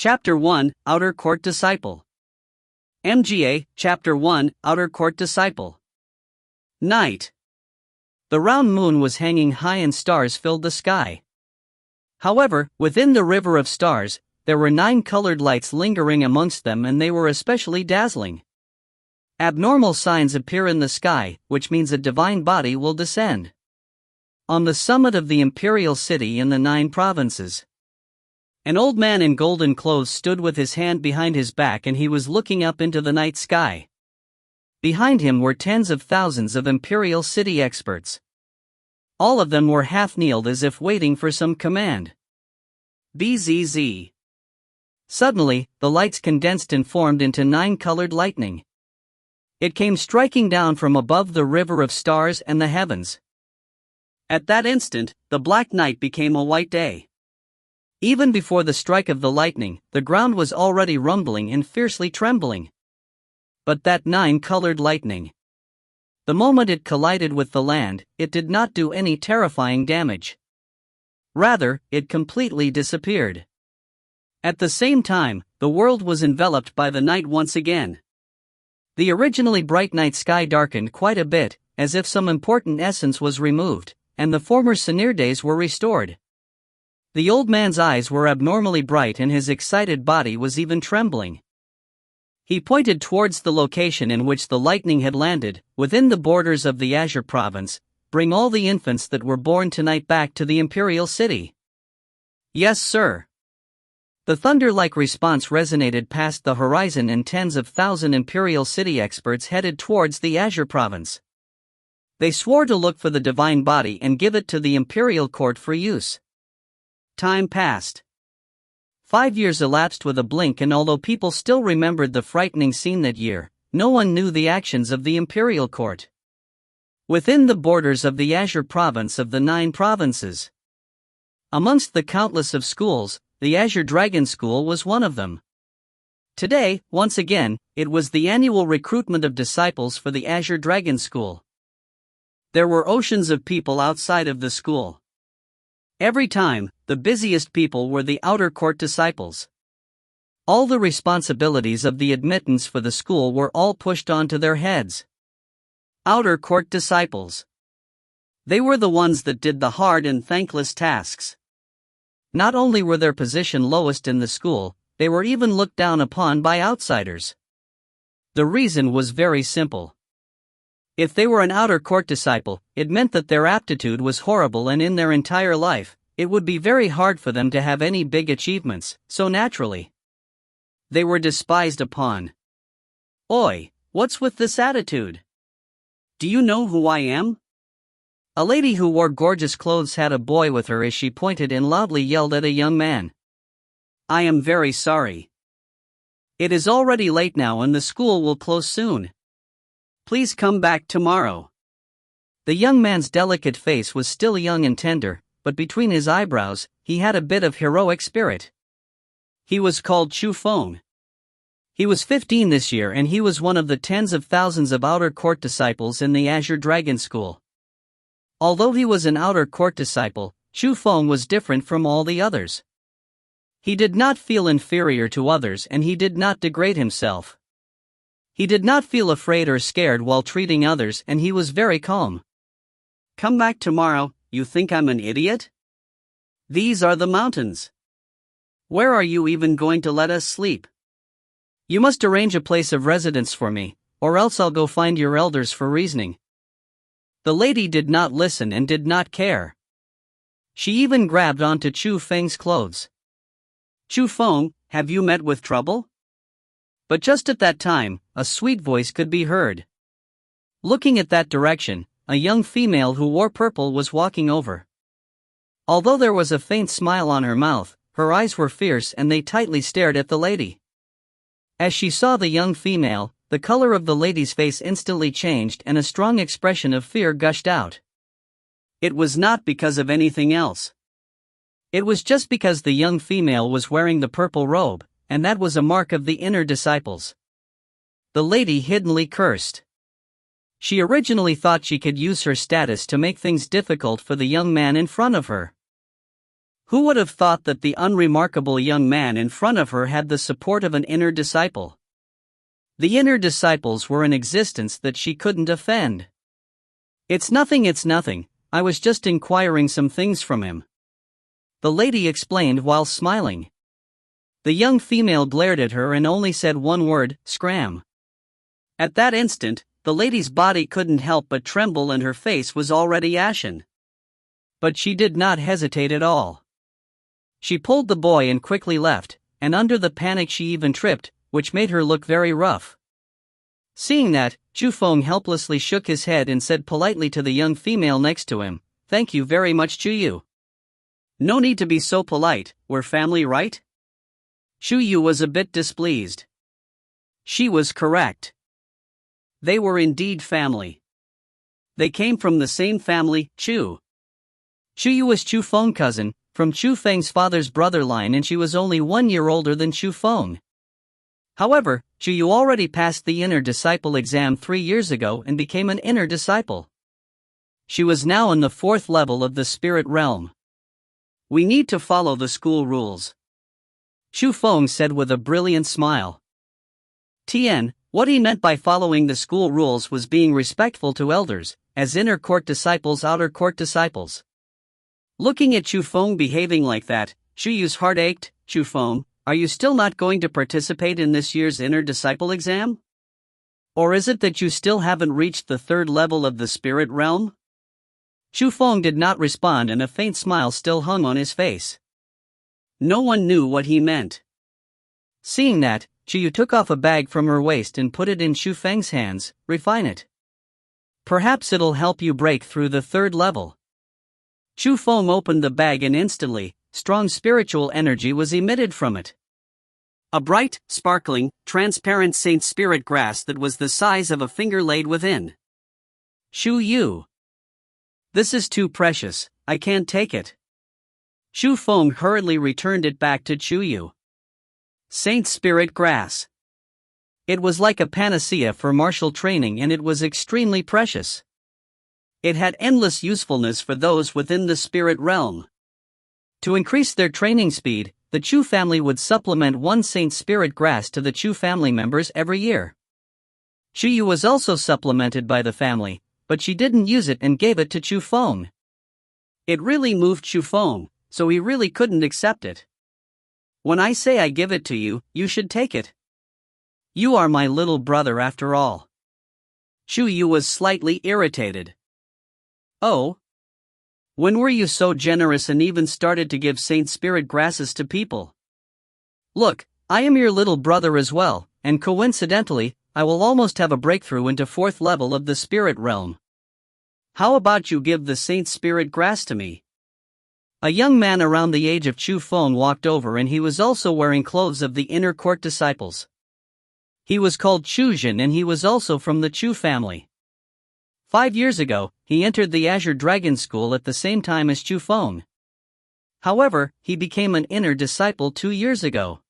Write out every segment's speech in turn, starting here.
Chapter 1, Outer Court Disciple. MGA, Chapter 1, Outer Court Disciple. Night. The round moon was hanging high and stars filled the sky. However, within the river of stars, there were 9 colored lights lingering amongst them, and they were especially dazzling. Abnormal signs appear in the sky, which means a divine body will descend on the summit of the imperial city in the 9 provinces. An old man in golden clothes stood with his hand behind his back, and he was looking up into the night sky. Behind him were tens of thousands of imperial city experts. All of them were half-kneeled as if waiting for some command. BZZ. Suddenly, the lights condensed and formed into 9 colored lightning. It came striking down from above the river of stars and the heavens. At that instant, the black night became a white day. Even before the strike of the lightning, the ground was already rumbling and fiercely trembling. But that 9-colored lightning, the moment it collided with the land, it did not do any terrifying damage. Rather, it completely disappeared. At the same time, the world was enveloped by the night once again. The originally bright night sky darkened quite a bit, as if some important essence was removed, and the former Senir days were restored. The old man's eyes were abnormally bright, and his excited body was even trembling. He pointed towards the location in which the lightning had landed, within the borders of the Azure province. Bring all the infants that were born tonight back to the imperial city. Yes, sir. The thunder-like response resonated past the horizon, and tens of thousands imperial city experts headed towards the Azure province. They swore to look for the divine body and give it to the imperial court for use. Time passed. 5 years elapsed with a blink, and although people still remembered the frightening scene that year, no one knew the actions of the imperial court. Within the borders of the Azure province of the 9 provinces, amongst the countless of schools, the Azure Dragon School was one of them. Today, once again, it was the annual recruitment of disciples for the Azure Dragon School. There were oceans of people outside of the school. Every time, the busiest people were the outer court disciples. All the responsibilities of the admittance for the school were all pushed onto their heads. Outer court disciples. They were the ones that did the hard and thankless tasks. Not only were their position lowest in the school, they were even looked down upon by outsiders. The reason was very simple. If they were an outer court disciple, it meant that their aptitude was horrible, and in their entire life, it would be very hard for them to have any big achievements, so naturally, they were despised upon. Oi, what's with this attitude? Do you know who I am? A lady who wore gorgeous clothes had a boy with her as she pointed and loudly yelled at a young man. I am very sorry. It is already late now, and the school will close soon. Please come back tomorrow. The young man's delicate face was still young and tender, but between his eyebrows, he had a bit of heroic spirit. He was called Feng. He was 15 this year, and he was one of the tens of thousands of outer court disciples in the Azure Dragon School. Although he was an outer court disciple, Feng was different from all the others. He did not feel inferior to others, and he did not degrade himself. He did not feel afraid or scared while treating others, and he was very calm. Come back tomorrow. You think I'm an idiot? These are the mountains. Where are you even going to let us sleep? You must arrange a place of residence for me, or else I'll go find your elders for reasoning. The lady did not listen and did not care. She even grabbed onto Feng's clothes. Feng, have you met with trouble? But just at that time, a sweet voice could be heard. Looking at that direction, a young female who wore purple was walking over. Although there was a faint smile on her mouth, her eyes were fierce, and they tightly stared at the lady. As she saw the young female, the color of the lady's face instantly changed, and a strong expression of fear gushed out. It was not because of anything else. It was just because the young female was wearing the purple robe, and that was a mark of the inner disciples. The lady hiddenly cursed. She originally thought she could use her status to make things difficult for the young man in front of her. Who would have thought that the unremarkable young man in front of her had the support of an inner disciple? The inner disciples were an existence that she couldn't offend. It's nothing, I was just inquiring some things from him," the lady explained while smiling. The young female glared at her and only said one word, "Scram." At that instant, the lady's body couldn't help but tremble and her face was already ashen. But she did not hesitate at all. She pulled the boy and quickly left, and under the panic she even tripped, which made her look very rough. Seeing that, Feng helplessly shook his head and said politely to the young female next to him, "Thank you very much, Yu. No need to be so polite, we're family, right?" Yu was a bit displeased. She was correct. They were indeed family. They came from the same family, Yu was Feng's cousin, from Feng's father's brother line, and she was only 1 year older than Feng. However, Yu already passed the inner disciple exam 3 years ago and became an inner disciple. She was now in the 4th level of the spirit realm. "We need to follow the school rules," Feng said with a brilliant smile. What he meant by following the school rules was being respectful to elders, as inner court disciples, outer court disciples. Looking at Feng behaving like that, Yu's heart ached. "Feng, are you still not going to participate in this year's inner disciple exam? Or is it that you still haven't reached the 3rd level of the spirit realm?" Feng did not respond and a faint smile still hung on his face. No one knew what he meant. Seeing that, Yu took off a bag from her waist and put it in Feng's hands. "Refine it. Perhaps it'll help you break through the 3rd level." Feng opened the bag and instantly, strong spiritual energy was emitted from it. A bright, sparkling, transparent saint spirit grass that was the size of a finger laid within. "Yu. This is too precious, I can't take it." Feng hurriedly returned it back to Yu. Saint spirit grass. It was like a panacea for martial training and it was extremely precious. It had endless usefulness for those within the spirit realm. To increase their training speed, the Chu family would supplement 1 saint spirit grass to the Chu family members every year. Yu was also supplemented by the family, but she didn't use it and gave it to Feng. It really moved Feng, so he really couldn't accept it. "When I say I give it to you, you should take it. You are my little brother after all." Yu was slightly irritated. "Oh? When were you so generous and even started to give saint spirit grasses to people? Look, I am your little brother as well, and coincidentally, I will almost have a breakthrough into 4th level of the spirit realm. How about you give the saint spirit grass to me?" A young man around the age of Feng walked over and he was also wearing clothes of the inner court disciples. He was called Jin and he was also from the Chu family. 5 years ago, he entered the Azure Dragon School at the same time as Feng. However, he became an inner disciple 2 years ago.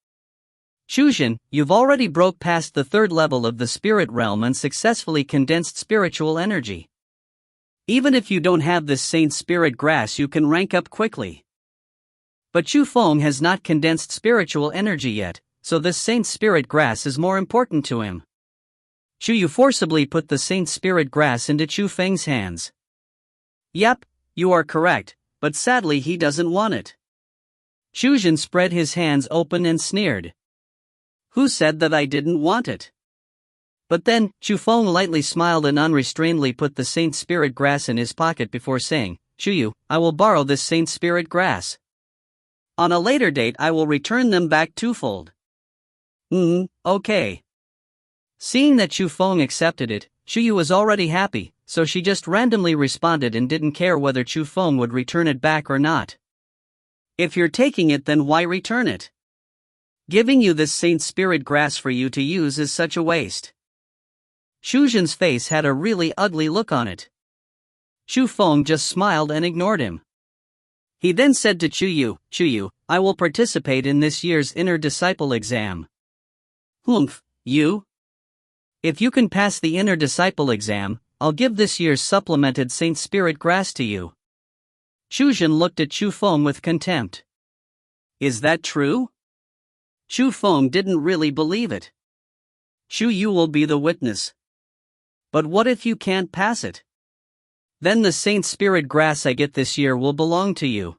"Jin, you've already broke past the 3rd level of the spirit realm and successfully condensed spiritual energy. Even if you don't have this saint spirit grass, you can rank up quickly. But Feng has not condensed spiritual energy yet, so this saint spirit grass is more important to him." Yu forcibly put the saint spirit grass into Feng's hands. "Yep, you are correct, but sadly he doesn't want it." Jin spread his hands open and sneered. "Who said that I didn't want it?" But then, Feng lightly smiled and unrestrainedly put the saint spirit grass in his pocket before saying, "Yu, I will borrow this saint spirit grass. On a later date I will return them back twofold." Okay." Seeing that Feng accepted it, Yu was already happy, so she just randomly responded and didn't care whether Feng would return it back or not. "If you're taking it, then why return it? Giving you this saint spirit grass for you to use is such a waste." Jin's face had a really ugly look on it. Feng just smiled and ignored him. He then said to Yu, "I will participate in this year's inner disciple exam." "You? If you can pass the inner disciple exam, I'll give this year's supplemented saint spirit grass to you." Jin looked at Feng with contempt. Is that true? Chu Feng didn't really believe it. Chu Yu will be the witness. But what if you can't pass it? Then the Saint Spirit grass I get this year will belong to you.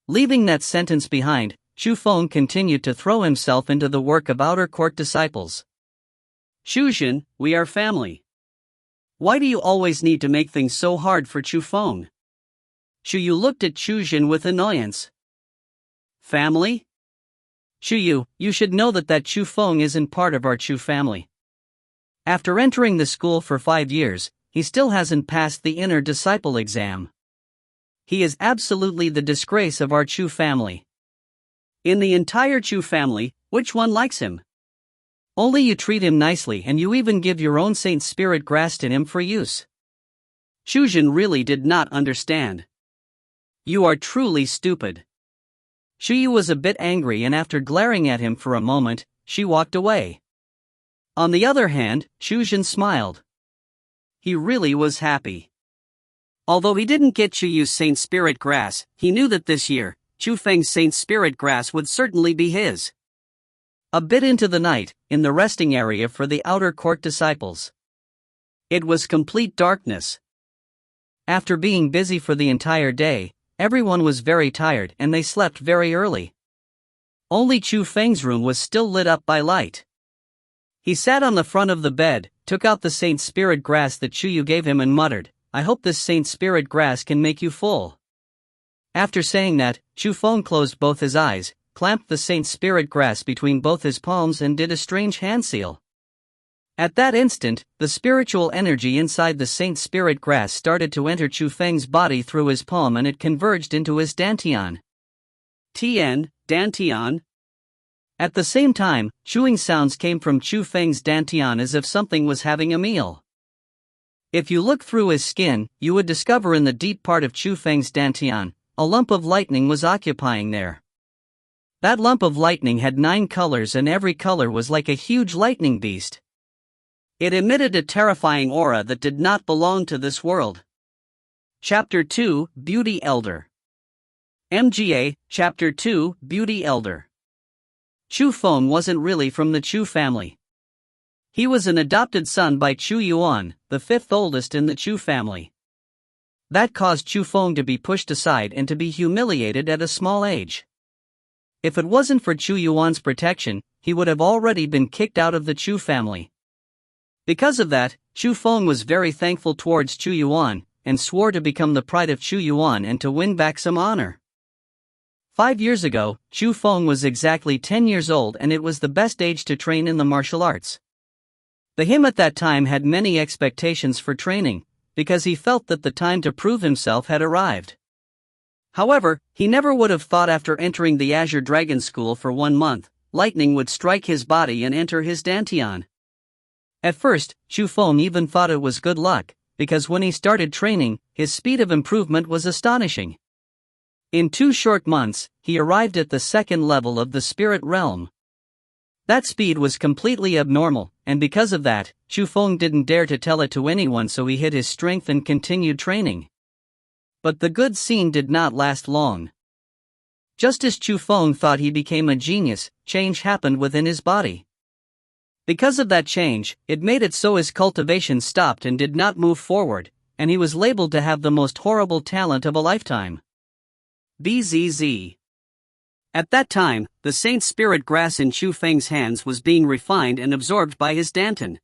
Leaving that sentence behind, Chu Feng continued to throw himself into the work of outer court disciples. Shujin, we are family. Why do you always need to make things so hard for Chu Feng? Chu Yu looked at Shujin with annoyance. Family? Chu Yu, you should know that Chu Feng isn't part of our Chu family. After entering the school for 5 years, he still hasn't passed the inner disciple exam. He is absolutely the disgrace of our Chu family. In the entire Chu family, which one likes him? Only you treat him nicely and you even give your own Saint Spirit grass to him for use. Shujin really did not understand. You are truly stupid. Shi was a bit angry and after glaring at him for a moment, she walked away. On the other hand, Shujin smiled. He really was happy. Although he didn't get Chu Yu's Saint Spirit grass, he knew that this year, Chu Feng's Saint Spirit grass would certainly be his. A bit into the night, in the resting area for the outer court disciples. It was complete darkness. After being busy for the entire day, everyone was very tired and they slept very early. Only Chu Feng's room was still lit up by light. He sat on the front of the bed, took out the Saint Spirit grass that Chu Yu gave him and muttered, I hope this Saint Spirit grass can make you full. After saying that, Chu Feng closed both his eyes, clamped the Saint Spirit grass between both his palms and did a strange hand seal. At that instant, the spiritual energy inside the Saint Spirit grass started to enter Chu Feng's body through his palm and it converged into his dantian. Tian, dantian. At the same time, chewing sounds came from Chu Feng's dantian as if something was having a meal. If you look through his skin, you would discover in the deep part of Chu Feng's dantian, a lump of lightning was occupying there. That lump of lightning had 9 colors and every color was like a huge lightning beast. It emitted a terrifying aura that did not belong to this world. Chapter 2, Beauty Elder. MGA, Chapter 2, Beauty Elder. Chu Feng wasn't really from the Chu family. He was an adopted son by Chu Yuan, the 5th oldest in the Chu family. That caused Chu Feng to be pushed aside and to be humiliated at a small age. If it wasn't for Chu Yuan's protection, he would have already been kicked out of the Chu family. Because of that, Chu Feng was very thankful towards Chu Yuan, and swore to become the pride of Chu Yuan and to win back some honor. 5 years ago, Chu Feng was exactly 10 years old and it was the best age to train in the martial arts. Him at that time had many expectations for training, because he felt that the time to prove himself had arrived. However, he never would have thought after entering the Azure Dragon School for 1 month, lightning would strike his body and enter his dantian. At first, Chu Feng even thought it was good luck, because when he started training, his speed of improvement was astonishing. In 2 short months, he arrived at the 2nd level of the spirit realm. That speed was completely abnormal, and because of that, Chu Feng didn't dare to tell it to anyone, so he hid his strength and continued training. But the good scene did not last long. Just as Chu Feng thought he became a genius, change happened within his body. Because of that change, it made it so his cultivation stopped and did not move forward, and he was labeled to have the most horrible talent of a lifetime. BZZ. At that time, the Saint Spirit grass in Chu Feng's hands was being refined and absorbed by his dantian.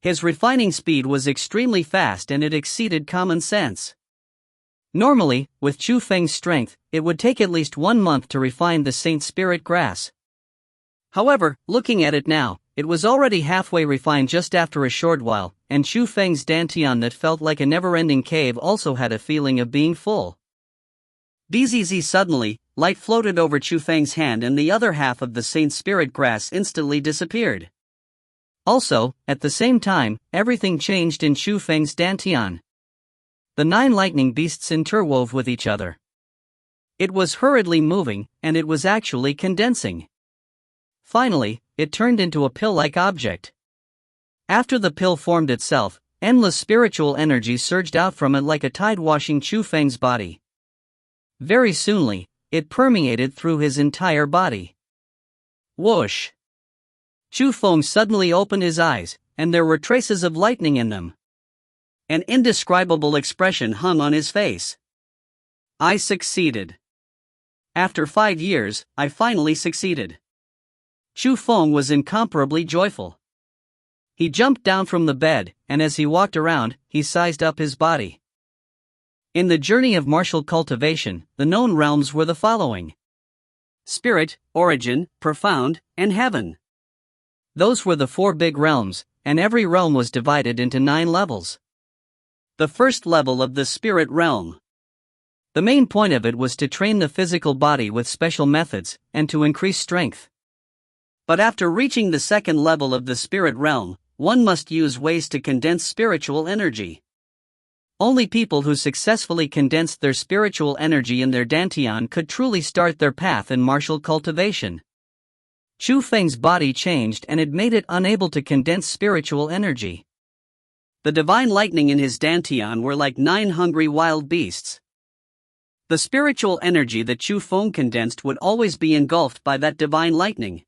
His refining speed was extremely fast and it exceeded common sense. Normally, with Chu Feng's strength, it would take at least 1 month to refine the Saint Spirit grass. However, looking at it now, it was already halfway refined just after a short while, and Chu Feng's dantian that felt like a never-ending cave also had a feeling of being full. BZZ. Suddenly, light floated over Chu Feng's hand and the other half of the Saint Spirit grass instantly disappeared. Also, at the same time, everything changed in Chu Feng's dantian. The 9 lightning beasts interwove with each other. It was hurriedly moving, and it was actually condensing. Finally, it turned into a pill-like object. After the pill formed itself, endless spiritual energy surged out from it like a tide washing Chu Feng's body. Very soonly, it permeated through his entire body. Whoosh! Chu Feng suddenly opened his eyes, and there were traces of lightning in them. An indescribable expression hung on his face. I succeeded. After 5 years, I finally succeeded. Chu Feng was incomparably joyful. He jumped down from the bed, and as he walked around, he sized up his body. In the journey of martial cultivation, the known realms were the following: Spirit, Origin, Profound, and Heaven. Those were the 4 big realms, and every realm was divided into 9 levels. The first level of the Spirit realm. The main point of it was to train the physical body with special methods, and to increase strength. But after reaching the second level of the Spirit realm, one must use ways to condense spiritual energy. Only people who successfully condensed their spiritual energy in their dantian could truly start their path in martial cultivation. Chu Feng's body changed and it made it unable to condense spiritual energy. The divine lightning in his dantian were like 9 hungry wild beasts. The spiritual energy that Chu Feng condensed would always be engulfed by that divine lightning.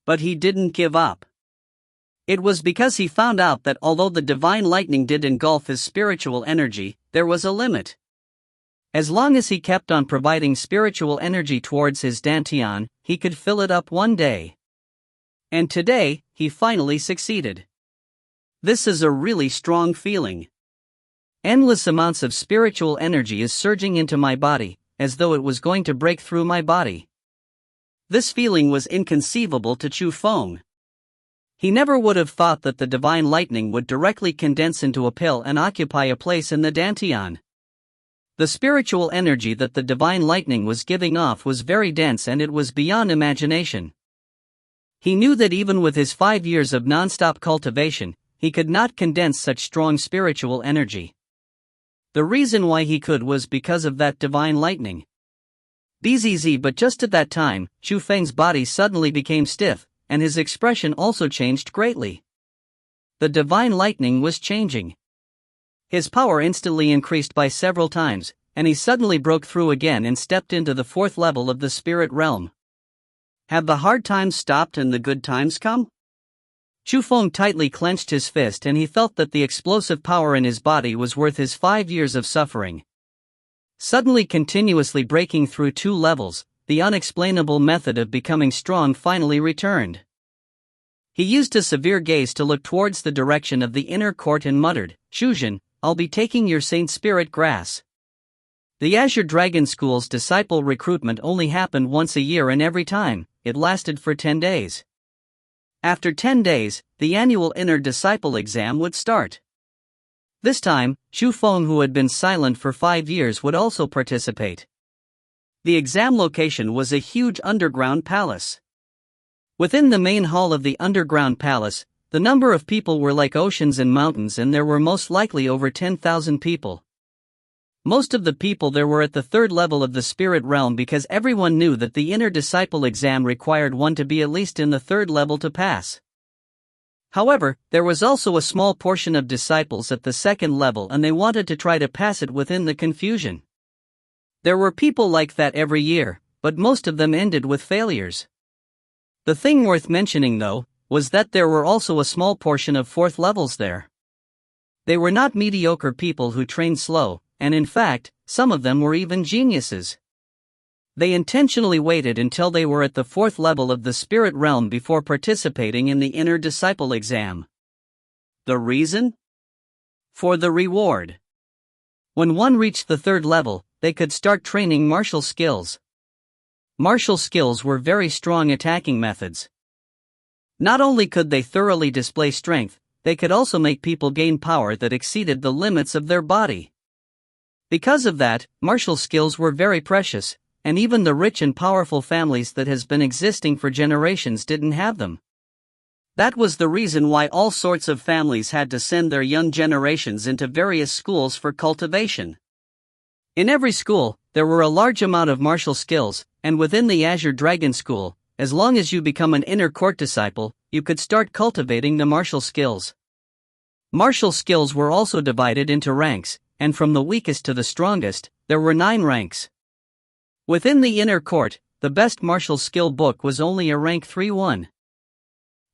But he didn't give up. It was because he found out that although the divine lightning did engulf his spiritual energy, there was a limit. As long as he kept on providing spiritual energy towards his dantian, he could fill it up one day. And today, he finally succeeded. This is a really strong feeling. Endless amounts of spiritual energy is surging into my body, as though it was going to break through my body. This feeling was inconceivable to Chu Feng. He never would have thought that the divine lightning would directly condense into a pill and occupy a place in the dantian. The spiritual energy that the divine lightning was giving off was very dense and it was beyond imagination. He knew that even with his 5 years of non-stop cultivation, he could not condense such strong spiritual energy. The reason why he could was because of that divine lightning. Bzz, but just at that time, Chu Feng's body suddenly became stiff, and his expression also changed greatly. The divine lightning was changing. His power instantly increased by several times, and he suddenly broke through again and stepped into the 4th level of the spirit realm. Have the hard times stopped and the good times come? Chu Feng tightly clenched his fist and he felt that the explosive power in his body was worth his 5 years of suffering. Suddenly continuously breaking through 2 levels, the unexplainable method of becoming strong finally returned. He used a severe gaze to look towards the direction of the inner court and muttered, "Shuzhen, I'll be taking your Saint Spirit grass." The Azure Dragon School's disciple recruitment only happened once a year and every time, it lasted for 10 days. After 10 days, the annual inner disciple exam would start. This time, Chu Feng, who had been silent for 5 years, would also participate. The exam location was a huge underground palace. Within the main hall of the underground palace, the number of people were like oceans and mountains, and there were most likely over 10,000 people. Most of the people there were at the 3rd level of the spirit realm because everyone knew that the inner disciple exam required one to be at least in the 3rd level to pass. However, there was also a small portion of disciples at the 2nd level and they wanted to try to pass it within the confusion. There were people like that every year, but most of them ended with failures. The thing worth mentioning though, was that there were also a small portion of 4th levels there. They were not mediocre people who trained slow, and in fact, some of them were even geniuses. They intentionally waited until they were at the 4th level of the spirit realm before participating in the inner disciple exam. The reason? For the reward. When one reached the 3rd level, they could start training martial skills. Martial skills were very strong attacking methods. Not only could they thoroughly display strength, they could also make people gain power that exceeded the limits of their body. Because of that, martial skills were very precious, and even the rich and powerful families that has been existing for generations didn't have them. That was the reason why all sorts of families had to send their young generations into various schools for cultivation. In every school, there were a large amount of martial skills, and within the Azure Dragon School, as long as you become an inner court disciple, you could start cultivating the martial skills. Martial skills were also divided into ranks, and from the weakest to the strongest, there were 9 ranks. Within the inner court, the best martial skill book was only a rank 3-1.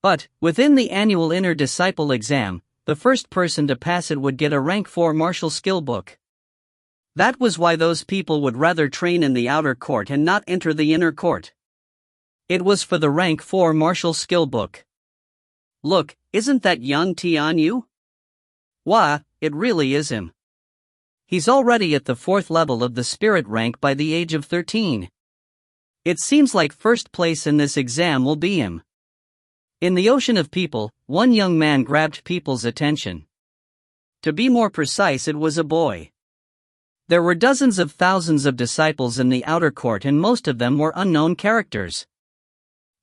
But, within the annual inner disciple exam, the first person to pass it would get a rank 4 martial skill book. That was why those people would rather train in the outer court and not enter the inner court. It was for the rank 4 martial skill book. Look, isn't that young Tianyu? Wah, it really is him. He's already at the 4th level of the spirit rank by the age of 13. It seems like first place in this exam will be him. In the ocean of people, one young man grabbed people's attention. To be more precise, it was a boy. There were dozens of thousands of disciples in the outer court and most of them were unknown characters.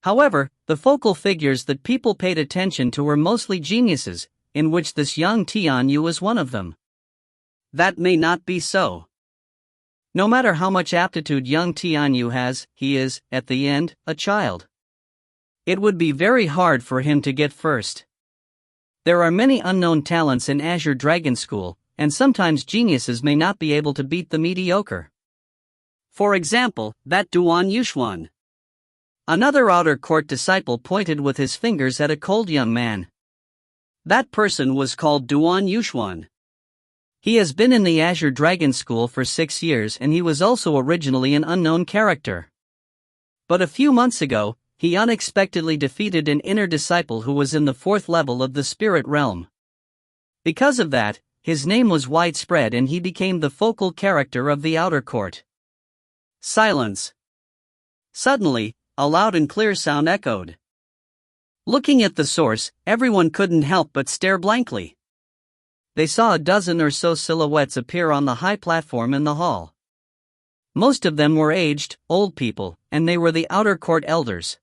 However, the focal figures that people paid attention to were mostly geniuses, in which this young Tianyu was one of them. That may not be so. No matter how much aptitude young Tianyu has, he is, at the end, a child. It would be very hard for him to get first. There are many unknown talents in Azure Dragon School, and sometimes geniuses may not be able to beat the mediocre. For example, that Duan Yuxuan. Another outer court disciple pointed with his fingers at a cold young man. That person was called Duan Yuxuan. He has been in the Azure Dragon School for 6 years and he was also originally an unknown character. But a few months ago, he unexpectedly defeated an inner disciple who was in the 4th level of the spirit realm. Because of that, his name was widespread and he became the focal character of the outer court. Silence. Suddenly, a loud and clear sound echoed. Looking at the source, everyone couldn't help but stare blankly. They saw a dozen or so silhouettes appear on the high platform in the hall. Most of them were aged, old people, and they were the outer court elders.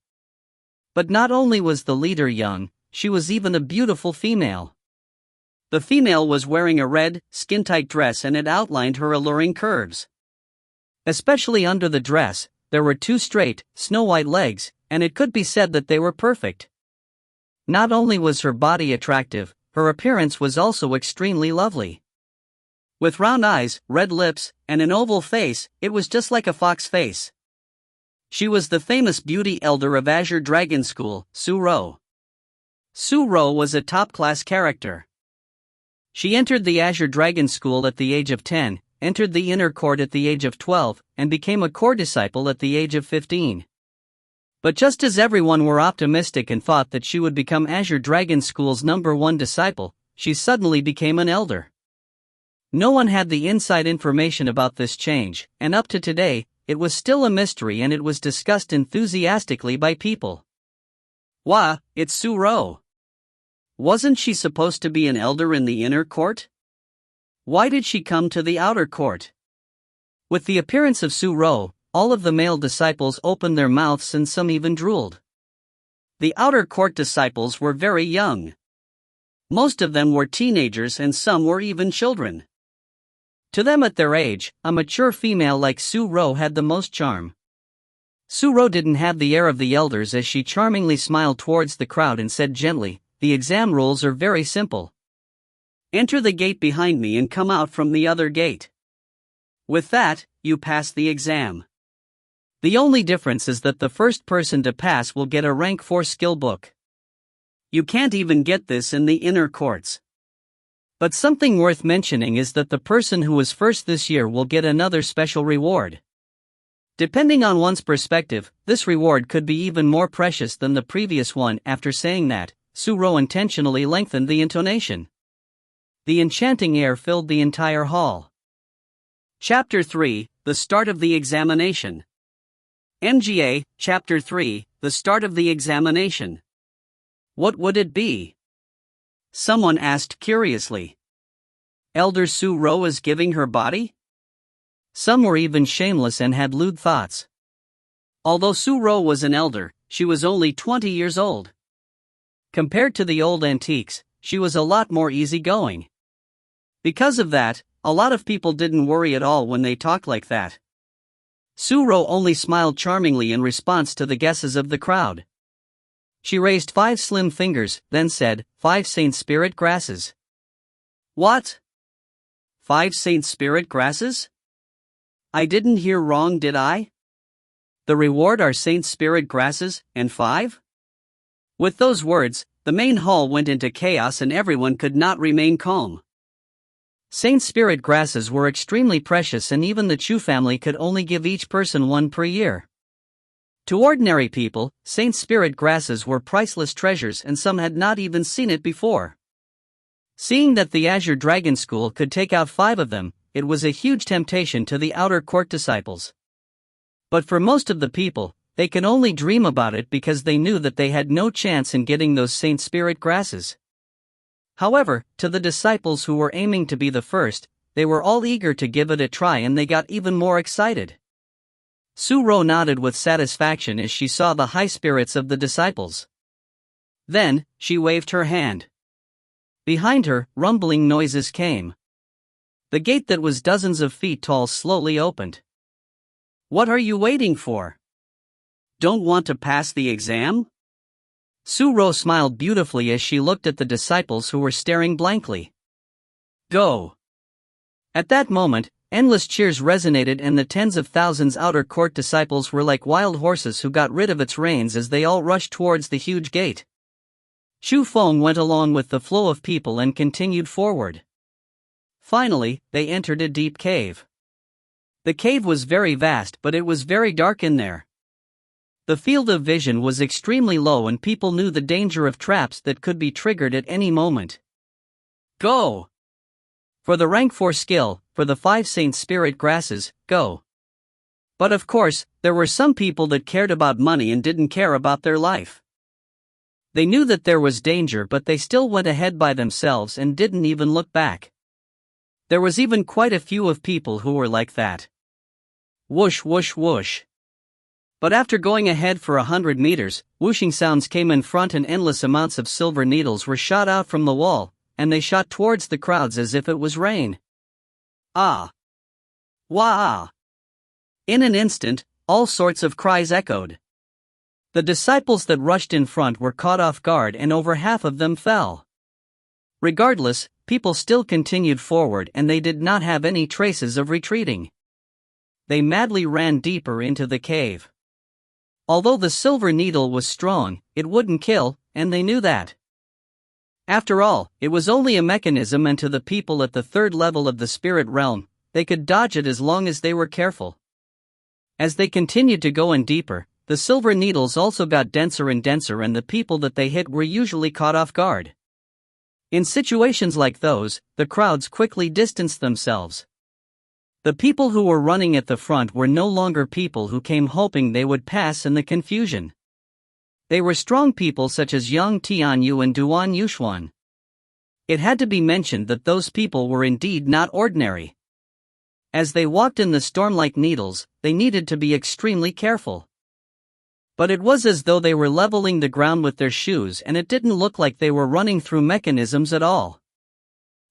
But not only was the leader young, she was even a beautiful female. The female was wearing a red, skin-tight dress and it outlined her alluring curves. Especially under the dress, there were 2 straight, snow-white legs, and it could be said that they were perfect. Not only was her body attractive, her appearance was also extremely lovely. With round eyes, red lips, and an oval face, it was just like a fox face. She was the famous beauty elder of Azure Dragon School, Su Ro. Su Ro was a top-class character. She entered the Azure Dragon School at the age of 10, entered the inner court at the age of 12, and became a core disciple at the age of 15. But just as everyone were optimistic and thought that she would become Azure Dragon School's #1 disciple, she suddenly became an elder. No one had the inside information about this change, and up to today, it was still a mystery and it was discussed enthusiastically by people. Wah, it's Su Ro. Wasn't she supposed to be an elder in the inner court? Why did she come to the outer court? With the appearance of Su Ro, all of the male disciples opened their mouths and some even drooled. The outer court disciples were very young. Most of them were teenagers and some were even children. To them at their age, a mature female like Su Ro had the most charm. Su Ro didn't have the air of the elders as she charmingly smiled towards the crowd and said gently, "The exam rules are very simple. Enter the gate behind me and come out from the other gate. With that, you pass the exam. The only difference is that the first person to pass will get a rank 4 skill book. You can't even get this in the inner courts. But something worth mentioning is that the person who was first this year will get another special reward. Depending on one's perspective, this reward could be even more precious than the previous one." After saying that, Su Ro intentionally lengthened the intonation. The enchanting air filled the entire hall. Chapter 3, The Start of the Examination. MGA, Chapter 3, The Start of the Examination. What would it be? Someone asked curiously. Elder Su Ro is giving her body? Some were even shameless and had lewd thoughts. Although Su Ro was an elder, she was only 20 years old. Compared to the old antiques, she was a lot more easygoing. Because of that, a lot of people didn't worry at all when they talked like that. Su Ro only smiled charmingly in response to the guesses of the crowd. She raised 5 slim fingers, then said, 5 Saint Spirit grasses. What? 5 Saint Spirit grasses? I didn't hear wrong, did I? The reward are Saint Spirit grasses, and 5? With those words, the main hall went into chaos and everyone could not remain calm. Saint Spirit grasses were extremely precious and even the Chu family could only give each person one per year. To ordinary people, Saint Spirit grasses were priceless treasures and some had not even seen it before. Seeing that the Azure Dragon School could take out 5 of them, it was a huge temptation to the outer court disciples. But for most of the people, they could only dream about it because they knew that they had no chance in getting those Saint Spirit grasses. However, to the disciples who were aiming to be the first, they were all eager to give it a try and they got even more excited. Su Ro nodded with satisfaction as she saw the high spirits of the disciples. Then, she waved her hand. Behind her, rumbling noises came. The gate that was dozens of feet tall slowly opened. What are you waiting for? Don't want to pass the exam? Su Ro smiled beautifully as she looked at the disciples who were staring blankly. Go! At that moment, endless cheers resonated and the tens of thousands outer court disciples were like wild horses who got rid of its reins as they all rushed towards the huge gate. Shu Feng went along with the flow of people and continued forward. Finally, they entered a deep cave. The cave was very vast but it was very dark in there. The field of vision was extremely low and people knew the danger of traps that could be triggered at any moment. Go! For the rank 4 skill, for the 5 Saint Spirit grasses, go! But of course, there were some people that cared about money and didn't care about their life. They knew that there was danger but they still went ahead by themselves and didn't even look back. There was even quite a few of people who were like that. Whoosh whoosh whoosh. But after going ahead for 100 meters, whooshing sounds came in front and endless amounts of silver needles were shot out from the wall, and they shot towards the crowds as if it was rain. Ah! Wah! In an instant, all sorts of cries echoed. The disciples that rushed in front were caught off guard and over half of them fell. Regardless, people still continued forward and they did not have any traces of retreating. They madly ran deeper into the cave. Although the silver needle was strong, it wouldn't kill, and they knew that. After all, it was only a mechanism and to the people at the 3rd level of the spirit realm, they could dodge it as long as they were careful. As they continued to go in deeper, the silver needles also got denser and denser and the people that they hit were usually caught off guard. In situations like those, the crowds quickly distanced themselves. The people who were running at the front were no longer people who came hoping they would pass in the confusion. They were strong people such as Yang Tianyu and Duan Yuxuan. It had to be mentioned that those people were indeed not ordinary. As they walked in the storm like needles, they needed to be extremely careful. But it was as though they were leveling the ground with their shoes and it didn't look like they were running through mechanisms at all.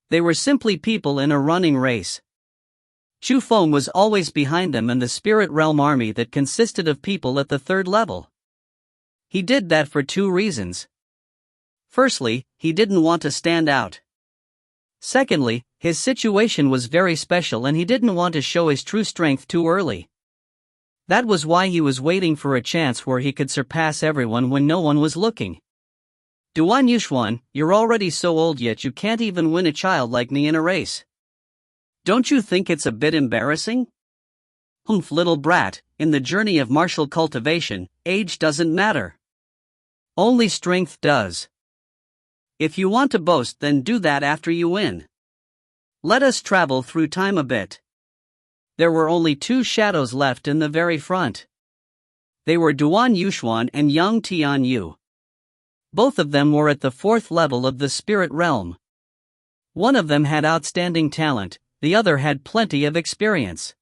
They were simply people in a running race. Chu Feng was always behind them and the spirit realm army that consisted of people at the 3rd level. He did that for 2 reasons. Firstly, he didn't want to stand out. Secondly, his situation was very special and he didn't want to show his true strength too early. That was why he was waiting for a chance where he could surpass everyone when no one was looking. Duan Yuxuan, you're already so old yet you can't even win a child like me in a race. Don't you think it's a bit embarrassing? Humph, little brat, in the journey of martial cultivation, age doesn't matter. Only strength does. If you want to boast, then do that after you win. Let us travel through time a bit. There were only 2 shadows left in the very front. They were Duan Yuxuan and Yang Tianyu. Both of them were at the 4th level of the spirit realm. One of them had outstanding talent, the other had plenty of experience.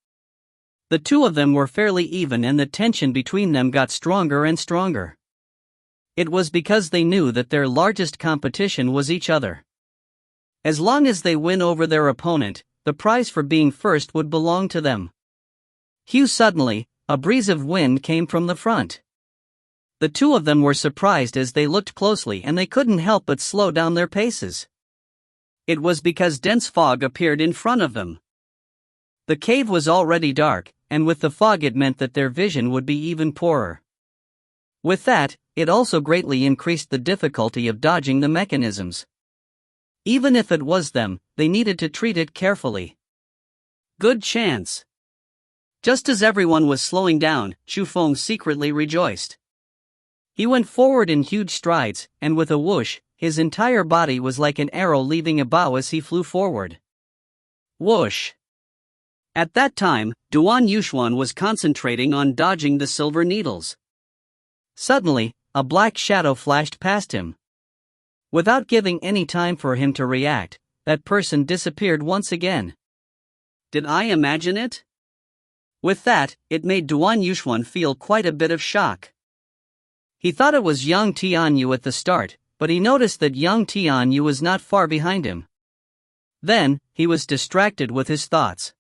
The 2 of them were fairly even and the tension between them got stronger and stronger. It was because they knew that their largest competition was each other. As long as they win over their opponent, the prize for being first would belong to them. Suddenly, a breeze of wind came from the front. The 2 of them were surprised as they looked closely and they couldn't help but slow down their paces. It was because dense fog appeared in front of them. The cave was already dark, and with the fog it meant that their vision would be even poorer. With that, it also greatly increased the difficulty of dodging the mechanisms. Even if it was them, they needed to treat it carefully. Good chance. Just as everyone was slowing down, Feng secretly rejoiced. He went forward in huge strides, and with a whoosh, his entire body was like an arrow leaving a bow as he flew forward. Whoosh! At that time, Duan Yuxuan was concentrating on dodging the silver needles. Suddenly, a black shadow flashed past him. Without giving any time for him to react, that person disappeared once again. Did I imagine it? With that, it made Duan Yuxuan feel quite a bit of shock. He thought it was Yang Tianyu at the start, but he noticed that Yang Tianyu was not far behind him. Then, he was distracted with his thoughts.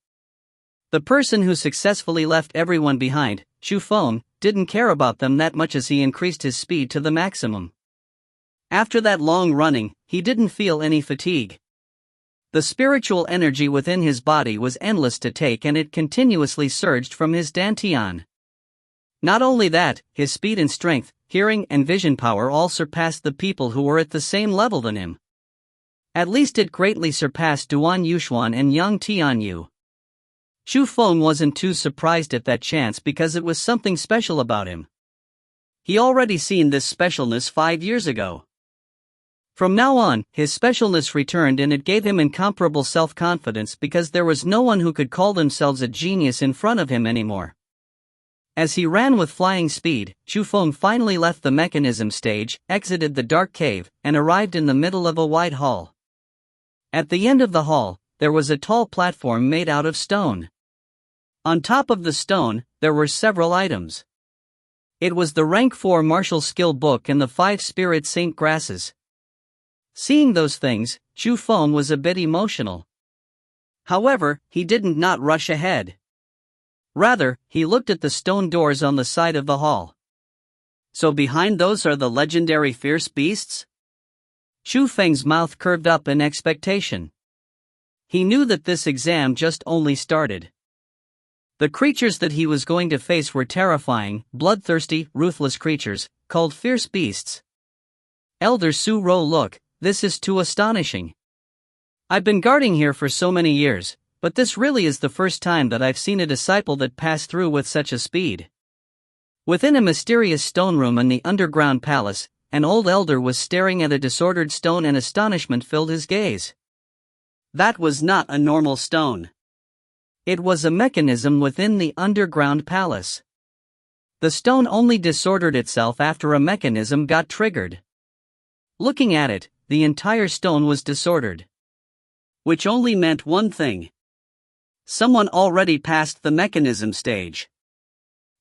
The person who successfully left everyone behind, Feng, didn't care about them that much as he increased his speed to the maximum. After that long running, he didn't feel any fatigue. The spiritual energy within his body was endless to take, and it continuously surged from his dantian. Not only that, his speed and strength, hearing and vision power all surpassed the people who were at the same level than him. At least it greatly surpassed Duan Yuxuan and Yang Tianyu. Feng wasn't too surprised at that chance because it was something special about him. He already seen this specialness 5 years ago. From now on, his specialness returned, and it gave him incomparable self-confidence because there was no one who could call themselves a genius in front of him anymore. As he ran with flying speed, Feng finally left the mechanism stage, exited the dark cave, and arrived in the middle of a wide hall. At the end of the hall, there was a tall platform made out of stone. On top of the stone, there were several items. It was the Rank 4 Martial Skill Book and the 5 Spirit Saint Grasses. Seeing those things, Feng was a bit emotional. However, he didn't not rush ahead. Rather, he looked at the stone doors on the side of the hall. So behind those are the legendary fierce beasts? Feng's mouth curved up in expectation. He knew that this exam just only started. The creatures that he was going to face were terrifying, bloodthirsty, ruthless creatures, called fierce beasts. Elder Su Ro, look, this is too astonishing. I've been guarding here for so many years, but this really is the first time that I've seen a disciple that passed through with such a speed. Within a mysterious stone room in the underground palace, an old elder was staring at a disordered stone, and astonishment filled his gaze. That was not a normal stone. It was a mechanism within the underground palace. The stone only disordered itself after a mechanism got triggered. Looking at it, the entire stone was disordered. Which only meant one thing. Someone already passed the mechanism stage.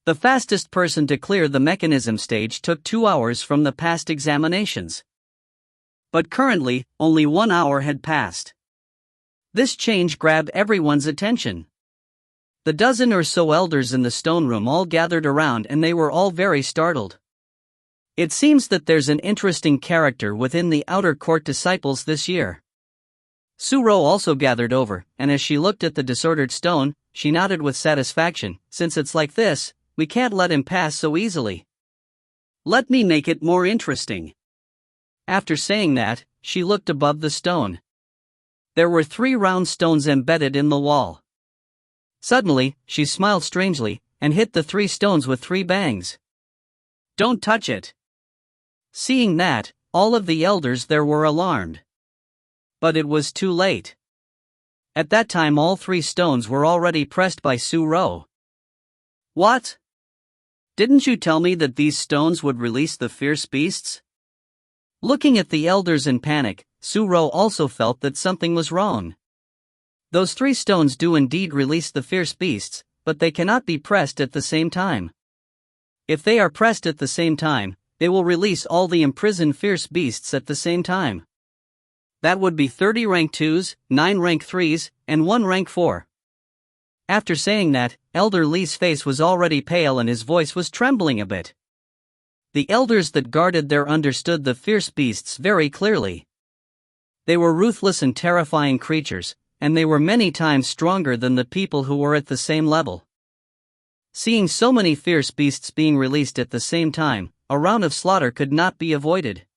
The fastest person to clear the mechanism stage took 2 hours from the past examinations. But currently, only 1 hour had passed. This change grabbed everyone's attention. The dozen or so elders in the stone room all gathered around, and they were all very startled. It seems that there's an interesting character within the outer court disciples this year. Su Ro also gathered over, and as she looked at the disordered stone, she nodded with satisfaction. Since it's like this, we can't let him pass so easily. Let me make it more interesting. After saying that, she looked above the stone. There were 3 round stones embedded in the wall. Suddenly, she smiled strangely, and hit the 3 stones with 3 bangs. Don't touch it. Seeing that, all of the elders there were alarmed. But it was too late. At that time all 3 stones were already pressed by Su Ro. What? Didn't you tell me that these stones would release the fierce beasts? Looking at the elders in panic, Su Ro also felt that something was wrong. Those 3 stones do indeed release the fierce beasts, but they cannot be pressed at the same time. If they are pressed at the same time, they will release all the imprisoned fierce beasts at the same time. That would be 30 rank 2s, 9 rank 3s, and 1 rank 4. After saying that, Elder Li's face was already pale and his voice was trembling a bit. The elders that guarded there understood the fierce beasts very clearly. They were ruthless and terrifying creatures, and they were many times stronger than the people who were at the same level. Seeing so many fierce beasts being released at the same time, a round of slaughter could not be avoided.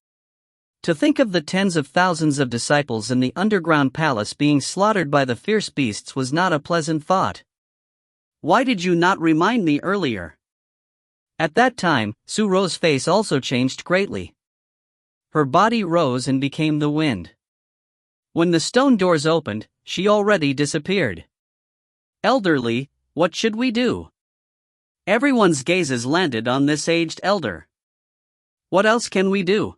To think of the tens of thousands of disciples in the underground palace being slaughtered by the fierce beasts was not a pleasant thought. Why did you not remind me earlier? At that time, Su Ro's face also changed greatly. Her body rose and became the wind. When the stone doors opened, she already disappeared. Elderly, what should we do? Everyone's gazes landed on this aged elder. What else can we do?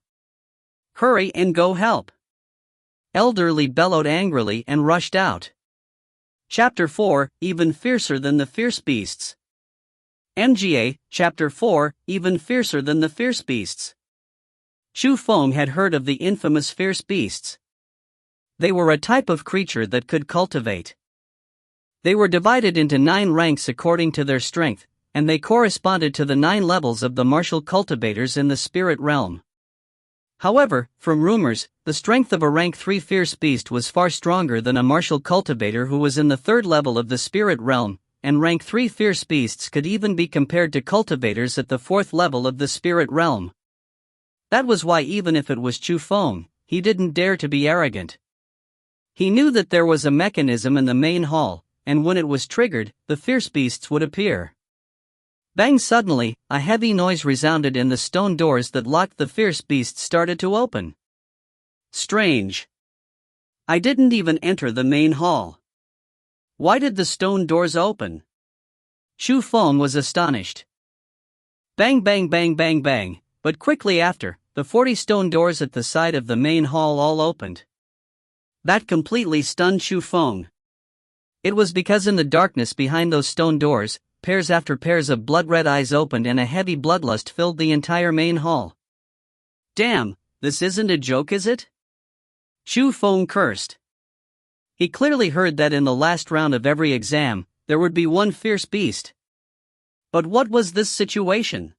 Hurry and go help. Elderly bellowed angrily and rushed out. Chapter 4, Even Fiercer Than the Fierce Beasts. MGA, Chapter 4, Even Fiercer Than the Fierce Beasts. Feng had heard of the infamous fierce beasts. They were a type of creature that could cultivate. They were divided into 9 ranks according to their strength, and they corresponded to the 9 levels of the martial cultivators in the spirit realm. However, from rumors, the strength of a rank 3 fierce beast was far stronger than a martial cultivator who was in the 3rd level of the spirit realm, and rank 3 fierce beasts could even be compared to cultivators at the 4th level of the spirit realm. That was why even if it was Feng, he didn't dare to be arrogant. He knew that there was a mechanism in the main hall, and when it was triggered, the fierce beasts would appear. Bang! Suddenly, a heavy noise resounded and the stone doors that locked the fierce beasts started to open. Strange. I didn't even enter the main hall. Why did the stone doors open? Feng was astonished. Bang bang bang bang bang, but quickly after, the 40 stone doors at the side of the main hall all opened. That completely stunned Feng. It was because in the darkness behind those stone doors, pairs after pairs of blood-red eyes opened and a heavy bloodlust filled the entire main hall. Damn, this isn't a joke, is it? Feng cursed. He clearly heard that in the last round of every exam, there would be one fierce beast. But what was this situation?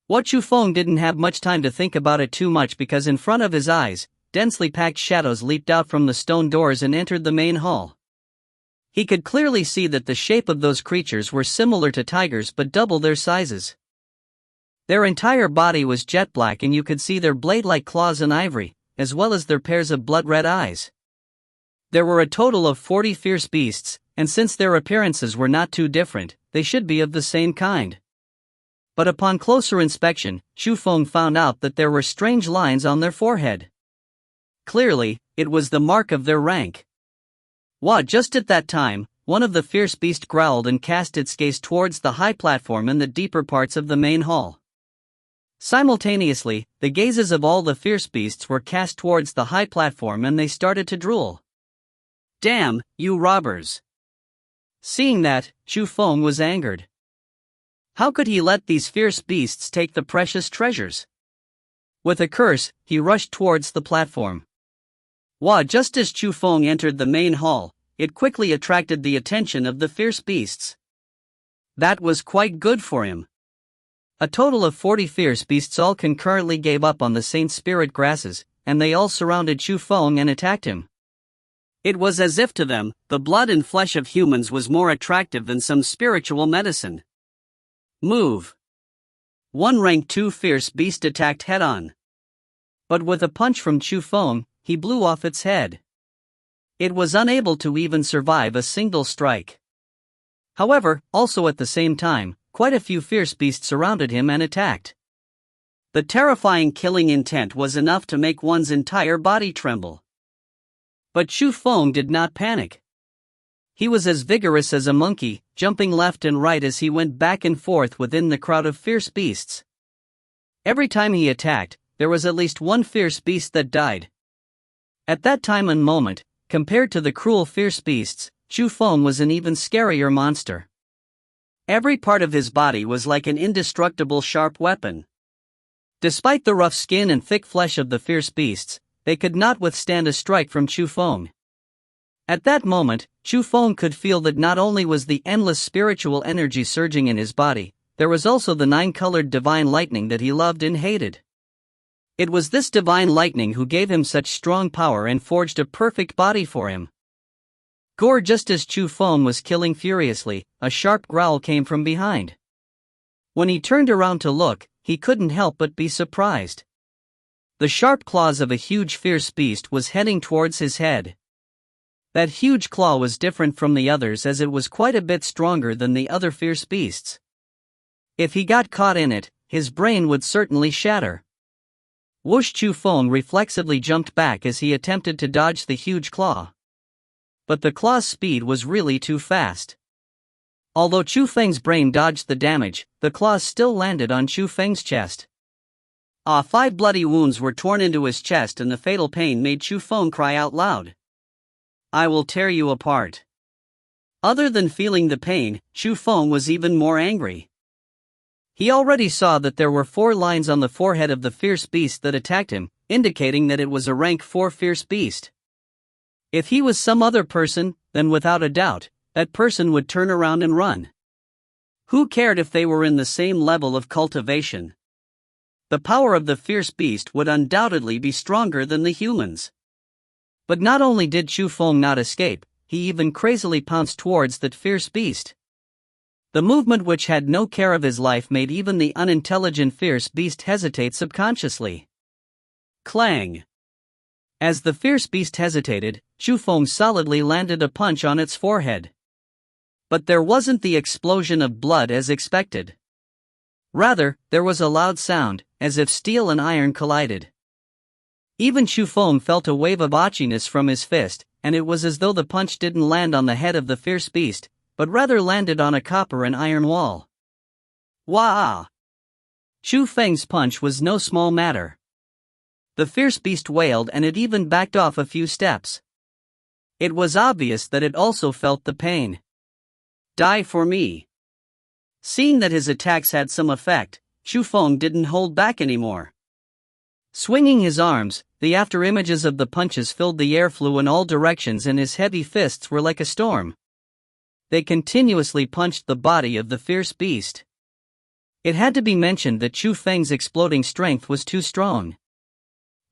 Feng didn't have much time to think about it too much because in front of his eyes, densely packed shadows leaped out from the stone doors and entered the main hall. He could clearly see that the shape of those creatures were similar to tigers but double their sizes. Their entire body was jet black and you could see their blade-like claws and ivory, as well as their pairs of blood-red eyes. There were a total of 40 fierce beasts, and since their appearances were not too different, they should be of the same kind. But upon closer inspection, Feng found out that there were strange lines on their forehead. Clearly, it was the mark of their rank. Just at that time, one of the fierce beasts growled and cast its gaze towards the high platform in the deeper parts of the main hall. Simultaneously, the gazes of all the fierce beasts were cast towards the high platform and they started to drool. Damn, you robbers! Seeing that, Feng was angered. How could he let these fierce beasts take the precious treasures? With a curse, he rushed towards the platform. Just as Feng entered the main hall, it quickly attracted the attention of the fierce beasts. That was quite good for him. A total of 40 fierce beasts all concurrently gave up on the Saint Spirit grasses, and they all surrounded Feng and attacked him. It was as if to them, the blood and flesh of humans was more attractive than some spiritual medicine. Move! One rank 2 fierce beast attacked head-on. But with a punch from Feng, he blew off its head. It was unable to even survive a single strike. However, also at the same time, quite a few fierce beasts surrounded him and attacked. The terrifying killing intent was enough to make one's entire body tremble. But Feng did not panic. He was as vigorous as a monkey, jumping left and right as he went back and forth within the crowd of fierce beasts. Every time he attacked, there was at least one fierce beast that died. At that time and moment, compared to the cruel fierce beasts, Feng was an even scarier monster. Every part of his body was like an indestructible sharp weapon. Despite the rough skin and thick flesh of the fierce beasts, they could not withstand a strike from Feng. At that moment, Feng could feel that not only was the endless spiritual energy surging in his body, there was also the 9-colored divine lightning that he loved and hated. It was this divine lightning who gave him such strong power and forged a perfect body for him. Gore, just as Chu Feng was killing furiously, a sharp growl came from behind. When he turned around to look, he couldn't help but be surprised. The sharp claws of a huge fierce beast was heading towards his head. That huge claw was different from the others as it was quite a bit stronger than the other fierce beasts. If he got caught in it, his brain would certainly shatter. Whoosh! Chu Feng reflexively jumped back as he attempted to dodge the huge claw. But the claw's speed was really too fast. Although Chu Feng's brain dodged the damage, the claws still landed on Chu Feng's chest. 5 bloody wounds were torn into his chest and the fatal pain made Chu Feng cry out loud. "I will tear you apart." Other than feeling the pain, Chu Feng was even more angry. He already saw that there were 4 lines on the forehead of the fierce beast that attacked him, indicating that it was a rank 4 fierce beast. If he was some other person, then without a doubt, that person would turn around and run. Who cared if they were in the same level of cultivation? The power of the fierce beast would undoubtedly be stronger than the humans. But not only did Chu Feng not escape, he even crazily pounced towards that fierce beast. The movement, which had no care of his life, made even the unintelligent fierce beast hesitate subconsciously. Clang! As the fierce beast hesitated, Chu Feng solidly landed a punch on its forehead. But there wasn't the explosion of blood as expected. Rather, there was a loud sound, as if steel and iron collided. Even Chu Feng felt a wave of itchiness from his fist, and it was as though the punch didn't land on the head of the fierce beast, but rather landed on a copper and iron wall. Wah! Chu Feng's punch was no small matter. The fierce beast wailed and it even backed off a few steps. It was obvious that it also felt the pain. Die for me. Seeing that his attacks had some effect, Chu Feng didn't hold back anymore. Swinging his arms, the after-images of the punches filled the air, flew in all directions, and his heavy fists were like a storm. They continuously punched the body of the fierce beast. It had to be mentioned that Chu Feng's exploding strength was too strong.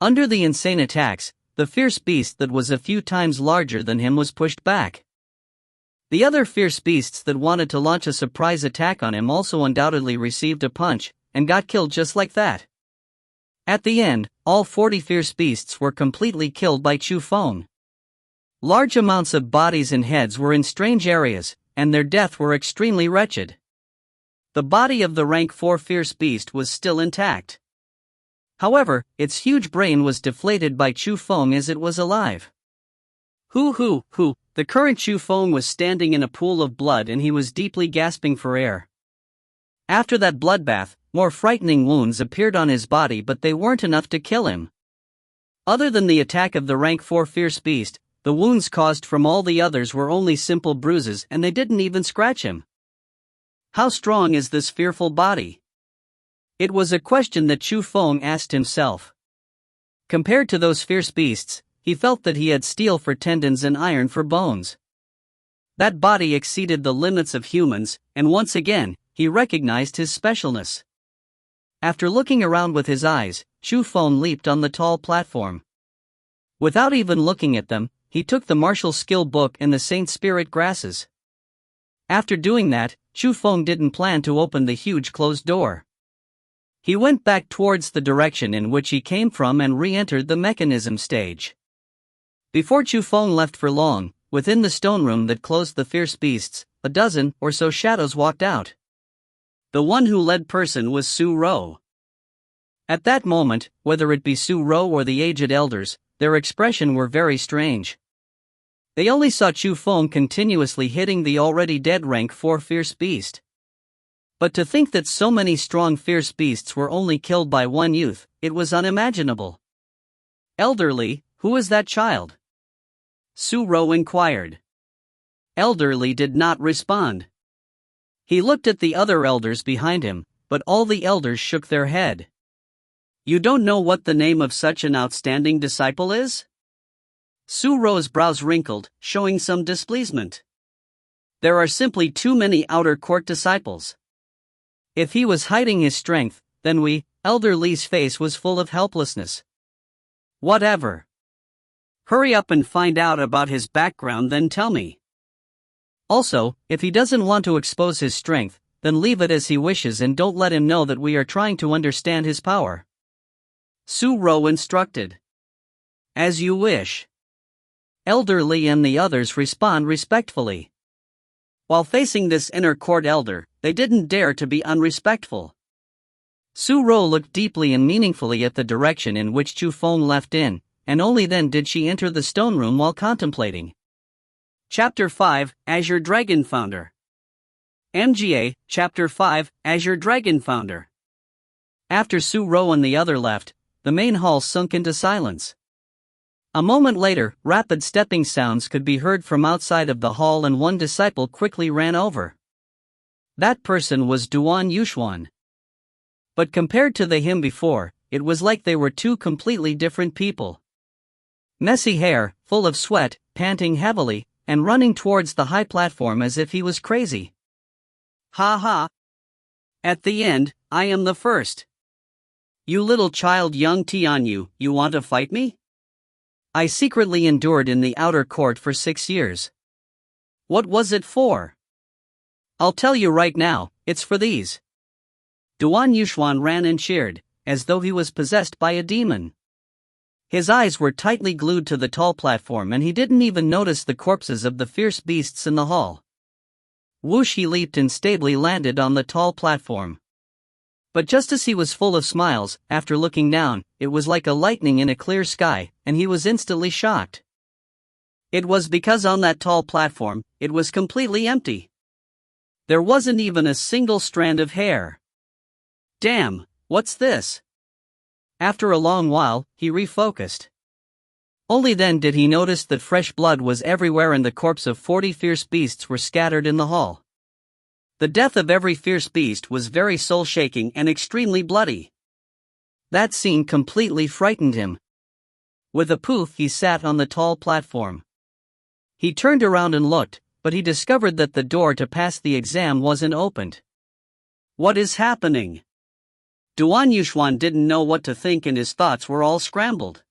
Under the insane attacks, the fierce beast that was a few times larger than him was pushed back. The other fierce beasts that wanted to launch a surprise attack on him also undoubtedly received a punch, and got killed just like that. At the end, all 40 fierce beasts were completely killed by Chu Feng. Large amounts of bodies and heads were in strange areas, and their death were extremely wretched. The body of the rank 4 fierce beast was still intact. However, its huge brain was deflated by Chu Feng as it was alive. The current Chu Feng was standing in a pool of blood and he was deeply gasping for air. After that bloodbath, more frightening wounds appeared on his body, but they weren't enough to kill him. Other than the attack of the rank 4 fierce beast, the wounds caused from all the others were only simple bruises and they didn't even scratch him. How strong is this fearful body? It was a question that Chu Feng asked himself. Compared to those fierce beasts, he felt that he had steel for tendons and iron for bones. That body exceeded the limits of humans, and once again, he recognized his specialness. After looking around with his eyes, Chu Feng leaped on the tall platform. Without even looking at them, he took the martial skill book and the Saint Spirit grasses. After doing that, Chu Feng didn't plan to open the huge closed door. He went back towards the direction in which he came from and re-entered the mechanism stage. Before Chu Feng left for long, within the stone room that closed the fierce beasts, a dozen or so shadows walked out. The one who led person was Su Ro. At that moment, whether it be Su Ro or the aged elders, their expression were very strange. They only saw Chu Feng continuously hitting the already dead rank 4 fierce beast. But to think that so many strong fierce beasts were only killed by one youth, it was unimaginable. Elderly, who is that child? Su Ro inquired. Elderly did not respond. He looked at the other elders behind him, but all the elders shook their head. You don't know what the name of such an outstanding disciple is? Su Ro's brows wrinkled, showing some displeasement. There are simply too many outer court disciples. If he was hiding his strength, then Elder Li's face was full of helplessness. Whatever. Hurry up and find out about his background, then tell me. Also, if he doesn't want to expose his strength, then leave it as he wishes and don't let him know that we are trying to understand his power. Su Ro instructed. As you wish. Elder Li and the others respond respectfully. While facing this inner court elder, they didn't dare to be unrespectful. Su Ro looked deeply and meaningfully at the direction in which Chu Feng left in, and only then did she enter the stone room while contemplating. Chapter 5, Azure Dragon Founder. MGA, Chapter 5, Azure Dragon Founder. After Su Ro and the other left, the main hall sunk into silence. A moment later, rapid stepping sounds could be heard from outside of the hall and one disciple quickly ran over. That person was Duan Yuxuan. But compared to him before, it was like they were two completely different people. Messy hair, full of sweat, panting heavily, and running towards the high platform as if he was crazy. Ha ha! At the end, I am the first. You little child Young Tianyu, you want to fight me? I secretly endured in the outer court for 6 years. What was it for? I'll tell you right now, it's for these. Duan Yuxuan ran and cheered, as though he was possessed by a demon. His eyes were tightly glued to the tall platform and he didn't even notice the corpses of the fierce beasts in the hall. Whoosh, he leaped and stably landed on the tall platform. But just as he was full of smiles, after looking down, it was like a lightning in a clear sky, and he was instantly shocked. It was because on that tall platform, it was completely empty. There wasn't even a single strand of hair. Damn, what's this? After a long while, he refocused. Only then did he notice that fresh blood was everywhere and the corpse of 40 fierce beasts were scattered in the hall. The death of every fierce beast was very soul-shaking and extremely bloody. That scene completely frightened him. With a poof, he sat on the tall platform. He turned around and looked, but he discovered that the door to pass the exam wasn't opened. What is happening? Duan Yuxuan didn't know what to think and his thoughts were all scrambled.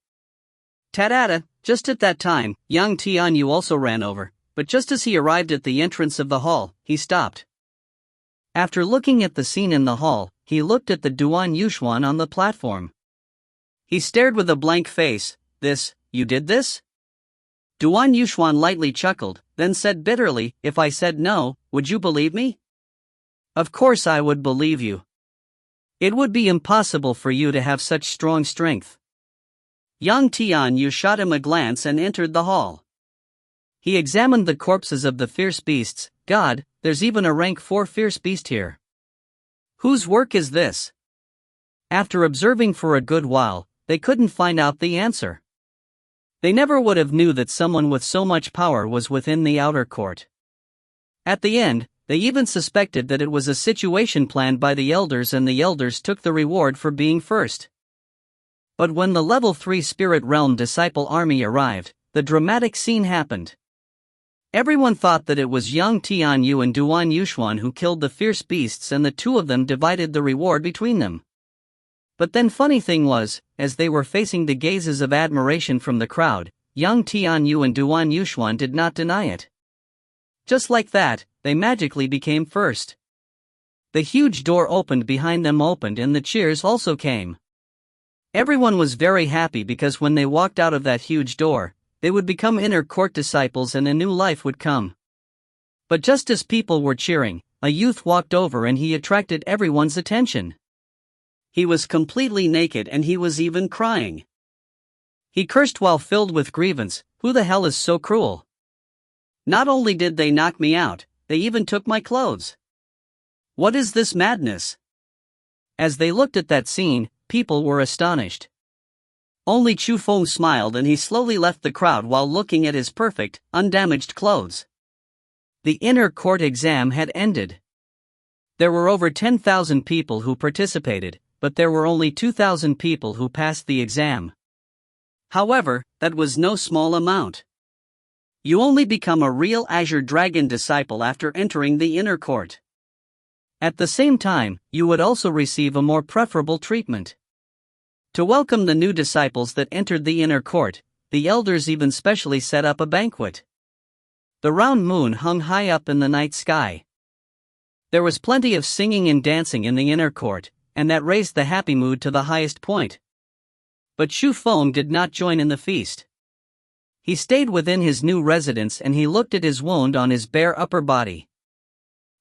Tadada, just at that time, Yang Tianyu also ran over, but just as he arrived at the entrance of the hall, he stopped. After looking at the scene in the hall, he looked at the Duan Yuxuan on the platform. He stared with a blank face. You did this? Duan Yuxuan lightly chuckled, then said bitterly, if I said no, would you believe me? Of course I would believe you. It would be impossible for you to have such strong strength. Yang Tianyu shot him a glance and entered the hall. He examined the corpses of the fierce beasts. God, there's even a rank 4 fierce beast here. Whose work is this? After observing for a good while, they couldn't find out the answer. They never would have knew that someone with so much power was within the outer court. At the end, they even suspected that it was a situation planned by the elders and the elders took the reward for being first. But when the level 3 Spirit Realm Disciple Army arrived, the dramatic scene happened. Everyone thought that it was Yang Tianyu and Duan Yuxuan who killed the fierce beasts and the two of them divided the reward between them. But then funny thing was, as they were facing the gazes of admiration from the crowd, Yang Tianyu and Duan Yuxuan did not deny it. Just like that, they magically became first. The huge door opened behind them and the cheers also came. Everyone was very happy because when they walked out of that huge door, they would become inner court disciples and a new life would come. But just as people were cheering, a youth walked over and he attracted everyone's attention. He was completely naked and he was even crying. He cursed while filled with grievance, who the hell is so cruel? Not only did they knock me out, they even took my clothes. What is this madness? As they looked at that scene, people were astonished. Only Chu Feng smiled and he slowly left the crowd while looking at his perfect, undamaged clothes. The inner court exam had ended. There were over 10,000 people who participated, but there were only 2,000 people who passed the exam. However, that was no small amount. You only become a real Azure Dragon disciple after entering the inner court. At the same time, you would also receive a more preferable treatment. To welcome the new disciples that entered the inner court, the elders even specially set up a banquet. The round moon hung high up in the night sky. There was plenty of singing and dancing in the inner court, and that raised the happy mood to the highest point. But Feng did not join in the feast. He stayed within his new residence and he looked at his wound on his bare upper body.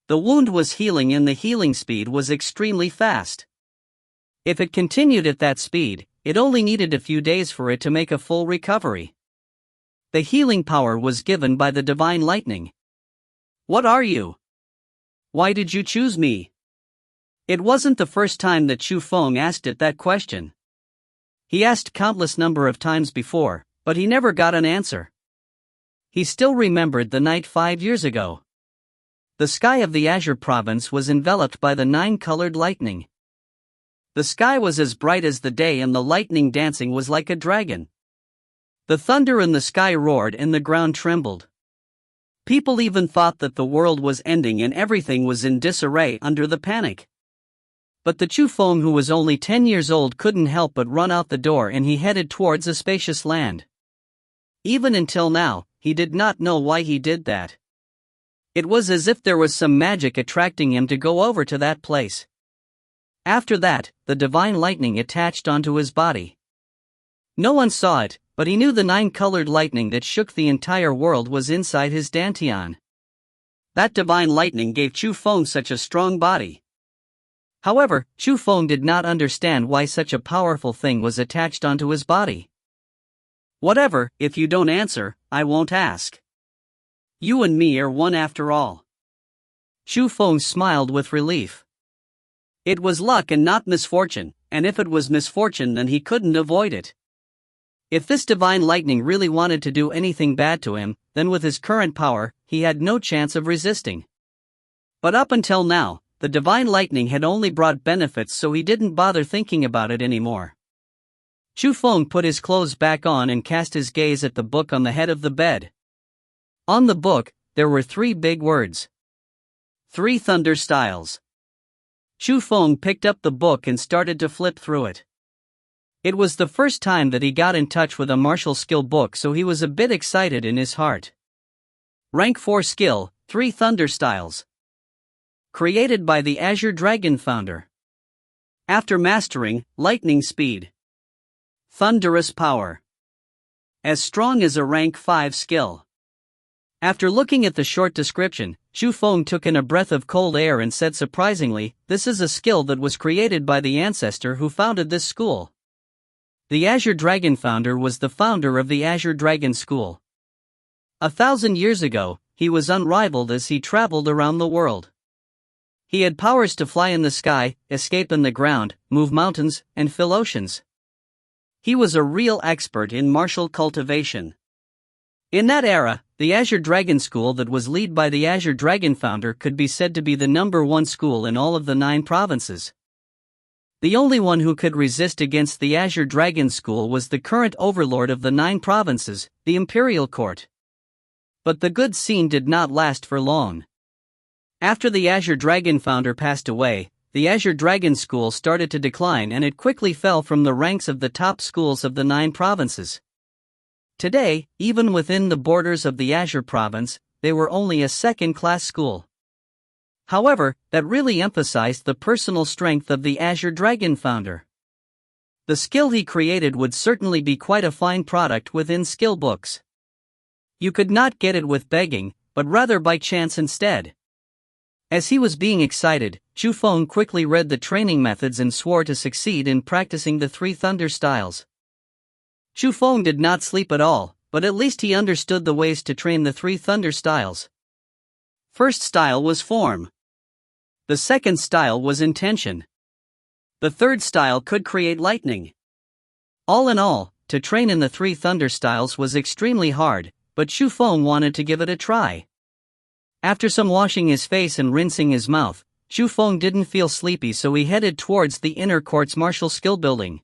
The wound was healing and the healing speed was extremely fast. If it continued at that speed, it only needed a few days for it to make a full recovery. The healing power was given by the divine lightning. What are you? Why did you choose me? It wasn't the first time that Feng asked it that question. He asked countless number of times before, but he never got an answer. He still remembered the night 5 years ago. The sky of the Azure province was enveloped by the 9-colored lightning. The sky was as bright as the day and the lightning dancing was like a dragon. The thunder in the sky roared and the ground trembled. People even thought that the world was ending and everything was in disarray under the panic. But the Feng, who was only 10 years old, couldn't help but run out the door and he headed towards a spacious land. Even until now, he did not know why he did that. It was as if there was some magic attracting him to go over to that place. After that, the divine lightning attached onto his body. No one saw it, but he knew the 9-colored lightning that shook the entire world was inside his dantian. That divine lightning gave Feng such a strong body. However, Feng did not understand why such a powerful thing was attached onto his body. Whatever, if you don't answer, I won't ask. You and me are one after all. Feng smiled with relief. It was luck and not misfortune, and if it was misfortune then he couldn't avoid it. If this divine lightning really wanted to do anything bad to him, then with his current power, he had no chance of resisting. But up until now, the divine lightning had only brought benefits, so he didn't bother thinking about it anymore. Feng put his clothes back on and cast his gaze at the book on the head of the bed. On the book, there were 3 big words. 3 Thunder Styles. Feng picked up the book and started to flip through it. It was the first time that he got in touch with a martial skill book, so he was a bit excited in his heart. Rank 4 Skill, 3 Thunder Styles. Created by the Azure Dragon founder. After mastering, lightning speed. Thunderous power. As strong as a rank 5 skill. After looking at the short description, Feng took in a breath of cold air and said surprisingly, this is a skill that was created by the ancestor who founded this school. The Azure Dragon founder was the founder of the Azure Dragon School. 1,000 years ago, he was unrivaled as he traveled around the world. He had powers to fly in the sky, escape in the ground, move mountains, and fill oceans. He was a real expert in martial cultivation. In that era, the Azure Dragon School that was led by the Azure Dragon founder could be said to be the #1 school in all of the 9 provinces. The only one who could resist against the Azure Dragon School was the current overlord of the 9 provinces, the Imperial Court. But the good scene did not last for long. After the Azure Dragon founder passed away, the Azure Dragon School started to decline and it quickly fell from the ranks of the top schools of the 9 provinces. Today, even within the borders of the Azure province, they were only a second-class school. However, that really emphasized the personal strength of the Azure Dragon founder. The skill he created would certainly be quite a fine product within skill books. You could not get it with begging, but rather by chance instead. As he was being excited, Feng quickly read the training methods and swore to succeed in practicing the 3 Thunder Styles. Feng did not sleep at all, but at least he understood the ways to train the 3 Thunder Styles. First style was Form. The second style was Intention. The third style could create lightning. All in all, to train in the 3 Thunder Styles was extremely hard, but Feng wanted to give it a try. After some washing his face and rinsing his mouth, Feng didn't feel sleepy, so he headed towards the inner court's martial skill building.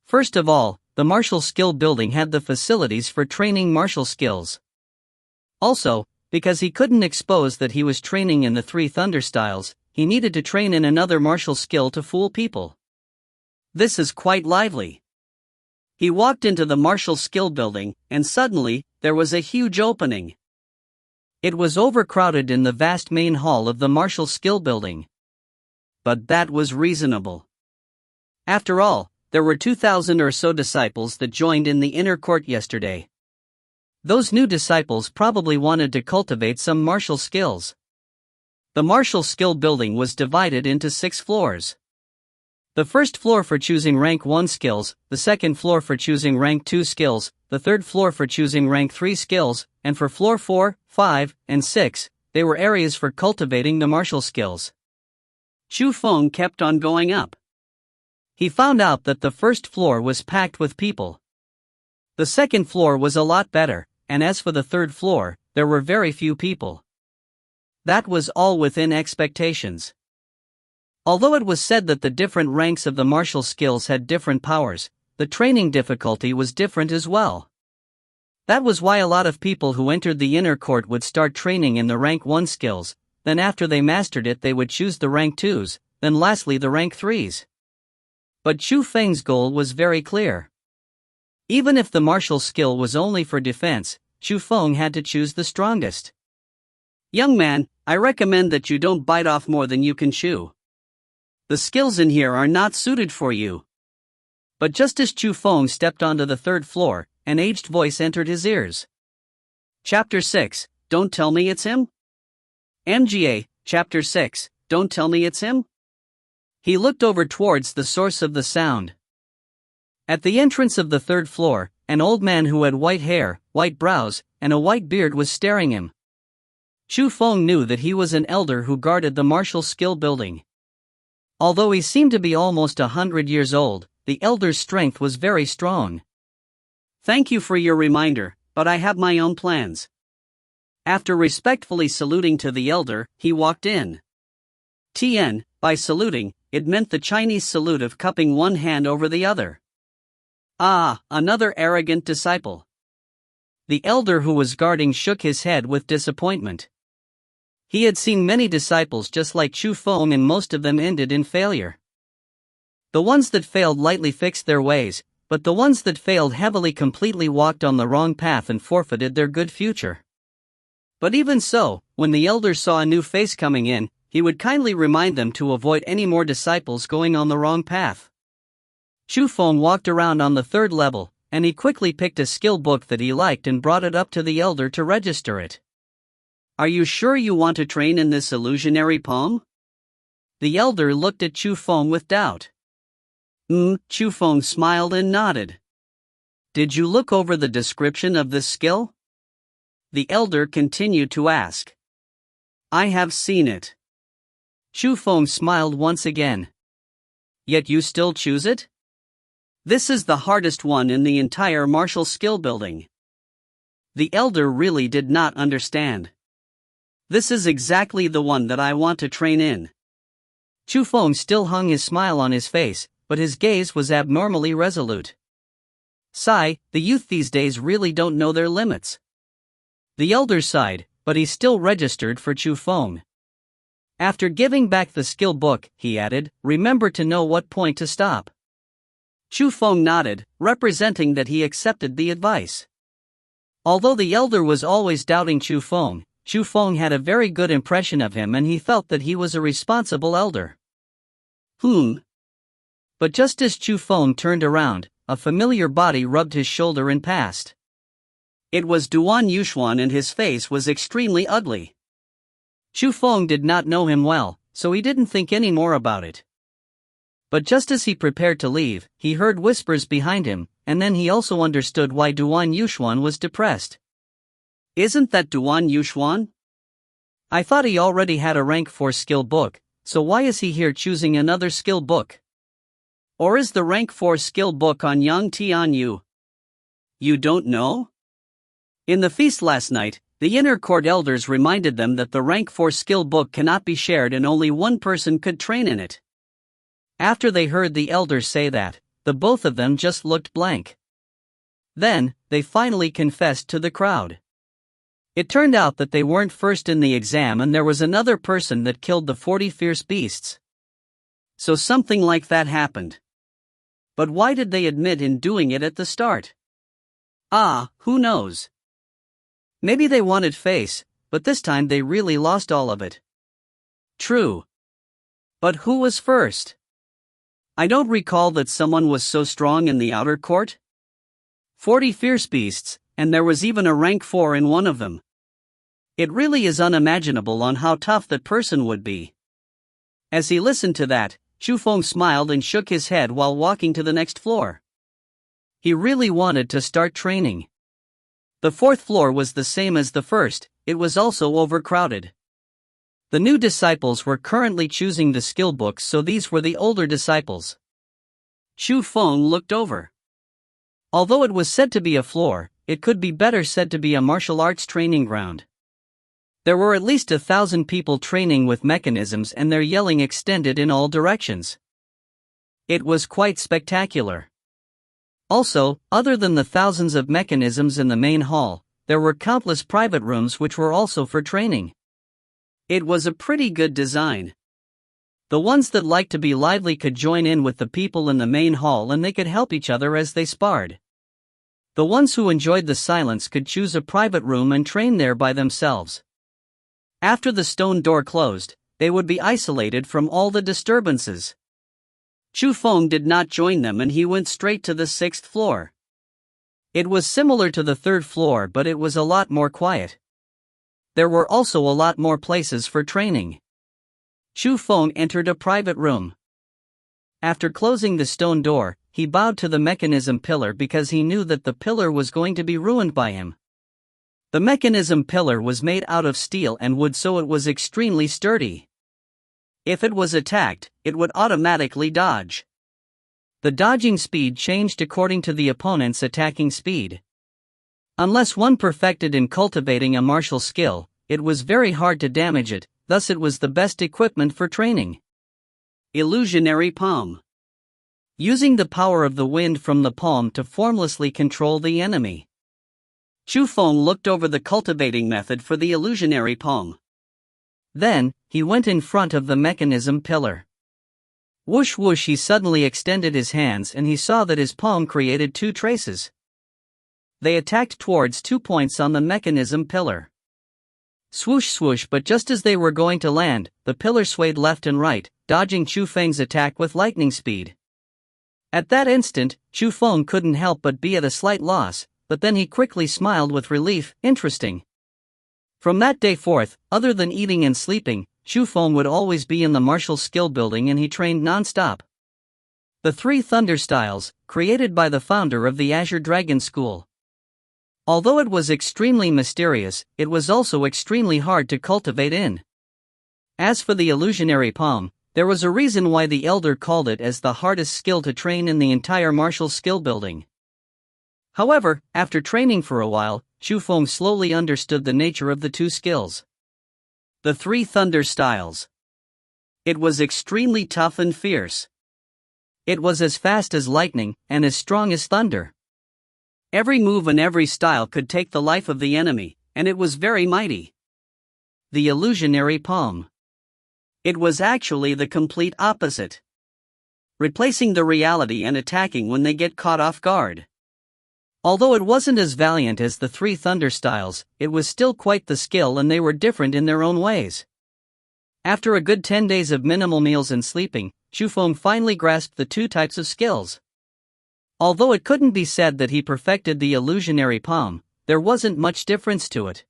First of all, the martial skill building had the facilities for training martial skills. Also, because he couldn't expose that he was training in the 3 Thunder Styles, he needed to train in another martial skill to fool people. This is quite lively. He walked into the martial skill building, and suddenly, there was a huge opening. It was overcrowded in the vast main hall of the martial skill building. But that was reasonable. After all, there were 2,000 or so disciples that joined in the inner court yesterday. Those new disciples probably wanted to cultivate some martial skills. The martial skill building was divided into 6 floors. The first floor for choosing rank 1 skills, the second floor for choosing rank 2 skills, the third floor for choosing rank 3 skills, and for floor 4, 5, and 6, they were areas for cultivating the martial skills. Feng kept on going up. He found out that the first floor was packed with people. The second floor was a lot better, and as for the third floor, there were very few people. That was all within expectations. Although it was said that the different ranks of the martial skills had different powers, the training difficulty was different as well. That was why a lot of people who entered the inner court would start training in the rank 1 skills, then after they mastered it they would choose the rank 2s, then lastly the rank 3s. But Feng's goal was very clear. Even if the martial skill was only for defense, Feng had to choose the strongest. Young man, I recommend that you don't bite off more than you can chew. The skills in here are not suited for you. But just as Feng stepped onto the third floor, an aged voice entered his ears. Chapter 6, Don't Tell Me It's Him? MGA, Chapter 6, Don't Tell Me It's Him? He looked over towards the source of the sound. At the entrance of the third floor, an old man who had white hair, white brows, and a white beard was staring him. Feng knew that he was an elder who guarded the martial skill building. Although he seemed to be almost 100 years old, the elder's strength was very strong. Thank you for your reminder, but I have my own plans. After respectfully saluting to the elder, he walked in. Tien, by saluting, it meant the Chinese salute of cupping one hand over the other. Ah, another arrogant disciple. The elder who was guarding shook his head with disappointment. He had seen many disciples just like Feng, and most of them ended in failure. The ones that failed lightly fixed their ways, but the ones that failed heavily completely walked on the wrong path and forfeited their good future. But even so, when the elder saw a new face coming in, he would kindly remind them to avoid any more disciples going on the wrong path. Feng walked around on the third level, and he quickly picked a skill book that he liked and brought it up to the elder to register it. Are you sure you want to train in this illusionary poem? The elder looked at Feng with doubt. Feng smiled and nodded. Did you look over the description of this skill? The elder continued to ask. I have seen it. Feng smiled once again. Yet you still choose it? This is the hardest one in the entire martial skill building. The elder really did not understand. This is exactly the one that I want to train in. Feng still hung his smile on his face, but his gaze was abnormally resolute. Sigh, the youth these days really don't know their limits. The elder sighed, but he still registered for Feng. After giving back the skill book, he added, remember to know what point to stop. Feng nodded, representing that he accepted the advice. Although the elder was always doubting Feng had a very good impression of him and he felt that he was a responsible elder. But just as Feng turned around, a familiar body rubbed his shoulder and passed. It was Duan Yuxuan and his face was extremely ugly. Feng did not know him well, so he didn't think any more about it. But just as he prepared to leave, he heard whispers behind him, and then he also understood why Duan Yuxuan was depressed. Isn't that Duan Yuxuan? I thought he already had a rank 4 skill book, so why is he here choosing another skill book? Or is the rank 4 skill book on Yang Tianyu? You don't know? In the feast last night, the inner court elders reminded them that the rank 4 skill book cannot be shared and only one person could train in it. After they heard the elders say that, the both of them just looked blank. Then, they finally confessed to the crowd. It turned out that they weren't first in the exam and there was another person that killed the 40 fierce beasts. So something like that happened. But why did they admit in doing it at the start? Who knows? Maybe they wanted face, but this time they really lost all of it. True. But who was first? I don't recall that someone was so strong in the outer court. 40 fierce beasts, and there was even a rank 4 in one of them. It really is unimaginable on how tough that person would be. As he listened to that, Xu Feng smiled and shook his head while walking to the next floor. He really wanted to start training. The fourth floor was the same as the first, it was also overcrowded. The new disciples were currently choosing the skill books, so these were the older disciples. Xu Feng looked over. Although it was said to be a floor, it could be better said to be a martial arts training ground. There were at least 1,000 people training with mechanisms, and their yelling extended in all directions. It was quite spectacular. Also, other than the thousands of mechanisms in the main hall, there were countless private rooms which were also for training. It was a pretty good design. The ones that liked to be lively could join in with the people in the main hall and they could help each other as they sparred. The ones who enjoyed the silence could choose a private room and train there by themselves. After the stone door closed, they would be isolated from all the disturbances. Xu Feng did not join them and he went straight to the 6th floor. It was similar to the 3rd floor, but it was a lot more quiet. There were also a lot more places for training. Xu Feng entered a private room. After closing the stone door, he bowed to the mechanism pillar because he knew that the pillar was going to be ruined by him. The mechanism pillar was made out of steel and wood, so it was extremely sturdy. If it was attacked, it would automatically dodge. The dodging speed changed according to the opponent's attacking speed. Unless one perfected in cultivating a martial skill, it was very hard to damage it, thus it was the best equipment for training. Illusionary palm. Using the power of the wind from the palm to formlessly control the enemy. Xu Feng looked over the cultivating method for the illusionary palm. Then, he went in front of the mechanism pillar. Whoosh whoosh, he suddenly extended his hands and he saw that his palm created 2 traces. They attacked towards 2 points on the mechanism pillar. Swoosh swoosh, but just as they were going to land, the pillar swayed left and right, dodging Xu Feng's attack with lightning speed. At that instant, Xu Feng couldn't help but be at a slight loss, but then he quickly smiled with relief. Interesting. From that day forth, other than eating and sleeping, Xu Feng would always be in the martial skill building and he trained non-stop. The 3 Thunder Styles, created by the founder of the Azure Dragon School. Although it was extremely mysterious, it was also extremely hard to cultivate in. As for the illusionary palm, there was a reason why the elder called it as the hardest skill to train in the entire martial skill building. However, after training for a while, Xu Feng slowly understood the nature of the 2 skills. The 3 Thunder Styles. It was extremely tough and fierce. It was as fast as lightning and as strong as thunder. Every move and every style could take the life of the enemy, and it was very mighty. The illusionary palm. It was actually the complete opposite. Replacing the reality and attacking when they get caught off guard. Although it wasn't as valiant as the 3 Thunder Styles, it was still quite the skill and they were different in their own ways. After a good 10 days of minimal meals and sleeping, Xu Feng finally grasped the 2 types of skills. Although it couldn't be said that he perfected the illusionary palm, there wasn't much difference to it.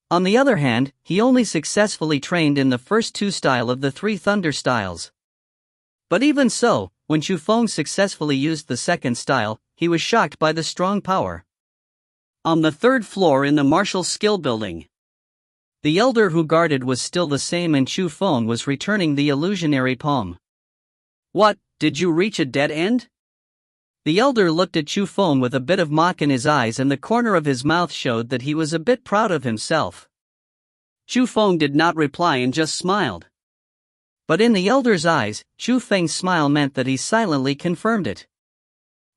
On the other hand, he only successfully trained in the first 2 style of the 3 Thunder Styles. But even so, when Xu Feng successfully used the 2nd style, he was shocked by the strong power. On the 3rd floor in the martial skill building, the elder who guarded was still the same and Xu Feng was returning the illusionary palm. What, did you reach a dead end? The elder looked at Xu Feng with a bit of mock in his eyes and the corner of his mouth showed that he was a bit proud of himself. Xu Feng did not reply and just smiled. But in the elder's eyes, Xu Feng's smile meant that he silently confirmed it.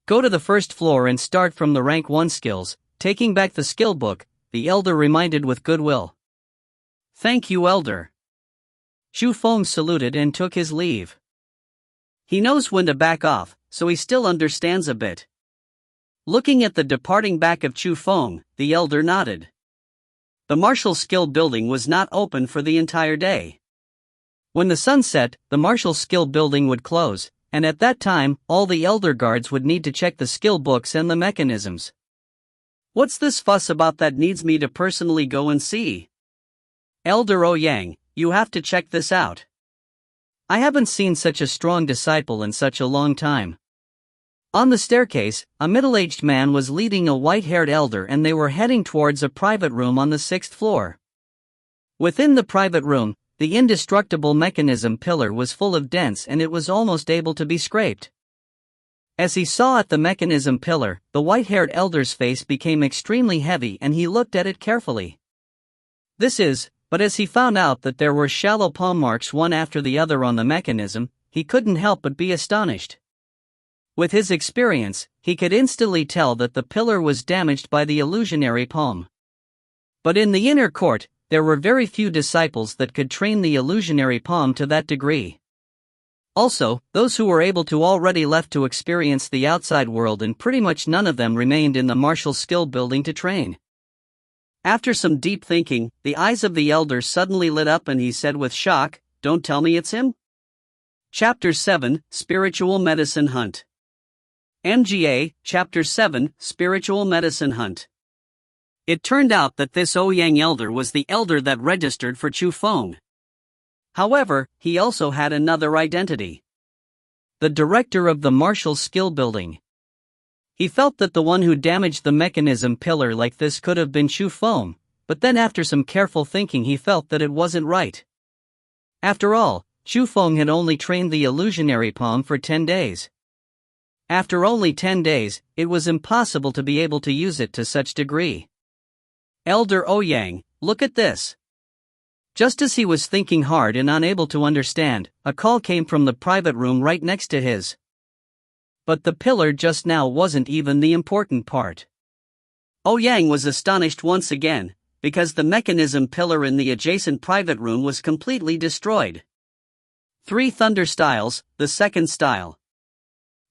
Go to the 1st floor and start from the rank 1 skills, taking back the skill book, the elder reminded with goodwill. Thank you, elder. Xu Feng saluted and took his leave. He knows when to back off, so he still understands a bit. Looking at the departing back of Chu Feng, the elder nodded. The martial skill building was not open for the entire day. When the sun set, the martial skill building would close, and at that time, all the elder guards would need to check the skill books and the mechanisms. What's this fuss about that needs me to personally go and see? Elder Ouyang, you have to check this out. I haven't seen such a strong disciple in such a long time. On the staircase, a middle-aged man was leading a white-haired elder and they were heading towards a private room on the 6th floor. Within the private room, the indestructible mechanism pillar was full of dents and it was almost able to be scraped. As he saw at the mechanism pillar, the white-haired elder's face became extremely heavy and he looked at it carefully. But as he found out that there were shallow palm marks one after the other on the mechanism, he couldn't help but be astonished. With his experience, he could instantly tell that the pillar was damaged by the illusionary palm. But in the inner court, there were very few disciples that could train the illusionary palm to that degree. Also, those who were able to already left to experience the outside world and pretty much none of them remained in the martial skill building to train. After some deep thinking, the eyes of the elder suddenly lit up and he said with shock, "Don't tell me it's him?" Chapter 7, Spiritual Medicine Hunt. MGA, Chapter 7, Spiritual Medicine Hunt. It turned out that this Ouyang elder was the elder that registered for Chu Feng. However, he also had another identity. The director of the martial skill building. He felt that the one who damaged the mechanism pillar like this could have been Chu Feng, but then after some careful thinking he felt that it wasn't right. After all, Chu Feng had only trained the illusionary palm for 10 days. After only 10 days, it was impossible to be able to use it to such degree. Elder Ouyang, look at this. Just as he was thinking hard and unable to understand, a call came from the private room right next to his. But the pillar just now wasn't even the important part. Ouyang was astonished once again, because the mechanism pillar in the adjacent private room was completely destroyed. 3 Thunder Styles, the second style.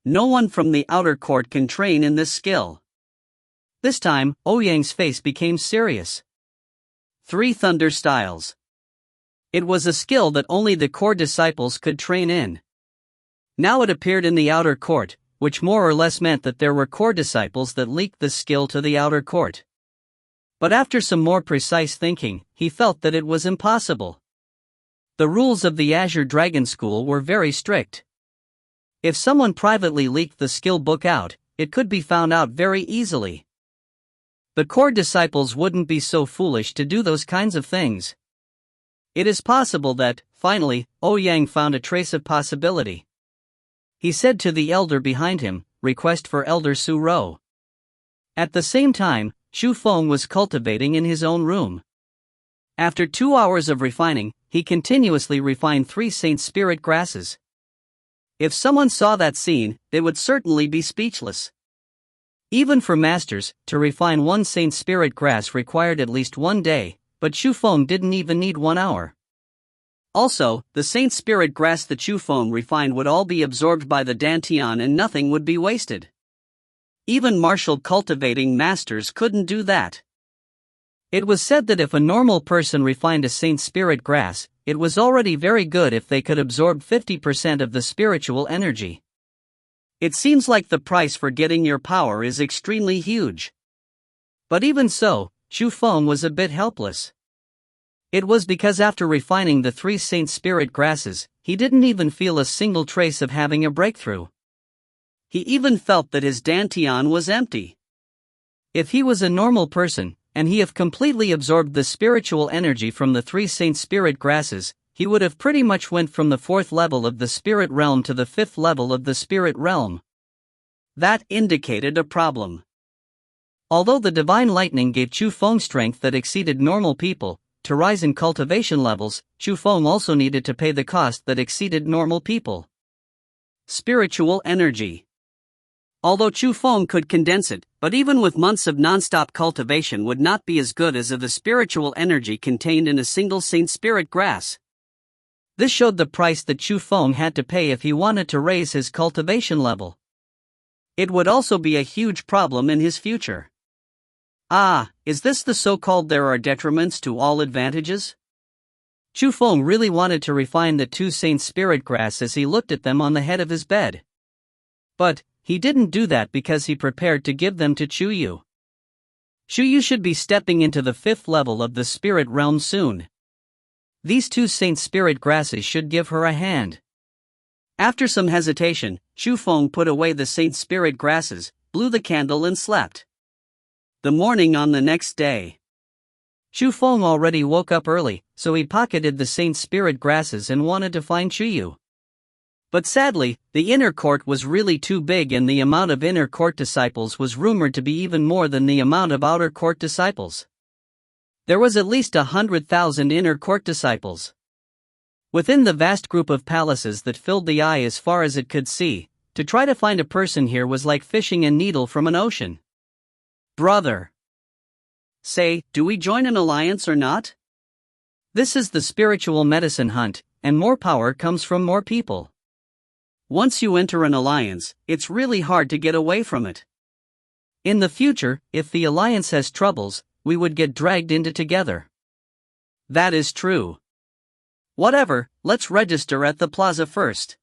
No one from the outer court can train in this skill. This time, Ouyang's face became serious. 3 Thunder Styles. It was a skill that only the core disciples could train in. Now it appeared in the outer court, which more or less meant that there were core disciples that leaked this skill to the outer court. But after some more precise thinking, he felt that it was impossible. The rules of the Azure Dragon School were very strict. If someone privately leaked the skill book out, it could be found out very easily. The core disciples wouldn't be so foolish to do those kinds of things. It is possible that, finally, Ouyang found a trace of possibility. He said to the elder behind him, "Request for Elder Su Ro." At the same time, Chu Feng was cultivating in his own room. After 2 hours of refining, he continuously refined 3 Saint Spirit grasses. If someone saw that scene, they would certainly be speechless. Even for masters, to refine 1 Saint Spirit grass required at least 1 day, but Chu Feng didn't even need 1 hour. Also, the Saint Spirit grass that Chu Feng refined would all be absorbed by the Dantian and nothing would be wasted. Even martial cultivating masters couldn't do that. It was said that if a normal person refined a Saint Spirit grass, it was already very good if they could absorb 50% of the spiritual energy. It seems like the price for getting your power is extremely huge. But even so, Chu Feng was a bit helpless. It was because after refining the 3 Saint Spirit grasses, he didn't even feel a single trace of having a breakthrough. He even felt that his Dantian was empty. If he was a normal person, and he have completely absorbed the spiritual energy from the 3 Saint Spirit grasses, he would have pretty much went from the 4th level of the spirit realm to the 5th level of the spirit realm. That indicated a problem. Although the divine lightning gave Chu Feng strength that exceeded normal people, to rise in cultivation levels, Chu Feng also needed to pay the cost that exceeded normal people. Spiritual energy. Although Chu Feng could condense it, but even with months of non-stop cultivation would not be as good as of the spiritual energy contained in a single Saint Spirit grass. This showed the price that Chu Feng had to pay if he wanted to raise his cultivation level. It would also be a huge problem in his future. Ah, is this the so-called there are detriments to all advantages? Chu Feng really wanted to refine the two saints' spirit grass as he looked at them on the head of his bed. But he didn't do that because he prepared to give them to Chu Yu. Chu Yu should be stepping into the 5th level of the spirit realm soon. These two saints' spirit grasses should give her a hand. After some hesitation, Chu Feng put away the saint's spirit grasses, blew the candle and slept. The morning on the next day. Chu Feng already woke up early, so he pocketed the saint's spirit grasses and wanted to find Chu Yu. But sadly, the inner court was really too big and the amount of inner court disciples was rumored to be even more than the amount of outer court disciples. There was at least 100,000 inner court disciples. Within the vast group of palaces that filled the eye as far as it could see, to try to find a person here was like fishing a needle from an ocean. Brother. Say, do we join an alliance or not? This is the spiritual medicine hunt, and more power comes from more people. Once you enter an alliance, it's really hard to get away from it. In the future, if the alliance has troubles, we would get dragged into together. That is true. Whatever, let's register at the plaza first.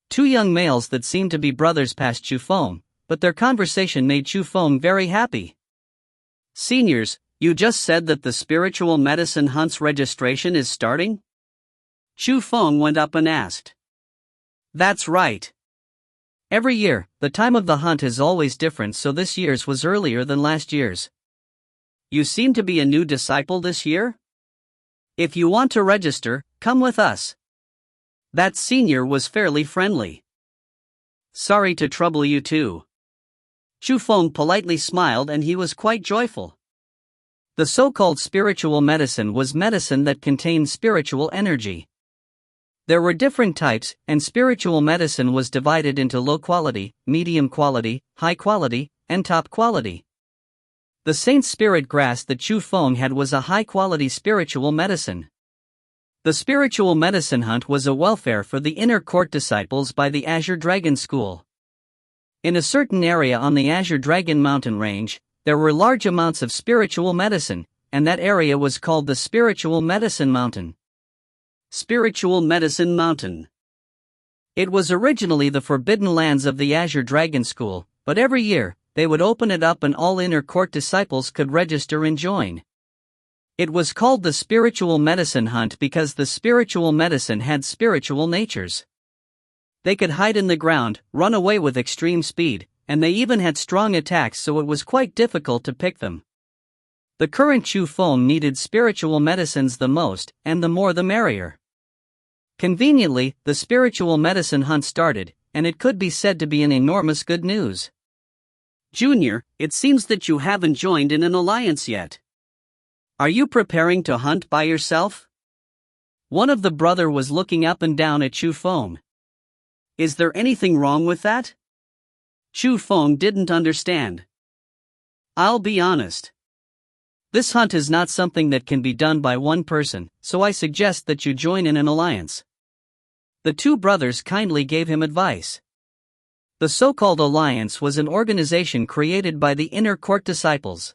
Two young males that seemed to be brothers passed Chu Feng, but their conversation made Chu Feng very happy. Seniors, you just said that the spiritual medicine hunt's registration is starting? Chu Feng went up and asked. That's right. Every year, the time of the hunt is always different, so this year's was earlier than last year's. You seem to be a new disciple this year? If you want to register, come with us. That senior was fairly friendly. Sorry to trouble you too. Chu Feng politely smiled and he was quite joyful. The so-called spiritual medicine was medicine that contained spiritual energy. There were different types, and spiritual medicine was divided into low quality, medium quality, high quality, and top quality. The saint's spirit grass that Chu Feng had was a high-quality spiritual medicine. The spiritual medicine hunt was a welfare for the inner court disciples by the Azure Dragon School. In a certain area on the Azure Dragon mountain range, there were large amounts of spiritual medicine, and that area was called the Spiritual Medicine Mountain. Spiritual Medicine Mountain. It was originally the forbidden lands of the Azure Dragon School, but every year, they would open it up and all inner court disciples could register and join. It was called the Spiritual Medicine Hunt because the spiritual medicine had spiritual natures. They could hide in the ground, run away with extreme speed, and they even had strong attacks, so it was quite difficult to pick them. The current Chu Feng needed spiritual medicines the most, and the more the merrier. Conveniently, the spiritual medicine hunt started, and it could be said to be an enormous good news. Junior, it seems that you haven't joined in an alliance yet. Are you preparing to hunt by yourself? One of the brother was looking up and down at Chu Feng. Is there anything wrong with that? Chu Feng didn't understand. I'll be honest. This hunt is not something that can be done by one person, so I suggest that you join in an alliance. The two brothers kindly gave him advice. The so-called alliance was an organization created by the inner court disciples.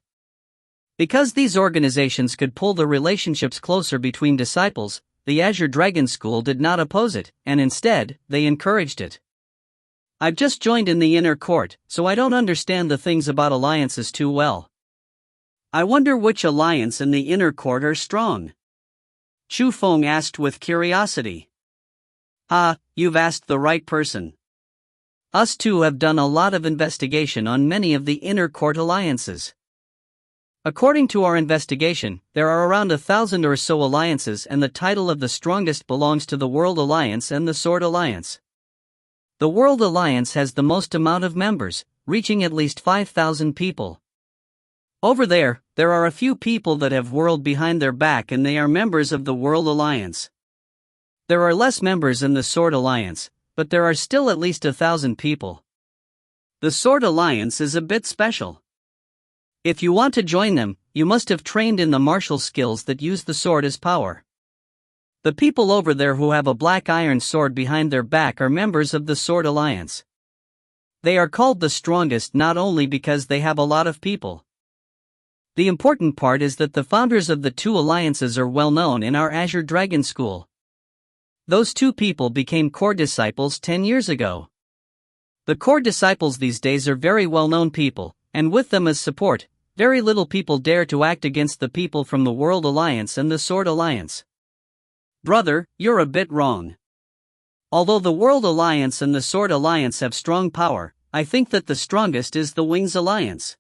Because these organizations could pull the relationships closer between disciples, the Azure Dragon School did not oppose it, and instead, they encouraged it. I've just joined in the inner court, so I don't understand the things about alliances too well. I wonder which alliance in the inner court are strong? Chu Feng asked with curiosity. Ah, you've asked the right person. Us two have done a lot of investigation on many of the inner court alliances. According to our investigation, there are around 1,000 or so alliances, and the title of the strongest belongs to the World Alliance and the Sword Alliance. The World Alliance has the most amount of members, reaching at least 5,000 people. Over there are a few people that have World behind their back and they are members of the World Alliance. There are less members in the Sword Alliance, but there are still at least 1,000 people. The Sword Alliance is a bit special. If you want to join them, you must have trained in the martial skills that use the sword as power. The people over there who have a black iron sword behind their back are members of the Sword Alliance. They are called the strongest not only because they have a lot of people. The important part is that the founders of the two alliances are well known in our Azure Dragon School. Those two people became core disciples 10 years ago. The core disciples these days are very well-known people, and with them as support, very little people dare to act against the people from the World Alliance and the Sword Alliance. Brother, you're a bit wrong. Although the World Alliance and the Sword Alliance have strong power, I think that the strongest is the Wings Alliance.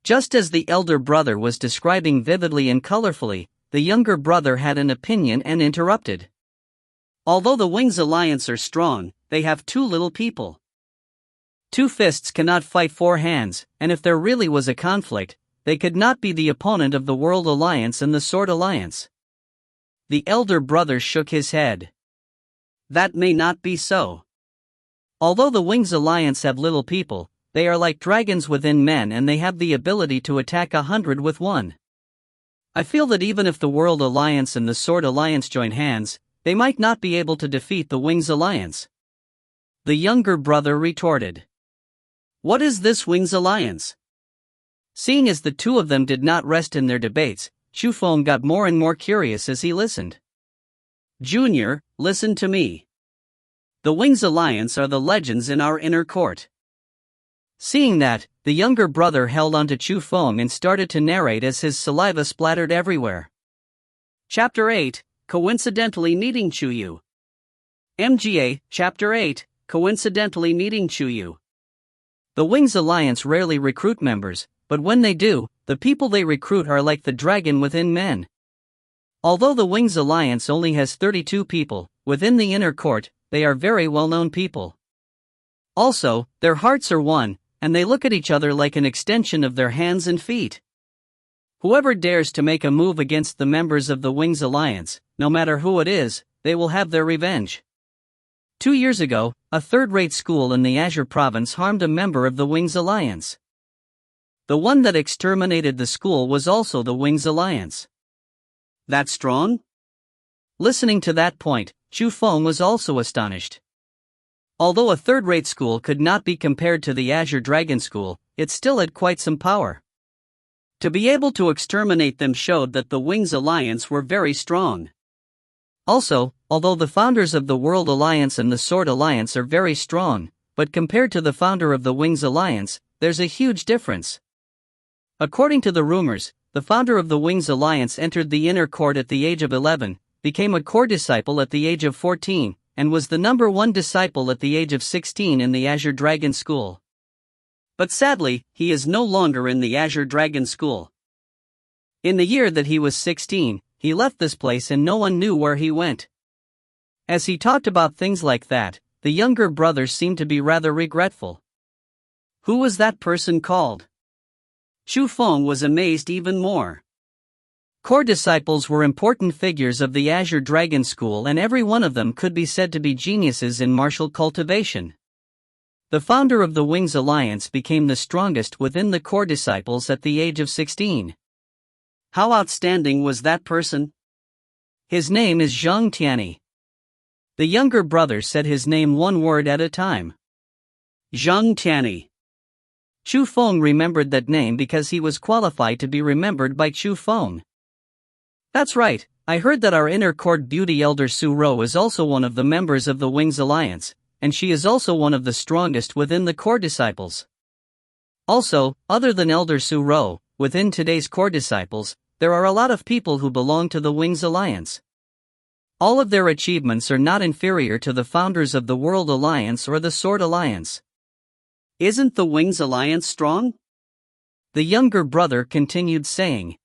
Just as the elder brother was describing vividly and colorfully, the younger brother had an opinion and interrupted. Although the Wings Alliance are strong, they have too little people. Two fists cannot fight four hands, and if there really was a conflict, they could not be the opponent of the World Alliance and the Sword Alliance. The elder brother shook his head. That may not be so. Although the Wings Alliance have little people, they are like dragons within men and they have the ability to attack 100 with one. I feel that even if the World Alliance and the Sword Alliance join hands, they might not be able to defeat the Wings Alliance. The younger brother retorted. What is this Wings Alliance? Seeing as the two of them did not rest in their debates, Feng got more and more curious as he listened. Junior, listen to me. The Wings Alliance are the legends in our inner court. Seeing that, the younger brother held onto Feng and started to narrate as his saliva splattered everywhere. Chapter 8, Coincidentally Meeting Chuyu. MGA, Chapter 8, Coincidentally Meeting Chuyu. The Wings Alliance rarely recruit members, but when they do, the people they recruit are like the dragon within men. Although the Wings Alliance only has 32 people, within the inner court, they are very well-known people. Also, their hearts are one, and they look at each other like an extension of their hands and feet. Whoever dares to make a move against the members of the Wings Alliance, no matter who it is, they will have their revenge. 2 years ago, a third-rate school in the Azure province harmed a member of the Wings Alliance. The one that exterminated the school was also the Wings Alliance. That strong? Listening to that point, Feng was also astonished. Although a third-rate school could not be compared to the Azure Dragon School, it still had quite some power. To be able to exterminate them showed that the Wings Alliance were very strong. Also, although the founders of the World Alliance and the Sword Alliance are very strong, but compared to the founder of the Wings Alliance, there's a huge difference. According to the rumors, the founder of the Wings Alliance entered the inner court at the age of 11, became a core disciple at the age of 14, and was the number one disciple at the age of 16 in the Azure Dragon School. But sadly, he is no longer in the Azure Dragon School. In the year that he was 16, he left this place and no one knew where he went. As he talked about things like that, the younger brother seemed to be rather regretful. Who was that person called? Feng was amazed even more. Core disciples were important figures of the Azure Dragon School and every one of them could be said to be geniuses in martial cultivation. The founder of the Wings Alliance became the strongest within the core disciples at the age of 16. How outstanding was that person? His name is Zhang Tianyi. The younger brother said his name one word at a time. Zhang Tianyi. Feng remembered that name because he was qualified to be remembered by Feng. That's right, I heard that our inner court beauty elder Su Ro is also one of the members of the Wings Alliance, and she is also one of the strongest within the core disciples. Also, other than elder Su Ro, within today's core disciples, there are a lot of people who belong to the Wings Alliance. All of their achievements are not inferior to the founders of the World Alliance or the Sword Alliance. Isn't the Wings Alliance strong? The younger brother continued saying.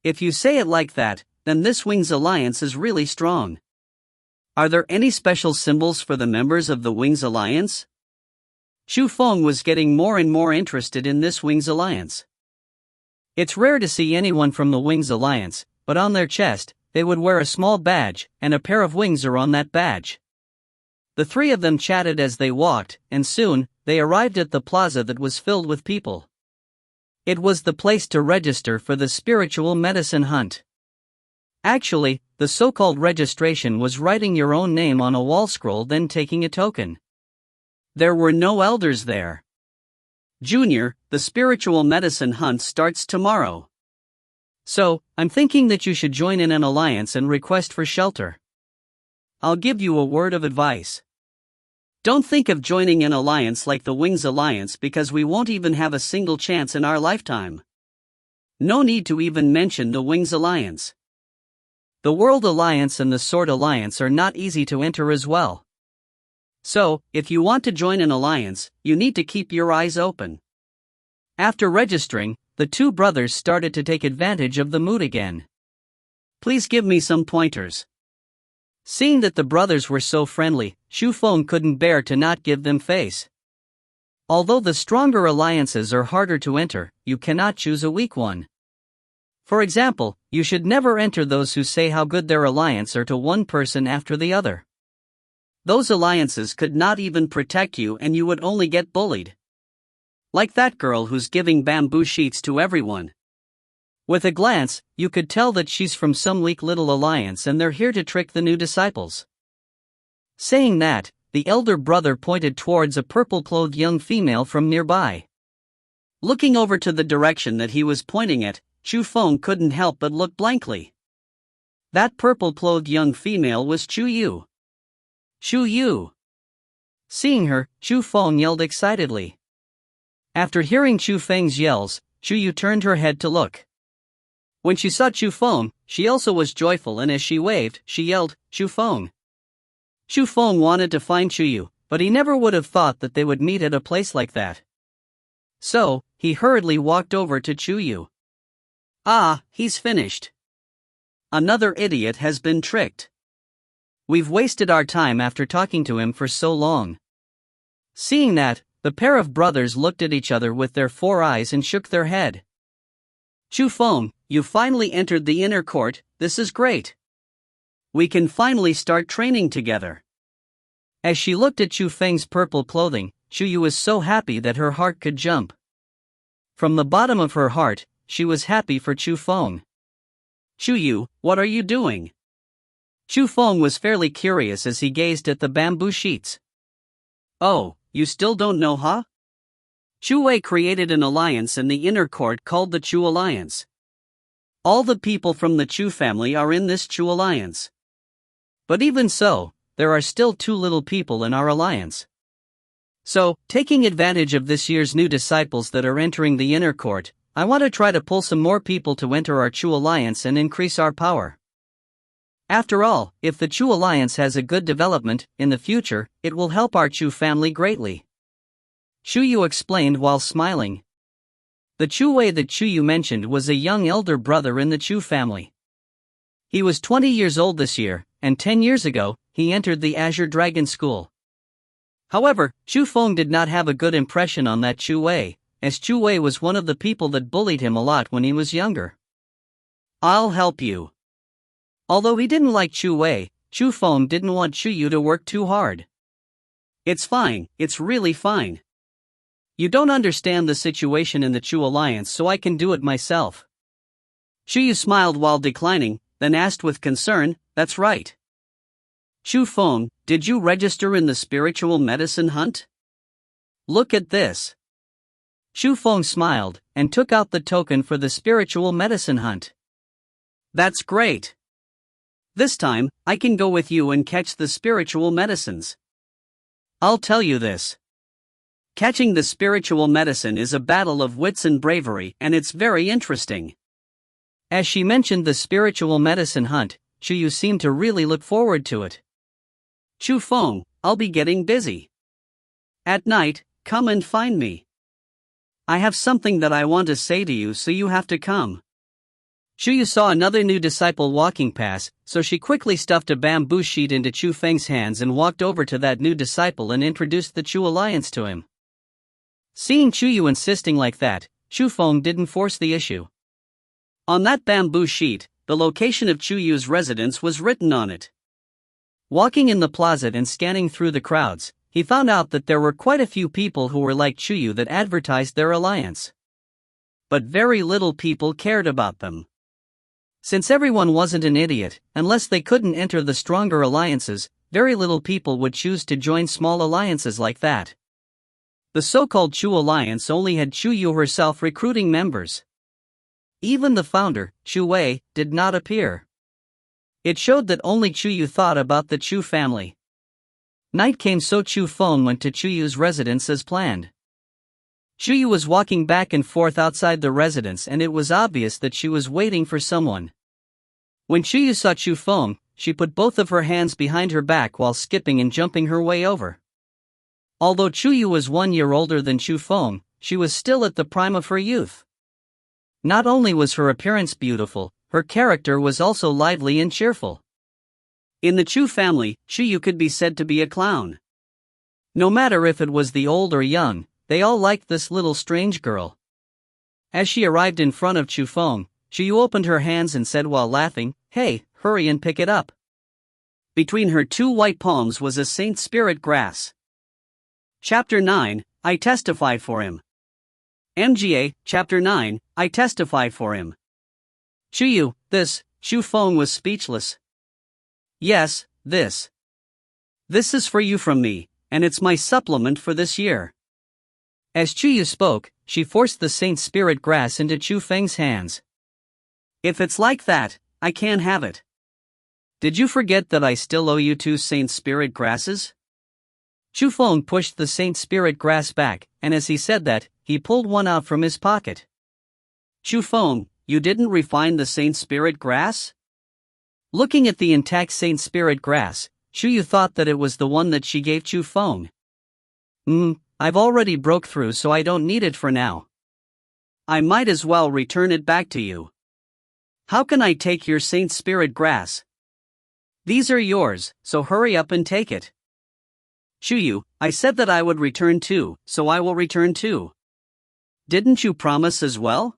If you say it like that, then this Wings Alliance is really strong. Are there any special symbols for the members of the Wings Alliance? Feng was getting more and more interested in this Wings Alliance. It's rare to see anyone from the Wings Alliance, but on their chest, they would wear a small badge, and a pair of wings are on that badge. The three of them chatted as they walked, and soon, they arrived at the plaza that was filled with people. It was the place to register for the spiritual medicine hunt. Actually, the so-called registration was writing your own name on a wall scroll then taking a token. There were no elders there. Junior, the spiritual medicine hunt starts tomorrow. So, I'm thinking that you should join in an alliance and request for shelter. I'll give you a word of advice. Don't think of joining an alliance like the Wings Alliance because we won't even have a single chance in our lifetime. No need to even mention the Wings Alliance. The World Alliance and the Sword Alliance are not easy to enter as well. So, if you want to join an alliance, you need to keep your eyes open. After registering, the two brothers started to take advantage of the mood again. Please give me some pointers. Seeing that the brothers were so friendly, Feng couldn't bear to not give them face. Although the stronger alliances are harder to enter, you cannot choose a weak one. For example, you should never enter those who say how good their alliance are to one person after the other. Those alliances could not even protect you and you would only get bullied. Like that girl who's giving bamboo sheets to everyone. With a glance, you could tell that she's from some weak little alliance and they're here to trick the new disciples. Saying that, the elder brother pointed towards a purple-clothed young female from nearby. Looking over to the direction that he was pointing at, Feng couldn't help but look blankly. That purple-clothed young female was Yu. Yu. Seeing her, Feng yelled excitedly. After hearing Feng's yells, Yu turned her head to look. When she saw Feng, she also was joyful and as she waved, she yelled, Feng. Feng wanted to find Yu, but he never would have thought that they would meet at a place like that. So, he hurriedly walked over to Yu. Ah, he's finished. Another idiot has been tricked. We've wasted our time after talking to him for so long. Seeing that, the pair of brothers looked at each other with their 4 eyes and shook their head. Feng, you finally entered the inner court, this is great. We can finally start training together. As she looked at Feng's purple clothing, Yu was so happy that her heart could jump. From the bottom of her heart, she was happy for Feng. Yu, what are you doing? Feng was fairly curious as he gazed at the bamboo sheets. Oh, you still don't know, huh? Wei created an alliance in the inner court called the Chu Alliance. All the people from the Chu family are in this Chu Alliance. But even so, there are still too little people in our alliance. So, taking advantage of this year's new disciples that are entering the inner court, I want to try to pull some more people to enter our Chu Alliance and increase our power. After all, if the Chu Alliance has a good development in the future, it will help our Chu family greatly. Yu explained while smiling. The Wei that Yu mentioned was a young elder brother in the Chu family. He was 20 years old this year, and 10 years ago, he entered the Azure Dragon School. However, Feng did not have a good impression on that Wei, as Wei was one of the people that bullied him a lot when he was younger. I'll help you. Although he didn't like Wei, Feng didn't want Yu to work too hard. It's fine, it's really fine. You don't understand the situation in the Chu Alliance, so I can do it myself. Yu smiled while declining, then asked with concern, that's right. Feng, did you register in the spiritual medicine hunt? Look at this. Feng smiled, and took out the token for the spiritual medicine hunt. That's great. This time, I can go with you and catch the spiritual medicines. I'll tell you this. Catching the spiritual medicine is a battle of wits and bravery, and it's very interesting. As she mentioned the spiritual medicine hunt, Yu seemed to really look forward to it. Feng, I'll be getting busy. At night, come and find me. I have something that I want to say to you, so you have to come. Yu saw another new disciple walking past, so she quickly stuffed a bamboo sheet into Feng's hands and walked over to that new disciple and introduced the Chu Alliance to him. Seeing Yu insisting like that, Feng didn't force the issue. On that bamboo sheet, the location of Yu's residence was written on it. Walking in the plaza and scanning through the crowds, he found out that there were quite a few people who were like Yu that advertised their alliance. But very little people cared about them. Since everyone wasn't an idiot, unless they couldn't enter the stronger alliances, very little people would choose to join small alliances like that. The so-called Chu Alliance only had Chu Yu herself recruiting members. Even the founder, Chu Wei, did not appear. It showed that only Chu Yu thought about the Chu family. Night came, so Chu Feng went to Chu Yu's residence as planned. Chu Yu was walking back and forth outside the residence, and it was obvious that she was waiting for someone. When Chu Yu saw Chu Feng, she put both of her hands behind her back while skipping and jumping her way over. Although Chu Yu was 1 year older than Chu Feng, she was still at the prime of her youth. Not only was her appearance beautiful, her character was also lively and cheerful. In the Chu family, Chu Yu could be said to be a clown. No matter if it was the old or young, they all liked this little strange girl. As she arrived in front of Chu Feng, Chu Yu opened her hands and said while laughing, "Hey, hurry and pick it up." Between her two white palms was a Saint Spirit grass. Chapter 9, I testify for him. MGA, Chapter 9, I testify for him. Chu Yu, this. Chu Feng was speechless. Yes, this. This is for you from me, and it's my supplement for this year. As Chu Yu spoke, she forced the Saint Spirit grass into Chu Feng's hands. If it's like that, I can't have it. Did you forget that I still owe you 2 Saint Spirit grasses? Chu Feng pushed the Saint Spirit grass back, and as he said that, he pulled one out from his pocket. Chu Feng, you didn't refine the Saint Spirit grass? Looking at the intact Saint Spirit grass, Chu Yu thought that it was the one that she gave Chu Feng. I've already broke through, so I don't need it for now. I might as well return it back to you. How can I take your Saint Spirit grass? These are yours, so hurry up and take it. Chu Yu, I said that I would return too, so I will return too. Didn't you promise as well?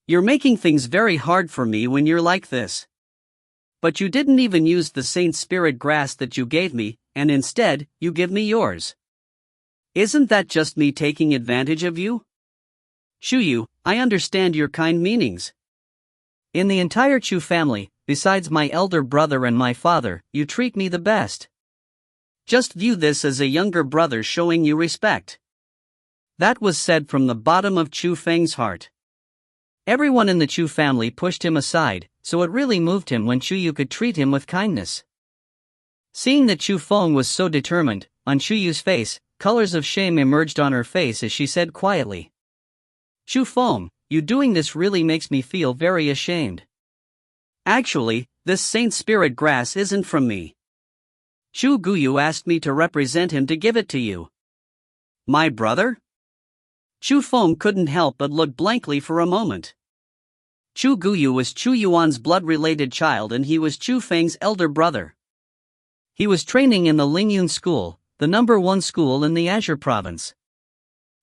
You're making things very hard for me when you're like this. But you didn't even use the Saint Spirit grass that you gave me, and instead, you give me yours. Isn't that just me taking advantage of you? Chu Yu, I understand your kind meanings. In the entire Chu family, besides my elder brother and my father, you treat me the best. Just view this as a younger brother showing you respect. That was said from the bottom of Chu Feng's heart. Everyone in the Chu family pushed him aside, so it really moved him when Chu Yu could treat him with kindness. Seeing that Chu Feng was so determined, on Chu Yu's face, colors of shame emerged on her face as she said quietly, "Chu Feng, you doing this really makes me feel very ashamed. Actually, this Saint Spirit grass isn't from me. Chu Guyu asked me to represent him to give it to you." My brother? Chu Feng couldn't help but look blankly for a moment. Chu Guyu was Chu Yuan's blood-related child, and he was Chu Feng's elder brother. He was training in the Lingyun School, the #1 school in the Azure province.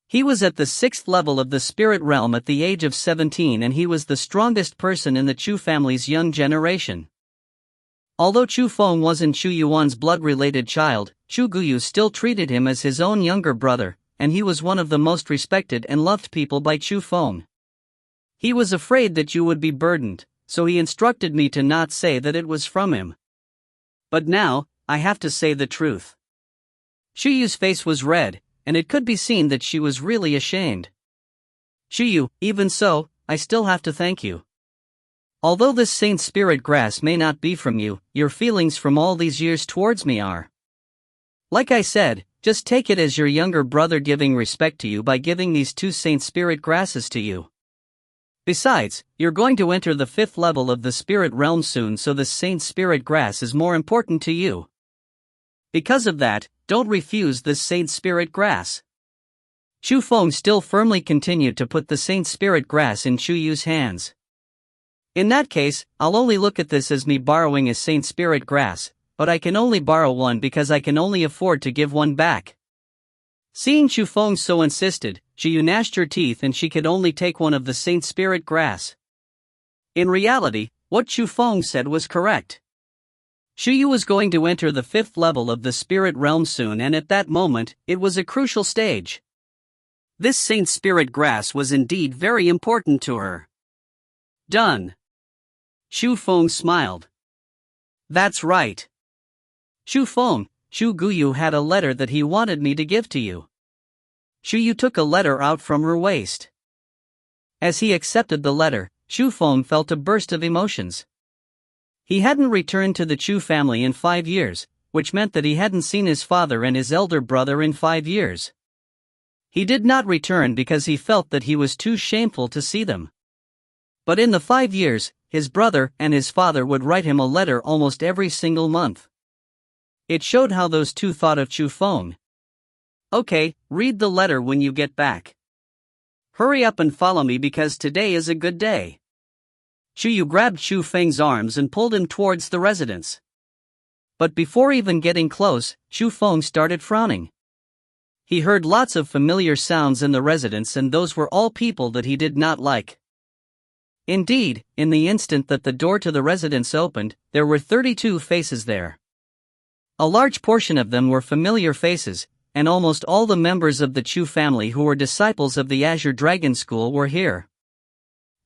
He was at the 6th level of the spirit realm at the age of 17, and he was the strongest person in the Chu family's young generation. Although Chu Feng wasn't Chu Yuan's blood-related child, Chu Guyu still treated him as his own younger brother, and he was one of the most respected and loved people by Chu Feng. He was afraid that you would be burdened, so he instructed me to not say that it was from him. But now, I have to say the truth. Chu Yu's face was red, and it could be seen that she was really ashamed. Chu Yu, even so, I still have to thank you. Although this Saint Spirit grass may not be from you, your feelings from all these years towards me are. Like I said, just take it as your younger brother giving respect to you by giving these 2 Saint Spirit grasses to you. Besides, you're going to enter the 5th level of the spirit realm soon, so the Saint Spirit grass is more important to you. Because of that, don't refuse this Saint Spirit grass. Chu Feng still firmly continued to put the Saint Spirit grass in Chu Yu's hands. In that case, I'll only look at this as me borrowing a Saint Spirit grass, but I can only borrow one because I can only afford to give one back. Seeing Chu Feng so insisted, Chu Yu gnashed her teeth and she could only take one of the Saint Spirit grass. In reality, what Chu Feng said was correct. Chu Yu was going to enter the 5th level of the spirit realm soon, and at that moment, it was a crucial stage. This Saint Spirit grass was indeed very important to her. Done. Chu Feng smiled. That's right. Chu Feng, Chu Guyu had a letter that he wanted me to give to you. Shu Yu took a letter out from her waist. As he accepted the letter, Chu Feng felt a burst of emotions. He hadn't returned to the Chu family in 5 years, which meant that he hadn't seen his father and his elder brother in 5 years. He did not return because he felt that he was too shameful to see them. But in the 5 years, his brother and his father would write him a letter almost every single month. It showed how those two thought of Chu Feng. Okay, read the letter when you get back. Hurry up and follow me because today is a good day. Chu Yu grabbed Chu Feng's arms and pulled him towards the residence. But before even getting close, Chu Feng started frowning. He heard lots of familiar sounds in the residence, and those were all people that he did not like. Indeed, in the instant that the door to the residence opened, there were 32 faces there. A large portion of them were familiar faces, and almost all the members of the Chu family who were disciples of the Azure Dragon School were here.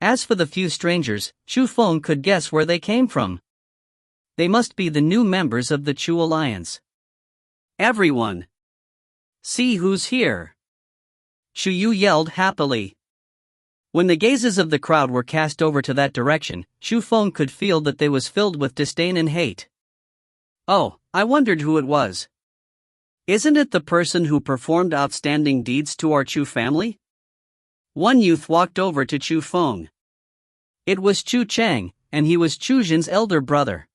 As for the few strangers, Chu Feng could guess where they came from. They must be the new members of the Chu Alliance. Everyone! See who's here! Shu Yu yelled happily. When the gazes of the crowd were cast over to that direction, Chu Feng could feel that they was filled with disdain and hate. Oh, I wondered who it was. Isn't it the person who performed outstanding deeds to our Chu family? One youth walked over to Chu Feng. It was Chu Chang, and he was Chu Jin's elder brother.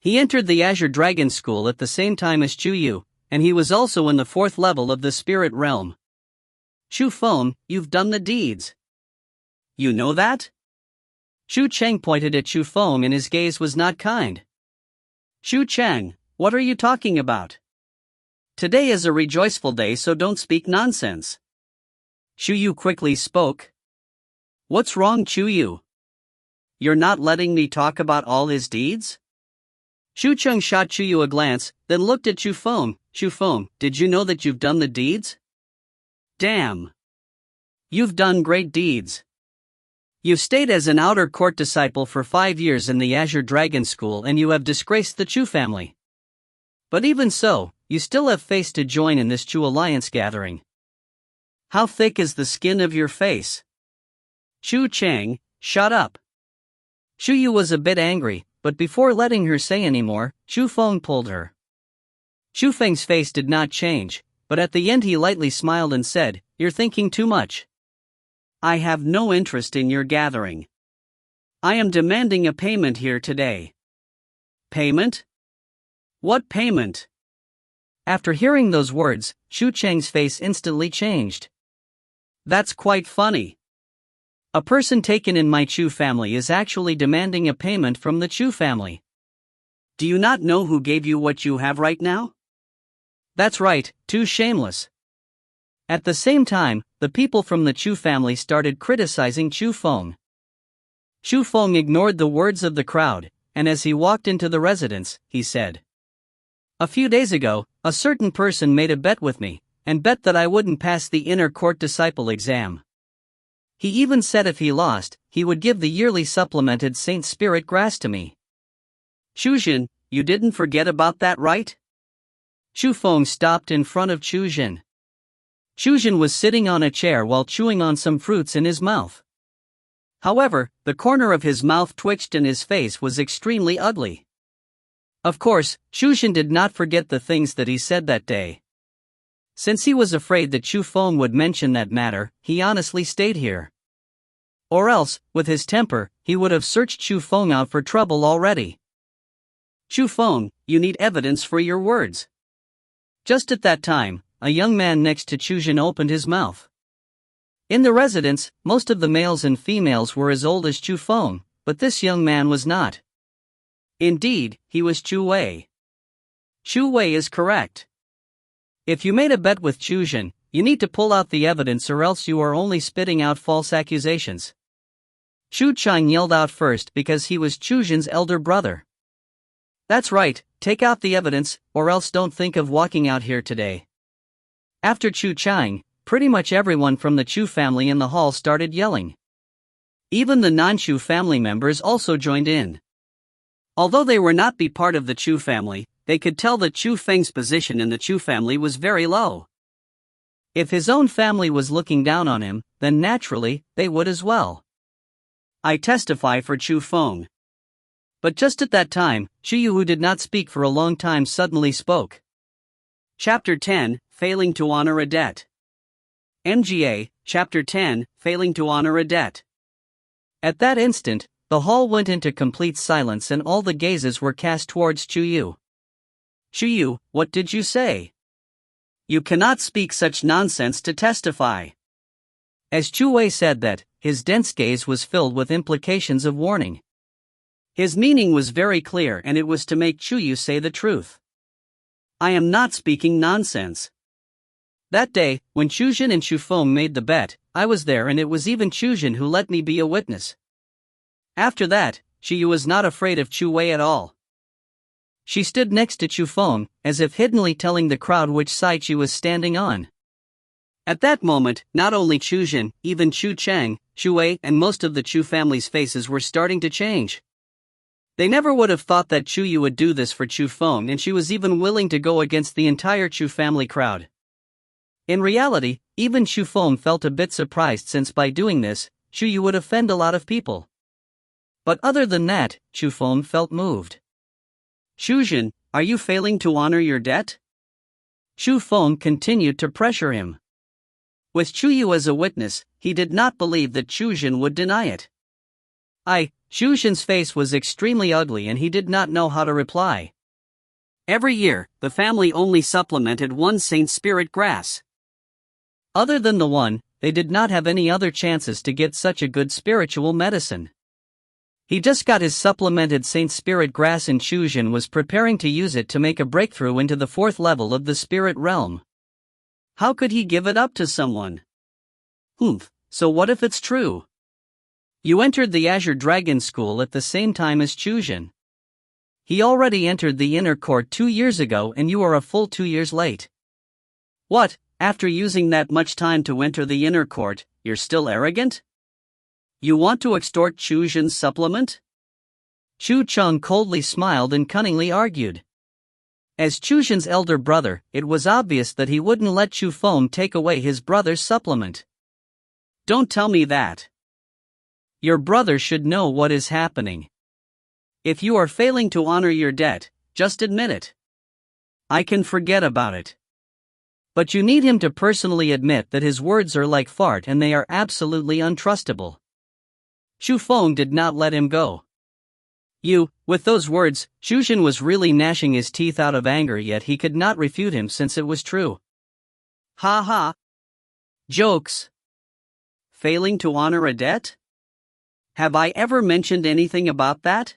He entered the Azure Dragon School at the same time as Chu Yu, and he was also in the 4th level of the spirit realm. Chu Feng, you've done the deeds. You know that? Chu Chang pointed at Chu Feng and his gaze was not kind. Chu Chang, what are you talking about? Today is a rejoiceful day, so don't speak nonsense. Chu Yu quickly spoke. What's wrong, Chu Yu? You're not letting me talk about all his deeds? Chu Chang shot Chu Yu a glance, then looked at Chu Feng. Chu Feng, did you know that you've done the deeds? Damn. You've done great deeds. You've stayed as an outer court disciple for 5 years in the Azure Dragon School and you have disgraced the Chu family. But even so, you still have face to join in this Chu Alliance gathering. How thick is the skin of your face? Chu Chang, shut up. Chu Yu was a bit angry, but before letting her say any more, Chu Feng pulled her. Chu Feng's face did not change, but at the end he lightly smiled and said, You're thinking too much. I have no interest in your gathering. I am demanding a payment here today. Payment? What payment? After hearing those words, Chu Chang's face instantly changed. That's quite funny. A person taken in my Chu family is actually demanding a payment from the Chu family. Do you not know who gave you what you have right now? That's right, too shameless. At the same time, the people from the Chu family started criticizing Chu Feng. Chu Feng ignored the words of the crowd, and as he walked into the residence, he said, A few days ago, a certain person made a bet with me, and bet that I wouldn't pass the inner court disciple exam. He even said if he lost, he would give the yearly supplemented Saint Spirit grass to me. Chu Jin, you didn't forget about that, right? Chu Feng stopped in front of Chu Jin. Chu Jin was sitting on a chair while chewing on some fruits in his mouth. However, the corner of his mouth twitched and his face was extremely ugly. Of course, Chu Jin did not forget the things that he said that day. Since he was afraid that Chu Feng would mention that matter, he honestly stayed here. Or else, with his temper, he would have searched Chu Feng out for trouble already. Chu Feng, you need evidence for your words. Just at that time, a young man next to Chu Jin opened his mouth. In the residence, most of the males and females were as old as Chu Feng, but this young man was not. Indeed, he was Chu Wei. Chu Wei is correct. If you made a bet with Chu Jin, you need to pull out the evidence or else you are only spitting out false accusations. Chu Chang yelled out first because he was Chu Jin's elder brother. That's right, take out the evidence, or else don't think of walking out here today. After Chu Chang, pretty much everyone from the Chu family in the hall started yelling. Even the non-Chu family members also joined in. Although they were not be part of the Chu family, they could tell that Chu Feng's position in the Chu family was very low. If his own family was looking down on him, then naturally, they would as well. I testify for Chu Feng. But just at that time, Chu Yu, who did not speak for a long time, suddenly spoke. Chapter 10, Failing to Honor a Debt. MGA, Chapter 10, Failing to Honor a Debt. At that instant, the hall went into complete silence and all the gazes were cast towards Chu Yu. Chu Yu, what did you say? You cannot speak such nonsense to testify. As Chu Wei said that, his dense gaze was filled with implications of warning. His meaning was very clear and it was to make Chu Yu say the truth. I am not speaking nonsense. That day, when Chujin and Chu Feng made the bet, I was there and it was even Chujin who let me be a witness. After that, Chu Yu was not afraid of Chu Wei at all. She stood next to Chu Feng, as if hiddenly telling the crowd which side she was standing on. At that moment, not only Chujin, even Chu Cheng, Chu Wei and most of the Chu family's faces were starting to change. They never would have thought that Chu Yu would do this for Chu Feng, and she was even willing to go against the entire Chu family crowd. In reality, even Chu Feng felt a bit surprised since by doing this, Chu Yu would offend a lot of people. But other than that, Chu Feng felt moved. Chujin, are you failing to honor your debt? Chu Feng continued to pressure him. With Chu Yu as a witness, he did not believe that Chujin would deny it. Chujin's face was extremely ugly and he did not know how to reply. Every year, the family only supplemented one Saint Spirit grass. Other than the one, they did not have any other chances to get such a good spiritual medicine. He just got his supplemented Saint Spirit grass and Chujin was preparing to use it to make a breakthrough into the 4th level of the spirit realm. How could he give it up to someone? So what if it's true? You entered the Azure Dragon School at the same time as Chujin. He already entered the inner court 2 years ago and you are a full 2 years late. What, after using that much time to enter the inner court, you're still arrogant? You want to extort Chujin's supplement? Chu Cheng coldly smiled and cunningly argued. As Chujin's elder brother, it was obvious that he wouldn't let Chu Feng take away his brother's supplement. Don't tell me that. Your brother should know what is happening. If you are failing to honor your debt, just admit it. I can forget about it. But you need him to personally admit that his words are like fart and they are absolutely untrustable. Chu Feng did not let him go. With those words, Chujin was really gnashing his teeth out of anger, yet he could not refute him since it was true. Ha ha. Jokes. Failing to honor a debt? Have I ever mentioned anything about that?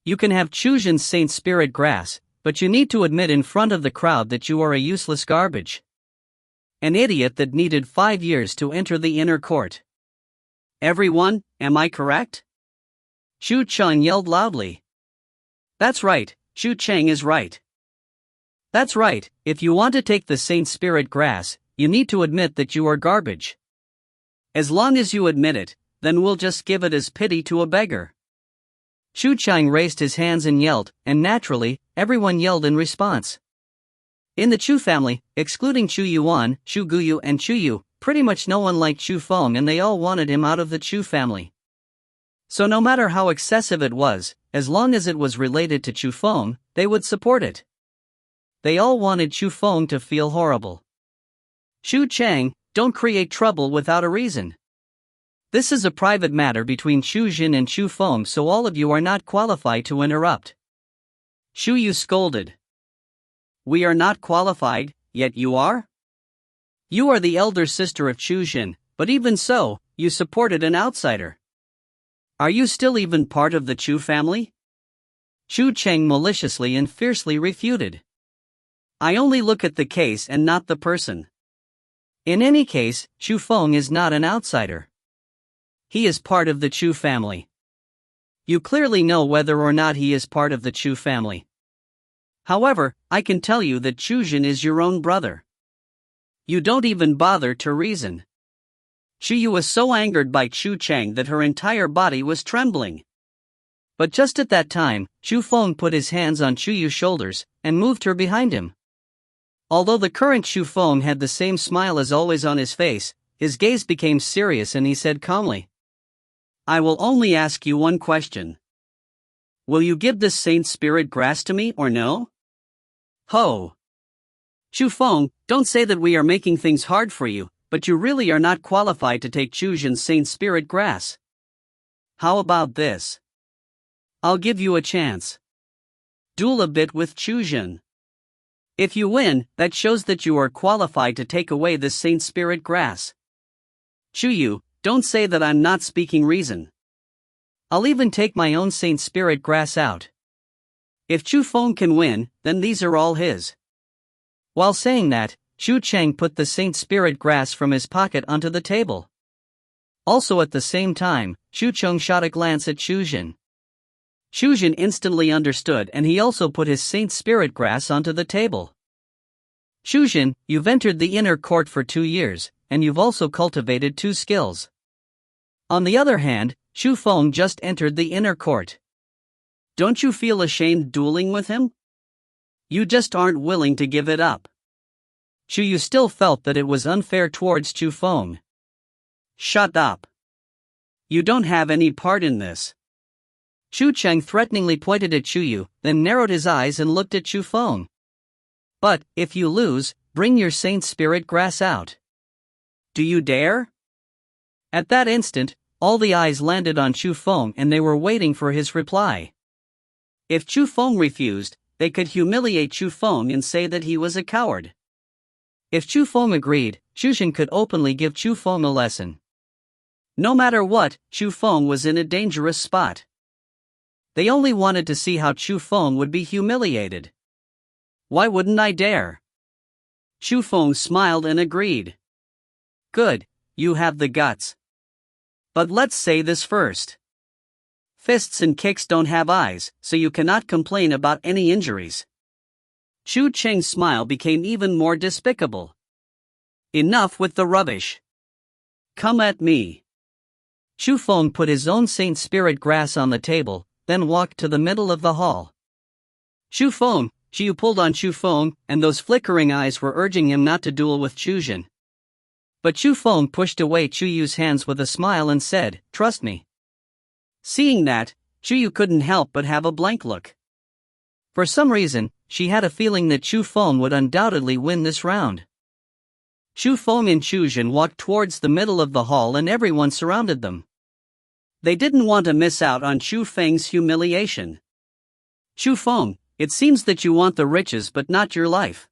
You can have Chujin's Saint Spirit grass, but you need to admit in front of the crowd that you are a useless garbage. An idiot that needed 5 years to enter the inner court. Everyone, am I correct? Chu Cheng yelled loudly. That's right, Chu Cheng is right. That's right, if you want to take the Saint Spirit grass, you need to admit that you are garbage. As long as you admit it, then we'll just give it as pity to a beggar. Chu Cheng raised his hands and yelled, and naturally, everyone yelled in response. In the Chu family, excluding Chu Yuan, Chu Guyu and Chu Yu, pretty much no one liked Chu Feng and they all wanted him out of the Chu family. So no matter how excessive it was, as long as it was related to Chu Feng, they would support it. They all wanted Chu Feng to feel horrible. Chu Cheng, don't create trouble without a reason. This is a private matter between Chujin and Chu Feng, so all of you are not qualified to interrupt. Chu Yu scolded. We are not qualified, yet you are? You are the elder sister of Chujin, but even so, you supported an outsider. Are you still even part of the Chu family? Chu Cheng maliciously and fiercely refuted. I only look at the case and not the person. In any case, Chu Feng is not an outsider. He is part of the Chu family. You clearly know whether or not he is part of the Chu family. However, I can tell you that Chujin is your own brother. You don't even bother to reason. Chu Yu was so angered by Chu Cheng that her entire body was trembling. But just at that time, Chu Feng put his hands on Chu Yu's shoulders and moved her behind him. Although the current Chu Feng had the same smile as always on his face, his gaze became serious and he said calmly, "I will only ask you one question. Will you give this Saint Spirit grass to me or no?" Ho! Chu Feng, don't say that we are making things hard for you, but you really are not qualified to take Chuzhan's Saint Spirit grass. How about this? I'll give you a chance. Duel a bit with Chuzhan. If you win, that shows that you are qualified to take away this Saint Spirit grass. Chuyu, don't say that I'm not speaking reason. I'll even take my own Saint Spirit grass out. If Chu Feng can win, then these are all his. While saying that, Chu Cheng put the Saint Spirit grass from his pocket onto the table. Also at the same time, Chu Cheng shot a glance at Chuzhan. Chuzhan instantly understood and he also put his Saint Spirit grass onto the table. Chuzhan, you've entered the inner court for 2 years, and you've also cultivated 2 skills. On the other hand, Chu Feng just entered the inner court. Don't you feel ashamed dueling with him? You just aren't willing to give it up. Chu still felt that it was unfair towards Chu Feng. Shut up. You don't have any part in this. Chu Cheng threateningly pointed at Chu, then narrowed his eyes and looked at Chu Feng. But, if you lose, bring your Saint Spirit grass out. Do you dare? At that instant, all the eyes landed on Chu Feng and they were waiting for his reply. If Chu Feng refused, they could humiliate Chu Feng and say that he was a coward. If Chu Feng agreed, Chuzhan could openly give Chu Feng a lesson. No matter what, Chu Feng was in a dangerous spot. They only wanted to see how Chu Feng would be humiliated. Why wouldn't I dare? Chu Feng smiled and agreed. Good, you have the guts. But let's say this first. Fists and kicks don't have eyes, so you cannot complain about any injuries. Chu Cheng's smile became even more despicable. Enough with the rubbish. Come at me. Chu Feng put his own Saint Spirit grass on the table, then walked to the middle of the hall. Chu Feng, Chu pulled on Chu Feng, and those flickering eyes were urging him not to duel with Chuzhan. But Chu Feng pushed away Chuyu's hands with a smile and said, "Trust me." Seeing that, Chu couldn't help but have a blank look. For some reason, she had a feeling that Chu Feng would undoubtedly win this round. Chu Feng and Chuzhan walked towards the middle of the hall and everyone surrounded them. They didn't want to miss out on Chu Feng's humiliation. Chu Feng, it seems that you want the riches but not your life.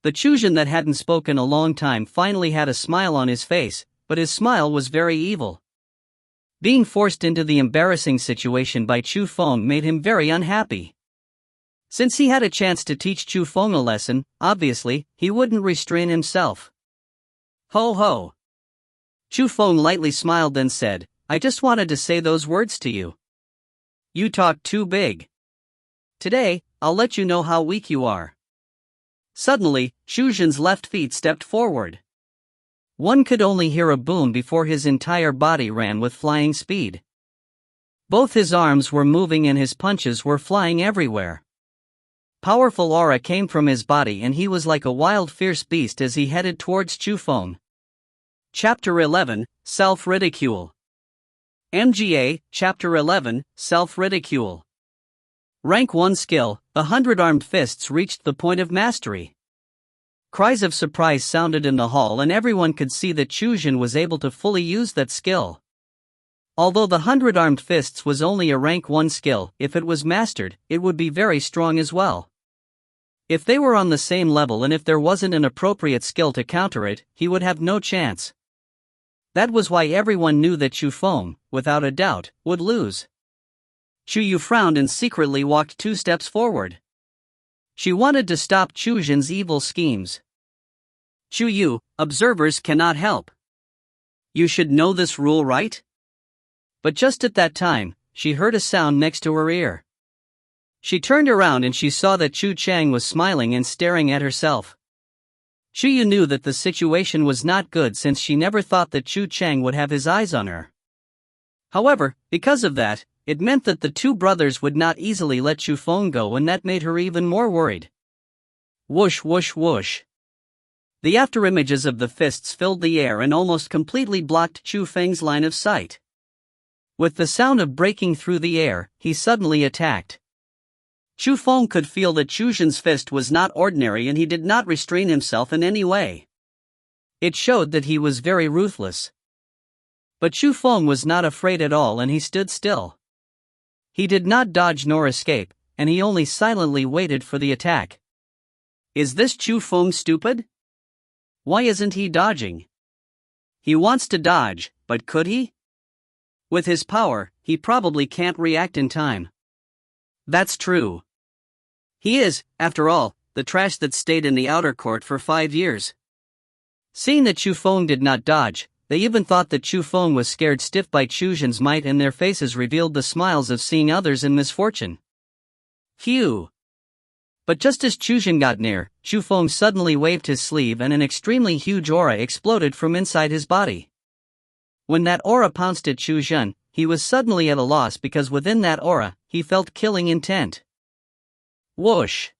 The Chuzhan that hadn't spoken a long time finally had a smile on his face, but his smile was very evil. Being forced into the embarrassing situation by Chu Feng made him very unhappy. Since he had a chance to teach Chu Feng a lesson, obviously, he wouldn't restrain himself. Ho ho! Chu Feng lightly smiled then said, "I just wanted to say those words to you. You talk too big. Today, I'll let you know how weak you are." Suddenly, Chuzhan's left feet stepped forward. One could only hear a boom before his entire body ran with flying speed. Both his arms were moving and his punches were flying everywhere. Powerful aura came from his body and he was like a wild fierce beast as he headed towards Chu Feng. Chapter 11, Self-Ridicule. MGA, Chapter 11, Self-Ridicule. Rank 1 skill, the 100-armed fists reached the point of mastery. Cries of surprise sounded in the hall and everyone could see that Chuzhan was able to fully use that skill. Although the 100-armed fists was only a rank 1 skill, if it was mastered, it would be very strong as well. If they were on the same level and if there wasn't an appropriate skill to counter it, he would have no chance. That was why everyone knew that Chu Feng, without a doubt, would lose. Chu frowned and secretly walked 2 steps forward. She wanted to stop Chuzhan's evil schemes. Chu, observers cannot help. You should know this rule, right? But just at that time, she heard a sound next to her ear. She turned around and she saw that Chu Chang was smiling and staring at herself. Chu knew that the situation was not good since she never thought that Chu Chang would have his eyes on her. However, because of that, it meant that the 2 brothers would not easily let Chu Feng go and that made her even more worried. Whoosh whoosh whoosh. The afterimages of the fists filled the air and almost completely blocked Chu Feng's line of sight. With the sound of breaking through the air, he suddenly attacked. Chu Feng could feel that Chu Zhen's fist was not ordinary and he did not restrain himself in any way. It showed that he was very ruthless. But Chu Feng was not afraid at all and he stood still. He did not dodge nor escape, and he only silently waited for the attack. Is this Chu Feng stupid? Why isn't he dodging? He wants to dodge, but could he? With his power, he probably can't react in time. That's true. He is, after all, the trash that stayed in the outer court for 5 years. Seeing that Chu Feng did not dodge, they even thought that Chu Feng was scared stiff by Chu Zhen's might, and their faces revealed the smiles of seeing others in misfortune. Phew! But just as Chu Zhen got near, Chu Feng suddenly waved his sleeve and an extremely huge aura exploded from inside his body. When that aura pounced at Chu Zhen, he was suddenly at a loss because within that aura, he felt killing intent. Whoosh!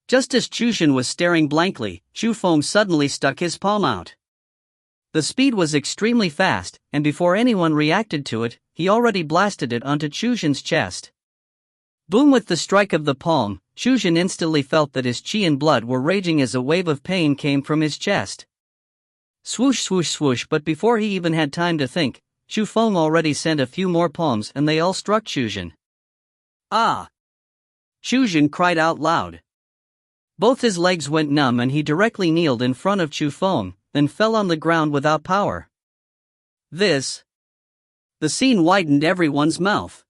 Just as Chu Zhen was staring blankly, Chu Feng suddenly stuck his palm out. The speed was extremely fast, and before anyone reacted to it, he already blasted it onto Chu Zhen's chest. Boom! With the strike of the palm, Chu Zhen instantly felt that his qi and blood were raging as a wave of pain came from his chest. Swoosh swoosh swoosh, but before he even had time to think, Chu Feng already sent a few more palms and they all struck Chu Zhen. Ah! Chu Zhen cried out loud. Both his legs went numb and he directly kneeled in front of Chu Feng, then fell on the ground without power. The scene widened everyone's mouth.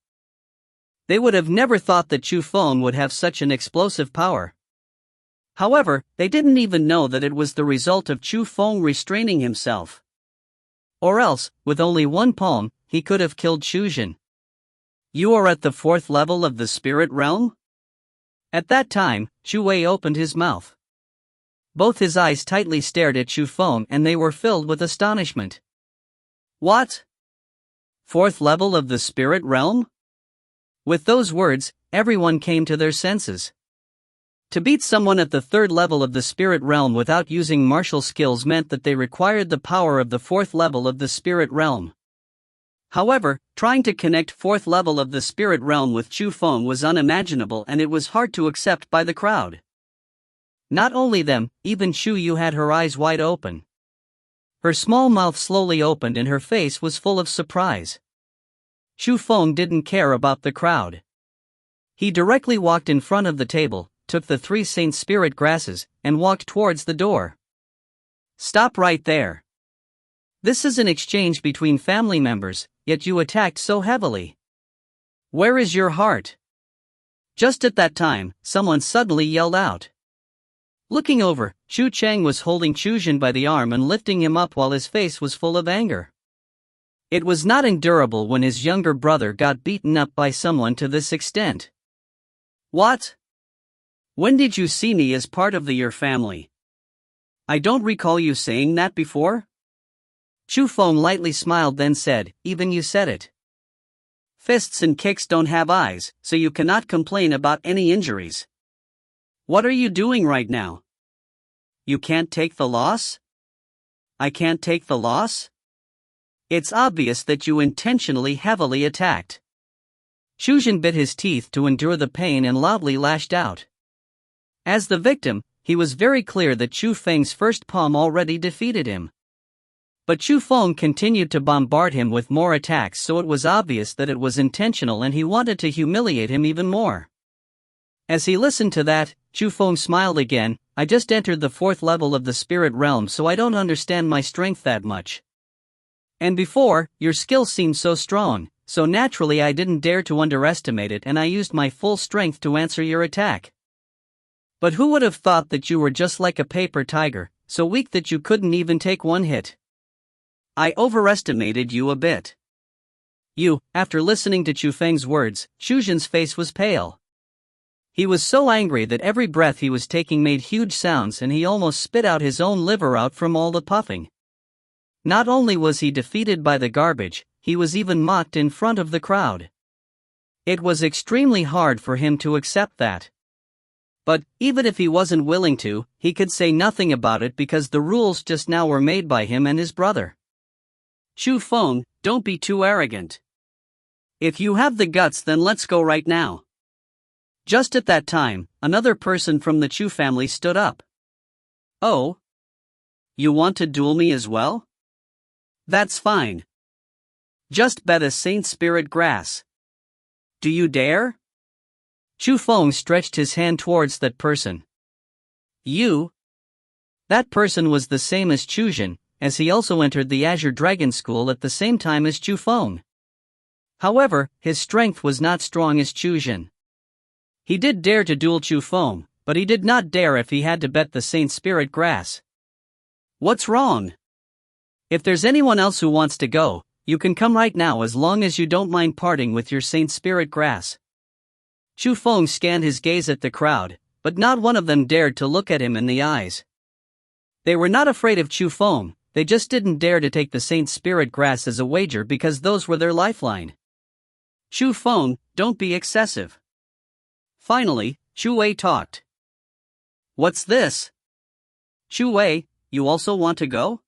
They would have never thought that Chu Feng would have such an explosive power. However, they didn't even know that it was the result of Chu Feng restraining himself. Or else, with only one palm, he could have killed Chu Zhen. You are at the 4th level of the spirit realm? At that time, Chu Wei opened his mouth. Both his eyes tightly stared at Chu Feng and they were filled with astonishment. What? 4th level of the spirit realm? With those words, everyone came to their senses. To beat someone at the 3rd level of the spirit realm without using martial skills meant that they required the power of the 4th level of the spirit realm. However, trying to connect 4th level of the spirit realm with Chu Feng was unimaginable and it was hard to accept by the crowd. Not only them, even Chu Yu had her eyes wide open. Her small mouth slowly opened and her face was full of surprise. Chu Feng didn't care about the crowd. He directly walked in front of the table, took the 3 Saint Spirit grasses, and walked towards the door. Stop right there. This is an exchange between family members, yet you attacked so heavily. Where is your heart? Just at that time, someone suddenly yelled out. Looking over, Chu Cheng was holding Chu Zhen by the arm and lifting him up while his face was full of anger. It was not endurable when his younger brother got beaten up by someone to this extent. What? When did you see me as part of your family? I don't recall you saying that before. Chu Feng lightly smiled then said, even you said it. Fists and kicks don't have eyes, so you cannot complain about any injuries. What are you doing right now? You can't take the loss? I can't take the loss? It's obvious that you intentionally heavily attacked. Chu Zhen bit his teeth to endure the pain and loudly lashed out. As the victim, he was very clear that Chu Feng's first palm already defeated him. But Chu Feng continued to bombard him with more attacks, so it was obvious that it was intentional and he wanted to humiliate him even more. As he listened to that, Chu Feng smiled again. I just entered the 4th level of the spirit realm, so I don't understand my strength that much. And before, your skill seemed so strong, so naturally I didn't dare to underestimate it and I used my full strength to answer your attack. But who would have thought that you were just like a paper tiger, so weak that you couldn't even take one hit? I overestimated you a bit. After listening to Chu Feng's words, Chu Zhen's face was pale. He was so angry that every breath he was taking made huge sounds and he almost spit out his own liver out from all the puffing. Not only was he defeated by the garbage, he was even mocked in front of the crowd. It was extremely hard for him to accept that. But, even if he wasn't willing to, he could say nothing about it because the rules just now were made by him and his brother. Chu Feng, don't be too arrogant. If you have the guts, then let's go right now. Just at that time, another person from the Chu family stood up. Oh? You want to duel me as well? That's fine. Just bet a Saint Spirit grass. Do you dare? Chu Feng stretched his hand towards that person. You? That person was the same as Chu Jin, as he also entered the Azure Dragon School at the same time as Chu Feng. However, his strength was not strong as Chu Jin. He did dare to duel Chu Feng, but he did not dare if he had to bet the Saint Spirit grass. What's wrong? If there's anyone else who wants to go, you can come right now as long as you don't mind parting with your Saint Spirit grass. Chu Feng scanned his gaze at the crowd, but not one of them dared to look at him in the eyes. They were not afraid of Chu Feng, they just didn't dare to take the Saint Spirit grass as a wager because those were their lifeline. Chu Feng, don't be excessive. Finally, Chu Wei talked. What's this? Chu Wei, you also want to go?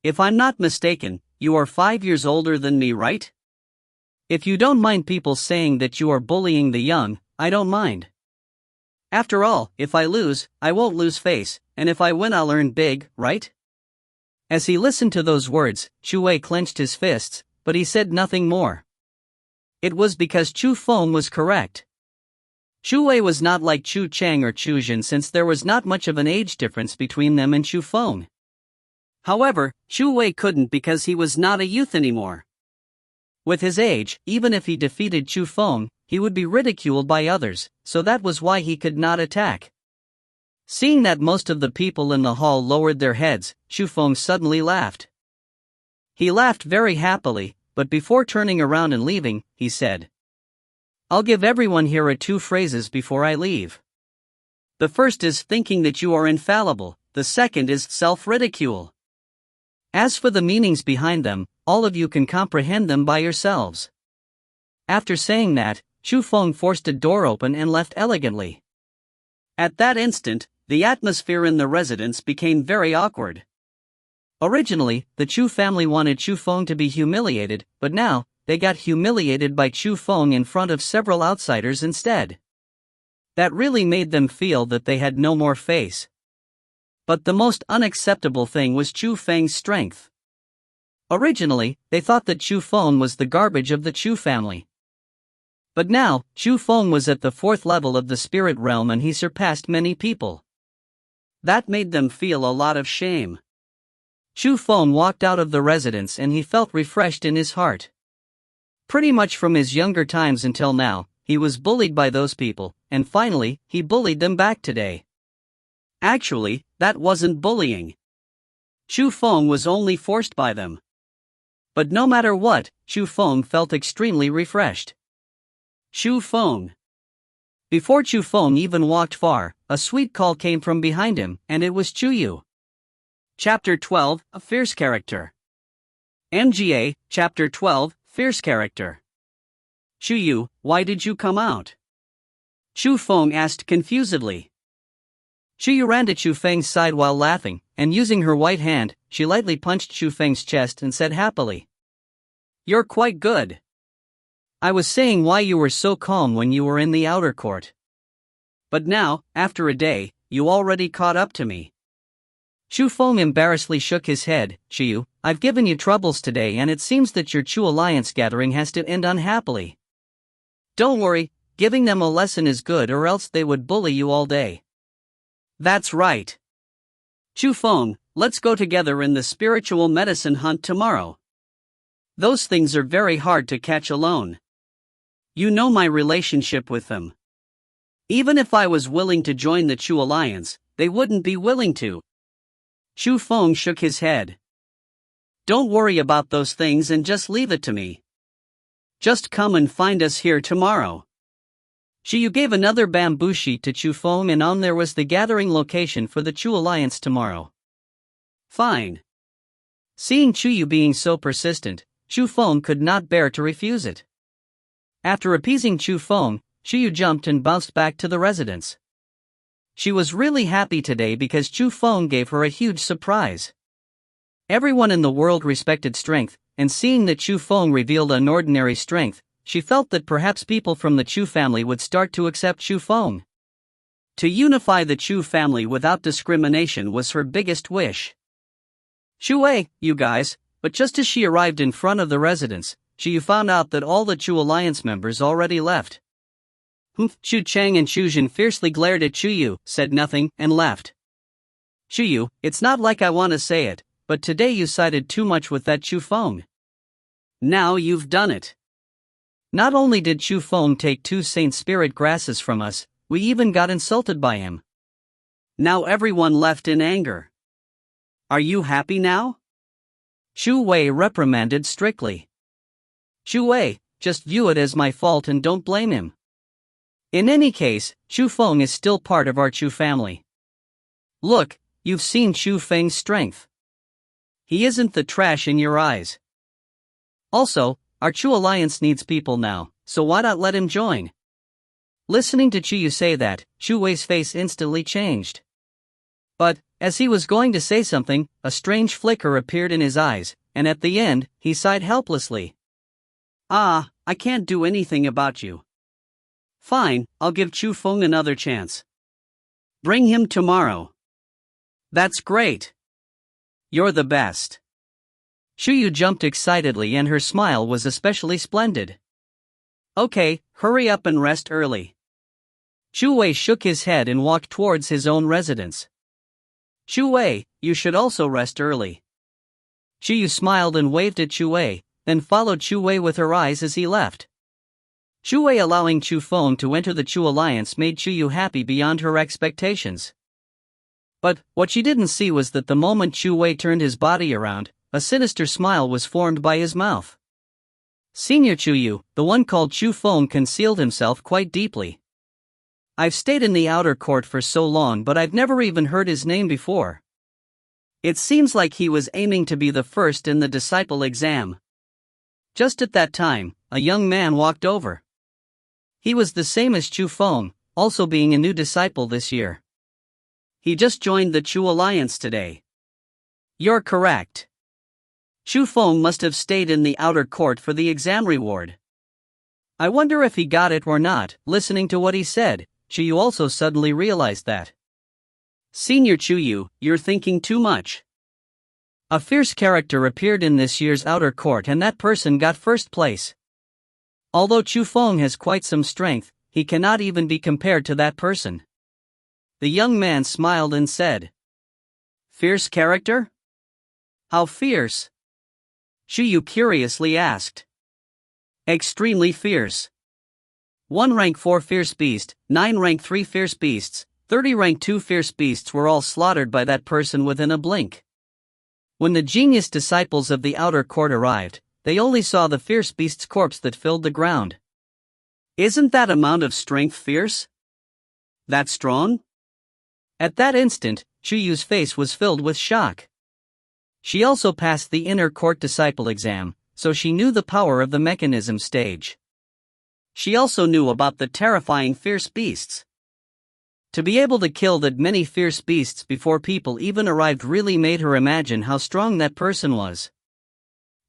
If I'm not mistaken, you are 5 years older than me, right? If you don't mind people saying that you are bullying the young, I don't mind. After all, if I lose, I won't lose face, and if I win I'll earn big, right? As he listened to those words, Chu Wei clenched his fists, but he said nothing more. It was because Chu Feng was correct. Chu Wei was not like Chu Chang or Chu Jin since there was not much of an age difference between them and Chu Feng. However, Chu Wei couldn't because he was not a youth anymore. With his age, even if he defeated Chu Feng, he would be ridiculed by others, so that was why he could not attack. Seeing that most of the people in the hall lowered their heads, Chu Feng suddenly laughed. He laughed very happily, but before turning around and leaving, he said, I'll give everyone here 2 phrases before I leave. The first is thinking that you are infallible, the second is self-ridicule. As for the meanings behind them, all of you can comprehend them by yourselves. After saying that, Chu Feng forced a door open and left elegantly. At that instant, the atmosphere in the residence became very awkward. Originally, the Chu family wanted Chu Feng to be humiliated, but now, they got humiliated by Chu Feng in front of several outsiders instead. That really made them feel that they had no more face. But the most unacceptable thing was Chu Feng's strength. Originally, they thought that Chu Feng was the garbage of the Chu family. But now, Chu Feng was at the 4th level of the spirit realm and he surpassed many people. That made them feel a lot of shame. Chu Feng walked out of the residence and he felt refreshed in his heart. Pretty much from his younger times until now, he was bullied by those people, and finally, he bullied them back today. Actually, that wasn't bullying. Chu Feng was only forced by them. But no matter what, Chu Feng felt extremely refreshed. Chu Feng. Before Chu Feng even walked far, a sweet call came from behind him, and it was Chu Yu. Chapter 12, A Fierce Character. MGA, Chapter 12, Fierce Character. Chu Yu, why did you come out? Chu Feng asked confusedly. Chu Yu ran to Chu Feng's side while laughing, and using her white hand, she lightly punched Chu Feng's chest and said happily, You're quite good. I was saying why you were so calm when you were in the outer court. But now, after a day, you already caught up to me. Chu Feng embarrassedly shook his head. Chu Yu, I've given you troubles today and it seems that your Chu Alliance gathering has to end unhappily. Don't worry, giving them a lesson is good or else they would bully you all day. That's right. Chu Feng, let's go together in the spiritual medicine hunt tomorrow. Those things are very hard to catch alone. You know my relationship with them. Even if I was willing to join the Chu Alliance, they wouldn't be willing to. Chu Feng shook his head. Don't worry about those things and just leave it to me. Just come and find us here tomorrow. Chu Yu gave another bamboo sheet to Chu Feng and on there was the gathering location for the Chu Alliance tomorrow. Fine. Seeing Chu Yu being so persistent, Chu Feng could not bear to refuse it. After appeasing Chu Feng, Chu Yu jumped and bounced back to the residence. She was really happy today because Chu Feng gave her a huge surprise. Everyone in the world respected strength, and seeing that Chu Feng revealed unordinary strength, she felt that perhaps people from the Chu family would start to accept Chu Feng. To unify the Chu family without discrimination was her biggest wish. Chu Wei, you guys, but just as she arrived in front of the residence, Chu found out that all the Chu Alliance members already left. Chu Chang and Chu Jin fiercely glared at Chu Yu, said nothing, and left. Chu Yu, it's not like I want to say it, but today you sided too much with that Chu Feng. Now you've done it. Not only did Chu Feng take 2 Saint Spirit grasses from us, we even got insulted by him. Now everyone left in anger. Are you happy now? Chu Wei reprimanded strictly. Chu Wei, just view it as my fault and don't blame him. In any case, Chu Feng is still part of our Chu family. Look, you've seen Chu Feng's strength. He isn't the trash in your eyes. Also, our Chu Alliance needs people now, so why not let him join? Listening to Chu Yu say that, Chu Wei's face instantly changed. But, as he was going to say something, a strange flicker appeared in his eyes, and at the end, he sighed helplessly. I can't do anything about you. Fine, I'll give Chu Feng another chance. Bring him tomorrow. That's great. You're the best. Chu Yu jumped excitedly and her smile was especially splendid. Okay, hurry up and rest early. Chu Wei shook his head and walked towards his own residence. Chu Wei, you should also rest early. Chu Yu smiled and waved at Chu Wei, then followed Chu Wei with her eyes as he left. Chu Wei allowing Chu Feng to enter the Chu Alliance made Chu Yu happy beyond her expectations. But, what she didn't see was that the moment Chu Wei turned his body around, a sinister smile was formed by his mouth. Senior Chu Yu, the one called Chu Feng, concealed himself quite deeply. I've stayed in the outer court for so long but I've never even heard his name before. It seems like he was aiming to be the first in the disciple exam. Just at that time, a young man walked over. He was the same as Chu Feng, also being a new disciple this year. He just joined the Chu Alliance today. You're correct. Chu Feng must have stayed in the outer court for the exam reward. I wonder if he got it or not. Listening to what he said, Chu Yu also suddenly realized that. Senior Chu Yu, you're thinking too much. A fierce character appeared in this year's outer court and that person got first place. Although Chu Feng has quite some strength, he cannot even be compared to that person. The young man smiled and said. Fierce character? How fierce? Chu Yu curiously asked. Extremely fierce. 1 rank 4 fierce beast, 9 rank 3 fierce beasts, 30 rank 2 fierce beasts were all slaughtered by that person within a blink. When the genius disciples of the outer court arrived, they only saw the fierce beast's corpse that filled the ground. Isn't that amount of strength fierce? That strong? At that instant, Chu Yu's face was filled with shock. She also passed the inner court disciple exam, so she knew the power of the mechanism stage. She also knew about the terrifying fierce beasts. To be able to kill that many fierce beasts before people even arrived really made her imagine how strong that person was.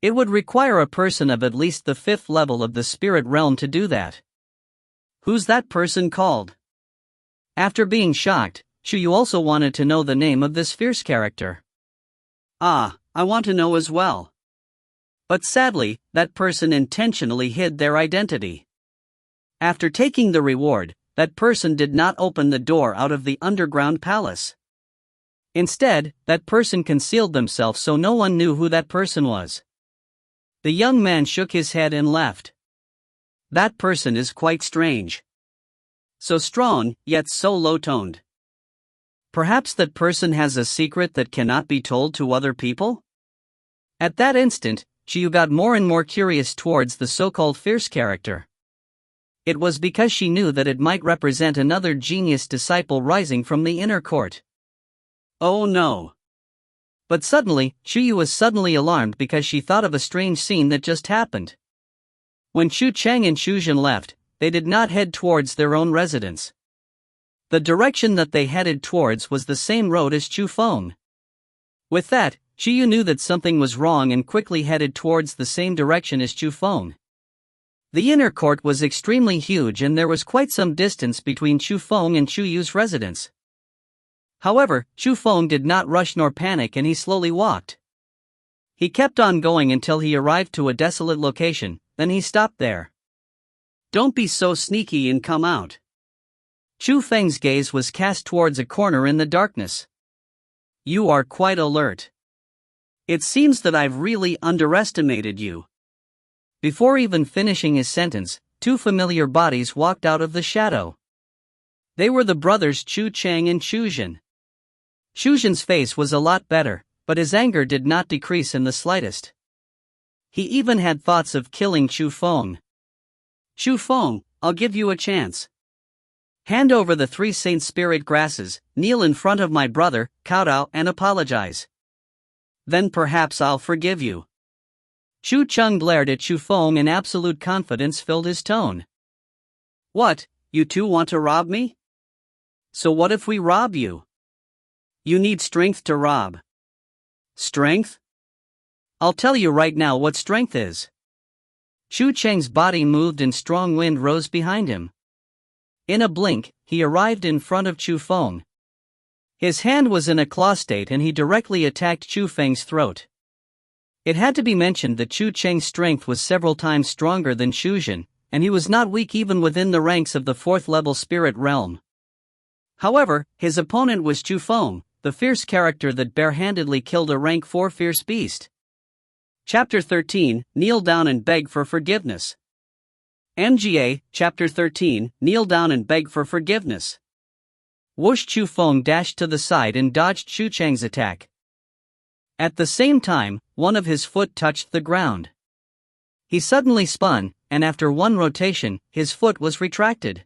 It would require a person of at least the 5th level of the spirit realm to do that. Who's that person called? After being shocked, Chu Yu also wanted to know the name of this fierce character. I want to know as well. But sadly, that person intentionally hid their identity. After taking the reward, that person did not open the door out of the underground palace. Instead, that person concealed themselves so no one knew who that person was. The young man shook his head and left. That person is quite strange. So strong, yet so low-toned. Perhaps that person has a secret that cannot be told to other people? At that instant, Chu Yu got more and more curious towards the so-called fierce character. It was because she knew that it might represent another genius disciple rising from the inner court. Oh no! But suddenly, Chu Yu was suddenly alarmed because she thought of a strange scene that just happened. When Chu Chang and Chu Jin left, they did not head towards their own residence. The direction that they headed towards was the same road as Chu Feng. With that, Chiyu knew that something was wrong and quickly headed towards the same direction as Chu Feng. The inner court was extremely huge and there was quite some distance between Chu Feng and Chu Yu's residence. However, Chu Feng did not rush nor panic and he slowly walked. He kept on going until he arrived to a desolate location, then he stopped there. "Don't be so sneaky and come out." Chu Feng's gaze was cast towards a corner in the darkness. "You are quite alert. It seems that I've really underestimated you." Before even finishing his sentence, two familiar bodies walked out of the shadow. They were the brothers Chu Chang and Chu Jin. Chu Jin's face was a lot better, but his anger did not decrease in the slightest. He even had thoughts of killing Chu Feng. "Chu Feng, I'll give you a chance. Hand over the 3 Saint Spirit grasses, kneel in front of my brother, kowtow and apologize. Then perhaps I'll forgive you." Chu Cheng glared at Chu Feng and absolute confidence filled his tone. "What, you two want to rob me? So what if we rob you? You need strength to rob." "Strength? I'll tell you right now what strength is." Chu Cheng's body moved and strong wind rose behind him. In a blink, he arrived in front of Chu Feng. His hand was in a claw state and he directly attacked Chu Feng's throat. It had to be mentioned that Chu Cheng's strength was several times stronger than Chu Jin, and he was not weak even within the ranks of the 4th-level spirit realm. However, his opponent was Chu Feng, the fierce character that barehandedly killed a rank 4 fierce beast. Chapter 13, Kneel Down and Beg for Forgiveness. MGA, Chapter 13, Kneel Down and Beg for Forgiveness. Whoosh! Chu Feng dashed to the side and dodged Chu Cheng's attack. At the same time, one of his foot touched the ground. He suddenly spun, and after one rotation, his foot was retracted.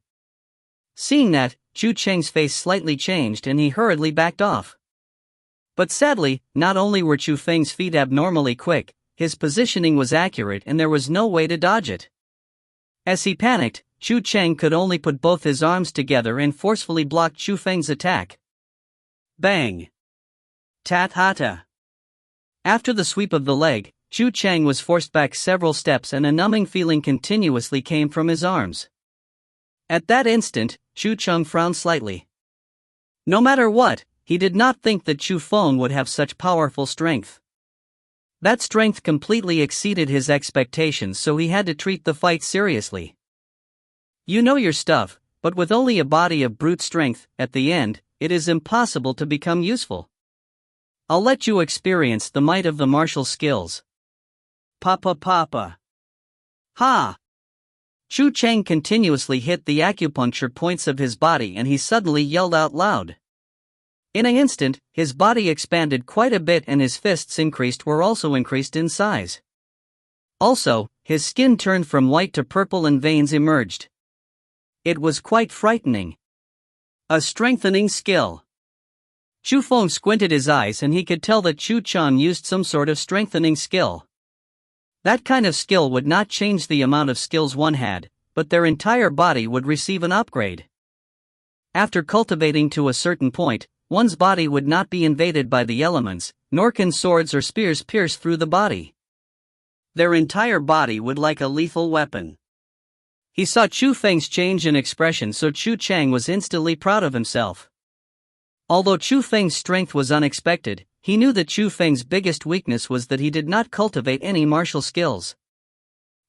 Seeing that, Chu Cheng's face slightly changed and he hurriedly backed off. But sadly, not only were Chu Feng's feet abnormally quick, his positioning was accurate and there was no way to dodge it. As he panicked, Chu Cheng could only put both his arms together and forcefully block Chu Feng's attack. Bang! Tat-hata! After the sweep of the leg, Chu Cheng was forced back several steps and a numbing feeling continuously came from his arms. At that instant, Chu Cheng frowned slightly. No matter what, he did not think that Chu Feng would have such powerful strength. That strength completely exceeded his expectations, so he had to treat the fight seriously. You know your stuff, but with only a body of brute strength, at the end, it is impossible to become useful. I'll let you experience the might of the martial skills. Papa. Ha! Chu Cheng continuously hit the acupuncture points of his body and he suddenly yelled out loud. In an instant, his body expanded quite a bit and his fists were also increased in size. Also, his skin turned from white to purple and veins emerged. It was quite frightening. A strengthening skill. Chu Feng squinted his eyes and he could tell that Chu Cheng used some sort of strengthening skill. That kind of skill would not change the amount of skills one had, but their entire body would receive an upgrade. After cultivating to a certain point, one's body would not be invaded by the elements, nor can swords or spears pierce through the body. Their entire body would like a lethal weapon. He saw Chu Feng's change in expression, so Chu Cheng was instantly proud of himself. Although Chu Feng's strength was unexpected, he knew that Chu Feng's biggest weakness was that he did not cultivate any martial skills.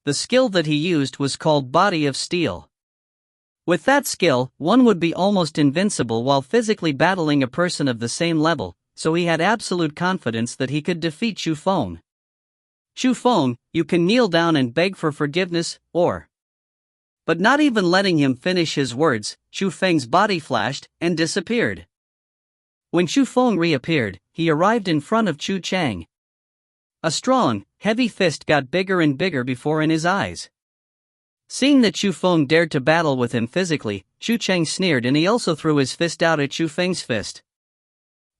The skill that he used was called Body of Steel. With that skill, one would be almost invincible while physically battling a person of the same level, so he had absolute confidence that he could defeat Chu Feng. Chu Feng, you can kneel down and beg for forgiveness, or... But not even letting him finish his words, Chu Feng's body flashed and disappeared. When Chu Feng reappeared, he arrived in front of Chu Cheng. A strong, heavy fist got bigger and bigger before in his eyes. Seeing that Chu Feng dared to battle with him physically, Chu Cheng sneered and he also threw his fist out at Chu Feng's fist.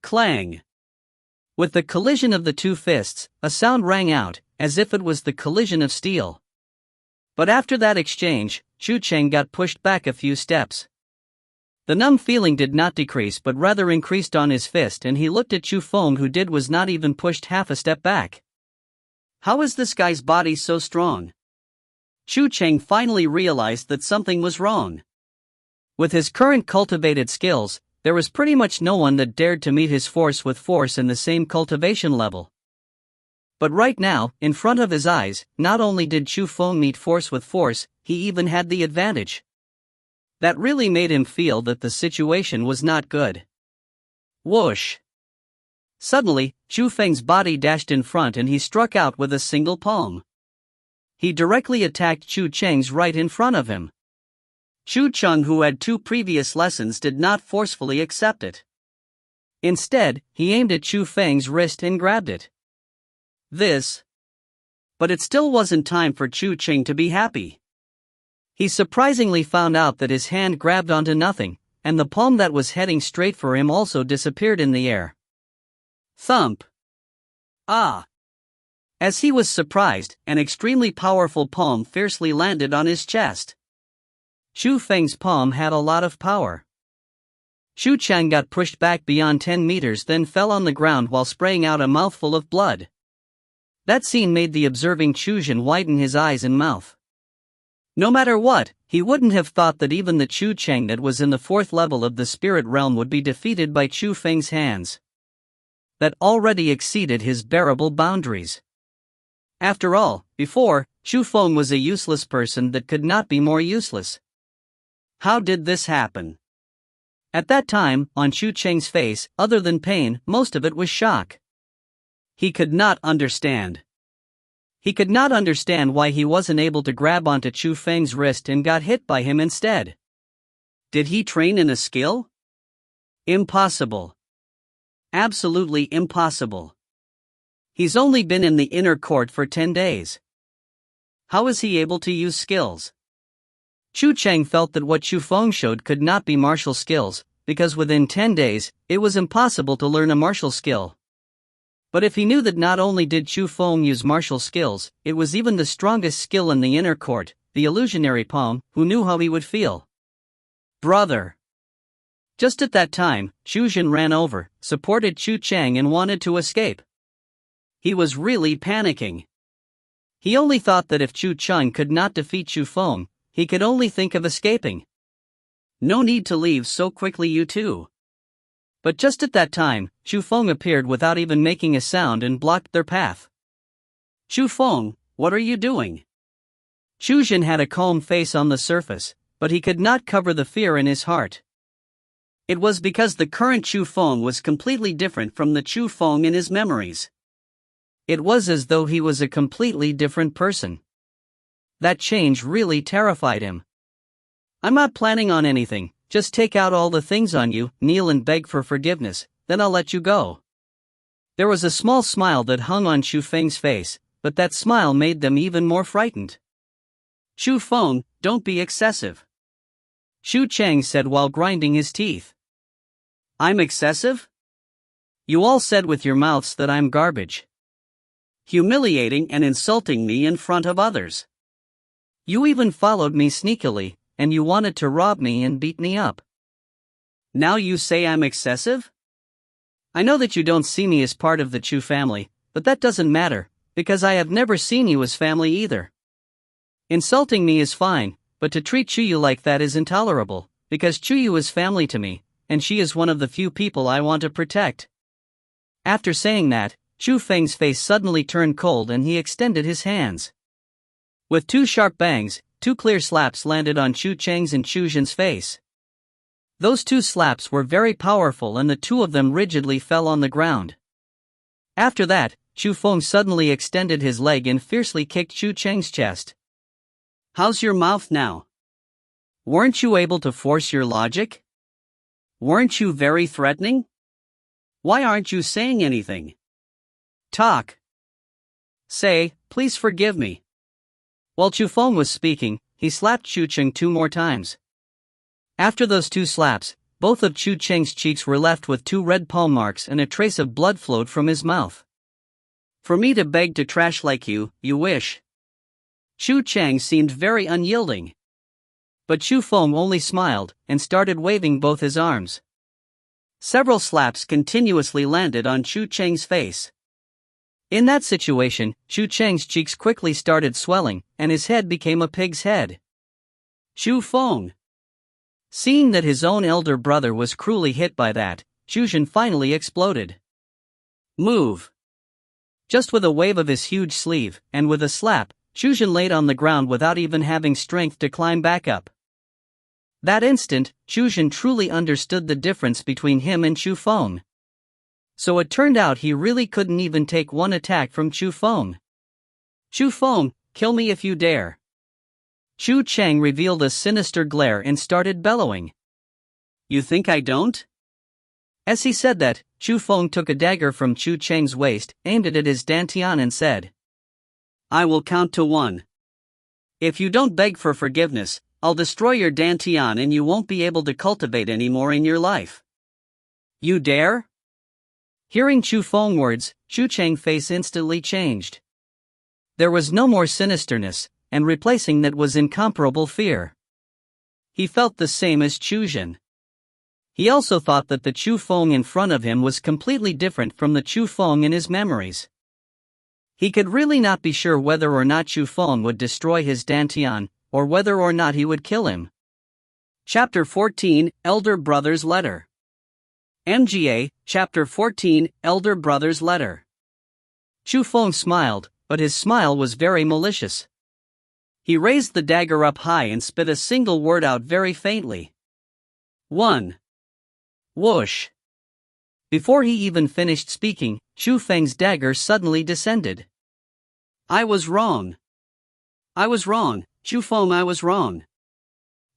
Clang! With the collision of the two fists, a sound rang out, as if it was the collision of steel. But after that exchange, Chu Cheng got pushed back a few steps. The numb feeling did not decrease but rather increased on his fist, and he looked at Chu Feng, who was not even pushed half a step back. How is this guy's body so strong? Chu Cheng finally realized that something was wrong. With his current cultivated skills, there was pretty much no one that dared to meet his force with force in the same cultivation level. But right now, in front of his eyes, not only did Chu Feng meet force with force, he even had the advantage. That really made him feel that the situation was not good. Whoosh! Suddenly, Chu Feng's body dashed in front and he struck out with a single palm. He directly attacked Chu Cheng's right in front of him. Chu Cheng, who had 2 previous lessons, did not forcefully accept it. Instead, he aimed at Chu Feng's wrist and grabbed it. But it still wasn't time for Chu Cheng to be happy. He surprisingly found out that his hand grabbed onto nothing, and the palm that was heading straight for him also disappeared in the air. Thump! Ah! As he was surprised, an extremely powerful palm fiercely landed on his chest. Chu Feng's palm had a lot of power. Chu Cheng got pushed back beyond 10 meters, then fell on the ground while spraying out a mouthful of blood. That scene made the observing Chuzhen widen his eyes and mouth. No matter what, he wouldn't have thought that even the Chu Cheng that was in the 4th level of the spirit realm would be defeated by Chu Feng's hands. That already exceeded his bearable boundaries. After all, before, Chu Feng was a useless person that could not be more useless. How did this happen? At that time, on Chu Cheng's face, other than pain, most of it was shock. He could not understand. He could not understand why he wasn't able to grab onto Chu Feng's wrist and got hit by him instead. Did he train in a skill? Impossible. Absolutely impossible. He's only been in the inner court for 10 days. How is he able to use skills? Chu Cheng felt that what Chu Feng showed could not be martial skills, because within 10 days, it was impossible to learn a martial skill. But if he knew that not only did Chu Feng use martial skills, it was even the strongest skill in the inner court, the illusionary palm, who knew how he would feel? Brother! Just at that time, Chuzhen ran over, supported Chu Cheng and wanted to escape. He was really panicking. He only thought that if Chu Cheng could not defeat Chu Feng, he could only think of escaping. No need to leave so quickly, you two. But just at that time, Chu Feng appeared without even making a sound and blocked their path. Chu Feng, what are you doing? Chuzhen had a calm face on the surface, but he could not cover the fear in his heart. It was because the current Chu Feng was completely different from the Chu Feng in his memories. It was as though he was a completely different person. That change really terrified him. I'm not planning on anything, just take out all the things on you, kneel and beg for forgiveness, then I'll let you go. There was a small smile that hung on Chu Feng's face, but that smile made them even more frightened. Chu Feng, don't be excessive. Chu Cheng said while grinding his teeth. I'm excessive? You all said with your mouths that I'm garbage. Humiliating and insulting me in front of others. You even followed me sneakily, and you wanted to rob me and beat me up. Now you say I'm excessive? I know that you don't see me as part of the Chu family, but that doesn't matter, because I have never seen you as family either. Insulting me is fine, but to treat Chuyu like that is intolerable, because Chuyu is family to me, and she is one of the few people I want to protect. After saying that, Chu Feng's face suddenly turned cold and he extended his hands. With 2 sharp bangs, 2 clear slaps landed on Chu Cheng's and Chuzhen's face. Those 2 slaps were very powerful and the 2 of them rigidly fell on the ground. After that, Chu Feng suddenly extended his leg and fiercely kicked Chu Cheng's chest. How's your mouth now? Weren't you able to force your logic? Weren't you very threatening? Why aren't you saying anything? Talk. Say, please forgive me. While Chu Feng was speaking, he slapped Chu Cheng 2 more times. After those 2 slaps, both of Chu Cheng's cheeks were left with 2 red palm marks and a trace of blood flowed from his mouth. For me to beg to trash like you wish? Chu Cheng seemed very unyielding. But Chu Feng only smiled and started waving both his arms. Several slaps continuously landed on Chu Cheng's face. In that situation, Chu Cheng's cheeks quickly started swelling, and his head became a pig's head. Chu Feng. Seeing that his own elder brother was cruelly hit by that, Chu Zhen finally exploded. Move! Just with a wave of his huge sleeve, and with a slap, Chu Zhen laid on the ground without even having strength to climb back up. That instant, Chu Zhen truly understood the difference between him and Chu Feng. So it turned out he really couldn't even take one attack from Chu Feng. Chu Feng, kill me if you dare. Chu Cheng revealed a sinister glare and started bellowing. You think I don't? As he said that, Chu Feng took a dagger from Chu Cheng's waist, aimed it at his dantian and said, I will count to 1. If you don't beg for forgiveness, I'll destroy your dantian and you won't be able to cultivate anymore in your life. You dare? Hearing Chu Feng's words, Chu Cheng's face instantly changed. There was no more sinisterness, and replacing that was incomparable fear. He felt the same as Chu Zhen. He also thought that the Chu Feng in front of him was completely different from the Chu Feng in his memories. He could really not be sure whether or not Chu Feng would destroy his dantian, or whether or not he would kill him. Chapter 14, Elder Brother's Letter. MGA, Chapter 14, Elder Brother's Letter. Chu Feng smiled, but his smile was very malicious. He raised the dagger up high and spit a single word out very faintly. 1. Whoosh. Before he even finished speaking, Chu Feng's dagger suddenly descended. I was wrong. I was wrong, Chu Feng, I was wrong.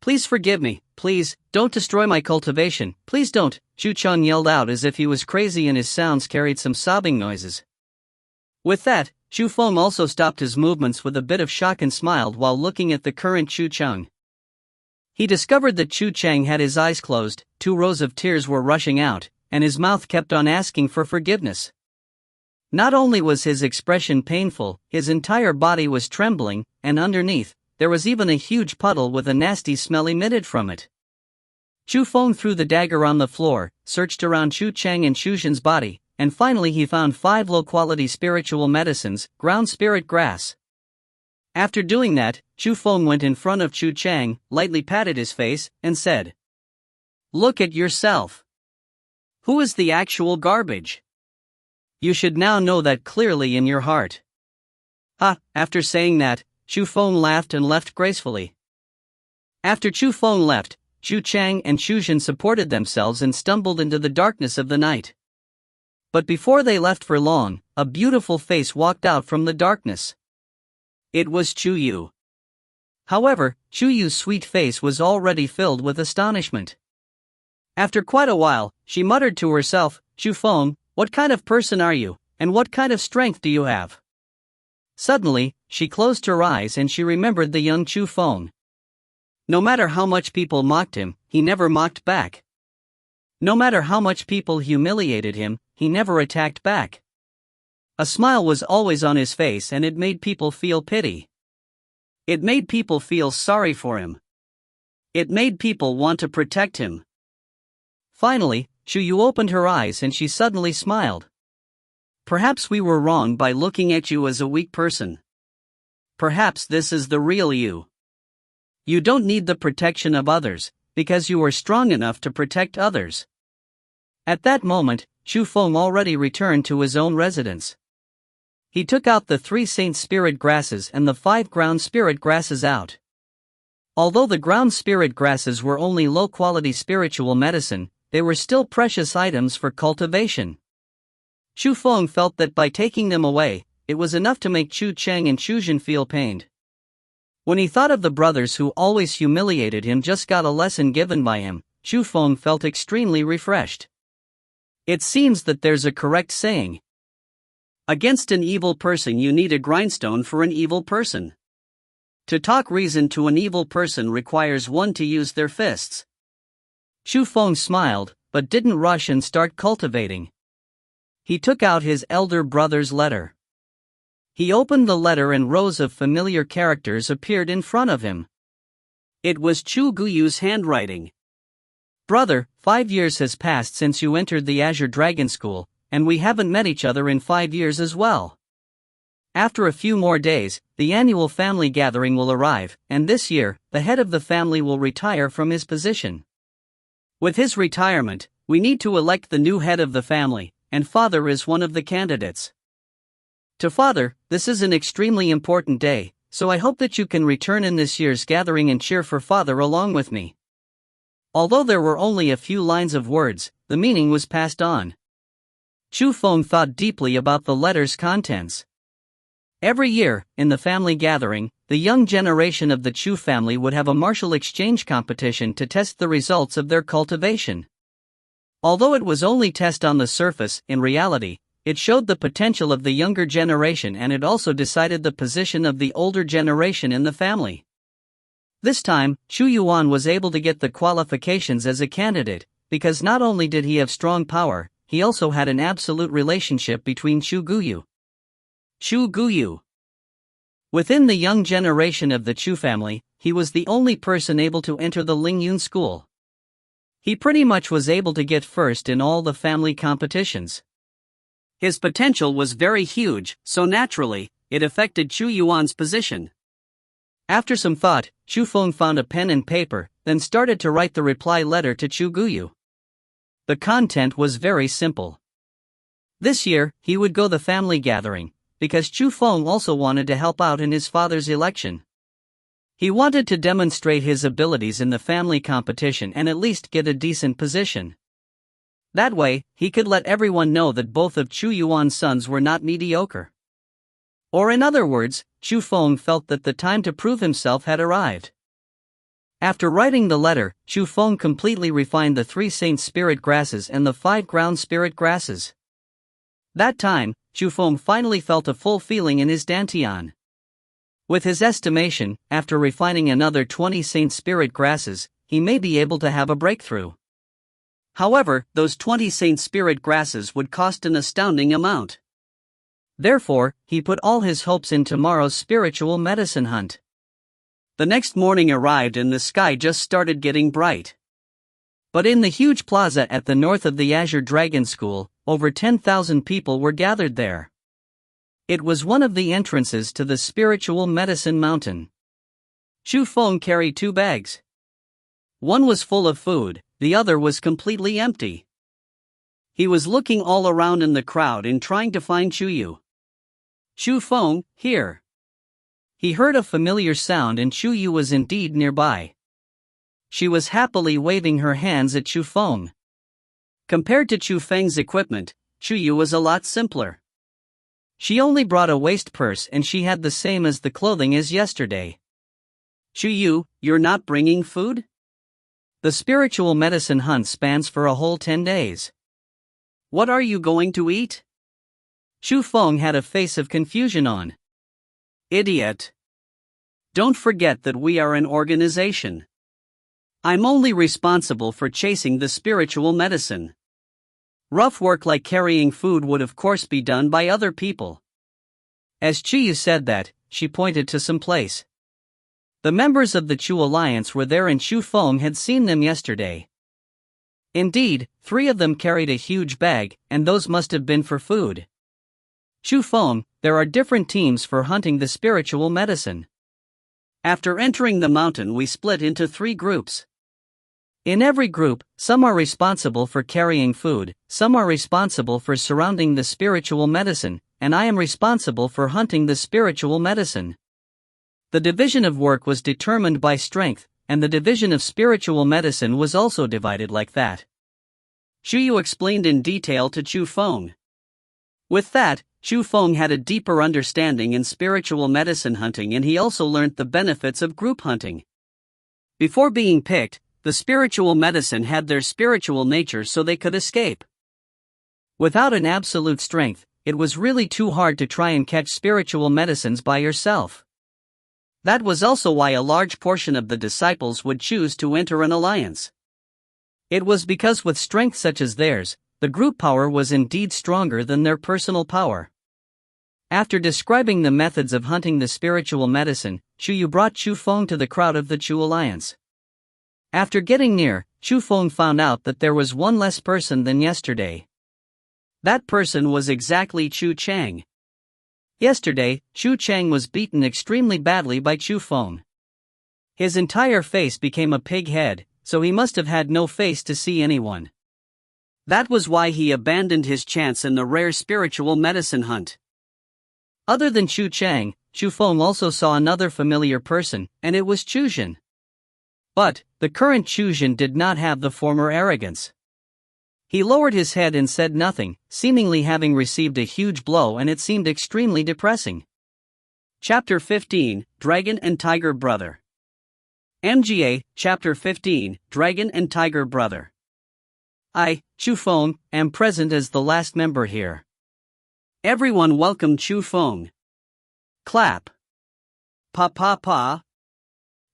Please forgive me, please, don't destroy my cultivation, please don't, Chu Cheng yelled out as if he was crazy and his sounds carried some sobbing noises. With that, Chu Feng also stopped his movements with a bit of shock and smiled while looking at the current Chu Cheng. He discovered that Chu Cheng had his eyes closed, 2 rows of tears were rushing out, and his mouth kept on asking for forgiveness. Not only was his expression painful, his entire body was trembling, and underneath, there was even a huge puddle with a nasty smell emitted from it. Chu Feng threw the dagger on the floor, searched around Chu Cheng and Chu Zhen's body, and finally he found 5 low-quality spiritual medicines, ground spirit grass. After doing that, Chu Feng went in front of Chu Cheng, lightly patted his face, and said, Look at yourself. Who is the actual garbage? You should now know that clearly in your heart. After saying that, Chu Feng laughed and left gracefully. After Chu Feng left, Chu Cheng and Chu Zhen supported themselves and stumbled into the darkness of the night. But before they left for long, a beautiful face walked out from the darkness. It was Chu Yu. However, Chu Yu's sweet face was already filled with astonishment. After quite a while, she muttered to herself, Chu Feng, what kind of person are you, and what kind of strength do you have? Suddenly, she closed her eyes and she remembered the young Chu Feng. No matter how much people mocked him, he never mocked back. No matter how much people humiliated him, he never attacked back. A smile was always on his face and it made people feel pity. It made people feel sorry for him. It made people want to protect him. Finally, Chu Yu opened her eyes and she suddenly smiled. Perhaps we were wrong by looking at you as a weak person. Perhaps this is the real you. You don't need the protection of others, because you are strong enough to protect others. At that moment, Chu Feng already returned to his own residence. He took out the 3 saint spirit grasses and the 5 ground spirit grasses out. Although the ground spirit grasses were only low-quality spiritual medicine, they were still precious items for cultivation. Chu Feng felt that by taking them away, it was enough to make Chu Cheng and Chu Zhen feel pained. When he thought of the brothers who always humiliated him just got a lesson given by him, Chu Feng felt extremely refreshed. It seems that there's a correct saying. Against an evil person you need a grindstone for an evil person. To talk reason to an evil person requires one to use their fists. Chu Feng smiled, but didn't rush and start cultivating. He took out his elder brother's letter. He opened the letter and rows of familiar characters appeared in front of him. It was Chu Guyu's handwriting. Brother, 5 years has passed since you entered the Azure Dragon School, and we haven't met each other in 5 years as well. After a few more days, the annual family gathering will arrive, and this year, the head of the family will retire from his position. With his retirement, we need to elect the new head of the family, and Father is one of the candidates. To Father, this is an extremely important day, so I hope that you can return in this year's gathering and cheer for Father along with me. Although there were only a few lines of words, the meaning was passed on. Chu Feng thought deeply about the letter's contents. Every year, in the family gathering, the young generation of the Chu family would have a martial exchange competition to test the results of their cultivation. Although it was only test on the surface, in reality, it showed the potential of the younger generation, and it also decided the position of the older generation in the family. This time, Chu Yuan was able to get the qualifications as a candidate, because not only did he have strong power, he also had an absolute relationship between Chu Guyu. Chu Guyu. Within the young generation of the Chu family, he was the only person able to enter the Lingyun school. He pretty much was able to get first in all the family competitions. His potential was very huge, so naturally, it affected Chu Yuan's position. After some thought, Chu Feng found a pen and paper, then started to write the reply letter to Chu Guyu. The content was very simple. This year, he would go the family gathering, because Chu Feng also wanted to help out in his father's election. He wanted to demonstrate his abilities in the family competition and at least get a decent position. That way, he could let everyone know that both of Chu Yuan's sons were not mediocre. Or in other words, Chu Feng felt that the time to prove himself had arrived. After writing the letter, Chu Feng completely refined the 3 saint spirit grasses and the 5 ground spirit grasses. That time, Chu Feng finally felt a full feeling in his dantian. With his estimation, after refining another 20 saint spirit grasses, he may be able to have a breakthrough. However, those 20 saint spirit grasses would cost an astounding amount. Therefore, he put all his hopes in tomorrow's spiritual medicine hunt. The next morning arrived and the sky just started getting bright. But in the huge plaza at the north of the Azure Dragon School, over 10,000 people were gathered there. It was one of the entrances to the spiritual medicine mountain. Chu Feng carried 2 bags. One was full of food, the other was completely empty. He was looking all around in the crowd and trying to find Chu Yu. Chu Feng, here. He heard a familiar sound and Chu Yu was indeed nearby. She was happily waving her hands at Chu Feng. Compared to Chu Feng's equipment, Chu Yu was a lot simpler. She only brought a waist purse and she had the same as the clothing as yesterday. Chu Yu, you're not bringing food? The spiritual medicine hunt spans for a whole 10 days. What are you going to eat? Chu Feng had a face of confusion on. Idiot. Don't forget that we are an organization. I'm only responsible for chasing the spiritual medicine. Rough work like carrying food would of course be done by other people. As Chiyu said that, she pointed to some place. The members of the Chu Alliance were there and Chu Feng had seen them yesterday. Indeed, 3 of them carried a huge bag, and those must have been for food. Chu Feng, there are different teams for hunting the spiritual medicine. After entering the mountain we split into 3 groups. In every group, some are responsible for carrying food, some are responsible for surrounding the spiritual medicine, and I am responsible for hunting the spiritual medicine. The division of work was determined by strength, and the division of spiritual medicine was also divided like that. Chu Yu explained in detail to Chu Feng. With that, Chu Feng had a deeper understanding in spiritual medicine hunting and he also learnt the benefits of group hunting. Before being picked, the spiritual medicine had their spiritual nature so they could escape. Without an absolute strength, it was really too hard to try and catch spiritual medicines by yourself. That was also why a large portion of the disciples would choose to enter an alliance. It was because with strength such as theirs, the group power was indeed stronger than their personal power. After describing the methods of hunting the spiritual medicine, Chu Yu brought Chu Feng to the crowd of the Chu Alliance. After getting near, Chu Feng found out that there was one less person than yesterday. That person was exactly Chu Chang. Yesterday, Chu Chang was beaten extremely badly by Chu Feng. His entire face became a pig head, so he must have had no face to see anyone. That was why he abandoned his chance in the rare spiritual medicine hunt. Other than Chu Chang, Chu Feng also saw another familiar person, and it was Chu Zhen. But the current Chu Zhen did not have the former arrogance. He lowered his head and said nothing, seemingly having received a huge blow, and it seemed extremely depressing. Chapter 15, Dragon and Tiger Brother. MGA, Chapter 15, Dragon and Tiger Brother. I, Chu Feng, am present as the last member here. Everyone welcome Chu Feng. Clap. Pa pa pa.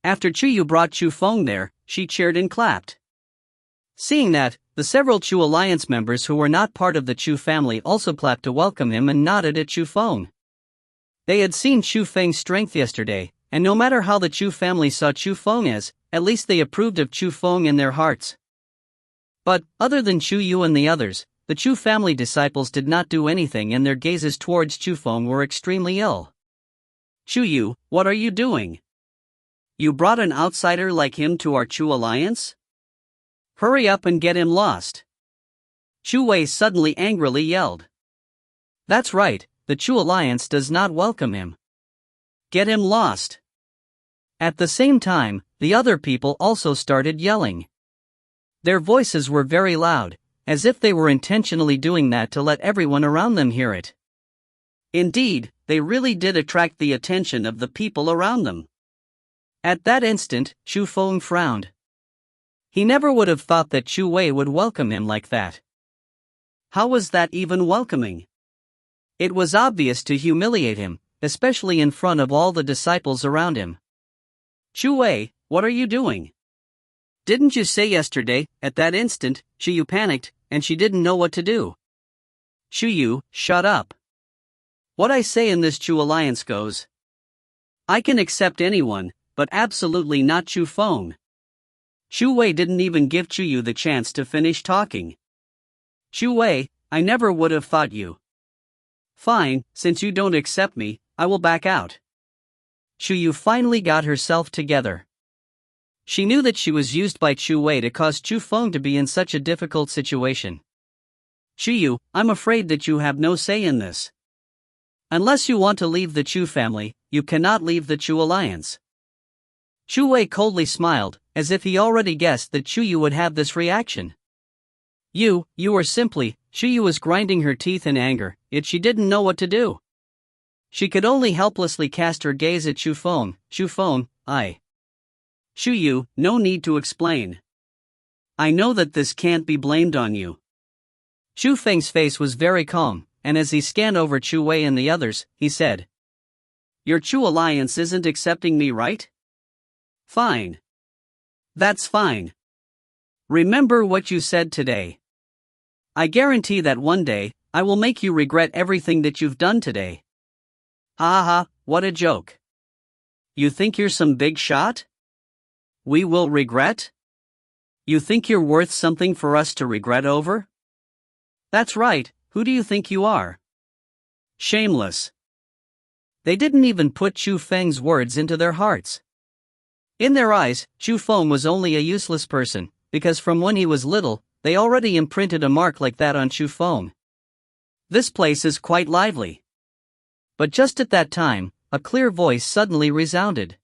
After Chu Yu brought Chu Feng there, she cheered and clapped. Seeing that, the several Chu Alliance members who were not part of the Chu family also clapped to welcome him and nodded at Chu Feng. They had seen Chu Feng's strength yesterday, and no matter how the Chu family saw Chu Feng as, at least they approved of Chu Feng in their hearts. But, other than Chu Yu and the others, the Chu family disciples did not do anything, and their gazes towards Chu Feng were extremely ill. Chu Yu, what are you doing? You brought an outsider like him to our Chu Alliance? Hurry up and get him lost. Chu Wei suddenly angrily yelled. That's right, the Chu Alliance does not welcome him. Get him lost. At the same time, the other people also started yelling. Their voices were very loud, as if they were intentionally doing that to let everyone around them hear it. Indeed, they really did attract the attention of the people around them. At that instant, Chu Feng frowned. He never would have thought that Chu Wei would welcome him like that. How was that even welcoming? It was obvious to humiliate him, especially in front of all the disciples around him. Chu Wei, what are you doing? Didn't you say yesterday? At that instant, Chu Yu panicked, and she didn't know what to do. Chu Yu, shut up. What I say in this Chu Alliance goes. I can accept anyone, but absolutely not Chu Feng. Chu Wei didn't even give Chu Yu the chance to finish talking. Chu Wei, I never would have thought you. Fine, since you don't accept me, I will back out. Chu Yu finally got herself together. She knew that she was used by Chu Wei to cause Chu Feng to be in such a difficult situation. Chu Yu, I'm afraid that you have no say in this. Unless you want to leave the Chu family, you cannot leave the Chu Alliance. Chu Wei coldly smiled, as if he already guessed that Chu Yu would have this reaction. You were simply, Chu Yu was grinding her teeth in anger, yet she didn't know what to do. She could only helplessly cast her gaze at Chu Feng. Chu Feng, Chu Yu, no need to explain. I know that this can't be blamed on you. Chu Feng's face was very calm, and as he scanned over Chu Wei and the others, he said, Your Chu Alliance isn't accepting me, right? Fine. That's fine. Remember what you said today. I guarantee that one day, I will make you regret everything that you've done today. Ha ha, what a joke. You think you're some big shot? We will regret? You think you're worth something for us to regret over? That's right, who do you think you are? Shameless. They didn't even put Chu Feng's words into their hearts. In their eyes, Chu Feng was only a useless person, because from when he was little, they already imprinted a mark like that on Chu Feng. This place is quite lively. But just at that time, a clear voice suddenly resounded.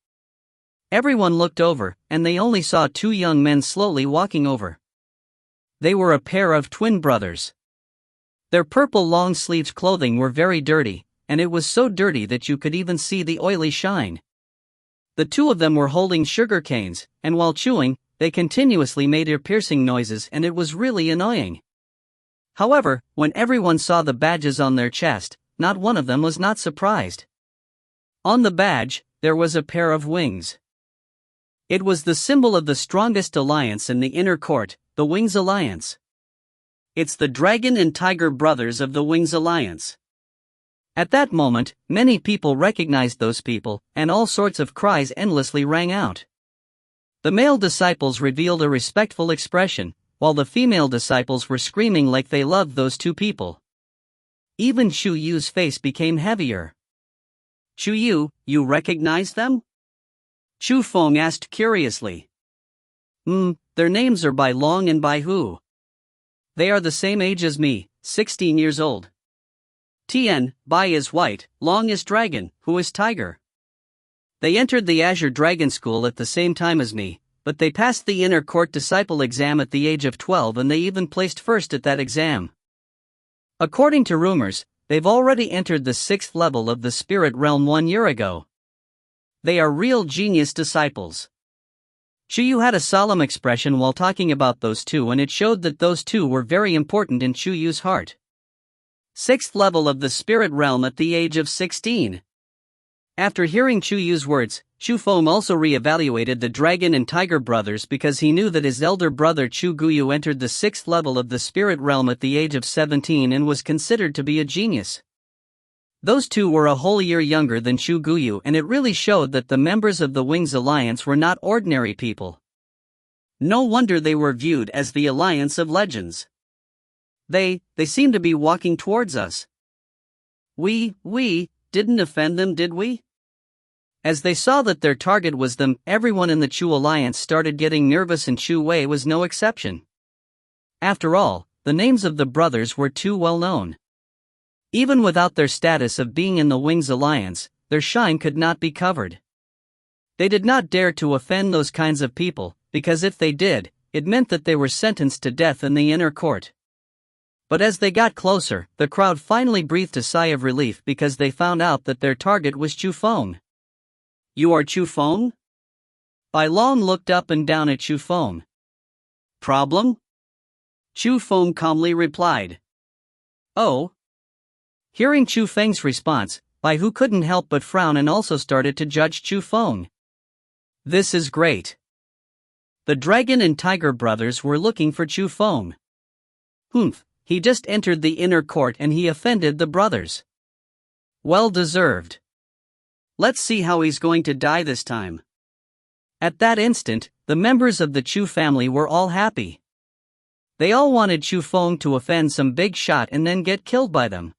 Everyone looked over, and they only saw two young men slowly walking over. They were a pair of twin brothers. Their purple long-sleeved clothing were very dirty, and it was so dirty that you could even see the oily shine. The two of them were holding sugar canes, and while chewing, they continuously made ear-piercing noises, and it was really annoying. However, when everyone saw the badges on their chest, not one of them was not surprised. On the badge, there was a pair of wings. It was the symbol of the strongest alliance in the inner court, the Wings Alliance. It's the Dragon and Tiger brothers of the Wings Alliance. At that moment, many people recognized those people, and all sorts of cries endlessly rang out. The male disciples revealed a respectful expression, while the female disciples were screaming like they loved those two people. Even Chu Yu's face became heavier. Chu Yu, you recognize them? Chu Feng asked curiously. Their names are Bai Long and Bai Hu. They are the same age as me, 16 years old. Tian, Bai is white, Long is dragon, Hu is tiger. They entered the Azure Dragon School at the same time as me, but they passed the inner court disciple exam at the age of 12 and they even placed first at that exam. According to rumors, they've already entered the 6th level of the spirit realm 1 year ago. They are real genius disciples. Chu Yu had a solemn expression while talking about those two, and it showed that those two were very important in Chu Yu's heart. 6th level of the spirit realm at the age of 16. After hearing Chu Yu's words, Chu Feng also re-evaluated the dragon and tiger brothers because he knew that his elder brother Chu Guyu entered the 6th level of the spirit realm at the age of 17 and was considered to be a genius. Those two were a whole year younger than Chu Guyu, and it really showed that the members of the Wings Alliance were not ordinary people. No wonder they were viewed as the Alliance of Legends. They seem to be walking towards us. We didn't offend them, did we? As they saw that their target was them, everyone in the Chu Alliance started getting nervous, and Chu Wei was no exception. After all, the names of the brothers were too well known. Even without their status of being in the Wings Alliance, their shine could not be covered. They did not dare to offend those kinds of people, because if they did, it meant that they were sentenced to death in the inner court. But as they got closer, the crowd finally breathed a sigh of relief because they found out that their target was Chu Feng. You are Chu Feng? Bai Long looked up and down at Chu Feng. Problem? Chu Feng calmly replied. Oh. Hearing Chu Feng's response, Bai Hu couldn't help but frown and also started to judge Chu Feng. This is great. The dragon and tiger brothers were looking for Chu Feng. He just entered the inner court and he offended the brothers. Well deserved. Let's see how he's going to die this time. At that instant, the members of the Chu family were all happy. They all wanted Chu Feng to offend some big shot and then get killed by them.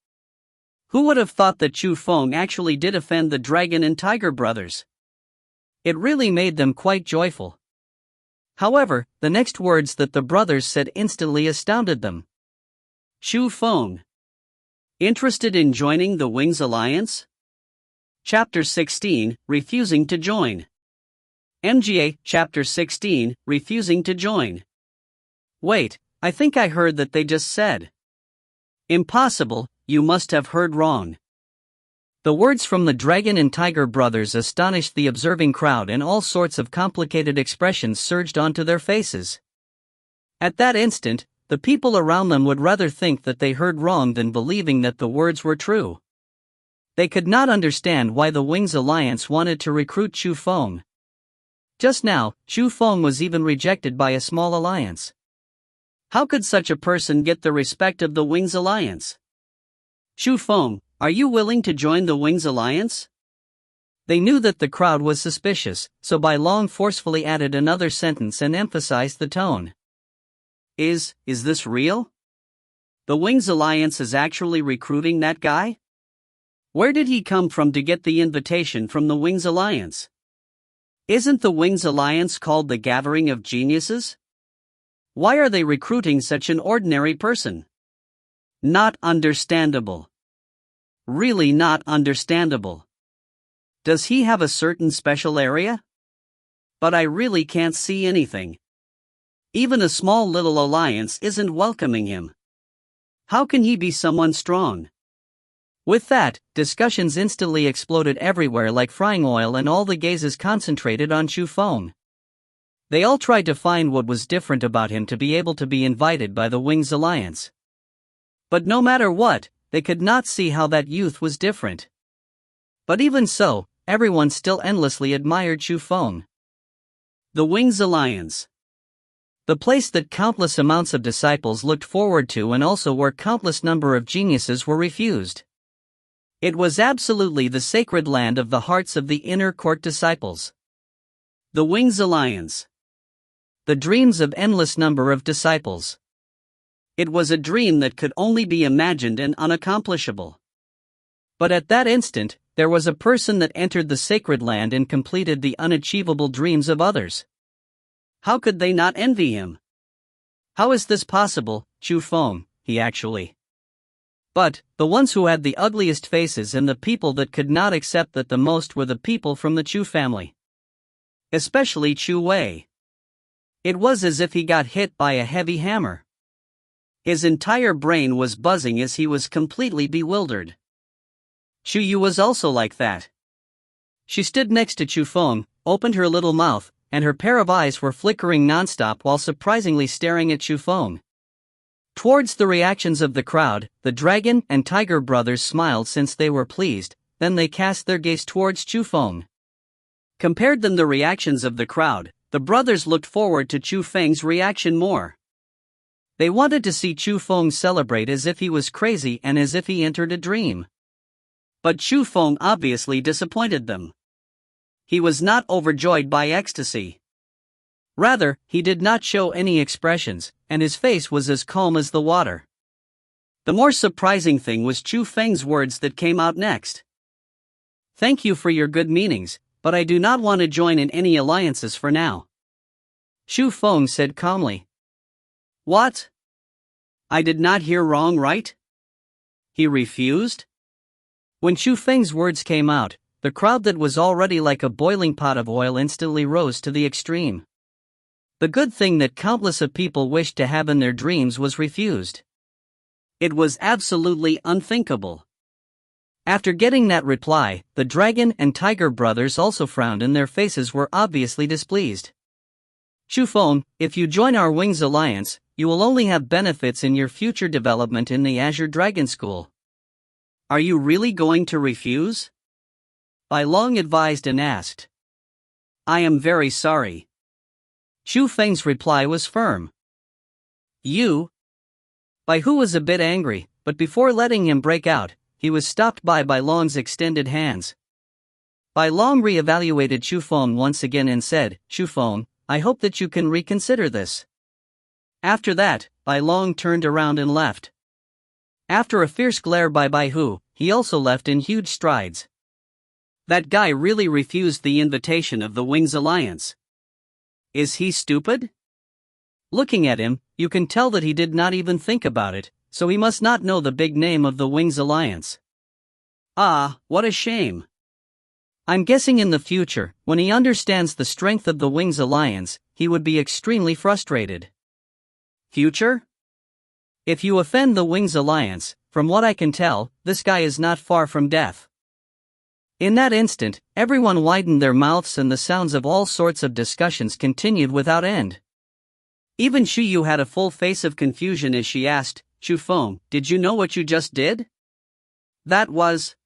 Who would have thought that Chu Feng actually did offend the dragon and tiger brothers? It really made them quite joyful. However, the next words that the brothers said instantly astounded them. Chu Feng. Interested in joining the Wings Alliance? Chapter 16, Refusing to Join. MGA, Chapter 16, Refusing to Join. Wait, I think I heard that they just said. Impossible, you must have heard wrong. The words from the dragon and tiger brothers astonished the observing crowd, and all sorts of complicated expressions surged onto their faces. At that instant, the people around them would rather think that they heard wrong than believing that the words were true. They could not understand why the Wings Alliance wanted to recruit Chu Feng. Just now, Chu Feng was even rejected by a small alliance. How could such a person get the respect of the Wings Alliance? Chu Feng, are you willing to join the Wings Alliance? They knew that the crowd was suspicious, so Bai Long forcefully added another sentence and emphasized the tone. Is this real? The Wings Alliance is actually recruiting that guy? Where did he come from to get the invitation from the Wings Alliance? Isn't the Wings Alliance called the Gathering of Geniuses? Why are they recruiting such an ordinary person? Not understandable. Really not understandable. Does he have a certain special area? But I really can't see anything. Even a small little alliance isn't welcoming him. How can he be someone strong? With that, discussions instantly exploded everywhere like frying oil, and all the gazes concentrated on Chu Feng. They all tried to find what was different about him to be able to be invited by the Wings Alliance. But no matter what, they could not see how that youth was different. But even so, everyone still endlessly admired Chu Feng. The Wings Alliance. The place that countless amounts of disciples looked forward to, and also where countless number of geniuses were refused. It was absolutely the sacred land of the hearts of the inner court disciples. The Wings Alliance. The dreams of endless number of disciples. It was a dream that could only be imagined and unaccomplishable. But at that instant, there was a person that entered the sacred land and completed the unachievable dreams of others. How could they not envy him? How is this possible, Chu Feng? He actually. But, the ones who had the ugliest faces and the people that could not accept that the most were the people from the Chu family. Especially Chu Wei. It was as if he got hit by a heavy hammer. His entire brain was buzzing as he was completely bewildered. Chu Yu was also like that. She stood next to Chu Feng, opened her little mouth, and her pair of eyes were flickering nonstop while surprisingly staring at Chu Feng. Towards the reactions of the crowd, the dragon and tiger brothers smiled since they were pleased, then they cast their gaze towards Chu Feng. Compared them the reactions of the crowd, the brothers looked forward to Chu Feng's reaction more. They wanted to see Chu Feng celebrate as if he was crazy and as if he entered a dream. But Chu Feng obviously disappointed them. He was not overjoyed by ecstasy. Rather, he did not show any expressions, and his face was as calm as the water. The more surprising thing was Chu Feng's words that came out next. "Thank you for your good meanings, but I do not want to join in any alliances for now." Chu Feng said calmly. "What? I did not hear wrong, right?" He refused? When Chu Feng's words came out, the crowd that was already like a boiling pot of oil instantly rose to the extreme. The good thing that countless of people wished to have in their dreams was refused. It was absolutely unthinkable. After getting that reply, the dragon and tiger brothers also frowned and their faces were obviously displeased. "Chu Feng, if you join our Wings Alliance, you will only have benefits in your future development in the Azure Dragon School. Are you really going to refuse?" Bai Long advised and asked. "I am very sorry." Chu Feng's reply was firm. "You?" Bai Hu was a bit angry, but before letting him break out, he was stopped by Bai Long's extended hands. Bai Long re-evaluated Chu Feng once again and said, "Chu Feng, I hope that you can reconsider this." After that, Bai Long turned around and left. After a fierce glare by Bai Hu, he also left in huge strides. That guy really refused the invitation of the Wings Alliance. Is he stupid? Looking at him, you can tell that he did not even think about it, so he must not know the big name of the Wings Alliance. Ah, what a shame. I'm guessing in the future, when he understands the strength of the Wings Alliance, he would be extremely frustrated. Future? If you offend the Wings Alliance, from what I can tell, this guy is not far from death. In that instant, everyone widened their mouths and the sounds of all sorts of discussions continued without end. Even Xu Yu had a full face of confusion as she asked, "Chu Feng, did you know what you just did?" That was...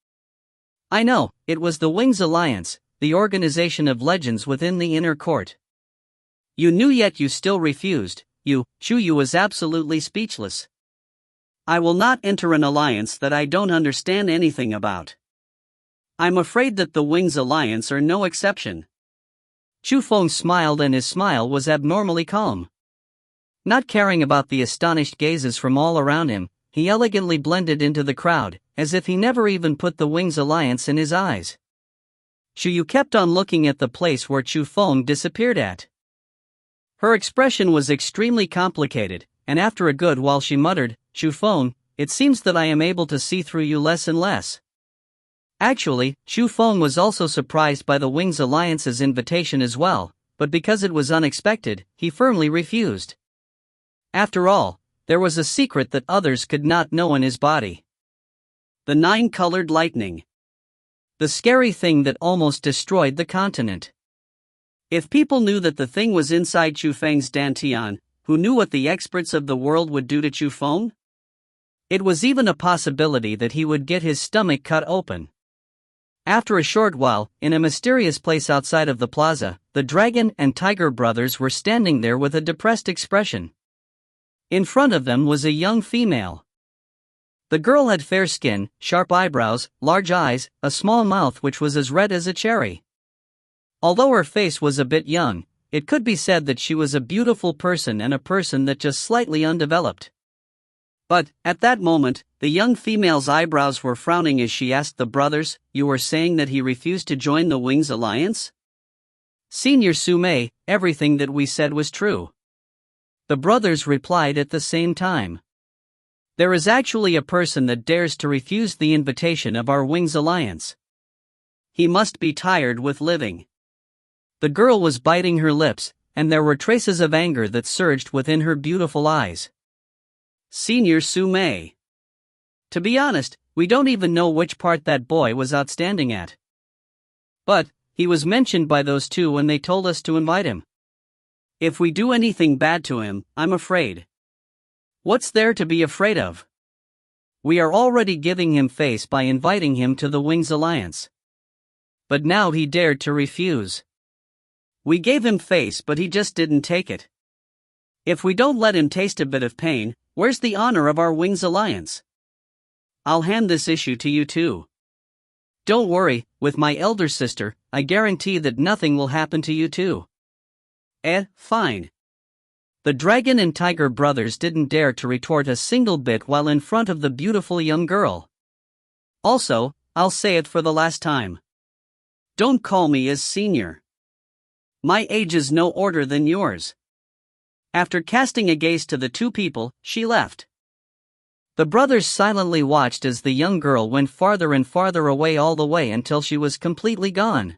I know, it was the Wings Alliance, the organization of legends within the inner court. You knew yet you still refused. Xu Yu was absolutely speechless. I will not enter an alliance that I don't understand anything about. I'm afraid that the Wings Alliance are no exception. Chu Feng smiled and his smile was abnormally calm. Not caring about the astonished gazes from all around him, he elegantly blended into the crowd, as if he never even put the Wings Alliance in his eyes. Xu Yu kept on looking at the place where Chu Feng disappeared at. Her expression was extremely complicated, and after a good while she muttered, "Chu Feng, it seems that I am able to see through you less and less." Actually, Chu Feng was also surprised by the Wings Alliance's invitation as well, but because it was unexpected, he firmly refused. After all, there was a secret that others could not know in his body. The 9-colored lightning. The scary thing that almost destroyed the continent. If people knew that the thing was inside Chu Feng's dantian, who knew what the experts of the world would do to Chu Feng? It was even a possibility that he would get his stomach cut open. After a short while, in a mysterious place outside of the plaza, the dragon and tiger brothers were standing there with a depressed expression. In front of them was a young female. The girl had fair skin, sharp eyebrows, large eyes, a small mouth which was as red as a cherry. Although her face was a bit young, it could be said that she was a beautiful person and a person that just slightly undeveloped. But, at that moment, the young female's eyebrows were frowning as she asked the brothers, "You were saying that he refused to join the Wings Alliance?" "Senior Sume, everything that we said was true." The brothers replied at the same time. "There is actually a person that dares to refuse the invitation of our Wings Alliance. He must be tired with living." The girl was biting her lips, and there were traces of anger that surged within her beautiful eyes. "Senior Sume. To be honest, we don't even know which part that boy was outstanding at. But, he was mentioned by those two when they told us to invite him. If we do anything bad to him, I'm afraid." "What's there to be afraid of? We are already giving him face by inviting him to the Wings Alliance. But now he dared to refuse. We gave him face but he just didn't take it. If we don't let him taste a bit of pain, where's the honor of our Wings Alliance? I'll hand this issue to you too. Don't worry, with my elder sister, I guarantee that nothing will happen to you too." Fine. The Dragon and Tiger brothers didn't dare to retort a single bit while in front of the beautiful young girl. "Also, I'll say it for the last time. Don't call me as senior. My age is no older than yours." After casting a gaze to the two people, she left. The brothers silently watched as the young girl went farther and farther away all the way until she was completely gone.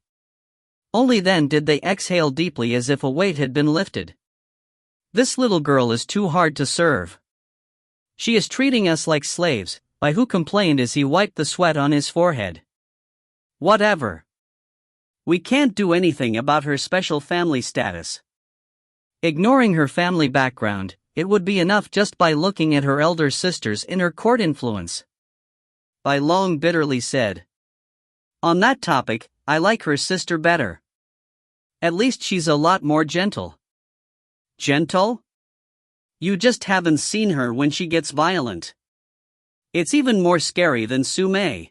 Only then did they exhale deeply as if a weight had been lifted. "This little girl is too hard to serve. She is treating us like slaves," by who complained as he wiped the sweat on his forehead. "Whatever. We can't do anything about her special family status. Ignoring her family background, it would be enough just by looking at her elder sister's inner court influence." Bai Long bitterly said. "On that topic, I like her sister better. At least she's a lot more gentle." "Gentle? You just haven't seen her when she gets violent. It's even more scary than Sume.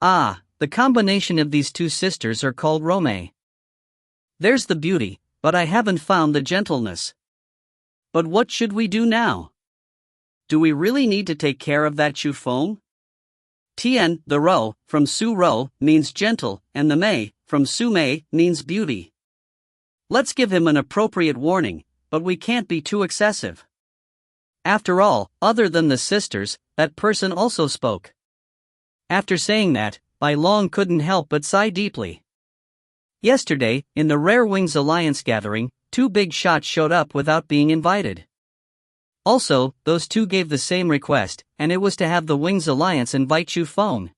Ah, the combination of these two sisters are called Rome. There's the beauty, but I haven't found the gentleness. But what should we do now? Do we really need to take care of that Chu Feng? Tian, the Ro, from Su Ro, means gentle, and the Mei, from Su Mei, means beauty. Let's give him an appropriate warning, but we can't be too excessive." After all, other than the sisters, that person also spoke. After saying that, Bai Long couldn't help but sigh deeply. Yesterday, in the Rare Wings Alliance gathering, two big shots showed up without being invited. Also, those two gave the same request, and it was to have the Wings Alliance invite Chu Feng.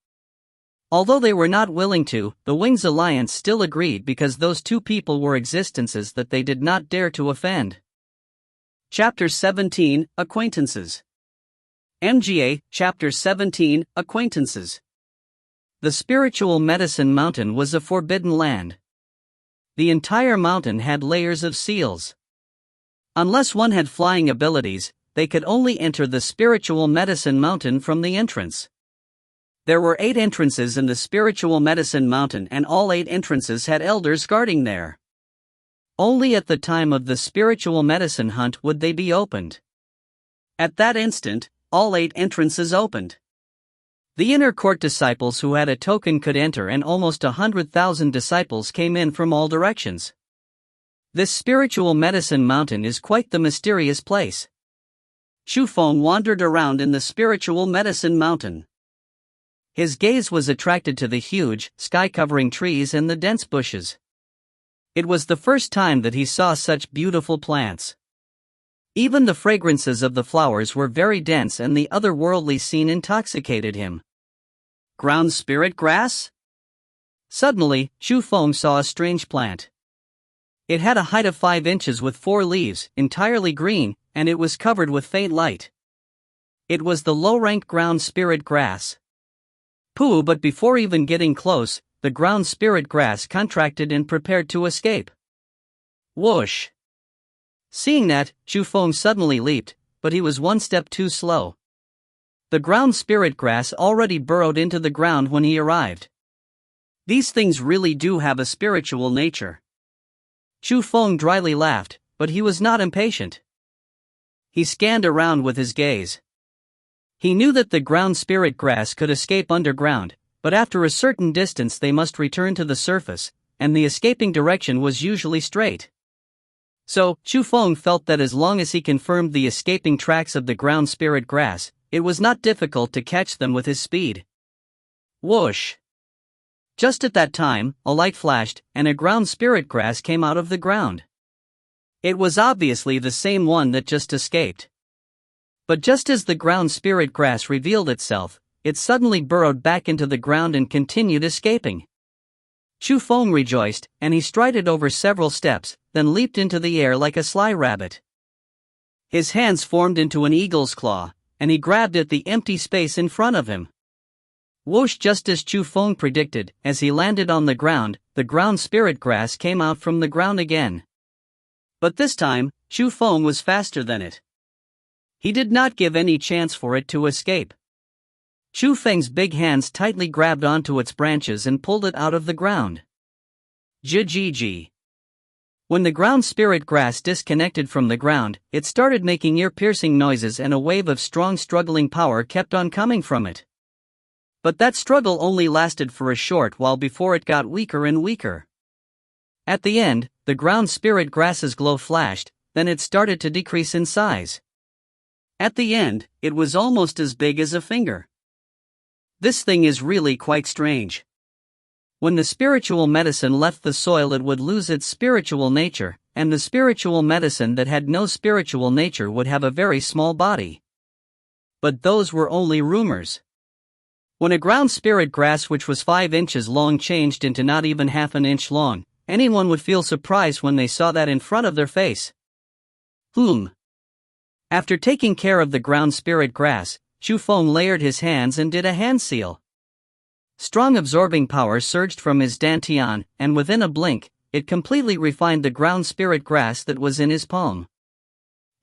Although they were not willing to, the Wings Alliance still agreed because those two people were existences that they did not dare to offend. Chapter 17, Acquaintances. MGA, Chapter 17, Acquaintances. The spiritual medicine mountain was a forbidden land. The entire mountain had layers of seals. Unless one had flying abilities, they could only enter the spiritual medicine mountain from the entrance. There were 8 entrances in the spiritual medicine mountain, and all 8 entrances had elders guarding there. Only at the time of the spiritual medicine hunt would they be opened. At that instant, all 8 entrances opened. The inner court disciples who had a token could enter, and almost 100,000 disciples came in from all directions. This spiritual medicine mountain is quite the mysterious place. Chu Feng wandered around in the spiritual medicine mountain. His gaze was attracted to the huge, sky-covering trees and the dense bushes. It was the first time that he saw such beautiful plants. Even the fragrances of the flowers were very dense, and the otherworldly scene intoxicated him. Ground spirit grass? Suddenly, Chu Feng saw a strange plant. It had a height of 5 inches with 4 leaves, entirely green, and it was covered with faint light. It was the low-ranked ground spirit grass. Pooh! But before even getting close, the ground spirit grass contracted and prepared to escape. Whoosh! Seeing that, Chu Feng suddenly leaped, but he was one step too slow. The ground spirit grass already burrowed into the ground when he arrived. These things really do have a spiritual nature. Chu Feng dryly laughed, but he was not impatient. He scanned around with his gaze. He knew that the ground spirit grass could escape underground, but after a certain distance they must return to the surface, and the escaping direction was usually straight. So, Chu Feng felt that as long as he confirmed the escaping tracks of the ground spirit grass, it was not difficult to catch them with his speed. Whoosh! Just at that time, a light flashed, and a ground spirit grass came out of the ground. It was obviously the same one that just escaped. But just as the ground spirit grass revealed itself, it suddenly burrowed back into the ground and continued escaping. Chu Feng rejoiced, and he strided over several steps, then leaped into the air like a sly rabbit. His hands formed into an eagle's claw, and he grabbed at the empty space in front of him. Whoosh! Just as Chu Feng predicted, as he landed on the ground spirit grass came out from the ground again. But this time, Chu Feng was faster than it. He did not give any chance for it to escape. Chu Feng's big hands tightly grabbed onto its branches and pulled it out of the ground. Ji. When the ground spirit grass disconnected from the ground, it started making ear-piercing noises and a wave of strong struggling power kept on coming from it. But that struggle only lasted for a short while before it got weaker and weaker. At the end, the ground spirit grass's glow flashed, then it started to decrease in size. At the end, it was almost as big as a finger. This thing is really quite strange. When the spiritual medicine left the soil, it would lose its spiritual nature, and the spiritual medicine that had no spiritual nature would have a very small body. But those were only rumors. When a ground spirit grass which was 5 inches long changed into not even half an inch long, anyone would feel surprised when they saw that in front of their face. After taking care of the ground spirit grass, Chu Feng layered his hands and did a hand seal. Strong absorbing power surged from his dantian, and within a blink, it completely refined the ground spirit grass that was in his palm.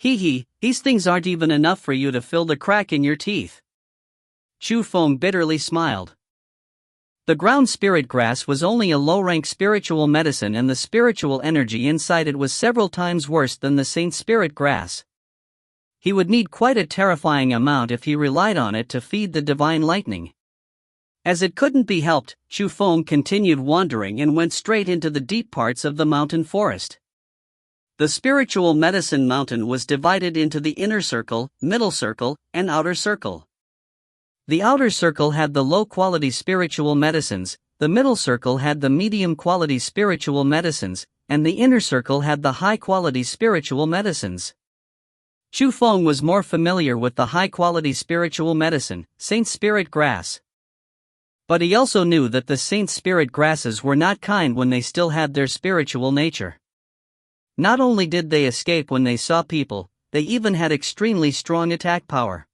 These things aren't even enough for you to fill the crack in your teeth. Chu Feng bitterly smiled. The ground spirit grass was only a low-rank spiritual medicine, and the spiritual energy inside it was several times worse than the saint spirit grass. He would need quite a terrifying amount if he relied on it to feed the divine lightning. As it couldn't be helped, Chu Feng continued wandering and went straight into the deep parts of the mountain forest. The spiritual medicine mountain was divided into the inner circle, middle circle, and outer circle. The outer circle had the low-quality spiritual medicines, the middle circle had the medium-quality spiritual medicines, and the inner circle had the high-quality spiritual medicines. Chu Feng was more familiar with the high-quality spiritual medicine, Saint Spirit Grass. But he also knew that the Saint Spirit Grasses were not kind when they still had their spiritual nature. Not only did they escape when they saw people, they even had extremely strong attack power.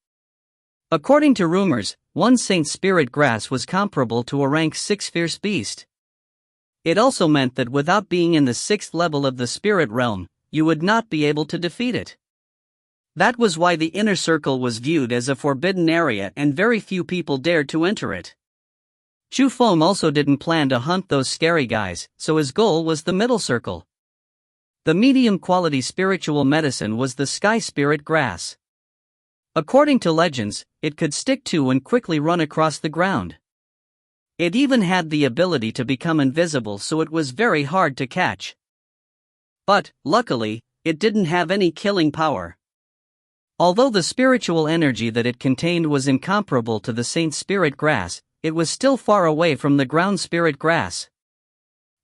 According to rumors, one Saint Spirit Grass was comparable to a rank 6 fierce beast. It also meant that without being in the 6th level of the spirit realm, you would not be able to defeat it. That was why the inner circle was viewed as a forbidden area and very few people dared to enter it. Chu Feng also didn't plan to hunt those scary guys, so his goal was the middle circle. The medium-quality spiritual medicine was the Sky Spirit Grass. According to legends, it could stick to and quickly run across the ground. It even had the ability to become invisible, so it was very hard to catch. But, luckily, it didn't have any killing power. Although the spiritual energy that it contained was incomparable to the Saint Spirit Grass, it was still far away from the ground spirit grass.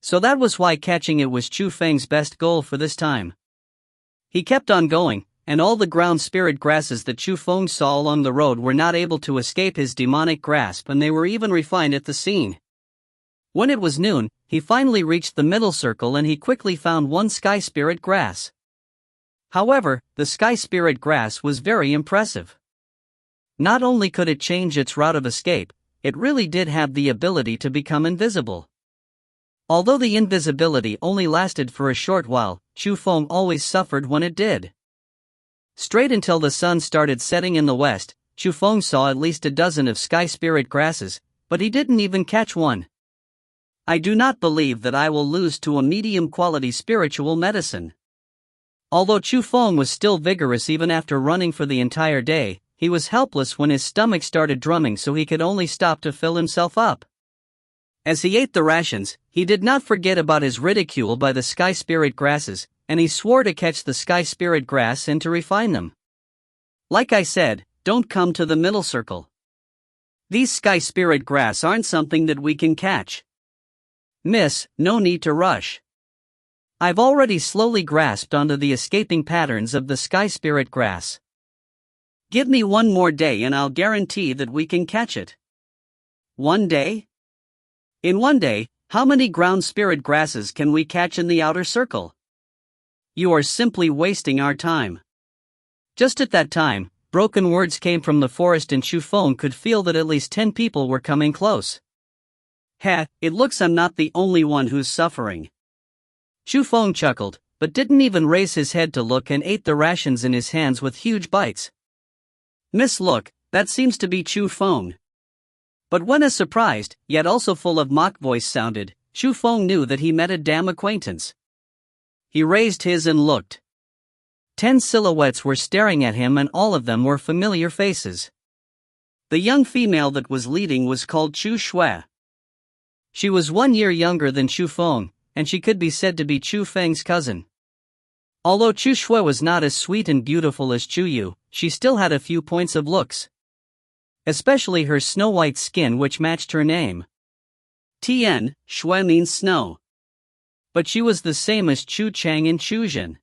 So that was why catching it was Chu Feng's best goal for this time. He kept on going, and all the ground spirit grasses that Chu Feng saw along the road were not able to escape his demonic grasp, and they were even refined at the scene. When it was noon, he finally reached the middle circle and he quickly found one Sky Spirit Grass. However, the Sky Spirit Grass was very impressive. Not only could it change its route of escape, it really did have the ability to become invisible. Although the invisibility only lasted for a short while, Chu Feng always suffered when it did. Straight until the sun started setting in the west, Chu Feng saw at least a dozen of sky spirit grasses, but he didn't even catch one. I do not believe that I will lose to a medium-quality spiritual medicine. Although Chu Feng was still vigorous even after running for the entire day, he was helpless when his stomach started drumming, so he could only stop to fill himself up. As he ate the rations, he did not forget about his ridicule by the sky spirit grasses, and he swore to catch the sky spirit grass and to refine them. Like I said, don't come to the middle circle. These sky spirit grass aren't something that we can catch. Miss, no need to rush. I've already slowly grasped onto the escaping patterns of the sky spirit grass. Give me one more day and I'll guarantee that we can catch it. 1 day? In 1 day, how many ground spirit grasses can we catch in the outer circle? You are simply wasting our time. Just at that time, broken words came from the forest and Chu Feng could feel that at least 10 people were coming close. Heh, it looks I'm not the only one who's suffering. Chu Feng chuckled, but didn't even raise his head to look and ate the rations in his hands with huge bites. Miss, look, that seems to be Chu Feng. But when a surprised, yet also full of mock voice sounded, Chu Feng knew that he met a damn acquaintance. He raised his and looked. 10 silhouettes were staring at him and all of them were familiar faces. The young female that was leading was called Chu Shui. She was 1 year younger than Chu Feng, and she could be said to be Chu Feng's cousin. Although Chu Shui was not as sweet and beautiful as Chu Yu, she still had a few points of looks. Especially her snow-white skin, which matched her name. Tian, Shui means snow. But she was the same as Chu Chang and Chu Jin.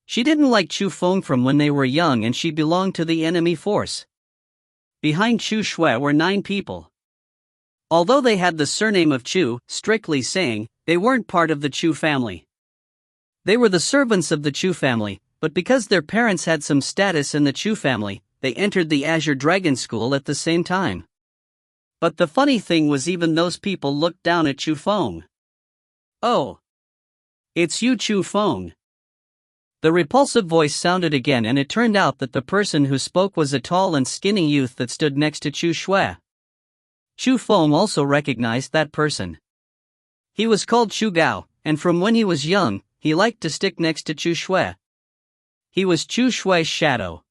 She didn't like Chu Feng from when they were young and she belonged to the enemy force. Behind Chu Shui were 9 people. Although they had the surname of Chu, strictly saying, they weren't part of the Chu family. They were the servants of the Chu family, but because their parents had some status in the Chu family, they entered the Azure Dragon School at the same time. But the funny thing was even those people looked down at Chu Feng. Oh. It's you, Chu Feng. The repulsive voice sounded again and it turned out that the person who spoke was a tall and skinny youth that stood next to Chu Shui. Chu Feng also recognized that person. He was called Chu Gao, and from when he was young, he liked to stick next to Chu Shui. He was Chu Shui's shadow.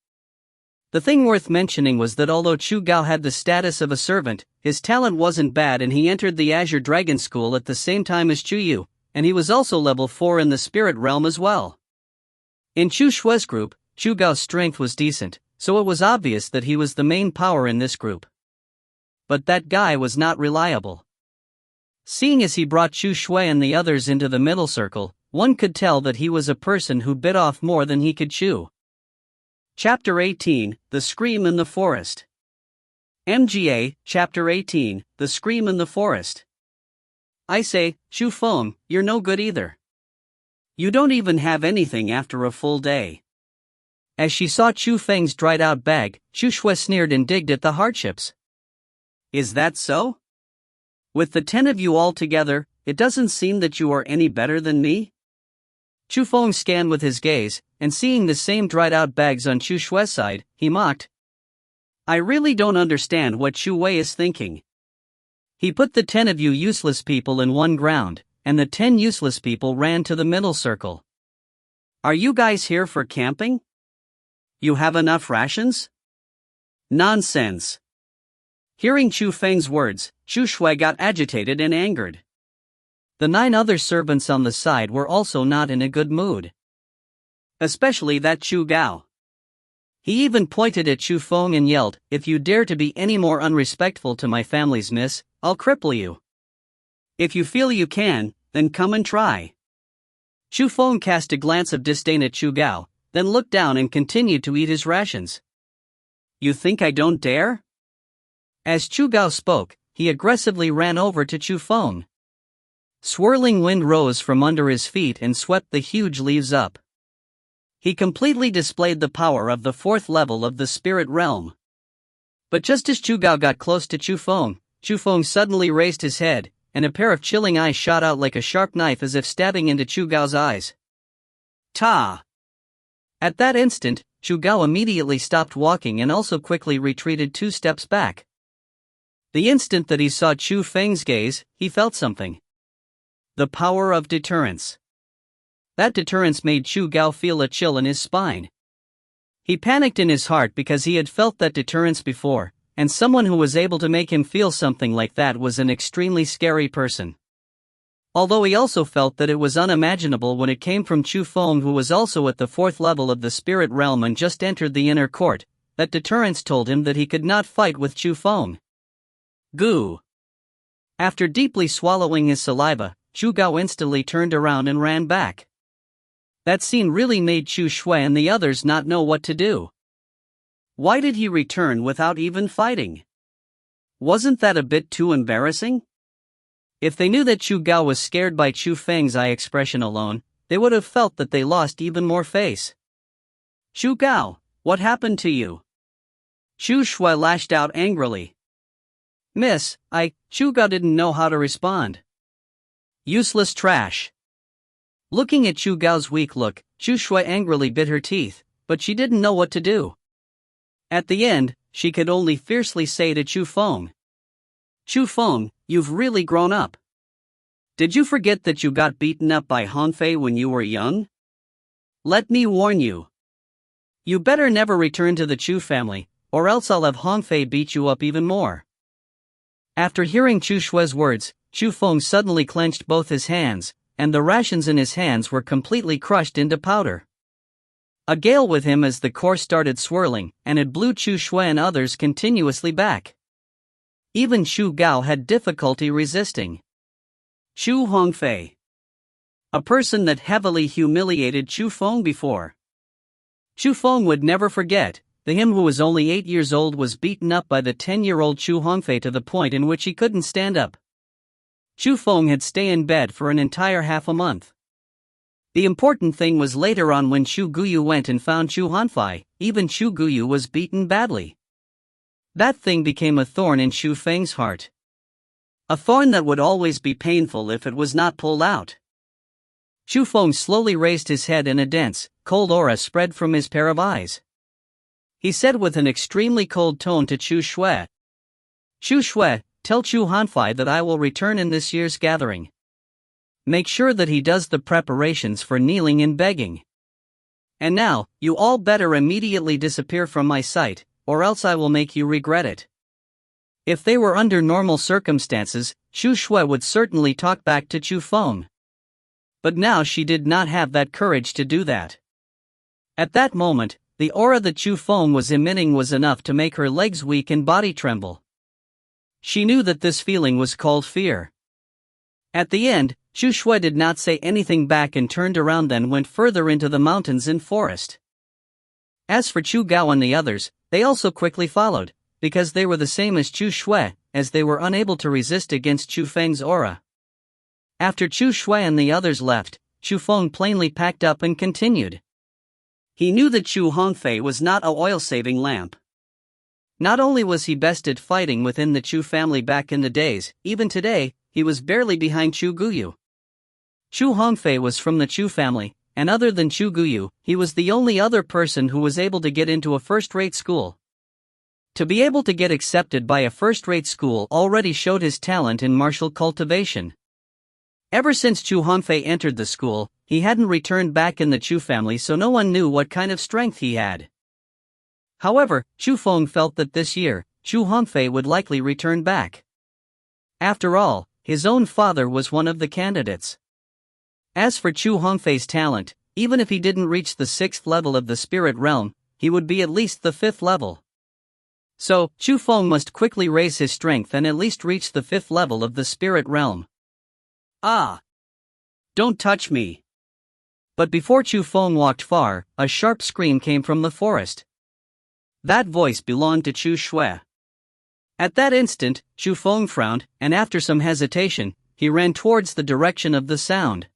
The thing worth mentioning was that although Chu Gao had the status of a servant, his talent wasn't bad and he entered the Azure Dragon School at the same time as Chu Yu, and he was also level 4 in the spirit realm as well. In Chu Shui's group, Chu Gao's strength was decent, so it was obvious that he was the main power in this group. But that guy was not reliable. Seeing as he brought Chu Shui and the others into the middle circle, one could tell that he was a person who bit off more than he could chew. Chapter 18, The Scream in the Forest. MGA, Chapter 18, The Scream in the Forest. I say, Chu Feng, you're no good either. You don't even have anything after a full day. As she saw Chu Feng's dried out bag, Chu Shui sneered and digged at the hardships. Is that so? With the 10 of you all together, it doesn't seem that you are any better than me? Chu Feng scanned with his gaze, and seeing the same dried out bags on Chu Shui's side, he mocked. I really don't understand what Chu Wei is thinking. He put the 10 of you useless people in one ground, and the 10 useless people ran to the middle circle. Are you guys here for camping? You have enough rations? Nonsense. Hearing Chu Feng's words, Chu Shui got agitated and angered. The 9 other servants on the side were also not in a good mood. Especially that Chu Gao. He even pointed at Chu Feng and yelled, if you dare to be any more unrespectful to my family's miss, I'll cripple you. If you feel you can, then come and try. Chu Feng cast a glance of disdain at Chu Gao, then looked down and continued to eat his rations. You think I don't dare? As Chu Gao spoke, he aggressively ran over to Chu Feng. Swirling wind rose from under his feet and swept the huge leaves up. He completely displayed the power of the 4th level of the spirit realm. But just as Chu Gao got close to Chu Feng suddenly raised his head, and a pair of chilling eyes shot out like a sharp knife as if stabbing into Chu Gao's eyes. Ta! At that instant, Chu Gao immediately stopped walking and also quickly retreated 2 steps back. The instant that he saw Chu Feng's gaze, he felt something. The power of deterrence. That deterrence made Chu Gao feel a chill in his spine. He panicked in his heart because he had felt that deterrence before, and someone who was able to make him feel something like that was an extremely scary person. Although he also felt that it was unimaginable when it came from Chu Feng, who was also at the 4th level of the spirit realm and just entered the inner court, that deterrence told him that he could not fight with Chu Feng. Goo! After deeply swallowing his saliva, Chu Gao instantly turned around and ran back. That scene really made Chu Shui and the others not know what to do. Why did he return without even fighting? Wasn't that a bit too embarrassing? If they knew that Chu Gao was scared by Chu Feng's eye expression alone, they would have felt that they lost even more face. Chu Gao, what happened to you? Chu Shui lashed out angrily. Miss, Chu Gao didn't know how to respond. Useless trash. Looking at Chu Gao's weak look, Chu Shui angrily bit her teeth, but she didn't know what to do. At the end, she could only fiercely say to Chu Feng, Chu Feng, you've really grown up. Did you forget that you got beaten up by Hongfei when you were young? Let me warn you. You better never return to the Chu family, or else I'll have Hongfei beat you up even more. After hearing Chu Shui's words, Chu Feng suddenly clenched both his hands, and the rations in his hands were completely crushed into powder. A gale with him as the course started swirling, and it blew Chu Shui and others continuously back. Even Chu Gao had difficulty resisting. Chu Hongfei. A person that heavily humiliated Chu Feng before. Chu Feng would never forget, him who was only 8 years old was beaten up by the 10-year-old Chu Hongfei to the point in which he couldn't stand up. Chu Feng had stayed in bed for an entire half a month. The important thing was later on when Chu Guyu went and found Chu Hongfei, even Chu Guyu was beaten badly. That thing became a thorn in Chu Feng's heart. A thorn that would always be painful if it was not pulled out. Chu Feng slowly raised his head and a dense, cold aura spread from his pair of eyes. He said with an extremely cold tone to Chu Shui, Chu Shui, tell Chu Hongfei that I will return in this year's gathering. Make sure that he does the preparations for kneeling and begging. And now, you all better immediately disappear from my sight, or else I will make you regret it. If they were under normal circumstances, Chu Shui would certainly talk back to Chu Feng. But now she did not have that courage to do that. At that moment, the aura that Chu Feng was emitting was enough to make her legs weak and body tremble. She knew that this feeling was called fear. At the end, Chu Shui did not say anything back and turned around, then went further into the mountains and forest. As for Chu Gao and the others, they also quickly followed, because they were the same as Chu Shui, as they were unable to resist against Chu Feng's aura. After Chu Shui and the others left, Chu Feng plainly packed up and continued. He knew that Chu Hongfei was not a oil-saving lamp. Not only was he best at fighting within the Chu family back in the days, even today, he was barely behind Chu Guyu. Chu Hongfei was from the Chu family, and other than Chu Guyu, he was the only other person who was able to get into a first-rate school. To be able to get accepted by a first-rate school already showed his talent in martial cultivation. Ever since Chu Hongfei entered the school, he hadn't returned back in the Chu family, so no one knew what kind of strength he had. However, Chu Feng felt that this year, Chu Hongfei would likely return back. After all, his own father was one of the candidates. As for Chu Hongfei's talent, even if he didn't reach the 6th level of the spirit realm, he would be at least the 5th level. So, Chu Feng must quickly raise his strength and at least reach the 5th level of the spirit realm. Ah! Don't touch me! But before Chu Feng walked far, a sharp scream came from the forest. That voice belonged to Chu Shui. At that instant, Chu Feng frowned, and after some hesitation, he ran towards the direction of the sound.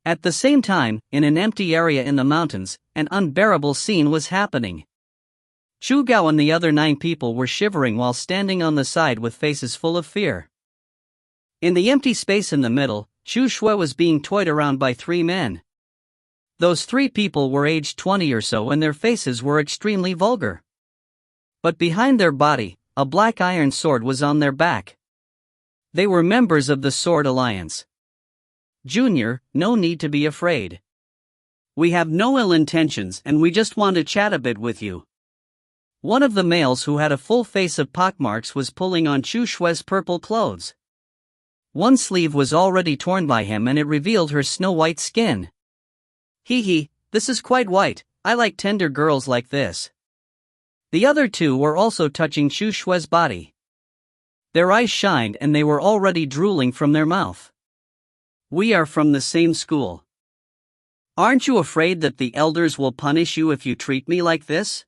At the same time, in an empty area in the mountains, an unbearable scene was happening. Chu Gao and the other 9 people were shivering while standing on the side with faces full of fear. In the empty space in the middle, Chu Shui was being toyed around by 3 men. Those three people were aged 20 or so and their faces were extremely vulgar. But behind their body, a black iron sword was on their back. They were members of the Sword Alliance. Junior, no need to be afraid. We have no ill intentions and we just want to chat a bit with you. One of the males who had a full face of pockmarks was pulling on Chu Shue's purple clothes. One sleeve was already torn by him and it revealed her snow-white skin. Hee, this is quite white, I like tender girls like this. The other two were also touching Chu Shue's body. Their eyes shined and they were already drooling from their mouth. We are from the same school. Aren't you afraid that the elders will punish you if you treat me like this?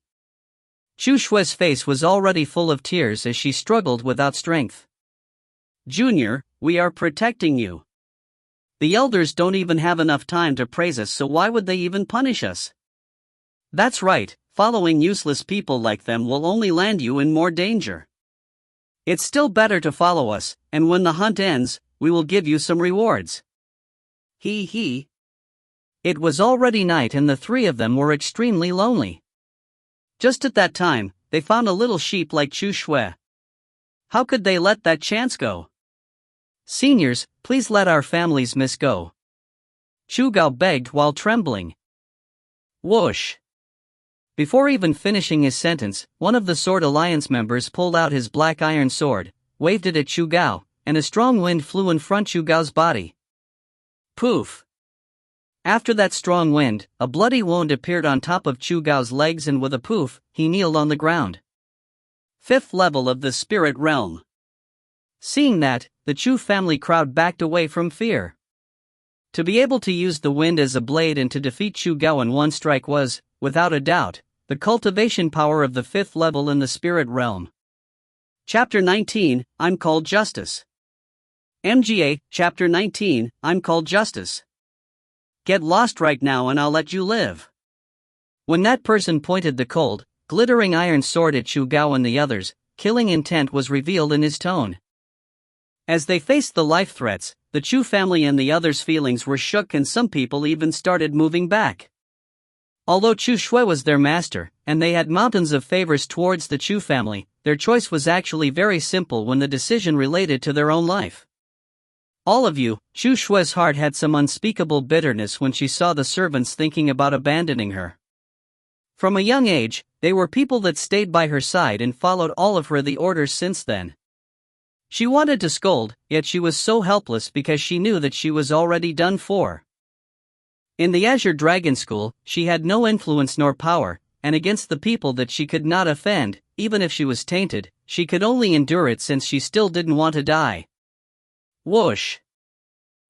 Chu Shue's face was already full of tears as she struggled without strength. Junior, we are protecting you. The elders don't even have enough time to praise us, so why would they even punish us? That's right, following useless people like them will only land you in more danger. It's still better to follow us, and when the hunt ends, we will give you some rewards. Hee. It was already night and the three of them were extremely lonely. Just at that time, they found a little sheep like Chu Shui. How could they let that chance go? Seniors, please let our families miss go. Chu Gao begged while trembling. Whoosh. Before even finishing his sentence, one of the Sword Alliance members pulled out his black iron sword, waved it at Chu Gao, and a strong wind flew in front Chu Gao's body. Poof! After that strong wind, a bloody wound appeared on top of Chu Gao's legs and with a poof, he kneeled on the ground. 5th level of the spirit realm. Seeing that, the Chu family crowd backed away from fear. To be able to use the wind as a blade and to defeat Chu Gao in one strike was, without a doubt, the cultivation power of the 5th level in the spirit realm. Chapter 19, I'm Called Justice. MGA, Chapter 19, I'm Called Justice. Get lost right now and I'll let you live. When that person pointed the cold, glittering iron sword at Chu Gao and the others, killing intent was revealed in his tone. As they faced the life threats, the Chu family and the others' feelings were shook and some people even started moving back. Although Chu Shui was their master, and they had mountains of favors towards the Chu family, their choice was actually very simple when the decision related to their own life. All of you, Chu Shui's heart had some unspeakable bitterness when she saw the servants thinking about abandoning her. From a young age, they were people that stayed by her side and followed all of her the orders since then. She wanted to scold, yet she was so helpless because she knew that she was already done for. In the Azure Dragon School, she had no influence nor power, and against the people that she could not offend, even if she was tainted, she could only endure it since she still didn't want to die. Whoosh!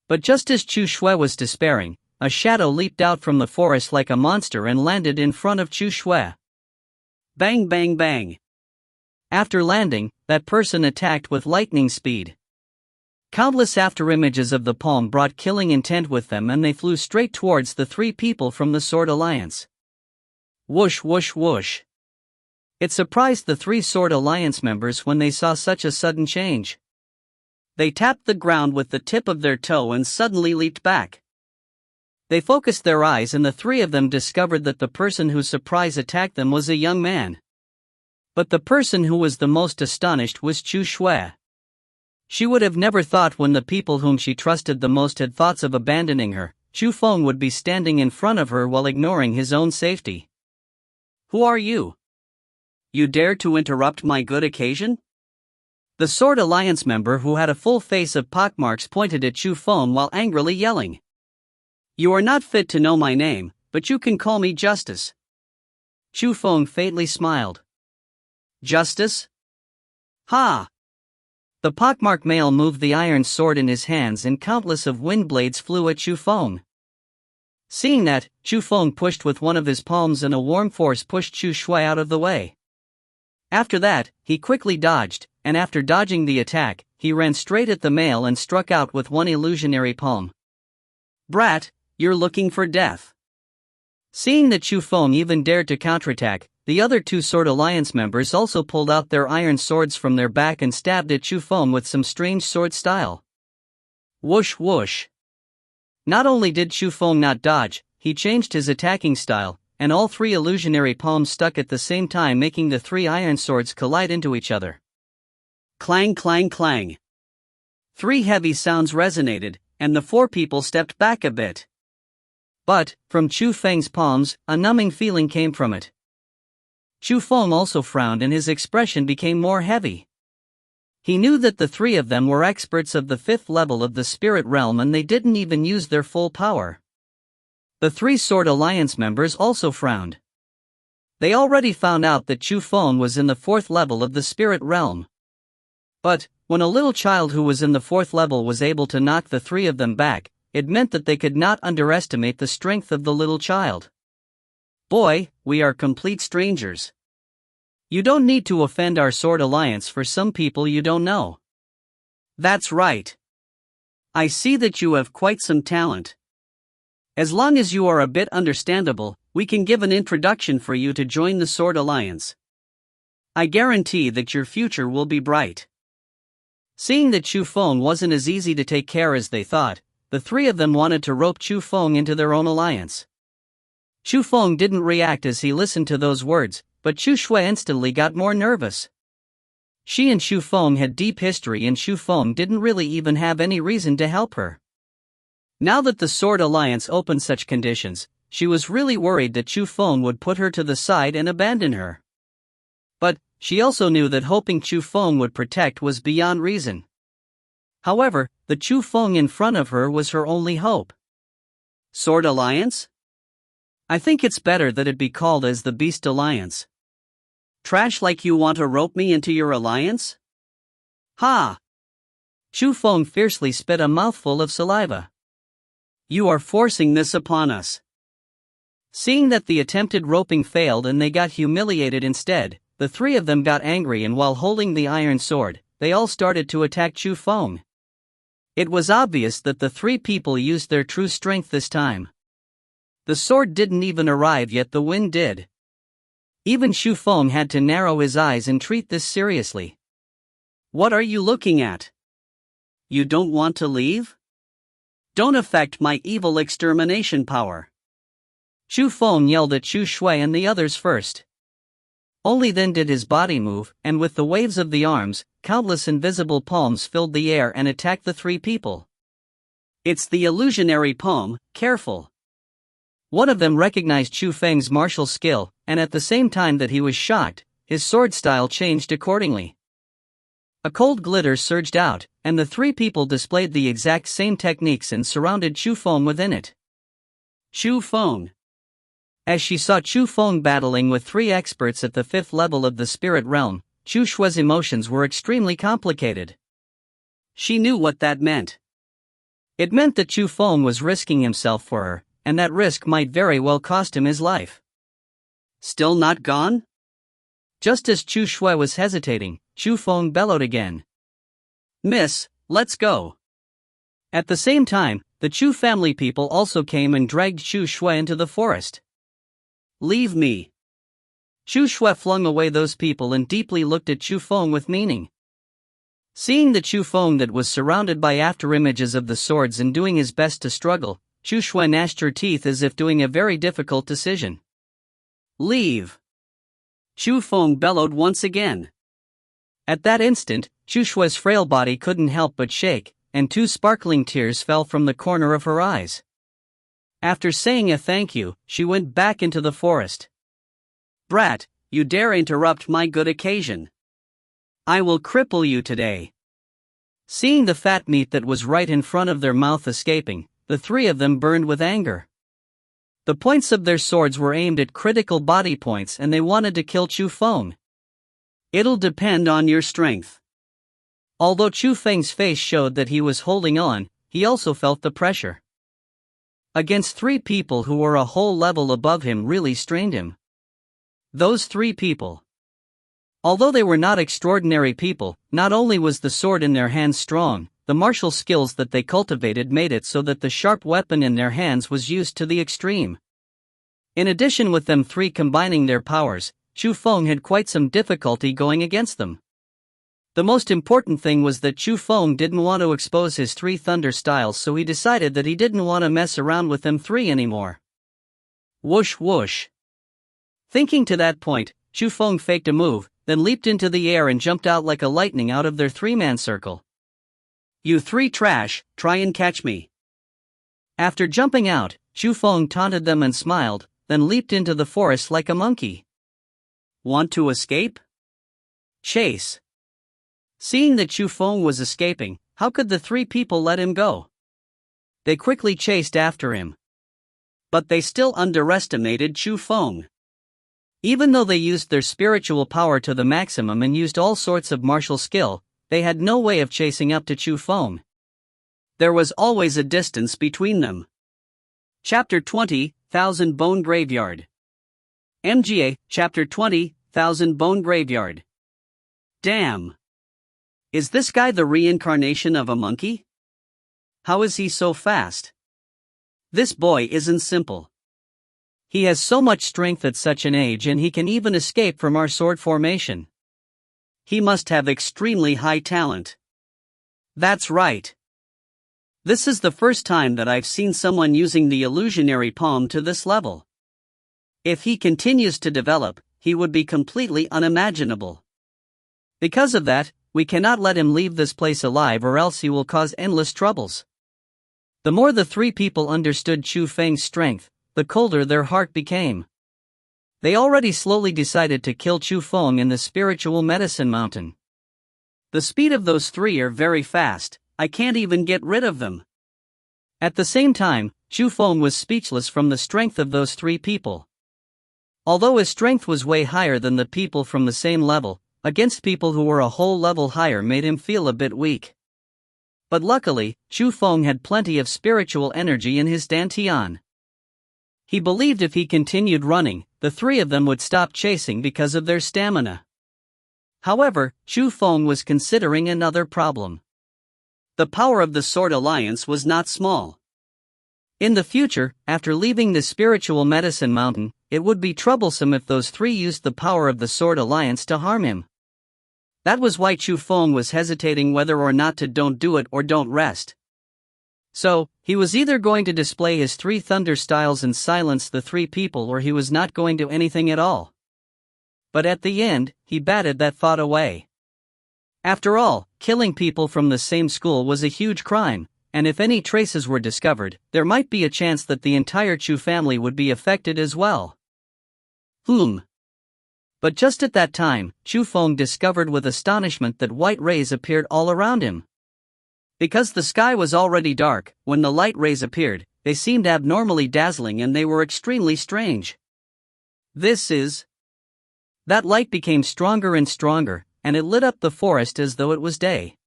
But just as Chu Shui was despairing, a shadow leaped out from the forest like a monster and landed in front of Chu Shui. Bang bang bang! After landing, that person attacked with lightning speed. Countless afterimages of the palm brought killing intent with them and they flew straight towards the three people from the Sword Alliance. Whoosh whoosh whoosh! It surprised the three Sword Alliance members when they saw such a sudden change. They tapped the ground with the tip of their toe and suddenly leaped back. They focused their eyes and the three of them discovered that the person whose surprise attacked them was a young man. But the person who was the most astonished was Chu Shui. She would have never thought when the people whom she trusted the most had thoughts of abandoning her, Chu Feng would be standing in front of her while ignoring his own safety. Who are you? You dare to interrupt my good occasion? The Sword Alliance member who had a full face of pockmarks pointed at Chu Feng while angrily yelling. You are not fit to know my name, but you can call me Justice. Chu Feng faintly smiled. Justice? Ha! The pockmarked male moved the iron sword in his hands and countless of wind blades flew at Chu Feng. Seeing that, Chu Feng pushed with one of his palms and a warm force pushed Chu Shui out of the way. After that, he quickly dodged, and after dodging the attack, he ran straight at the male and struck out with one illusionary palm. Brat, you're looking for death. Seeing that Chu Feng even dared to counterattack, the other two Sword Alliance members also pulled out their iron swords from their back and stabbed at Chu Feng with some strange sword style. Whoosh whoosh. Not only did Chu Feng not dodge, he changed his attacking style, and all three illusionary palms stuck at the same time, making the three iron swords collide into each other. Clang, clang, clang. Three heavy sounds resonated, and the four people stepped back a bit. But, from Chu Feng's palms, a numbing feeling came from it. Chu Feng also frowned and his expression became more heavy. He knew that the three of them were experts of the 5th level of the spirit realm and they didn't even use their full power. The three Sword Alliance members also frowned. They already found out that Chu Feng was in the 4th level of the spirit realm. But, when a little child who was in the 4th level was able to knock the three of them back, it meant that they could not underestimate the strength of the little child. Boy, we are complete strangers. You don't need to offend our Sword Alliance for some people you don't know. That's right. I see that you have quite some talent. As long as you are a bit understandable, we can give an introduction for you to join the Sword Alliance. I guarantee that your future will be bright. Seeing that Chu Feng wasn't as easy to take care as they thought, the three of them wanted to rope Chu Feng into their own alliance. Chu Feng didn't react as he listened to those words, but Chu Shui instantly got more nervous. She and Chu Feng had deep history and Chu Feng didn't really even have any reason to help her. Now that the Sword Alliance opened such conditions, she was really worried that Chu Feng would put her to the side and abandon her. But, she also knew that hoping Chu Feng would protect was beyond reason. However, the Chu Feng in front of her was her only hope. Sword Alliance? I think it's better that it be called as the Beast Alliance. Trash like you want to rope me into your alliance? Ha! Chu Feng fiercely spit a mouthful of saliva. You are forcing this upon us. Seeing that the attempted roping failed and they got humiliated instead, the three of them got angry and while holding the iron sword, they all started to attack Chu Feng. It was obvious that the three people used their true strength this time. The sword didn't even arrive yet the wind did. Even Chu Feng had to narrow his eyes and treat this seriously. What are you looking at? You don't want to leave? Don't affect my evil extermination power. Chu Feng yelled at Chu Shui and the others first. Only then did his body move, and with the waves of the arms, countless invisible palms filled the air and attacked the three people. It's the illusionary palm, careful. One of them recognized Chu Feng's martial skill, and at the same time that he was shocked, his sword style changed accordingly. A cold glitter surged out, and the three people displayed the exact same techniques and surrounded Chu Feng within it. Chu Feng. As she saw Chu Feng battling with three experts at the 5th level of the spirit realm, Chu Shui's emotions were extremely complicated. She knew what that meant. It meant that Chu Feng was risking himself for her, and that risk might very well cost him his life. Still not gone? Just as Chu Shui was hesitating, Chu Feng bellowed again. Miss, let's go. At the same time, the Chu family people also came and dragged Chu Shui into the forest. Leave me. Chu Shui flung away those people and deeply looked at Chu Feng with meaning. Seeing the Chu Feng that was surrounded by afterimages of the swords and doing his best to struggle, Chu Shui gnashed her teeth as if doing a very difficult decision. Leave. Chu Feng bellowed once again. At that instant, Chu Shui's frail body couldn't help but shake, and two sparkling tears fell from the corner of her eyes. After saying a thank you, she went back into the forest. Brat, you dare interrupt my good occasion. I will cripple you today. Seeing the fat meat that was right in front of their mouth escaping, the three of them burned with anger. The points of their swords were aimed at critical body points and they wanted to kill Chu Feng. It'll depend on your strength. Although Chu Feng's face showed that he was holding on, he also felt the pressure. Against three people who were a whole level above him really strained him. Those three people. Although they were not extraordinary people, not only was the sword in their hands strong, the martial skills that they cultivated made it so that the sharp weapon in their hands was used to the extreme. In addition, with them three combining their powers, Chu Feng had quite some difficulty going against them. The most important thing was that Chu Feng didn't want to expose his three thunder styles, so he decided that he didn't want to mess around with them three anymore. Whoosh whoosh. Thinking to that point, Chu Feng faked a move, then leaped into the air and jumped out like a lightning out of their three-man circle. You three trash, try and catch me. After jumping out, Chu Feng taunted them and smiled, then leaped into the forest like a monkey. Want to escape? Chase. Seeing that Chu Feng was escaping, how could the three people let him go? They quickly chased after him. But they still underestimated Chu Feng. Even though they used their spiritual power to the maximum and used all sorts of martial skill, they had no way of chasing up to Chu Feng. There was always a distance between them. Chapter 20, Thousand Bone Graveyard. MGA, Chapter 20, Thousand Bone Graveyard. Damn. Is this guy the reincarnation of a monkey? How is he so fast? This boy isn't simple. He has so much strength at such an age and he can even escape from our sword formation. He must have extremely high talent. That's right. This is the first time that I've seen someone using the illusionary palm to this level. If he continues to develop, he would be completely unimaginable. Because of that, we cannot let him leave this place alive or else he will cause endless troubles. The more the three people understood Chu Feng's strength, the colder their heart became. They already slowly decided to kill Chu Feng in the spiritual medicine mountain. The speed of those three are very fast, I can't even get rid of them. At the same time, Chu Feng was speechless from the strength of those three people. Although his strength was way higher than the people from the same level, against people who were a whole level higher made him feel a bit weak. But luckily, Chu Feng had plenty of spiritual energy in his dantian. He believed if he continued running, the three of them would stop chasing because of their stamina. However, Chu Feng was considering another problem. The power of the Sword Alliance was not small. In the future, after leaving the spiritual medicine mountain, it would be troublesome if those three used the power of the Sword Alliance to harm him. That was why Chu Feng was hesitating whether or not to don't do it or don't rest. So, he was either going to display his three thunder styles and silence the three people or he was not going to do anything at all. But at the end, he batted that thought away. After all, killing people from the same school was a huge crime, and if any traces were discovered, there might be a chance that the entire Chu family would be affected as well. But just at that time, Chu Feng discovered with astonishment that white rays appeared all around him. Because the sky was already dark, when the light rays appeared, they seemed abnormally dazzling and they were extremely strange. That light became stronger and stronger, and it lit up the forest as though it was day.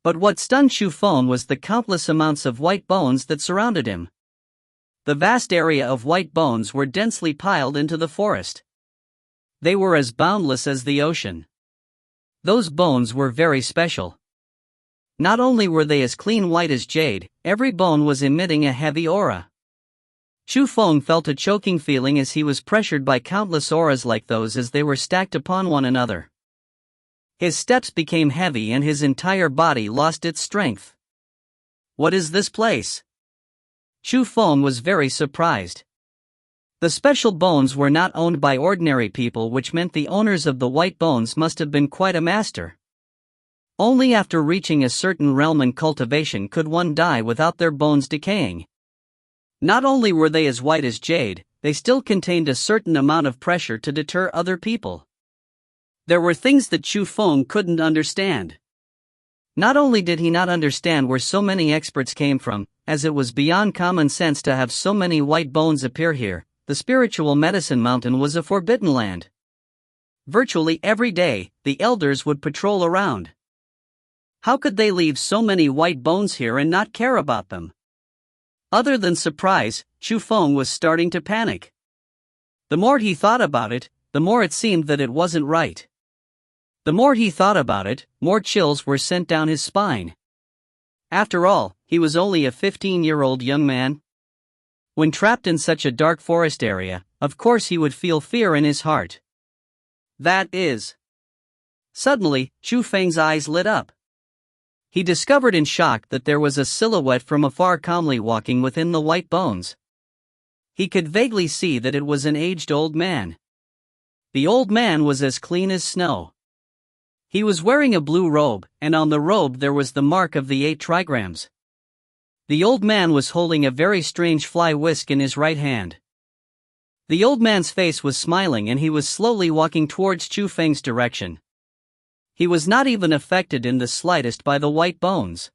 But what stunned Chu Feng was the countless amounts of white bones that surrounded him. The vast area of white bones were densely piled into the forest. They were as boundless as the ocean. Those bones were very special. Not only were they as clean white as jade, every bone was emitting a heavy aura. Chu Feng felt a choking feeling as he was pressured by countless auras like those as they were stacked upon one another. His steps became heavy and his entire body lost its strength. What is this place? Chu Feng was very surprised. The special bones were not owned by ordinary people, which meant the owners of the white bones must have been quite a master. Only after reaching a certain realm in cultivation could one die without their bones decaying. Not only were they as white as jade, they still contained a certain amount of pressure to deter other people. There were things that Chu Feng couldn't understand. Not only did he not understand where so many experts came from, as it was beyond common sense to have so many white bones appear here, the spiritual medicine mountain was a forbidden land. Virtually every day, the elders would patrol around. How could they leave so many white bones here and not care about them? Other than surprise, Chu Feng was starting to panic. The more he thought about it, the more it seemed that it wasn't right. The more he thought about it, more chills were sent down his spine. After all, he was only a 15-year-old young man. When trapped in such a dark forest area, of course he would feel fear in his heart. Suddenly, Chu Feng's eyes lit up. He discovered in shock that there was a silhouette from afar calmly walking within the white bones. He could vaguely see that it was an aged old man. The old man was as clean as snow. He was wearing a blue robe, and on the robe there was the mark of the 8 trigrams. The old man was holding a very strange fly whisk in his right hand. The old man's face was smiling and he was slowly walking towards Chu Feng's direction. He was not even affected in the slightest by the white bones.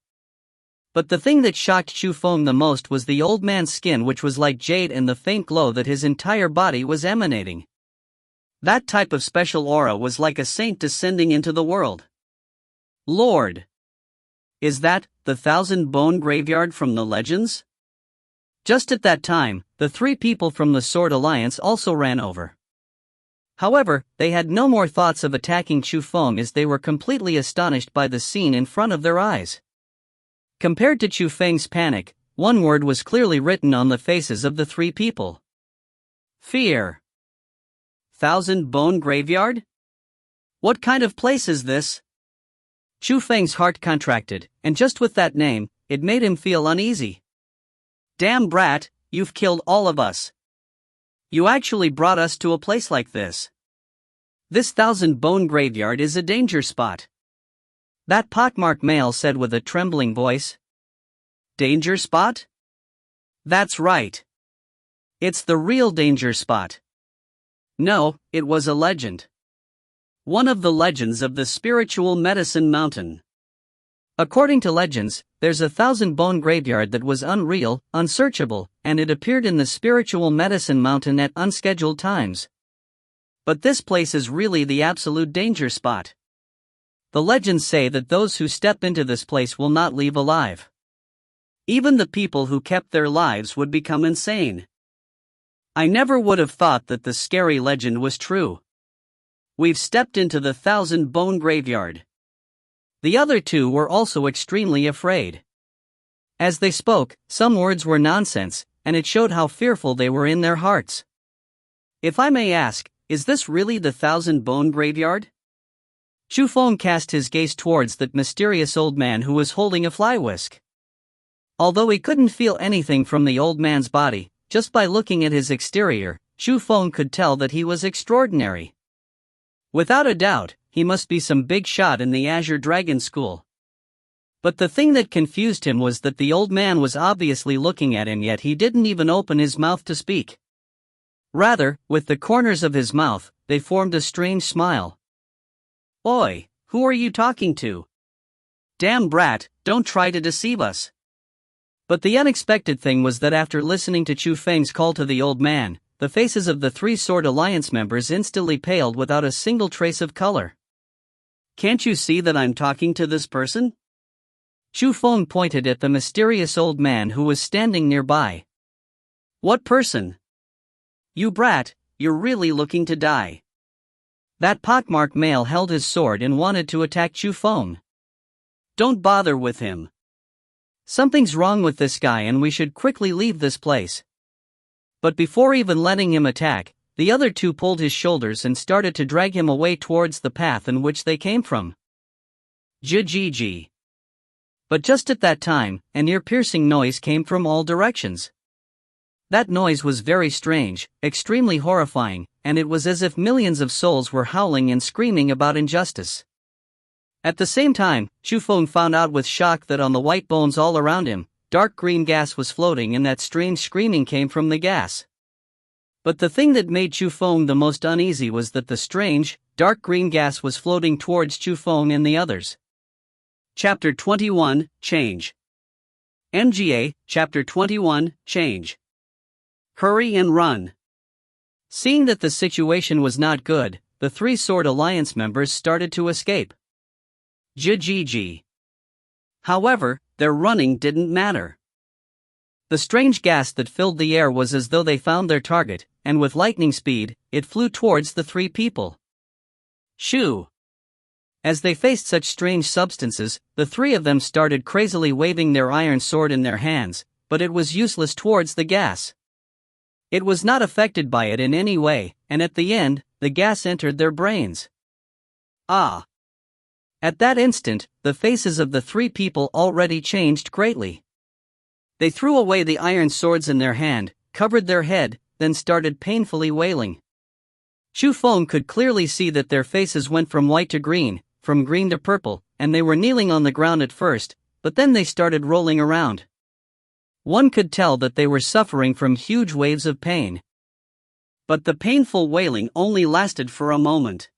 But the thing that shocked Chu Feng the most was the old man's skin, which was like jade, and the faint glow that his entire body was emanating. That type of special aura was like a saint descending into the world. Lord! Is that the 1,000-bone graveyard from the legends? Just at that time, the 3 people from the Sword Alliance also ran over. However, they had no more thoughts of attacking Chu Feng as they were completely astonished by the scene in front of their eyes. Compared to Chu Feng's panic, one word was clearly written on the faces of the 3 people. Fear. 1,000-bone graveyard? What kind of place is this? Chu Feng's heart contracted, and just with that name, it made him feel uneasy. Damn brat, you've killed all of us. You actually brought us to a place like this. This 1,000-bone graveyard is a danger spot. That pockmarked male said with a trembling voice. Danger spot? That's right. It's the real danger spot. No, it was a legend. One of the legends of the spiritual medicine mountain. According to legends, there's a 1,000-bone graveyard that was unreal, unsearchable, and it appeared in the spiritual medicine mountain at unscheduled times. But this place is really the absolute danger spot. The legends say that those who step into this place will not leave alive. Even the people who kept their lives would become insane. I never would have thought that the scary legend was true. We've stepped into the 1,000-bone graveyard. The other 2 were also extremely afraid. As they spoke, some words were nonsense, and it showed how fearful they were in their hearts. If I may ask, is this really the 1,000-bone graveyard? Chu Feng cast his gaze towards that mysterious old man who was holding a fly whisk. Although he couldn't feel anything from the old man's body, just by looking at his exterior, Chu Feng could tell that he was extraordinary. Without a doubt, he must be some big shot in the Azure Dragon School. But the thing that confused him was that the old man was obviously looking at him, yet he didn't even open his mouth to speak. Rather, with the corners of his mouth, they formed a strange smile. Oi, who are you talking to? Damn brat, don't try to deceive us. But the unexpected thing was that after listening to Chu Feng's call to the old man, the faces of the 3 Sword Alliance members instantly paled without a single trace of color. Can't you see that I'm talking to this person? Chu Feng pointed at the mysterious old man who was standing nearby. What person? You brat, you're really looking to die. That pockmarked male held his sword and wanted to attack Chu Feng. Don't bother with him. Something's wrong with this guy and we should quickly leave this place. But before even letting him attack, the other 2 pulled his shoulders and started to drag him away towards the path in which they came from. Ji. But just at that time, an ear-piercing noise came from all directions. That noise was very strange, extremely horrifying, and it was as if millions of souls were howling and screaming about injustice. At the same time, Chu Feng found out with shock that on the white bones all around him, dark green gas was floating, and that strange screaming came from the gas. But the thing that made Chu Feng the most uneasy was that the strange, dark green gas was floating towards Chu Feng and the others. Chapter 21, Change. MGA, Chapter 21, Change. Hurry and run. Seeing that the situation was not good, the 3 Sword Alliance members started to escape. Ji. However, their running didn't matter. The strange gas that filled the air was as though they found their target, and with lightning speed, it flew towards the 3 people. Shoo! As they faced such strange substances, the 3 of them started crazily waving their iron sword in their hands, but it was useless towards the gas. It was not affected by it in any way, and at the end, the gas entered their brains. Ah! At that instant, the faces of the 3 people already changed greatly. They threw away the iron swords in their hand, covered their head, then started painfully wailing. Chu Feng could clearly see that their faces went from white to green, from green to purple, and they were kneeling on the ground at first, but then they started rolling around. One could tell that they were suffering from huge waves of pain. But the painful wailing only lasted for a moment.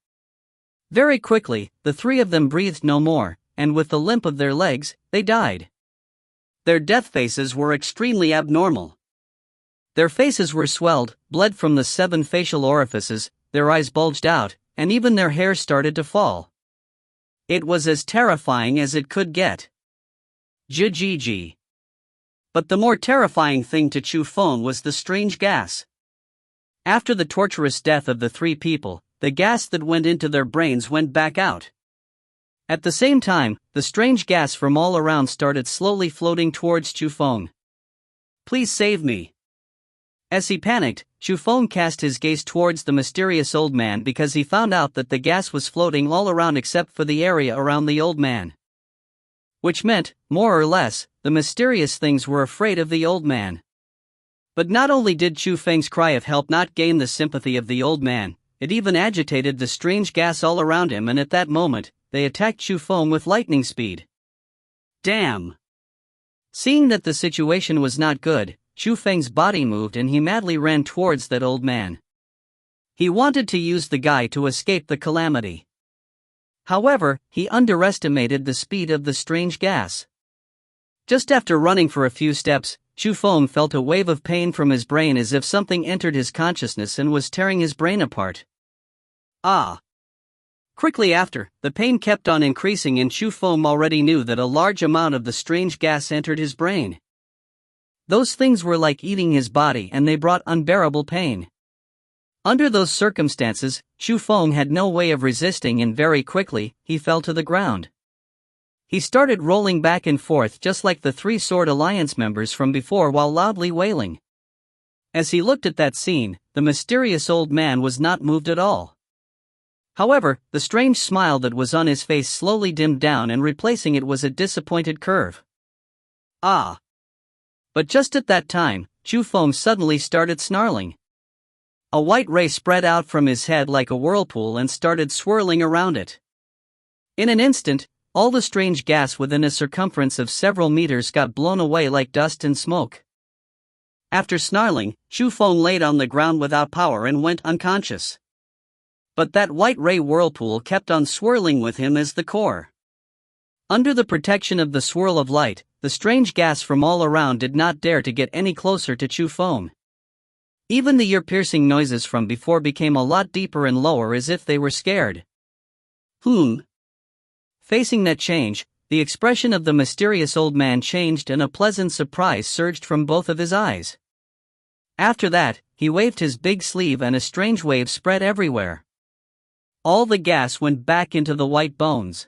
Very quickly, the three of them breathed no more, and with the limp of their legs, they died. Their death faces were extremely abnormal. Their faces were swelled, bled from the 7 facial orifices, their eyes bulged out, and even their hair started to fall. It was as terrifying as it could get. Jijiji. But the more terrifying thing to Chu Feng was the strange gas. After the torturous death of the 3 people, the gas that went into their brains went back out. At the same time, the strange gas from all around started slowly floating towards Chu Feng. Please save me. As he panicked, Chu Feng cast his gaze towards the mysterious old man because he found out that the gas was floating all around except for the area around the old man. Which meant, more or less, the mysterious things were afraid of the old man. But not only did Chu Feng's cry of help not gain the sympathy of the old man, it even agitated the strange gas all around him, and at that moment, they attacked Chu Feng with lightning speed. Damn! Seeing that the situation was not good, Chu Feng's body moved and he madly ran towards that old man. He wanted to use the guy to escape the calamity. However, he underestimated the speed of the strange gas. Just after running for a few steps, Chu Feng felt a wave of pain from his brain as if something entered his consciousness and was tearing his brain apart. Ah! Quickly after, the pain kept on increasing and Chu Feng already knew that a large amount of the strange gas entered his brain. Those things were like eating his body and they brought unbearable pain. Under those circumstances, Chu Feng had no way of resisting and very quickly, he fell to the ground. He started rolling back and forth just like the 3 Sword Alliance members from before while loudly wailing. As he looked at that scene, the mysterious old man was not moved at all. However, the strange smile that was on his face slowly dimmed down and replacing it was a disappointed curve. Ah! But just at that time, Chu Feng suddenly started snarling. A white ray spread out from his head like a whirlpool and started swirling around it. In an instant, all the strange gas within a circumference of several meters got blown away like dust and smoke. After snarling, Chu Feng laid on the ground without power and went unconscious. But that white ray whirlpool kept on swirling with him as the core. Under the protection of the swirl of light, the strange gas from all around did not dare to get any closer to Chu Feng. Even the ear-piercing noises from before became a lot deeper and lower as if they were scared. Facing that change, the expression of the mysterious old man changed and a pleasant surprise surged from both of his eyes. After that, he waved his big sleeve and a strange wave spread everywhere. All the gas went back into the white bones.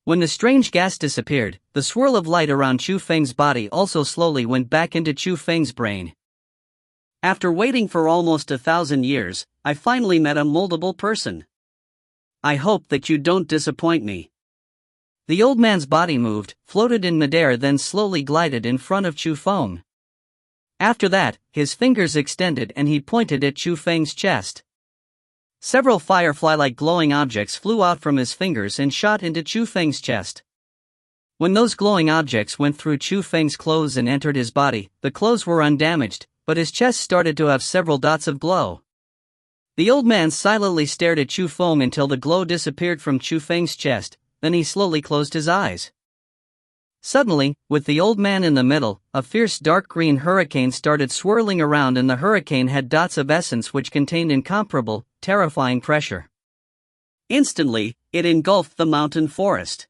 When the strange gas disappeared, the swirl of light around Chu Feng's body also slowly went back into Chu Feng's brain. After waiting for almost 1,000 years, I finally met a moldable person. I hope that you don't disappoint me. The old man's body moved, floated in midair, then slowly glided in front of Chu Feng. After that, his fingers extended and he pointed at Chu Feng's chest. Several firefly-like glowing objects flew out from his fingers and shot into Chu Feng's chest. When those glowing objects went through Chu Feng's clothes and entered his body, the clothes were undamaged, but his chest started to have several dots of glow. The old man silently stared at Chu Feng until the glow disappeared from Chu Feng's chest, then he slowly closed his eyes. Suddenly, with the old man in the middle, a fierce dark green hurricane started swirling around and the hurricane had dots of essence which contained incomparable, terrifying pressure. Instantly, it engulfed the mountain forest.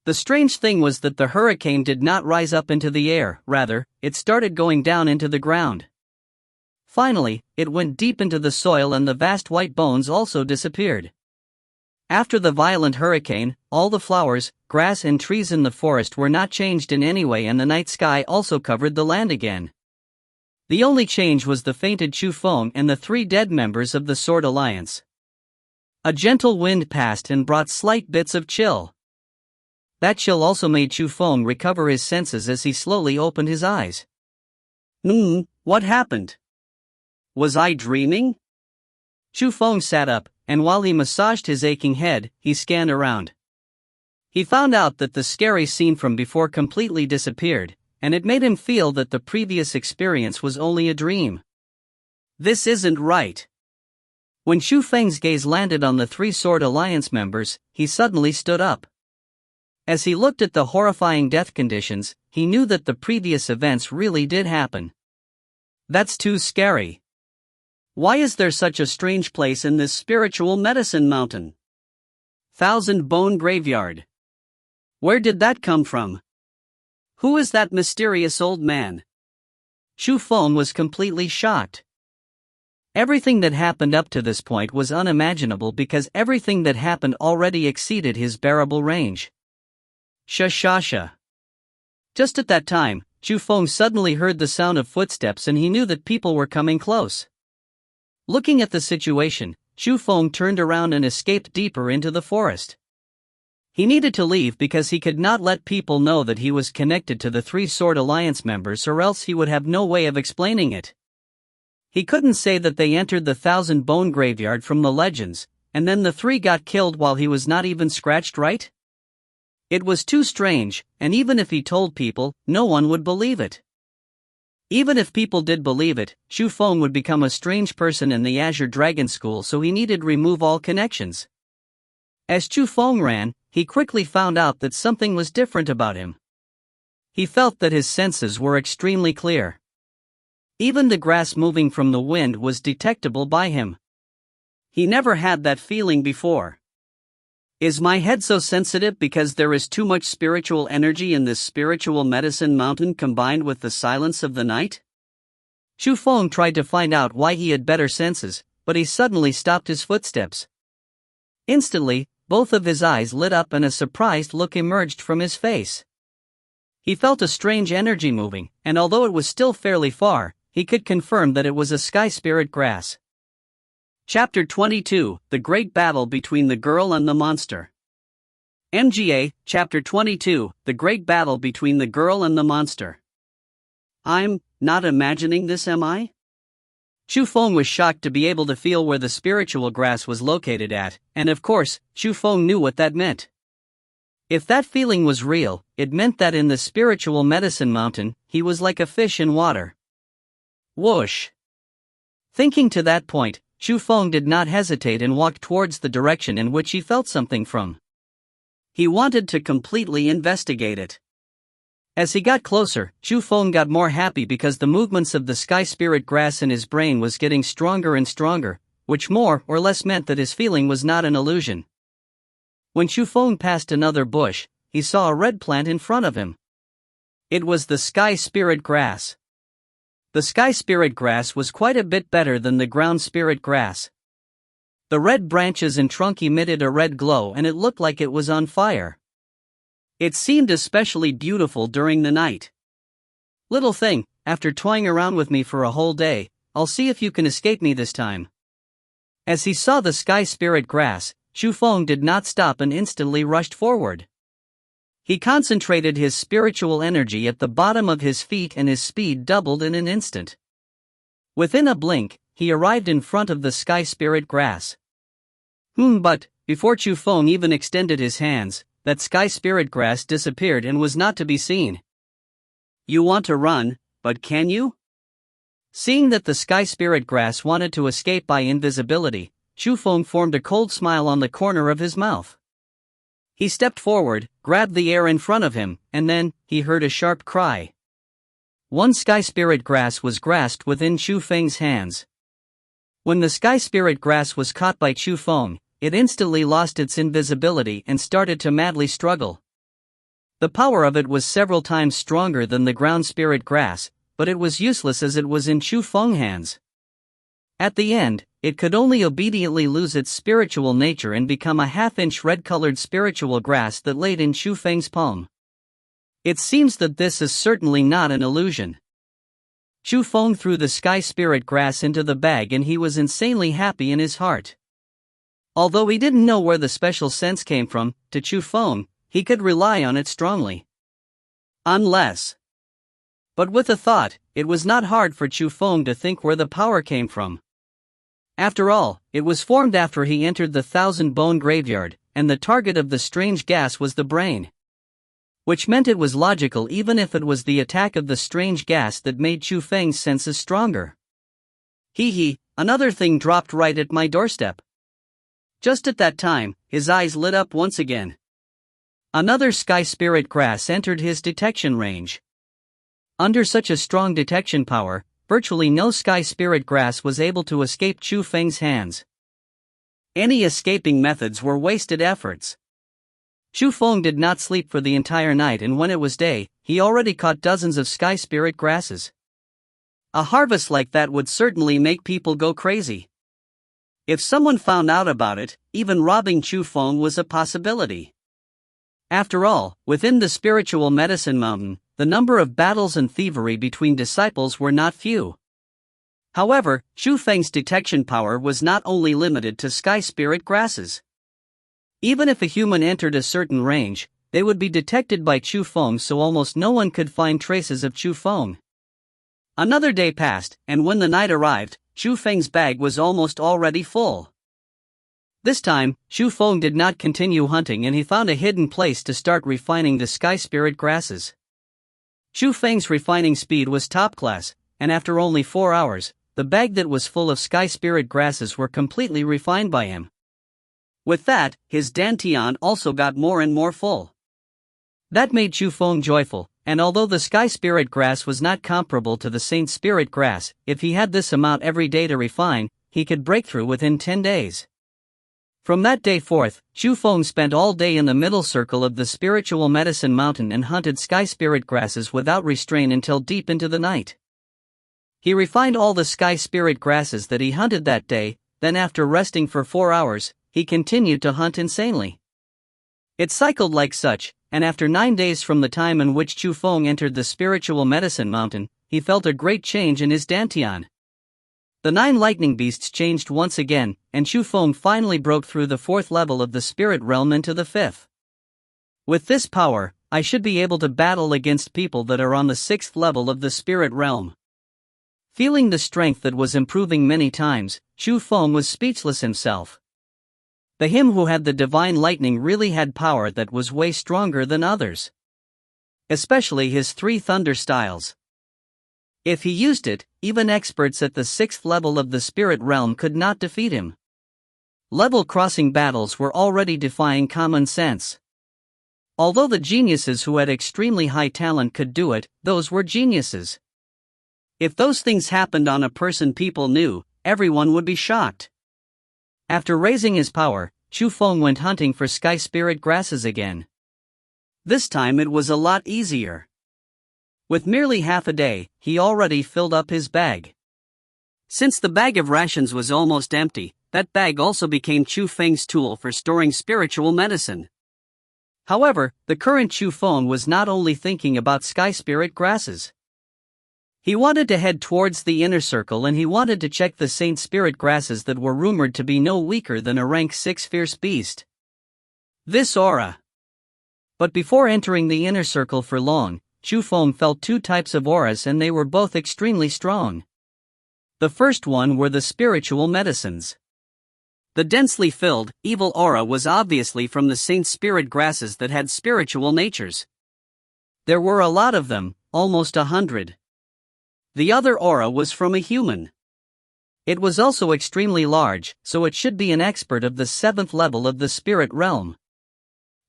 The strange thing was that the hurricane did not rise up into the air, rather, it started going down into the ground. Finally, it went deep into the soil and the vast white bones also disappeared. After the violent hurricane, all the flowers, grass and trees in the forest were not changed in any way and the night sky also covered the land again. The only change was the fainted Chu Feng and the 3 dead members of the Sword Alliance. A gentle wind passed and brought slight bits of chill. That chill also made Chu Feng recover his senses as he slowly opened his eyes. What happened? Was I dreaming? Chu Feng sat up, and while he massaged his aching head, he scanned around. He found out that the scary scene from before completely disappeared, and it made him feel that the previous experience was only a dream. This isn't right. When Xu Feng's gaze landed on the Three Sword Alliance members, he suddenly stood up. As he looked at the horrifying death conditions, he knew that the previous events really did happen. That's too scary. Why is there such a strange place in this spiritual medicine mountain? Thousand Bone Graveyard. Where did that come from? Who is that mysterious old man? Xu Feng was completely shocked. Everything that happened up to this point was unimaginable because everything that happened already exceeded his bearable range. Sha. Just at that time, Xu Feng suddenly heard the sound of footsteps and he knew that people were coming close. Looking at the situation, Xu Feng turned around and escaped deeper into the forest. He needed to leave because he could not let people know that he was connected to the Three Sword Alliance members, or else he would have no way of explaining it. He couldn't say that they entered the Thousand Bone Graveyard from the legends, and then the three got killed while he was not even scratched right? It was too strange, and even if he told people, no one would believe it. Even if people did believe it, Xu Feng would become a strange person in the Azure Dragon School, so he needed to remove all connections. As Xu Feng ran, he quickly found out that something was different about him. He felt that his senses were extremely clear. Even the grass moving from the wind was detectable by him. He never had that feeling before. Is my head so sensitive because there is too much spiritual energy in this spiritual medicine mountain combined with the silence of the night? Xu Feng tried to find out why he had better senses, but he suddenly stopped his footsteps. Instantly, both of his eyes lit up and a surprised look emerged from his face. He felt a strange energy moving, and although it was still fairly far, he could confirm that it was a sky spirit grass. Chapter 22, The Great Battle Between the Girl and the Monster. MGA, Chapter 22, The Great Battle Between the Girl and the Monster. I'm not imagining this, am I? Xu Feng was shocked to be able to feel where the spiritual grass was located at, and of course, Xu Feng knew what that meant. If that feeling was real, it meant that in the spiritual medicine mountain, he was like a fish in water. Whoosh! Thinking to that point, Xu Feng did not hesitate and walked towards the direction in which he felt something from. He wanted to completely investigate it. As he got closer, Xu Feng got more happy because the movements of the sky spirit grass in his brain was getting stronger and stronger, which more or less meant that his feeling was not an illusion. When Xu Feng passed another bush, he saw a red plant in front of him. It was the sky spirit grass. The sky spirit grass was quite a bit better than the ground spirit grass. The red branches and trunk emitted a red glow and it looked like it was on fire. It seemed especially beautiful during the night. Little thing, after toying around with me for a whole day, I'll see if you can escape me this time. As he saw the sky spirit grass, Xu Feng did not stop and instantly rushed forward. He concentrated his spiritual energy at the bottom of his feet and his speed doubled in an instant. Within a blink, he arrived in front of the sky spirit grass. But, before Xu Feng even extended his hands, that sky spirit grass disappeared and was not to be seen. You want to run, but can you? Seeing that the sky spirit grass wanted to escape by invisibility, Xu Feng formed a cold smile on the corner of his mouth. He stepped forward, grabbed the air in front of him, and then, he heard a sharp cry. One sky spirit grass was grasped within Xu Feng's hands. When the sky spirit grass was caught by Xu Feng, it instantly lost its invisibility and started to madly struggle. The power of it was several times stronger than the ground spirit grass, but it was useless as it was in Xu Feng's hands. At the end, it could only obediently lose its spiritual nature and become a half-inch red-colored spiritual grass that laid in Xu Feng's palm. It seems that this is certainly not an illusion. Xu Feng threw the sky spirit grass into the bag and he was insanely happy in his heart. Although he didn't know where the special sense came from, to Xu Feng, he could rely on it strongly. Unless But with a thought, it was not hard for Chu Feng to think where the power came from. After all, it was formed after he entered the thousand-bone graveyard, and the target of the strange gas was the brain. Which meant it was logical even if it was the attack of the strange gas that made Chu Feng's senses stronger. Hee, another thing dropped right at my doorstep. Just at that time, his eyes lit up once again. Another sky spirit grass entered his detection range. Under such a strong detection power, virtually no sky spirit grass was able to escape Chu Feng's hands. Any escaping methods were wasted efforts. Chu Feng did not sleep for the entire night, and when it was day, he already caught dozens of sky spirit grasses. A harvest like that would certainly make people go crazy. If someone found out about it, even robbing Chu Feng was a possibility. After all, within the spiritual medicine mountain, the number of battles and thievery between disciples were not few. However, Chu Feng's detection power was not only limited to sky spirit grasses. Even if a human entered a certain range, they would be detected by Chu Feng, so almost no one could find traces of Chu Feng. Another day passed, and when the night arrived, Chu Feng's bag was almost already full. This time, Chu Feng did not continue hunting, and he found a hidden place to start refining the sky spirit grasses. Chu Feng's refining speed was top class, and after only 4 hours, the bag that was full of sky spirit grasses were completely refined by him. With that, his dantian also got more and more full. That made Chu Feng joyful, and although the sky spirit grass was not comparable to the saint spirit grass, if he had this amount every day to refine, he could break through within 10 days. From that day forth, Chu Feng spent all day in the middle circle of the spiritual medicine mountain and hunted sky spirit grasses without restraint until deep into the night. He refined all the sky spirit grasses that he hunted that day, then after resting for 4 hours, he continued to hunt insanely. It cycled like such, and after 9 days from the time in which Chu Feng entered the spiritual medicine mountain, he felt a great change in his dantian. The 9 lightning beasts changed once again, and Chu Feng finally broke through the 4th level of the spirit realm into the 5th. With this power, I should be able to battle against people that are on the 6th level of the spirit realm. Feeling the strength that was improving many times, Chu Feng was speechless himself. The him who had the divine lightning really had power that was way stronger than others. Especially his 3 thunder styles. If he used it, even experts at the 6th level of the spirit realm could not defeat him. Level-crossing battles were already defying common sense. Although the geniuses who had extremely high talent could do it, those were geniuses. If those things happened on a person people knew, everyone would be shocked. After raising his power, Chu Feng went hunting for sky spirit grasses again. This time it was a lot easier. With merely half a day, he already filled up his bag. Since the bag of rations was almost empty, that bag also became Chu Feng's tool for storing spiritual medicine. However, the current Chu Feng was not only thinking about sky spirit grasses. He wanted to head towards the inner circle, and he wanted to check the saint spirit grasses that were rumored to be no weaker than a rank 6 fierce beast. This aura. But before entering the inner circle for long, Chu Feng felt 2 types of auras, and they were both extremely strong. The first one were the spiritual medicines. The densely filled, evil aura was obviously from the saint spirit grasses that had spiritual natures. There were a lot of them, almost 100. The other aura was from a human. It was also extremely large, so it should be an expert of the 7th level of the spirit realm.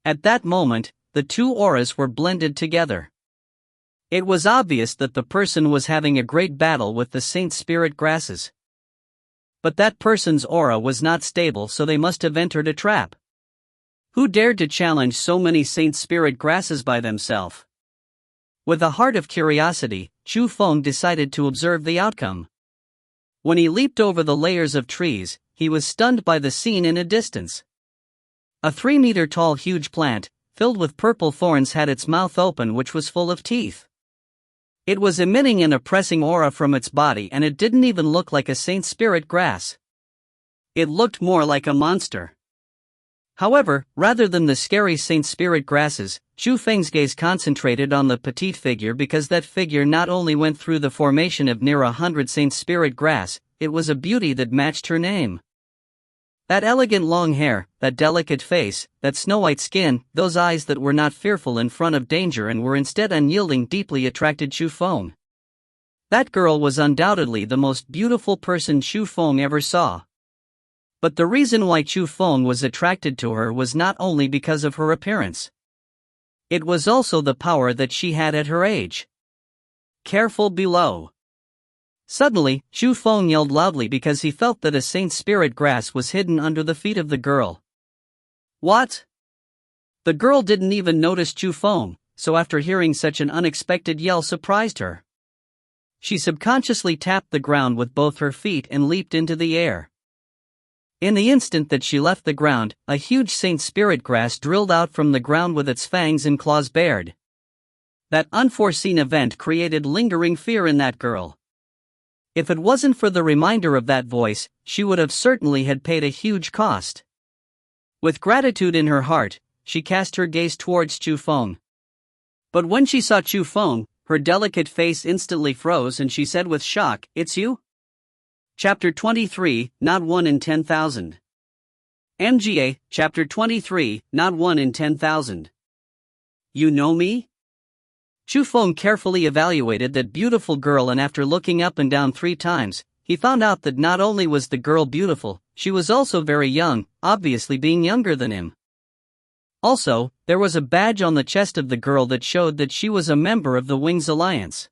At that moment, the 2 auras were blended together. It was obvious that the person was having a great battle with the saint spirit grasses. But that person's aura was not stable, so they must have entered a trap. Who dared to challenge so many saint spirit grasses by themselves? With a heart of curiosity, Chu Feng decided to observe the outcome. When he leaped over the layers of trees, he was stunned by the scene in a distance. A 3-meter-tall huge plant, filled with purple thorns, had its mouth open, which was full of teeth. It was emitting an oppressing aura from its body, and it didn't even look like a saint spirit grass. It looked more like a monster. However, rather than the scary Saint Spirit grasses, Chu Feng's gaze concentrated on the petite figure because that figure not only went through the formation of near 100 Saint Spirit grass, it was a beauty that matched her name. That elegant long hair, that delicate face, that snow-white skin, those eyes that were not fearful in front of danger and were instead unyielding deeply attracted Chu Feng. That girl was undoubtedly the most beautiful person Chu Feng ever saw. But the reason why Chu Feng was attracted to her was not only because of her appearance. It was also the power that she had at her age. Careful below. Suddenly, Chu Feng yelled loudly because he felt that a Saint Spirit grass was hidden under the feet of the girl. What? The girl didn't even notice Chu Feng, so after hearing such an unexpected yell surprised her. She subconsciously tapped the ground with both her feet and leaped into the air. In the instant that she left the ground, a huge Saint Spirit grass drilled out from the ground with its fangs and claws bared. That unforeseen event created lingering fear in that girl. If it wasn't for the reminder of that voice, she would have certainly had paid a huge cost. With gratitude in her heart, she cast her gaze towards Chu Feng. But when she saw Chu Feng, her delicate face instantly froze and she said with shock, "It's you?" Chapter 23, Not 1 in 10,000. MGA, Chapter 23, Not 1 in 10,000. You know me? Chu Feng carefully evaluated that beautiful girl, and after looking up and down 3 times, he found out that not only was the girl beautiful, she was also very young, obviously being younger than him. Also, there was a badge on the chest of the girl that showed that she was a member of the Wings Alliance.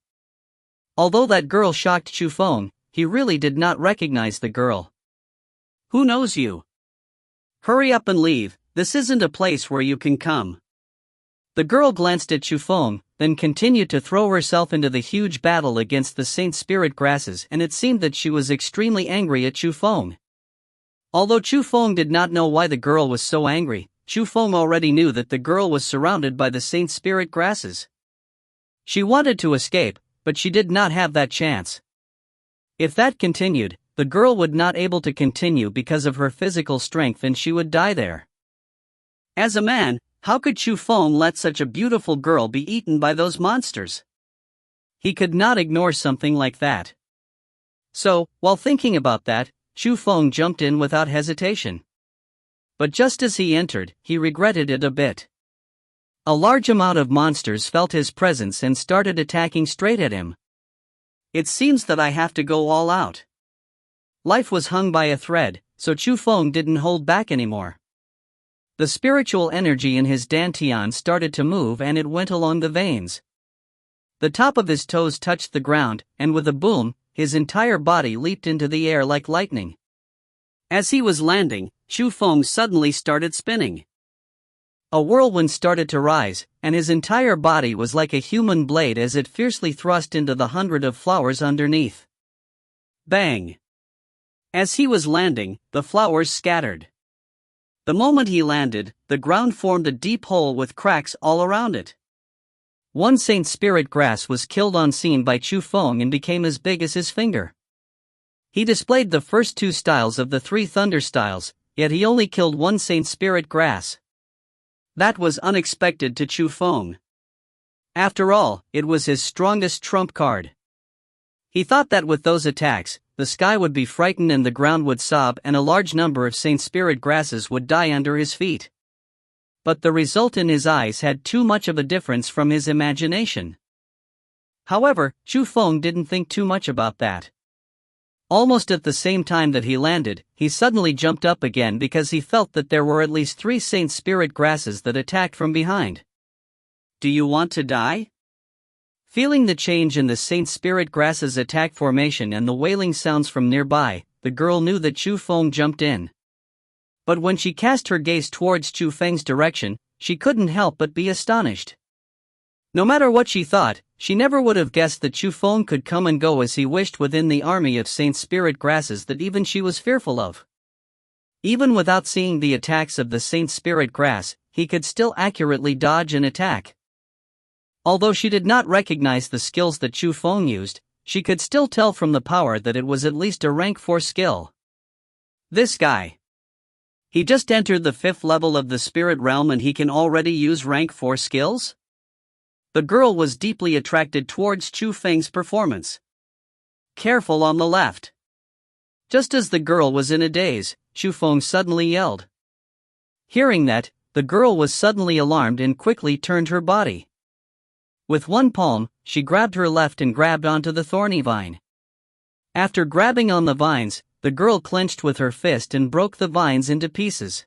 Although that girl shocked Chu Feng, he really did not recognize the girl. Who knows you? Hurry up and leave, this isn't a place where you can come. The girl glanced at Chu Feng, then continued to throw herself into the huge battle against the Saint Spirit grasses, and it seemed that she was extremely angry at Chu Feng. Although Chu Feng did not know why the girl was so angry, Chu Feng already knew that the girl was surrounded by the Saint Spirit grasses. She wanted to escape, but she did not have that chance. If that continued, the girl would not able to continue because of her physical strength and she would die there. As a man, how could Chu Feng let such a beautiful girl be eaten by those monsters? He could not ignore something like that. So, while thinking about that, Chu Feng jumped in without hesitation. But just as he entered, he regretted it a bit. A large amount of monsters felt his presence and started attacking straight at him. It seems that I have to go all out. Life was hung by a thread, so Chu Feng didn't hold back anymore. The spiritual energy in his dantian started to move and it went along the veins. The top of his toes touched the ground, and with a boom, his entire body leaped into the air like lightning. As he was landing, Chu Feng suddenly started spinning. A whirlwind started to rise, and his entire body was like a human blade as it fiercely thrust into the 100 of flowers underneath. Bang! As he was landing, the flowers scattered. The moment he landed, the ground formed a deep hole with cracks all around it. One Saint Spirit grass was killed on scene by Chu Feng and became as big as his finger. He displayed the first 2 styles of the 3 thunder styles, yet he only killed one Saint Spirit grass. That was unexpected to Chu Feng. After all, it was his strongest trump card. He thought that with those attacks, the sky would be frightened and the ground would sob and a large number of Saint Spirit grasses would die under his feet. But the result in his eyes had too much of a difference from his imagination. However, Chu Feng didn't think too much about that. Almost at the same time that he landed, he suddenly jumped up again because he felt that there were at least 3 Saint Spirit grasses that attacked from behind. Do you want to die? Feeling the change in the Saint Spirit grass's attack formation and the wailing sounds from nearby, the girl knew that Chu Feng jumped in. But when she cast her gaze towards Chu Feng's direction, she couldn't help but be astonished. No matter what she thought, she never would have guessed that Chu Feng could come and go as he wished within the army of Saint Spirit grasses that even she was fearful of. Even without seeing the attacks of the Saint Spirit grass, he could still accurately dodge and attack. Although she did not recognize the skills that Chu Feng used, she could still tell from the power that it was at least a rank 4 skill. This guy. He just entered the 5th level of the spirit realm and he can already use rank 4 skills? The girl was deeply attracted towards Chu Feng's performance. Careful on the left. Just as the girl was in a daze, Chu Feng suddenly yelled. Hearing that, the girl was suddenly alarmed and quickly turned her body. With one palm, she grabbed her left and grabbed onto the thorny vine. After grabbing on the vines, the girl clenched with her fist and broke the vines into pieces.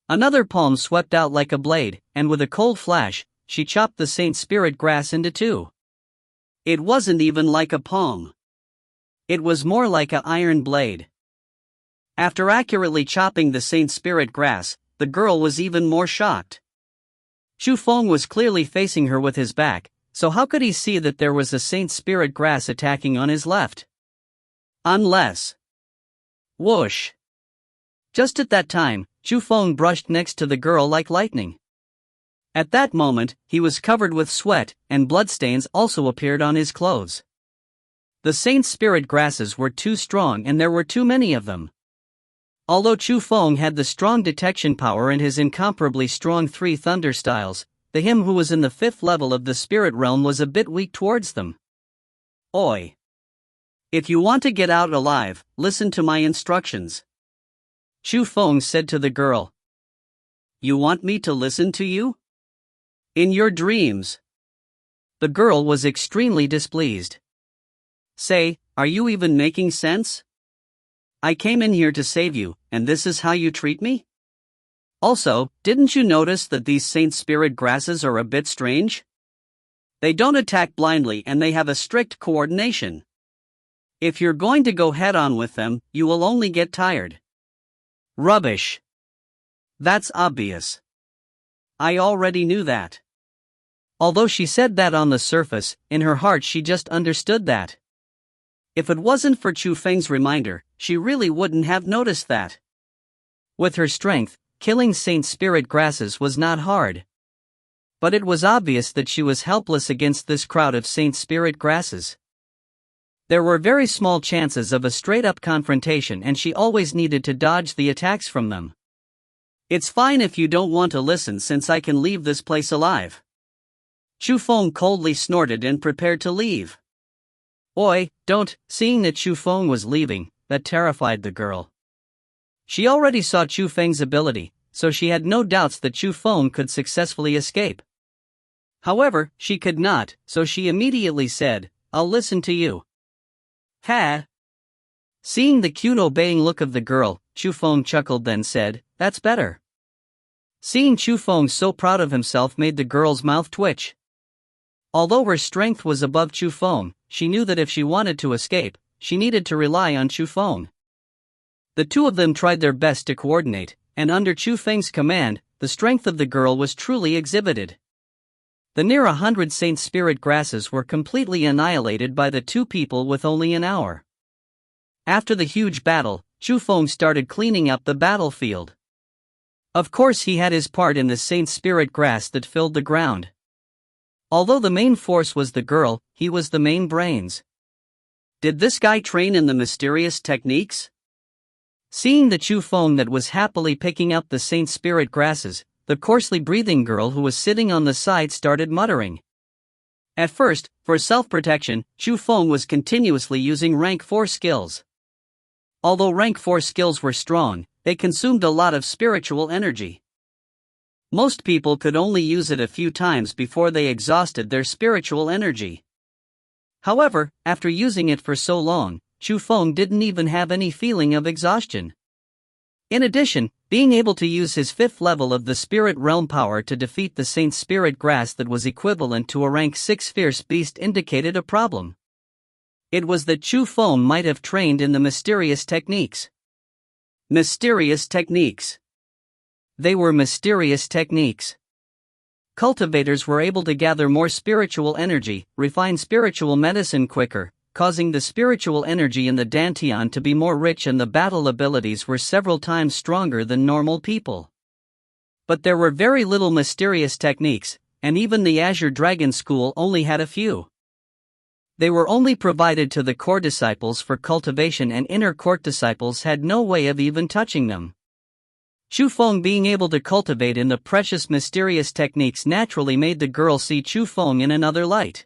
Another palm swept out like a blade, and with a cold flash, she chopped the Saint Spirit grass into 2. It wasn't even like a palm. It was more like an iron blade. After accurately chopping the Saint Spirit grass, the girl was even more shocked. Chu Feng was clearly facing her with his back, so how could he see that there was a Saint Spirit grass attacking on his left? Unless... Whoosh! Just at that time, Chu Feng brushed next to the girl like lightning. At that moment, he was covered with sweat, and bloodstains also appeared on his clothes. The Saint Spirit grasses were too strong and there were too many of them. Although Chu Feng had the strong detection power and his incomparably strong 3 thunder styles, the him who was in the 5th level of the spirit realm was a bit weak towards them. Oi! If you want to get out alive, listen to my instructions. Chu Feng said to the girl. You want me to listen to you? In your dreams. The girl was extremely displeased. Say, are you even making sense? I came in here to save you, and this is how you treat me? Also, didn't you notice that these Saint Spirit grasses are a bit strange? They don't attack blindly and they have a strict coordination. If you're going to go head-on with them, you will only get tired. Rubbish. That's obvious. I already knew that. Although she said that on the surface, in her heart she just understood that. If it wasn't for Chu Feng's reminder, she really wouldn't have noticed that. With her strength, killing Saint Spirit grasses was not hard. But it was obvious that she was helpless against this crowd of Saint Spirit grasses. There were very small chances of a straight-up confrontation and she always needed to dodge the attacks from them. It's fine if you don't want to listen since I can leave this place alive. Chu Feng coldly snorted and prepared to leave. Oi, don't. Seeing that Chu Feng was leaving, that terrified the girl. She already saw Chu Feng's ability, so she had no doubts that Chu Feng could successfully escape. However, she could not, so she immediately said, I'll listen to you. Ha! Seeing the cute obeying look of the girl, Chu Feng chuckled then said, that's better. Seeing Chu Feng so proud of himself made the girl's mouth twitch. Although her strength was above Chu Feng, she knew that if she wanted to escape, she needed to rely on Chu Feng. The two of them tried their best to coordinate, and under Chu Feng's command, the strength of the girl was truly exhibited. The near 100 Saint Spirit grasses were completely annihilated by the two people with only an hour. After the huge battle, Chu Feng started cleaning up the battlefield. Of course he had his part in the Saint Spirit grass that filled the ground. Although the main force was the girl, he was the main brains. Did this guy train in the mysterious techniques? Seeing the Chu Feng that was happily picking up the Saint Spirit grasses, the coarsely breathing girl who was sitting on the side started muttering. At first, for self-protection, Chu Feng was continuously using rank 4 skills. Although rank 4 skills were strong, they consumed a lot of spiritual energy. Most people could only use it a few times before they exhausted their spiritual energy. However, after using it for so long, Chu Feng didn't even have any feeling of exhaustion. In addition, being able to use his 5th level of the spirit realm power to defeat the Saint Spirit grass that was equivalent to a rank 6 fierce beast indicated a problem. It was that Chu Feng might have trained in the mysterious techniques. Mysterious techniques. They were mysterious techniques. Cultivators were able to gather more spiritual energy, refine spiritual medicine quicker, causing the spiritual energy in the Dantian to be more rich, and the battle abilities were several times stronger than normal people. But there were very little mysterious techniques, and even the Azure Dragon School only had a few. They were only provided to the core disciples for cultivation, and inner court disciples had no way of even touching them. Chu Feng being able to cultivate in the precious mysterious techniques naturally made the girl see Chu Feng in another light.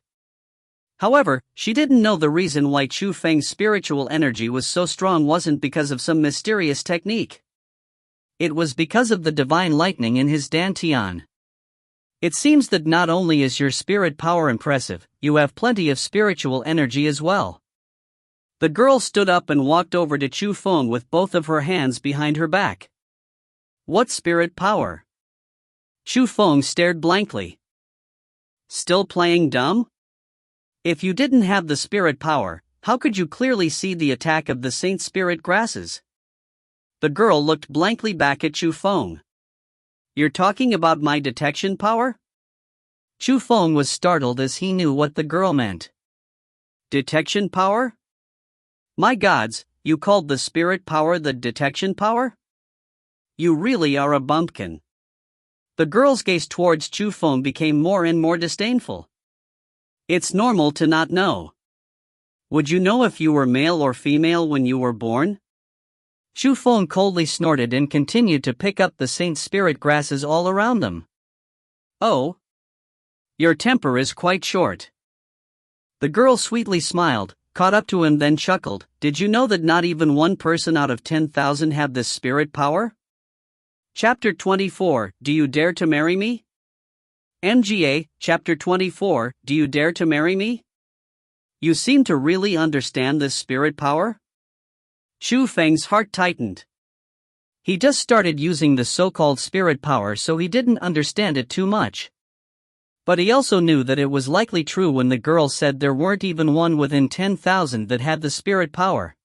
However, she didn't know the reason why Chu Feng's spiritual energy was so strong wasn't because of some mysterious technique. It was because of the divine lightning in his dantian. It seems that not only is your spirit power impressive, you have plenty of spiritual energy as well. The girl stood up and walked over to Chu Feng with both of her hands behind her back. What spirit power? Chu Feng stared blankly. Still playing dumb? If you didn't have the spirit power, how could you clearly see the attack of the Saint Spirit grasses? The girl looked blankly back at Chu Feng. You're talking about my detection power? Chu Feng was startled as he knew what the girl meant. Detection power? My gods, you called the spirit power the detection power? You really are a bumpkin. The girl's gaze towards Chu Feng became more and more disdainful. It's normal to not know. Would you know if you were male or female when you were born? Chu Feng coldly snorted and continued to pick up the Saint Spirit grasses all around them. Oh. Your temper is quite short. The girl sweetly smiled, caught up to him then chuckled. Did you know that not even one person out of 10,000 have this spirit power? Chapter 24, Do You Dare to Marry Me? MGA, Chapter 24, Do You Dare to Marry Me? You seem to really understand this spirit power? Chu Feng's heart tightened. He just started using the so-called spirit power, so he didn't understand it too much. But he also knew that it was likely true when the girl said there weren't even one within 10,000 that had the spirit power.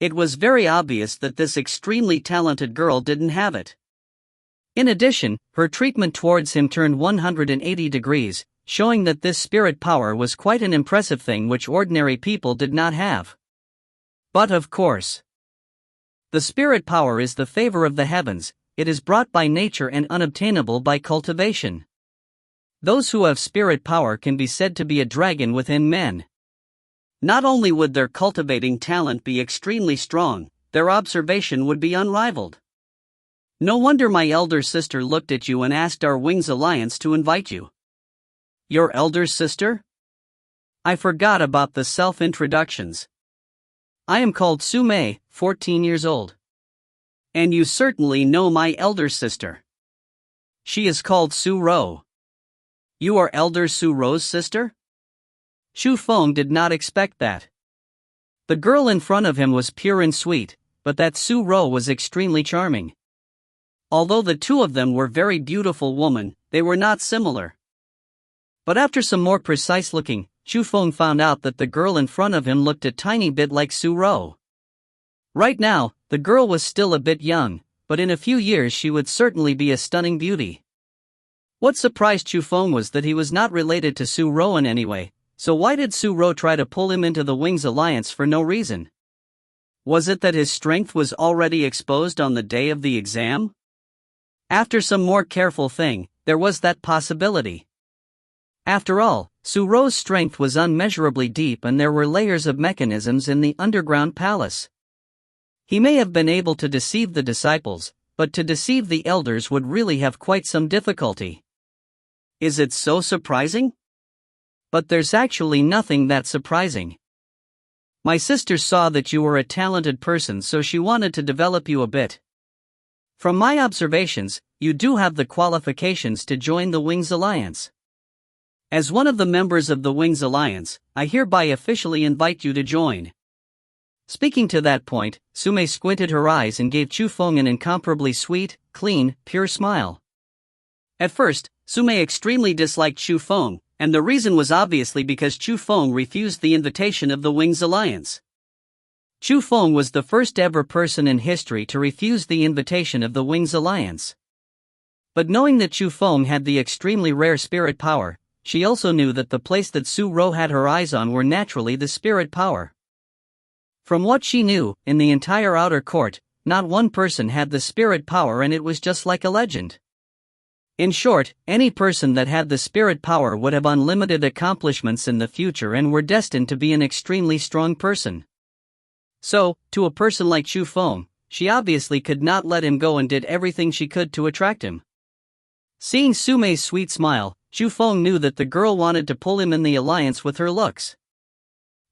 It was very obvious that this extremely talented girl didn't have it. In addition, her treatment towards him turned 180 degrees, showing that this spirit power was quite an impressive thing which ordinary people did not have. But of course, the spirit power is the favor of the heavens, it is brought by nature and unobtainable by cultivation. Those who have spirit power can be said to be a dragon within men. Not only would their cultivating talent be extremely strong, their observation would be unrivaled. No wonder my elder sister looked at you and asked our Wings Alliance to invite you. Your elder sister? I forgot about the self-introductions. I am called Su Mei, 14 years old. And you certainly know my elder sister. She is called Su Ro. You are Elder Su Ro's sister? Chu Feng did not expect that. The girl in front of him was pure and sweet, but that Su Ro was extremely charming. Although the two of them were very beautiful women, they were not similar. But after some more precise looking, Chu Feng found out that the girl in front of him looked a tiny bit like Su Ro. Right now, the girl was still a bit young, but in a few years she would certainly be a stunning beauty. What surprised Chu Feng was that he was not related to Su Ro in any way, so why did Su Ro try to pull him into the Wings Alliance for no reason? Was it that his strength was already exposed on the day of the exam? After some more careful thinking, there was that possibility. After all, Su Ro's strength was unmeasurably deep and there were layers of mechanisms in the underground palace. He may have been able to deceive the disciples, but to deceive the elders would really have quite some difficulty. Is it so surprising? But there's actually nothing that surprising. My sister saw that you were a talented person, so she wanted to develop you a bit. From my observations, you do have the qualifications to join the Wings Alliance. As one of the members of the Wings Alliance, I hereby officially invite you to join. Speaking to that point, Su Mei squinted her eyes and gave Chu Feng an incomparably sweet, clean, pure smile. At first, Su Mei extremely disliked Chu Feng, and the reason was obviously because Chu Feng refused the invitation of the Wings Alliance. Chu Feng was the first ever person in history to refuse the invitation of the Wings Alliance. But knowing that Chu Feng had the extremely rare spirit power, she also knew that the place that Su Ro had her eyes on were naturally the spirit power. From what she knew, in the entire outer court, not one person had the spirit power, and it was just like a legend. In short, any person that had the spirit power would have unlimited accomplishments in the future and were destined to be an extremely strong person. So, to a person like Chu Feng, she obviously could not let him go and did everything she could to attract him. Seeing Sumei's sweet smile, Chu Feng knew that the girl wanted to pull him in the alliance with her looks.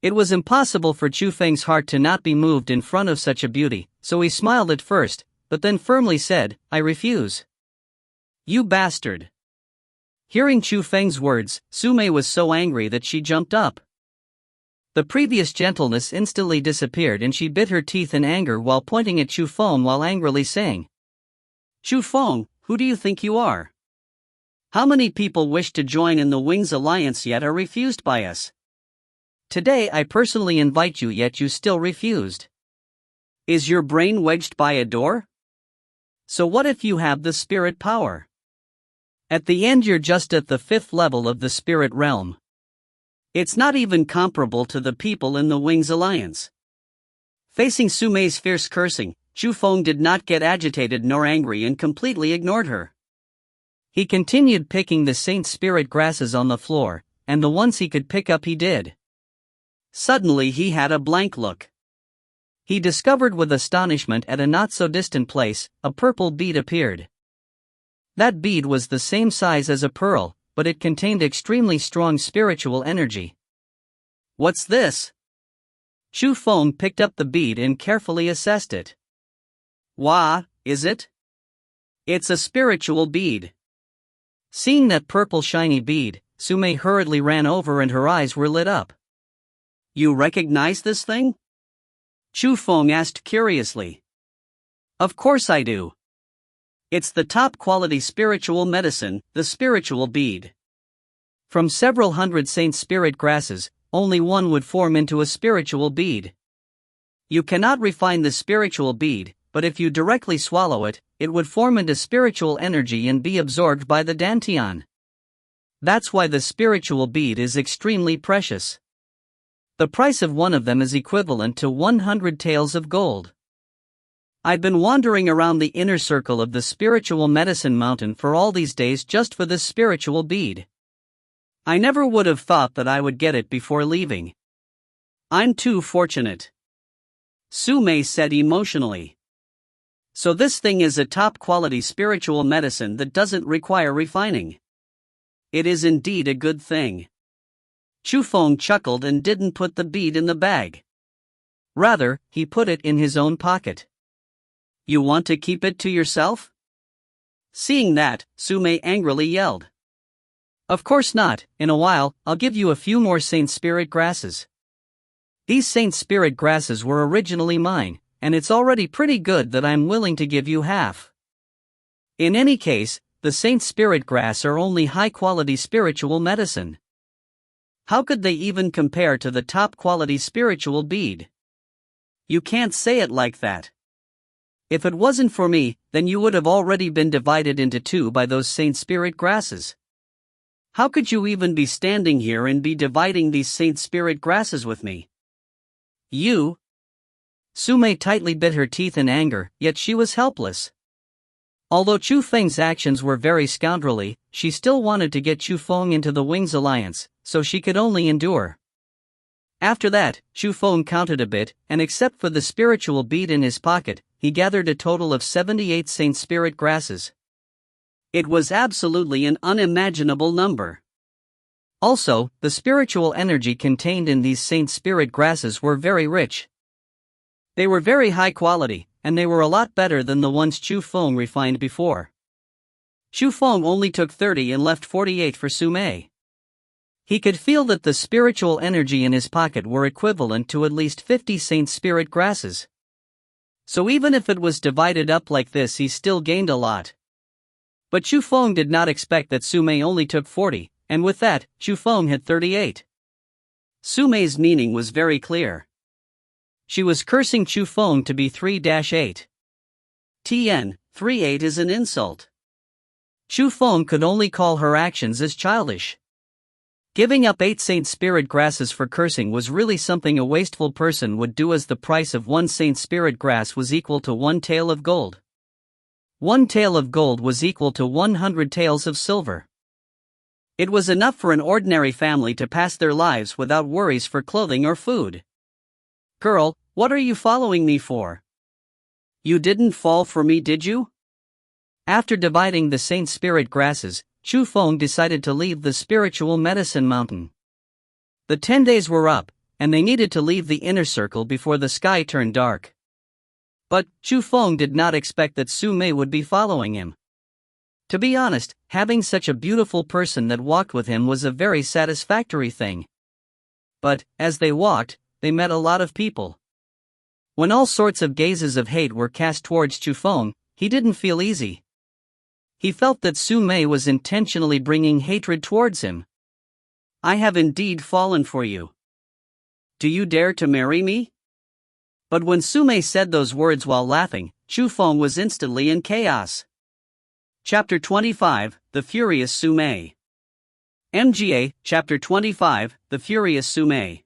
It was impossible for Chu Feng's heart to not be moved in front of such a beauty, so he smiled at first, but then firmly said, "I refuse." "You bastard." Hearing Chu Feng's words, Sumei was so angry that she jumped up. The previous gentleness instantly disappeared and she bit her teeth in anger while pointing at Chu Feng while angrily saying, "Chu Feng, who do you think you are? How many people wish to join in the Wings Alliance yet are refused by us? Today I personally invite you yet you still refused. Is your brain wedged by a door? So what if you have the spirit power? At the end you're just at the 5th level of the spirit realm. It's not even comparable to the people in the Wings Alliance." Facing Sumei's fierce cursing, Chu Feng did not get agitated nor angry and completely ignored her. He continued picking the Saint Spirit grasses on the floor, and the ones he could pick up he did. Suddenly he had a blank look. He discovered with astonishment at a not-so-distant place, a purple bead appeared. That bead was the same size as a pearl, but it contained extremely strong spiritual energy. "What's this?" Chu Feng picked up the bead and carefully assessed it. "Wah, is it? It's a spiritual bead." Seeing that purple shiny bead, Sumei hurriedly ran over and her eyes were lit up. "You recognize this thing?" Chu Feng asked curiously. "Of course I do. It's the top-quality spiritual medicine, the spiritual bead. From several hundred Saint Spirit grasses, only one would form into a spiritual bead. You cannot refine the spiritual bead, but if you directly swallow it, it would form into spiritual energy and be absorbed by the dantian. That's why the spiritual bead is extremely precious. The price of one of them is equivalent to 100 taels of gold. I've been wandering around the inner circle of the spiritual medicine mountain for all these days just for this spiritual bead. I never would have thought that I would get it before leaving. I'm too fortunate," Sumei said emotionally. "So this thing is a top-quality spiritual medicine that doesn't require refining. It is indeed a good thing." Chu Feng chuckled and didn't put the bead in the bag. Rather, he put it in his own pocket. "You want to keep it to yourself?" Seeing that, Sumei angrily yelled. "Of course not, in a while, I'll give you a few more Saint Spirit grasses. These Saint Spirit grasses were originally mine, and it's already pretty good that I'm willing to give you half. In any case, the Saint Spirit grass are only high-quality spiritual medicine. How could they even compare to the top-quality spiritual bead? You can't say it like that. If it wasn't for me, then you would have already been divided into two by those Saint Spirit grasses. How could you even be standing here and be dividing these Saint Spirit grasses with me? You?" Sumei tightly bit her teeth in anger, yet she was helpless. Although Chu Feng's actions were very scoundrelly, she still wanted to get Chu Feng into the Wings Alliance, so she could only endure. After that, Chu Feng counted a bit, and except for the spiritual bead in his pocket, he gathered a total of 78 Saint Spirit grasses. It was absolutely an unimaginable number. Also, the spiritual energy contained in these Saint Spirit grasses were very rich. They were very high quality, and they were a lot better than the ones Chu Feng refined before. Chu Feng only took 30 and left 48 for Sumei. He could feel that the spiritual energy in his pocket were equivalent to at least 50 Saint Spirit grasses. So even if it was divided up like this, he still gained a lot. But Chu Feng did not expect that Sumei only took 40, and with that, Chu Feng had 38. Sumei's meaning was very clear. She was cursing Chu Feng to be 3-8. Tn, 38 is an insult. Chu Feng could only call her actions as childish. Giving up 8 Saint Spirit grasses for cursing was really something a wasteful person would do, as the price of 1 Saint Spirit grass was equal to 1 tael of gold. 1 tael of gold was equal to 100 taels of silver. It was enough for an ordinary family to pass their lives without worries for clothing or food. "Girl, what are you following me for?" You didn't fall for me, did you? After dividing the Saint Spirit grasses, Chu Feng decided to leave the spiritual medicine mountain. The 10 days were up, and they needed to leave the inner circle before the sky turned dark. But Chu Feng did not expect that Su Mei would be following him. To be honest, having such a beautiful person that walked with him was a very satisfactory thing. But, as they walked, they met a lot of people. When all sorts of gazes of hate were cast towards Chu Feng, he didn't feel easy. He felt that Su Mei was intentionally bringing hatred towards him. I have indeed fallen for you. Do you dare to marry me? But when Su Mei said those words while laughing, Chu Feng was instantly in chaos. Chapter 25, The Furious Su Mei. MGA, Chapter 25, The Furious Su Mei.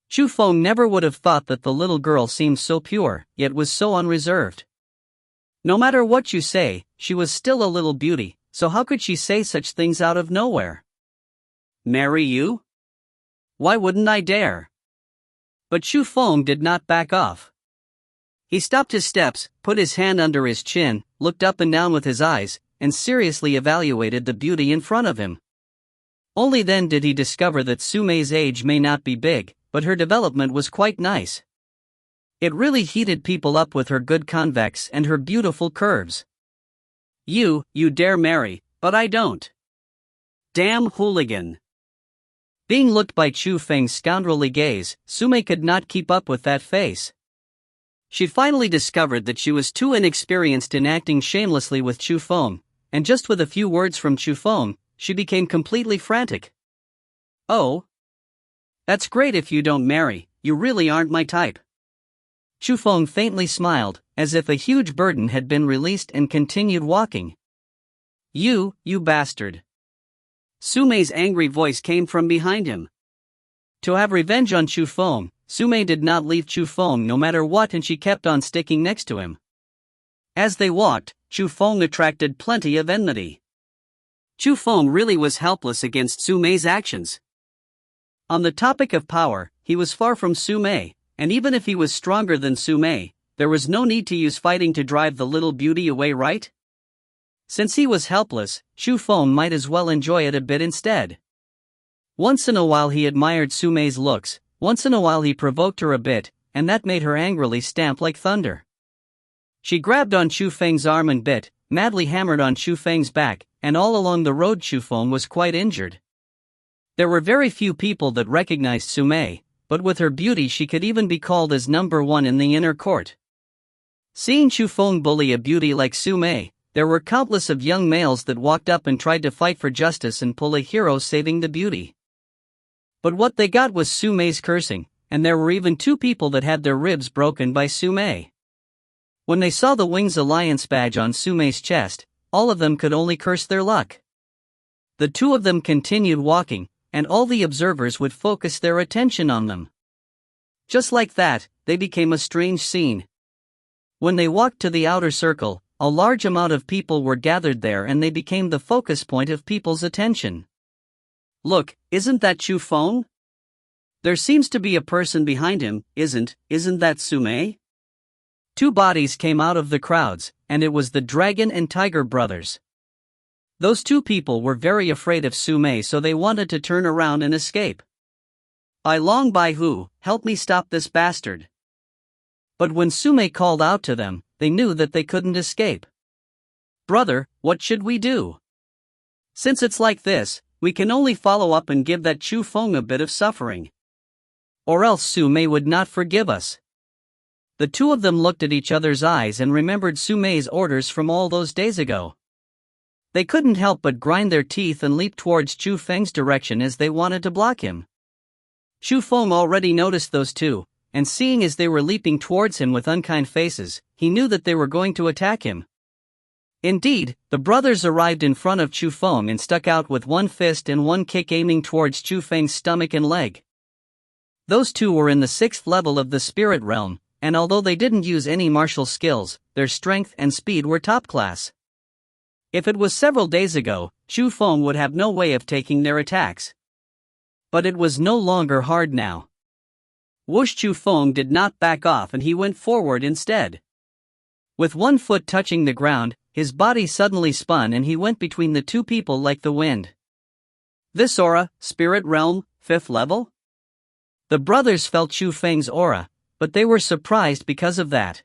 Chu Feng never would have thought that the little girl seemed so pure, yet was so unreserved. No matter what you say, she was still a little beauty, so how could she say such things out of nowhere? Marry you? Why wouldn't I dare? But Chu Feng did not back off. He stopped his steps, put his hand under his chin, looked up and down with his eyes, and seriously evaluated the beauty in front of him. Only then did he discover that Su Mei's age may not be big, but her development was quite nice. It really heated people up with her good convex and her beautiful curves. You dare marry, but I don't. Damn hooligan. Being looked by Chu Feng's scoundrelly gaze, Su Mei could not keep up with that face. She finally discovered that she was too inexperienced in acting shamelessly with Chu Feng, and just with a few words from Chu Feng, she became completely frantic. Oh? That's great if you don't marry, you really aren't my type. Chu Feng faintly smiled, as if a huge burden had been released, and continued walking. You bastard. Su Mei's angry voice came from behind him. To have revenge on Chu Feng, Su Mei did not leave Chu Feng no matter what, and she kept on sticking next to him. As they walked, Chu Feng attracted plenty of enmity. Chu Feng really was helpless against Su Mei's actions. On the topic of power, he was far from Su Mei, and even if he was stronger than Su Mei, there was no need to use fighting to drive the little beauty away, right? Since he was helpless, Chu Feng might as well enjoy it a bit instead. Once in a while he admired Su Mei's looks, once in a while he provoked her a bit, and that made her angrily stamp like thunder. She grabbed on Chu Feng's arm and bit, madly hammered on Chu Feng's back, and all along the road Chu Feng was quite injured. There were very few people that recognized Su Mei, but with her beauty she could even be called as number one in the inner court. Seeing Chu Feng bully a beauty like Su Mei, there were countless of young males that walked up and tried to fight for justice and pull a hero saving the beauty. But what they got was Su Mei's cursing, and there were even 2 people that had their ribs broken by Su Mei. When they saw the Wings Alliance badge on Su Mei's chest, all of them could only curse their luck. The 2 of them continued walking, and all the observers would focus their attention on them. Just like that, they became a strange scene. When they walked to the outer circle, a large amount of people were gathered there and they became the focus point of people's attention. Look, isn't that Chu Feng? There seems to be a person behind him, isn't that Su Mei? 2 bodies came out of the crowds, and it was the Dragon and Tiger brothers. Those 2 people were very afraid of Su Mei, so they wanted to turn around and escape. I long by who, help me stop this bastard. But when Su Mei called out to them, they knew that they couldn't escape. Brother, what should we do? Since it's like this, we can only follow up and give that Chu Feng a bit of suffering. Or else Su Mei would not forgive us. The 2 of them looked at each other's eyes and remembered Su Mei's orders from all those days ago. They couldn't help but grind their teeth and leap towards Chu Feng's direction as they wanted to block him. Chu Feng already noticed those 2, and seeing as they were leaping towards him with unkind faces, he knew that they were going to attack him. Indeed, the brothers arrived in front of Chu Feng and stuck out with one fist and one kick aiming towards Chu Feng's stomach and leg. Those 2 were in the 6th level of the spirit realm, and although they didn't use any martial skills, their strength and speed were top class. If it was several days ago, Chu Feng would have no way of taking their attacks. But it was no longer hard now. Whoosh! Chu Feng did not back off and he went forward instead. With one foot touching the ground, his body suddenly spun and he went between the two people like the wind. This aura, spirit realm, 5th level? The brothers felt Chu Feng's aura, but they were surprised because of that.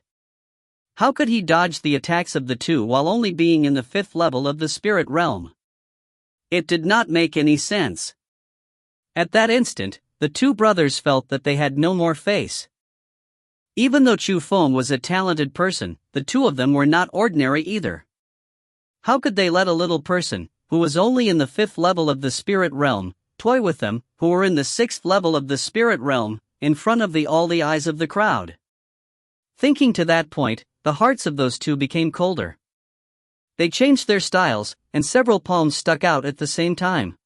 How could he dodge the attacks of the two while only being in the 5th level of the spirit realm? It did not make any sense. At that instant, the two brothers felt that they had no more face. Even though Chu Feng was a talented person, the two of them were not ordinary either. How could they let a little person, who was only in the 5th level of the spirit realm, toy with them, who were in the 6th level of the spirit realm, in front of all the eyes of the crowd? Thinking to that point, the hearts of those two became colder. They changed their styles, and several palms stuck out at the same time.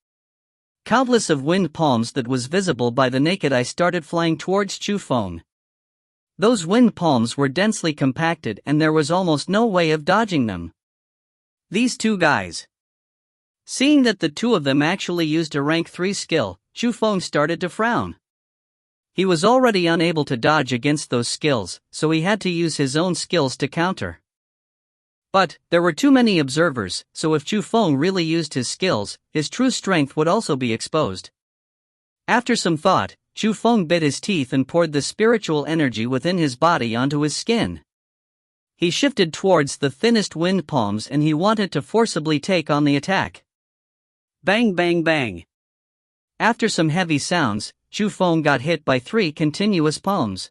Countless of wind palms that was visible by the naked eye started flying towards Chu Feng. Those wind palms were densely compacted and there was almost no way of dodging them. These two guys. Seeing that the two of them actually used a rank 3 skill, Chu Feng started to frown. He was already unable to dodge against those skills, so he had to use his own skills to counter. But there were too many observers, so if Chu Feng really used his skills, his true strength would also be exposed. After some thought, Chu Feng bit his teeth and poured the spiritual energy within his body onto his skin. He shifted towards the thinnest wind palms and he wanted to forcibly take on the attack. Bang bang bang. After some heavy sounds, Chu Feng got hit by 3 continuous palms.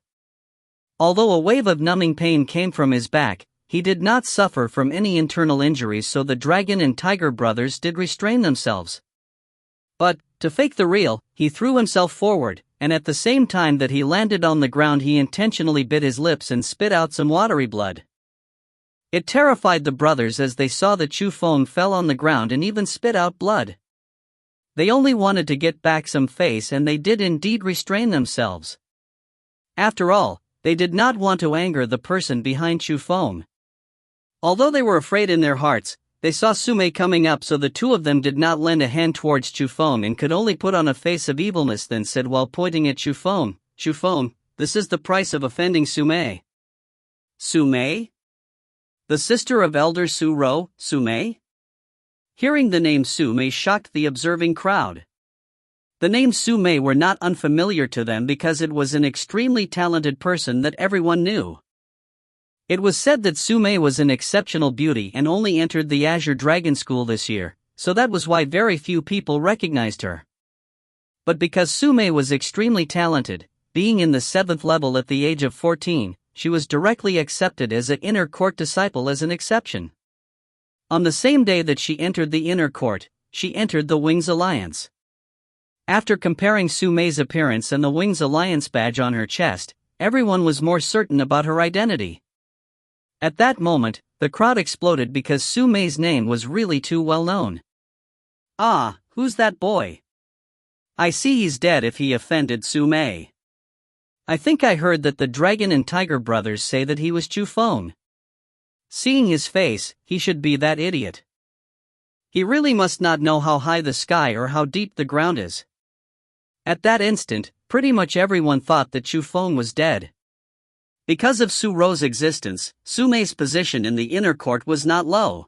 Although a wave of numbing pain came from his back, he did not suffer from any internal injuries, so the dragon and tiger brothers did restrain themselves. But, to fake the real, he threw himself forward, and at the same time that he landed on the ground he intentionally bit his lips and spit out some watery blood. It terrified the brothers as they saw that Chu Feng fell on the ground and even spit out blood. They only wanted to get back some face and they did indeed restrain themselves. After all, they did not want to anger the person behind Chu Feng. Although they were afraid in their hearts, they saw Sume coming up, so the two of them did not lend a hand towards Chu Feng and could only put on a face of evilness, then said while pointing at Chu Feng, "Chu Feng, this is the price of offending Sume." Sume? The sister of Elder Su Ro, Sume? Hearing the name Sume shocked the observing crowd. The name Sume were not unfamiliar to them because it was an extremely talented person that everyone knew. It was said that Sume was an exceptional beauty and only entered the Azure Dragon School this year, so that was why very few people recognized her. But because Sume was extremely talented, being in the 7th level at the age of 14, she was directly accepted as an inner court disciple as an exception. On the same day that she entered the inner court, she entered the Wings Alliance. After comparing Sume's appearance and the Wings Alliance badge on her chest, everyone was more certain about her identity. At that moment, the crowd exploded because Sume's name was really too well known. Ah, who's that boy? I see he's dead if he offended Sume. I think I heard that the Dragon and Tiger brothers say that he was Chu Feng. Seeing his face, he should be that idiot. He really must not know how high the sky or how deep the ground is. At that instant, pretty much everyone thought that Chu Feng was dead. Because of Su Ro's existence, Sume's position in the inner court was not low.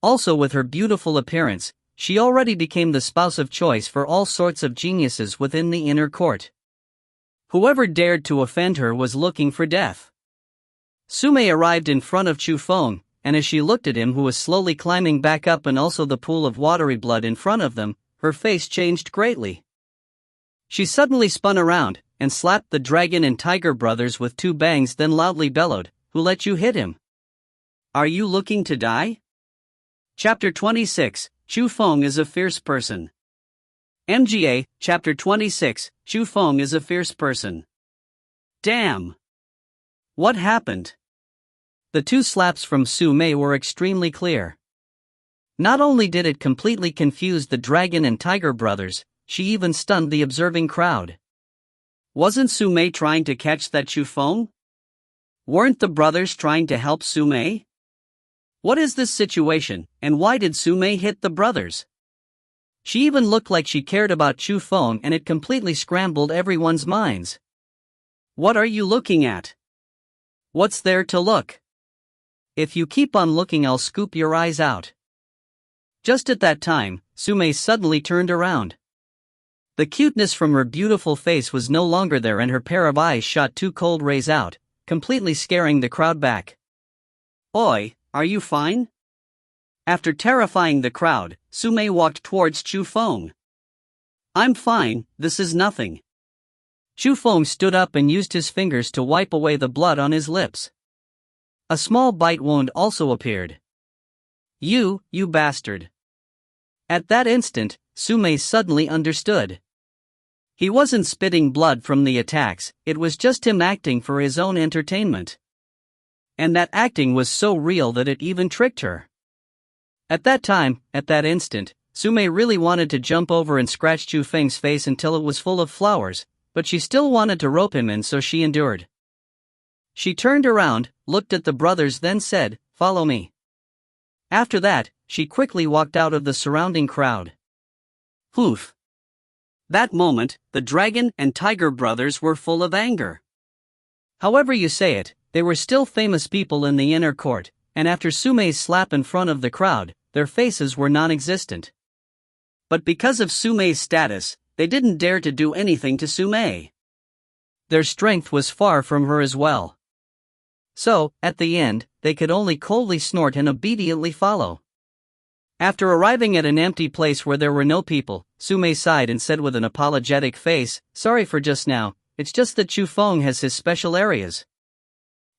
Also, with her beautiful appearance, she already became the spouse of choice for all sorts of geniuses within the inner court. Whoever dared to offend her was looking for death. Sume arrived in front of Chu Feng, and as she looked at him who was slowly climbing back up and also the pool of watery blood in front of them, her face changed greatly. She suddenly spun around, and slapped the Dragon and Tiger brothers with 2 bangs, then loudly bellowed, "Who let you hit him? Are you looking to die?" Chapter 26, Chu Feng is a fierce person. MGA, Chapter 26, Chu Feng is a fierce person. Damn! What happened? The 2 slaps from Sume were extremely clear. Not only did it completely confuse the Dragon and Tiger brothers, she even stunned the observing crowd. Wasn't Sume trying to catch that Chu Feng? Weren't the brothers trying to help Sume? What is this situation, and why did Sume hit the brothers? She even looked like she cared about Chu Feng, and it completely scrambled everyone's minds. What are you looking at? What's there to look? If you keep on looking, I'll scoop your eyes out. Just at that time, Sume suddenly turned around. The cuteness from her beautiful face was no longer there, and her pair of eyes shot two cold rays out, completely scaring the crowd back. Oi, are you fine? After terrifying the crowd, Sume walked towards Chu Feng. I'm fine, this is nothing. Chu Feng stood up and used his fingers to wipe away the blood on his lips. A small bite wound also appeared. You bastard. At that instant, Sume suddenly understood. He wasn't spitting blood from the attacks, it was just him acting for his own entertainment. And that acting was so real that it even tricked her. At that instant, Sume really wanted to jump over and scratch Chu Feng's face until it was full of flowers, but she still wanted to rope him in, so she endured. She turned around, looked at the brothers, then said, "Follow me." After that, she quickly walked out of the surrounding crowd. Poof! That moment, the dragon and tiger brothers were full of anger. However you say it, they were still famous people in the inner court, and after Sume's slap in front of the crowd, their faces were non-existent. But because of Sume's status, they didn't dare to do anything to Sume. Their strength was far from her as well. So, at the end, they could only coldly snort and obediently follow. After arriving at an empty place where there were no people, Sume sighed and said with an apologetic face, "Sorry for just now, it's just that Chu Feng has his special areas.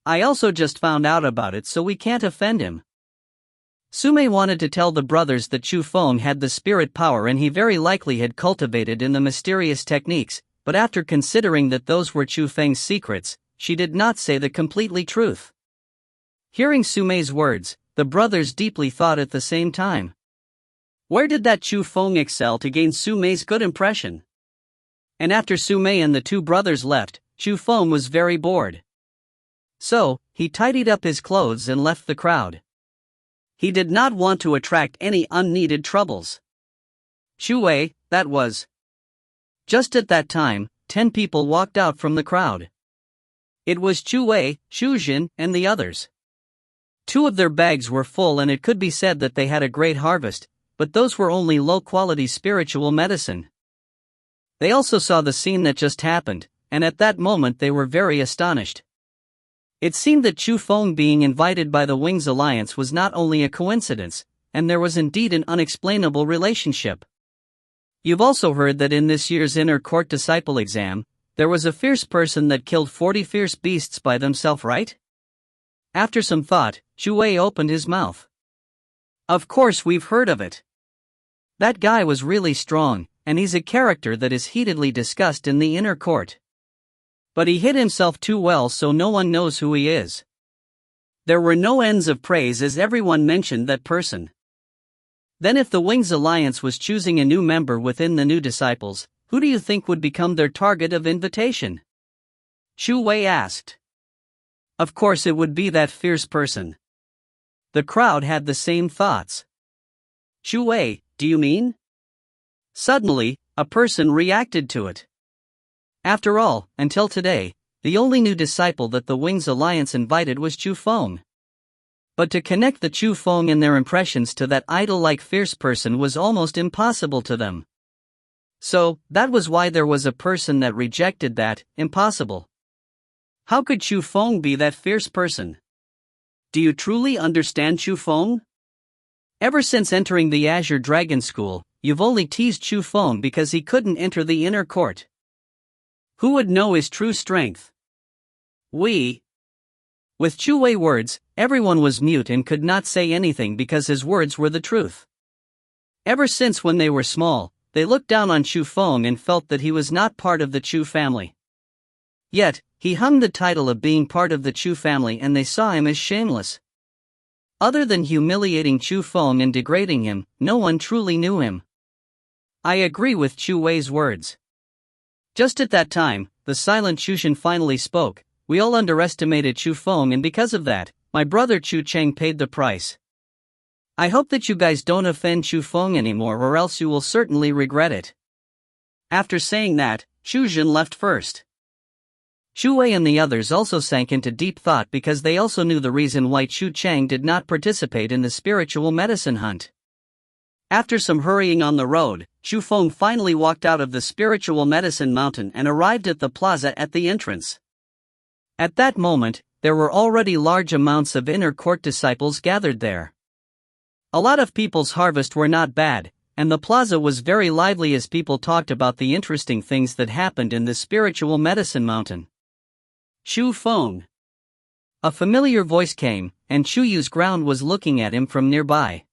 I also just found out about it, so we can't offend him." Sume wanted to tell the brothers that Chu Feng had the spirit power and he very likely had cultivated in the mysterious techniques, but after considering that those were Chu Feng's secrets, she did not say the completely truth. Hearing Sume's words, the brothers deeply thought at the same time. Where did that Chu Feng excel to gain Sume's good impression? And after Sume and the two brothers left, Chu Feng was very bored. So, he tidied up his clothes and left the crowd. He did not want to attract any unneeded troubles. Shuwei, that was. Just at that time, 10 people walked out from the crowd. It was Shuwei, Shujin, and the others. 2 of their bags were full and it could be said that they had a great harvest, but those were only low-quality spiritual medicine. They also saw the scene that just happened, and at that moment they were very astonished. It seemed that Chu Feng being invited by the Wings Alliance was not only a coincidence, and there was indeed an unexplainable relationship. You've also heard that in this year's Inner Court Disciple exam, there was a fierce person that killed 40 fierce beasts by themselves, right? After some thought, Shuwei opened his mouth. Of course we've heard of it. That guy was really strong, and he's a character that is heatedly discussed in the inner court. But he hid himself too well so no one knows who he is. There were no ends of praise as everyone mentioned that person. Then if the Wings Alliance was choosing a new member within the new disciples, who do you think would become their target of invitation? Shu Wei asked. Of course it would be that fierce person. The crowd had the same thoughts. Shu Wei, do you mean? Suddenly, a person reacted to it. After all, until today, the only new disciple that the Wings Alliance invited was Chu Feng. But to connect the Chu Feng and their impressions to that idol-like fierce person was almost impossible to them. So, that was why there was a person that rejected that, impossible. How could Chu Feng be that fierce person? Do you truly understand Chu Feng? Ever since entering the Azure Dragon School, you've only teased Chu Feng because he couldn't enter the inner court. Who would know his true strength? We. With Chu Wei words, everyone was mute and could not say anything because his words were the truth. Ever since when they were small, they looked down on Chu Feng and felt that he was not part of the Chu family. Yet, he hung the title of being part of the Chu family and they saw him as shameless. Other than humiliating Chu Feng and degrading him, no one truly knew him. I agree with Chu Wei's words. Just at that time, the silent Chushin finally spoke. We all underestimated Chu Feng and because of that, my brother Chu Cheng paid the price. I hope that you guys don't offend Chu Feng anymore or else you will certainly regret it. After saying that, Shujin left first. Shu Wei and the others also sank into deep thought because they also knew the reason why Chu Chang did not participate in the spiritual medicine hunt. After some hurrying on the road, Chu Feng finally walked out of the spiritual medicine mountain and arrived at the plaza at the entrance. At that moment, there were already large amounts of inner court disciples gathered there. A lot of people's harvest were not bad, and the plaza was very lively as people talked about the interesting things that happened in the spiritual medicine mountain. Chu Feng. A familiar voice came, and Chu Yu's ground was looking at him from nearby.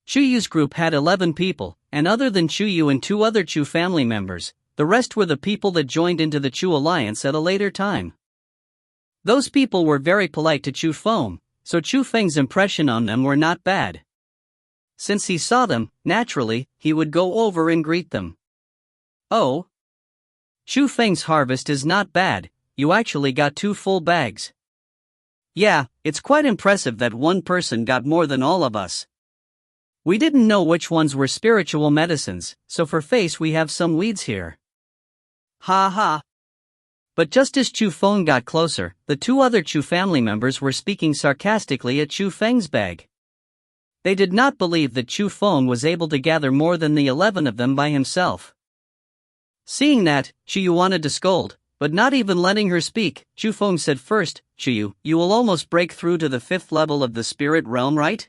Chu Yu's group had 11 people, and other than Chu Yu and 2 other Chu family members, the rest were the people that joined into the Chu alliance at a later time. Those people were very polite to Chu Feng, so Chu Feng's impression on them were not bad. Since he saw them, naturally, he would go over and greet them. "Oh, Chu Feng's harvest is not bad, you actually got 2 full bags." "Yeah, it's quite impressive that one person got more than all of us. We didn't know which ones were spiritual medicines, so for face we have some weeds here." Ha ha. But just as Chu Feng got closer, the 2 other Chu family members were speaking sarcastically at Chu Feng's bag. They did not believe that Chu Feng was able to gather more than the 11 of them by himself. Seeing that, Chu Yu wanted to scold, but not even letting her speak, Chu Feng said first, "Chu Yu, you will almost break through to the 5th level of the spirit realm, right?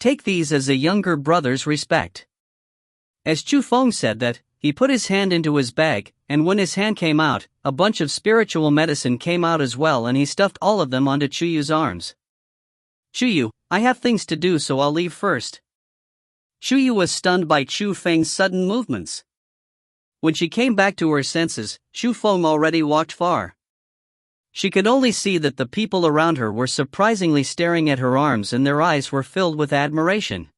Take these as a younger brother's respect." As Chu Feng said that, he put his hand into his bag, and when his hand came out, a bunch of spiritual medicine came out as well, and he stuffed all of them onto Chu Yu's arms. "Chu Yu, I have things to do, so I'll leave first." Chu Yu was stunned by Chu Feng's sudden movements. When she came back to her senses, Chu Feng already walked far. She could only see that the people around her were surprisingly staring at her arms, and their eyes were filled with admiration.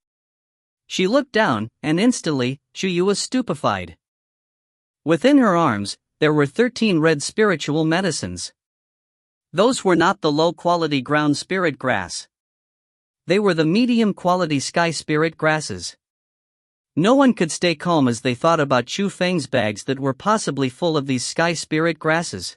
She looked down, and instantly, Chu Yu was stupefied. Within her arms, there were 13 red spiritual medicines. Those were not the low-quality ground spirit grass. They were the medium-quality sky spirit grasses. No one could stay calm as they thought about Chu Feng's bags that were possibly full of these sky spirit grasses.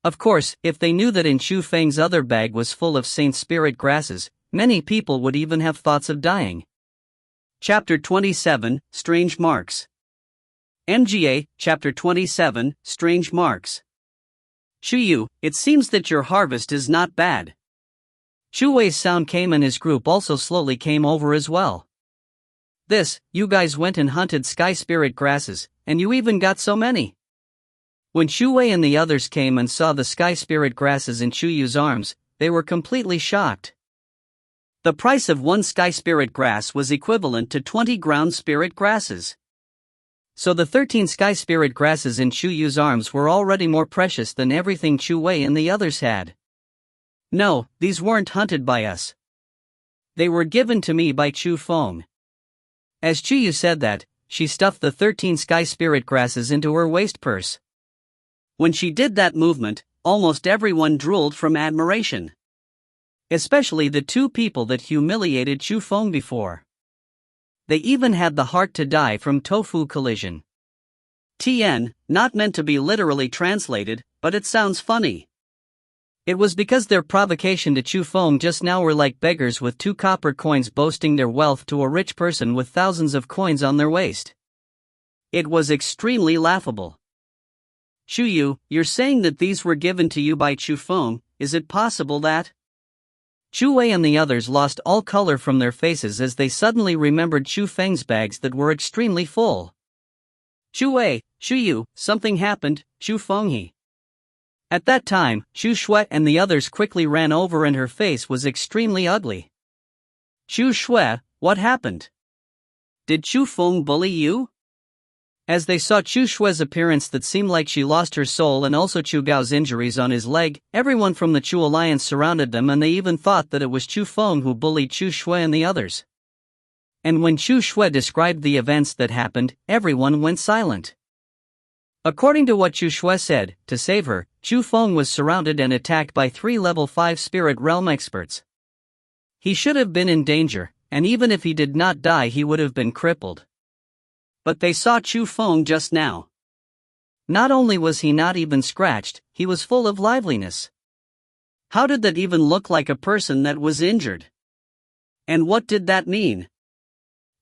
Of course, if they knew that in Chu Feng's other bag was full of saint spirit grasses, many people would even have thoughts of dying. Chapter 27, Strange Marks. MGA, Chapter 27, Strange Marks. Chu Yu, it seems that your harvest is not bad. Chu Wei's sound came, and his group also slowly came over as well. You guys went and hunted sky spirit grasses, and you even got so many. When Chu Wei and the others came and saw the sky spirit grasses in Chu Yu's arms, they were completely shocked. The price of 1 sky spirit grass was equivalent to 20 ground spirit grasses. So the 13 sky spirit grasses in Chu Yu's arms were already more precious than everything Chu Wei and the others had. "No, these weren't hunted by us. They were given to me by Chu Feng." As Chu Yu said that, she stuffed the 13 sky spirit grasses into her waist purse. When she did that movement, almost everyone drooled from admiration. Especially the 2 people that humiliated Chu Feng before. They even had the heart to die from tofu collision. TN, not meant to be literally translated, but it sounds funny. It was because their provocation to Chu Feng just now were like beggars with 2 copper coins boasting their wealth to a rich person with thousands of coins on their waist. It was extremely laughable. "Chu Yu, you're saying that these were given to you by Chu Feng, is it possible that?" Chu Wei and the others lost all color from their faces as they suddenly remembered Chu Feng's bags that were extremely full. "Chu Wei, Chu Yu, something happened, Chu Feng he." At that time, Chu Shui and the others quickly ran over, and her face was extremely ugly. "Chu Shui, what happened? Did Chu Feng bully you?" As they saw Chu Shui's appearance that seemed like she lost her soul, and also Chu Gao's injuries on his leg, everyone from the Chu alliance surrounded them, and they even thought that it was Chu Feng who bullied Chu Shui and the others. And when Chu Shui described the events that happened, everyone went silent. According to what Chu Shui said, to save her, Chu Feng was surrounded and attacked by 3 level 5 spirit realm experts. He should have been in danger, and even if he did not die he would have been crippled. But they saw Chu Feng just now. Not only was he not even scratched, he was full of liveliness. How did that even look like a person that was injured? And what did that mean?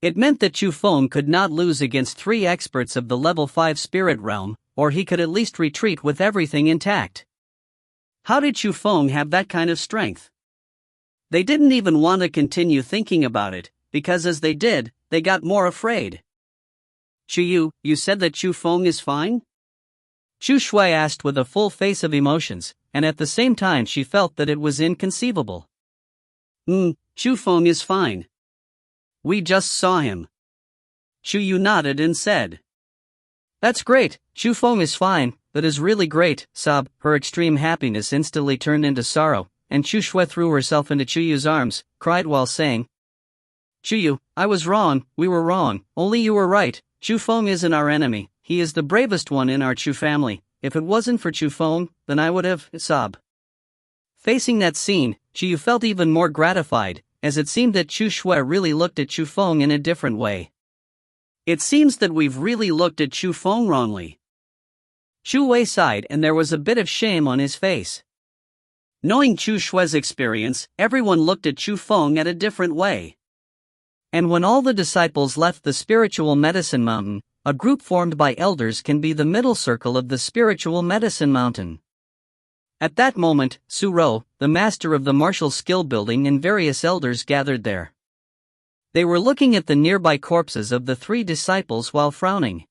It meant that Chu Feng could not lose against 3 experts of the level 5 spirit realm, or he could at least retreat with everything intact. How did Chu Feng have that kind of strength? They didn't even want to continue thinking about it, because as they did, they got more afraid. Chu Yu, you said that Chu Feng is fine? Chu Shui asked with a full face of emotions, and at the same time she felt that it was inconceivable. Chu Feng is fine. We just saw him. Chu Yu nodded and said, "That's great, Chu Feng is fine, that is really great." Sob, her extreme happiness instantly turned into sorrow, and Chu Shui threw herself into Chu Yu's arms, cried while saying, "Chu Yu, I was wrong, we were wrong, only you were right. Chu Feng isn't our enemy, he is the bravest one in our Chu family. If it wasn't for Chu Feng, then I would have." Sob. Facing that scene, Chu Yu felt even more gratified, as it seemed that Chu Shui really looked at Chu Feng in a different way. It seems that we've really looked at Chu Feng wrongly. Chu Wei sighed and there was a bit of shame on his face. Knowing Chu Shui's experience, everyone looked at Chu Feng at a different way. And when all the disciples left the spiritual medicine mountain, a group formed by elders can be the middle circle of the spiritual medicine mountain. At that moment, Su Ro, the master of the martial skill building, and various elders gathered there. They were looking at the nearby corpses of the 3 disciples while frowning.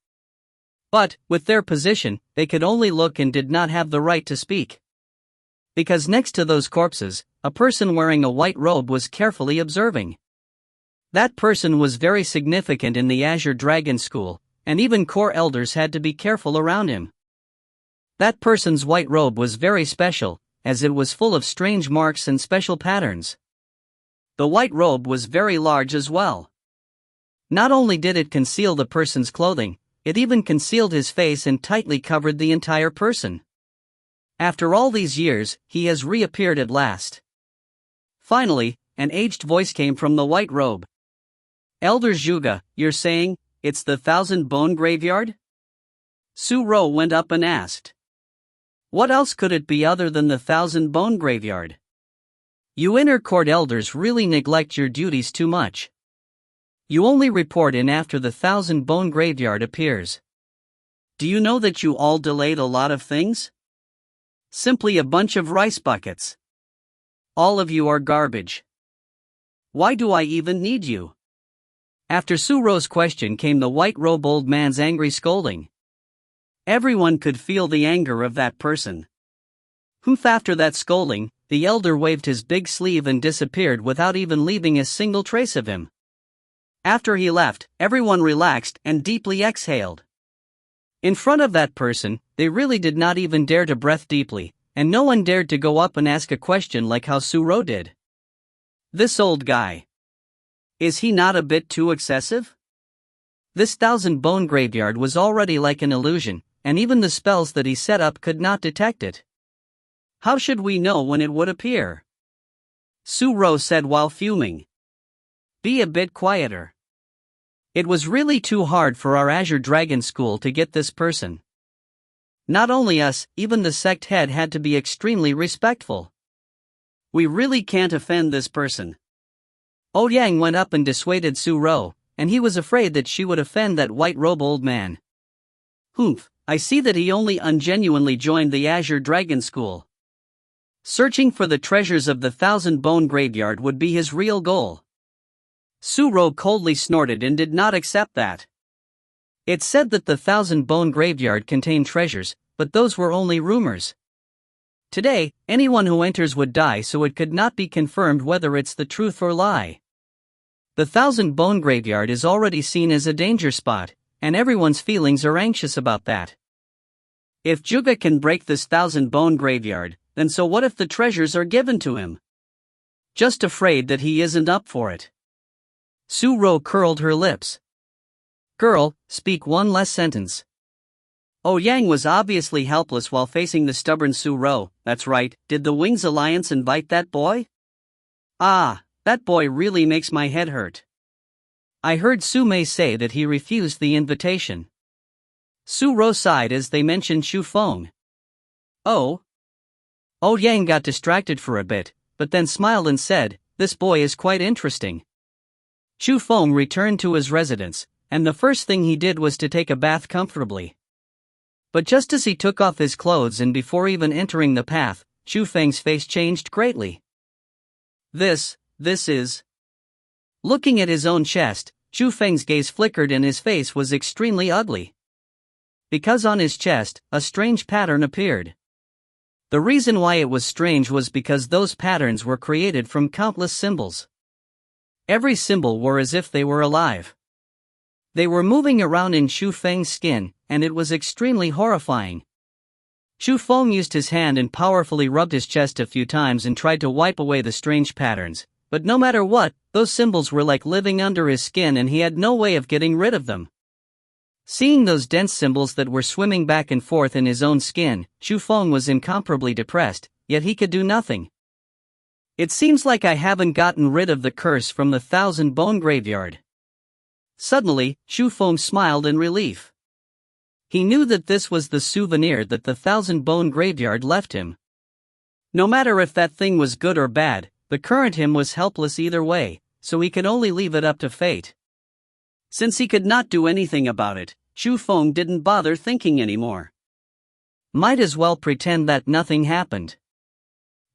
But, with their position, they could only look and did not have the right to speak. Because next to those corpses, a person wearing a white robe was carefully observing. That person was very significant in the Azure Dragon School, and even core elders had to be careful around him. That person's white robe was very special, as it was full of strange marks and special patterns. The white robe was very large as well. Not only did it conceal the person's clothing, it even concealed his face and tightly covered the entire person. After all these years, he has reappeared at last. Finally, an aged voice came from the white robe. "Elder Zhuge, you're saying, it's the 1,000 Bone Graveyard?" Su Ro went up and asked. "What else could it be other than the 1,000 Bone Graveyard? You inner court elders really neglect your duties too much. You only report in after the 1,000 Bone Graveyard appears. Do you know that you all delayed a lot of things? Simply a bunch of rice buckets. All of you are garbage. Why do I even need you?" After Su Ro's question came the white robe old man's angry scolding. Everyone could feel the anger of that person. After that scolding, the elder waved his big sleeve and disappeared without even leaving a single trace of him. After he left, everyone relaxed and deeply exhaled. In front of that person, they really did not even dare to breathe deeply, and no one dared to go up and ask a question like how Su Ro did. This old guy. Is he not a bit too excessive? This 1,000 Bone Graveyard was already like an illusion, and even the spells that he set up could not detect it. How should we know when it would appear? Su Ro said while fuming. Be a bit quieter. It was really too hard for our Azure Dragon School to get this person. Not only us, even the sect head had to be extremely respectful. We really can't offend this person. Ouyang went up and dissuaded Su Ro, and he was afraid that she would offend that white robe old man. I see that he only ungenuinely joined the Azure Dragon School. Searching for the treasures of the 1,000 Bone Graveyard would be his real goal. Su Ro coldly snorted and did not accept that. It said that the 1,000 Bone Graveyard contained treasures, but those were only rumors. Today, anyone who enters would die, so it could not be confirmed whether it's the truth or lie. The 1,000 Bone Graveyard is already seen as a danger spot, and everyone's feelings are anxious about that. If Zhuge can break this 1,000 Bone Graveyard, then so what if the treasures are given to him? Just afraid that he isn't up for it. Su Ro curled her lips. Girl, speak one less sentence. Ouyang was obviously helpless while facing the stubborn Su Ro. That's right, did the Wings Alliance invite that boy? Ah, that boy really makes my head hurt. I heard Su Mei say that he refused the invitation. Su Ro sighed as they mentioned Shu Feng. Oh. Yang got distracted for a bit, but then smiled and said, "This boy is quite interesting." Shu Feng returned to his residence, and the first thing he did was to take a bath comfortably. But just as he took off his clothes and before even entering the path, Shu Feng's face changed greatly. This is... Looking at his own chest, Shu Feng's gaze flickered and his face was extremely ugly. Because on his chest, a strange pattern appeared. The reason why it was strange was because those patterns were created from countless symbols. Every symbol were as if they were alive. They were moving around in Shu Feng's skin, and it was extremely horrifying. Shu Feng used his hand and powerfully rubbed his chest a few times and tried to wipe away the strange patterns, but no matter what, those symbols were like living under his skin and he had no way of getting rid of them. Seeing those dense symbols that were swimming back and forth in his own skin, Shu Feng was incomparably depressed, yet he could do nothing. "It seems like I haven't gotten rid of the curse from the 1,000-bone graveyard." Suddenly, Shu Feng smiled in relief. He knew that this was the souvenir that the 1,000-bone graveyard left him. No matter if that thing was good or bad, the current him was helpless either way, so he could only leave it up to fate. Since he could not do anything about it, Shu Feng didn't bother thinking anymore. Might as well pretend that nothing happened.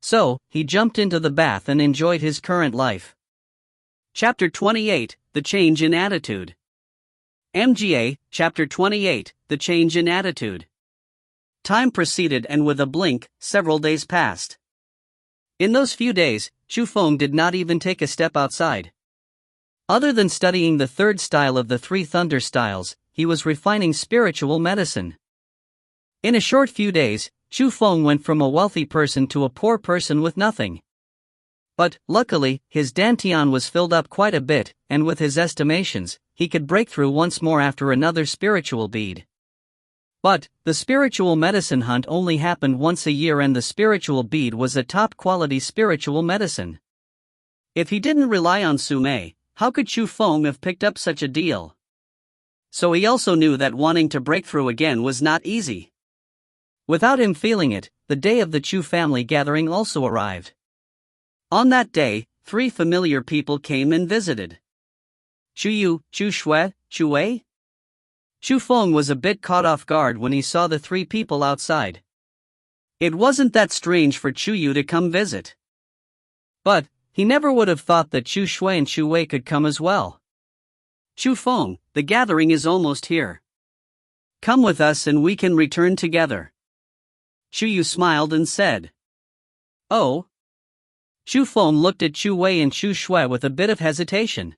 So, he jumped into the bath and enjoyed his current life. Chapter 28, The Change in Attitude. MGA, Chapter 28, The Change in Attitude. Time proceeded and with a blink, several days passed. In those few days, Shu Feng did not even take a step outside. Other than studying the third style of the three thunder styles, he was refining spiritual medicine. In a short few days, Shu Feng went from a wealthy person to a poor person with nothing. But, luckily, his dantian was filled up quite a bit, and with his estimations, he could break through once more after another spiritual bead. But, the spiritual medicine hunt only happened once a year and the spiritual bead was a top-quality spiritual medicine. If he didn't rely on Sume, how could Shu Feng have picked up such a deal? So he also knew that wanting to break through again was not easy. Without him feeling it, the day of the Chu family gathering also arrived. On that day, 3 familiar people came and visited. Chu Yu, Chu Shui, Chu Wei? Shu Feng was a bit caught off guard when he saw the 3 people outside. It wasn't that strange for Chu Yu to come visit. But, he never would have thought that Chu Shui and Chu Wei could come as well. "Chu Feng, the gathering is almost here. Come with us and we can return together." Chu Yu smiled and said. "Oh?" Shu Feng looked at Chu Wei and Chu Shui with a bit of hesitation.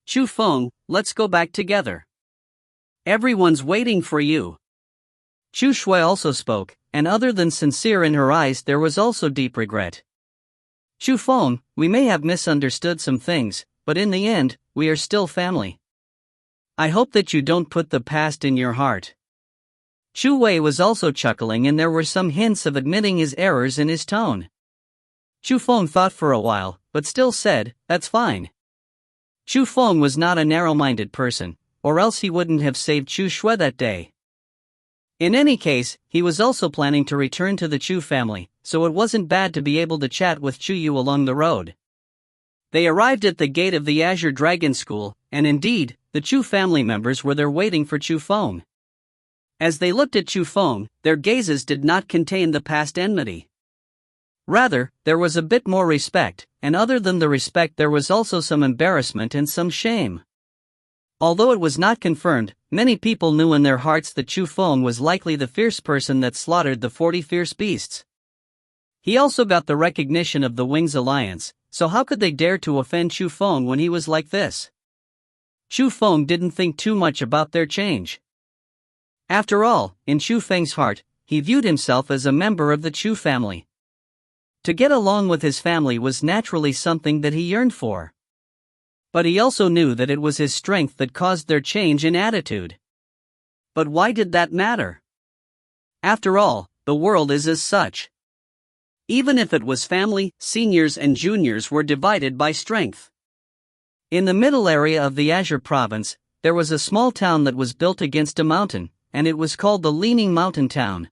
"Chu Feng, let's go back together. Everyone's waiting for you." Chu Shui also spoke, and other than sincere in her eyes there was also deep regret. "Chu Feng, we may have misunderstood some things, but in the end, we are still family. I hope that you don't put the past in your heart." Chu Wei was also chuckling and there were some hints of admitting his errors in his tone. Chu Feng thought for a while, but still said, "That's fine." Chu Feng was not a narrow-minded person, or else he wouldn't have saved Chu Shui that day. In any case, he was also planning to return to the Chu family, so it wasn't bad to be able to chat with Chu Yu along the road. They arrived at the gate of the Azure Dragon School, and indeed, the Chu family members were there waiting for Chu Feng. As they looked at Chu Feng, their gazes did not contain the past enmity. Rather, there was a bit more respect, and other than the respect there was also some embarrassment and some shame. Although it was not confirmed, many people knew in their hearts that Chu Feng was likely the fierce person that slaughtered the 40 fierce beasts. He also got the recognition of the Wings Alliance, so how could they dare to offend Chu Feng when he was like this? Chu Feng didn't think too much about their change. After all, in Chu Feng's heart, he viewed himself as a member of the Chu family. To get along with his family was naturally something that he yearned for. But he also knew that it was his strength that caused their change in attitude. But why did that matter? After all, the world is as such. Even if it was family, seniors and juniors were divided by strength. In the middle area of the Azure province, there was a small town that was built against a mountain, and it was called the Leaning Mountain Town.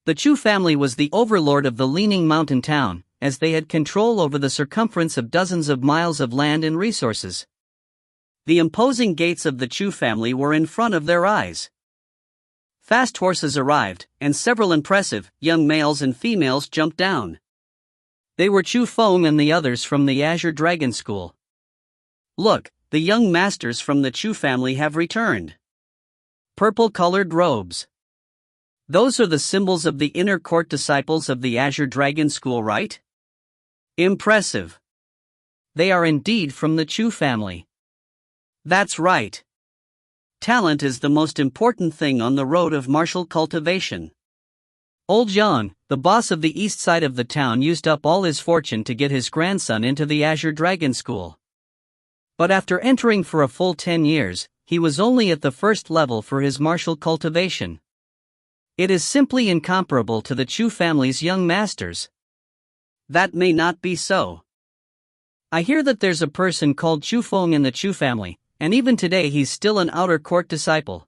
The Chu family was the overlord of the Leaning Mountain Town, as they had control over the circumference of dozens of miles of land and resources. The imposing gates of the Chu family were in front of their eyes. Fast horses arrived, and several impressive, young males and females jumped down. They were Chu Feng and the others from the Azure Dragon School. Look, the young masters from the Chu family have returned. Purple-colored robes. Those are the symbols of the inner court disciples of the Azure Dragon School, right? Impressive. They are indeed from the Chu family. That's right. Talent is the most important thing on the road of martial cultivation. Old John, the boss of the east side of the town, used up all his fortune to get his grandson into the Azure Dragon School. But after entering for a full 10 years, he was only at the first level for his martial cultivation. It is simply incomparable to the Chu family's young masters. That may not be so. I hear that there's a person called Chu Feng in the Chu family, and even today he's still an outer court disciple.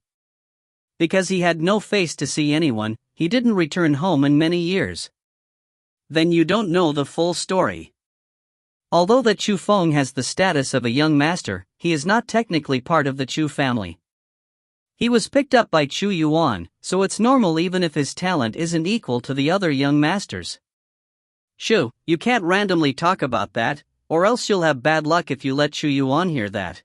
Because he had no face to see anyone, he didn't return home in many years. Then you don't know the full story. Although that Chu Feng has the status of a young master, he is not technically part of the Chu family. He was picked up by Chu Yuan, so it's normal even if his talent isn't equal to the other young masters. Shu, you can't randomly talk about that, or else you'll have bad luck if you let Chu Yuan hear that.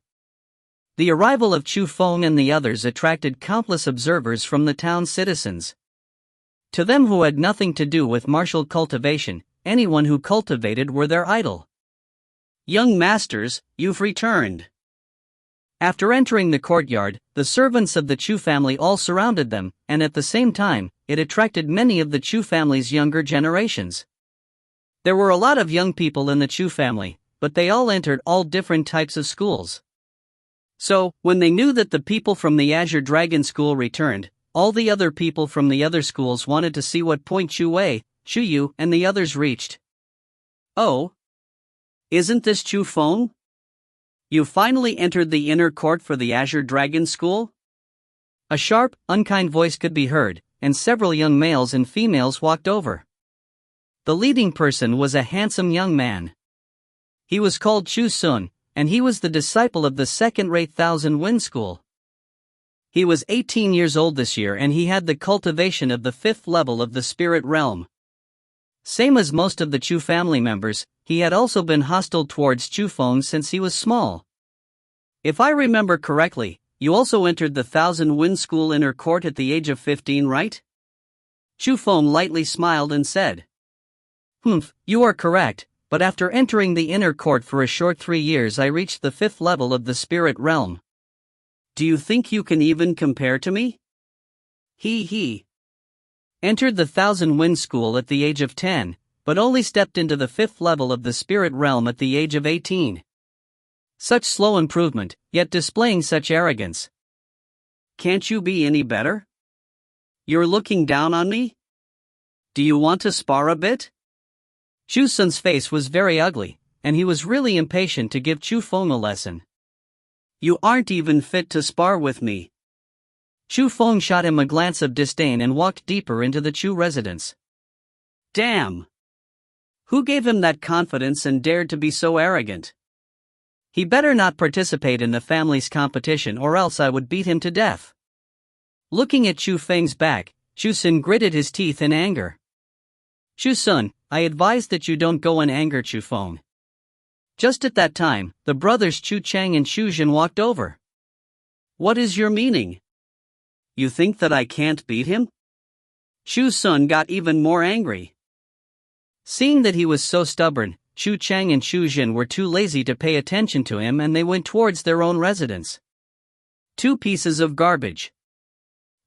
The arrival of Chu Feng and the others attracted countless observers from the town's citizens. To them who had nothing to do with martial cultivation, anyone who cultivated were their idol. Young masters, you've returned. After entering the courtyard, the servants of the Chu family all surrounded them, and at the same time, it attracted many of the Chu family's younger generations. There were a lot of young people in the Chu family, but they all entered all different types of schools. So, when they knew that the people from the Azure Dragon School returned, all the other people from the other schools wanted to see what point Chu Wei, Chu Yu, and the others reached. Oh? Isn't this Chu Feng? You finally entered the inner court for the Azure Dragon School? A sharp, unkind voice could be heard, and several young males and females walked over. The leading person was a handsome young man. He was called Chu Sun, and he was the disciple of the second-rate Thousand Wind School. He was 18 years old this year and he had the cultivation of the 5th level of the spirit realm. Same as most of the Chu family members, he had also been hostile towards Chu Feng since he was small. If I remember correctly, you also entered the Thousand Wind School inner court at the age of 15, right? Chu Feng lightly smiled and said, You are correct, but after entering the inner court for a short 3 years I reached the 5th level of the spirit realm. Do you think you can even compare to me? He entered the Thousand Wind School at the age of 10, but only stepped into the 5th level of the spirit realm at the age of 18. Such slow improvement, yet displaying such arrogance. Can't you be any better? You're looking down on me? Do you want to spar a bit? Chu Sun's face was very ugly, and he was really impatient to give Chu Feng a lesson. You aren't even fit to spar with me. Chu Feng shot him a glance of disdain and walked deeper into the Chu residence. Damn! Who gave him that confidence and dared to be so arrogant? He better not participate in the family's competition or else I would beat him to death. Looking at Chu Feng's back, Chu Sun gritted his teeth in anger. Chu Sun, I advise that you don't go and anger Chu Feng. Just at that time, the brothers Chu Chang and Chu Jin walked over. What is your meaning? You think that I can't beat him? Chu Sun got even more angry. Seeing that he was so stubborn, Chu Chang and Chu Jin were too lazy to pay attention to him and they went towards their own residence. 2 pieces of garbage.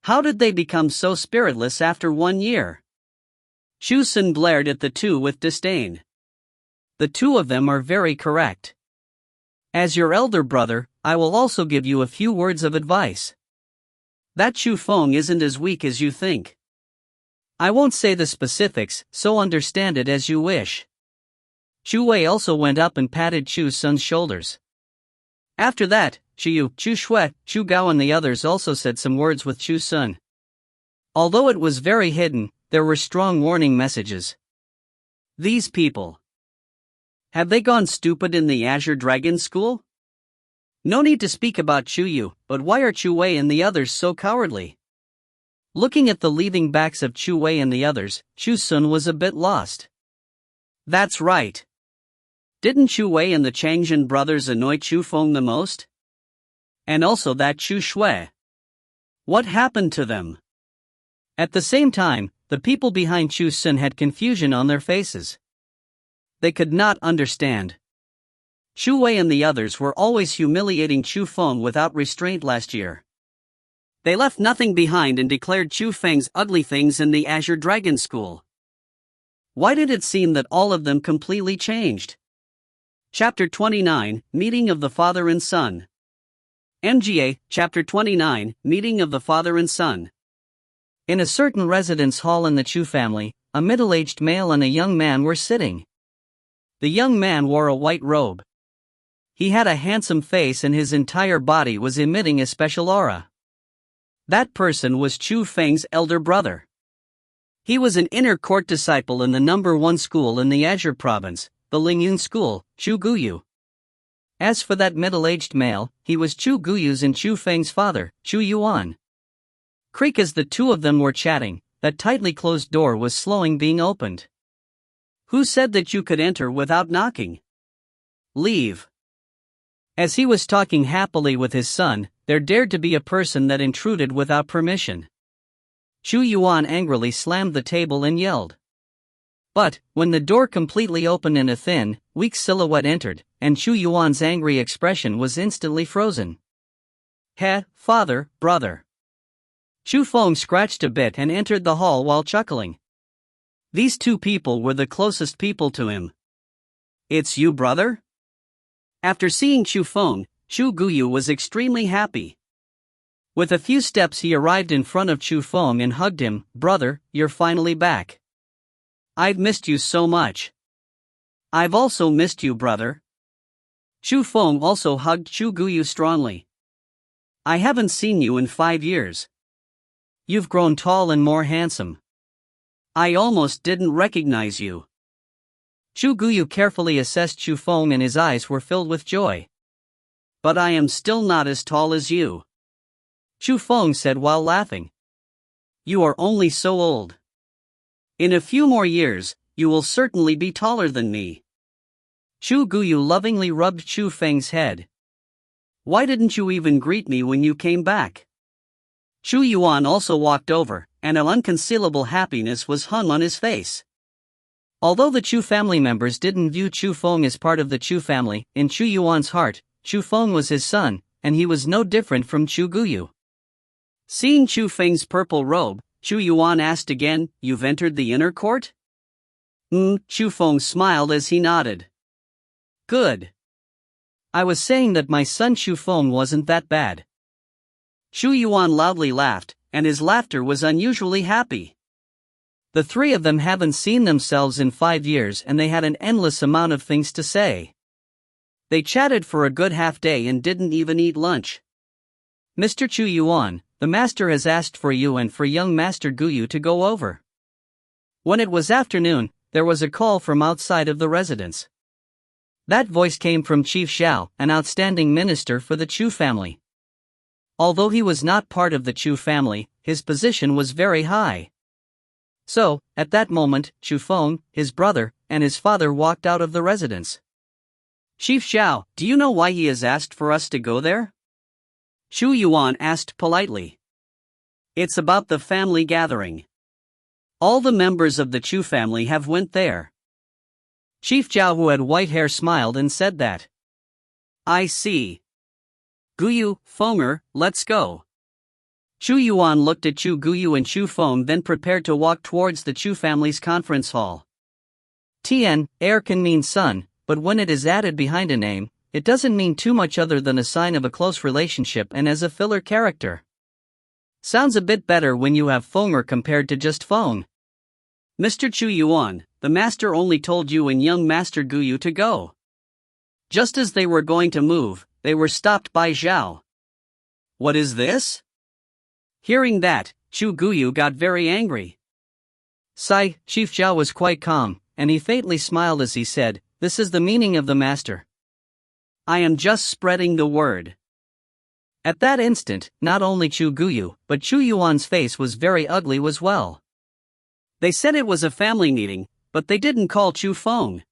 How did they become so spiritless after 1 year? Chu Sun glared at the two with disdain. The two of them are very correct. As your elder brother, I will also give you a few words of advice. That Chu Feng isn't as weak as you think. I won't say the specifics, so understand it as you wish. Chu Wei also went up and patted Chu Sun's shoulders. After that, Chu Yu, Chu Shui, Chu Gao and the others also said some words with Chu Sun. Although it was very hidden, there were strong warning messages. These people. Have they gone stupid in the Azure Dragon School? No need to speak about Chu Yu, but why are Chu Wei and the others so cowardly? Looking at the leaving backs of Chu Wei and the others, Chu Sun was a bit lost. That's right. Didn't Chu Wei and the Changjin brothers annoy Chu Feng the most? And also that Chu Shui. What happened to them? At the same time, the people behind Chu Sun had confusion on their faces. They could not understand. Chu Wei and the others were always humiliating Chu Feng without restraint last year. They left nothing behind and declared Chu Feng's ugly things in the Azure Dragon School. Why did it seem that all of them completely changed? Chapter 29, Meeting of the Father and Son. MGA, Chapter 29, Meeting of the Father and Son. In a certain residence hall in the Chu family, a middle-aged male and a young man were sitting. The young man wore a white robe. He had a handsome face and his entire body was emitting a special aura. That person was Chu Feng's elder brother. He was an inner court disciple in the #1 school in the Azure province, the Lingyun school, Chu Guyu. As for that middle-aged male, he was Chu Guyu's and Chu Feng's father, Chu Yuan. Creak as the two of them were chatting, that tightly closed door was slowly being opened. Who said that you could enter without knocking? Leave. As he was talking happily with his son, there dared to be a person that intruded without permission. Chu Yuan angrily slammed the table and yelled. But, when the door completely opened and a thin, weak silhouette entered, and Chu Yuan's angry expression was instantly frozen. Heh, father, brother. Chu Feng scratched a bit and entered the hall while chuckling. These two people were the closest people to him. It's you, brother? After seeing Chu Feng, Chu Guyu was extremely happy. With a few steps he arrived in front of Chu Feng and hugged him. Brother, you're finally back. I've missed you so much. I've also missed you, brother. Chu Feng also hugged Chu Guyu strongly. I haven't seen you in 5 years. You've grown tall and more handsome. I almost didn't recognize you. Chu Guyu carefully assessed Chu Feng and his eyes were filled with joy. But I am still not as tall as you. Chu Feng said while laughing. You are only so old. In a few more years, you will certainly be taller than me. Chu Guyu lovingly rubbed Chu Feng's head. Why didn't you even greet me when you came back? Chu Yuan also walked over, and an unconcealable happiness was hung on his face. Although the Chu family members didn't view Chu Feng as part of the Chu family, in Chu Yuan's heart, Chu Feng was his son, and he was no different from Chu Guyu. Seeing Chu Feng's purple robe, Chu Yuan asked again, You've entered the inner court? Chu Feng smiled as he nodded. Good. I was saying that my son Chu Feng wasn't that bad. Chu Yuan loudly laughed, and his laughter was unusually happy. The three of them haven't seen themselves in 5 years and they had an endless amount of things to say. They chatted for a good half day and didn't even eat lunch. Mr. Chu Yuan, the master has asked for you and for young Master Guyu to go over. When it was afternoon, there was a call from outside of the residence. That voice came from Chief Xiao, an outstanding minister for the Chu family. Although he was not part of the Chu family, his position was very high. So, at that moment, Chu Feng, his brother, and his father walked out of the residence. Chief Xiao, do you know why he has asked for us to go there? Chu Yuan asked politely. It's about the family gathering. All the members of the Chu family have went there. Chief Zhao, who had white hair, smiled and said that. I see. Guyu, Fenger, let's go. Chu Yuan looked at Chu Guyu and Chu Feng, then prepared to walk towards the Chu family's conference hall. Tian, heir can mean son, but when it is added behind a name, it doesn't mean too much other than a sign of a close relationship and as a filler character. Sounds a bit better when you have Fenger compared to just Feng. Mr. Chu Yuan, the master only told you and young Master Guyu to go. Just as they were going to move, they were stopped by Zhao. What is this? Hearing that, Chu Guyu got very angry. Chief Zhao was quite calm, and he faintly smiled as he said, "This is the meaning of the master. I am just spreading the word." At that instant, not only Chu Guyu, but Chu Yuan's face was very ugly as well. They said it was a family meeting, but they didn't call Chu Feng.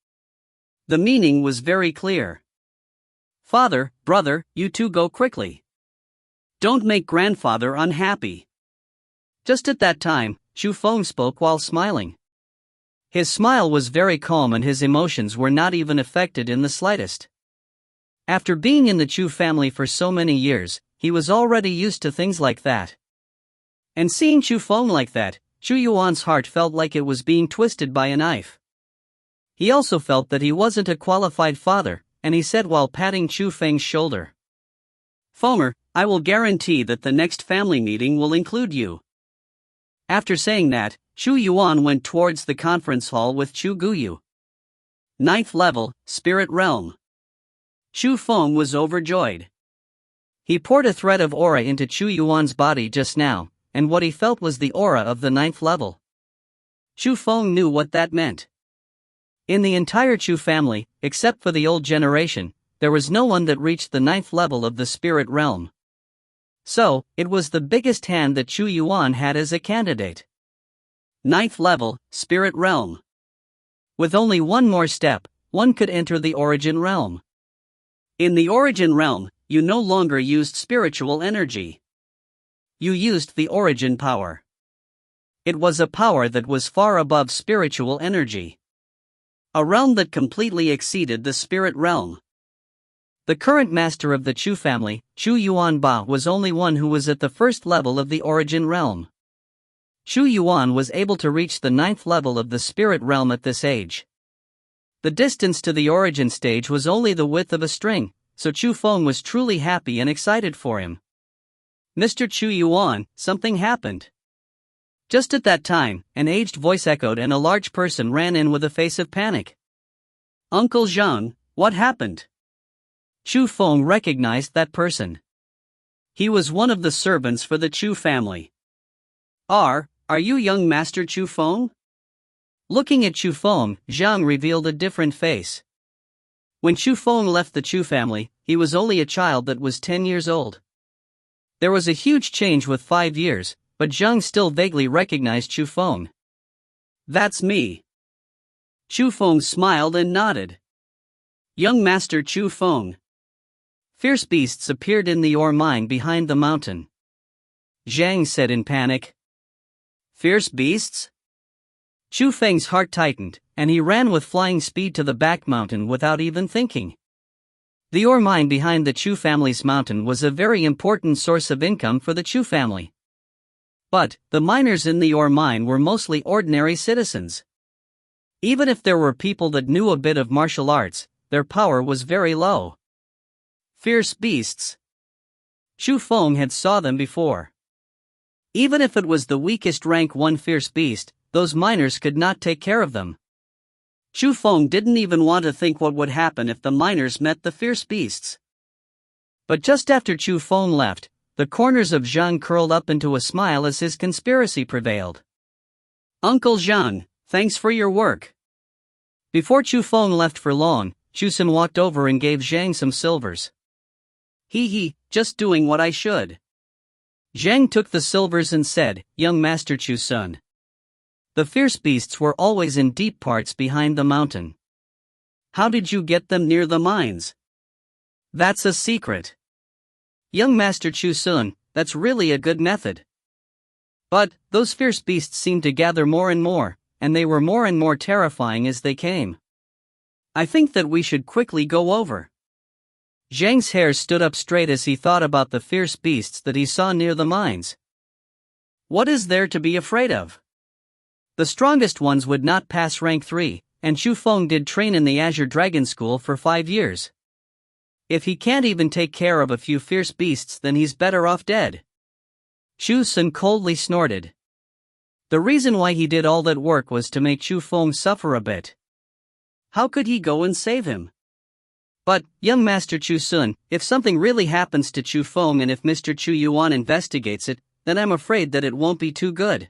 The meaning was very clear. "Father, brother, you two go quickly. Don't make grandfather unhappy." Just at that time, Chu Feng spoke while smiling. His smile was very calm and his emotions were not even affected in the slightest. After being in the Chu family for so many years, he was already used to things like that. And seeing Chu Feng like that, Chu Yuan's heart felt like it was being twisted by a knife. He also felt that he wasn't a qualified father, and he said while patting Chu Feng's shoulder, "Fenger, I will guarantee that the next family meeting will include you." After saying that, Chu Yuan went towards the conference hall with Chu Guyu. 9th level, Spirit Realm. Chu Feng was overjoyed. He poured a thread of aura into Chu Yuan's body just now, and what he felt was the aura of the 9th level. Chu Feng knew what that meant. In the entire Chu family, except for the old generation, there was no one that reached the 9th level of the Spirit Realm. So, it was the biggest hand that Chu Yuan had as a candidate. 9th level, Spirit Realm. With only one more step, one could enter the Origin Realm. In the Origin Realm, you no longer used spiritual energy. You used the Origin power. It was a power that was far above spiritual energy. A realm that completely exceeded the Spirit Realm. The current master of the Chu family, Chu Yuanba, was only one who was at the first level of the Origin Realm. Chu Yuan was able to reach the 9th level of the Spirit Realm at this age. The distance to the Origin stage was only the width of a string, so Chu Feng was truly happy and excited for him. "Mr. Chu Yuan, something happened." Just at that time, an aged voice echoed and a large person ran in with a face of panic. "Uncle Zhang, what happened?" Chu Feng recognized that person. He was one of the servants for the Chu family. Are you young Master Chu Feng?" Looking at Chu Feng, Zhang revealed a different face. When Chu Feng left the Chu family, he was only a child that was 10 years old. There was a huge change with 5 years, but Zhang still vaguely recognized Chu Feng. "That's me." Chu Feng smiled and nodded. "Young Master Chu Feng." Fierce beasts appeared in the ore mine behind the mountain. Zhang said in panic. "Fierce beasts?" Chu Feng's heart tightened, and he ran with flying speed to the back mountain without even thinking. The ore mine behind the Chu family's mountain was a very important source of income for the Chu family. But, the miners in the ore mine were mostly ordinary citizens. Even if there were people that knew a bit of martial arts, their power was very low. Fierce beasts. Chu Feng had saw them before. Even if it was the weakest rank 1 fierce beast, those miners could not take care of them. Chu Feng didn't even want to think what would happen if the miners met the fierce beasts. But just after Chu Feng left, the corners of Zhang curled up into a smile as his conspiracy prevailed. "Uncle Zhang, thanks for your work." Before Chu Feng left for long, Chu Sun walked over and gave Zhang some silvers. He, just doing what I should." Zhang took the silvers and said, "Young Master Chu Sun. The fierce beasts were always in deep parts behind the mountain. How did you get them near the mines?" "That's a secret." "Young Master Chu Sun, that's really a good method." But, those fierce beasts seemed to gather more and they were more and more terrifying as they came. "I think that we should quickly go over." Zhang's hair stood up straight as he thought about the fierce beasts that he saw near the mines. What is there to be afraid of? The strongest ones would not pass rank 3, and Chu Feng did train in the Azure Dragon School for 5 years. If he can't even take care of a few fierce beasts, then he's better off dead. Chu Sun coldly snorted. The reason why he did all that work was to make Chu Feng suffer a bit. How could he go and save him? But, young Master Chu Sun, if something really happens to Chu Feng and if Mr. Chu Yuan investigates it, then I'm afraid that it won't be too good.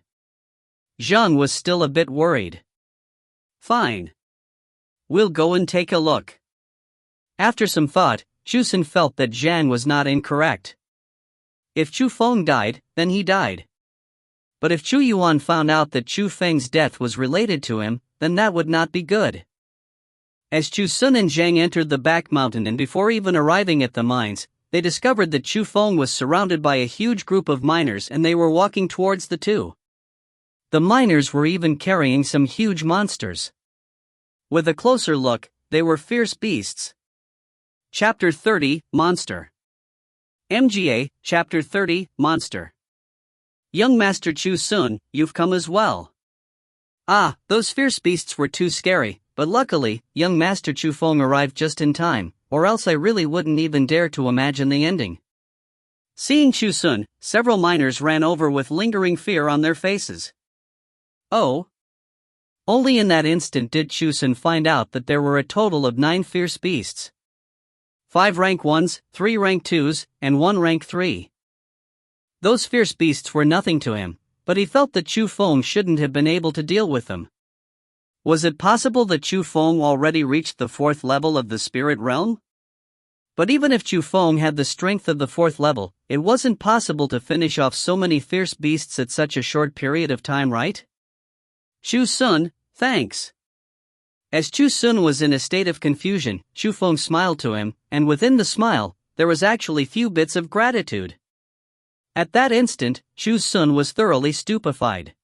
Zhang was still a bit worried. Fine. We'll go and take a look. After some thought, Chu Sun felt that Zhang was not incorrect. If Chu Feng died, then he died. But if Chu Yuan found out that Chu Feng's death was related to him, then that would not be good. As Chu Sun and Zhang entered the back mountain and before even arriving at the mines, they discovered that Chu Feng was surrounded by a huge group of miners and they were walking towards the two. The miners were even carrying some huge monsters. With a closer look, they were fierce beasts. Chapter 30, Monster. MGA, Chapter 30, Monster. Young Master Chu Sun, you've come as well. Ah, those fierce beasts were too scary. But luckily, young Master Chu Feng arrived just in time, or else I really wouldn't even dare to imagine the ending. Seeing Chu Sun, several miners ran over with lingering fear on their faces. Oh! Only in that instant did Chu Sun find out that there were a total of 9 fierce beasts. 5 rank 1s, 3 rank 2s, and 1 rank 3. Those fierce beasts were nothing to him, but he felt that Chu Feng shouldn't have been able to deal with them. Was it possible that Chu Feng already reached the 4th level of the spirit realm? But even if Chu Feng had the strength of the 4th level, it wasn't possible to finish off so many fierce beasts at such a short period of time, right? Chu Sun, thanks. As Chu Sun was in a state of confusion, Chu Feng smiled to him, and within the smile, there was actually few bits of gratitude. At that instant, Chu Sun was thoroughly stupefied.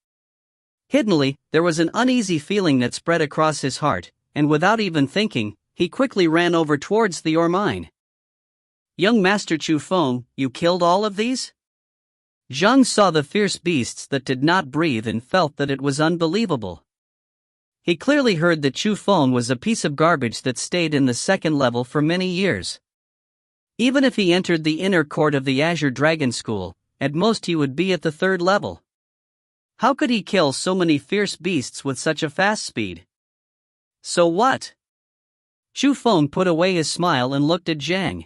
Hiddenly, there was an uneasy feeling that spread across his heart, and without even thinking, he quickly ran over towards the ore mine. Young Master Chu Feng, you killed all of these? Zhang saw the fierce beasts that did not breathe and felt that it was unbelievable. He clearly heard that Chu Feng was a piece of garbage that stayed in the 2nd level for many years. Even if he entered the inner court of the Azure Dragon School, at most he would be at the 3rd level. How could he kill so many fierce beasts with such a fast speed? So what? Chu Feng put away his smile and looked at Zhang.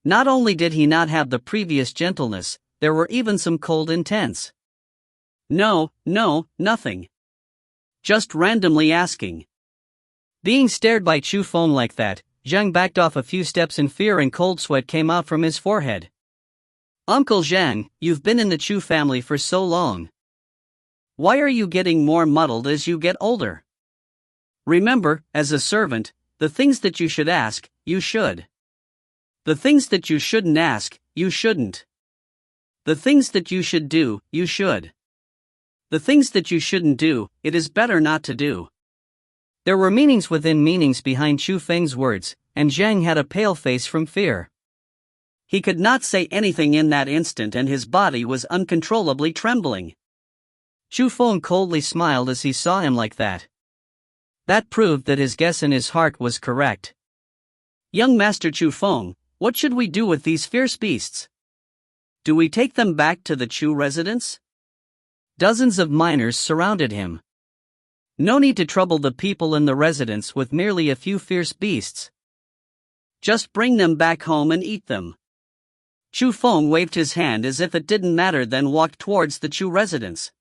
Not only did he not have the previous gentleness, there were even some cold intents. No, nothing. Just randomly asking. Being stared by Chu Feng like that, Zhang backed off a few steps in fear and cold sweat came out from his forehead. Uncle Zhang, you've been in the Chu family for so long. Why are you getting more muddled as you get older? Remember, as a servant, the things that you should ask, you should. The things that you shouldn't ask, you shouldn't. The things that you should do, you should. The things that you shouldn't do, it is better not to do. There were meanings within meanings behind Chu Feng's words, and Zhang had a pale face from fear. He could not say anything in that instant and his body was uncontrollably trembling. Chu Feng coldly smiled as he saw him like that. That proved that his guess in his heart was correct. Young Master Chu Feng, what should we do with these fierce beasts? Do we take them back to the Chu residence? Dozens of miners surrounded him. No need to trouble the people in the residence with merely a few fierce beasts. Just bring them back home and eat them. Chu Feng waved his hand as if it didn't matter, then walked towards the Chu residence.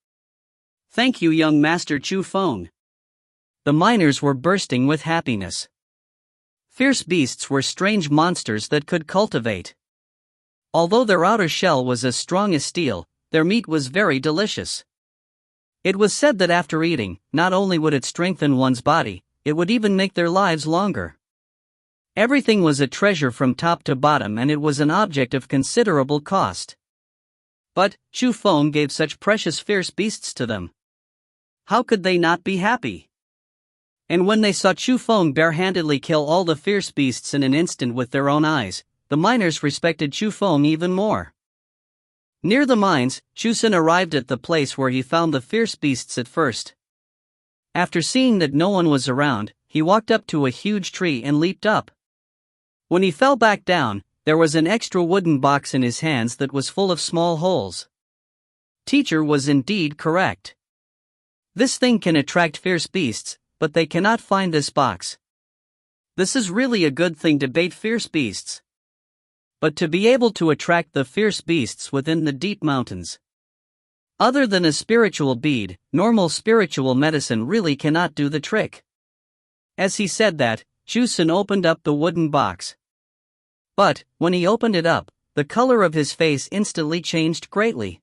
Thank you, young Master Chu Feng. The miners were bursting with happiness. Fierce beasts were strange monsters that could cultivate. Although their outer shell was as strong as steel, their meat was very delicious. It was said that after eating, not only would it strengthen one's body, it would even make their lives longer. Everything was a treasure from top to bottom and it was an object of considerable cost. But Chu Feng gave such precious fierce beasts to them. How could they not be happy? And when they saw Chu Feng barehandedly kill all the fierce beasts in an instant with their own eyes, the miners respected Chu Feng even more. Near the mines, Chu Sun arrived at the place where he found the fierce beasts at first. After seeing that no one was around, he walked up to a huge tree and leaped up. When he fell back down, there was an extra wooden box in his hands that was full of small holes. Teacher was indeed correct. This thing can attract fierce beasts, but they cannot find this box. This is really a good thing to bait fierce beasts. But to be able to attract the fierce beasts within the deep mountains. Other than a spiritual bead, normal spiritual medicine really cannot do the trick. As he said that, Chusun opened up the wooden box. But, when he opened it up, the color of his face instantly changed greatly.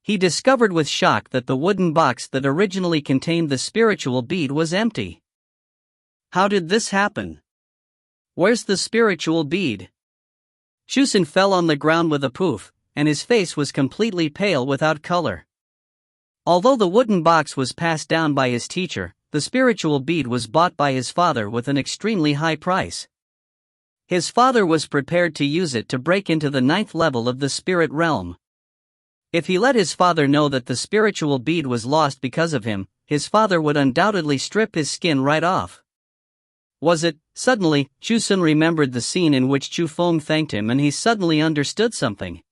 He discovered with shock that the wooden box that originally contained the spiritual bead was empty. How did this happen? Where's the spiritual bead? Chusun fell on the ground with a poof, and his face was completely pale without color. Although the wooden box was passed down by his teacher, the spiritual bead was bought by his father with an extremely high price. His father was prepared to use it to break into the 9th level of the spirit realm. If he let his father know that the spiritual bead was lost because of him, his father would undoubtedly strip his skin right off. Suddenly, Chusun remembered the scene in which Chu Feng thanked him, and he suddenly understood something.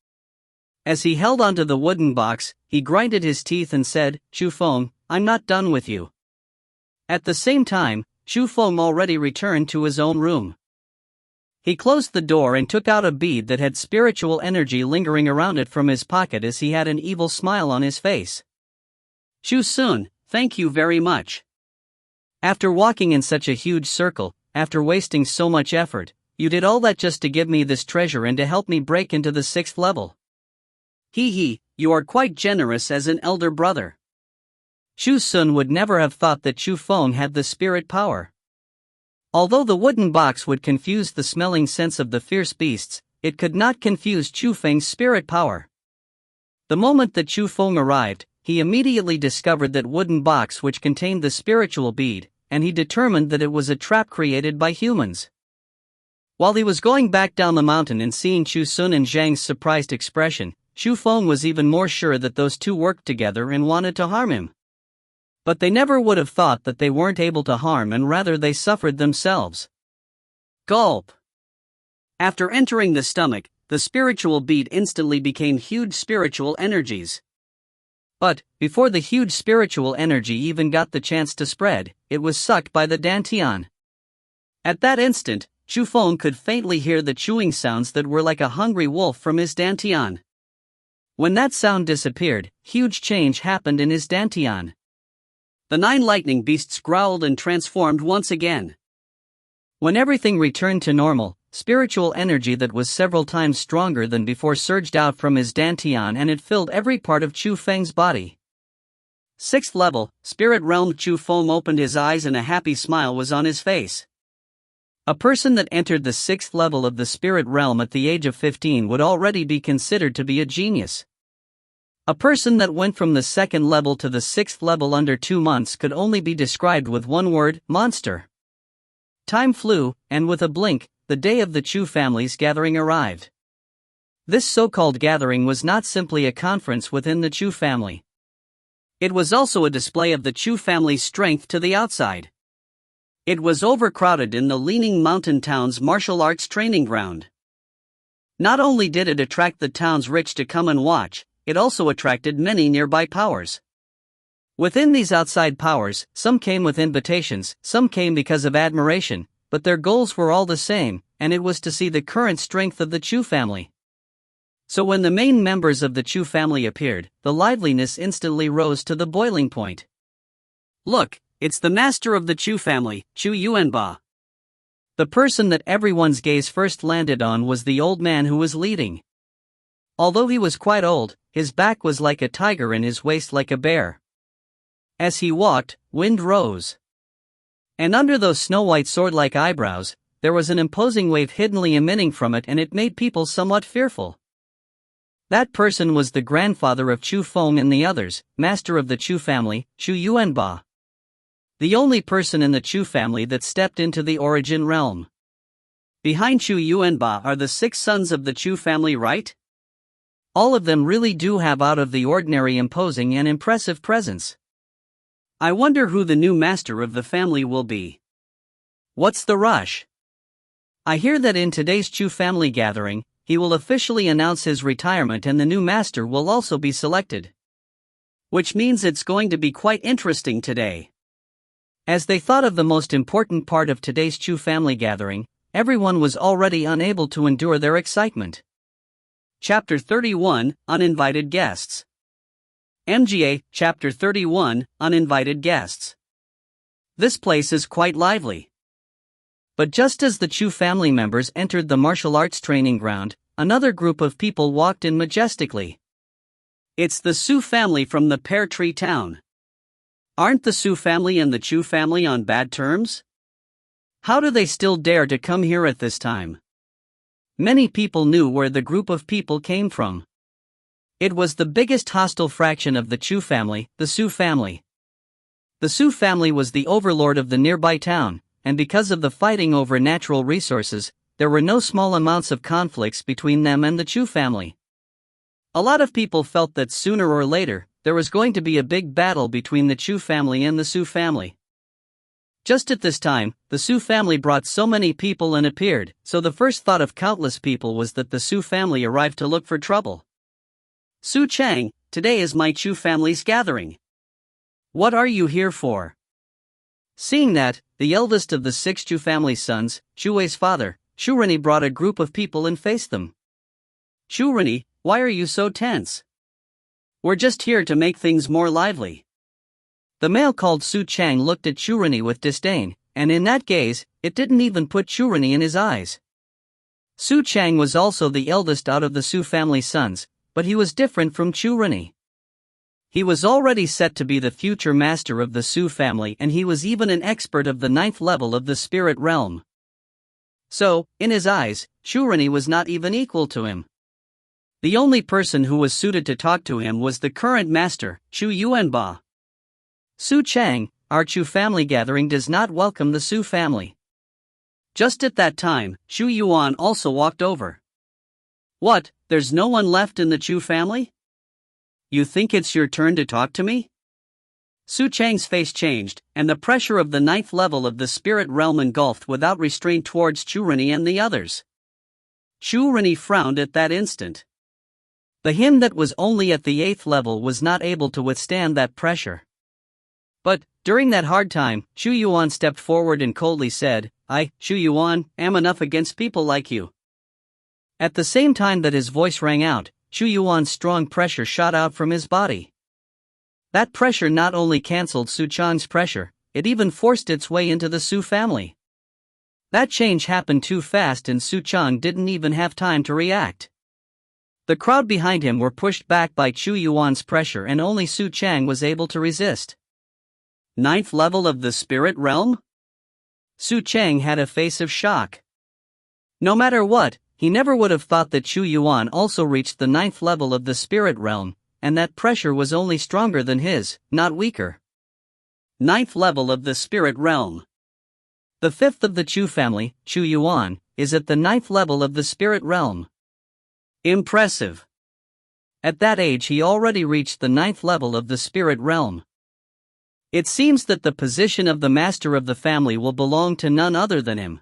As he held onto the wooden box, he grinded his teeth and said, "Chu Feng, I'm not done with you." At the same time, Chu Feng already returned to his own room. He closed the door and took out a bead that had spiritual energy lingering around it from his pocket as he had an evil smile on his face. "Chusun, thank you very much. After walking in such a huge circle, after wasting so much effort, you did all that just to give me this treasure and to help me break into the 6th level. You are quite generous as an elder brother." Chusun would never have thought that Chu Feng had the spirit power. Although the wooden box would confuse the smelling sense of the fierce beasts, it could not confuse Chu Feng's spirit power. The moment that Chu Feng arrived, he immediately discovered that wooden box which contained the spiritual bead, and he determined that it was a trap created by humans. While he was going back down the mountain and seeing Chusun and Zhang's surprised expression, Chu Feng was even more sure that those two worked together and wanted to harm him. But they never would have thought that they weren't able to harm, and rather they suffered themselves. Gulp. After entering the stomach, the spiritual bead instantly became huge spiritual energies. But, before the huge spiritual energy even got the chance to spread, it was sucked by the dantian. At that instant, Chu Feng could faintly hear the chewing sounds that were like a hungry wolf from his dantian. When that sound disappeared, huge change happened in his dantian. The 9 lightning beasts growled and transformed once again. When everything returned to normal, spiritual energy that was several times stronger than before surged out from his dantian, and it filled every part of Chu Feng's body. 6th level, spirit realm. Chu Feng opened his eyes and a happy smile was on his face. A person that entered the 6th level of the spirit realm at the age of 15 would already be considered to be a genius. A person that went from the 2nd level to the 6th level under 2 months could only be described with one word: monster. Time flew, and with a blink, the day of the Chu family's gathering arrived. This so-called gathering was not simply a conference within the Chu family. It was also a display of the Chu family's strength to the outside. It was overcrowded in the Leaning Mountain town's martial arts training ground. Not only did it attract the town's rich to come and watch, it also attracted many nearby powers. Within these outside powers, some came with invitations, some came because of admiration, but their goals were all the same, and it was to see the current strength of the Chu family. So when the main members of the Chu family appeared, the liveliness instantly rose to the boiling point. "Look, it's the master of the Chu family, Chu Yuanba." The person that everyone's gaze first landed on was the old man who was leading. Although he was quite old, his back was like a tiger and his waist like a bear. As he walked, wind rose. And under those snow-white sword-like eyebrows, there was an imposing wave hiddenly emitting from it, and it made people somewhat fearful. That person was the grandfather of Chu Feng and the others, master of the Chu family, Chu Yuanba. The only person in the Chu family that stepped into the origin realm. Behind Chu Yuanba are the 6 sons of the Chu family, right? All of them really do have out of the ordinary imposing and impressive presence. I wonder who the new master of the family will be. What's the rush? I hear that in today's Chu family gathering, he will officially announce his retirement and the new master will also be selected. Which means it's going to be quite interesting today. As they thought of the most important part of today's Chu family gathering, everyone was already unable to endure their excitement. Chapter 31, Uninvited Guests. MGA, Chapter 31, Uninvited Guests. This place is quite lively. But just as the Chu family members entered the martial arts training ground, another group of people walked in majestically. It's the Su family from the Pear Tree Town. Aren't the Su family and the Chu family on bad terms? How do they still dare to come here at this time? Many people knew where the group of people came from. It was the biggest hostile fraction of the Chu family, the Su family. The Su family was the overlord of the nearby town, and because of the fighting over natural resources, there were no small amounts of conflicts between them and the Chu family. A lot of people felt that sooner or later, there was going to be a big battle between the Chu family and the Su family. Just at this time, the Su family brought so many people and appeared, so the first thought of countless people was that the Su family arrived to look for trouble. Su Chang, today is my Chu family's gathering. What are you here for? Seeing that, the eldest of the 6 Chu family's sons, Chu Wei's father, Shu Rini brought a group of people and faced them. Shu Rini, why are you so tense? We're just here to make things more lively. The male called Su Chang looked at Shu Rini with disdain, and in that gaze, it didn't even put Shu Rini in his eyes. Su Chang was also the eldest out of the Su family's sons, but he was different from Shu Rini. He was already set to be the future master of the Su family, and he was even an expert of the 9th level of the spirit realm. So, in his eyes, Shu Rini was not even equal to him. The only person who was suited to talk to him was the current master, Chu Yuanba. Su Chang, our Chu family gathering does not welcome the Su family. Just at that time, Shu Yuan also walked over. What, there's no one left in the Chu family? You think it's your turn to talk to me? Su Chang's face changed, and the pressure of the 9th level of the spirit realm engulfed without restraint towards Chu Rini and the others. Chu Rini frowned at that instant. The him that was only at the 8th level was not able to withstand that pressure. But, during that hard time, Shu Yuan stepped forward and coldly said, I, Shu Yuan, am enough against people like you. At the same time that his voice rang out, Shu Yuan's strong pressure shot out from his body. That pressure not only cancelled Su Chang's pressure, it even forced its way into the Su family. That change happened too fast and Su Chang didn't even have time to react. The crowd behind him were pushed back by Chu Yuan's pressure and only Su Chang was able to resist. 9th level of the spirit realm? Su Chang had a face of shock. No matter what, he never would have thought that Chu Yuan also reached the 9th level of the spirit realm, and that pressure was only stronger than his, not weaker. 9th level of the spirit realm. The 5th of the Chu family, Chu Yuan, is at the 9th level of the spirit realm. Impressive. At that age he already reached the 9th level of the spirit realm. It seems that the position of the master of the family will belong to none other than him.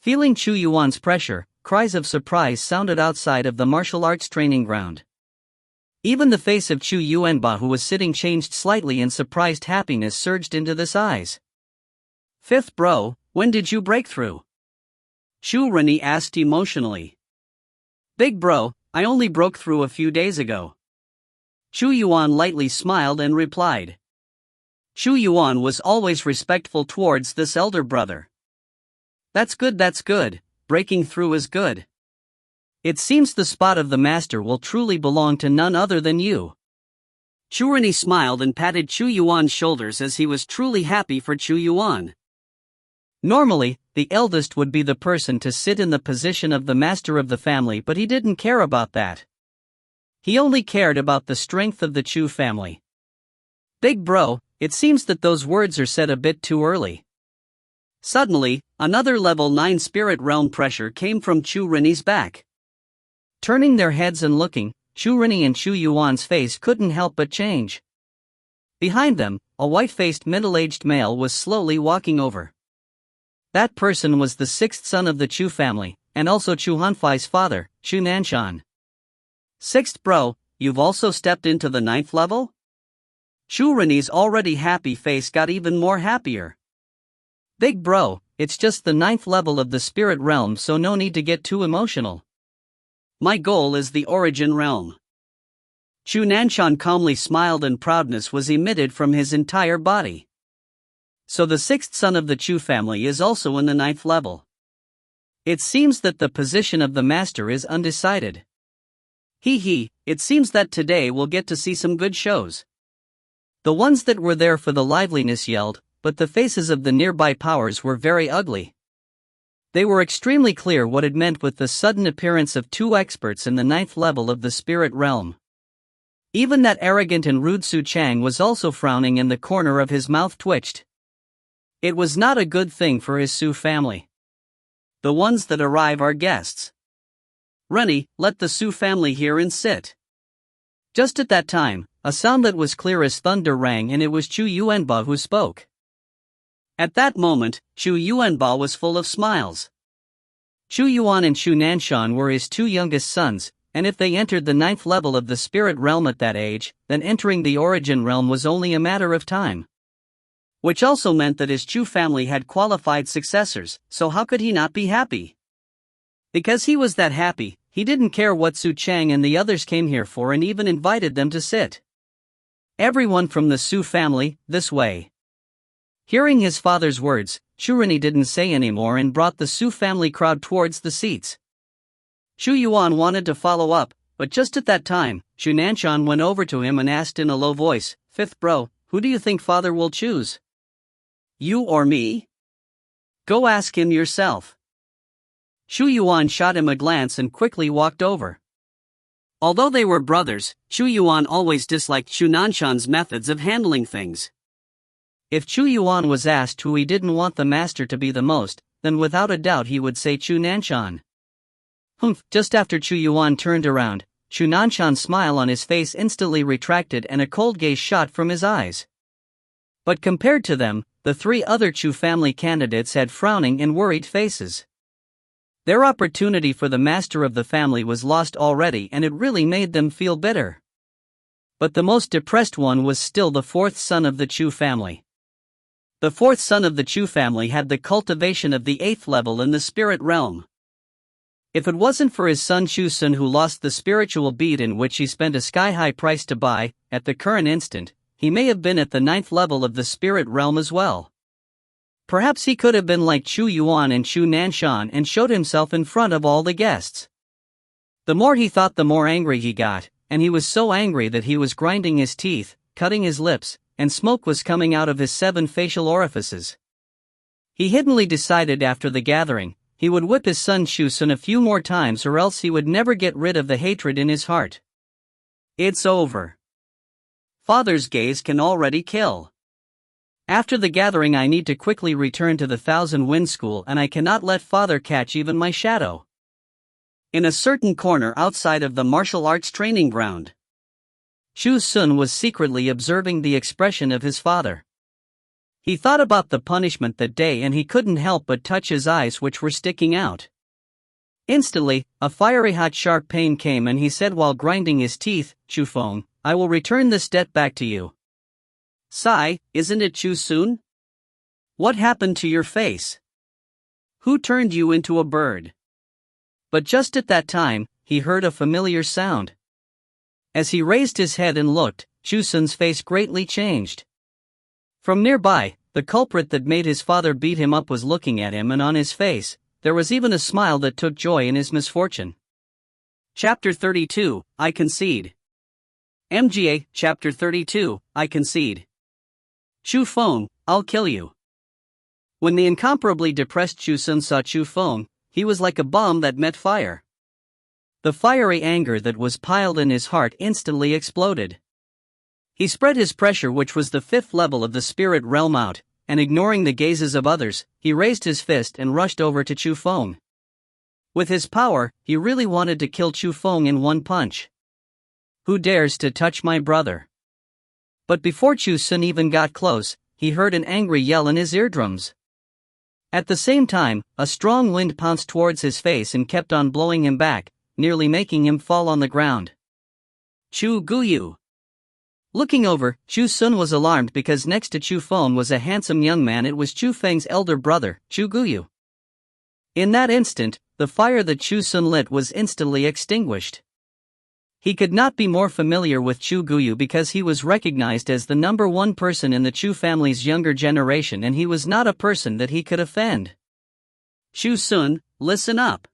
Feeling Chu Yuan's pressure, cries of surprise sounded outside of the martial arts training ground. Even the face of Chu Yuanba who was sitting changed slightly and surprised happiness surged into his eyes. 5th bro, when did you break through? Shu Rini asked emotionally. Big bro, I only broke through a few days ago. Chu Yuan lightly smiled and replied. Chu Yuan was always respectful towards this elder brother. That's good, breaking through is good. It seems the spot of the master will truly belong to none other than you. Chu Rini smiled and patted Chu Yuan's shoulders as he was truly happy for Chu Yuan. Normally, the eldest would be the person to sit in the position of the master of the family, but he didn't care about that. He only cared about the strength of the Chu family. Big bro, it seems that those words are said a bit too early. Suddenly, another level 9 spirit realm pressure came from Chu Rini's back. Turning their heads and looking, Chu Rini and Chu Yuan's face couldn't help but change. Behind them, a white-faced middle-aged male was slowly walking over. That person was the 6th son of the Chu family, and also Chu Hanfai's father, Chu Nanshan. 6th bro, you've also stepped into the 9th level? Chu Rennie's already happy face got even more happier. Big bro, it's just the 9th level of the spirit realm, so no need to get too emotional. My goal is the origin realm. Chu Nanshan calmly smiled and proudness was emitted from his entire body. So the 6th son of the Chu family is also in the 9th level. It seems that the position of the master is undecided. It seems that today we'll get to see some good shows. The ones that were there for the liveliness yelled, but the faces of the nearby powers were very ugly. They were extremely clear what it meant with the sudden appearance of 2 experts in the 9th level of the spirit realm. Even that arrogant and rude Su Chang was also frowning and the corner of his mouth twitched. It was not a good thing for his Su family. The ones that arrive are guests. Rennie, let the Su family hear and sit. Just at that time, a sound that was clear as thunder rang, and it was Chu Yuanba who spoke. At that moment, Chu Yuanba was full of smiles. Chu Yuan and Chu Nanshan were his 2 youngest sons, and if they entered the 9th level of the spirit realm at that age, then entering the origin realm was only a matter of time. Which also meant that his Chu family had qualified successors, so how could he not be happy? Because he was that happy, he didn't care what Su Chang and the others came here for and even invited them to sit. Everyone from the Su family, this way. Hearing his father's words, Chu Rennie didn't say anymore and brought the Su family crowd towards the seats. Chu Yuan wanted to follow up, but just at that time, Chu Nanshan went over to him and asked in a low voice, "5th bro, who do you think father will choose? You or me? Go ask him yourself." Chu Yuan shot him a glance and quickly walked over. Although they were brothers, Chu Yuan always disliked Chu Nanshan's methods of handling things. If Chu Yuan was asked who he didn't want the master to be the most, then without a doubt he would say Chu Nanshan. Just after Chu Yuan turned around, Chu Nanshan's smile on his face instantly retracted and a cold gaze shot from his eyes. But compared to them, the 3 other Chu family candidates had frowning and worried faces. Their opportunity for the master of the family was lost already, and it really made them feel bitter. But the most depressed one was still the 4th son of the Chu family. The 4th son of the Chu family had the cultivation of the 8th level in the spirit realm. If it wasn't for his son Chu Sun, who lost the spiritual bead in which he spent a sky-high price to buy, at the current instant, he may have been at the 9th level of the spirit realm as well. Perhaps he could have been like Chu Yuan and Chu Nanshan and showed himself in front of all the guests. The more he thought, the more angry he got, and he was so angry that he was grinding his teeth, cutting his lips, and smoke was coming out of his 7 facial orifices. He hiddenly decided after the gathering, he would whip his son Chu Sun a few more times, or else he would never get rid of the hatred in his heart. It's over. Father's gaze can already kill. After the gathering I need to quickly return to the Thousand Wind School, and I cannot let father catch even my shadow. In a certain corner outside of the martial arts training ground, Chu Sun was secretly observing the expression of his father. He thought about the punishment that day and he couldn't help but touch his eyes, which were sticking out. Instantly, a fiery hot sharp pain came and he said while grinding his teeth, "Chu Feng, I will return this debt back to you." "Sigh, isn't it Chu Sun? What happened to your face? Who turned you into a bird?" But just at that time, he heard a familiar sound. As he raised his head and looked, Chu Sun's face greatly changed. From nearby, the culprit that made his father beat him up was looking at him, and on his face, there was even a smile that took joy in his misfortune. Chapter 32, I Concede. MGA, Chapter 32, I Concede. Chu Feng, I'll kill you. When the incomparably depressed Chu Sun saw Chu Feng, he was like a bomb that met fire. The fiery anger that was piled in his heart instantly exploded. He spread his pressure, which was the 5th level of the spirit realm, out, and ignoring the gazes of others, he raised his fist and rushed over to Chu Feng. With his power, he really wanted to kill Chu Feng in one punch. "Who dares to touch my brother?" But before Chu Sun even got close, he heard an angry yell in his eardrums. At the same time, a strong wind pounced towards his face and kept on blowing him back, nearly making him fall on the ground. "Chu Guyu! Looking over, Chu Sun was alarmed because next to Chu Feng was a handsome young man. It was Chu Feng's elder brother, Chu Guyu. In that instant, the fire that Chu Sun lit was instantly extinguished. He could not be more familiar with Chu Guyu because he was recognized as the number one person in the Chu family's younger generation, and he was not a person that he could offend. Chu Sun, listen up.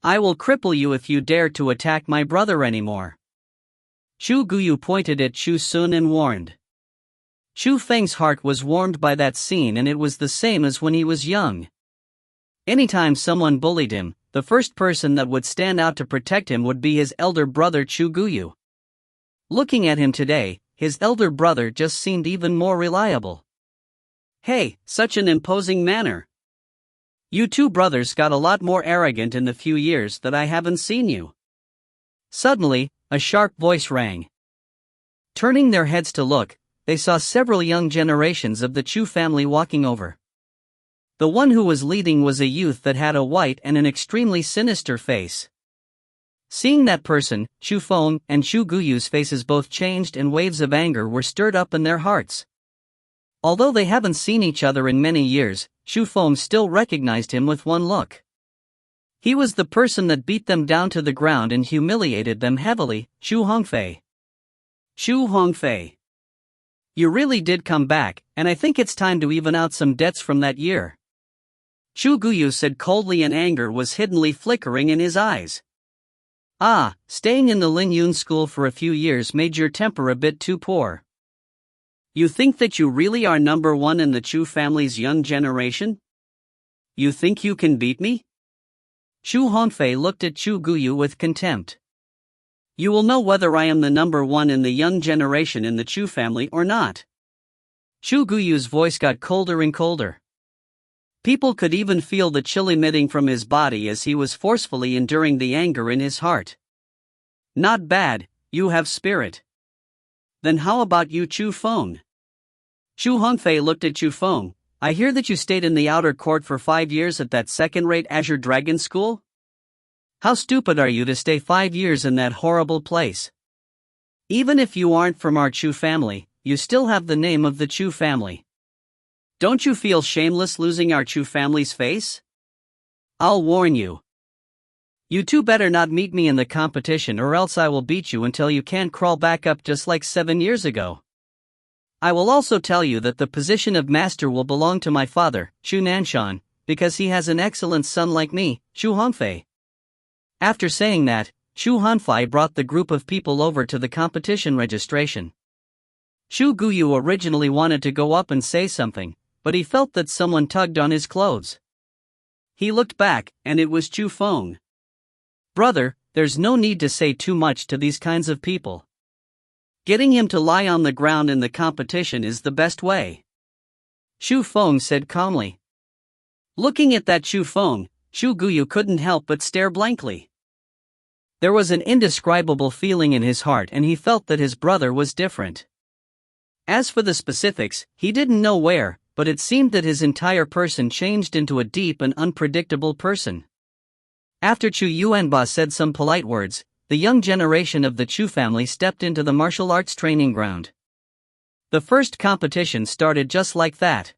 I will cripple you if you dare to attack my brother anymore. Chu Guyu pointed at Chu Sun and warned. Chu Feng's heart was warmed by that scene, and it was the same as when he was young. Anytime someone bullied him, the first person that would stand out to protect him would be his elder brother Chu Guyu. Looking at him today, his elder brother just seemed even more reliable. Hey, such an imposing manner. You two brothers got a lot more arrogant in the few years that I haven't seen you. Suddenly, a sharp voice rang. Turning their heads to look, they saw several young generations of the Chu family walking over. The one who was leading was a youth that had a white and an extremely sinister face. Seeing that person, Chu Feng and Chu Guyu's faces both changed, and waves of anger were stirred up in their hearts. Although they haven't seen each other in many years, Chu Feng still recognized him with one look. He was the person that beat them down to the ground and humiliated them heavily, Chu Hongfei. Chu Hongfei. You really did come back, and I think it's time to even out some debts from that year. Chu Guyu said coldly, and anger was hiddenly flickering in his eyes. Staying in the Lin Yun school for a few years made your temper a bit too poor. You think that you really are number one in the Chu family's young generation? You think you can beat me? Chu Hongfei looked at Chu Guyu with contempt. You will know whether I am the number one in the young generation in the Chu family or not. Chu Guyu's voice got colder and colder. People could even feel the chill emitting from his body as he was forcefully enduring the anger in his heart. Not bad, you have spirit. Then how about you, Chu Feng? Chu Hongfei looked at Chu Feng. I hear that you stayed in the outer court for 5 years at that second-rate Azure Dragon school? How stupid are you to stay 5 years in that horrible place? Even if you aren't from our Chu family, you still have the name of the Chu family. Don't you feel shameless losing our Chu family's face? I'll warn you. You two better not meet me in the competition, or else I will beat you until you can't crawl back up just like 7 years ago. I will also tell you that the position of master will belong to my father, Chu Nanshan, because he has an excellent son like me, Chu Hongfei. After saying that, Chu Hongfei brought the group of people over to the competition registration. Chu Guyu originally wanted to go up and say something, but he felt that someone tugged on his clothes. He looked back, and it was Chu Feng. Brother, there's no need to say too much to these kinds of people. Getting him to lie on the ground in the competition is the best way. Chu Feng said calmly. Looking at that Chu Feng, Chu Guyu couldn't help but stare blankly. There was an indescribable feeling in his heart, and he felt that his brother was different. As for the specifics, he didn't know where, but it seemed that his entire person changed into a deep and unpredictable person. After Chu Yuanba said some polite words, the young generation of the Chu family stepped into the martial arts training ground. The first competition started just like that.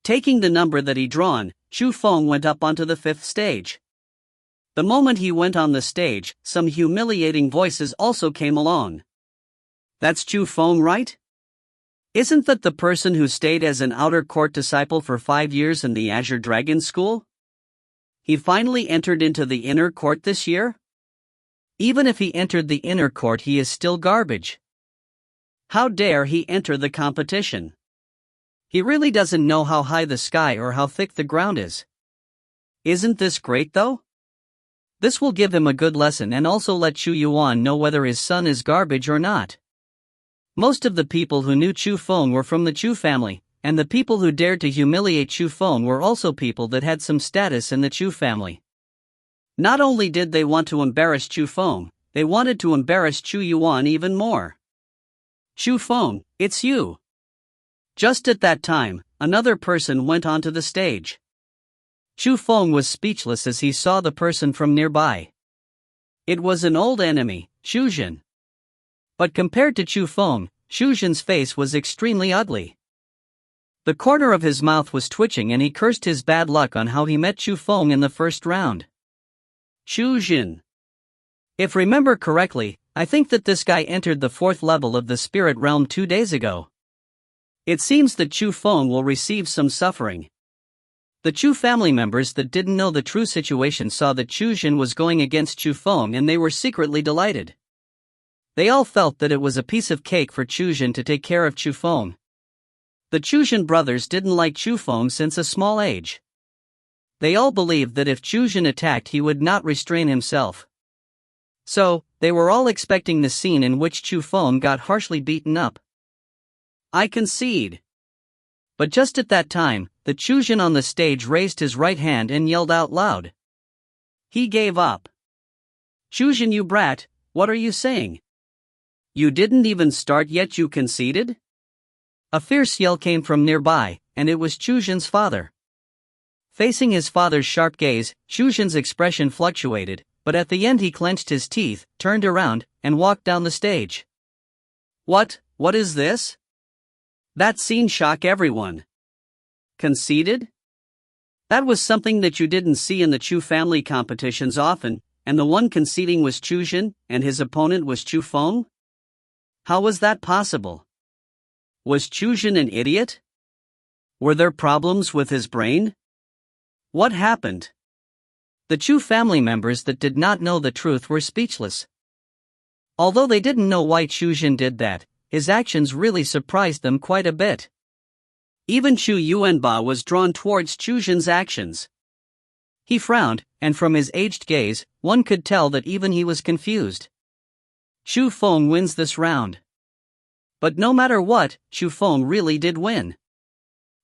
Taking the number that he'd drawn, Chu Feng went up onto the 5th stage. The moment he went on the stage, some humiliating voices also came along. That's Chu Feng, right? Isn't that the person who stayed as an outer court disciple for 5 years in the Azure Dragon School? He finally entered into the inner court this year? Even if he entered the inner court, he is still garbage. How dare he enter the competition? He really doesn't know how high the sky or how thick the ground is. Isn't this great though? This will give him a good lesson and also let Chu Yuan know whether his son is garbage or not. Most of the people who knew Chu Feng were from the Chu family, and the people who dared to humiliate Chu Feng were also people that had some status in the Chu family. Not only did they want to embarrass Chu Feng, they wanted to embarrass Chu Yuan even more. Chu Feng, it's you. Just at that time, another person went onto the stage. Chu Feng was speechless as he saw the person from nearby. It was an old enemy, Chu Jin. But compared to Chu Feng, Xu Zhen's face was extremely ugly. The corner of his mouth was twitching and he cursed his bad luck on how he met Chu Feng in the first round. Xu Zhen. If remember correctly, I think that this guy entered the 4th level of the spirit realm 2 days ago. It seems that Chu Feng will receive some suffering. The Chu family members that didn't know the true situation saw that Xu Zhen was going against Chu Feng and they were secretly delighted. They all felt that it was a piece of cake for Xu Zhen to take care of Chu Feng. The Xu Zhen brothers didn't like Chu Feng since a small age. They all believed that if Xu Zhen attacked he would not restrain himself. So, they were all expecting the scene in which Chu Feng got harshly beaten up. I concede. But just at that time, the Xu Zhen on the stage raised his right hand and yelled out loud. He gave up. Xu Zhen, you brat, what are you saying? You didn't even start yet, you conceded? A fierce yell came from nearby, and it was Xu Zhen's father. Facing his father's sharp gaze, Xu Zhen's expression fluctuated, but at the end he clenched his teeth, turned around, and walked down the stage. What is this? That scene shocked everyone. Conceded? That was something that you didn't see in the Chu family competitions often, and the one conceding was Xu Zhen, and his opponent was Chu Feng? How was that possible? Was Xu Zhen an idiot? Were there problems with his brain? What happened? The Chu family members that did not know the truth were speechless. Although they didn't know why Xu Zhen did that, his actions really surprised them quite a bit. Even Xu Yuanba was drawn towards Xu Zhen's actions. He frowned, and from his aged gaze, one could tell that even he was confused. Xu Feng wins this round. But no matter what, Xu Feng really did win.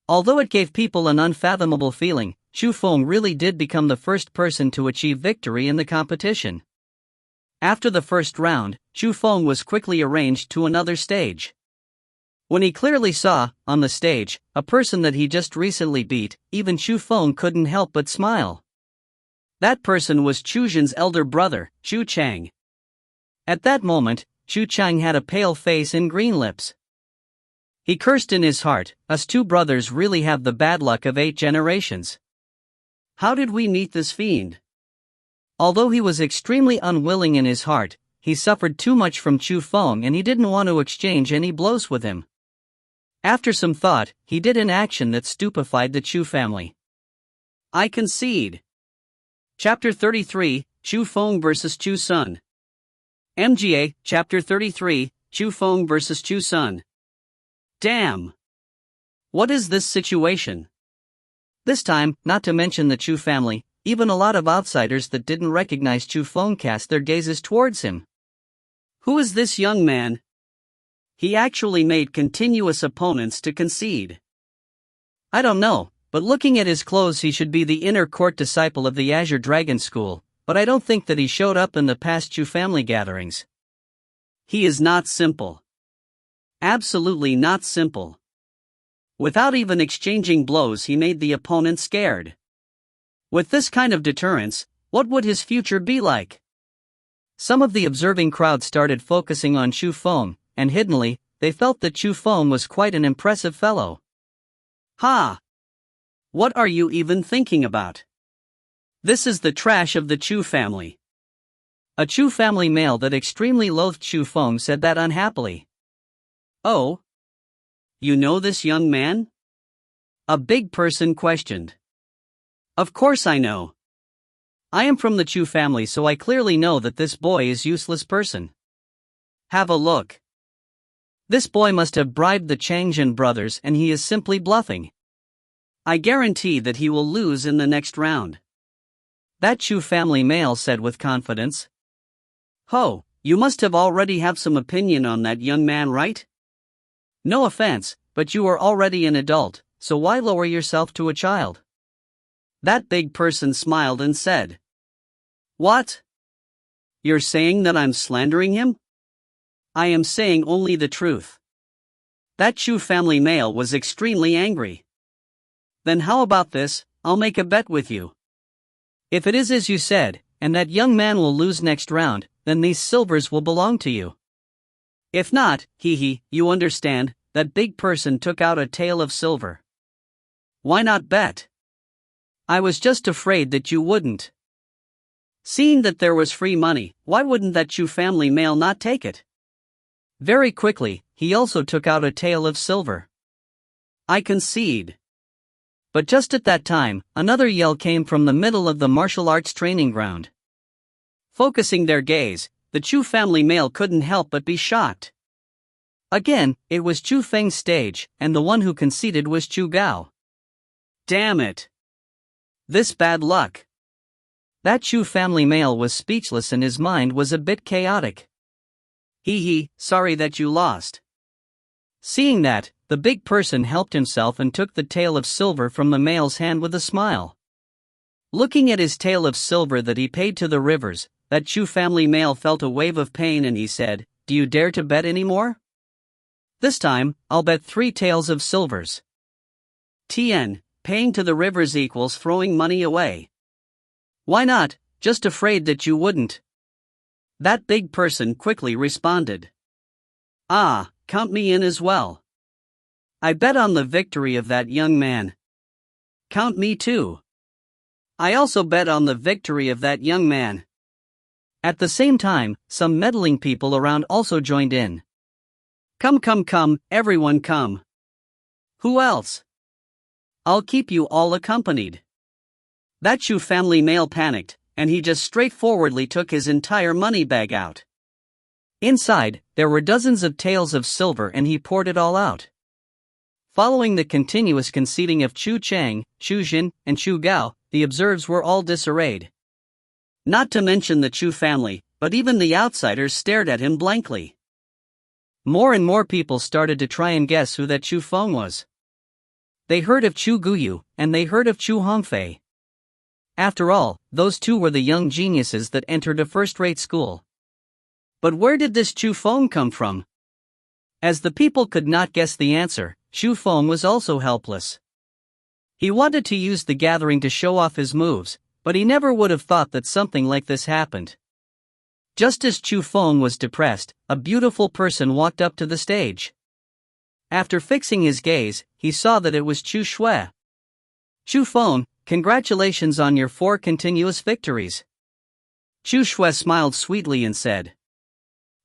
Although it gave people an unfathomable feeling, Xu Feng really did become the first person to achieve victory in the competition. After the first round, Xu Feng was quickly arranged to another stage. When he clearly saw, on the stage, a person that he just recently beat, even Xu Feng couldn't help but smile. That person was Xu Zhen's elder brother, Xu Chang. At that moment, Xu Chang had a pale face and green lips. He cursed in his heart, us two brothers really have the bad luck of 8 generations. How did we meet this fiend? Although he was extremely unwilling in his heart, he suffered too much from Chu Feng and he didn't want to exchange any blows with him. After some thought, he did an action that stupefied the Chu family. I concede. Chapter 33, Chu Feng vs. Chu Sun. MGA, Chapter 33, Chu Feng vs. Chu Sun. Damn! What is this situation? This time, not to mention the Chu family, even a lot of outsiders that didn't recognize Chu Feng cast their gazes towards him. Who is this young man? He actually made continuous opponents to concede. I don't know, but looking at his clothes he should be the inner court disciple of the Azure Dragon School, but I don't think that he showed up in the past Chu family gatherings. He is not simple. Absolutely not simple. Without even exchanging blows he made the opponent scared. With this kind of deterrence, what would his future be like? Some of the observing crowd started focusing on Chu Feng, and hiddenly, they felt that Chu Feng was quite an impressive fellow. Ha! What are you even thinking about? This is the trash of the Chu family. A Chu family male that extremely loathed Chu Feng said that unhappily. Oh? You know this young man? A big person questioned. Of course I know. I am from the Chu family, so I clearly know that this boy is useless person. Have a look. This boy must have bribed the Changzhen brothers and he is simply bluffing. I guarantee that he will lose in the next round. That Chu family male said with confidence. Ho, you must have already have some opinion on that young man, right? No offense, but you are already an adult, so why lower yourself to a child? That big person smiled and said. What? You're saying that I'm slandering him? I am saying only the truth. That Chu family male was extremely angry. Then how about this, I'll make a bet with you. If it is as you said, and that young man will lose next round, then these silvers will belong to you. If not, you understand, that big person took out a tael of silver. Why not bet? I was just afraid that you wouldn't. Seeing that there was free money, why wouldn't that Chu family male not take it? Very quickly, he also took out a tael of silver. I concede. But just at that time, another yell came from the middle of the martial arts training ground. Focusing their gaze, the Chu family male couldn't help but be shocked. Again, it was Chu Feng's stage, and the one who conceded was Chu Gao. Damn it! This bad luck! That Chu family male was speechless and his mind was a bit chaotic. Sorry that you lost. Seeing that, the big person helped himself and took the tael of silver from the male's hand with a smile. Looking at his tael of silver that he paid to the rivers, that Chu family male felt a wave of pain and he said, "Do you dare to bet anymore? This time, I'll bet 3 taels of silvers." Tien, paying to the rivers equals throwing money away. Why not, just afraid that you wouldn't. That big person quickly responded. Count me in as well. I bet on the victory of that young man. Count me too. I also bet on the victory of that young man. At the same time, some meddling people around also joined in. Come, everyone come. Who else? I'll keep you all accompanied. That Chu family male panicked, and he just straightforwardly took his entire money bag out. Inside, there were dozens of taels of silver and he poured it all out. Following the continuous conceding of Chu Chang, Chu Jin, and Chu Gao, the observers were all disarrayed. Not to mention the Chu family, but even the outsiders stared at him blankly. More and more people started to try and guess who that Chu Feng was. They heard of Chu Guyu, and they heard of Chu Hongfei. After all, those two were the young geniuses that entered a first-rate school. But where did this Chu Feng come from? As the people could not guess the answer, Chu Feng was also helpless. He wanted to use the gathering to show off his moves, but he never would have thought that something like this happened. Just as Chu Feng was depressed, a beautiful person walked up to the stage. After fixing his gaze, he saw that it was Chu Shui. Chu Feng, congratulations on your 4 continuous victories. Chu Shui smiled sweetly and said.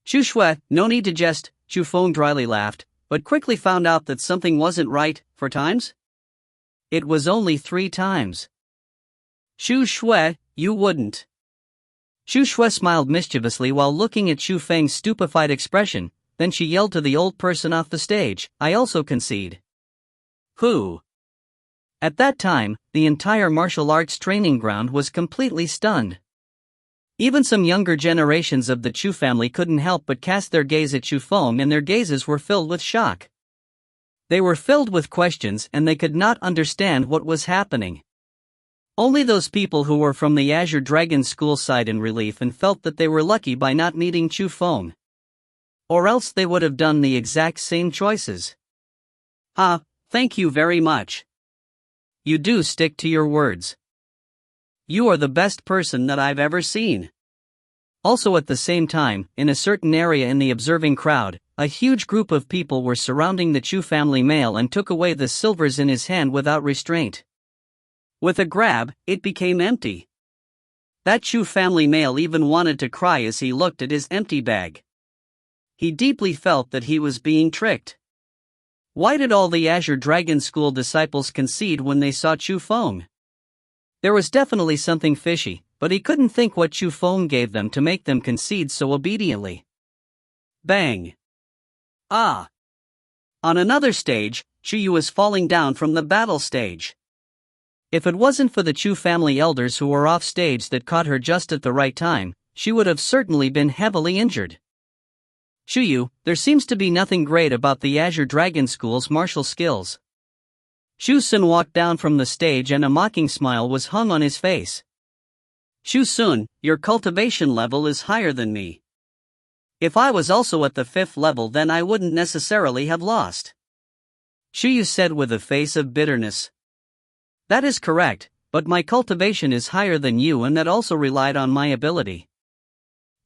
Chu Shui, no need to jest, Chu Feng dryly laughed, but quickly found out that something wasn't right. 4 times? It was only 3 times. Chu Shui, you wouldn't. Chu Shui smiled mischievously while looking at Chu Feng's stupefied expression, then she yelled to the old person off the stage, I also concede. Who? At that time, the entire martial arts training ground was completely stunned. Even some younger generations of the Chu family couldn't help but cast their gaze at Chu Feng, and their gazes were filled with shock. They were filled with questions and they could not understand what was happening. Only those people who were from the Azure Dragon School sighed in relief and felt that they were lucky by not meeting Chu Feng. Or else they would have done the exact same choices. Thank you very much. You do stick to your words. You are the best person that I've ever seen. Also at the same time, in a certain area in the observing crowd, a huge group of people were surrounding the Chu family male and took away the silvers in his hand without restraint. With a grab, it became empty. That Chu family male even wanted to cry as he looked at his empty bag. He deeply felt that he was being tricked. Why did all the Azure Dragon School disciples concede when they saw Chu Feng? There was definitely something fishy, but he couldn't think what Chu Feng gave them to make them concede so obediently. Bang! On another stage, Chu Yu was falling down from the battle stage. If it wasn't for the Chu family elders who were off stage that caught her just at the right time, she would have certainly been heavily injured. Chu Yu, there seems to be nothing great about the Azure Dragon School's martial skills. Chu Sun walked down from the stage and a mocking smile was hung on his face. Chu Sun, your cultivation level is higher than me. If I was also at the 5th level, then I wouldn't necessarily have lost. Chu Yu said with a face of bitterness. That is correct, but my cultivation is higher than you and that also relied on my ability.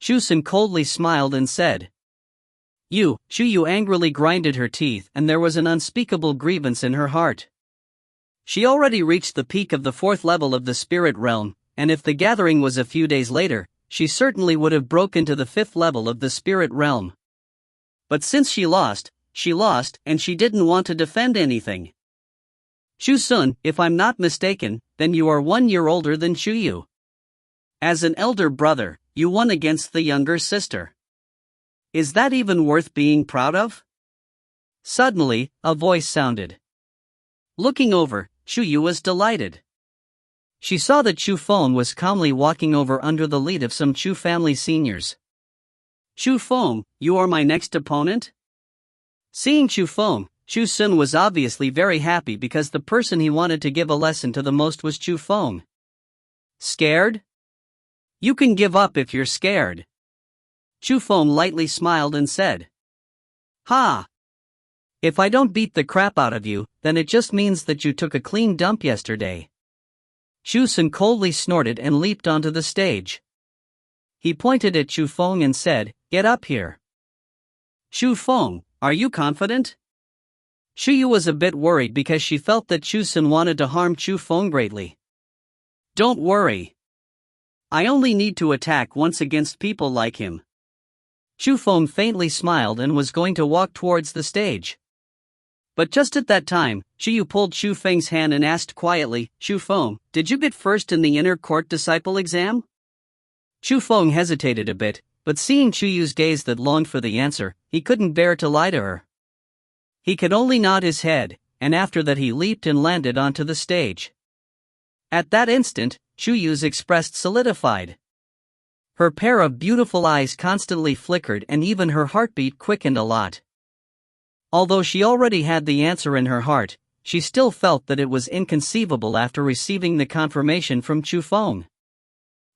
Chu Sun coldly smiled and said. Shu Yu angrily grinded her teeth, and there was an unspeakable grievance in her heart. She already reached the peak of the 4th level of the spirit realm, and if the gathering was a few days later, she certainly would have broken to the 5th level of the spirit realm. But since she lost, and she didn't want to defend anything. Shu-sun, if I'm not mistaken, then you are 1 year older than Shu Yu. As an elder brother, you won against the younger sister. Is that even worth being proud of? Suddenly, a voice sounded. Looking over, Shu Yu was delighted. She saw that Chu Feng was calmly walking over under the lead of some Chu family seniors. Chu Feng, you are my next opponent? Seeing Chu Feng, Chu Sun was obviously very happy because the person he wanted to give a lesson to the most was Chu Feng. Scared? You can give up if you're scared. Chu Feng lightly smiled and said. Ha! If I don't beat the crap out of you, then it just means that you took a clean dump yesterday. Chu Sun coldly snorted and leaped onto the stage. He pointed at Chu Feng and said, "Get up here." Chu Feng, are you confident? Shu Yu was a bit worried because she felt that Chu Sun wanted to harm Chu Feng greatly. Don't worry. I only need to attack once against people like him. Chu Feng faintly smiled and was going to walk towards the stage. But just at that time, Shu Yu pulled Chu Feng's hand and asked quietly, "Chu Feng, did you get first in the inner court disciple exam?" Chu Feng hesitated a bit, but seeing Shu Yu's gaze that longed for the answer, he couldn't bear to lie to her. He could only nod his head, and after that he leaped and landed onto the stage. At that instant, Shu Yu's expression solidified. Her pair of beautiful eyes constantly flickered and even her heartbeat quickened a lot. Although she already had the answer in her heart, she still felt that it was inconceivable after receiving the confirmation from Chu Feng.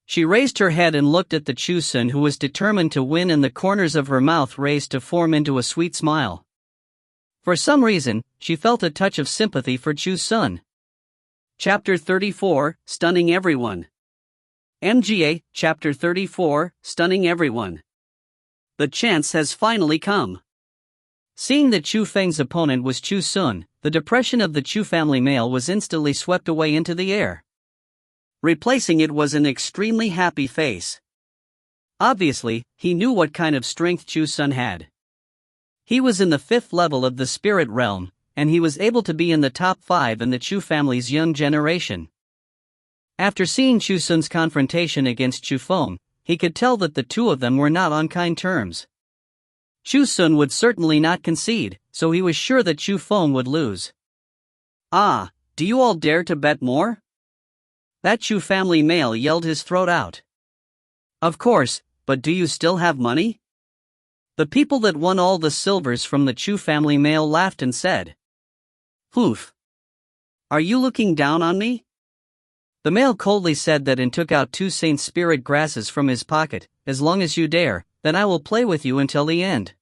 She raised her head and looked at the Chu Sun, who was determined to win, and the corners of her mouth raised to form into a sweet smile. For some reason, she felt a touch of sympathy for Chu Sun. Chapter 34, Stunning Everyone. MGA, Chapter 34, Stunning Everyone. The chance has finally come. Seeing that Chu Feng's opponent was Chu Sun, the depression of the Chu family male was instantly swept away into the air. Replacing it was an extremely happy face. Obviously, he knew what kind of strength Chu Sun had. He was in the 5th level of the spirit realm, and he was able to be in the top 5 in the Chu family's young generation. After seeing Chu Sun's confrontation against Chu Feng, he could tell that the two of them were not on kind terms. Chu Sun would certainly not concede, so he was sure that Chu Feng would lose. Ah, do you all dare to bet more? That Chu family male yelled his throat out. Of course, but do you still have money? The people that won all the silvers from the Chu family male laughed and said. Oof. Are you looking down on me? The male coldly said that and took out 2 Saint Spirit grasses from his pocket. As long as you dare, then I will play with you until the end.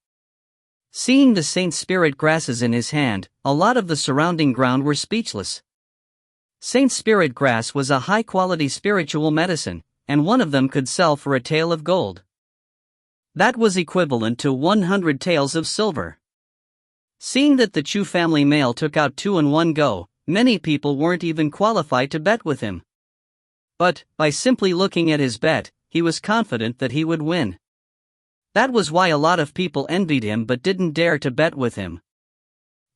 Seeing the Saint Spirit grasses in his hand, a lot of the surrounding ground were speechless. Saint Spirit grass was a high-quality spiritual medicine, and one of them could sell for a tael of gold. That was equivalent to 100 taels of silver. Seeing that the Chu family male took out 2 in one go, many people weren't even qualified to bet with him. But, by simply looking at his bet, he was confident that he would win. That was why a lot of people envied him but didn't dare to bet with him.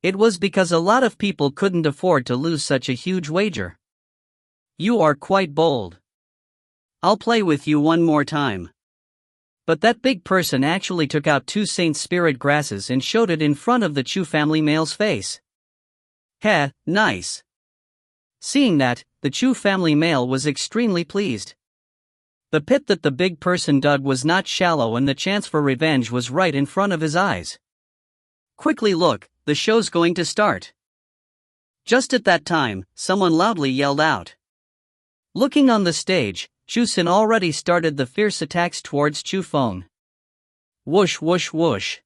It was because a lot of people couldn't afford to lose such a huge wager. You are quite bold. I'll play with you one more time. But that big person actually took out 2 Saint Spirit grasses and showed it in front of the Chu family male's face. Heh, nice. Seeing that, the Chu family male was extremely pleased. The pit that the big person dug was not shallow and the chance for revenge was right in front of his eyes. Quickly look, the show's going to start. Just at that time, someone loudly yelled out. Looking on the stage, Chu Sun already started the fierce attacks towards Chu Feng. Whoosh whoosh whoosh.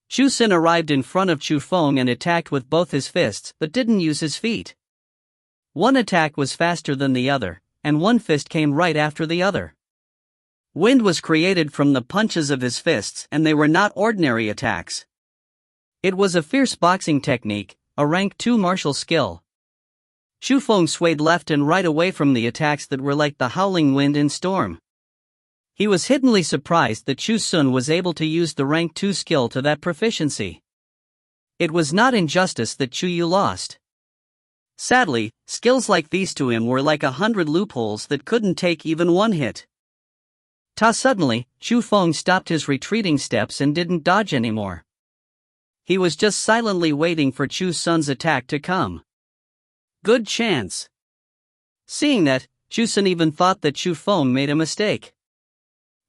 Chu Sun arrived in front of Chu Feng and attacked with both his fists but didn't use his feet. One attack was faster than the other, and one fist came right after the other. Wind was created from the punches of his fists, and they were not ordinary attacks. It was a fierce boxing technique, a rank 2 martial skill. Chu Feng swayed left and right away from the attacks that were like the howling wind in storm. He was hiddenly surprised that Chu Sun was able to use the rank 2 skill to that proficiency. It was not injustice that Chu Yu lost. Sadly, skills like these to him were like 100 loopholes that couldn't take even one hit. Suddenly, Chu Feng stopped his retreating steps and didn't dodge anymore. He was just silently waiting for Chu Sun's attack to come. Good chance. Seeing that, Chu Sun even thought that Chu Feng made a mistake.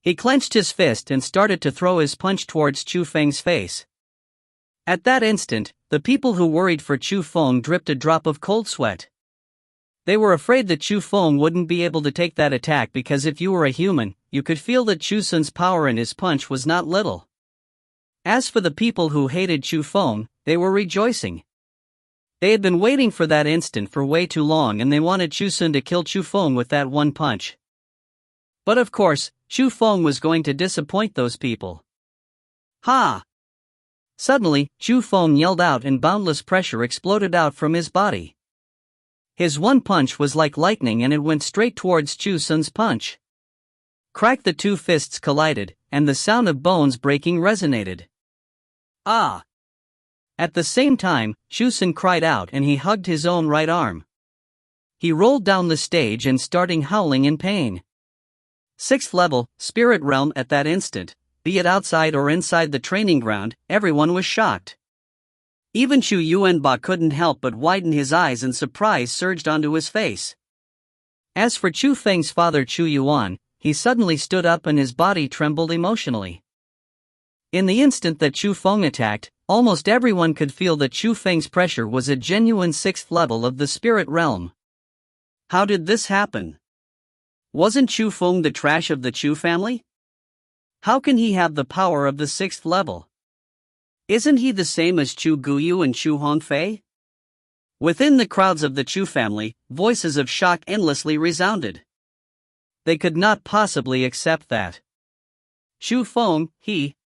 He clenched his fist and started to throw his punch towards Chu Feng's face. At that instant, the people who worried for Chu Feng dripped a drop of cold sweat. They were afraid that Chu Feng wouldn't be able to take that attack because if you were a human, you could feel that Chu Sun's power in his punch was not little. As for the people who hated Chu Feng, they were rejoicing. They had been waiting for that instant for way too long and they wanted Chu Sun to kill Chu Feng with that one punch. But of course, Chu Feng was going to disappoint those people. Ha! Suddenly, Chu Feng yelled out and boundless pressure exploded out from his body. His one punch was like lightning and it went straight towards Chu Sun's punch. Crack! The two fists collided, and the sound of bones breaking resonated. Ah! At the same time, Chu Sun cried out and he hugged his own right arm. He rolled down the stage and starting howling in pain. 6th level, spirit realm. At that instant, be it outside or inside the training ground, everyone was shocked. Even Chu Yuanba couldn't help but widen his eyes and surprise surged onto his face. As for Chu Feng's father Chu Yuan, he suddenly stood up and his body trembled emotionally. In the instant that Chu Feng attacked, almost everyone could feel that Chu Feng's pressure was a genuine 6th level of the spirit realm. How did this happen? Wasn't Chu Feng the trash of the Chu family? How can he have the power of the 6th level? Isn't he the same as Chu Guyu and Chu Hongfei? Within the crowds of the Chu family, voices of shock endlessly resounded. They could not possibly accept that. Chu Feng, he.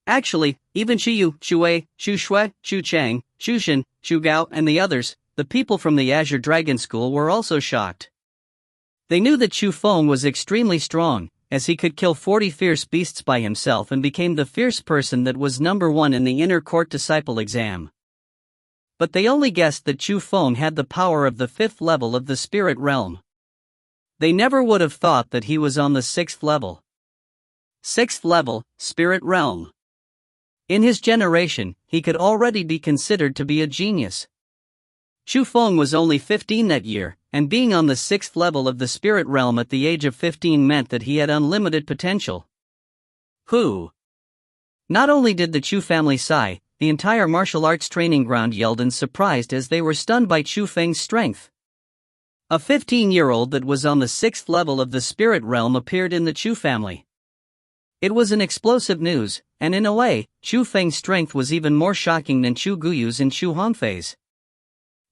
Actually, even Chu Yu, Chu Wei, Chu Shui, Chu Chang, Chu Shen, Chu Gao, and the others, the people from the Azure Dragon School, were also shocked. They knew that Chu Feng was extremely strong, as he could kill 40 fierce beasts by himself and became the fierce person that was number 1 in the inner court disciple exam. But they only guessed that Chu Feng had the power of the 5th level of the spirit realm. They never would have thought that he was on the 6th level. 6th level, spirit realm. In his generation, he could already be considered to be a genius. Chu Feng was only 15 that year, and being on the 6th level of the spirit realm at the age of 15 meant that he had unlimited potential. Who? Not only did the Chu family sigh, the entire martial arts training ground yelled in surprise as they were stunned by Chu Feng's strength. A 15-year-old that was on the 6th level of the spirit realm appeared in the Chu family. It was an explosive news, and in a way, Chu Feng's strength was even more shocking than Chu Guyu's and Chu Hongfei's.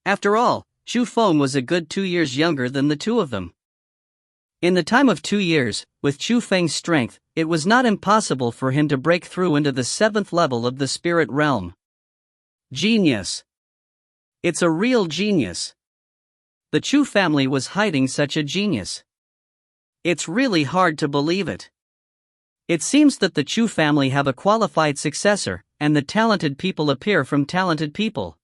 After all, Chu Feng was a good 2 years younger than the two of them. In the time of 2 years, with Chu Feng's strength, it was not impossible for him to break through into the 7th level of the spirit realm. Genius. It's a real genius. The Chu family was hiding such a genius. It's really hard to believe it. It seems that the Chu family have a qualified successor, and the talented people appear from talented people.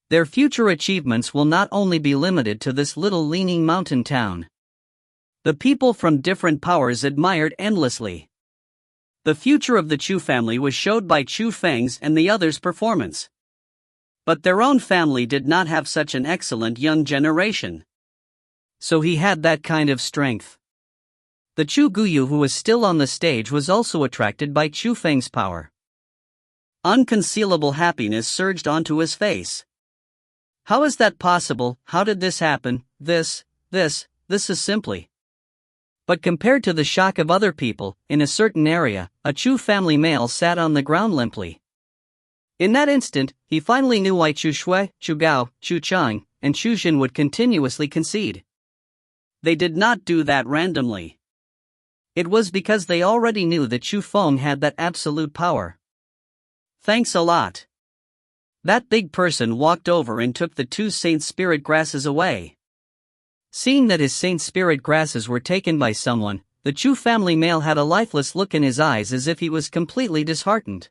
Their future achievements will not only be limited to this little leaning mountain town. The people from different powers admired endlessly. The future of the Chu family was showed by Chu Feng's and the others' performance. But their own family did not have such an excellent young generation. So he had that kind of strength. The Chu Guyu who was still on the stage was also attracted by Chu Feng's power. Unconcealable happiness surged onto his face. How is that possible? How did this happen? This is simply. But compared to the shock of other people, in a certain area, a Chu family male sat on the ground limply. In that instant, he finally knew why Chu Shui, Chu Gao, Chu Chang, and Chu Shen would continuously concede. They did not do that randomly. It was because they already knew that Chu Feng had that absolute power. Thanks a lot. That big person walked over and took the 2 Saint Spirit grasses away. Seeing that his Saint Spirit grasses were taken by someone, the Chu family male had a lifeless look in his eyes as if he was completely disheartened.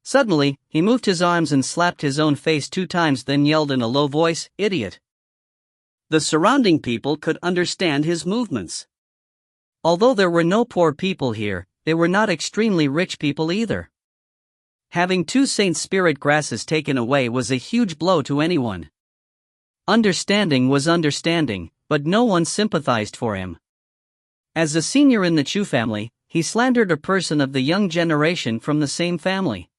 Suddenly, he moved his arms and slapped his own face 2 times, then yelled in a low voice, "Idiot!" The surrounding people could understand his movements. Although there were no poor people here, they were not extremely rich people either. Having 2 Saint Spirit grasses taken away was a huge blow to anyone. Understanding was understanding, but no one sympathized for him. As a senior in the Chu family, he slandered a person of the young generation from the same family.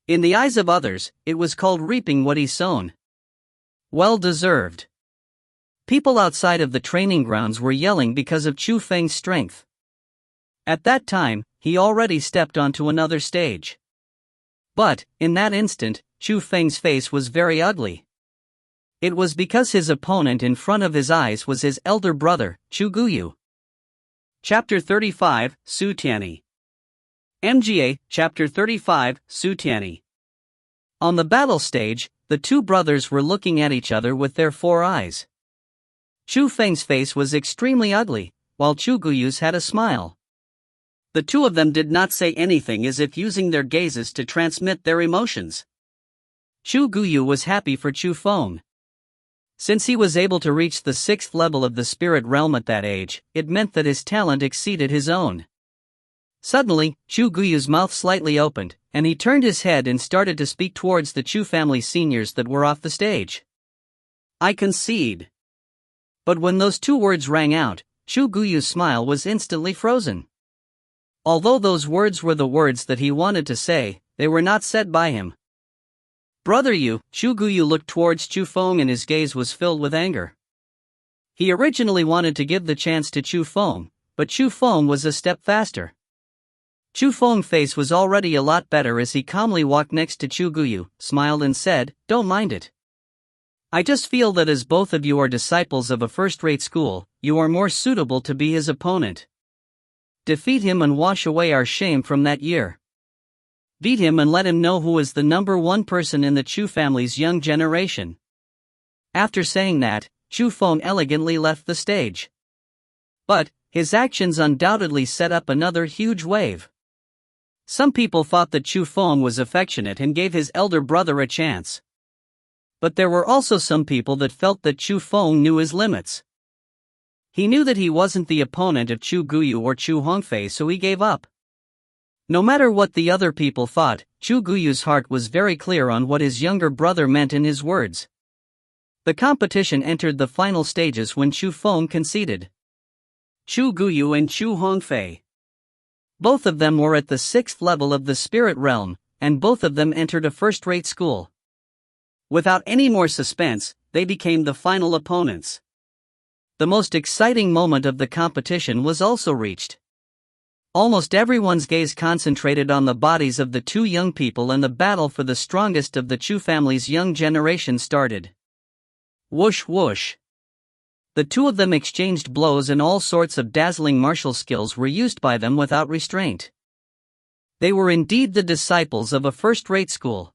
In the eyes of others, it was called reaping what he sown. Well deserved. People outside of the training grounds were yelling because of Chu Feng's strength. At that time, he already stepped onto another stage. But, in that instant, Chu Feng's face was very ugly. It was because his opponent in front of his eyes was his elder brother, Chu Guyu. Chapter 35, Su Tianyi. MGA, Chapter 35, Su Tianyi. On the battle stage, the 2 brothers were looking at each other with their 4 eyes. Chu Feng's face was extremely ugly, while Chu Guyu's had a smile. The 2 of them did not say anything, as if using their gazes to transmit their emotions. Chu Guyu was happy for Chu Feng. Since he was able to reach the 6th level of the spirit realm at that age, it meant that his talent exceeded his own. Suddenly, Chu Guyu's mouth slightly opened, and he turned his head and started to speak towards the Chu family seniors that were off the stage. "I concede." But when those 2 words rang out, Chu Guyu's smile was instantly frozen. Although those words were the words that he wanted to say, they were not said by him. "Brother Yu," Chu Guyu looked towards Chu Feng and his gaze was filled with anger. He originally wanted to give the chance to Chu Feng, but Chu Feng was a step faster. Chu Feng's face was already a lot better as he calmly walked next to Chu Guyu, smiled and said, "Don't mind it. I just feel that as both of you are disciples of a first-rate school, you are more suitable to be his opponent. Defeat him and wash away our shame from that year. Beat him and let him know who is the number 1 person in the Chu family's young generation." After saying that, Chu Feng elegantly left the stage. But, his actions undoubtedly set up another huge wave. Some people thought that Chu Feng was affectionate and gave his elder brother a chance. But there were also some people that felt that Chu Feng knew his limits. He knew that he wasn't the opponent of Chu Guyu or Chu Hongfei, so he gave up. No matter what the other people thought, Chu Guyu's heart was very clear on what his younger brother meant in his words. The competition entered the final stages when Chu Feng conceded. Chu Guyu and Chu Hongfei. Both of them were at the 6th level of the spirit realm, and both of them entered a first-rate school. Without any more suspense, they became the final opponents. The most exciting moment of the competition was also reached. Almost everyone's gaze concentrated on the bodies of the 2 young people, and the battle for the strongest of the Chu family's young generation started. Whoosh whoosh. The 2 of them exchanged blows, and all sorts of dazzling martial skills were used by them without restraint. They were indeed the disciples of a first-rate school.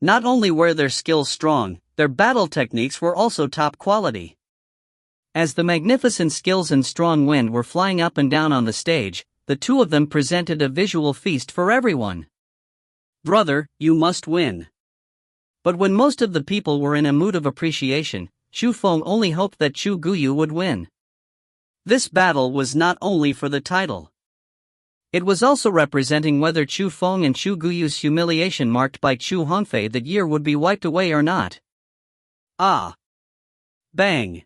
Not only were their skills strong, their battle techniques were also top quality. As the magnificent skills and strong wind were flying up and down on the stage, the 2 of them presented a visual feast for everyone. "Brother, you must win." But when most of the people were in a mood of appreciation, Chu Feng only hoped that Chu Guyu would win. This battle was not only for the title. It was also representing whether Chu Feng and Chu Guyu's humiliation marked by Chu Hongfei that year would be wiped away or not. Ah! Bang!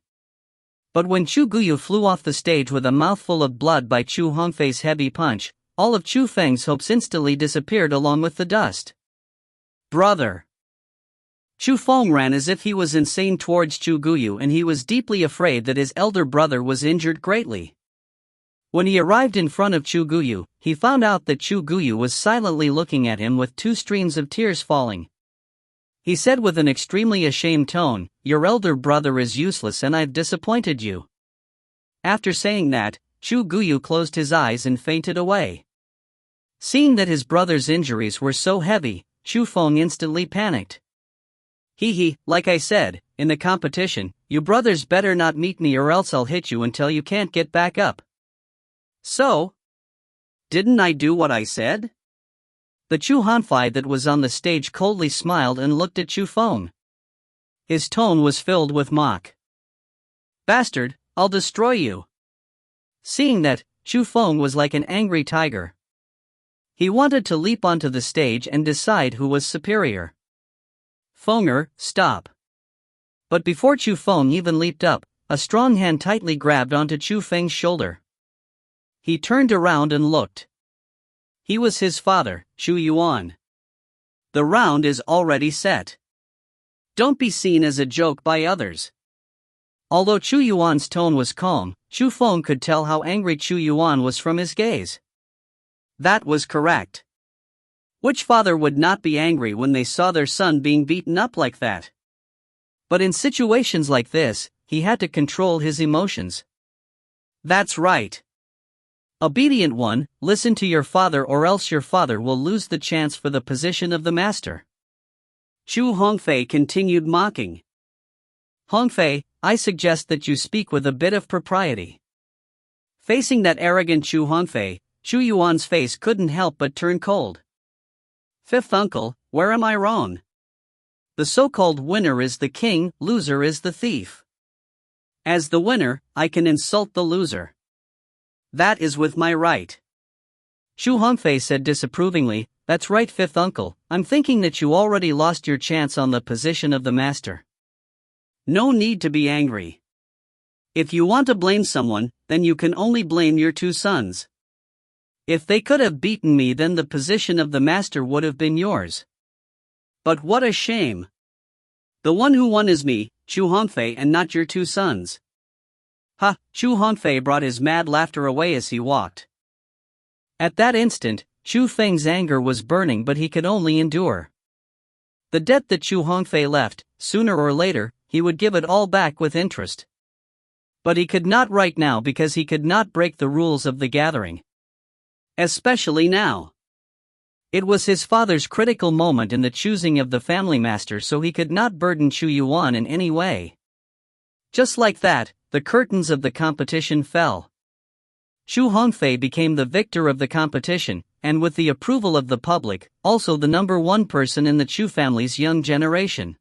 But when Chu Guyu flew off the stage with a mouthful of blood by Chu Hongfei's heavy punch, all of Chu Feng's hopes instantly disappeared along with the dust. "Brother!" Chu Feng ran as if he was insane towards Chu Guyu, and he was deeply afraid that his elder brother was injured greatly. When he arrived in front of Chu Guyu, he found out that Chu Guyu was silently looking at him with 2 streams of tears falling. He said with an extremely ashamed tone, "Your elder brother is useless and I've disappointed you." After saying that, Chu Guyu closed his eyes and fainted away. Seeing that his brother's injuries were so heavy, Chu Feng instantly panicked. Like I said, in the competition, you brothers better not meet me or else I'll hit you until you can't get back up. So? Didn't I do what I said? The Chu Hanfei that was on the stage coldly smiled and looked at Chu Feng. His tone was filled with mock. Bastard, I'll destroy you. Seeing that, Chu Feng was like an angry tiger. He wanted to leap onto the stage and decide who was superior. Fenger, stop. But before Chu Feng even leaped up, a strong hand tightly grabbed onto Chu Feng's shoulder. He turned around and looked. He was his father, Chu Yuan. The round is already set. Don't be seen as a joke by others. Although Chu Yuan's tone was calm, Chu Feng could tell how angry Chu Yuan was from his gaze. That was correct. Which father would not be angry when they saw their son being beaten up like that? But in situations like this, he had to control his emotions. That's right. Obedient one, listen to your father or else your father will lose the chance for the position of the master. Chu Hongfei continued mocking. Hongfei, I suggest that you speak with a bit of propriety. Facing that arrogant Chu Hongfei, Chu Yuan's face couldn't help but turn cold. Fifth uncle, where am I wrong? The so-called winner is the king, loser is the thief. As the winner, I can insult the loser. That is with my right. Chu Hongfei said disapprovingly, that's right fifth uncle, I'm thinking that you already lost your chance on the position of the master. No need to be angry. If you want to blame someone, then you can only blame your two sons. If they could have beaten me then the position of the master would have been yours. But what a shame. The one who won is me, Chu Hongfei, and not your two sons. Ha! Chu Hongfei brought his mad laughter away as he walked. At that instant, Chu Feng's anger was burning but he could only endure. The debt that Chu Hongfei left, sooner or later, he would give it all back with interest. But he could not right now because he could not break the rules of the gathering. Especially now. It was his father's critical moment in the choosing of the family master, so he could not burden Chu Yuan in any way. Just like that, the curtains of the competition fell. Chu Hongfei became the victor of the competition, and with the approval of the public, also the number one person in the Chu family's young generation.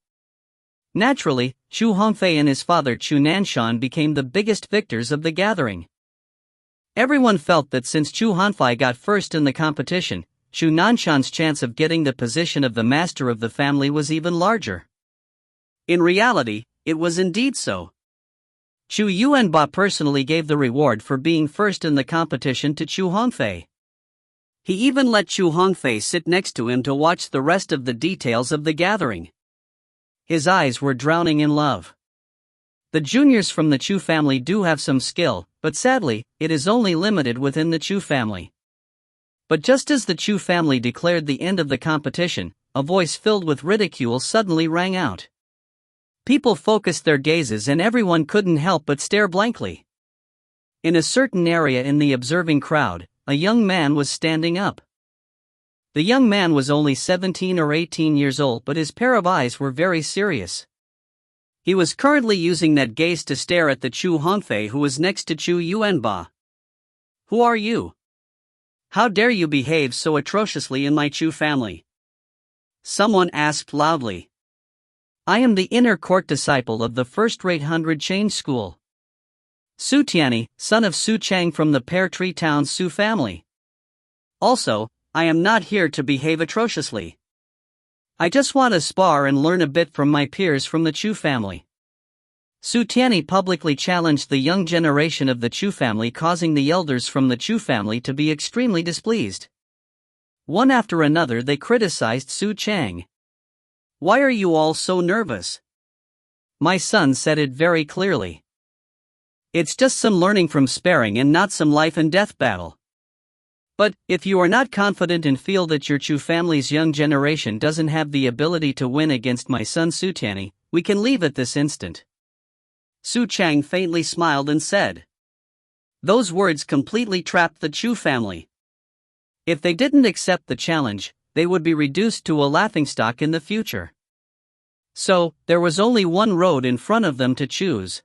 Naturally, Chu Hongfei and his father Chu Nanshan became the biggest victors of the gathering. Everyone felt that since Chu Hongfei got first in the competition, Chu Nanshan's chance of getting the position of the master of the family was even larger. In reality, it was indeed so. Chu Yuanba personally gave the reward for being first in the competition to Chu Hongfei. He even let Chu Hongfei sit next to him to watch the rest of the details of the gathering. His eyes were drowning in love. The juniors from the Chu family do have some skill, but sadly, it is only limited within the Chu family. But just as the Chu family declared the end of the competition, a voice filled with ridicule suddenly rang out. People focused their gazes and everyone couldn't help but stare blankly. In a certain area in the observing crowd, a young man was standing up. The young man was only 17 or 18 years old, but his pair of eyes were very serious. He was currently using that gaze to stare at the Chu Hongfei who was next to Chu Yuanba. Who are you? How dare you behave so atrociously in my Chu family? Someone asked loudly. I am the inner court disciple of the first-rate 100 change school. Su Tianyi, son of Su Chang from the Pear Tree Town Su family. Also, I am not here to behave atrociously. I just want to spar and learn a bit from my peers from the Chu family. Su Tianyi publicly challenged the young generation of the Chu family, causing the elders from the Chu family to be extremely displeased. One after another they criticized Su Chang. Why are you all so nervous? My son said it very clearly. It's just some learning from sparring and not some life and death battle. But, if you are not confident and feel that your Chu family's young generation doesn't have the ability to win against my son Su Tianyi, we can leave at this instant. Su Chang faintly smiled and said. Those words completely trapped the Chu family. If they didn't accept the challenge, they would be reduced to a laughingstock in the future. So, there was only one road in front of them to choose.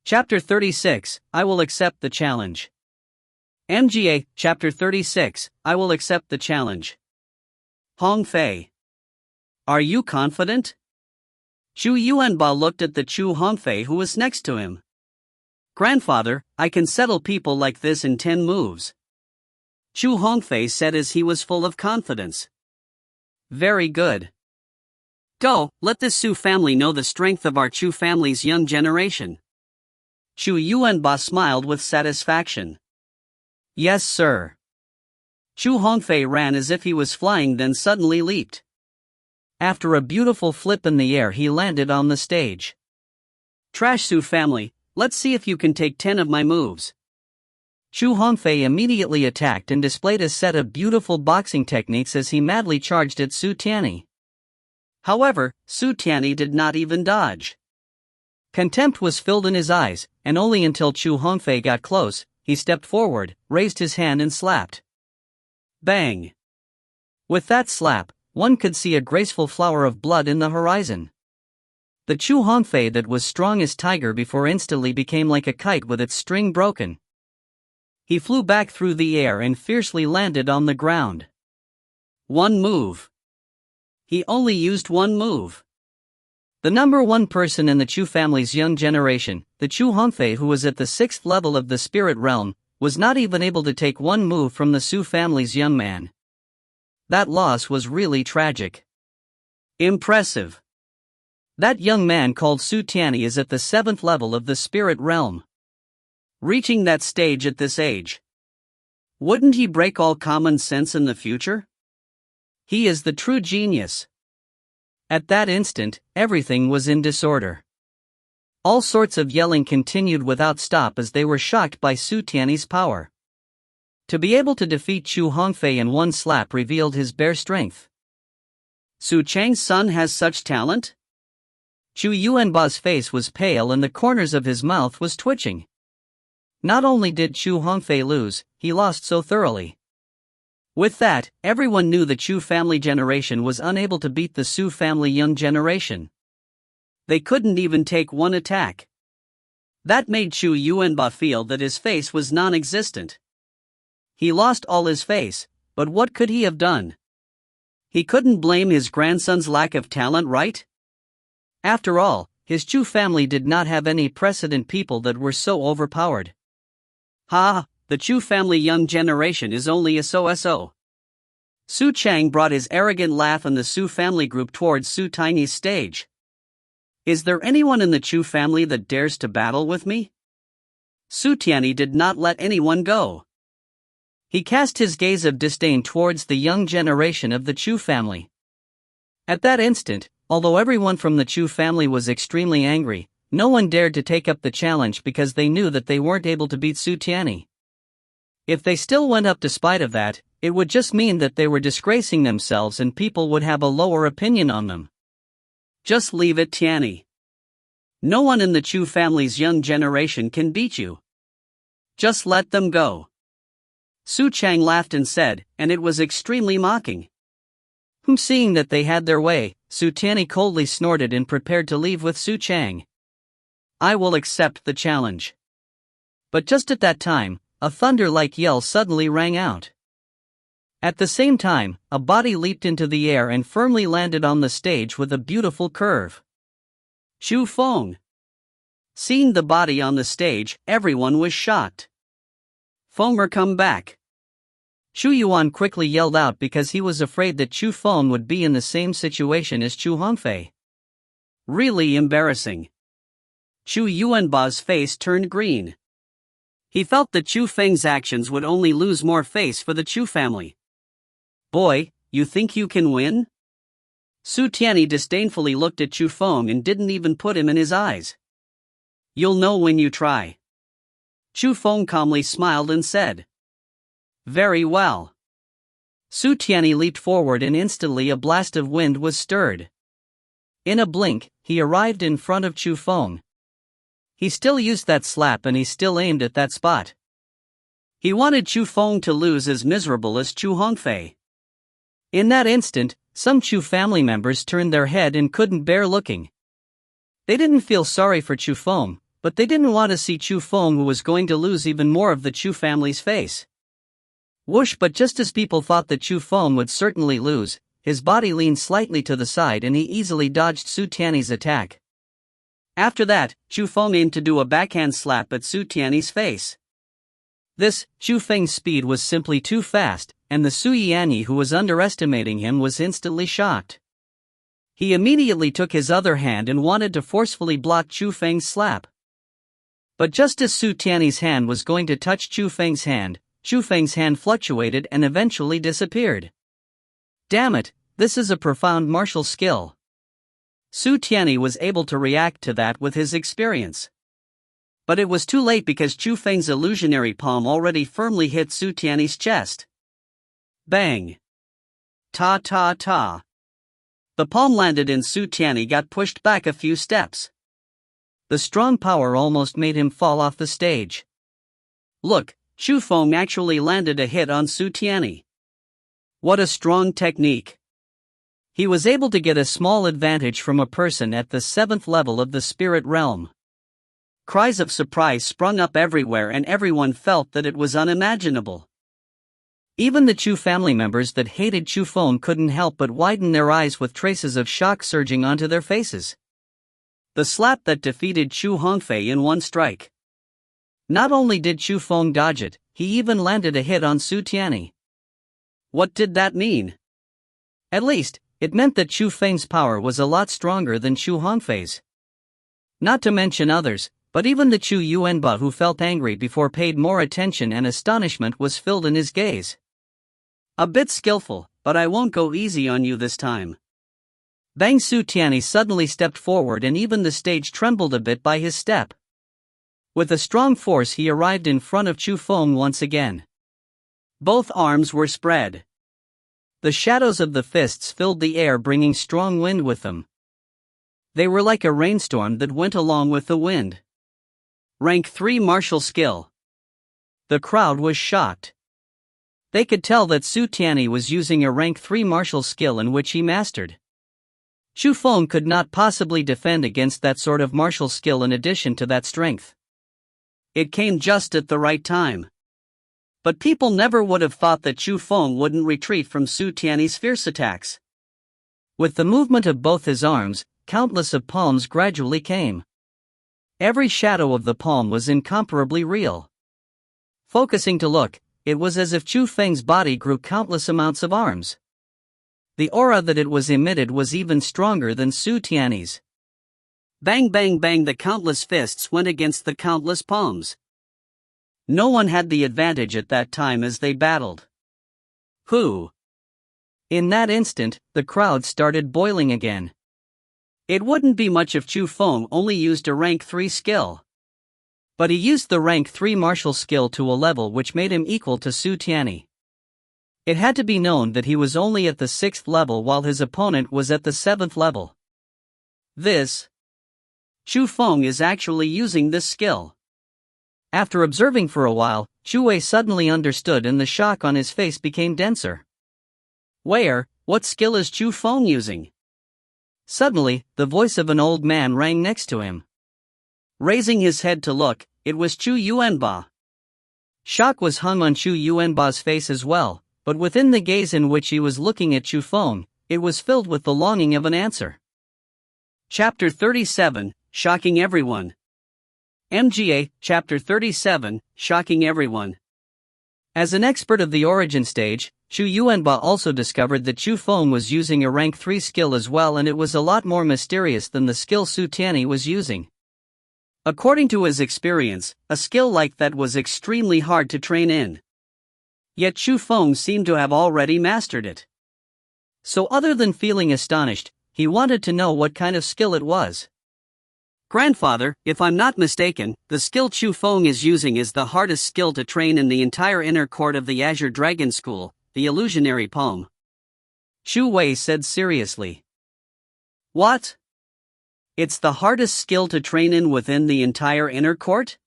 Chapter 36, I will accept the challenge. MGA, Chapter 36, I will accept the challenge. Hong Fei. Are you confident? Chu Yuanba looked at the Chu Hongfei who was next to him. Grandfather, I can settle people like this in 10 moves. Chu Hongfei said as he was full of confidence. Very good. Go, let this Su family know the strength of our Chu family's young generation. Chu Yuanba smiled with satisfaction. Yes, sir. Chu Hongfei ran as if he was flying, then suddenly leaped. After a beautiful flip in the air, he landed on the stage. Trash Su family, let's see if you can take 10 of my moves. Chu Hongfei immediately attacked and displayed a set of beautiful boxing techniques as he madly charged at Su Tianyi. However, Su Tianyi did not even dodge. Contempt was filled in his eyes, and only until Chu Hongfei got close, he stepped forward, raised his hand and slapped. Bang! With that slap, one could see a graceful flower of blood in the horizon. The Chu Hongfei that was strong as tiger before instantly became like a kite with its string broken. He flew back through the air and fiercely landed on the ground. One move. He only used one move. The number one person in the Chu family's young generation, the Chu Hongfei who was at the 6th level of the spirit realm, was not even able to take one move from the Su family's young man. That loss was really tragic. Impressive. That young man called Su Tianyi is at the 7th level of the spirit realm. Reaching that stage at this age. Wouldn't he break all common sense in the future? He is the true genius. At that instant, everything was in disorder. All sorts of yelling continued without stop as they were shocked by Su Tianyi's power. To be able to defeat Chu Hongfei in one slap revealed his bare strength. Su Chang's son has such talent? Chu Yuanba's face was pale and the corners of his mouth was twitching. Not only did Chu Hongfei lose, he lost so thoroughly. With that, everyone knew the Chu family generation was unable to beat the Su family young generation. They couldn't even take one attack. That made Chu Yuanba feel that his face was non-existent. He lost all his face, but what could he have done? He couldn't blame his grandson's lack of talent, right? After all, his Chu family did not have any precedent people that were so overpowered. Ha, the Chu family young generation is only a so-so. Su Chang brought his arrogant laugh and the Su family group towards Su Tianyi's stage. Is there anyone in the Chu family that dares to battle with me? Su Tianyi did not let anyone go. He cast his gaze of disdain towards the young generation of the Chu family. At that instant, although everyone from the Chu family was extremely angry, no one dared to take up the challenge because they knew that they weren't able to beat Su Tianyi. If they still went up despite of that, it would just mean that they were disgracing themselves and people would have a lower opinion on them. Just leave it, Tianyi. No one in the Chu family's young generation can beat you. Just let them go. Su Chang laughed and said, and it was extremely mocking. Seeing that they had their way, Su Tianyi coldly snorted and prepared to leave with Su Chang. I will accept the challenge. But just at that time, a thunder-like yell suddenly rang out. At the same time, a body leaped into the air and firmly landed on the stage with a beautiful curve. Chu Feng. Seeing the body on the stage, everyone was shocked. Fenger, come back. Chu Yuan quickly yelled out because he was afraid that Chu Feng would be in the same situation as Chu Hongfei. Really embarrassing. Chu Yuanba's face turned green. He felt that Chu Feng's actions would only lose more face for the Chu family. Boy, you think you can win? Su Tianyi disdainfully looked at Chu Feng and didn't even put him in his eyes. You'll know when you try. Chu Feng calmly smiled and said. Very well. Su Tianyi leaped forward and instantly a blast of wind was stirred. In a blink, he arrived in front of Chu Feng. He still used that slap and he still aimed at that spot. He wanted Chu Feng to lose as miserable as Chu Hongfei. In that instant, some Chu family members turned their head and couldn't bear looking. They didn't feel sorry for Chu Feng, but they didn't want to see Chu Feng who was going to lose even more of the Chu family's face. Whoosh! But just as people thought that Chu Feng would certainly lose, his body leaned slightly to the side and he easily dodged Su Tiany's attack. After that, Chu Feng aimed to do a backhand slap at Su Tiany's face. This, Chu Feng's speed was simply too fast, and the Su Yanyi who was underestimating him was instantly shocked. He immediately took his other hand and wanted to forcefully block Chu Feng's slap. But just as Su Tiany's hand was going to touch Chu Feng's hand fluctuated and eventually disappeared. Damn it, this is a profound martial skill. Su Tiany was able to react to that with his experience. But it was too late because Chu Feng's illusionary palm already firmly hit Su Tiany's chest. Bang! Ta ta ta! The palm landed and Su Tiany got pushed back a few steps. The strong power almost made him fall off the stage. Look, Chu Feng actually landed a hit on Su Tiany. What a strong technique! He was able to get a small advantage from a person at the 7th level of the spirit realm. Cries of surprise sprung up everywhere and everyone felt that it was unimaginable. Even the Chu family members that hated Chu Feng couldn't help but widen their eyes with traces of shock surging onto their faces. The slap that defeated Chu Hongfei in one strike. Not only did Chu Feng dodge it, he even landed a hit on Su Tiany. What did that mean? At least, it meant that Chu Feng's power was a lot stronger than Chu Hongfei's. Not to mention others, but even the Chu Yuanba who felt angry before paid more attention and astonishment was filled in his gaze. A bit skillful, but I won't go easy on you this time. Bang! Su Tiany suddenly stepped forward and even the stage trembled a bit by his step. With a strong force he arrived in front of Chu Feng once again. Both arms were spread. The shadows of the fists filled the air, bringing strong wind with them. They were like a rainstorm that went along with the wind. Rank 3 martial skill. The crowd was shocked. They could tell that Su Tiany was using a rank 3 martial skill in which he mastered. Chu Feng could not possibly defend against that sort of martial skill in addition to that strength. It came just at the right time. But people never would have thought that Chu Feng wouldn't retreat from Su Tiany's fierce attacks. With the movement of both his arms, countless of palms gradually came. Every shadow of the palm was incomparably real. Focusing to look, it was as if Chu Feng's body grew countless amounts of arms. The aura that it was emitted was even stronger than Su Tiany's. Bang bang bang! The countless fists went against the countless palms. No one had the advantage at that time as they battled. Who? In that instant, the crowd started boiling again. It wouldn't be much if Chu Feng only used a rank 3 skill. But he used the rank 3 martial skill to a level which made him equal to Su Tiany. It had to be known that he was only at the 6th level while his opponent was at the 7th level. Chu Feng is actually using this skill. After observing for a while, Chu Wei suddenly understood and the shock on his face became denser. What skill is Chu Feng using? Suddenly, the voice of an old man rang next to him. Raising his head to look, it was Chu Yuanba. Shock was hung on Chu Yuanba's face as well, but within the gaze in which he was looking at Chu Feng, it was filled with the longing of an answer. Chapter 37, Shocking Everyone. MGA, Chapter 37, Shocking Everyone. As an expert of the origin stage, Chu Yuanba also discovered that Chu Feng was using a rank 3 skill as well, and it was a lot more mysterious than the skill Su Tiany was using. According to his experience, a skill like that was extremely hard to train in. Yet Chu Feng seemed to have already mastered it. So other than feeling astonished, he wanted to know what kind of skill it was. Grandfather, if I'm not mistaken, the skill Chu Feng is using is the hardest skill to train in the entire inner court of the Azure Dragon School, the illusionary palm. Chu Wei said seriously. What? It's the hardest skill to train in within the entire inner court?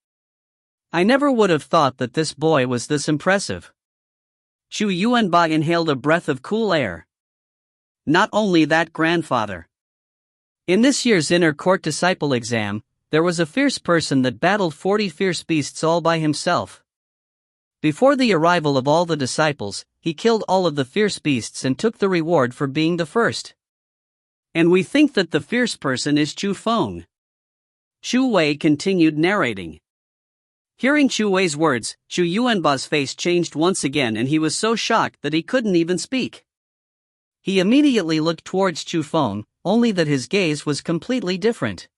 I never would have thought that this boy was this impressive. Chu Yuanba inhaled a breath of cool air. Not only that, grandfather. In this year's inner court disciple exam, there was a fierce person that battled 40 fierce beasts all by himself. Before the arrival of all the disciples, he killed all of the fierce beasts and took the reward for being the first. And we think that the fierce person is Chu Feng. Chu Wei continued narrating. Hearing Chu Wei's words, Chu Yuanba's face changed once again and he was so shocked that he couldn't even speak. He immediately looked towards Chu Feng, only that his gaze was completely different.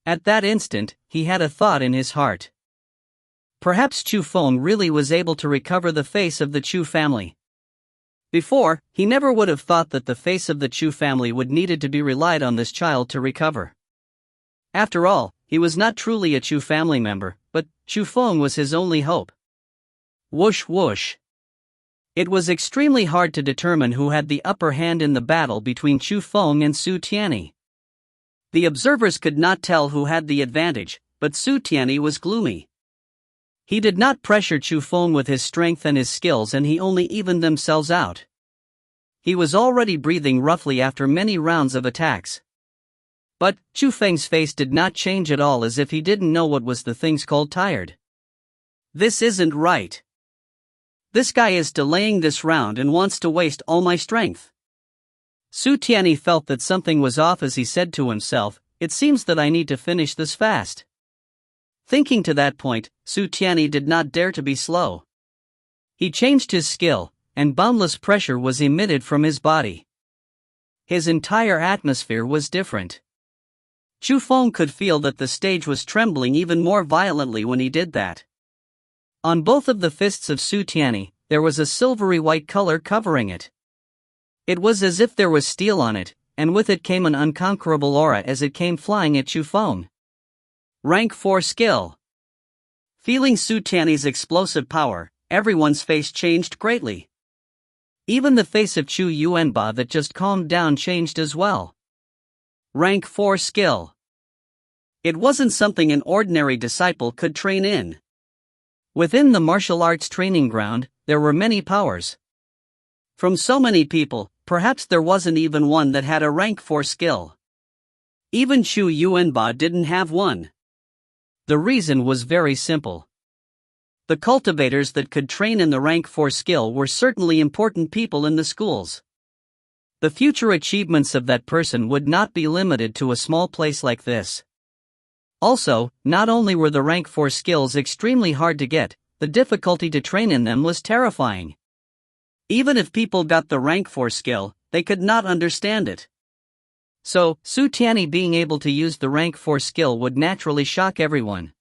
At that instant, he had a thought in his heart. Perhaps Chu Feng really was able to recover the face of the Chu family. Before, he never would have thought that the face of the Chu family would needed to be relied on this child to recover. After all, he was not truly a Chu family member, but Chu Feng was his only hope. Whoosh whoosh. It was extremely hard to determine who had the upper hand in the battle between Chu Feng and Su Tianyi. The observers could not tell who had the advantage, but Su Tianyi was gloomy. He did not pressure Chu Feng with his strength and his skills and he only evened themselves out. He was already breathing roughly after many rounds of attacks. But Chu Feng's face did not change at all, as if he didn't know what was the things called tired. This isn't right. This guy is delaying this round and wants to waste all my strength. Su Tianyi felt that something was off as he said to himself, it seems that I need to finish this fast. Thinking to that point, Su Tianyi did not dare to be slow. He changed his skill, and boundless pressure was emitted from his body. His entire atmosphere was different. Chu Feng could feel that the stage was trembling even more violently when he did that. On both of the fists of Su Tianyi, there was a silvery white color covering it. It was as if there was steel on it, and with it came an unconquerable aura as it came flying at Chu Feng. Rank 4 skill. Feeling Su Tianyi's explosive power, everyone's face changed greatly. Even the face of Chu Yuanba that just calmed down changed as well. Rank 4 skill. It wasn't something an ordinary disciple could train in. Within the martial arts training ground, there were many powers. From so many people, perhaps there wasn't even one that had a rank 4 skill. Even Chu Yuanba didn't have one. The reason was very simple. The cultivators that could train in the rank 4 skill were certainly important people in the schools. The future achievements of that person would not be limited to a small place like this. Also, not only were the rank 4 skills extremely hard to get, the difficulty to train in them was terrifying. Even if people got the rank 4 skill, they could not understand it. So, Su Tianyi being able to use the rank 4 skill would naturally shock everyone.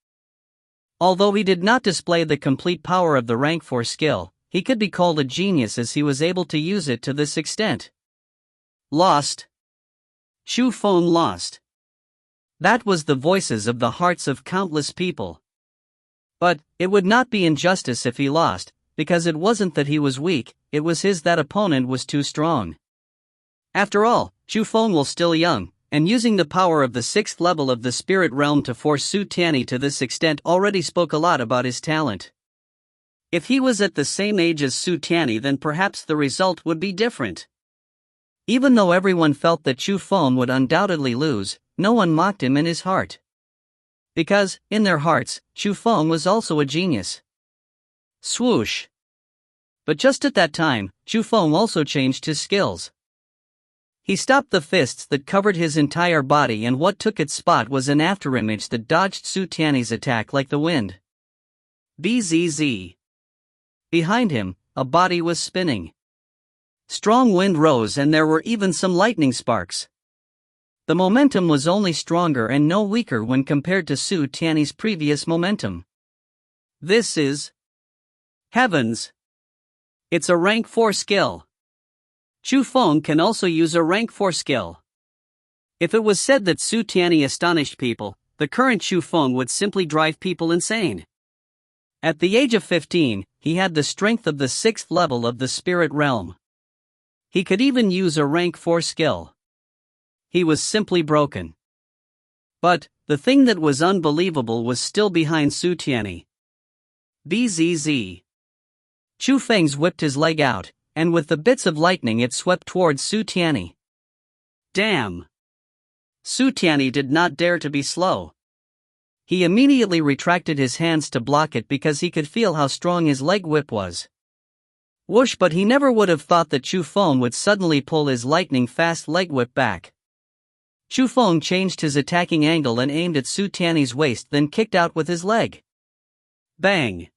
Although he did not display the complete power of the rank 4 skill, he could be called a genius as he was able to use it to this extent. Lost. Chu Feng lost. That was the voices of the hearts of countless people. But, it would not be injustice if he lost, because it wasn't that he was weak, it was his that opponent was too strong. After all, Chu Feng was still young, and using the power of the 6th level of the spirit realm to force Su Tianyi to this extent already spoke a lot about his talent. If he was at the same age as Su Tianyi, then perhaps the result would be different. Even though everyone felt that Chu Feng would undoubtedly lose, no one mocked him in his heart. Because, in their hearts, Chu Feng was also a genius. Swoosh. But just at that time, Chu Feng also changed his skills. He stopped the fists that covered his entire body, and what took its spot was an afterimage that dodged Su Tianyi's attack like the wind. Bzz. Behind him, a body was spinning. Strong wind rose and there were even some lightning sparks. The momentum was only stronger and no weaker when compared to Su Tianyi's previous momentum. This is... heavens! It's a rank 4 skill. Chu Feng can also use a rank 4 skill. If it was said that Su Tianyi astonished people, the current Chu Feng would simply drive people insane. At the age of 15, he had the strength of the 6th level of the spirit realm. He could even use a rank 4 skill. He was simply broken. But, the thing that was unbelievable was still behind Su Tianyi. Bzz. Chu Feng's whipped his leg out, and with the bits of lightning it swept towards Su Tianyi. Damn! Su Tianyi did not dare to be slow. He immediately retracted his hands to block it because he could feel how strong his leg whip was. Whoosh! But he never would have thought that Chu Feng would suddenly pull his lightning-fast leg whip back. Chu Feng changed his attacking angle and aimed at Su Tianyi's waist, then kicked out with his leg. Bang!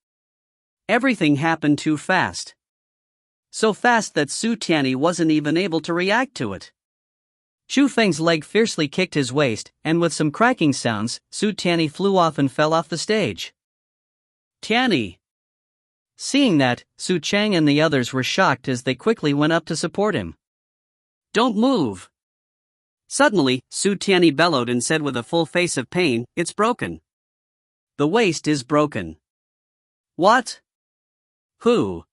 Everything happened too fast. So fast that Su Tianyi wasn't even able to react to it. Chu Feng's leg fiercely kicked his waist, and with some cracking sounds, Su Tianyi flew off and fell off the stage. Tianyi! Seeing that, Su Chang and the others were shocked as they quickly went up to support him. Don't move! Suddenly, Su Tianyi bellowed and said with a full face of pain, "It's broken. The waist is broken." What? Who?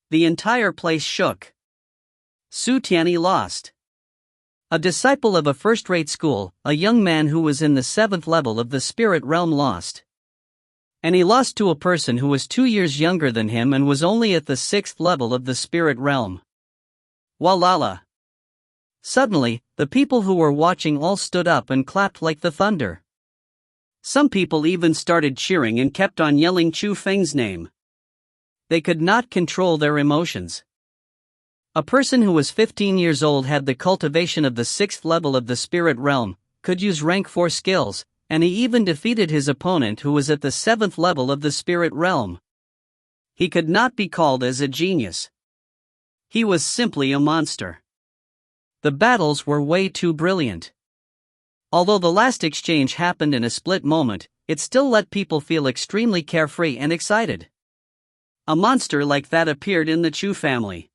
The entire place shook. Su Tianyi lost. A disciple of a first-rate school, a young man who was in the 7th level of the spirit realm lost. And he lost to a person who was 2 years younger than him and was only at the 6th level of the spirit realm. Walala! Suddenly, the people who were watching all stood up and clapped like the thunder. Some people even started cheering and kept on yelling Chu Feng's name. They could not control their emotions. A person who was 15 years old, had the cultivation of the 6th level of the spirit realm, could use rank 4 skills, and he even defeated his opponent who was at the 7th level of the spirit realm. He could not be called as a genius. He was simply a monster. The battles were way too brilliant. Although the last exchange happened in a split moment, it still let people feel extremely carefree and excited. A monster like that appeared in the Chu family.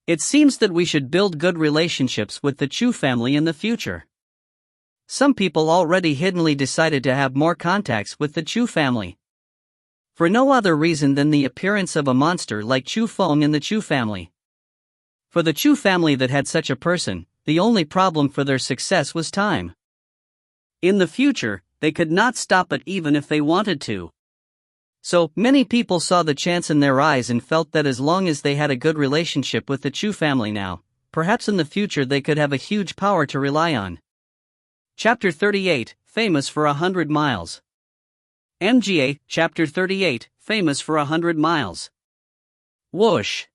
It seems that we should build good relationships with the Chu family in the future. Some people already hiddenly decided to have more contacts with the Chu family. For no other reason than the appearance of a monster like Chu Feng in the Chu family. For the Chu family that had such a person, the only problem for their success was time. In the future, they could not stop it even if they wanted to. So, many people saw the chance in their eyes and felt that as long as they had a good relationship with the Chu family now, perhaps in the future they could have a huge power to rely on. Chapter 38, Famous for 100 Miles. MGA, Chapter 38, Famous for 100 Miles. Whoosh!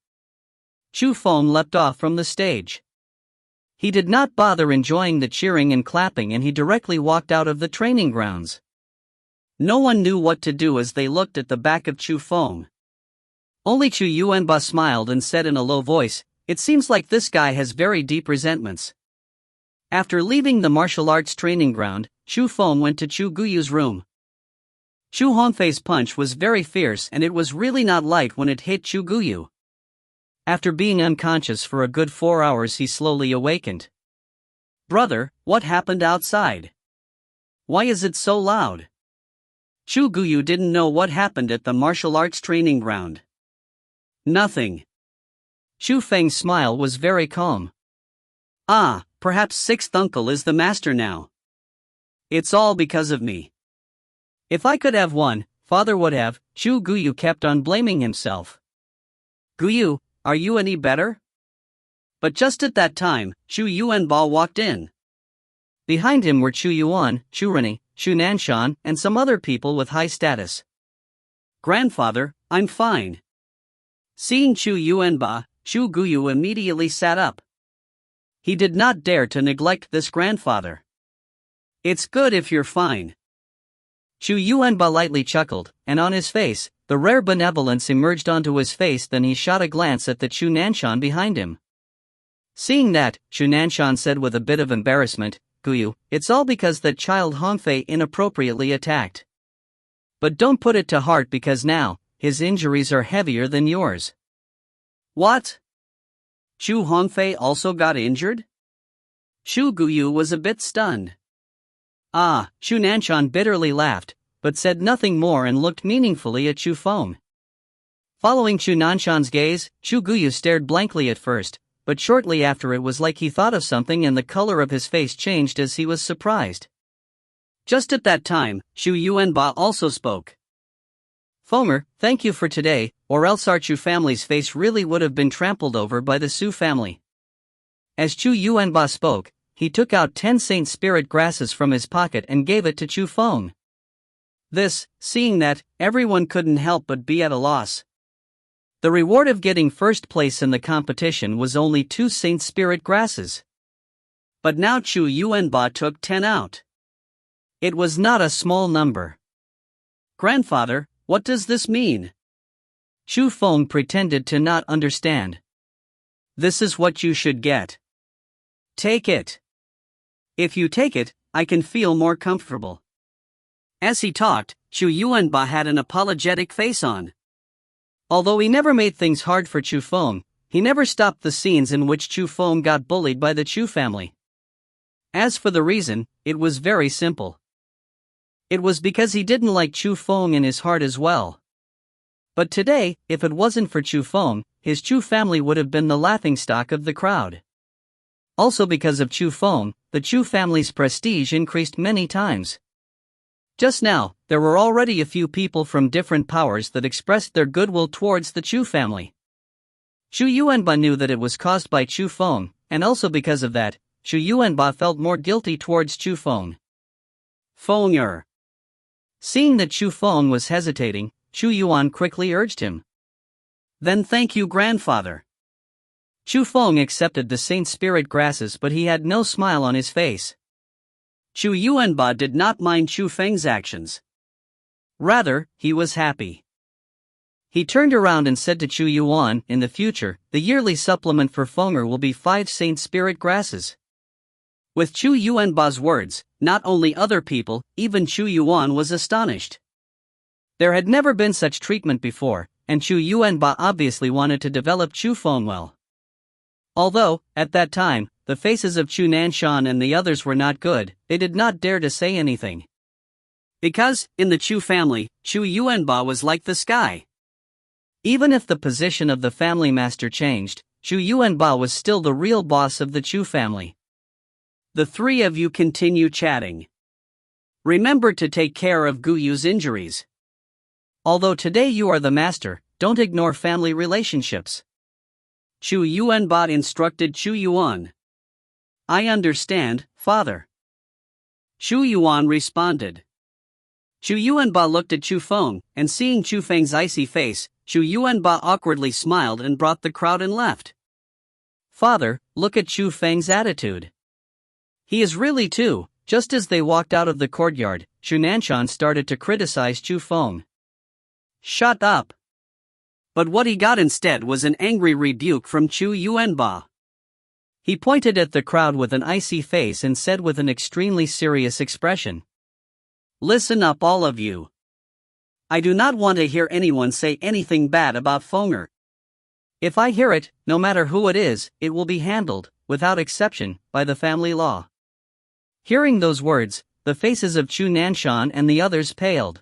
Chu Feng leapt off from the stage. He did not bother enjoying the cheering and clapping, and he directly walked out of the training grounds. No one knew what to do as they looked at the back of Chu Feng. Only Chu Yuanba smiled and said in a low voice, "It seems like this guy has very deep resentments." After leaving the martial arts training ground, Chu Feng went to Chu Guyu's room. Chu Hongfei's punch was very fierce, and it was really not light when it hit Chu Guyu. After being unconscious for a good 4 hours, he slowly awakened. "Brother, what happened outside? Why is it so loud?" Chu Guyu didn't know what happened at the martial arts training ground. Nothing. Chu Feng's smile was very calm. "Ah, perhaps 6th uncle is the master now. It's all because of me. If I could have won, father would have." Chu Guyu kept on blaming himself. "Guyu, are you any better?" But just at that time, Chu Yuanba walked in. Behind him were Chu Yuan, Chu Rennie, Chu Nanshan, and some other people with high status. "Grandfather, I'm fine." Seeing Chu Yuanba, Chu Guyu immediately sat up. He did not dare to neglect this grandfather. "It's good if you're fine." Chu Yuanba lightly chuckled, and on his face, the rare benevolence emerged onto his face. Then he shot a glance at the Chu Nanshan behind him. Seeing that, Chu Nanshan said with a bit of embarrassment, "Guyu, it's all because that child Hongfei inappropriately attacked. But don't put it to heart because now, his injuries are heavier than yours." "What? Chu Hongfei also got injured?" Chu Guyu was a bit stunned. "Ah," Chu Nanshan bitterly laughed, but said nothing more and looked meaningfully at Chu Feng. Following Chu Nanshan's gaze, Chu Guyu stared blankly at first, but shortly after it was like he thought of something and the color of his face changed as he was surprised. Just at that time, Shu Yuanba also spoke. Fenger, thank you for today, or else our Chu family's face really would have been trampled over by the Su family. As Chu Yuanba spoke, he took out 10 Saint Spirit grasses from his pocket and gave it to Chu Feng. This, seeing that, everyone couldn't help but be at a loss. The reward of getting first place in the competition was only 2 Saint Spirit grasses. But now Chu Yuanba took 10 out. It was not a small number. Grandfather, what does this mean? Chu Feng pretended to not understand. This is what you should get. Take it. If you take it, I can feel more comfortable. As he talked, Chu Yuanba had an apologetic face on. Although he never made things hard for Chu Feng, he never stopped the scenes in which Chu Feng got bullied by the Chu family. As for the reason, it was very simple. It was because he didn't like Chu Feng in his heart as well. But today, if it wasn't for Chu Feng, his Chu family would have been the laughingstock of the crowd. Also because of Chu Feng, the Chu family's prestige increased many times. Just now, there were already a few people from different powers that expressed their goodwill towards the Chu family. Chu Yuanba knew that it was caused by Chu Feng, and also because of that, Chu Yuanba felt more guilty towards Chu Feng. Fenger. Seeing that Chu Feng was hesitating, Chu Yuan quickly urged him. Then thank you, grandfather. Chu Feng accepted the Saint Spirit grasses, but he had no smile on his face. Chu Yuanba did not mind Chu Feng's actions. Rather, he was happy. He turned around and said to Chu Yuan, in the future, the yearly supplement for Fenger will be 5 Saint Spirit grasses. With Chu Yuanba's words, not only other people, even Chu Yuan was astonished. There had never been such treatment before, and Chu Yuanba obviously wanted to develop Chu Feng well. Although, at that time, the faces of Chu Nanshan and the others were not good, they did not dare to say anything. Because, in the Chu family, Chu Yuanba was like the sky. Even if the position of the family master changed, Chu Yuanba was still the real boss of the Chu family. The 3 of you continue chatting. Remember to take care of Guyu's injuries. Although today you are the master, don't ignore family relationships. Chu Yuanba instructed Chu Yuan. I understand, father. Chu Yuan responded. Chu Yuanba looked at Chu Feng, and seeing Chu Feng's icy face, Chu Yuanba awkwardly smiled and brought the crowd and left. Father, look at Chu Feng's attitude. He is really too. Just as they walked out of the courtyard, Chu Nanshan started to criticize Chu Feng. Shut up. But what he got instead was an angry rebuke from Chu Yuanba. He pointed at the crowd with an icy face and said with an extremely serious expression. Listen up, all of you. I do not want to hear anyone say anything bad about Fenger. If I hear it, no matter who it is, it will be handled, without exception, by the family law. Hearing those words, the faces of Chu Nanshan and the others paled.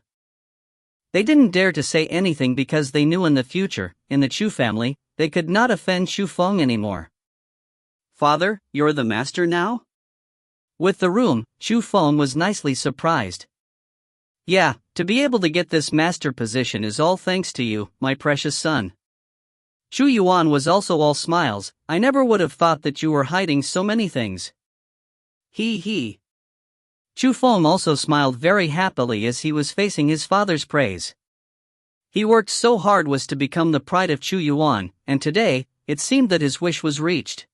They didn't dare to say anything because they knew in the future, in the Chu family, they could not offend Chu Feng anymore. Father, you're the master now? With the room, Chu Feng was nicely surprised. Yeah, to be able to get this master position is all thanks to you, my precious son. Chu Yuan was also all smiles. I never would have thought that you were hiding so many things. He. Chu Feng also smiled very happily as he was facing his father's praise. He worked so hard was to become the pride of Chu Yuan, and today, it seemed that his wish was reached.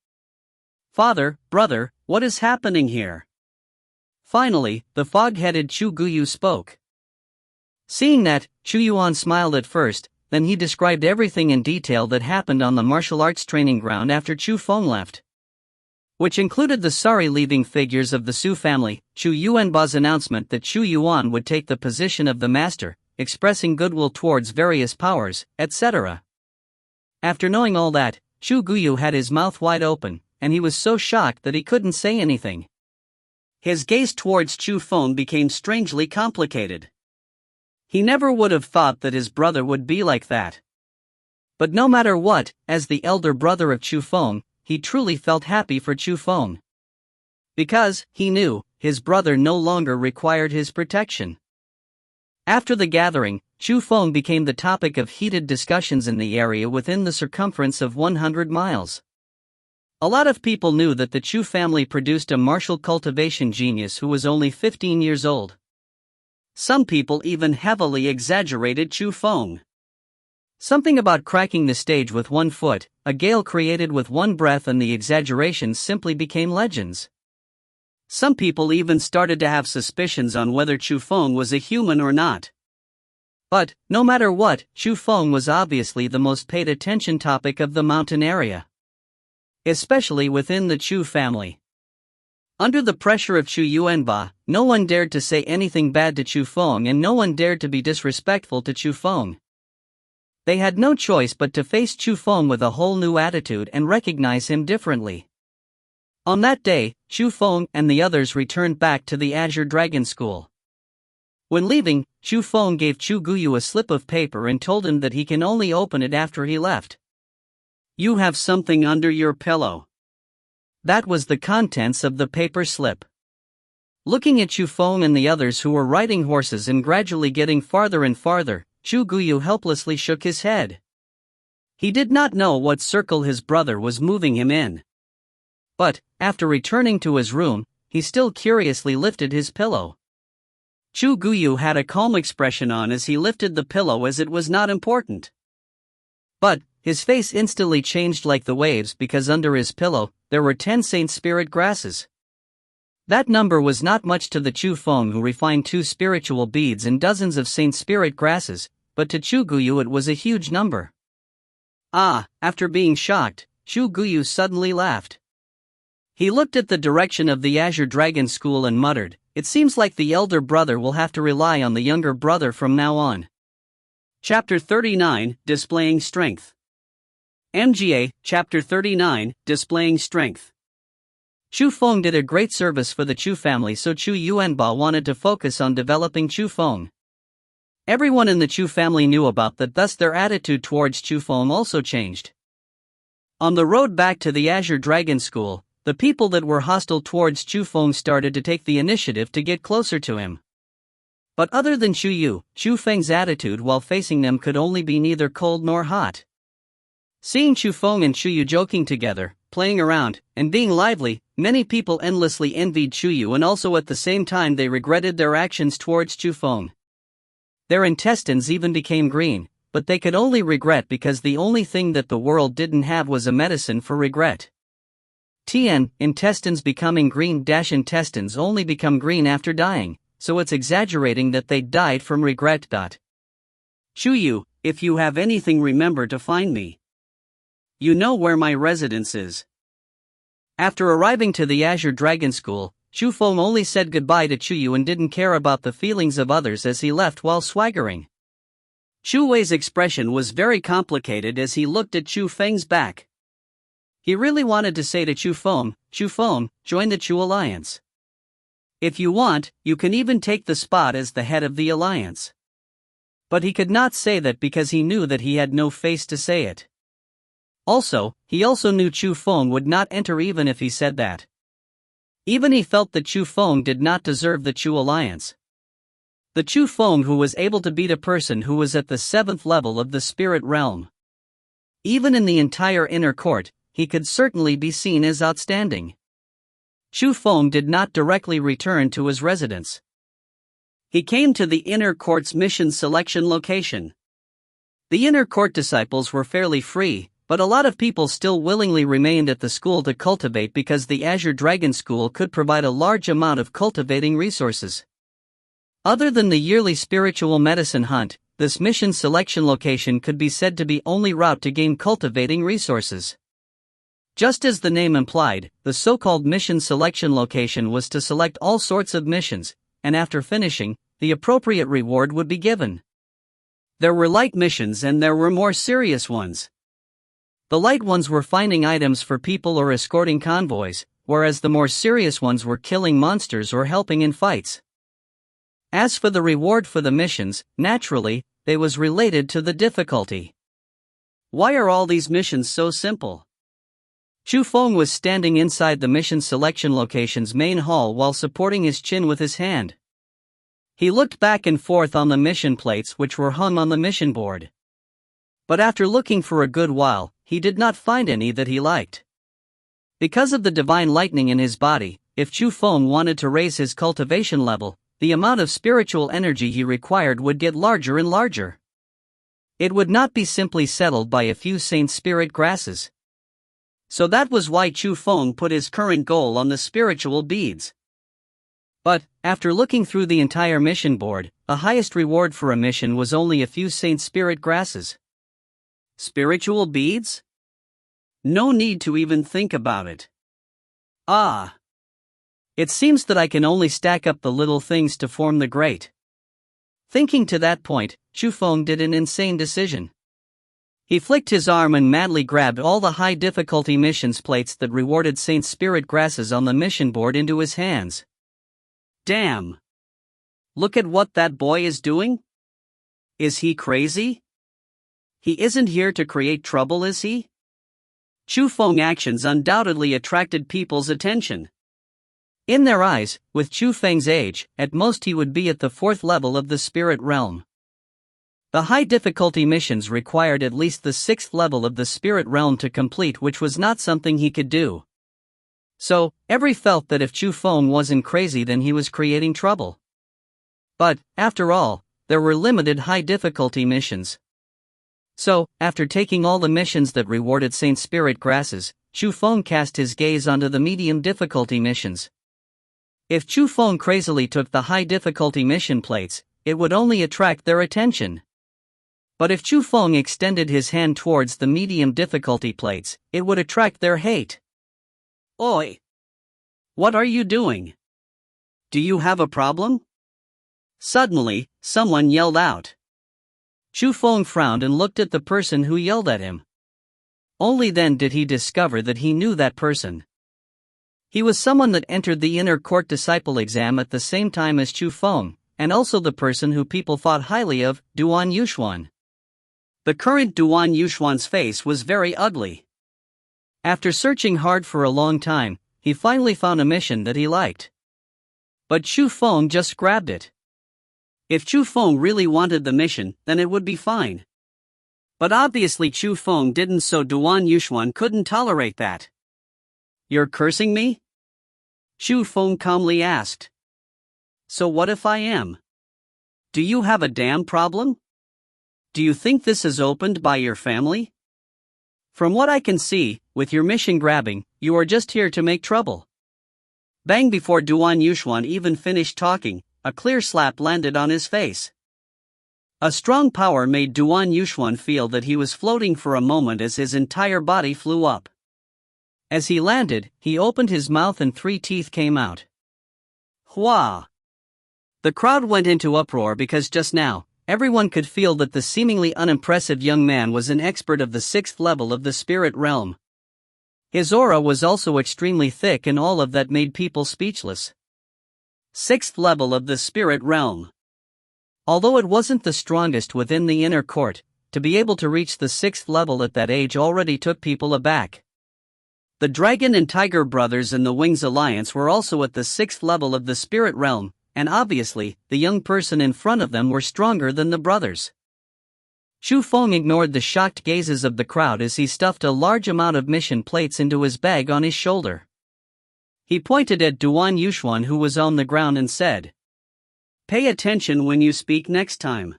Father, brother, what is happening here? Finally, the fog-headed Chu Guyu spoke. Seeing that, Chu Yuan smiled at first, then he described everything in detail that happened on the martial arts training ground after Chu Feng left. Which included the sorry-leaving figures of the Su family, Chu Yuanba's announcement that Chu Yuan would take the position of the master, expressing goodwill towards various powers, etc. After knowing all that, Chu Guyu had his mouth wide open, and he was so shocked that he couldn't say anything. His gaze towards Chu Feng became strangely complicated. He never would have thought that his brother would be like that. But no matter what, as the elder brother of Chu Feng, he truly felt happy for Chu Feng. Because, he knew, his brother no longer required his protection. After the gathering, Chu Feng became the topic of heated discussions in the area within the circumference of 100 miles. A lot of people knew that the Chu family produced a martial cultivation genius who was only 15 years old. Some people even heavily exaggerated Chu Feng. Something about cracking the stage with 1 foot, a gale created with 1 breath, and the exaggerations simply became legends. Some people even started to have suspicions on whether Chu Feng was a human or not. But, no matter what, Chu Feng was obviously the most paid attention topic of the mountain area. Especially within the Chu family. Under the pressure of Chu Yuanba, no one dared to say anything bad to Chu Feng, and no one dared to be disrespectful to Chu Feng. They had no choice but to face Chu Feng with a whole new attitude and recognize him differently. On that day, Chu Feng and the others returned back to the Azure Dragon School. When leaving, Chu Feng gave Chu Guyu a slip of paper and told him that he can only open it after he left. "You have something under your pillow." That was the contents of the paper slip. Looking at Chu Feng and the others who were riding horses and gradually getting farther and farther, Chu Guyu helplessly shook his head. He did not know what circle his brother was moving him in. But, after returning to his room, he still curiously lifted his pillow. Chu Guyu had a calm expression on as he lifted the pillow, as it was not important. But, his face instantly changed like the waves, because under his pillow, there were 10 Saint Spirit grasses. That number was not much to the Chu Feng, who refined 2 spiritual beads and dozens of Saint Spirit grasses, but to Chu Guyu it was a huge number. After being shocked, Chu Guyu suddenly laughed. He looked at the direction of the Azure Dragon School and muttered, "It seems like the elder brother will have to rely on the younger brother from now on." Chapter 39, Displaying Strength. MGA, Chapter 39, Displaying Strength. Chu Feng did a great service for the Chu family, so Chu Yuanba wanted to focus on developing Chu Feng. Everyone in the Chu family knew about that, thus their attitude towards Chu Feng also changed. On the road back to the Azure Dragon School, the people that were hostile towards Chu Feng started to take the initiative to get closer to him. But other than Chu Feng's attitude while facing them could only be neither cold nor hot. Seeing Chu Feng and Chu Yu joking together, playing around, and being lively, many people endlessly envied Chu Yu, and also at the same time they regretted their actions towards Chu Feng. Their intestines even became green, but they could only regret because the only thing that the world didn't have was a medicine for regret. Intestines becoming green. Intestines only become green after dying, so it's exaggerating that they died from regret. Chu Yu, if you have anything, remember to find me. You know where my residence is. After arriving to the Azure Dragon School, Chu Feng only said goodbye to Chu Yu and didn't care about the feelings of others as he left while swaggering. Chu Wei's expression was very complicated as he looked at Chu Feng's back. He really wanted to say to Chu Feng, join the Chu Alliance. If you want, you can even take the spot as the head of the alliance. But he could not say that because he knew that he had no face to say it. Also, he also knew Chu Feng would not enter even if he said that. Even he felt that Chu Feng did not deserve the Chu Alliance. The Chu Feng who was able to beat a person who was at the 7th level of the spirit realm. Even in the entire inner court, he could certainly be seen as outstanding. Chu Feng did not directly return to his residence. He came to the inner court's mission selection location. The inner court disciples were fairly free, but a lot of people still willingly remained at the school to cultivate because the Azure Dragon School could provide a large amount of cultivating resources. Other than the yearly spiritual medicine hunt, this mission selection location could be said to be only route to gain cultivating resources. Just as the name implied, the so-called mission selection location was to select all sorts of missions, and after finishing, the appropriate reward would be given. There were light missions and there were more serious ones. The light ones were finding items for people or escorting convoys, whereas the more serious ones were killing monsters or helping in fights. As for the reward for the missions, naturally, they was related to the difficulty. Why are all these missions so simple? Chu Feng was standing inside the mission selection location's main hall while supporting his chin with his hand. He looked back and forth on the mission plates which were hung on the mission board. But after looking for a good while, he did not find any that he liked. Because of the divine lightning in his body, if Chu Feng wanted to raise his cultivation level, the amount of spiritual energy he required would get larger and larger. It would not be simply settled by a few saint spirit grasses. So that was why Chu Feng put his current goal on the spiritual beads. But, after looking through the entire mission board, the highest reward for a mission was only a few saint spirit grasses. Spiritual beads? No need to even think about it. Ah! It seems that I can only stack up the little things to form the great. Thinking to that point, Chu Feng did an insane decision. He flicked his arm and madly grabbed all the high-difficulty missions plates that rewarded Saint Spirit grasses on the mission board into his hands. Damn! Look at what that boy is doing? Is he crazy? He isn't here to create trouble, is he? Chu Feng's actions undoubtedly attracted people's attention. In their eyes, with Chu Feng's age, at most he would be at the 4th level of the spirit realm. The high-difficulty missions required at least the 6th level of the spirit realm to complete, which was not something he could do. So, everyone felt that if Chu Feng wasn't crazy then he was creating trouble. But, after all, there were limited high-difficulty missions. So, after taking all the missions that rewarded Saint Spirit grasses, Chu Feng cast his gaze onto the medium-difficulty missions. If Chu Feng crazily took the high-difficulty mission plates, it would only attract their attention. But if Chu Feng extended his hand towards the medium difficulty plates, it would attract their hate. Oi! What are you doing? Do you have a problem? Suddenly, someone yelled out. Chu Feng frowned and looked at the person who yelled at him. Only then did he discover that he knew that person. He was someone that entered the inner court disciple exam at the same time as Chu Feng, and also the person who people thought highly of, Duan Yuxuan. The current Duan Yuxuan's face was very ugly. After searching hard for a long time, he finally found a mission that he liked. But Chu Feng just grabbed it. If Chu Feng really wanted the mission, then it would be fine. But obviously Chu Feng didn't, so Duan Yuxuan couldn't tolerate that. You're cursing me? Chu Feng calmly asked. So what if I am? Do you have a damn problem? Do you think this is opened by your family? From what I can see, with your mission grabbing, you are just here to make trouble. Bang! Before Duan Yuxuan even finished talking, a clear slap landed on his face. A strong power made Duan Yuxuan feel that he was floating for a moment as his entire body flew up. As he landed, he opened his mouth and 3 teeth came out. Hua! The crowd went into uproar because just now, everyone could feel that the seemingly unimpressive young man was an expert of the 6th level of the spirit realm. His aura was also extremely thick, and all of that made people speechless. 6th level of the spirit realm. Although it wasn't the strongest within the inner court, to be able to reach the 6th level at that age already took people aback. The Dragon and Tiger brothers and the Wings Alliance were also at the 6th level of the spirit realm, and obviously, the young person in front of them were stronger than the brothers. Chu Feng ignored the shocked gazes of the crowd as he stuffed a large amount of mission plates into his bag on his shoulder. He pointed at Duan Yuxuan, who was on the ground, and said, "Pay attention when you speak next time.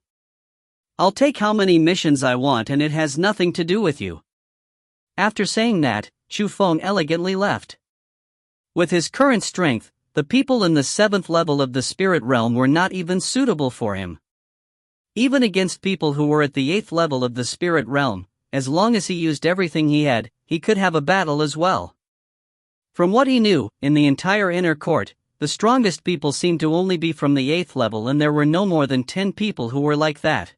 I'll take how many missions I want and it has nothing to do with you." After saying that, Chu Feng elegantly left. With his current strength, the people in the 7th level of the spirit realm were not even suitable for him. Even against people who were at the 8th level of the spirit realm, as long as he used everything he had, he could have a battle as well. From what he knew, in the entire inner court, the strongest people seemed to only be from the 8th level, and there were no more than 10 people who were like that.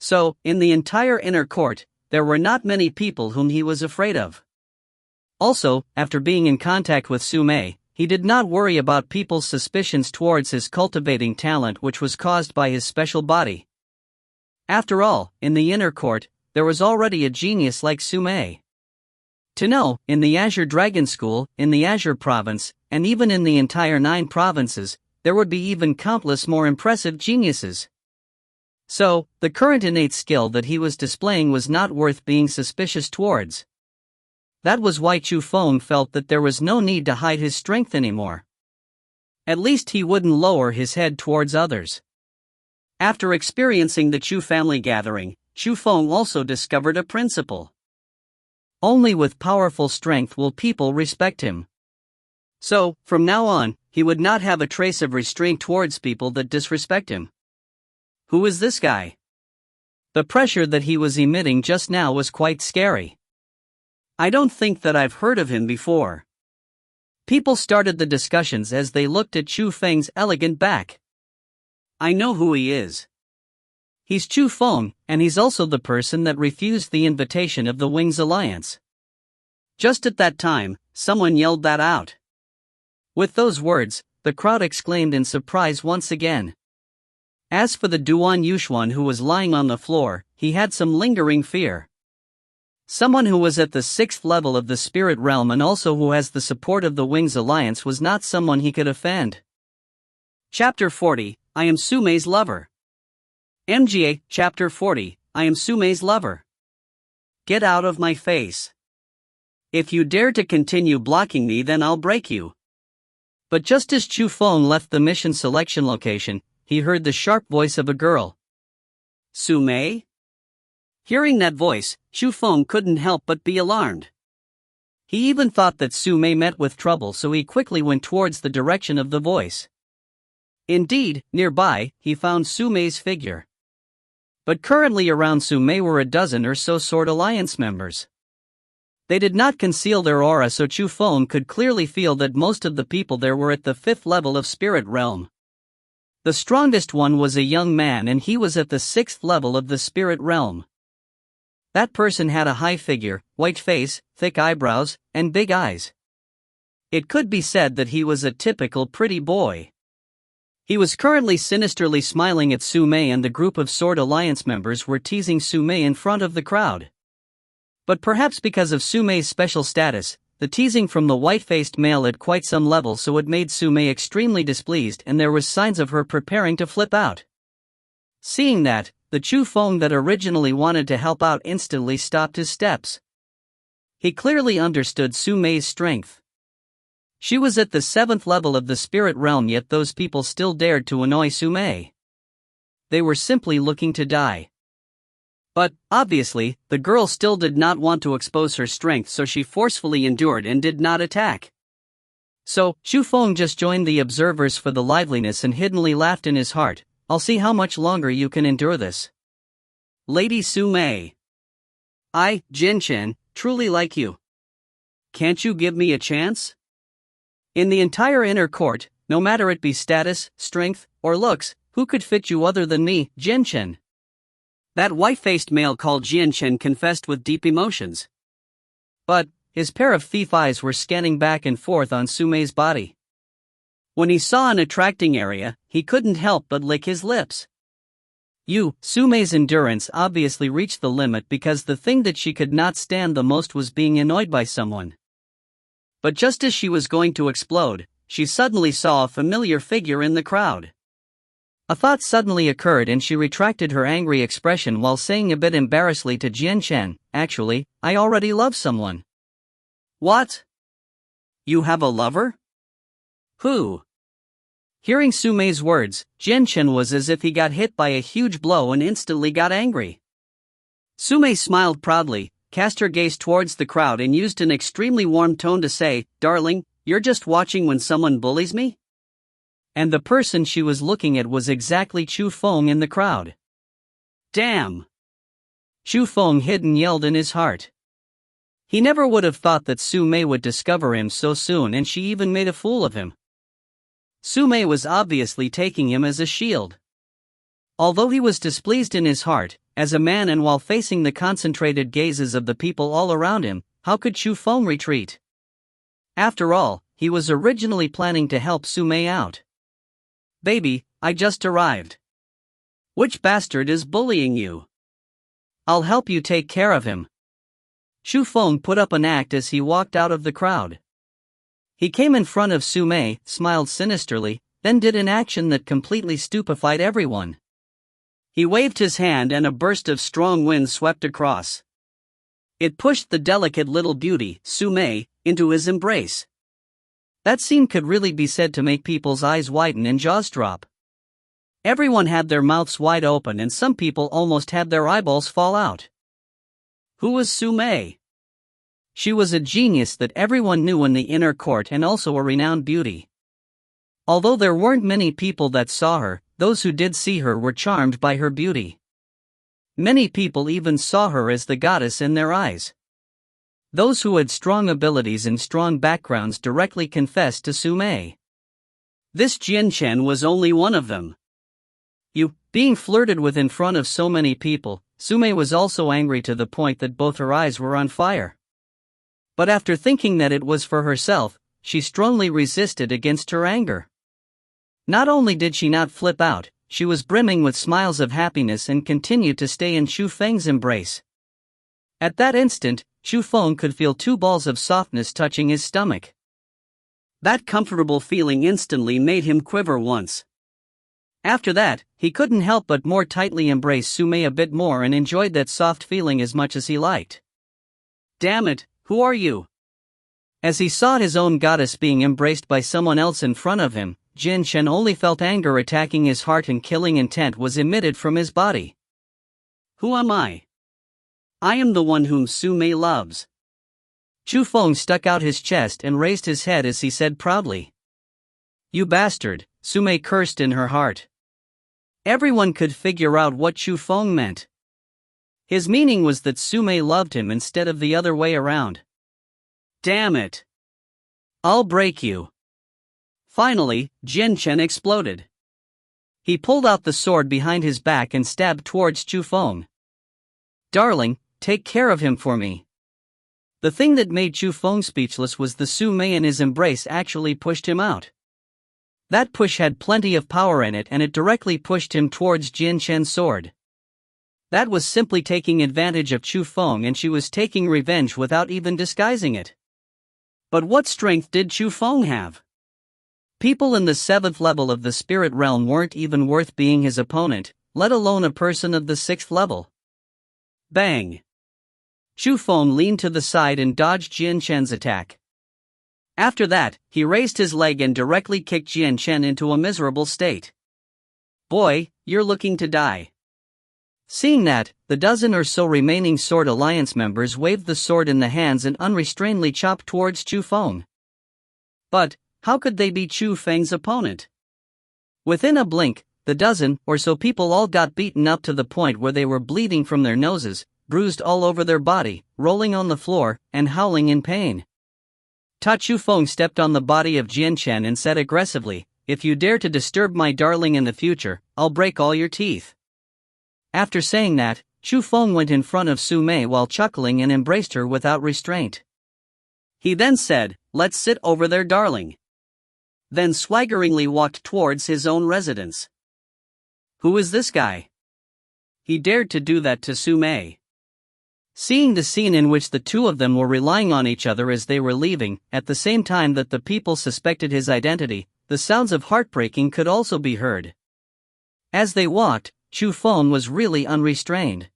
So, in the entire inner court, there were not many people whom he was afraid of. Also, after being in contact with Su Mei, he did not worry about people's suspicions towards his cultivating talent, which was caused by his special body. After all, in the inner court, there was already a genius like Su Mei. To know, in the Azure Dragon School, in the Azure Province, and even in the entire 9 provinces, there would be even countless more impressive geniuses. So, the current innate skill that he was displaying was not worth being suspicious towards. That was why Chu Feng felt that there was no need to hide his strength anymore. At least he wouldn't lower his head towards others. After experiencing the Chu family gathering, Chu Feng also discovered a principle. Only with powerful strength will people respect him. So, from now on, he would not have a trace of restraint towards people that disrespect him. Who is this guy? The pressure that he was emitting just now was quite scary. I don't think that I've heard of him before. People started the discussions as they looked at Chu Feng's elegant back. I know who he is. He's Chu Feng, and he's also the person that refused the invitation of the Wings Alliance. Just at that time, someone yelled that out. With those words, the crowd exclaimed in surprise once again. As for the Duan Yushuan who was lying on the floor, he had some lingering fear. Someone who was at the 6th level of the spirit realm and also who has the support of the Wings Alliance was not someone he could offend. Chapter 40, I am Sumei's lover. MGA, Chapter 40, I am Sumei's lover. Get out of my face. If you dare to continue blocking me, then I'll break you. But just as Chu Feng left the mission selection location, he heard the sharp voice of a girl. Sumei? Hearing that voice, Chu Feng couldn't help but be alarmed. He even thought that Sumei met with trouble, so he quickly went towards the direction of the voice. Indeed, nearby, he found Sumei's figure. But currently around Sumei were a dozen or so Sword Alliance members. They did not conceal their aura, so Chu Feng could clearly feel that most of the people there were at the 5th level of Spirit Realm. The strongest one was a young man, and he was at the 6th level of the Spirit Realm. That person had a high figure, white face, thick eyebrows, and big eyes. It could be said that he was a typical pretty boy. He was currently sinisterly smiling at Sumei, and the group of Sword Alliance members were teasing Sumei in front of the crowd. But perhaps because of Sumei's special status, the teasing from the white-faced male at quite some level, so it made Sumei extremely displeased, and there was signs of her preparing to flip out. Seeing that, the Chu Feng that originally wanted to help out instantly stopped his steps. He clearly understood Sumei's strength. She was at the 7th level of the spirit realm, yet those people still dared to annoy Sumei. They were simply looking to die. But, obviously, the girl still did not want to expose her strength, so she forcefully endured and did not attack. So, Chu Feng just joined the observers for the liveliness and hiddenly laughed in his heart. I'll see how much longer you can endure this. Lady Sumei. I, Jin Chen, truly like you. Can't you give me a chance? In the entire inner court, no matter it be status, strength, or looks, who could fit you other than me, Jin Chen? That white-faced male called Jin Chen confessed with deep emotions. But, his pair of thief eyes were scanning back and forth on Sumei's body. When he saw an attracting area, he couldn't help but lick his lips. Sumei's endurance obviously reached the limit, because the thing that she could not stand the most was being annoyed by someone. But just as she was going to explode, she suddenly saw a familiar figure in the crowd. A thought suddenly occurred, and she retracted her angry expression while saying a bit embarrassedly to Jian Chen, actually, I already love someone. What? You have a lover? Who? Hearing Sumei's words, Jian Chen was as if he got hit by a huge blow and instantly got angry. Sumei smiled proudly, cast her gaze towards the crowd, and used an extremely warm tone to say, Darling, you're just watching when someone bullies me? And the person she was looking at was exactly Chu Feng in the crowd. Damn! Chu Feng hid and yelled in his heart. He never would have thought that Sumei would discover him so soon, and she even made a fool of him. Sumei was obviously taking him as a shield. Although he was displeased in his heart, as a man, and while facing the concentrated gazes of the people all around him, how could Chu Feng retreat? After all, he was originally planning to help Sumei out. Baby, I just arrived. Which bastard is bullying you? I'll help you take care of him. Shu Feng put up an act as he walked out of the crowd. He came in front of Su Mei, smiled sinisterly, then did an action that completely stupefied everyone. He waved his hand and a burst of strong wind swept across. It pushed the delicate little beauty, Su Mei, into his embrace. That scene could really be said to make people's eyes widen and jaws drop. Everyone had their mouths wide open and some people almost had their eyeballs fall out. Who was Su Mei? She was a genius that everyone knew in the inner court and also a renowned beauty. Although there weren't many people that saw her, those who did see her were charmed by her beauty. Many people even saw her as the goddess in their eyes. Those who had strong abilities and strong backgrounds directly confessed to Su Mei. This Jian Chen was only one of them. Being flirted with in front of so many people, Su Mei was also angry to the point that both her eyes were on fire. But after thinking that it was for herself, she strongly resisted against her anger. Not only did she not flip out, she was brimming with smiles of happiness and continued to stay in Shu Feng's embrace. At that instant, Shu Feng could feel two balls of softness touching his stomach. That comfortable feeling instantly made him quiver once. After that, he couldn't help but more tightly embrace Su Mei a bit more and enjoyed that soft feeling as much as he liked. Damn it, who are you? As he saw his own goddess being embraced by someone else in front of him, Jian Chen only felt anger attacking his heart and killing intent was emitted from his body. Who am I? I am the one whom Su Mei loves. Shu Feng stuck out his chest and raised his head as he said proudly. You bastard, Su Mei cursed in her heart. Everyone could figure out what Shu Feng meant. His meaning was that Su Mei loved him instead of the other way around. Damn it! I'll break you. Finally, Jian Chen exploded. He pulled out the sword behind his back and stabbed towards Shu Feng. Darling, take care of him for me. The thing that made Shu Feng speechless was the Su Mei in his embrace actually pushed him out. That push had plenty of power in it and it directly pushed him towards Jian Chen's sword. That was simply taking advantage of Shu Feng and she was taking revenge without even disguising it. But what strength did Shu Feng have? People in the 7th level of the spirit realm weren't even worth being his opponent, let alone a person of the 6th level. Bang! Shu Feng leaned to the side and dodged Jian Chen's attack. After that, he raised his leg and directly kicked Jian Chen into a miserable state. Boy, you're looking to die. Seeing that, the dozen or so remaining Sword Alliance members waved the sword in the hands and unrestrainedly chopped towards Shu Feng. But, how could they be Shu Feng's opponent? Within a blink, the dozen or so people all got beaten up to the point where they were bleeding from their noses, bruised all over their body, rolling on the floor, and howling in pain. Shu Feng stepped on the body of Jian Chen and said aggressively, If you dare to disturb my darling in the future, I'll break all your teeth. After saying that, Shu Feng went in front of Su Mei while chuckling and embraced her without restraint. He then said, Let's sit over there, darling. Then swaggeringly walked towards his own residence. Who is this guy? He dared to do that to Su Mei. Seeing the scene in which the two of them were relying on each other as they were leaving, at the same time that the people suspected his identity, the sounds of heartbreaking could also be heard. As they walked, Shu Feng was really unrestrained.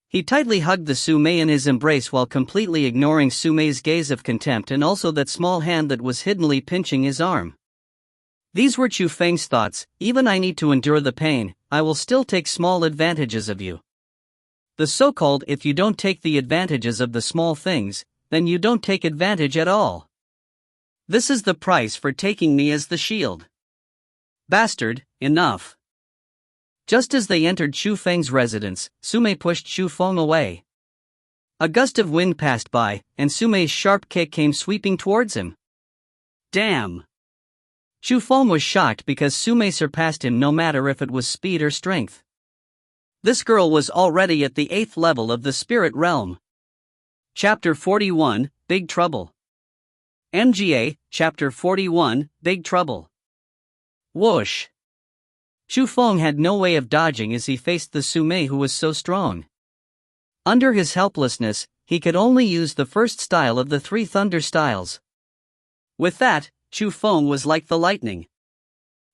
He tightly hugged the Su Mei in his embrace while completely ignoring Su Mei's gaze of contempt and also that small hand that was hiddenly pinching his arm. These were Shu Feng's thoughts, even I need to endure the pain, I will still take small advantages of you. The so-called if you don't take the advantages of the small things, then you don't take advantage at all. This is the price for taking me as the shield. Bastard, enough. Just as they entered Shu Feng's residence, Su Mei pushed Shu Feng away. A gust of wind passed by, and Su Mei's sharp kick came sweeping towards him. Damn! Shu Feng was shocked because Su Mei surpassed him no matter if it was speed or strength. This girl was already at the 8th level of the spirit realm. Chapter 41, Big Trouble. MGA, Chapter 41, Big Trouble. Whoosh! Shu Feng had no way of dodging as he faced the Su Mei who was so strong. Under his helplessness, he could only use the first style of the 3 thunder styles. With that, Chu Feng was like the lightning.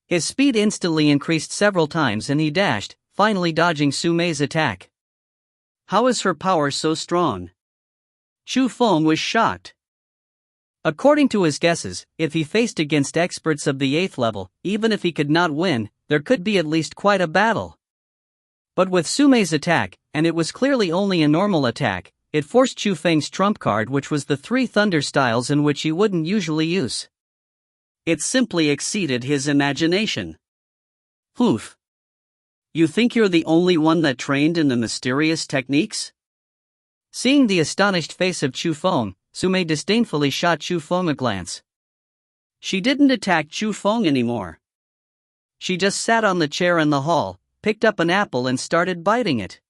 His speed instantly increased several times and he dashed, finally dodging Su Mei's attack. How is her power so strong? Chu Feng was shocked. According to his guesses, if he faced against experts of the 8th level, even if he could not win, there could be at least quite a battle. But with Su Mei's attack, and it was clearly only a normal attack, it forced Chu Feng's trump card, which was the 3 thunder styles in which he wouldn't usually use. It simply exceeded his imagination. Oof. You think you're the only one that trained in the mysterious techniques? Seeing the astonished face of Chu Feng, Su Mei disdainfully shot Chu Feng a glance. She didn't attack Chu Feng anymore. She just sat on the chair in the hall, picked up an apple and started biting it.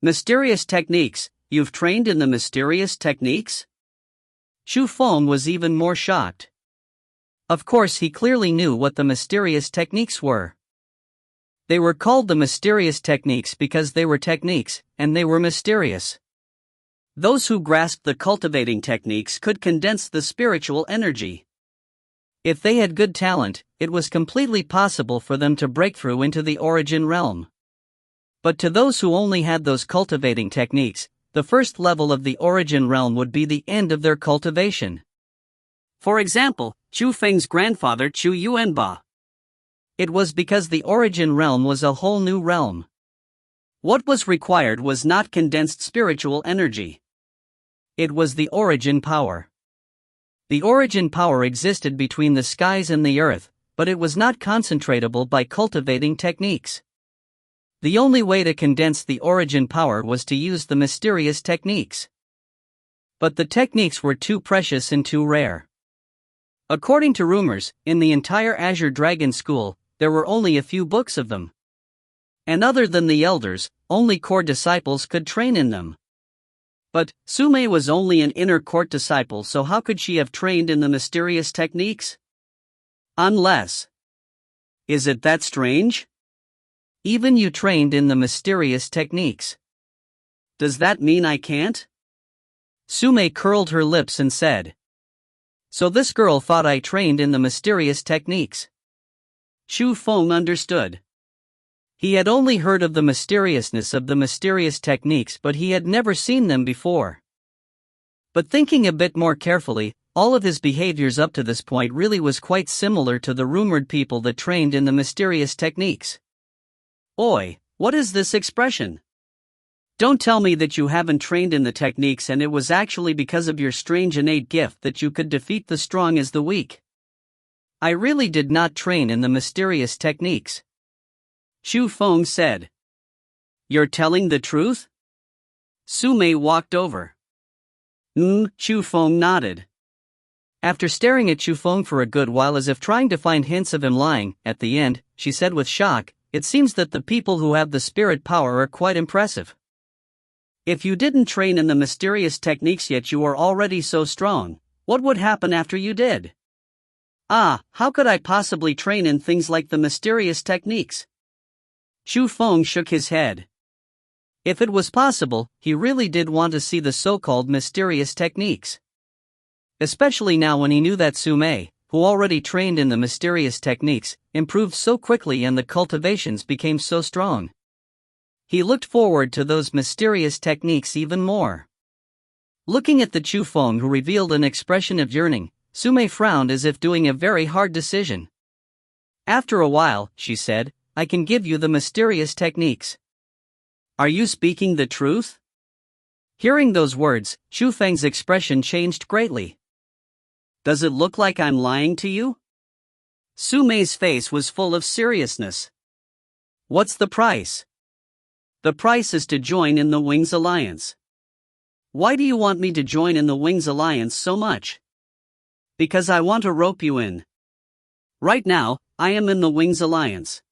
Mysterious techniques, you've trained in the mysterious techniques? Chu Feng was even more shocked. Of course, he clearly knew what the mysterious techniques were. They were called the mysterious techniques because they were techniques, and they were mysterious. Those who grasped the cultivating techniques could condense the spiritual energy. If they had good talent, it was completely possible for them to break through into the origin realm. But to those who only had those cultivating techniques, the first level of the origin realm would be the end of their cultivation. For example, Chu Feng's grandfather Chu Yuanba. It was because the origin realm was a whole new realm. What was required was not condensed spiritual energy. It was the origin power. The origin power existed between the skies and the earth, but it was not concentratable by cultivating techniques. The only way to condense the origin power was to use the mysterious techniques. But the techniques were too precious and too rare. According to rumors, in the entire Azure Dragon School, there were only a few books of them. And other than the elders, only core disciples could train in them. But Su Mei was only an inner court disciple, so how could she have trained in the mysterious techniques? Unless. Is it that strange? Even you trained in the mysterious techniques. Does that mean I can't? Su Mei curled her lips and said. So this girl thought I trained in the mysterious techniques. Chu Feng understood. He had only heard of the mysteriousness of the mysterious techniques, but he had never seen them before. But thinking a bit more carefully, all of his behaviors up to this point really was quite similar to the rumored people that trained in the mysterious techniques. Oi, what is this expression? Don't tell me that you haven't trained in the techniques and it was actually because of your strange innate gift that you could defeat the strong as the weak. I really did not train in the mysterious techniques. Chu Feng said. You're telling the truth? Su Mei walked over. Chu Feng nodded. After staring at Chu Feng for a good while as if trying to find hints of him lying, at the end, she said with shock, it seems that the people who have the spirit power are quite impressive. If you didn't train in the mysterious techniques yet you are already so strong, what would happen after you did? How could I possibly train in things like the mysterious techniques? Chu Feng shook his head. If it was possible, he really did want to see the so-called mysterious techniques. Especially now when he knew that Su Mei, who already trained in the mysterious techniques, improved so quickly and the cultivations became so strong. He looked forward to those mysterious techniques even more. Looking at the Chu Feng who revealed an expression of yearning, Su Mei frowned as if doing a very hard decision. After a while, she said, I can give you the mysterious techniques. Are you speaking the truth? Hearing those words, Chu Feng's expression changed greatly. Does it look like I'm lying to you? Su Mei's face was full of seriousness. What's the price? The price is to join in the Wings Alliance. Why do you want me to join in the Wings Alliance so much? Because I want to rope you in. Right now, I am in the Wings Alliance.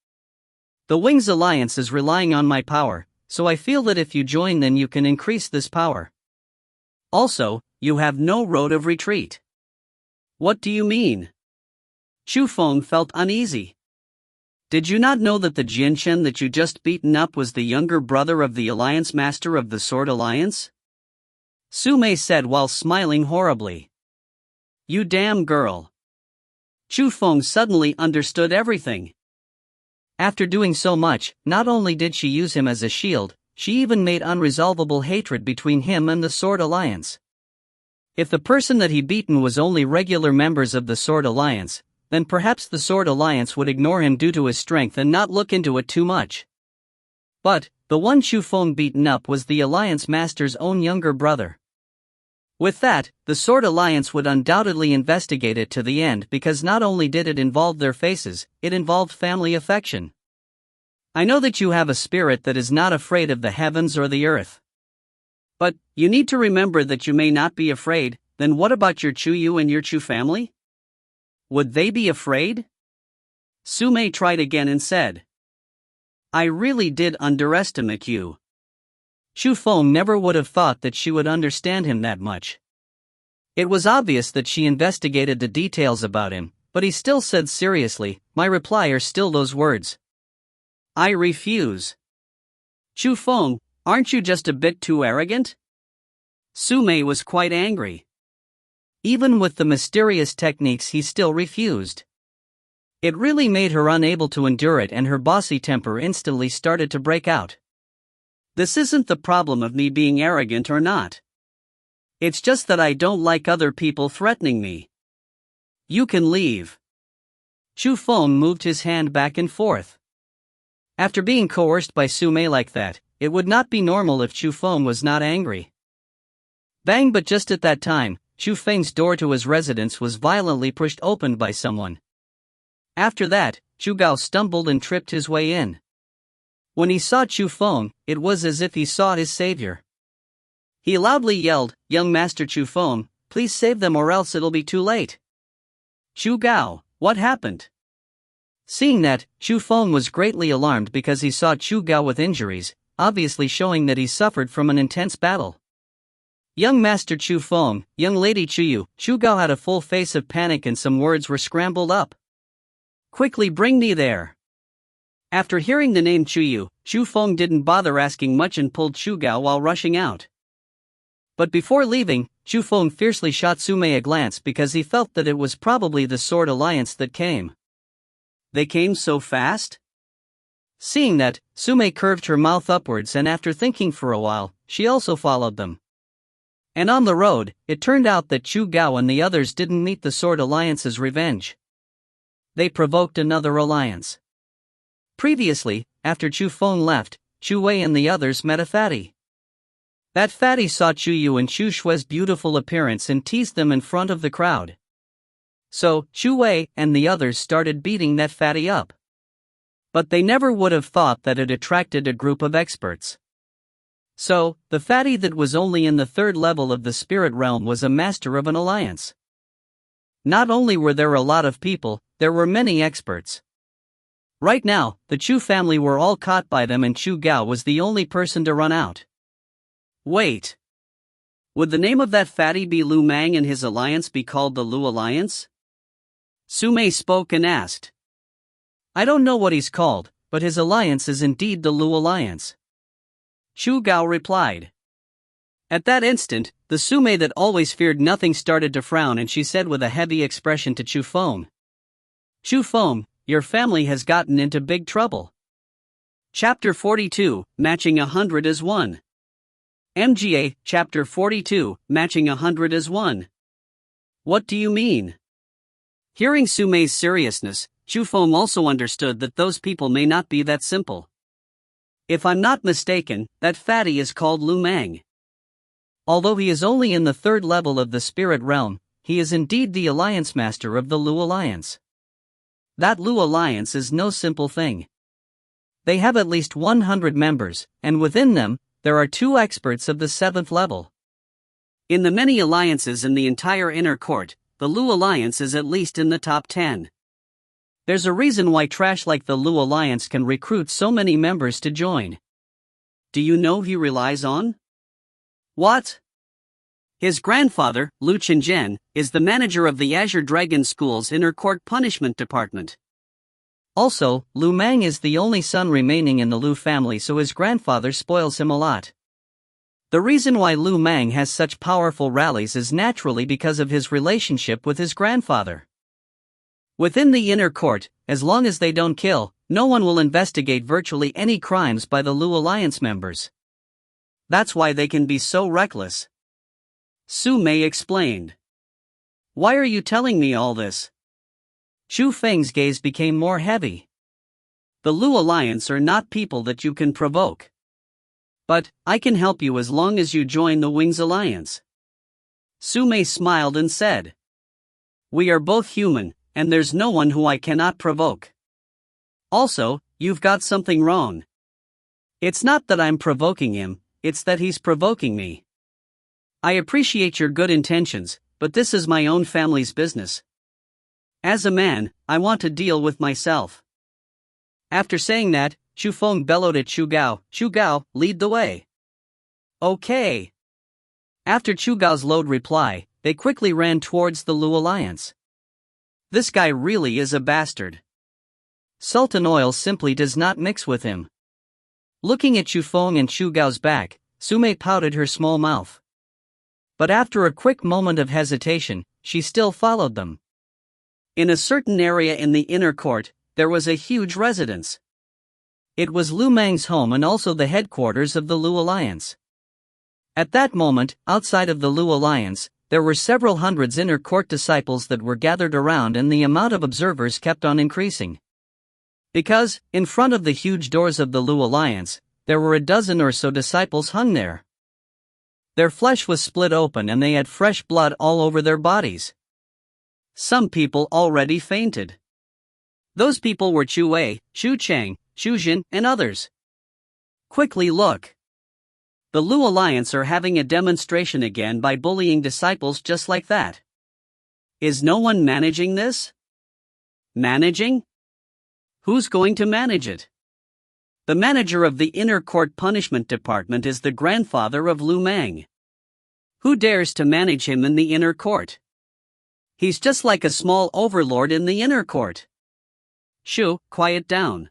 The Wings Alliance is relying on my power, so I feel that if you join then you can increase this power. Also, you have no road of retreat. What do you mean? Chu Feng felt uneasy. Did you not know that the Jinshen that you just beaten up was the younger brother of the Alliance Master of the Sword Alliance? Su Mei said while smiling horribly. You damn girl. Chu Feng suddenly understood everything. After doing so much, not only did she use him as a shield, she even made unresolvable hatred between him and the Sword Alliance. If the person that he beaten was only regular members of the Sword Alliance, then perhaps the Sword Alliance would ignore him due to his strength and not look into it too much. But the one Chu Feng beaten up was the Alliance Master's own younger brother. With that, the Sword Alliance would undoubtedly investigate it to the end because not only did it involve their faces, it involved family affection. I know that you have a spirit that is not afraid of the heavens or the earth. But you need to remember that you may not be afraid. Then what about your Chuyu and your Chu family? Would they be afraid? Su Mei tried again and said. I really did underestimate you. Chu Feng never would have thought that she would understand him that much. It was obvious that she investigated the details about him, but he still said seriously, my reply are still those words. I refuse. Chu Feng, aren't you just a bit too arrogant? Su Mei was quite angry. Even with the mysterious techniques he still refused. It really made her unable to endure it and her bossy temper instantly started to break out. This isn't the problem of me being arrogant or not. It's just that I don't like other people threatening me. You can leave. Chu Feng moved his hand back and forth. After being coerced by Su Mei like that, it would not be normal if Chu Feng was not angry. Bang! But just at that time, Chu Feng's door to his residence was violently pushed open by someone. After that, Chu Gao stumbled and tripped his way in. When he saw Chu Feng, it was as if he saw his savior. He loudly yelled, Young Master Chu Feng, please save them or else it'll be too late. Chu Gao, what happened? Seeing that, Chu Feng was greatly alarmed because he saw Chu Gao with injuries, obviously showing that he suffered from an intense battle. Young Master Chu Feng, young lady Chuyu, Chu Gao had a full face of panic and some words were scrambled up. Quickly bring me there. After hearing the name Chuyu, Chu Feng didn't bother asking much and pulled Chu Gao while rushing out. But before leaving, Chu Feng fiercely shot Su Mei a glance because he felt that it was probably the Sword Alliance that came. They came so fast? Seeing that, Su Mei curved her mouth upwards and after thinking for a while, she also followed them. And on the road, it turned out that Chu Gao and the others didn't meet the Sword Alliance's revenge. They provoked another alliance. Previously, after Chu Feng left, Chu Wei and the others met a fatty. That fatty saw Chu Yu and Chu Shui's beautiful appearance and teased them in front of the crowd. So, Chu Wei and the others started beating that fatty up. But they never would have thought that it attracted a group of experts. So, the fatty that was only in the third level of the spirit realm was a master of an alliance. Not only were there a lot of people, there were many experts. Right now, the Chu family were all caught by them and Chu Gao was the only person to run out. Wait. Would the name of that fatty be Lu Mang and his alliance be called the Lu Alliance? Su Mei spoke and asked. I don't know what he's called, but his alliance is indeed the Lu Alliance. Chu Gao replied. At that instant, the Su Mei that always feared nothing started to frown and she said with a heavy expression to Chu Feng. Chu Feng, your family has gotten into big trouble. Chapter 42, Matching 100 as 1. MGA, Chapter 42, Matching 100 as 1. What do you mean? Hearing Su Mei's seriousness, Chu Feng also understood that those people may not be that simple. If I'm not mistaken, that fatty is called Lu Mang. Although he is only in the third level of the spirit realm, he is indeed the alliance master of the Lu Alliance. That Lu Alliance is no simple thing. They have at least 100 members, and within them, there are 2 experts of the 7th level. In the many alliances in the entire inner court, the Lu Alliance is at least in the top 10. There's a reason why trash like the Lu Alliance can recruit so many members to join. Do you know who he relies on? What? His grandfather, Lu Qinzhen, is the manager of the Azure Dragon School's Inner Court Punishment Department. Also, Lu Mang is the only son remaining in the Lu family, so his grandfather spoils him a lot. The reason why Lu Mang has such powerful rallies is naturally because of his relationship with his grandfather. Within the inner court, as long as they don't kill, no one will investigate virtually any crimes by the Lu Alliance members. That's why they can be so reckless. Su Mei explained. Why are you telling me all this? Chu Feng's gaze became more heavy. The Lu Alliance are not people that you can provoke. But, I can help you as long as you join the Wings Alliance. Su Mei smiled and said. We are both human, and there's no one who I cannot provoke. Also, you've got something wrong. It's not that I'm provoking him, it's that he's provoking me. I appreciate your good intentions, but this is my own family's business. As a man, I want to deal with myself. After saying that, Chu Feng bellowed at Chu Gao, Chu Gao, lead the way. Okay. After Chu Gao's loud reply, they quickly ran towards the Lu Alliance. This guy really is a bastard. Sultan oil simply does not mix with him. Looking at Chu Feng and Chu Gao's back, Su Mei pouted her small mouth. But after a quick moment of hesitation, she still followed them. In a certain area in the inner court, there was a huge residence. It was Lu Mang's home and also the headquarters of the Lu Alliance. At that moment, outside of the Lu Alliance, there were several hundreds inner court disciples that were gathered around, and the amount of observers kept on increasing. Because, in front of the huge doors of the Lu Alliance, there were a dozen or so disciples hung there. Their flesh was split open and they had fresh blood all over their bodies. Some people already fainted. Those people were Chu Wei, Chu Chang, Chu Jin, and others. Quickly look. The Lu Alliance are having a demonstration again by bullying disciples just like that. Is no one managing this? Managing? Who's going to manage it? The manager of the Inner Court Punishment Department is the grandfather of Lu Mang. Who dares to manage him in the inner court? He's just like a small overlord in the inner court. Shu, quiet down.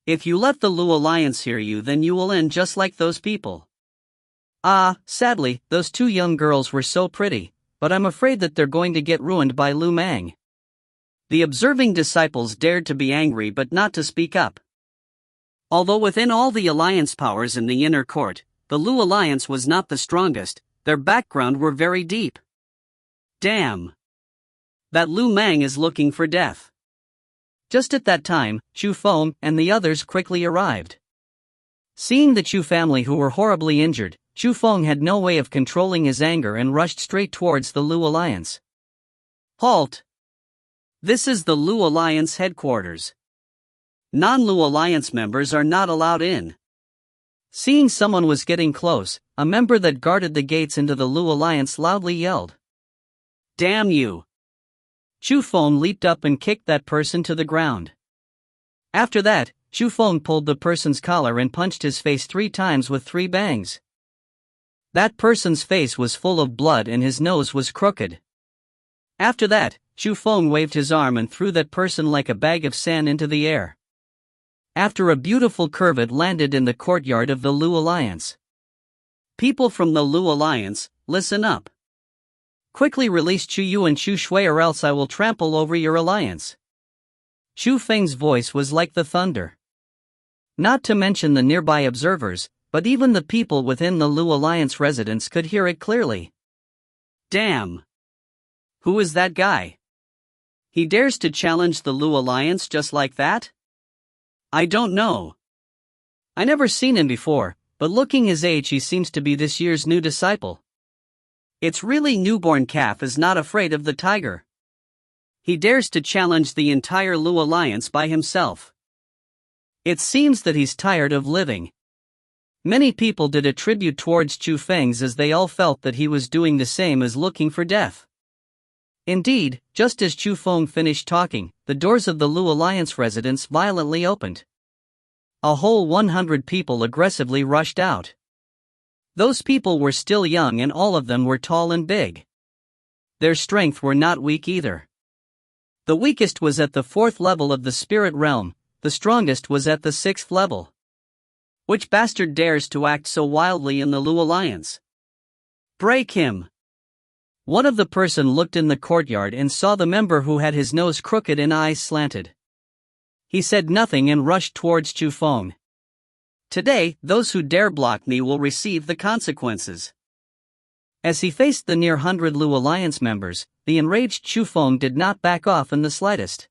If you let the Lu Alliance hear you, then you will end just like those people. Sadly, those two young girls were so pretty, but I'm afraid that they're going to get ruined by Lu Mang. The observing disciples dared to be angry but not to speak up. Although within all the alliance powers in the inner court, the Lu Alliance was not the strongest, their background were very deep. Damn! That Lu Mang is looking for death. Just at that time, Chu Feng and the others quickly arrived. Seeing the Chu family who were horribly injured, Chu Feng had no way of controlling his anger and rushed straight towards the Lu Alliance. Halt! This is the Lu Alliance headquarters. Non-Lu Alliance members are not allowed in. Seeing someone was getting close, a member that guarded the gates into the Lu Alliance loudly yelled. Damn you! Chu Feng leaped up and kicked that person to the ground. After that, Chu Feng pulled the person's collar and punched his face 3 times with 3 bangs. That person's face was full of blood and his nose was crooked. After that, Chu Feng waved his arm and threw that person like a bag of sand into the air. After a beautiful curve, it landed in the courtyard of the Lu Alliance. People from the Lu Alliance, listen up. Quickly release Chu Yu and Chu Shui, or else I will trample over your alliance. Chu Feng's voice was like the thunder. Not to mention the nearby observers, but even the people within the Lu Alliance residence could hear it clearly. Damn! Who is that guy? He dares to challenge the Lu Alliance just like that? I don't know. I never seen him before, but looking his age, he seems to be this year's new disciple. It's really newborn calf is not afraid of the tiger. He dares to challenge the entire Lu Alliance by himself. It seems that he's tired of living. Many people did a tribute towards Chu Feng's, as they all felt that he was doing the same as looking for death. Indeed, just as Chu Feng finished talking, the doors of the Lu Alliance residence violently opened. A whole 100 people aggressively rushed out. Those people were still young and all of them were tall and big. Their strength were not weak either. The weakest was at the 4th level of the spirit realm, the strongest was at the 6th level. Which bastard dares to act so wildly in the Lu Alliance? Break him! One of the person looked in the courtyard and saw the member who had his nose crooked and eyes slanted. He said nothing and rushed towards Chu Feng. Today, those who dare block me will receive the consequences. As he faced the near 100 Lu Alliance members, the enraged Chu Feng did not back off in the slightest.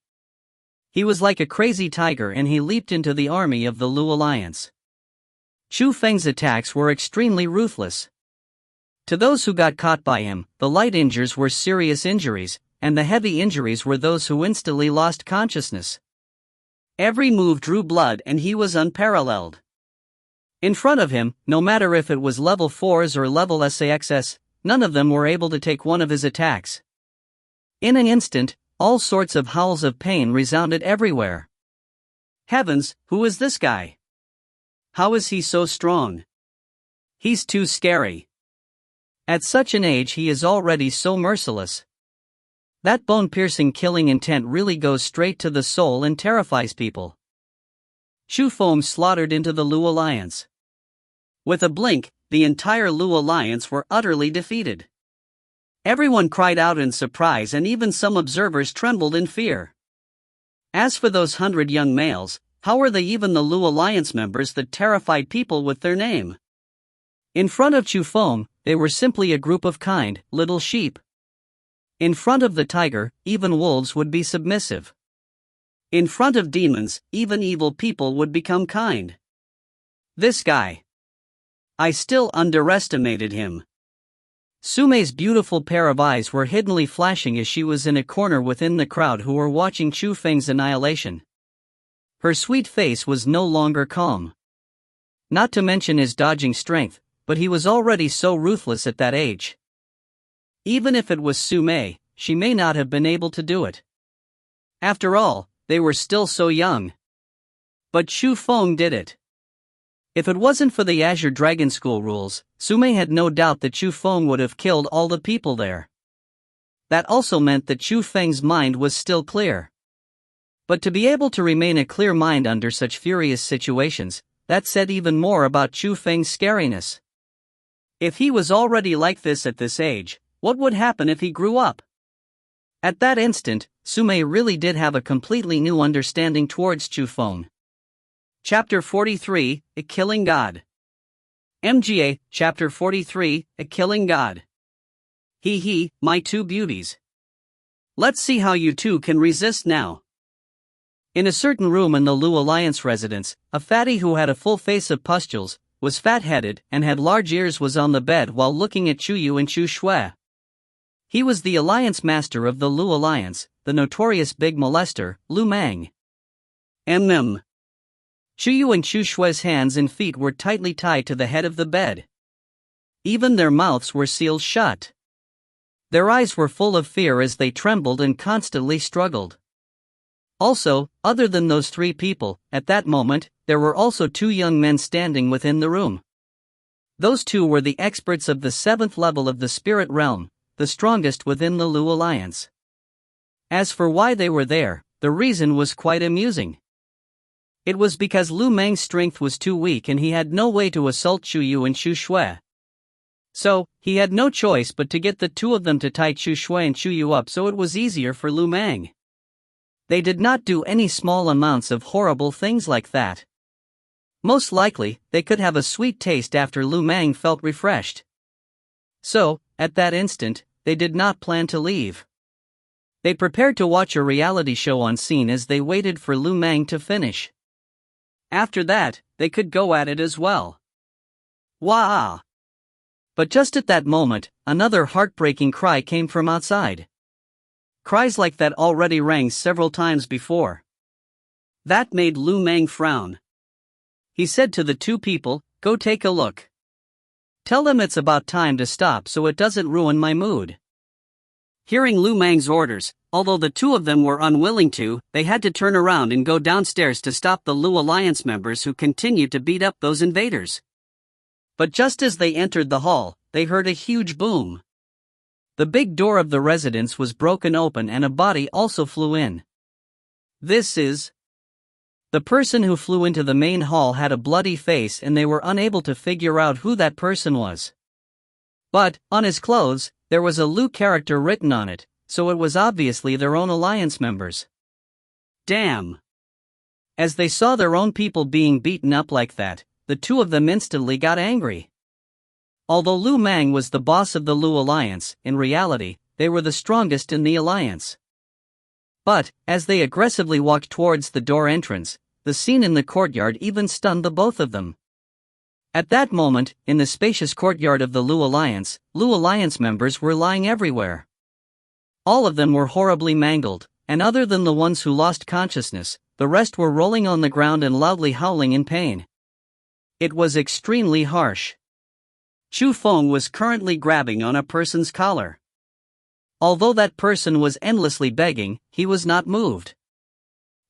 He was like a crazy tiger and he leaped into the army of the Lu Alliance. Chu Feng's attacks were extremely ruthless. To those who got caught by him, the light injuries were serious injuries, and the heavy injuries were those who instantly lost consciousness. Every move drew blood and he was unparalleled. In front of him, no matter if it was level 4s or level SAXS, none of them were able to take one of his attacks. In an instant, all sorts of howls of pain resounded everywhere. Heavens, who is this guy? How is he so strong? He's too scary. At such an age he is already so merciless. That bone-piercing killing intent really goes straight to the soul and terrifies people. Chu Feng slaughtered into the Lu Alliance. With a blink, the entire Lu Alliance were utterly defeated. Everyone cried out in surprise and even some observers trembled in fear. As for those 100 young males, how were they even the Lu Alliance members that terrified people with their name? In front of Chu Feng, they were simply a group of kind, little sheep. In front of the tiger, even wolves would be submissive. In front of demons, even evil people would become kind. This guy. I still underestimated him. Sumei's beautiful pair of eyes were hiddenly flashing as she was in a corner within the crowd who were watching Chu Feng's annihilation. Her sweet face was no longer calm. Not to mention his dodging strength, but he was already so ruthless at that age. Even if it was Sumei, she may not have been able to do it. After all, they were still so young. But Chu Feng did it. If it wasn't for the Azure Dragon School rules, Sumei had no doubt that Chu Feng would have killed all the people there. That also meant that Chu Feng's mind was still clear. But to be able to remain a clear mind under such furious situations, that said even more about Chu Feng's scariness. If he was already like this at this age, what would happen if he grew up? At that instant, Sumei really did have a completely new understanding towards Chu Feng. Chapter 43, A Killing God. MGA, Chapter 43, A Killing God. He, my two beauties. Let's see how you two can resist now. In a certain room in the Lu Alliance residence, a fatty who had a full face of pustules, was fat-headed and had large ears was on the bed while looking at Chu Yu and Chu Shui. He was the Alliance Master of the Lu Alliance, the notorious big molester, Lu Mang. Chu Yu and Chu Shui's hands and feet were tightly tied to the head of the bed. Even their mouths were sealed shut. Their eyes were full of fear as they trembled and constantly struggled. Also, other than those three people, at that moment, there were also two young men standing within the room. Those two were the experts of the 7th level of the spirit realm, the strongest within the Lu Alliance. As for why they were there, the reason was quite amusing. It was because Lu Mang's strength was too weak and he had no way to assault Chu Yu and Chu Shui. So, he had no choice but to get the two of them to tie Chu Shui and Chu Yu up so it was easier for Lu Mang. They did not do any small amounts of horrible things like that. Most likely, they could have a sweet taste after Lu Mang felt refreshed. So, at that instant, they did not plan to leave. They prepared to watch a reality show on scene as they waited for Lu Mang to finish. After that, they could go at it as well. Wah! But just at that moment, another heartbreaking cry came from outside. Cries like that already rang several times before. That made Lu Mang frown. He said to the two people, "Go take a look. Tell them it's about time to stop so it doesn't ruin my mood." Hearing Lu Mang's orders, although the two of them were unwilling to, they had to turn around and go downstairs to stop the Lu Alliance members who continued to beat up those invaders. But just as they entered the hall, they heard a huge boom. The big door of the residence was broken open and a body also flew in. This is... The person who flew into the main hall had a bloody face and they were unable to figure out who that person was. But, on his clothes, there was a Lu character written on it, so it was obviously their own alliance members. Damn! As they saw their own people being beaten up like that, the two of them instantly got angry. Although Lu Mang was the boss of the Lu Alliance, in reality, they were the strongest in the alliance. But, as they aggressively walked towards the door entrance, the scene in the courtyard even stunned the both of them. At that moment, in the spacious courtyard of the Lu Alliance members were lying everywhere. All of them were horribly mangled, and other than the ones who lost consciousness, the rest were rolling on the ground and loudly howling in pain. It was extremely harsh. Chu Feng was currently grabbing on a person's collar. Although that person was endlessly begging, he was not moved.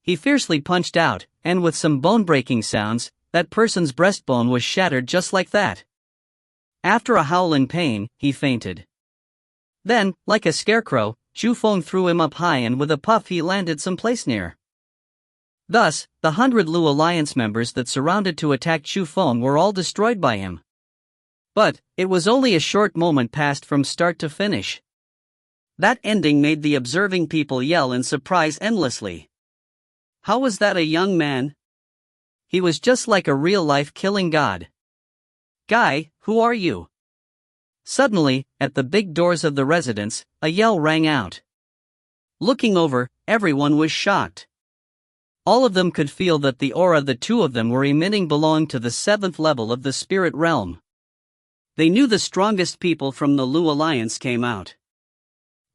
He fiercely punched out, and with some bone-breaking sounds, that person's breastbone was shattered just like that. After a howl in pain, he fainted. Then, like a scarecrow, Chu Feng threw him up high and with a puff he landed someplace near. Thus, the 100 Lu Alliance members that surrounded to attack Chu Feng were all destroyed by him. But, it was only a short moment passed from start to finish. That ending made the observing people yell in surprise endlessly. How was that a young man? He was just like a real-life killing god. Guy, who are you? Suddenly, at the big doors of the residence, a yell rang out. Looking over, everyone was shocked. All of them could feel that the aura the two of them were emitting belonged to the 7th level of the spirit realm. They knew the strongest people from the Lu Alliance came out.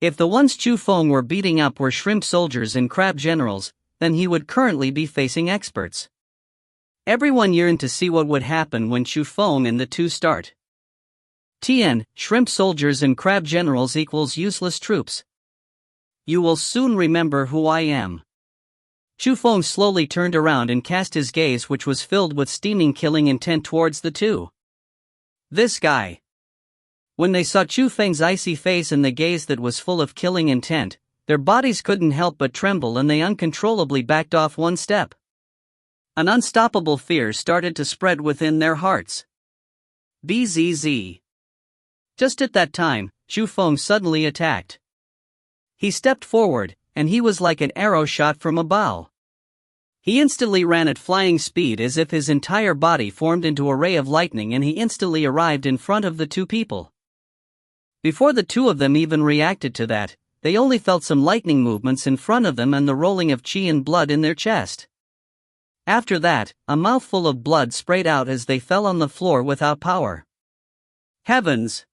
If the ones Chu Feng were beating up were shrimp soldiers and crab generals, then he would currently be facing experts. Everyone yearned to see what would happen when Chu Feng and the two start. TN, shrimp soldiers and crab generals equals useless troops. You will soon remember who I am. Chu Feng slowly turned around and cast his gaze, which was filled with steaming killing intent, towards the two. This guy. When they saw Chu Feng's icy face and the gaze that was full of killing intent, their bodies couldn't help but tremble and they uncontrollably backed off one step. An unstoppable fear started to spread within their hearts. BZZ. Just at that time, Chu Feng suddenly attacked. He stepped forward, and he was like an arrow shot from a bow. He instantly ran at flying speed as if his entire body formed into a ray of lightning, and he instantly arrived in front of the two people. Before the two of them even reacted to that, they only felt some lightning movements in front of them and the rolling of chi and blood in their chest. After that, a mouthful of blood sprayed out as they fell on the floor without power. Heavens!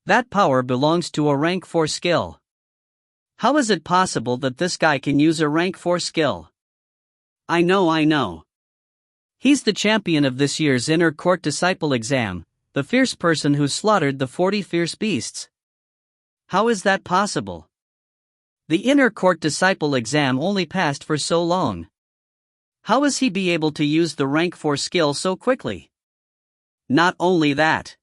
That power belongs to a rank 4 skill. How is it possible that this guy can use a rank 4 skill? I know. He's the champion of this year's Inner Court Disciple exam, the fierce person who slaughtered the 40 fierce beasts. How is that possible? The Inner Court Disciple exam only passed for so long. How is he be able to use the rank 4 skill so quickly? Not only that.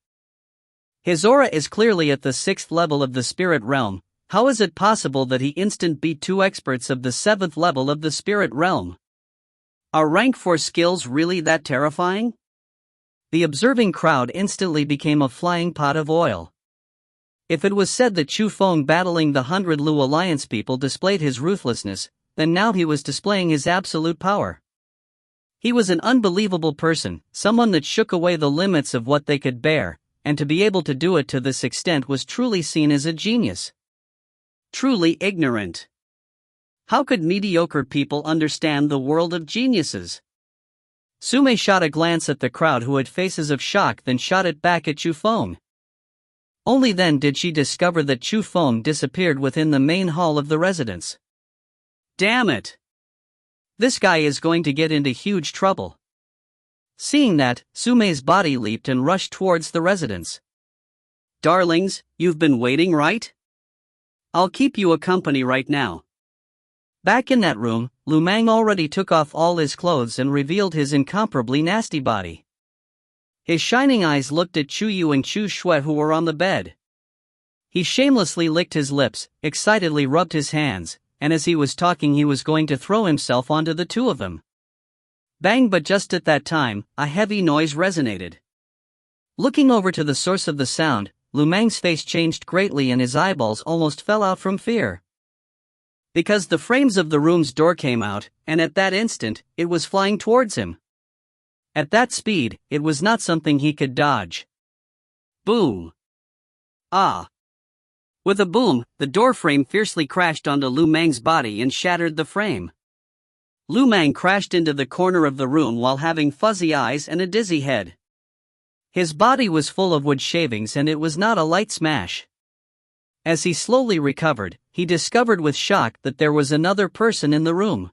His aura is clearly at the 6th level of the spirit realm. How is it possible that he instant beat two experts of the 7th level of the spirit realm? Are rank 4 skills really that terrifying? The observing crowd instantly became a flying pot of oil. If it was said that Chu Feng battling the 100 Lu Alliance people displayed his ruthlessness, then now he was displaying his absolute power. He was an unbelievable person, someone that shook away the limits of what they could bear, and to be able to do it to this extent was truly seen as a genius. Truly ignorant. How could mediocre people understand the world of geniuses? Sume shot a glance at the crowd who had faces of shock, then shot it back at Chu Feng. Only then did she discover that Chu Feng disappeared within the main hall of the residence. Damn it! This guy is going to get into huge trouble. Seeing that, Sume's body leaped and rushed towards the residence. Darlings, you've been waiting, right? I'll keep you a company right now. Back in that room, Lu Mang already took off all his clothes and revealed his incomparably nasty body. His shining eyes looked at Chu Yu and Chu Shui, who were on the bed. He shamelessly licked his lips, excitedly rubbed his hands, and as he was talking he was going to throw himself onto the two of them. Bang! But just at that time, a heavy noise resonated. Looking over to the source of the sound, Lu Mang's face changed greatly and his eyeballs almost fell out from fear. Because the frames of the room's door came out, and at that instant, it was flying towards him. At that speed, it was not something he could dodge. Boom! Ah! With a boom, the door frame fiercely crashed onto Lu Mang's body and shattered the frame. Lu Mang crashed into the corner of the room while having fuzzy eyes and a dizzy head. His body was full of wood shavings and it was not a light smash. As he slowly recovered, he discovered with shock that there was another person in the room.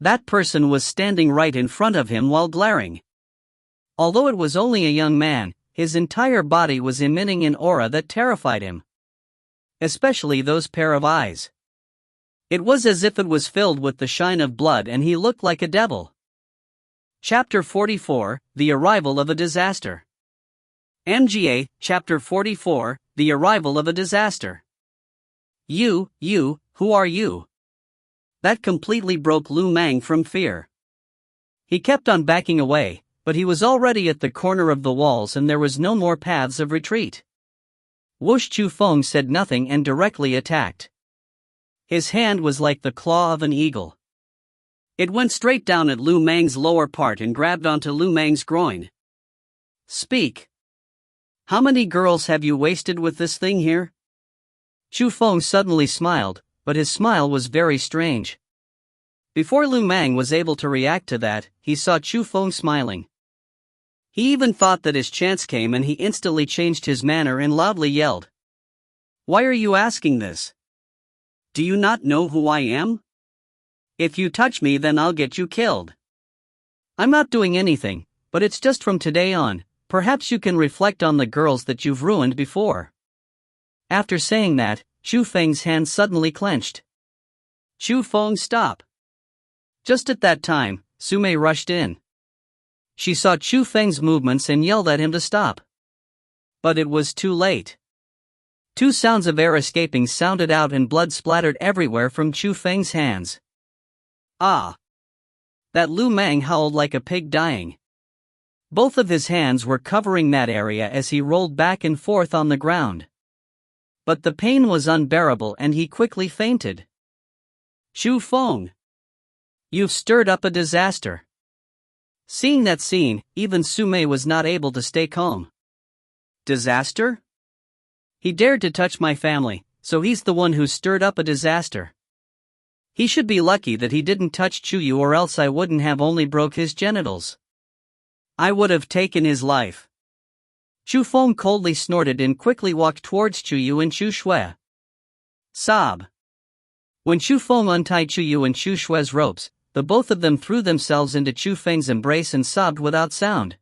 That person was standing right in front of him while glaring. Although it was only a young man, his entire body was emitting an aura that terrified him. Especially those pair of eyes. It was as if it was filled with the shine of blood and he looked like a devil. Chapter 44, The Arrival of a Disaster. MGA, Chapter 44, The Arrival of a Disaster. You, who are you? That completely broke Lu Mang from fear. He kept on backing away, but he was already at the corner of the walls and there was no more paths of retreat. Whoosh! Chu Feng said nothing and directly attacked. His hand was like the claw of an eagle. It went straight down at Lu Mang's lower part and grabbed onto Lu Mang's groin. Speak. How many girls have you wasted with this thing here? Chu Feng suddenly smiled, but his smile was very strange. Before Lu Mang was able to react to that, he saw Chu Feng smiling. He even thought that his chance came and he instantly changed his manner and loudly yelled. Why are you asking this? Do you not know who I am? If you touch me then I'll get you killed. I'm not doing anything, but it's just from today on, perhaps you can reflect on the girls that you've ruined before. After saying that, Chu Feng's hand suddenly clenched. Chu Feng, stop. Just at that time, Sume rushed in. She saw Chu Feng's movements and yelled at him to stop. But it was too late. Two sounds of air escaping sounded out and blood splattered everywhere from Chu Feng's hands. Ah! That Lu Mang howled like a pig dying. Both of his hands were covering that area as he rolled back and forth on the ground. But the pain was unbearable and he quickly fainted. Chu Feng! You've stirred up a disaster. Seeing that scene, even Sume was not able to stay calm. Disaster? He dared to touch my family, so he's the one who stirred up a disaster. He should be lucky that he didn't touch Chuyu or else I wouldn't have only broke his genitals. I would have taken his life. Chu Feng coldly snorted and quickly walked towards Chuyu and Chu Shui. Sob. When Chu Feng untied Chuyu and Chu Shui's ropes, the both of them threw themselves into Chu Feng's embrace and sobbed without sound.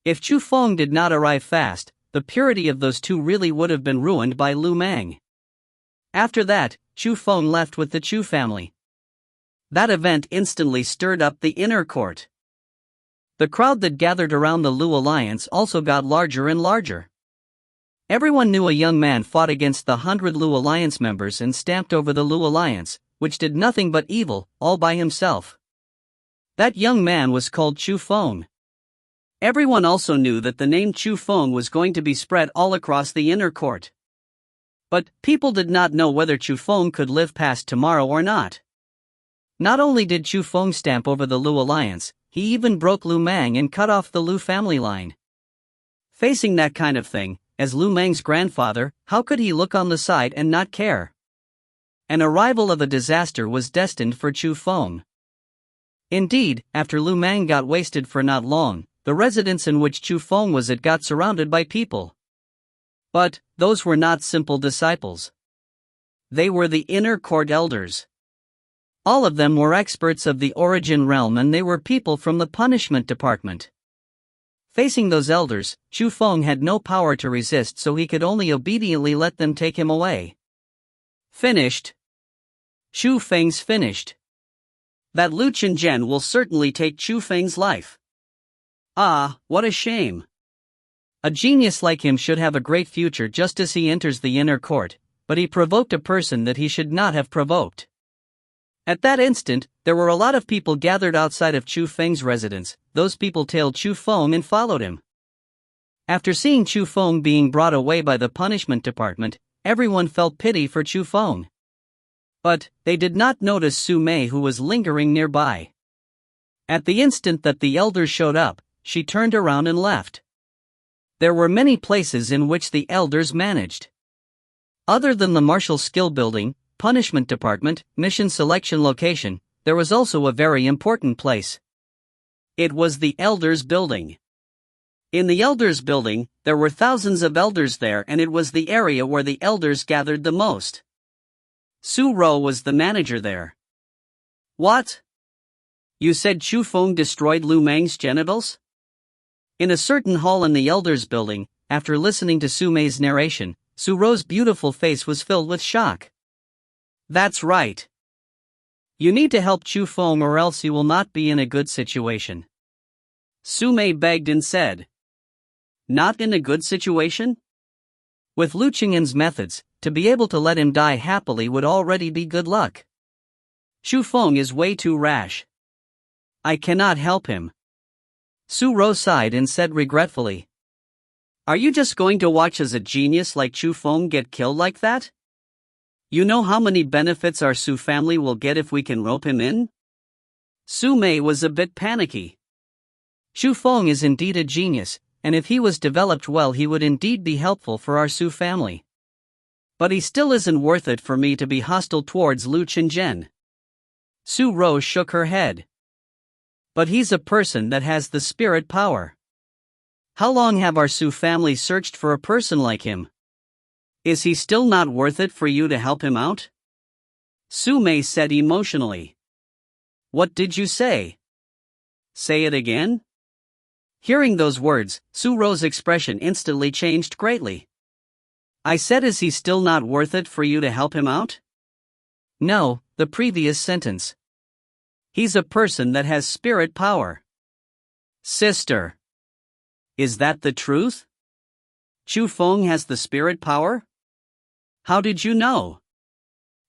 If Chu Feng did not arrive fast, the purity of those two really would have been ruined by Lu Mang. After that, Chu Feng left with the Chu family. That event instantly stirred up the inner court. The crowd that gathered around the Lu Alliance also got larger and larger. Everyone knew a young man fought against the 100 Lu Alliance members and stamped over the Lu Alliance, which did nothing but evil, all by himself. That young man was called Chu Feng. Everyone also knew that the name Chu Feng was going to be spread all across the inner court. But people did not know whether Chu Feng could live past tomorrow or not. Not only did Chu Feng stamp over the Lu Alliance, he even broke Lu Mang and cut off the Lu family line. Facing that kind of thing, as Lu Mang's grandfather, how could he look on the side and not care? An arrival of a disaster was destined for Chu Feng. Indeed, after Lu Mang got wasted for not long, the residence in which Chu Feng was at got surrounded by people. But those were not simple disciples. They were the inner court elders. All of them were experts of the origin realm and they were people from the punishment department. Facing those elders, Chu Feng had no power to resist, so he could only obediently let them take him away. Finished. Chu Feng's finished. That Lu Qinzhen will certainly take Chu Feng's life. Ah, what a shame. A genius like him should have a great future just as he enters the inner court, but he provoked a person that he should not have provoked. At that instant, there were a lot of people gathered outside of Chu Feng's residence. Those people tailed Chu Feng and followed him. After seeing Chu Feng being brought away by the punishment department, everyone felt pity for Chu Feng. But they did not notice Su Mei, who was lingering nearby. At the instant that the elders showed up, she turned around and left. There were many places in which the elders managed. Other than the martial skill building, punishment department, mission selection location, there was also a very important place. It was the elders building. In the elders building, there were thousands of elders there, and it was the area where the elders gathered the most. Su Ro was the manager there. What? You said Chu Feng destroyed Lu Meng's genitals? In a certain hall in the elders building, after listening to Su Mei's narration, Su Ro's beautiful face was filled with shock. That's right. You need to help Chu Feng or else you will not be in a good situation. Su Mei begged and said. Not in a good situation? With Lu Qingyan's methods, to be able to let him die happily would already be good luck. Chu Feng is way too rash. I cannot help him. Su Ro sighed and said regretfully. Are you just going to watch as a genius like Chu Feng get killed like that? You know how many benefits our Su family will get if we can rope him in? Su Mei was a bit panicky. Chu Feng is indeed a genius, and if he was developed well he would indeed be helpful for our Su family. But he still isn't worth it for me to be hostile towards Lu Qingyan. Su Ro shook her head. But he's a person that has the spirit power. How long have our Su family searched for a person like him? Is he still not worth it for you to help him out? Su Mei said emotionally. What did you say? Say it again? Hearing those words, Su Ro's expression instantly changed greatly. I said, is he still not worth it for you to help him out? No, the previous sentence. He's a person that has spirit power. Sister. Is that the truth? Chu Feng has the spirit power? How did you know?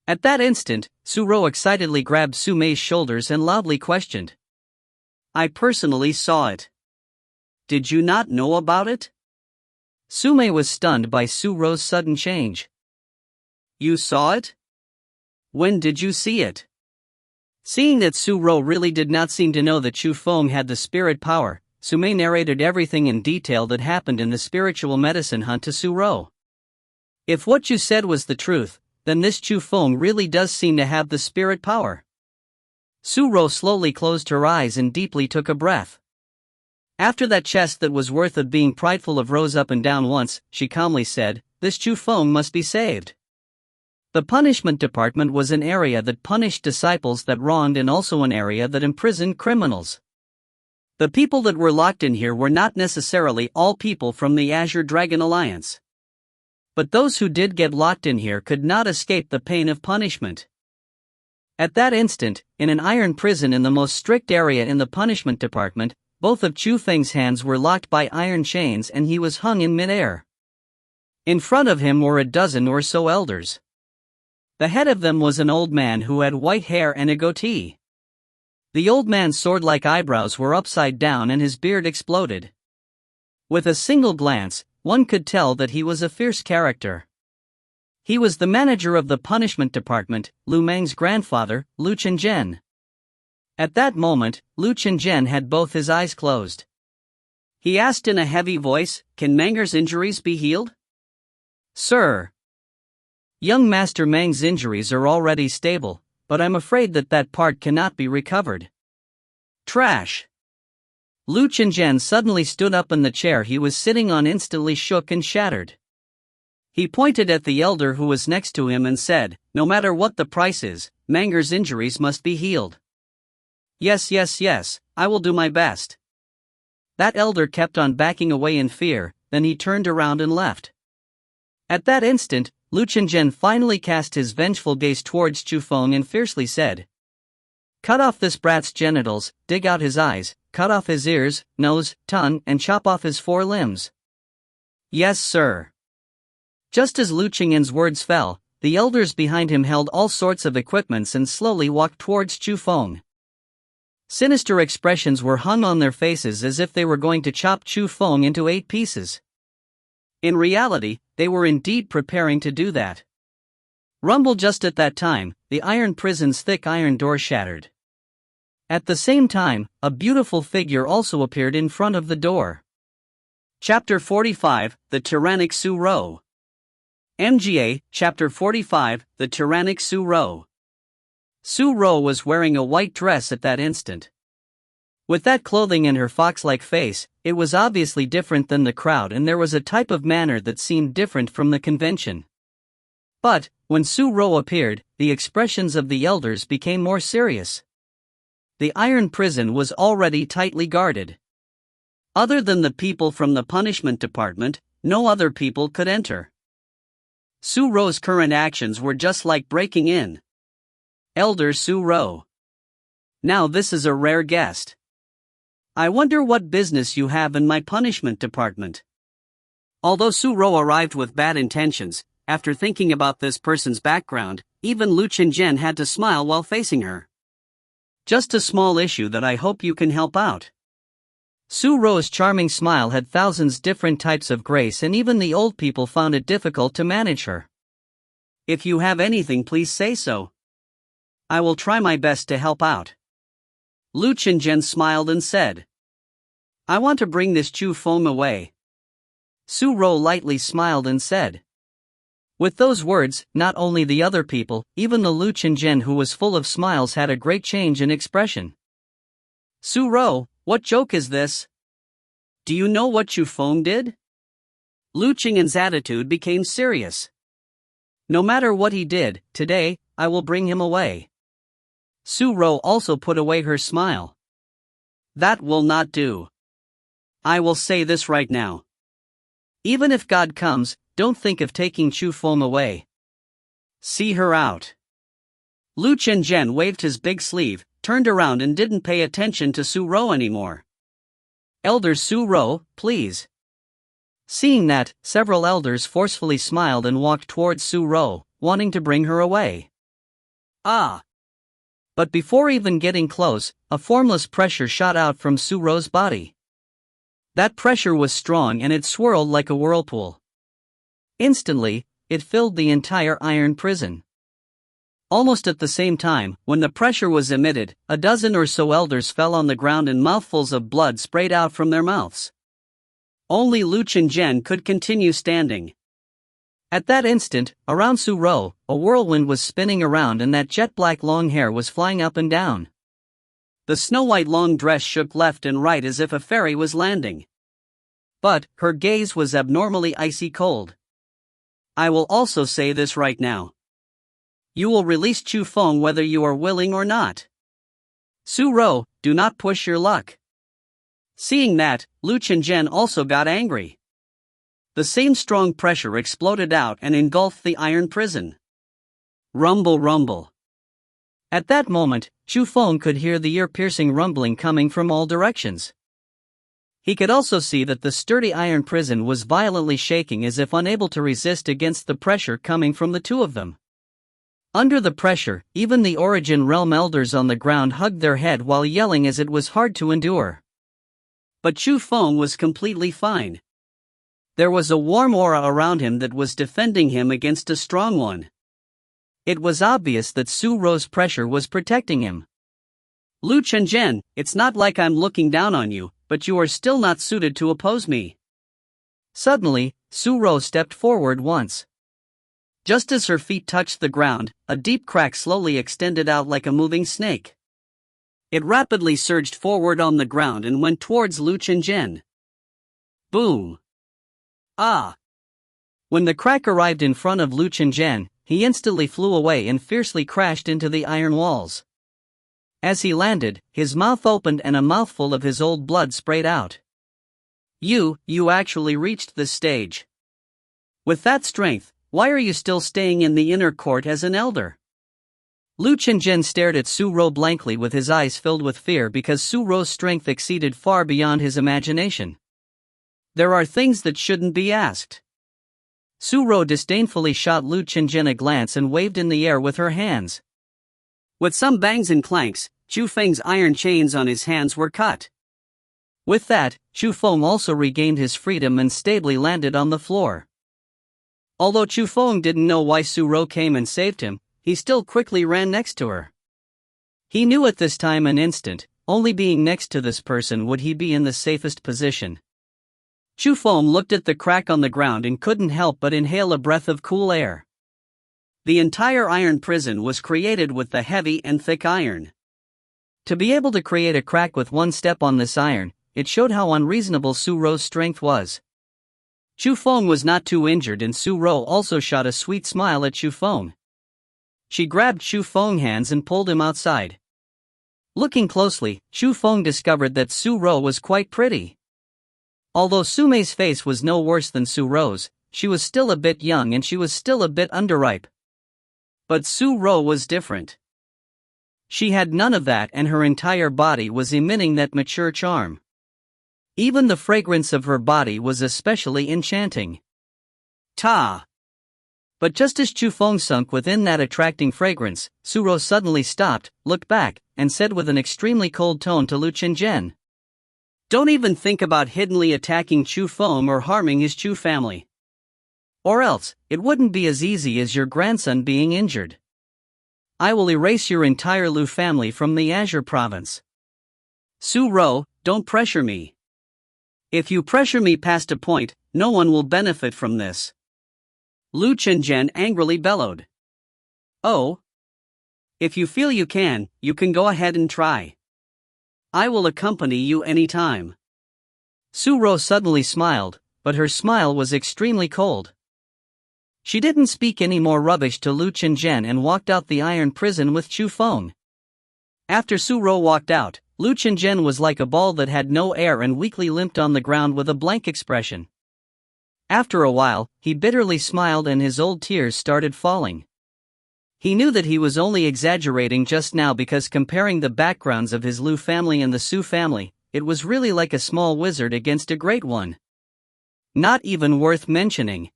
At that instant, Su Ro excitedly grabbed Su Mei's shoulders and loudly questioned. I personally saw it. Did you not know about it? Su Mei was stunned by Su Ro's sudden change. You saw it? When did you see it? Seeing that Su Ro really did not seem to know that Chu Feng had the spirit power, Su Mei narrated everything in detail that happened in the spiritual medicine hunt to Su Ro. If what you said was the truth, then this Chu Feng really does seem to have the spirit power. Su Ro slowly closed her eyes and deeply took a breath. After that chest that was worth of being prideful of rose up and down once, she calmly said, this Chu Feng must be saved. The punishment department was an area that punished disciples that wronged and also an area that imprisoned criminals. The people that were locked in here were not necessarily all people from the Azure Dragon Alliance. But those who did get locked in here could not escape the pain of punishment. At that instant, in an iron prison in the most strict area in the punishment department, both of Chu Feng's hands were locked by iron chains and he was hung in midair. In front of him were a dozen or so elders. The head of them was an old man who had white hair and a goatee. The old man's sword-like eyebrows were upside down and his beard exploded. With a single glance, one could tell that he was a fierce character. He was the manager of the punishment department, Lu Meng's grandfather, Lu Qingyan. At that moment, Lu Qingyan had both his eyes closed. He asked in a heavy voice, can Manger's injuries be healed? Sir. Young Master Meng's injuries are already stable, but I'm afraid that part cannot be recovered. Trash. Lu Qingyan suddenly stood up and the chair he was sitting on instantly shook and shattered. He pointed at the elder who was next to him and said, no matter what the price is, Manger's injuries must be healed. Yes, I will do my best. That elder kept on backing away in fear, then he turned around and left. At that instant, Lu Qingyan finally cast his vengeful gaze towards Chu Feng and fiercely said, cut off this brat's genitals, dig out his eyes, cut off his ears, nose, tongue, and chop off his 4 limbs. Yes, sir. Just as Lu Qingyan's words fell, the elders behind him held all sorts of equipments and slowly walked towards Chu Feng. Sinister expressions were hung on their faces as if they were going to chop Chu Feng into 8 pieces. In reality, they were indeed preparing to do that. Rumble! Just at that time, the iron prison's thick iron door shattered. At the same time, a beautiful figure also appeared in front of the door. Chapter 45, The Tyrannic Su Ro. MGA, Chapter 45, The Tyrannic Su Ro. Su Ro was wearing a white dress at that instant. With that clothing and her fox-like face, it was obviously different than the crowd, and there was a type of manner that seemed different from the convention. But, when Su Ro appeared, the expressions of the elders became more serious. The iron prison was already tightly guarded. Other than the people from the punishment department, no other people could enter. Su Ro's current actions were just like breaking in. Elder Su Ro. Now this is a rare guest. I wonder what business you have in my punishment department. Although Su Ro arrived with bad intentions, after thinking about this person's background, even Lu Qingjian had to smile while facing her. Just a small issue that I hope you can help out. Su Ro's charming smile had thousands different types of grace, and even the old people found it difficult to manage her. If you have anything, please say so. I will try my best to help out. Lu Qingjian smiled and said, I want to bring this Chu Feng away. Su Ro lightly smiled and said. With those words, not only the other people, even the Lu Qingjian, who was full of smiles, had a great change in expression. Su Ro, what joke is this? Do you know what Chu Feng did? Lu Qingjian's attitude became serious. No matter what he did, today, I will bring him away. Su Ro also put away her smile. That will not do. I will say this right now. Even if God comes, don't think of taking Chu Feng away. See her out. Lu Qingjian waved his big sleeve, turned around and didn't pay attention to Su Ro anymore. Elder Su Ro, please. Seeing that, several elders forcefully smiled and walked towards Su Ro, wanting to bring her away. Ah! But before even getting close, a formless pressure shot out from Su Ro's body. That pressure was strong and it swirled like a whirlpool. Instantly, it filled the entire iron prison. Almost at the same time, when the pressure was emitted, a dozen or so elders fell on the ground and mouthfuls of blood sprayed out from their mouths. Only Lu Qingjian could continue standing. At that instant, around Su Ro, a whirlwind was spinning around and that jet-black long hair was flying up and down. The snow-white long dress shook left and right as if a fairy was landing. But, her gaze was abnormally icy cold. I will also say this right now. You will release Chu Feng whether you are willing or not. Su Ro, do not push your luck. Seeing that, Lu Qingjian also got angry. The same strong pressure exploded out and engulfed the iron prison. Rumble, rumble. At that moment, Chu Feng could hear the ear-piercing rumbling coming from all directions. He could also see that the sturdy iron prison was violently shaking as if unable to resist against the pressure coming from the two of them. Under the pressure, even the Origin Realm elders on the ground hugged their head while yelling as it was hard to endure. But Chu Feng was completely fine. There was a warm aura around him that was defending him against a strong one. It was obvious that Su Ro's pressure was protecting him. Lu Qingjian, it's not like I'm looking down on you, but you are still not suited to oppose me. Suddenly, Su Ro stepped forward once. Just as her feet touched the ground, a deep crack slowly extended out like a moving snake. It rapidly surged forward on the ground and went towards Lu Qingjian. Boom! Ah! When the crack arrived in front of Lu Qingjian, he instantly flew away and fiercely crashed into the iron walls. As he landed, his mouth opened and a mouthful of his old blood sprayed out. You actually reached this stage. With that strength, why are you still staying in the inner court as an elder? Lu Qingjian stared at Su Ro blankly with his eyes filled with fear because Su Ro's strength exceeded far beyond his imagination. There are things that shouldn't be asked. Su-ro disdainfully shot Lu Qingjin a glance and waved in the air with her hands. With some bangs and clanks, Chu Feng's iron chains on his hands were cut. With that, Chu Feng also regained his freedom and stably landed on the floor. Although Chu Feng didn't know why Su-ro came and saved him, he still quickly ran next to her. He knew at this time an instant, only being next to this person would he be in the safest position. Chu Feng looked at the crack on the ground and couldn't help but inhale a breath of cool air. The entire iron prison was created with the heavy and thick iron. To be able to create a crack with one step on this iron, it showed how unreasonable Su-ro's strength was. Chu Feng was not too injured, and Su-ro also shot a sweet smile at Chu Feng. She grabbed Chu Feng's hands and pulled him outside. Looking closely, Chu Feng discovered that Su-ro was quite pretty. Although Su-mei's face was no worse than Su-ro's, she was still a bit young and she was still a bit underripe. But Su-ro was different. She had none of that, and her entire body was emitting that mature charm. Even the fragrance of her body was especially enchanting. Ta! But just as Chu Feng sunk within that attracting fragrance, Su-ro suddenly stopped, looked back, and said with an extremely cold tone to Lu Qingjin, "Don't even think about hiddenly attacking Chu Feng or harming his Chu family. Or else, it wouldn't be as easy as your grandson being injured. I will erase your entire Lu family from the Azure province. Su-ro, don't pressure me. If you pressure me past a point, no one will benefit from this." Lu Qingjin angrily bellowed. "Oh? If you feel you can go ahead and try. I will accompany you anytime." Su-ro suddenly smiled, but her smile was extremely cold. She didn't speak any more rubbish to Lu Qingjin and walked out the iron prison with Chu Feng. After Su-ro walked out, Lu Qingjin was like a ball that had no air and weakly limped on the ground with a blank expression. After a while, he bitterly smiled and his old tears started falling. He knew that he was only exaggerating just now, because comparing the backgrounds of his Lu family and the Su family, it was really like a small wizard against a great one. Not even worth mentioning.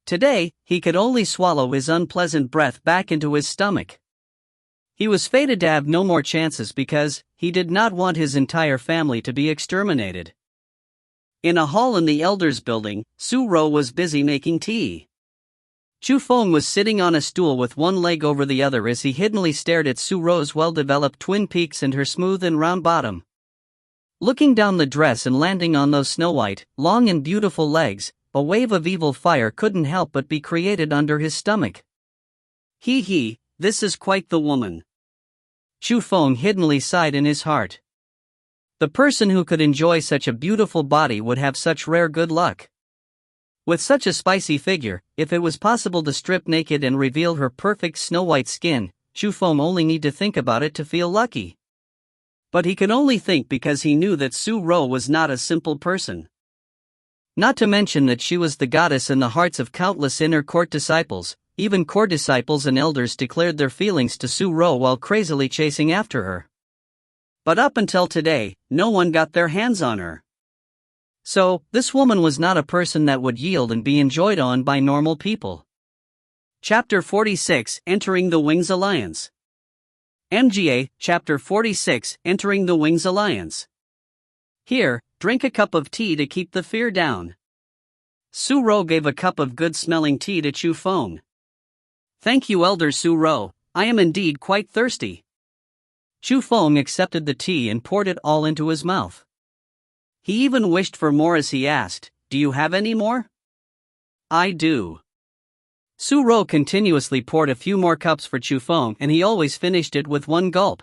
Today, he could only swallow his unpleasant breath back into his stomach. He was fated to have no more chances because he did not want his entire family to be exterminated. In a hall in the Elders building, Su-ro was busy making tea. Chu Feng was sitting on a stool with one leg over the other as he hiddenly stared at Su-ro's well-developed twin peaks and her smooth and round bottom. Looking down the dress and landing on those snow-white, long and beautiful legs, a wave of evil fire couldn't help but be created under his stomach. He, this is quite the woman. Chu Feng hiddenly sighed in his heart. The person who could enjoy such a beautiful body would have such rare good luck. With such a spicy figure, if it was possible to strip naked and reveal her perfect snow-white skin, Chu Feng only need to think about it to feel lucky. But he could only think because he knew that Su-ro was not a simple person. Not to mention that she was the goddess in the hearts of countless inner court disciples. Even court disciples and elders declared their feelings to Su-ro while crazily chasing after her. But up until today, no one got their hands on her. So, this woman was not a person that would yield and be enjoyed on by normal people. Chapter 46, Entering the Wings Alliance. MGA, Chapter 46, Entering the Wings Alliance. Here, drink a cup of tea to keep the fear down. Su-ro gave a cup of good-smelling tea to Chu Feng. Thank you, Elder Su-ro, I am indeed quite thirsty. Chu Feng accepted the tea and poured it all into his mouth. He even wished for more as he asked, "Do you have any more?" "I do." Su-ro continuously poured a few more cups for Chu Feng, and he always finished it with one gulp.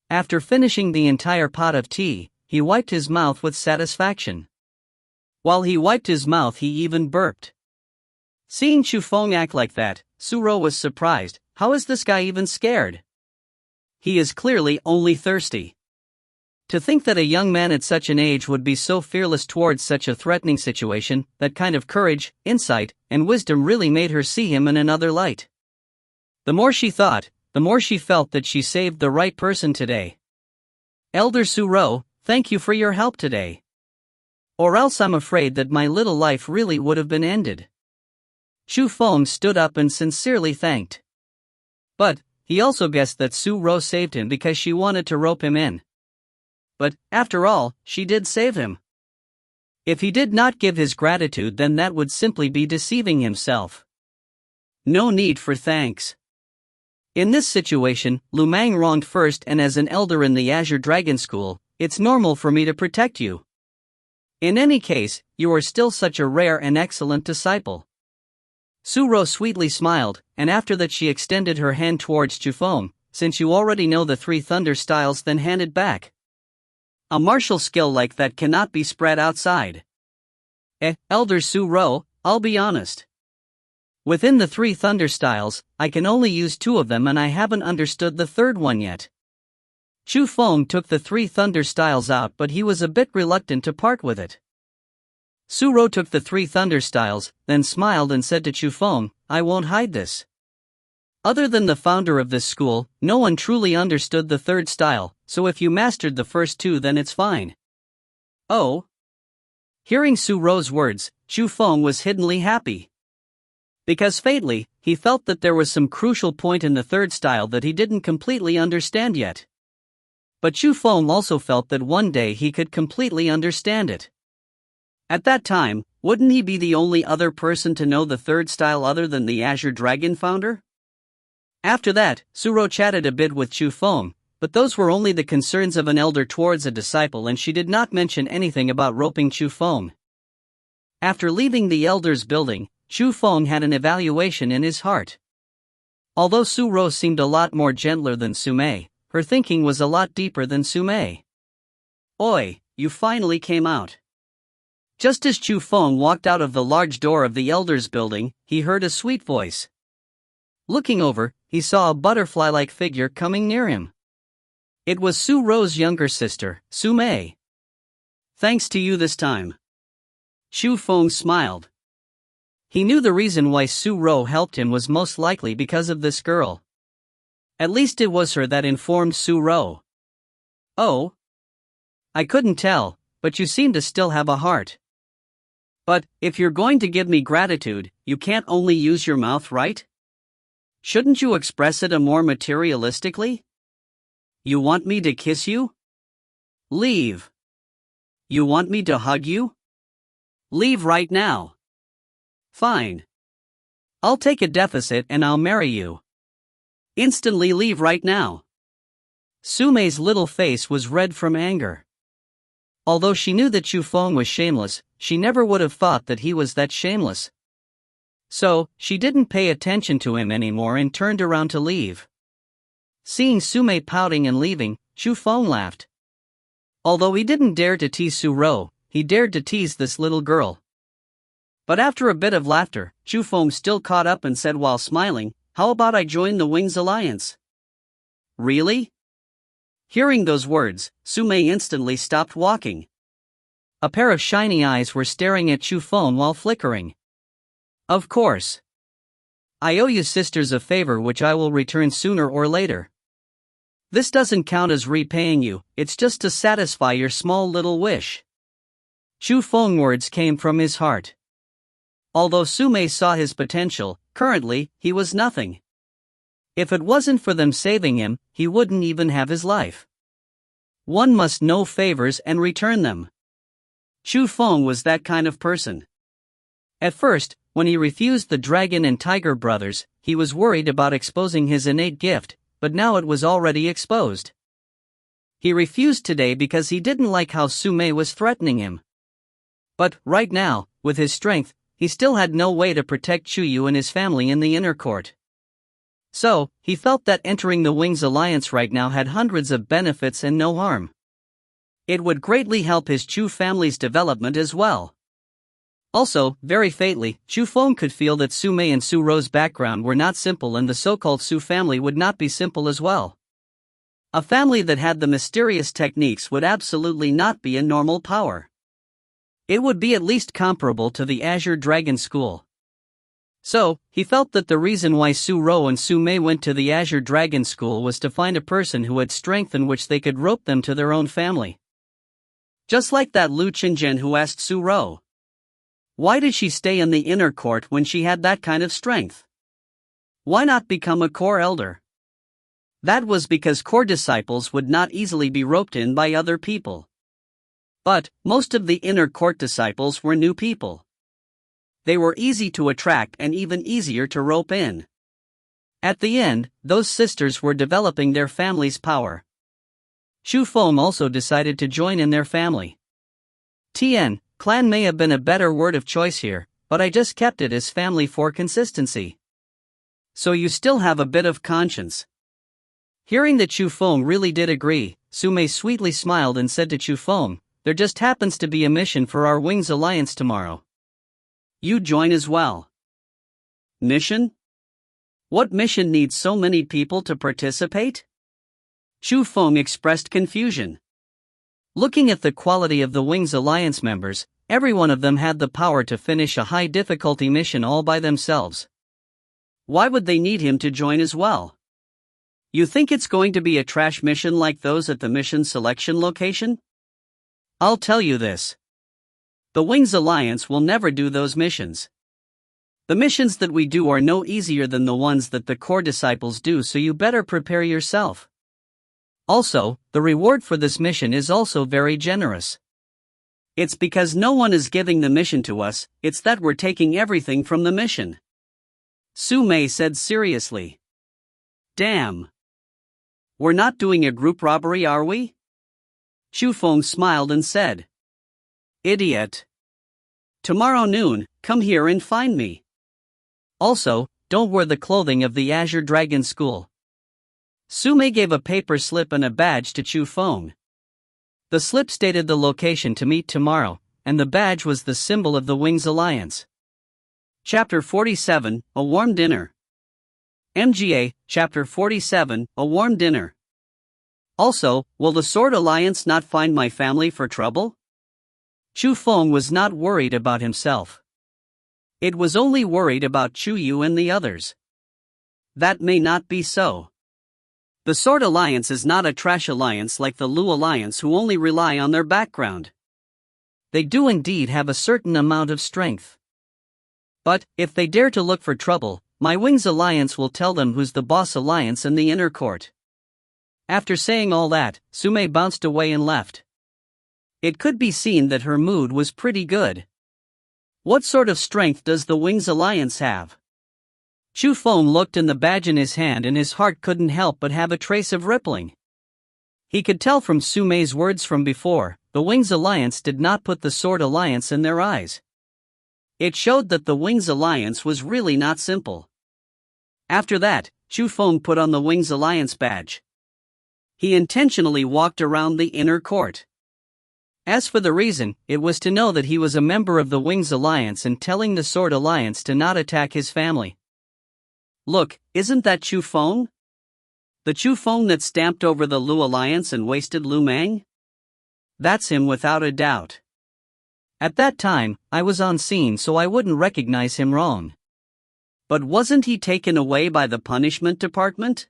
After finishing the entire pot of tea, he wiped his mouth with satisfaction. While he wiped his mouth, he even burped. Seeing Chu Feng act like that, Su-ro was surprised. How is this guy even scared? He is clearly only thirsty. To think that a young man at such an age would be so fearless towards such a threatening situation, that kind of courage, insight, and wisdom really made her see him in another light. The more she thought, the more she felt that she saved the right person today. Elder Su-ro, thank you for your help today. Or else I'm afraid that my little life really would have been ended. Chu Feng stood up and sincerely thanked. But he also guessed that Su Ro saved him because she wanted to rope him in. But, after all, she did save him. If he did not give his gratitude, then that would simply be deceiving himself. No need for thanks. In this situation, Lu Mang wronged first, and as an elder in the Azure Dragon School, it's normal for me to protect you. In any case, you are still such a rare and excellent disciple. Su Ro sweetly smiled, and after that she extended her hand towards Chu Feng. Since you already know the 3 thunder styles, then hand it back. A martial skill like that cannot be spread outside. Elder Su Ro, I'll be honest. Within the 3 thunder styles, I can only use 2 of them and I haven't understood the 3rd one yet. Chu Feng took the 3 thunder styles out, but he was a bit reluctant to part with it. Su Ro took the 3 thunder styles, then smiled and said to Chu Feng, I won't hide this. Other than the founder of this school, no one truly understood the 3rd style, so if you mastered the first 2 then it's fine. Oh? Hearing Su Ro's words, Chu Feng was hiddenly happy. Because fatally, he felt that there was some crucial point in the 3rd style that he didn't completely understand yet. But Chu Feng also felt that one day he could completely understand it. At that time, wouldn't he be the only other person to know the 3rd style other than the Azure Dragon founder? After that, Su Ro chatted a bit with Chu Feng, but those were only the concerns of an elder towards a disciple, and she did not mention anything about roping Chu Feng. After leaving the elder's building, Chu Feng had an evaluation in his heart. Although Su Ro seemed a lot more gentler than Su Mei, her thinking was a lot deeper than Su Mei. Oi, you finally came out. Just as Chu Feng walked out of the large door of the elder's building, he heard a sweet voice. Looking over, he saw a butterfly-like figure coming near him. It was Su Ro's younger sister, Su Mei. Thanks to you this time. Chu Feng smiled. He knew the reason why Su Ro helped him was most likely because of this girl. At least it was her that informed Su Ro. Oh? I couldn't tell, but you seem to still have a heart. But, if you're going to give me gratitude, you can't only use your mouth, right? Shouldn't you express it more materialistically? You want me to kiss you? Leave. You want me to hug you? Leave right now. Fine. I'll take a deficit and I'll marry you. Instantly leave right now. Su Mei's little face was red from anger. Although she knew that Chu Feng was shameless, she never would have thought that he was that shameless. So, she didn't pay attention to him anymore and turned around to leave. Seeing Su Mei pouting and leaving, Chu Feng laughed. Although he didn't dare to tease Su Ro, he dared to tease this little girl. But after a bit of laughter, Chu Feng still caught up and said while smiling, how about I join the Wings Alliance? Really? Hearing those words, Su Mei instantly stopped walking. A pair of shiny eyes were staring at Chu Feng while flickering. Of course. I owe you sisters a favor which I will return sooner or later. This doesn't count as repaying you, it's just to satisfy your small little wish. Chu Feng's words came from his heart. Although Su Mei saw his potential, currently, he was nothing. If it wasn't for them saving him, he wouldn't even have his life. One must know favors and return them. Chu Feng was that kind of person. At first, when he refused the Dragon and Tiger brothers, he was worried about exposing his innate gift, but now it was already exposed. He refused today because he didn't like how Su Mei was threatening him. But, right now, with his strength, he still had no way to protect Chu Yu and his family in the inner court. So, he felt that entering the Wings Alliance right now had hundreds of benefits and no harm. It would greatly help his Chu family's development as well. Also, very fatally, Chu Feng could feel that Su Mei and Su Ro's background were not simple, and the so-called Su family would not be simple as well. A family that had the mysterious techniques would absolutely not be a normal power. It would be at least comparable to the Azure Dragon School. So, he felt that the reason why Su Ro and Su Mei went to the Azure Dragon School was to find a person who had strength in which they could rope them to their own family. Just like that Lu Qingzhen who asked Su Ro. Why did she stay in the inner court when she had that kind of strength? Why not become a core elder? That was because core disciples would not easily be roped in by other people. But most of the inner court disciples were new people. They were easy to attract and even easier to rope in. At the end, those sisters were developing their family's power. Shu Feng also decided to join in their family. Tien, clan may have been a better word of choice here, but I just kept it as family for consistency. So you still have a bit of conscience. Hearing that Shu Feng really did agree, Su-mei sweetly smiled and said to Shu Feng, "There just happens to be a mission for our Wings Alliance tomorrow. You join as well." Mission? What mission needs so many people to participate? Shu Feng expressed confusion. Looking at the quality of the Wings Alliance members, every one of them had the power to finish a high-difficulty mission all by themselves. Why would they need him to join as well? You think it's going to be a trash mission like those at the mission selection location? I'll tell you this. The Wings Alliance will never do those missions. The missions that we do are no easier than the ones that the core disciples do, so you better prepare yourself. Also, the reward for this mission is also very generous. It's because no one is giving the mission to us, it's that we're taking everything from the mission. Su-mei said seriously. Damn. We're not doing a group robbery, are we? Shu Feng smiled and said. Idiot. Tomorrow noon, come here and find me. Also, don't wear the clothing of the Azure Dragon School. Su-mei gave a paper slip and a badge to Shu Feng. The slip stated the location to meet tomorrow, and the badge was the symbol of the Wings Alliance. Chapter 47, A Warm Dinner. MGA, Chapter 47, A Warm Dinner. Also, will the Sword Alliance not find my family for trouble? Shu Feng was not worried about himself. It was only worried about Chu Yu and the others. That may not be so. The Sword Alliance is not a trash alliance like the Lu Alliance who only rely on their background. They do indeed have a certain amount of strength. But, if they dare to look for trouble, my Wings Alliance will tell them who's the boss alliance in the inner court. After saying all that, Su-mei bounced away and left. It could be seen that her mood was pretty good. What sort of strength does the Wings Alliance have? Shu Feng looked in the badge in his hand and his heart couldn't help but have a trace of rippling. He could tell from Su-mei's words from before, the Wings Alliance did not put the Sword Alliance in their eyes. It showed that the Wings Alliance was really not simple. After that, Shu Feng put on the Wings Alliance badge. He intentionally walked around the inner court. As for the reason, it was to know that he was a member of the Wings Alliance and telling the Sword Alliance to not attack his family. Look, isn't that Chu Feng? The Chu Feng that stamped over the Lu Alliance and wasted Lu Mang? That's him without a doubt. At that time, I was on scene so I wouldn't recognize him wrong. But wasn't he taken away by the punishment department?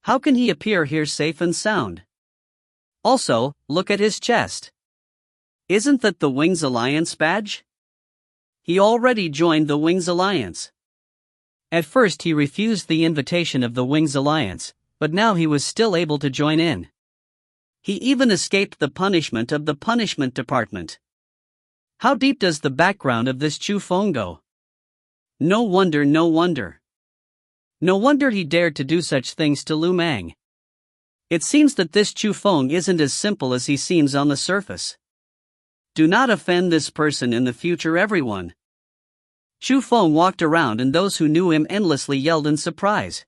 How can he appear here safe and sound? Also, look at his chest. Isn't that the Wings Alliance badge? He already joined the Wings Alliance. At first he refused the invitation of the Wings Alliance, but now he was still able to join in. He even escaped the punishment of the punishment department. How deep does the background of this Chu Feng go? No wonder. No wonder he dared to do such things to Lu Mang. It seems that this Chu Feng isn't as simple as he seems on the surface. Do not offend this person in the future, everyone. Shu Feng walked around and those who knew him endlessly yelled in surprise.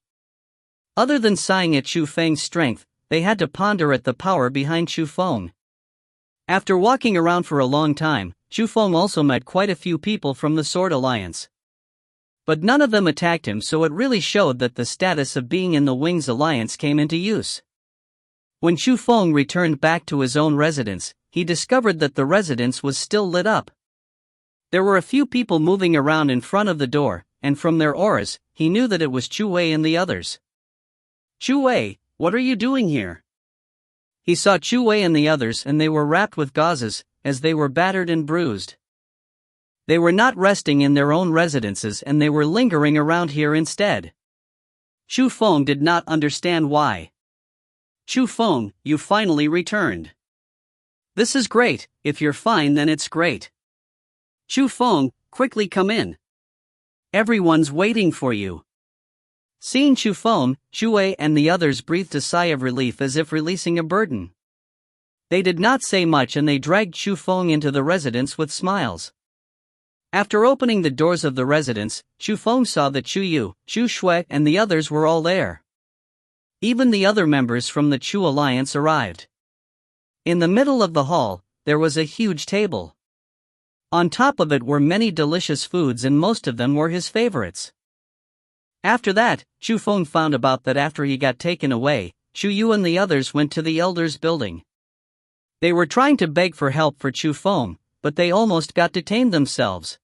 Other than sighing at Shu Feng's strength, they had to ponder at the power behind Shu Feng. After walking around for a long time, Shu Feng also met quite a few people from the Sword Alliance. But none of them attacked him, so it really showed that the status of being in the Wings Alliance came into use. When Shu Feng returned back to his own residence, he discovered that the residence was still lit up. There were a few people moving around in front of the door, and from their auras, he knew that it was Chu Wei and the others. Chu Wei, what are you doing here? He saw Chu Wei and the others and they were wrapped with gauzes, as they were battered and bruised. They were not resting in their own residences and they were lingering around here instead. Chu Feng did not understand why. Chu Feng, you finally returned. This is great. If you're fine, then it's great. Chu Feng, quickly come in. Everyone's waiting for you. Seeing Chu Feng, Chu Wei and the others breathed a sigh of relief as if releasing a burden. They did not say much and they dragged Chu Feng into the residence with smiles. After opening the doors of the residence, Chu Feng saw that Chu Yu, Chu Shui and the others were all there. Even the other members from the Chu Alliance arrived. In the middle of the hall, there was a huge table. On top of it were many delicious foods and most of them were his favorites. After that, Chu Feng found about that after he got taken away, Chu Yu and the others went to the elders' building. They were trying to beg for help for Chu Feng, but they almost got detained themselves.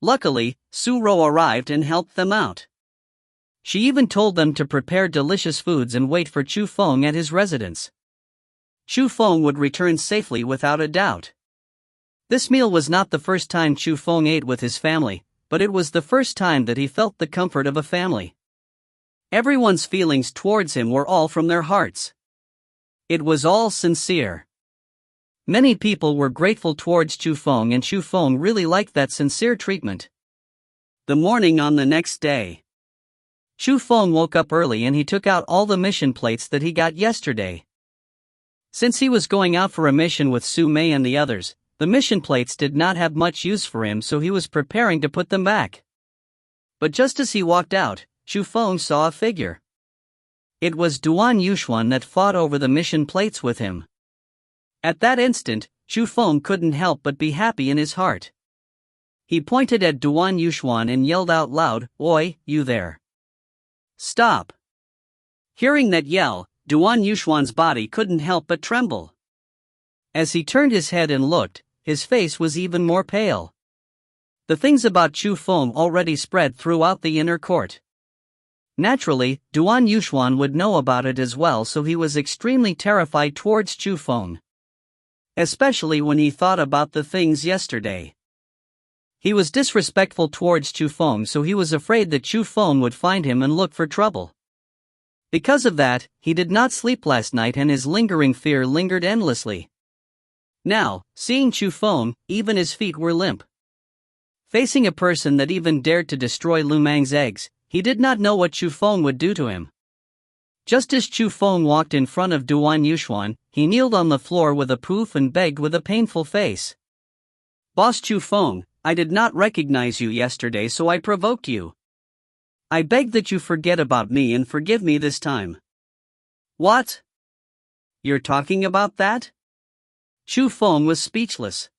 Luckily, Su Ro arrived and helped them out. She even told them to prepare delicious foods and wait for Chu Feng at his residence. Chu Feng would return safely without a doubt. This meal was not the first time Chu Feng ate with his family, but it was the first time that he felt the comfort of a family. Everyone's feelings towards him were all from their hearts. It was all sincere. Many people were grateful towards Chu Feng and Chu Feng really liked that sincere treatment. The morning on the next day. Chu Feng woke up early and he took out all the mission plates that he got yesterday. Since he was going out for a mission with Su Mei and the others, the mission plates did not have much use for him, so he was preparing to put them back. But just as he walked out, Chu Feng saw a figure. It was Duan Yuxuan that fought over the mission plates with him. At that instant, Chu Feng couldn't help but be happy in his heart. He pointed at Duan Yuxuan and yelled out loud, "Oi, you there! Stop!" Hearing that yell, Duan Yuxuan's body couldn't help but tremble. As he turned his head and looked, his face was even more pale. The things about Chu Feng already spread throughout the inner court. Naturally, Duan Yuxuan would know about it as well, so he was extremely terrified towards Chu Feng. Especially when he thought about the things yesterday. He was disrespectful towards Chu Feng, so he was afraid that Chu Feng would find him and look for trouble. Because of that, he did not sleep last night and his lingering fear lingered endlessly. Now, seeing Chu Feng, even his feet were limp. Facing a person that even dared to destroy Lu Mang's eggs, he did not know what Chu Feng would do to him. Just as Chu Feng walked in front of Duan Yuxuan, he kneeled on the floor with a poof and begged with a painful face. "Boss Chu Feng, I did not recognize you yesterday, so I provoked you. I beg that you forget about me and forgive me this time." "What? You're talking about that?" Chu Feng was speechless.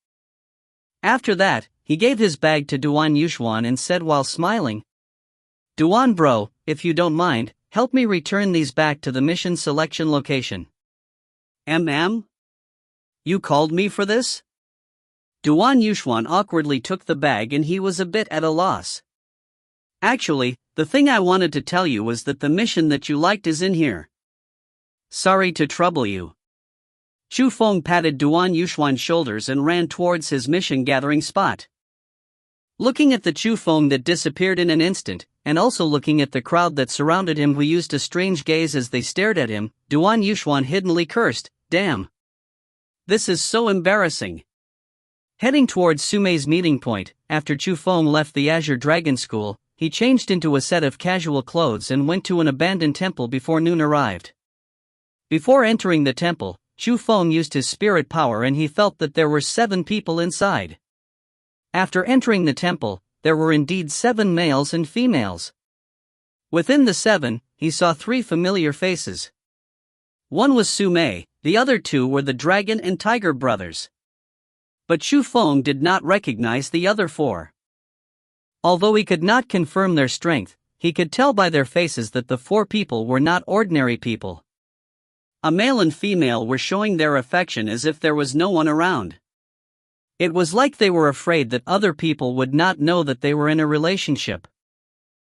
After that, he gave his bag to Duan Yuxuan and said while smiling, "Duan bro, if you don't mind, help me return these back to the mission selection location." You called me for this?" Duan Yuxuan awkwardly took the bag and he was a bit at a loss. "Actually, the thing I wanted to tell you was that the mission that you liked is in here. Sorry to trouble you." Chu Feng patted Duan Yuxuan's shoulders and ran towards his mission gathering spot. Looking at the Chu Feng that disappeared in an instant, and also looking at the crowd that surrounded him who used a strange gaze as they stared at him, Duan Yuxuan hiddenly cursed, "Damn! This is so embarrassing." Heading towards Su Mei's meeting point, after Chu Feng left the Azure Dragon School, he changed into a set of casual clothes and went to an abandoned temple before noon arrived. Before entering the temple, Chu Feng used his spirit power and he felt that there were 7 people inside. After entering the temple, there were indeed 7 males and females. Within the 7, he saw 3 familiar faces. One was Su Mei, the other 2 were the Dragon and Tiger brothers. But Chu Feng did not recognize the other 4. Although he could not confirm their strength, he could tell by their faces that the 4 people were not ordinary people. A male and female were showing their affection as if there was no one around. It was like they were afraid that other people would not know that they were in a relationship.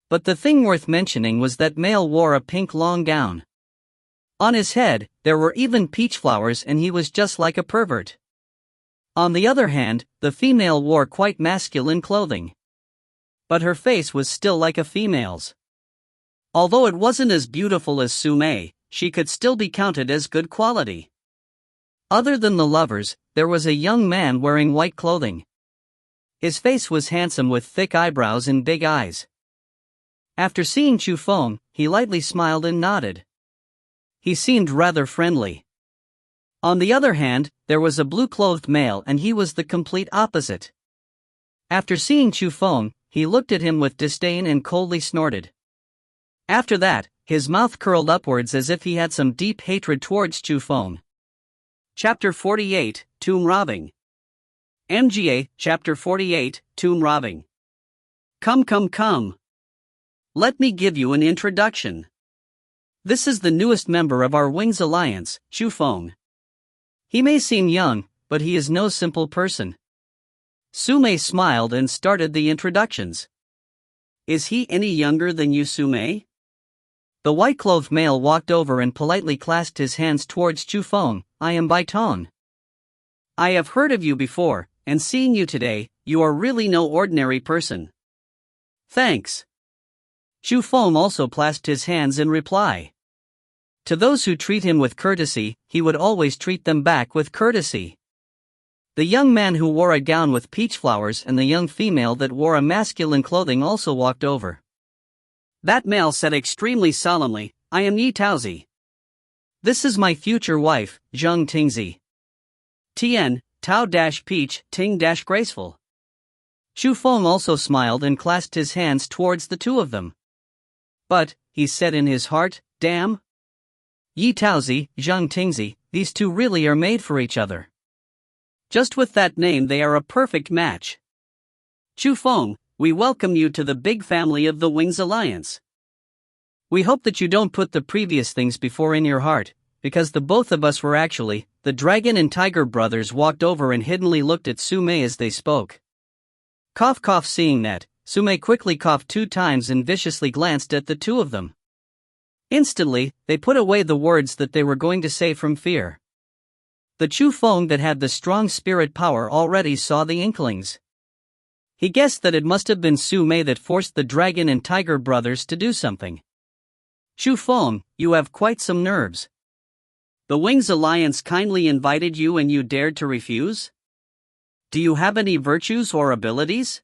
But the thing worth mentioning was that male wore a pink long gown. On his head, there were even peach flowers and he was just like a pervert. On the other hand, the female wore quite masculine clothing. But her face was still like a female's. Although it wasn't as beautiful as Sumei, she could still be counted as good quality. Other than the lovers, there was a young man wearing white clothing. His face was handsome with thick eyebrows and big eyes. After seeing Chu Feng, he lightly smiled and nodded. He seemed rather friendly. On the other hand, there was a blue-clothed male and he was the complete opposite. After seeing Chu Feng, he looked at him with disdain and coldly snorted. After that, his mouth curled upwards as if he had some deep hatred towards Chu Feng. Chapter 48, Tomb Robbing. MGA, Chapter 48, Tomb Robbing. Come. Let me give you an introduction. This is the newest member of our Wings Alliance, Chu Feng. He may seem young, but he is no simple person. Sumei smiled and started the introductions. Is he any younger than you, Sumei? The white-clothed male walked over and politely clasped his hands towards Chu Feng. I am Bai Tong. I have heard of you before, and seeing you today, you are really no ordinary person. Thanks. Chu Feng also clasped his hands in reply. To those who treat him with courtesy, he would always treat them back with courtesy. The young man who wore a gown with peach flowers and the young female that wore a masculine clothing also walked over. That male said extremely solemnly, I am Yi Taozi. This is my future wife, Zheng Tingzi. Tien, Tao-Peach, Ting-Graceful. Chu Feng also smiled and clasped his hands towards the two of them. But, he said in his heart, damn. Yi Taozi, Zheng Tingzi, these two really are made for each other. Just with that name they are a perfect match. Chu Feng, we welcome you to the big family of the Wings Alliance. We hope that you don't put the previous things before in your heart, because the both of us were actually, the Dragon and Tiger brothers walked over and hiddenly looked at Sumei as they spoke. Cough. Seeing that, Sumei quickly coughed 2 times and viciously glanced at the two of them. Instantly, they put away the words that they were going to say from fear. The Chu Feng that had the strong spirit power already saw the inklings. He guessed that it must have been Sumei that forced the Dragon and Tiger brothers to do something. Chu Feng, you have quite some nerves. The Wings Alliance kindly invited you and you dared to refuse? Do you have any virtues or abilities?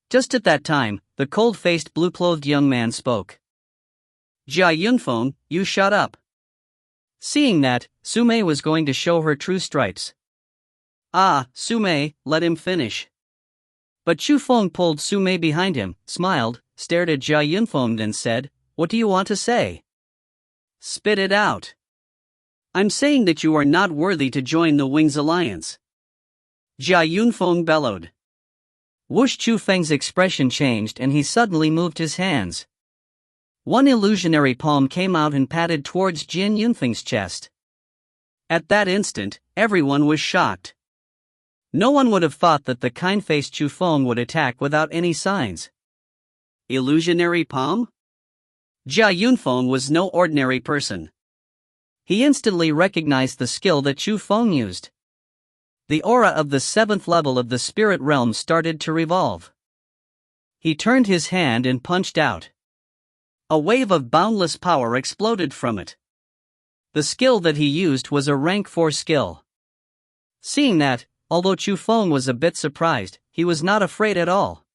Just at that time, the cold-faced blue-clothed young man spoke. Jia Yunfeng, you shut up. Seeing that, Sumei was going to show her true stripes. Ah, Sumei, let him finish. But Chu Feng pulled Sumei behind him, smiled, stared at Jia Yunfeng and said, what do you want to say? Spit it out. I'm saying that you are not worthy to join the Wings Alliance. Jia Yunfeng bellowed. Whoosh! Chu Feng's expression changed and he suddenly moved his hands. One illusionary palm came out and patted towards Jin Yunfeng's chest. At that instant, everyone was shocked. No one would have thought that the kind-faced Chu Feng would attack without any signs. Illusionary palm? Jia Yunfeng was no ordinary person. He instantly recognized the skill that Chu Feng used. The aura of the 7th level of the spirit realm started to revolve. He turned his hand and punched out. A wave of boundless power exploded from it. The skill that he used was a rank 4 skill. Seeing that, although Chu Feng was a bit surprised, he was not afraid at all.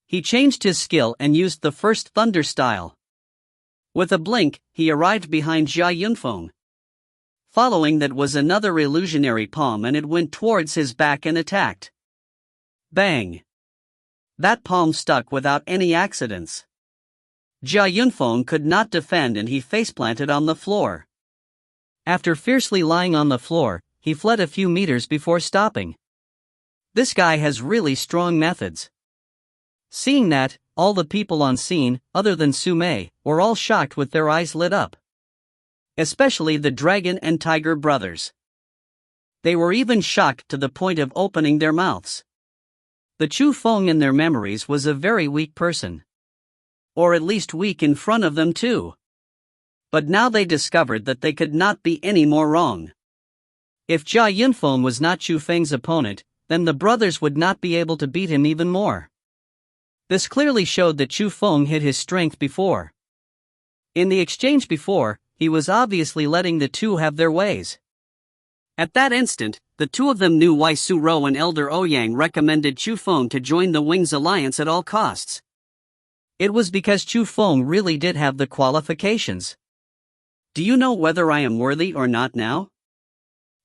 He changed his skill and used the first thunder style. With a blink, he arrived behind Jia Yunfeng. Following that was another illusionary palm and it went towards his back and attacked. Bang! That palm stuck without any accidents. Jia Yunfeng could not defend and he faceplanted on the floor. After fiercely lying on the floor, he fled a few meters before stopping. This guy has really strong methods. Seeing that, all the people on scene, other than Sumei, were all shocked with their eyes lit up. Especially the Dragon and Tiger brothers. They were even shocked to the point of opening their mouths. The Chu Feng in their memories was a very weak person. Or at least weak in front of them too. But now they discovered that they could not be any more wrong. If Jia Yunfeng was not Chu Feng's opponent, then the brothers would not be able to beat him even more. This clearly showed that Chu Feng hid his strength before. In the exchange before, he was obviously letting the two have their ways. At that instant, the two of them knew why Su Rou and Elder Ouyang recommended Chu Feng to join the Wings Alliance at all costs. It was because Chu Feng really did have the qualifications. Do you know whether I am worthy or not now?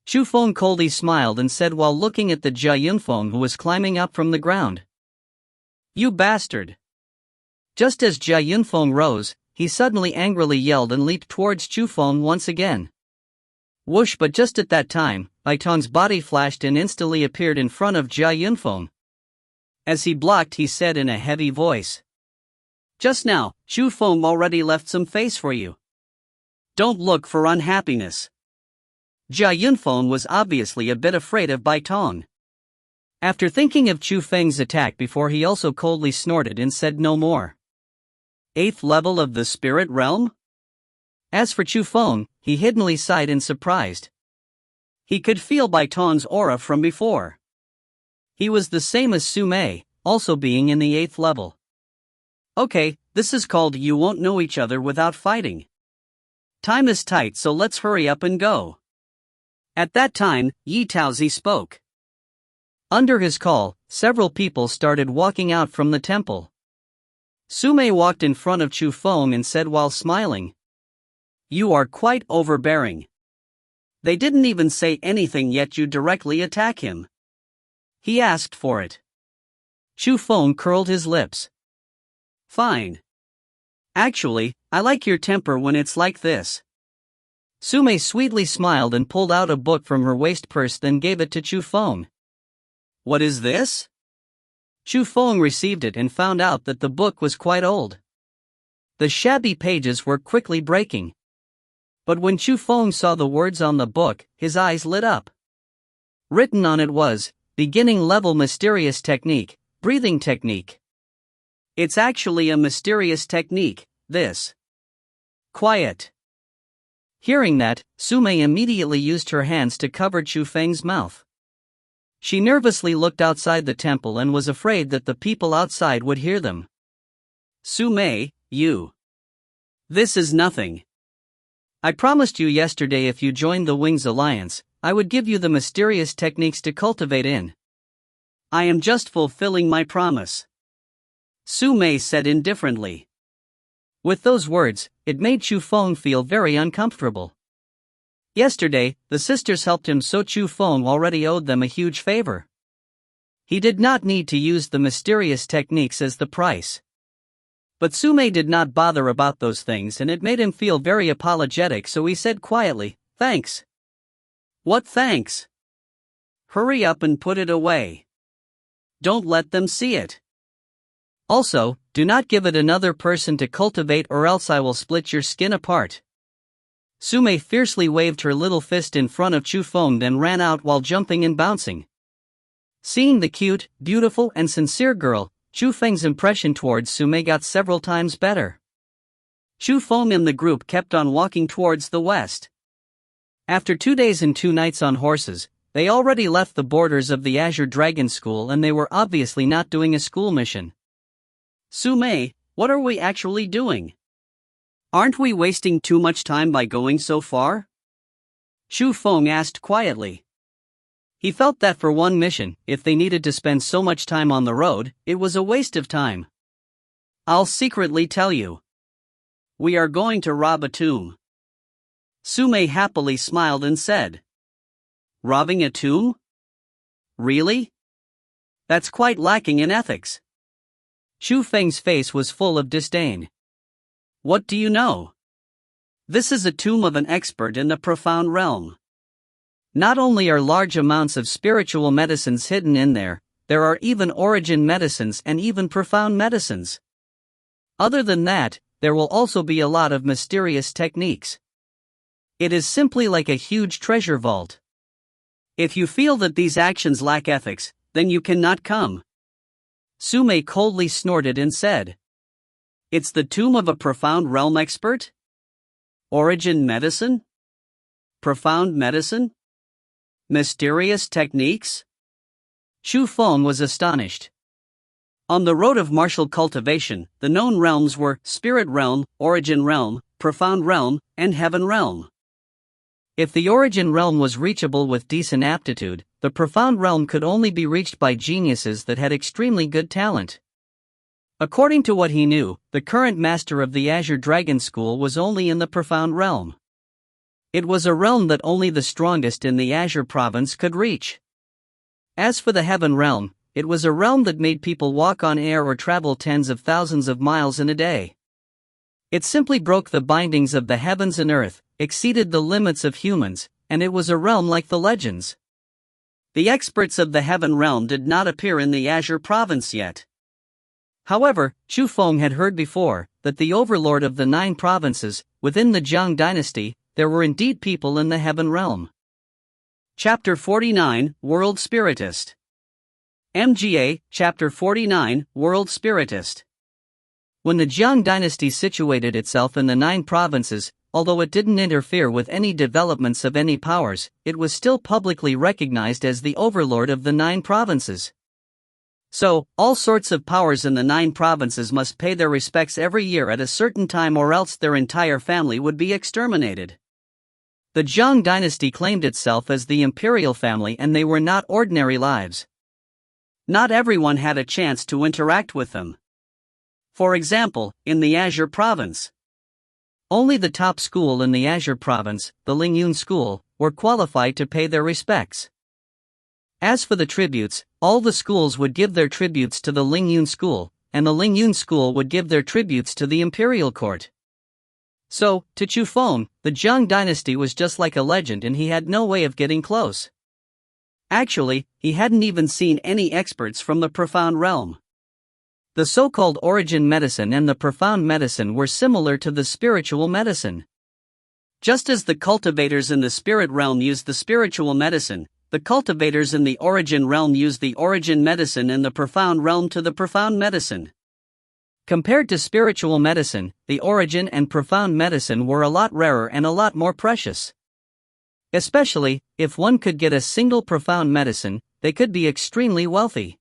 Chu Feng coldly smiled and said while looking at the Jia Yunfeng who was climbing up from the ground. You bastard! Just as Jia Yunfeng rose, he suddenly angrily yelled and leaped towards Chu Feng once again. Whoosh! But just at that time, Bai Tong's body flashed and instantly appeared in front of Jia Yunfeng. As he blocked, he said in a heavy voice. Just now, Chu Feng already left some face for you. Don't look for unhappiness. Jia Yunfeng was obviously a bit afraid of Bai Tong. After thinking of Chu Feng's attack before, he also coldly snorted and said no more. 8th level of the spirit realm? As for Chu Feng, he hiddenly sighed in surprise. He could feel Bai Tong's aura from before. He was the same as Su Mei, also being in the 8th level. Okay, this is called you won't know each other without fighting. Time is tight, so let's hurry up and go. At that time, Yi Taozi spoke. Under his call, several people started walking out from the temple. Su Mei walked in front of Chu Feng and said while smiling. You are quite overbearing. They didn't even say anything yet you directly attack him. He asked for it. Chu Feng curled his lips. Fine. Actually, I like your temper when it's like this. Su Mei sweetly smiled and pulled out a book from her waist purse, then gave it to Chu Feng. What is this? Chu Feng received it and found out that the book was quite old. The shabby pages were quickly breaking. But when Chu Feng saw the words on the book, his eyes lit up. Written on it was, Beginning Level Mysterious Technique, Breathing Technique. It's actually a mysterious technique, this. Quiet. Hearing that, Su Mei immediately used her hands to cover Chu Feng's mouth. She nervously looked outside the temple and was afraid that the people outside would hear them. Su Mei, you. This is nothing. I promised you yesterday if you joined the Wings Alliance, I would give you the mysterious techniques to cultivate in. I am just fulfilling my promise. Su Mei said indifferently. With those words, it made Chu Feng feel very uncomfortable. Yesterday, the sisters helped him, so Chu Feng already owed them a huge favor. He did not need to use the mysterious techniques as the price. But Su Mei did not bother about those things and it made him feel very apologetic, so he said quietly, Thanks. What thanks? Hurry up and put it away. Don't let them see it. Also, do not give it another person to cultivate or else I will split your skin apart. Su Mei fiercely waved her little fist in front of Chu Feng, then ran out while jumping and bouncing. Seeing the cute, beautiful and sincere girl, Chu Feng's impression towards Su Mei got several times better. Chu Feng and the group kept on walking towards the west. After 2 days and 2 nights on horses, they already left the borders of the Azure Dragon School and they were obviously not doing a school mission. Su Mei, what are we actually doing? Aren't we wasting too much time by going so far? Chu Feng asked quietly. He felt that for one mission, if they needed to spend so much time on the road, it was a waste of time. I'll secretly tell you. We are going to rob a tomb. Su Mei happily smiled and said. Robbing a tomb? Really? That's quite lacking in ethics. Chu Feng's face was full of disdain. What do you know? This is a tomb of an expert in the profound realm. Not only are large amounts of spiritual medicines hidden in there, there are even origin medicines and even profound medicines. Other than that, there will also be a lot of mysterious techniques. It is simply like a huge treasure vault. If you feel that these actions lack ethics, then you cannot come. Su Mei coldly snorted and said. It's the tomb of a profound realm expert? Origin medicine? Profound medicine? Mysterious techniques? Chu Feng was astonished. On the road of martial cultivation, the known realms were Spirit Realm, Origin Realm, Profound Realm, and Heaven Realm. If the Origin Realm was reachable with decent aptitude, the Profound Realm could only be reached by geniuses that had extremely good talent. According to what he knew, the current master of the Azure Dragon School was only in the Profound Realm. It was a realm that only the strongest in the Azure Province could reach. As for the Heaven Realm, it was a realm that made people walk on air or travel tens of thousands of miles in a day. It simply broke the bindings of the heavens and earth, exceeded the limits of humans, and it was a realm like the legends. The experts of the Heaven Realm did not appear in the Azure Province yet. However, Chu Feng had heard before that the overlord of the 9 provinces, within the Jiang dynasty, there were indeed people in the Heaven Realm. Chapter 49, World Spiritist. MGA, Chapter 49, World Spiritist. When the Jiang dynasty situated itself in the 9 provinces, although it didn't interfere with any developments of any powers, it was still publicly recognized as the overlord of the 9 provinces. So, all sorts of powers in the 9 provinces must pay their respects every year at a certain time, or else their entire family would be exterminated. The Jiang dynasty claimed itself as the imperial family, and they were not ordinary lives. Not everyone had a chance to interact with them. For example, in the Azure Province, only the top school in the Azure Province, the Lingyun School, were qualified to pay their respects. As for the tributes, all the schools would give their tributes to the Lingyun School, and the Lingyun School would give their tributes to the imperial court. So, to Chu Feng, the Jiang dynasty was just like a legend, and he had no way of getting close. Actually, he hadn't even seen any experts from the Profound Realm. The so-called Origin Medicine and the Profound Medicine were similar to the spiritual medicine. Just as the cultivators in the Spirit Realm used the spiritual medicine, the cultivators in the Origin Realm used the Origin Medicine and the Profound Realm to the Profound Medicine. Compared to spiritual medicine, the Origin and Profound Medicine were a lot rarer and a lot more precious. Especially, if one could get a single Profound Medicine, they could be extremely wealthy.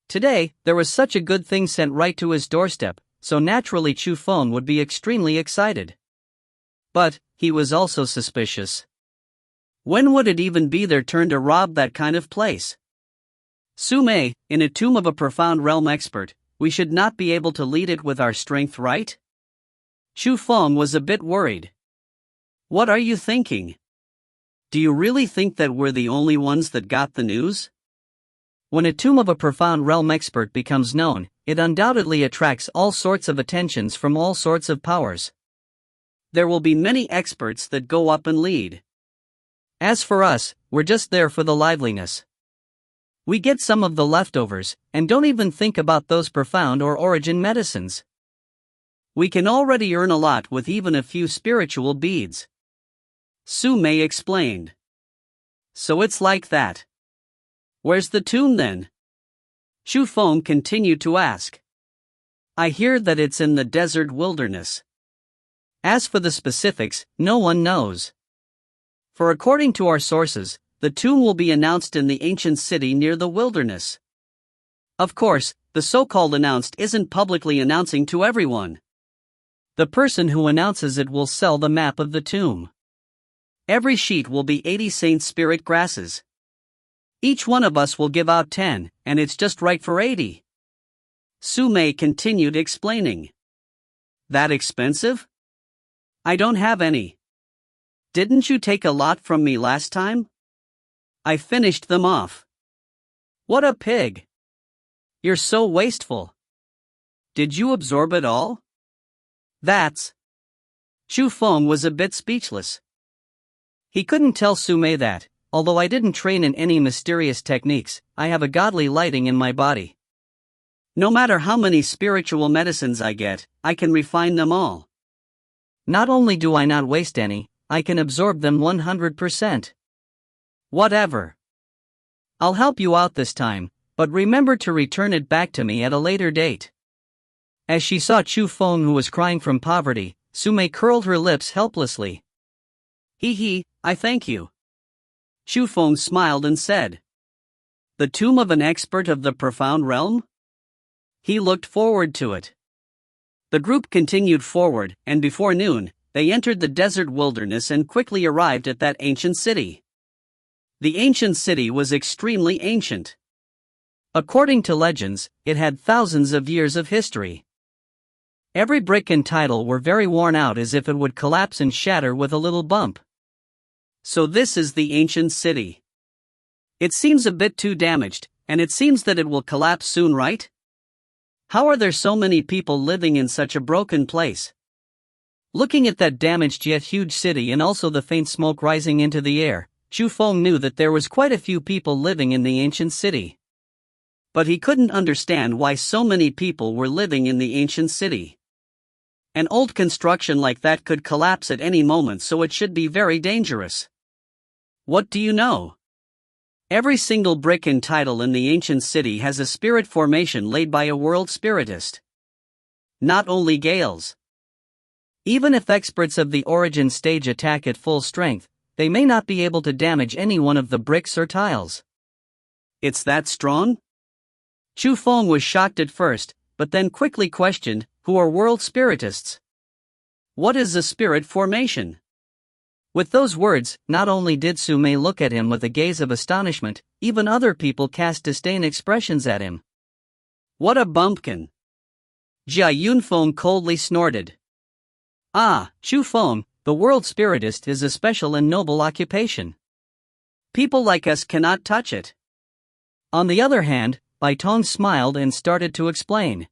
Today, there was such a good thing sent right to his doorstep, so naturally Chu Feng would be extremely excited. But, he was also suspicious. When would it even be their turn to rob that kind of place? Su Mei, in a tomb of a Profound Realm expert, we should not be able to lead it with our strength, right? Chu Feng was a bit worried. What are you thinking? Do you really think that we're the only ones that got the news? When a tomb of a Profound Realm expert becomes known, it undoubtedly attracts all sorts of attentions from all sorts of powers. There will be many experts that go up and lead. As for us, we're just there for the liveliness. We get some of the leftovers, and don't even think about those Profound or Origin medicines. We can already earn a lot with even a few spiritual beads. Su Mei explained. So it's like that. Where's the tomb then? Chu Feng continued to ask. I hear that it's in the desert wilderness. As for the specifics, no one knows. For according to our sources, the tomb will be announced in the ancient city near the wilderness. Of course, the so-called announced isn't publicly announcing to everyone. The person who announces it will sell the map of the tomb. Every sheet will be 80 Saint Spirit grasses. Each one of us will give out 10, and it's just right for 80. Su Mei continued explaining. That expensive? I don't have any. Didn't you take a lot from me last time? I finished them off. What a pig. You're so wasteful. Did you absorb it all? That's... Chu Feng was a bit speechless. He couldn't tell Su Mei that, although I didn't train in any mysterious techniques, I have a godly lighting in my body. No matter how many spiritual medicines I get, I can refine them all. Not only do I not waste any, I can absorb them 100%. Whatever. I'll help you out this time, but remember to return it back to me at a later date. As she saw Chu Feng, who was crying from poverty, Su Mei curled her lips helplessly. I thank you. Xu Feng smiled and said. The tomb of an expert of the profound realm? He looked forward to it. The group continued forward, and before noon, they entered the desert wilderness and quickly arrived at that ancient city. The ancient city was extremely ancient. According to legends, it had thousands of years of history. Every brick and tile were very worn out, as if it would collapse and shatter with a little bump. So this is the ancient city. It seems a bit too damaged, and it seems that it will collapse soon, right? How are there so many people living in such a broken place? Looking at that damaged yet huge city and also the faint smoke rising into the air, Xu Feng knew that there was quite a few people living in the ancient city. But he couldn't understand why so many people were living in the ancient city. An old construction like that could collapse at any moment, so it should be very dangerous. What do you know? Every single brick and tile in the ancient city has a spirit formation laid by a world spiritist. Not only Gales. Even if experts of the origin stage attack at full strength, they may not be able to damage any one of the bricks or tiles. It's that strong? Xu Feng was shocked at first, but then quickly questioned, who are world spiritists? What is a spirit formation? With those words, not only did Su Mei look at him with a gaze of astonishment, even other people cast disdain expressions at him. What a bumpkin! Jia Yunfeng coldly snorted. Ah, Xu Feng, the world spiritist is a special and noble occupation. People like us cannot touch it. On the other hand, Bai Tong smiled and started to explain.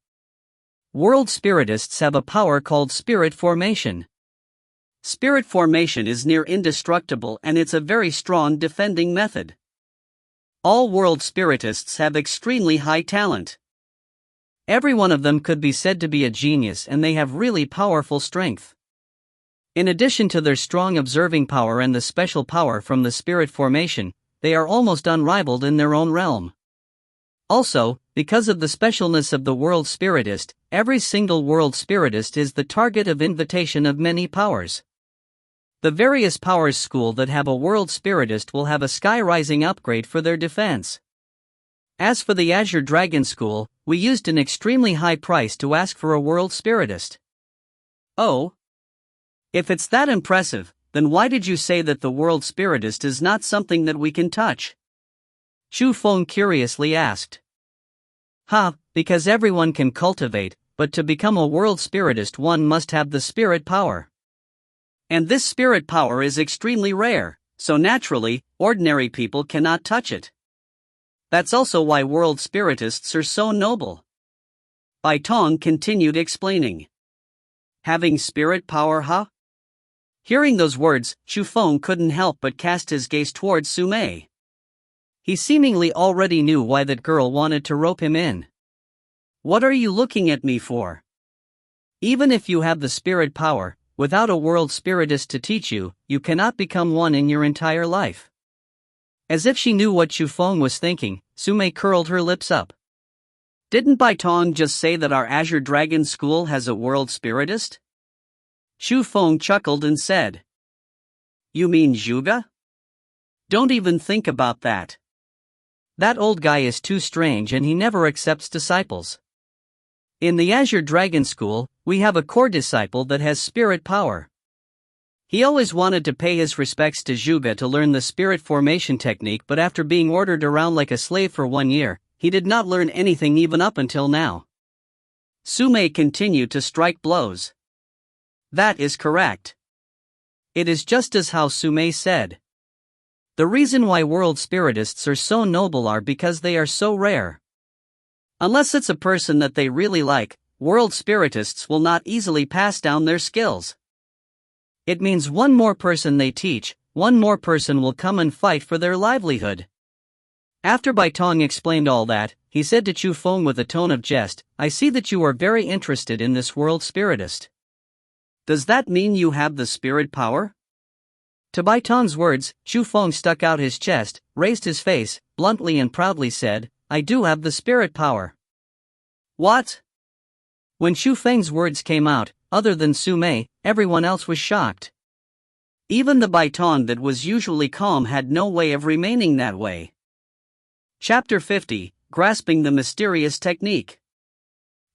World spiritists have a power called spirit formation. Spirit formation is near indestructible, and it's a very strong defending method. All world spiritists have extremely high talent. Every one of them could be said to be a genius, and they have really powerful strength. In addition to their strong observing power and the special power from the spirit formation, they are almost unrivaled in their own realm. Also, because of the specialness of the world spiritist, every single world spiritist is the target of invitation of many powers. The various powers school that have a world spiritist will have a sky-rising upgrade for their defense. As for the Azure Dragon School, we used an extremely high price to ask for a world spiritist. Oh? If it's that impressive, then why did you say that the world spiritist is not something that we can touch? Xu Feng curiously asked. Because everyone can cultivate, but to become a world spiritist one must have the spirit power. And this spirit power is extremely rare, so naturally, ordinary people cannot touch it. That's also why world spiritists are so noble. Bai Tong continued explaining. Having spirit power, Hearing those words, Xu Feng couldn't help but cast his gaze towards Su Mei. He seemingly already knew why that girl wanted to rope him in. What are you looking at me for? Even if you have the spirit power, without a world spiritist to teach you, you cannot become one in your entire life. As if she knew what Xu Feng was thinking, Su Mei curled her lips up. Didn't Bai Tong just say that our Azure Dragon School has a world spiritist? Xu Feng chuckled and said. You mean Zhuge? Don't even think about that. That old guy is too strange and he never accepts disciples. In the Azure Dragon School, we have a core disciple that has spirit power. He always wanted to pay his respects to Zhuge to learn the spirit formation technique, but after being ordered around like a slave for 1 year, he did not learn anything even up until now. Su Mei continued to strike blows. That is correct. It is just as how Su Mei said. The reason why world spiritists are so noble are because they are so rare. Unless it's a person that they really like, world spiritists will not easily pass down their skills. It means one more person they teach, one more person will come and fight for their livelihood. After Bai Tong explained all that, he said to Xu Feng with a tone of jest, I see that you are very interested in this world spiritist. Does that mean you have the spirit power? To Bai Tong's words, Xu Feng stuck out his chest, raised his face, bluntly and proudly said, I do have the spirit power. What? When Xu Feng's words came out, other than Su Mei, everyone else was shocked. Even the Baiton that was usually calm had no way of remaining that way. Chapter 50, Grasping the Mysterious Technique.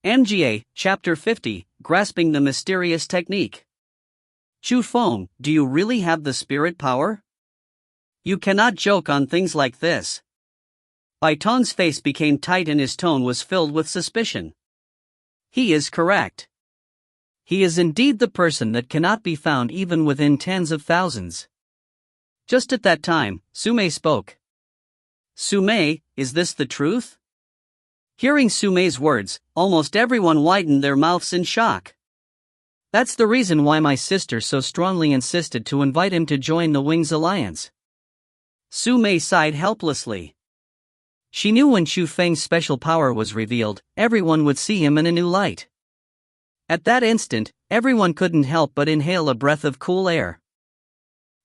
MGA, Chapter 50, Grasping the Mysterious Technique. Chu Feng, do you really have the spirit power? You cannot joke on things like this. Baiton's face became tight and his tone was filled with suspicion. He is correct. He is indeed the person that cannot be found even within tens of thousands. Just at that time, Sume spoke. Sume, is this the truth? Hearing Sume's words, almost everyone widened their mouths in shock. That's the reason why my sister so strongly insisted to invite him to join the Wings Alliance. Sume sighed helplessly. She knew when Chu Feng's special power was revealed, everyone would see him in a new light. At that instant, everyone couldn't help but inhale a breath of cool air.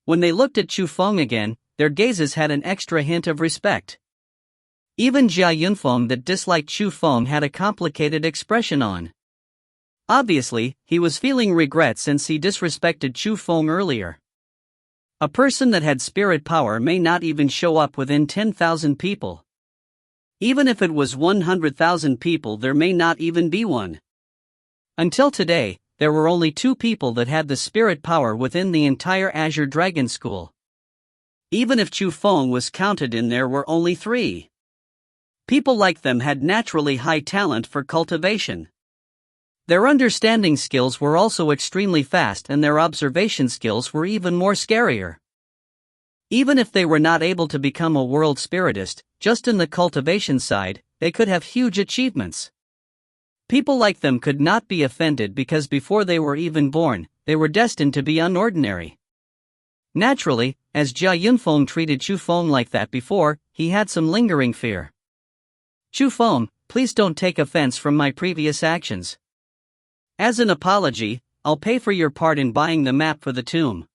When they looked at Chu Feng again, their gazes had an extra hint of respect. Even Jia Yunfeng that disliked Chu Feng had a complicated expression on. Obviously, he was feeling regret since he disrespected Chu Feng earlier. A person that had spirit power may not even show up within 10,000 people. Even if it was 100,000 people, there may not even be one. Until today, there were only 2 people that had the spirit power within the entire Azure Dragon School. Even if Chu Feng was counted in, there were only 3. People like them had naturally high talent for cultivation. Their understanding skills were also extremely fast and their observation skills were even more scarier. Even if they were not able to become a world spiritist, just in the cultivation side, they could have huge achievements. People like them could not be offended because before they were even born, they were destined to be unordinary. Naturally, as Jia Yunfeng treated Chu Feng like that before, he had some lingering fear. Chu Feng, please don't take offense from my previous actions. As an apology, I'll pay for your part in buying the map for the tomb.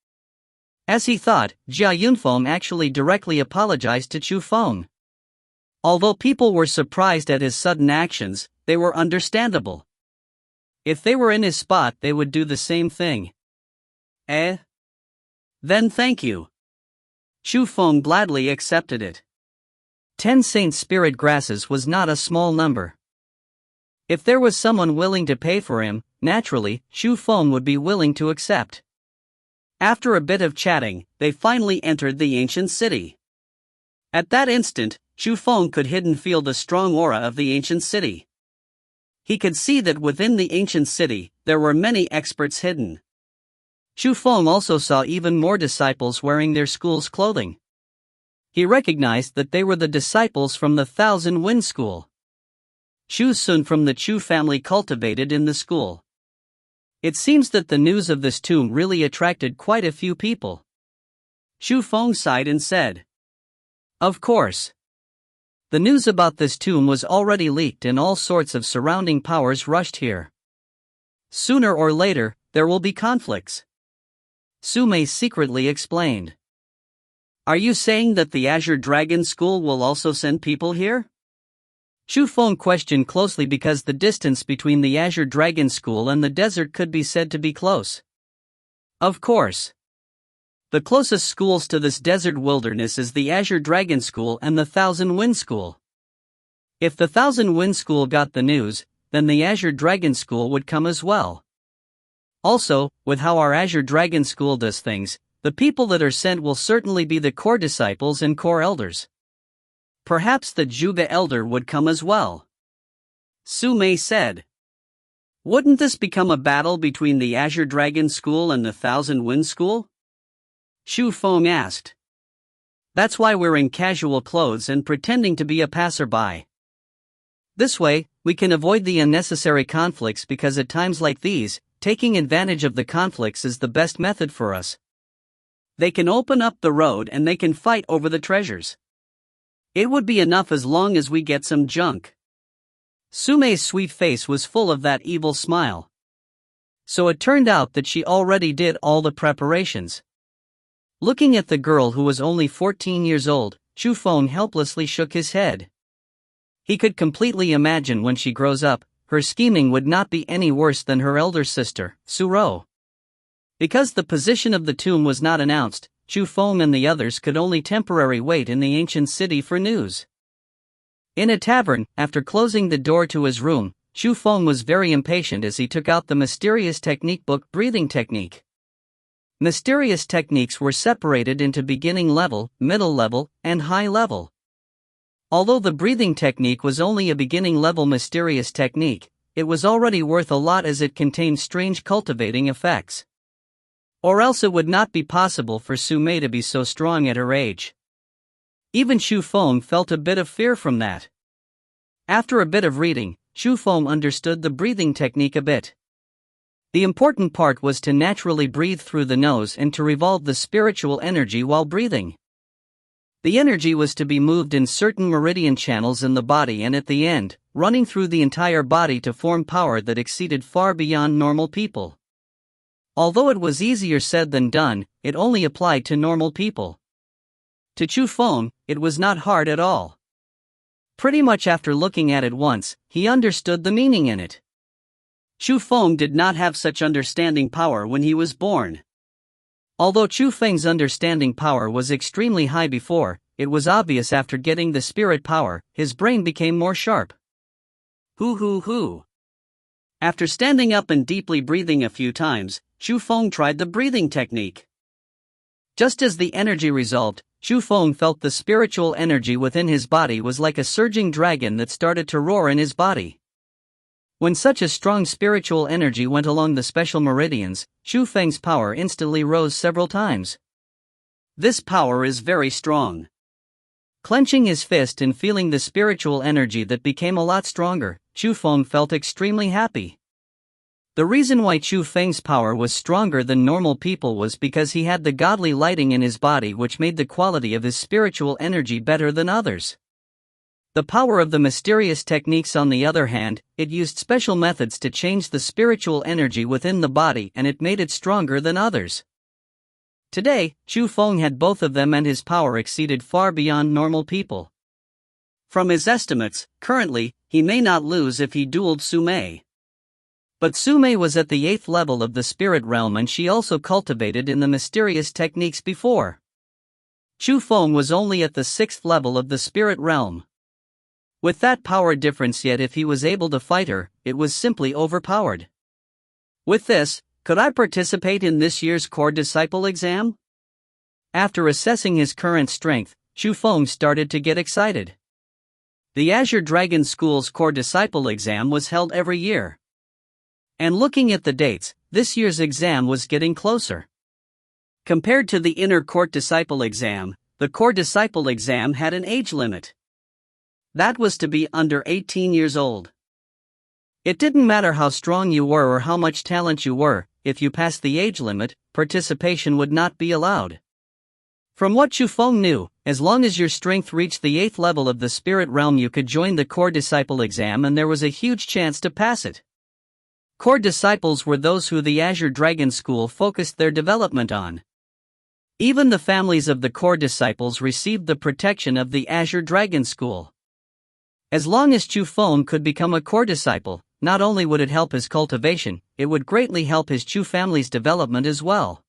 As he thought, Jia Yunfeng actually directly apologized to Chu Feng. Although people were surprised at his sudden actions, they were understandable. If they were in his spot, they would do the same thing. Eh? Then thank you. Chu Feng gladly accepted it. 10 Saint Spirit grasses was not a small number. If there was someone willing to pay for him, naturally, Chu Feng would be willing to accept. After a bit of chatting, they finally entered the ancient city. At that instant, Chu Feng could hidden feel the strong aura of the ancient city. He could see that within the ancient city, there were many experts hidden. Chu Feng also saw even more disciples wearing their school's clothing. He recognized that they were the disciples from the Thousand Wind School. Chu Sun from the Chu family cultivated in the school. It seems that the news of this tomb really attracted quite a few people. Chu Feng sighed and said, "Of course. The news about this tomb was already leaked and all sorts of surrounding powers rushed here. Sooner or later, there will be conflicts." Sume secretly explained. Are you saying that the Azure Dragon School will also send people here? Chu Feng questioned closely because the distance between the Azure Dragon School and the desert could be said to be close. Of course. The closest schools to this desert wilderness is the Azure Dragon School and the Thousand Wind School. If the Thousand Wind School got the news, then the Azure Dragon School would come as well. Also, with how our Azure Dragon School does things, the people that are sent will certainly be the core disciples and core elders. Perhaps the Juga elder would come as well. Sume said. Wouldn't this become a battle between the Azure Dragon School and the Thousand Wind School? Chu Feng asked. That's why we're in casual clothes and pretending to be a passerby. This way, we can avoid the unnecessary conflicts because at times like these, taking advantage of the conflicts is the best method for us. They can open up the road and they can fight over the treasures. It would be enough as long as we get some junk. Sume's sweet face was full of that evil smile. So it turned out that she already did all the preparations. Looking at the girl who was only 14 years old, Chu Feng helplessly shook his head. He could completely imagine when she grows up, her scheming would not be any worse than her elder sister, Suro. Because the position of the tomb was not announced, Chu Feng and the others could only temporarily wait in the ancient city for news. In a tavern, after closing the door to his room, Chu Feng was very impatient as he took out the mysterious technique book breathing technique. Mysterious techniques were separated into beginning level, middle level, and high level. Although the breathing technique was only a beginning level mysterious technique, it was already worth a lot as it contained strange cultivating effects. Or else it would not be possible for Su Mei to be so strong at her age. Even Chu Feng felt a bit of fear from that. After a bit of reading, Chu Feng understood the breathing technique a bit. The important part was to naturally breathe through the nose and to revolve the spiritual energy while breathing. The energy was to be moved in certain meridian channels in the body and at the end, running through the entire body to form power that exceeded far beyond normal people. Although it was easier said than done, it only applied to normal people. To Chu Feng, it was not hard at all. Pretty much after looking at it once, he understood the meaning in it. Chu Feng did not have such understanding power when he was born. Although Chu Feng's understanding power was extremely high before, it was obvious after getting the spirit power, his brain became more sharp. Hoo. After standing up and deeply breathing a few times, Chu Feng tried the breathing technique. Just as the energy resolved, Chu Feng felt the spiritual energy within his body was like a surging dragon that started to roar in his body. When such a strong spiritual energy went along the special meridians, Chu Feng's power instantly rose several times. This power is very strong. Clenching his fist and feeling the spiritual energy that became a lot stronger, Chu Feng felt extremely happy. The reason why Chu Feng's power was stronger than normal people was because he had the godly lighting in his body which made the quality of his spiritual energy better than others. The power of the mysterious techniques on the other hand, it used special methods to change the spiritual energy within the body and it made it stronger than others. Today, Chu Feng had both of them and his power exceeded far beyond normal people. From his estimates, currently, he may not lose if he dueled Su Mei. But Su Mei was at the 8th level of the spirit realm and she also cultivated in the mysterious techniques before. Chu Feng was only at the 6th level of the spirit realm. With that power difference yet if he was able to fight her, it was simply overpowered. With this, could I participate in this year's core disciple exam? After assessing his current strength, Chu Feng started to get excited. The Azure Dragon School's core disciple exam was held every year. And looking at the dates, this year's exam was getting closer. Compared to the inner court disciple exam, the core disciple exam had an age limit. That was to be under 18 years old. It didn't matter how strong you were or how much talent you were, if you passed the age limit, participation would not be allowed. From what Chu Feng knew, as long as your strength reached the 8th level of the spirit realm you could join the core disciple exam and there was a huge chance to pass it. Core disciples were those who the Azure Dragon School focused their development on. Even the families of the core disciples received the protection of the Azure Dragon School. As long as Chu Feng could become a core disciple, not only would it help his cultivation, it would greatly help his Chu family's development as well.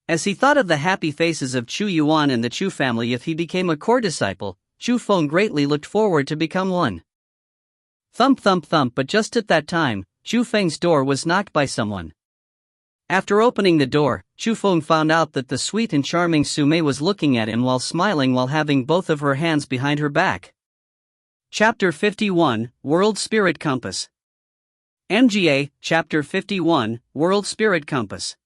As he thought of the happy faces of Chu Yuan and the Chu family if he became a core disciple, Chu Feng greatly looked forward to become one. Thump thump thump, but just at that time, Chu Feng's door was knocked by someone. After opening the door, Chu Feng found out that the sweet and charming Su Mei was looking at him while smiling while having both of her hands behind her back. Chapter 51, World Spirit Compass. MGA, Chapter 51, World Spirit Compass.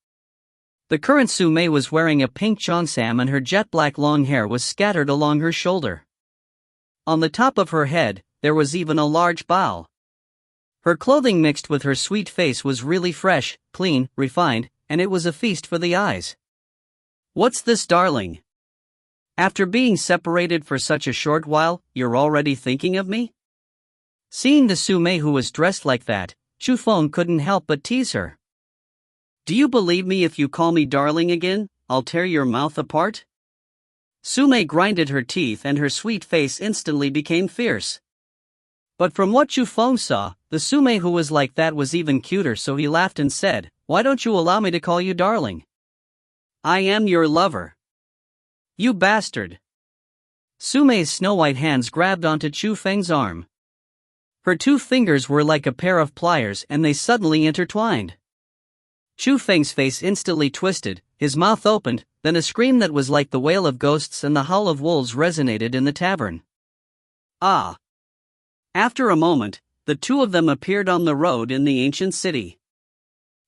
The current Su Mei was wearing a pink cheongsam and her jet black long hair was scattered along her shoulder. On the top of her head, there was even a large bow. Her clothing mixed with her sweet face was really fresh, clean, refined, and it was a feast for the eyes. What's this, darling? After being separated for such a short while, you're already thinking of me? Seeing the Su Mei who was dressed like that, Chu Feng couldn't help but tease her. Do you believe me if you call me darling again, I'll tear your mouth apart? Su Mei grinded her teeth and her sweet face instantly became fierce. But from what Chu Feng saw, the Su Mei who was like that was even cuter, so he laughed and said, why don't you allow me to call you darling? I am your lover. You bastard. Sumei's snow-white hands grabbed onto Chu Feng's arm. Her 2 fingers were like a pair of pliers and they suddenly intertwined. Chu Feng's face instantly twisted, his mouth opened, then a scream that was like the wail of ghosts and the howl of wolves resonated in the tavern. Ah! After a moment, the 2 of them appeared on the road in the ancient city.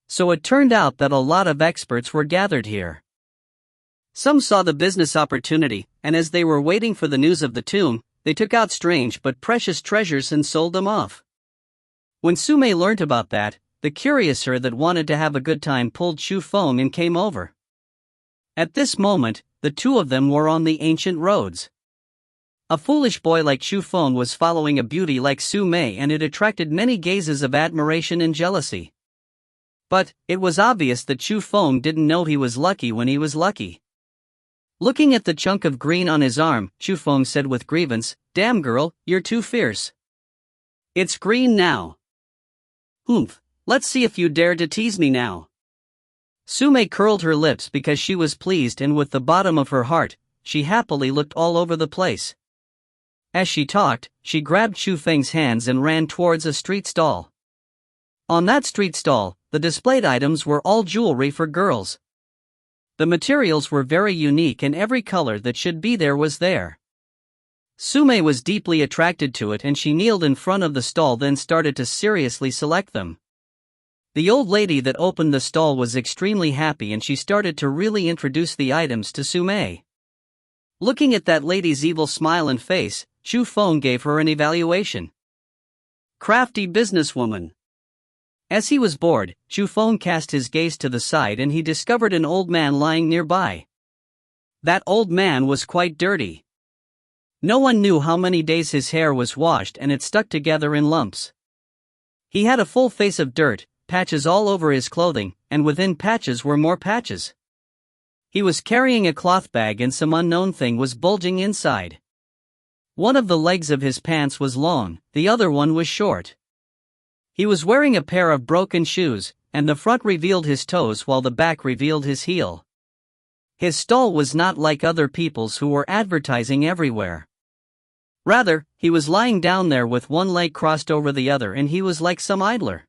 So it turned out that a lot of experts were gathered here. Some saw the business opportunity, and as they were waiting for the news of the tomb, they took out strange but precious treasures and sold them off. When Sumei learnt about that, the curiouser that wanted to have a good time pulled Chu Feng and came over. At this moment, the 2 of them were on the ancient roads. A foolish boy like Chu Feng was following a beauty like Sumei and it attracted many gazes of admiration and jealousy. But, it was obvious that Chu Feng didn't know he was lucky when he was lucky. Looking at the chunk of green on his arm, Chu Feng said with grievance, "Damn girl, you're too fierce. It's green now. Humph, let's see if you dare to tease me now." Sumei curled her lips because she was pleased and with the bottom of her heart, she happily looked all over the place. As she talked, she grabbed Chu Feng's hands and ran towards a street stall. On that street stall, the displayed items were all jewelry for girls. The materials were very unique and every color that should be there was there. Sumei was deeply attracted to it and she kneeled in front of the stall then started to seriously select them. The old lady that opened the stall was extremely happy and she started to really introduce the items to Sumei. Looking at that lady's evil smile and face, Chu Feng gave her an evaluation. Crafty businesswoman. As he was bored, Chu Feng cast his gaze to the side and he discovered an old man lying nearby. That old man was quite dirty. No one knew how many days his hair was washed and it stuck together in lumps. He had a full face of dirt, patches all over his clothing, and within patches were more patches. He was carrying a cloth bag and some unknown thing was bulging inside. One of the legs of his pants was long, the other one was short. He was wearing a pair of broken shoes, and the front revealed his toes while the back revealed his heel. His stall was not like other people's who were advertising everywhere. Rather, he was lying down there with one leg crossed over the other and he was like some idler.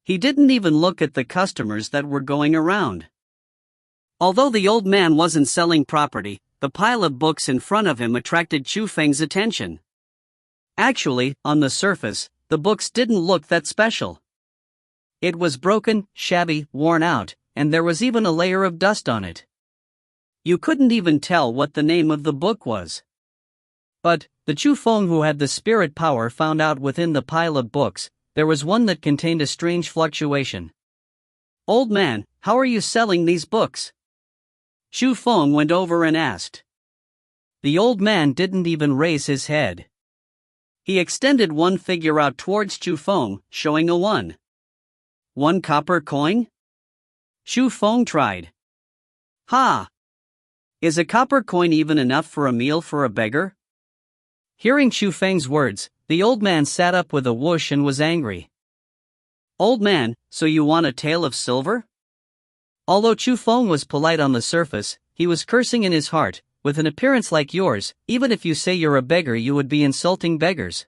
He didn't even look at the customers that were going around. Although the old man wasn't selling property, the pile of books in front of him attracted Chu Feng's attention. Actually, on the surface, the books didn't look that special. It was broken, shabby, worn out, and there was even a layer of dust on it. You couldn't even tell what the name of the book was. But, the Chu Feng who had the spirit power found out within the pile of books, there was one that contained a strange fluctuation. "Old man, how are you selling these books?" Chu Feng went over and asked. The old man didn't even raise his head. He extended one figure out towards Chu Feng, showing a 1. 1 copper coin? Chu Feng tried. Ha! Is a copper coin even enough for a meal for a beggar? Hearing Chu Feng's words, the old man sat up with a whoosh and was angry. "Old man, so you want a tale of silver?" Although Chu Feng was polite on the surface, he was cursing in his heart. "With an appearance like yours, even if you say you're a beggar you would be insulting beggars.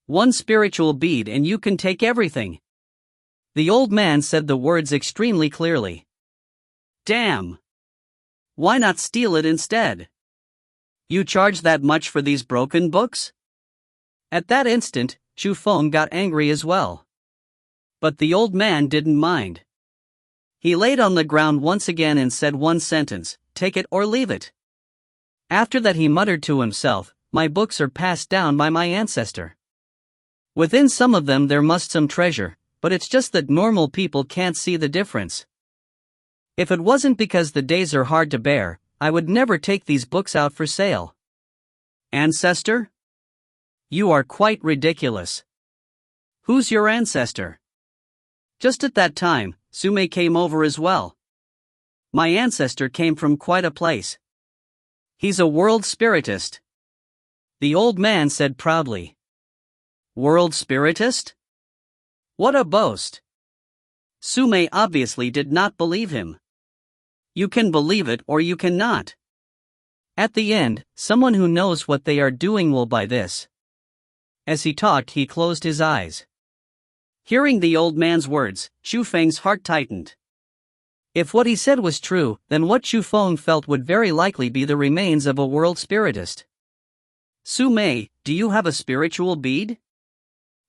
1 spiritual bead and you can take everything." The old man said the words extremely clearly. "Damn! Why not steal it instead? You charge that much for these broken books?" At that instant, Chu Feng got angry as well. But the old man didn't mind. He laid on the ground once again and said one sentence, "Take it or leave it." After that he muttered to himself, "My books are passed down by my ancestor. Within some of them there must some treasure, but it's just that normal people can't see the difference. If it wasn't because the days are hard to bear, I would never take these books out for sale." Ancestor? You are quite ridiculous. Who's your ancestor? Just at that time, Sumei came over as well. My ancestor came from quite a place. He's a world spiritist. The old man said proudly. World spiritist? What a boast! Sume obviously did not believe him. You can believe it or you cannot. At the end, someone who knows what they are doing will buy this. As he talked, he closed his eyes. Hearing the old man's words, Xu Feng's heart tightened. If what he said was true, then what Xu Feng felt would very likely be the remains of a world spiritist. Sume, do you have a spiritual bead?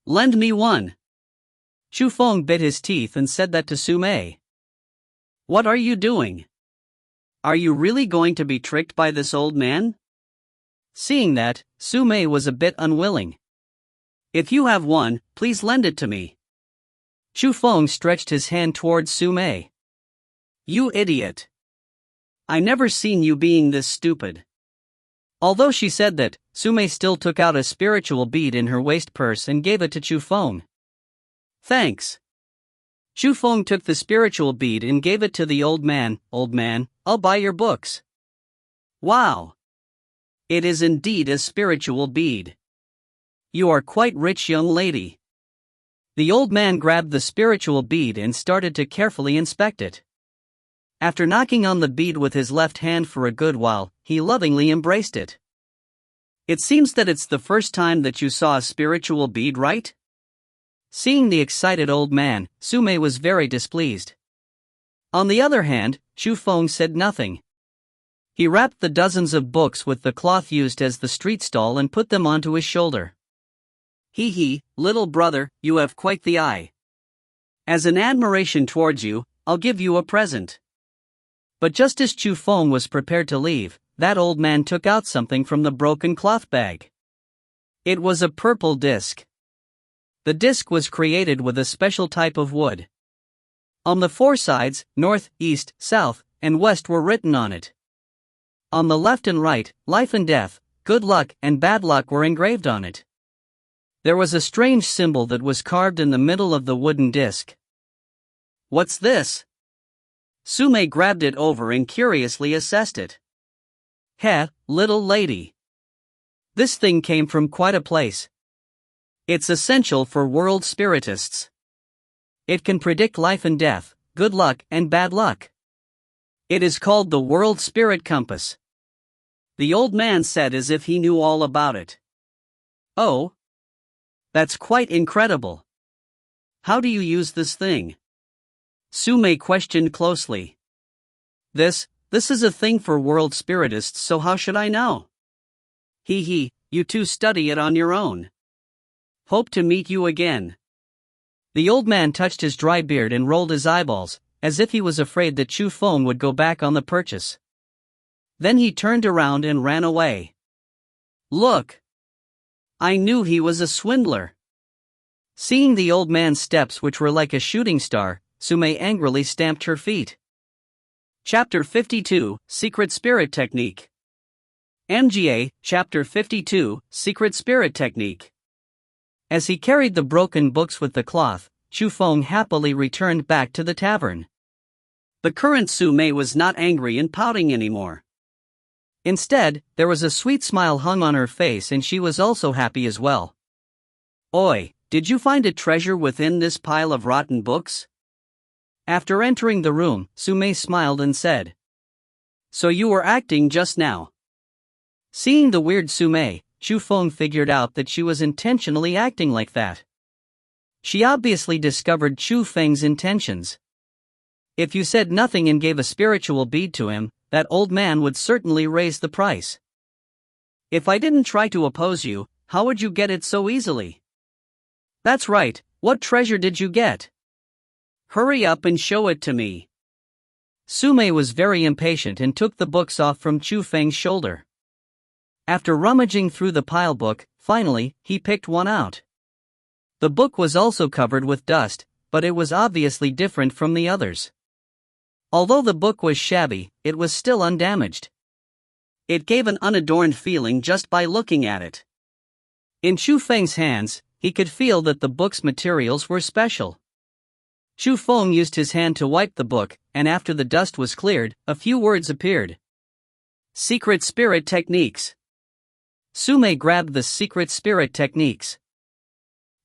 Lend me one. Xu Feng bit his teeth and said that to Sume. What are you doing? Are you really going to be tricked by this old man? Seeing that, Sume was a bit unwilling. If you have one, please lend it to me. Xu Feng stretched his hand towards Sume. You idiot. I never seen you being this stupid. Although she said that, Sume still took out a spiritual bead in her waist purse and gave it to Xu Feng. Thanks. Xu Feng took the spiritual bead and gave it to the old man. Old man, I'll buy your books. Wow. It is indeed a spiritual bead. You are quite rich, young lady. The old man grabbed the spiritual bead and started to carefully inspect it. After knocking on the bead with his left hand for a good while, he lovingly embraced it. It seems that it's the first time that you saw a spiritual bead, right? Seeing the excited old man, Sume was very displeased. On the other hand, Xu Feng said nothing. He wrapped the dozens of books with the cloth used as the street stall and put them onto his shoulder. Hee hee, little brother, you have quite the eye. As an admiration towards you, I'll give you a present. But just as Xu Feng was prepared to leave, that old man took out something from the broken cloth bag. It was a purple disc. The disc was created with a special type of wood. On the four sides, north, east, south, and west were written on it. On the left and right, life and death, good luck and bad luck were engraved on it. There was a strange symbol that was carved in the middle of the wooden disc. What's this? Sume grabbed it over and curiously assessed it. Heh, little lady. This thing came from quite a place. It's essential for world spiritists. It can predict life and death, good luck and bad luck. It is called the World Spirit Compass. The old man said as if he knew all about it. Oh? That's quite incredible. How do you use this thing? Sume questioned closely. This is a thing for world spiritists, so how should I know? Hee hee, you two study it on your own. Hope to meet you again. The old man touched his dry beard and rolled his eyeballs, as if he was afraid that Xu Feng would go back on the purchase. Then he turned around and ran away. Look! I knew he was a swindler. Seeing the old man's steps, which were like a shooting star, Sume angrily stamped her feet. Chapter 52, Secret Spirit Technique. MGA, Chapter 52, Secret Spirit Technique. As he carried the broken books with the cloth, Xu Feng happily returned back to the tavern. The current Sume was not angry and pouting anymore. Instead, there was a sweet smile hung on her face and she was also happy as well. Oi, did you find a treasure within this pile of rotten books? After entering the room, Sume smiled and said. So you were acting just now. Seeing the weird Sume, Xu Feng figured out that she was intentionally acting like that. She obviously discovered Xu Feng's intentions. If you said nothing and gave a spiritual bead to him, that old man would certainly raise the price. If I didn't try to oppose you, how would you get it so easily? That's right, what treasure did you get? Hurry up and show it to me. Sume was very impatient and took the books off from Xu Feng's shoulder. After rummaging through the pile book, finally, he picked one out. The book was also covered with dust, but it was obviously different from the others. Although the book was shabby, it was still undamaged. It gave an unadorned feeling just by looking at it. In Xu Feng's hands, he could feel that the book's materials were special. Xu Feng used his hand to wipe the book, and after the dust was cleared, a few words appeared. Secret Spirit Techniques. Sume grabbed the Secret Spirit Techniques.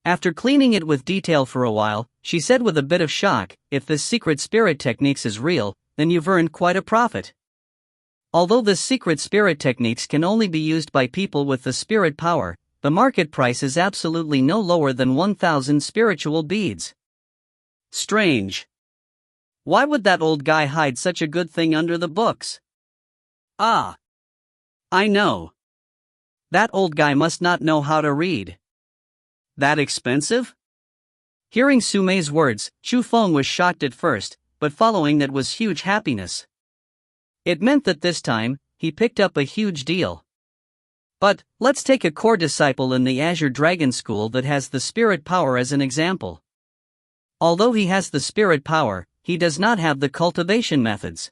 After cleaning it with detail for a while, she said with a bit of shock, "If this secret spirit techniques is real, then you've earned quite a profit." Although the secret spirit techniques can only be used by people with the spirit power, the market price is absolutely no lower than 1,000 spiritual beads. Strange. Why would that old guy hide such a good thing under the books? Ah. I know. That old guy must not know how to read. That expensive? Hearing Sumei's words, Chu Feng was shocked at first, but following that was huge happiness. It meant that this time, he picked up a huge deal. But, let's take a core disciple in the Azure Dragon School that has the spirit power as an example. Although he has the spirit power, he does not have the cultivation methods.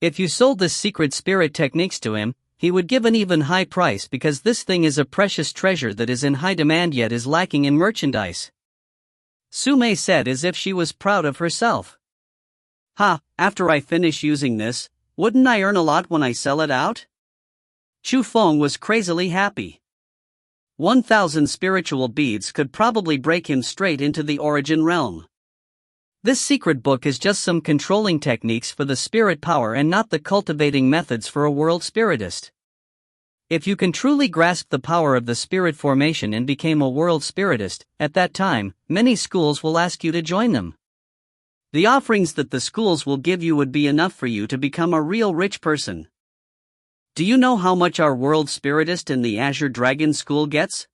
If you sold this secret spirit techniques to him, he would give an even high price because this thing is a precious treasure that is in high demand yet is lacking in merchandise. Sumei said as if she was proud of herself. After I finish using this, wouldn't I earn a lot when I sell it out? Chu Feng was crazily happy. 1,000 spiritual beads could probably break him straight into the origin realm. This secret book is just some controlling techniques for the spirit power and not the cultivating methods for a world spiritist. If you can truly grasp the power of the spirit formation and become a world spiritist, at that time, many schools will ask you to join them. The offerings that the schools will give you would be enough for you to become a real rich person. Do you know how much our world spiritist in the Azure Dragon School gets?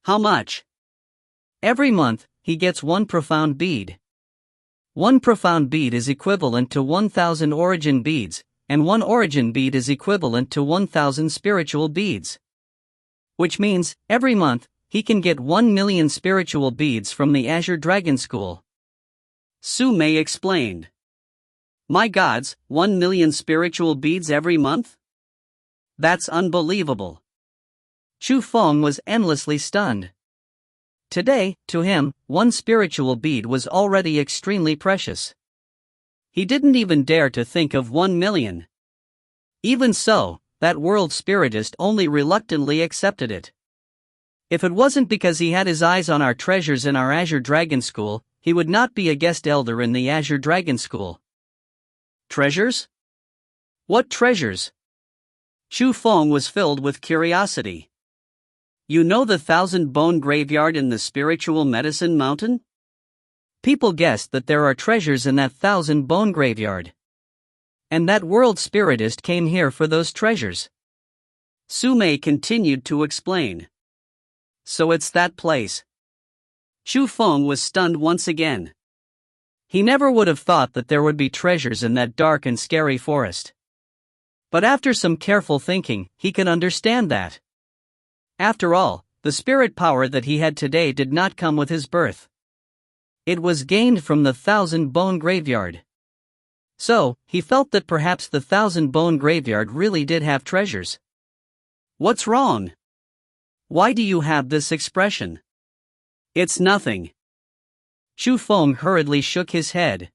How much? Every month, he gets 1 profound bead. 1 profound bead is equivalent to 1,000 origin beads, and 1 origin bead is equivalent to 1,000 spiritual beads. Which means, every month, he can get 1 million spiritual beads from the Azure Dragon School. Sumei explained. My gods, 1 million spiritual beads every month? That's unbelievable. Chu Feng was endlessly stunned. Today, to him, 1 spiritual bead was already extremely precious. He didn't even dare to think of 1 million. Even so, that world spiritist only reluctantly accepted it. If it wasn't because he had his eyes on our treasures in our Azure Dragon School, he would not be a guest elder in the Azure Dragon School. Treasures? What treasures? Chu Feng was filled with curiosity. You know the 1,000-bone graveyard in the spiritual medicine mountain? People guessed that there are treasures in that 1,000-bone graveyard. And that world spiritist came here for those treasures. Sumei continued to explain. So it's that place. Chu Feng was stunned once again. He never would have thought that there would be treasures in that dark and scary forest. But after some careful thinking, he could understand that. After all, the spirit power that he had today did not come with his birth. It was gained from the 1,000-bone graveyard. So, he felt that perhaps the 1,000-bone graveyard really did have treasures. What's wrong? Why do you have this expression? It's nothing. Chu Feng hurriedly shook his head.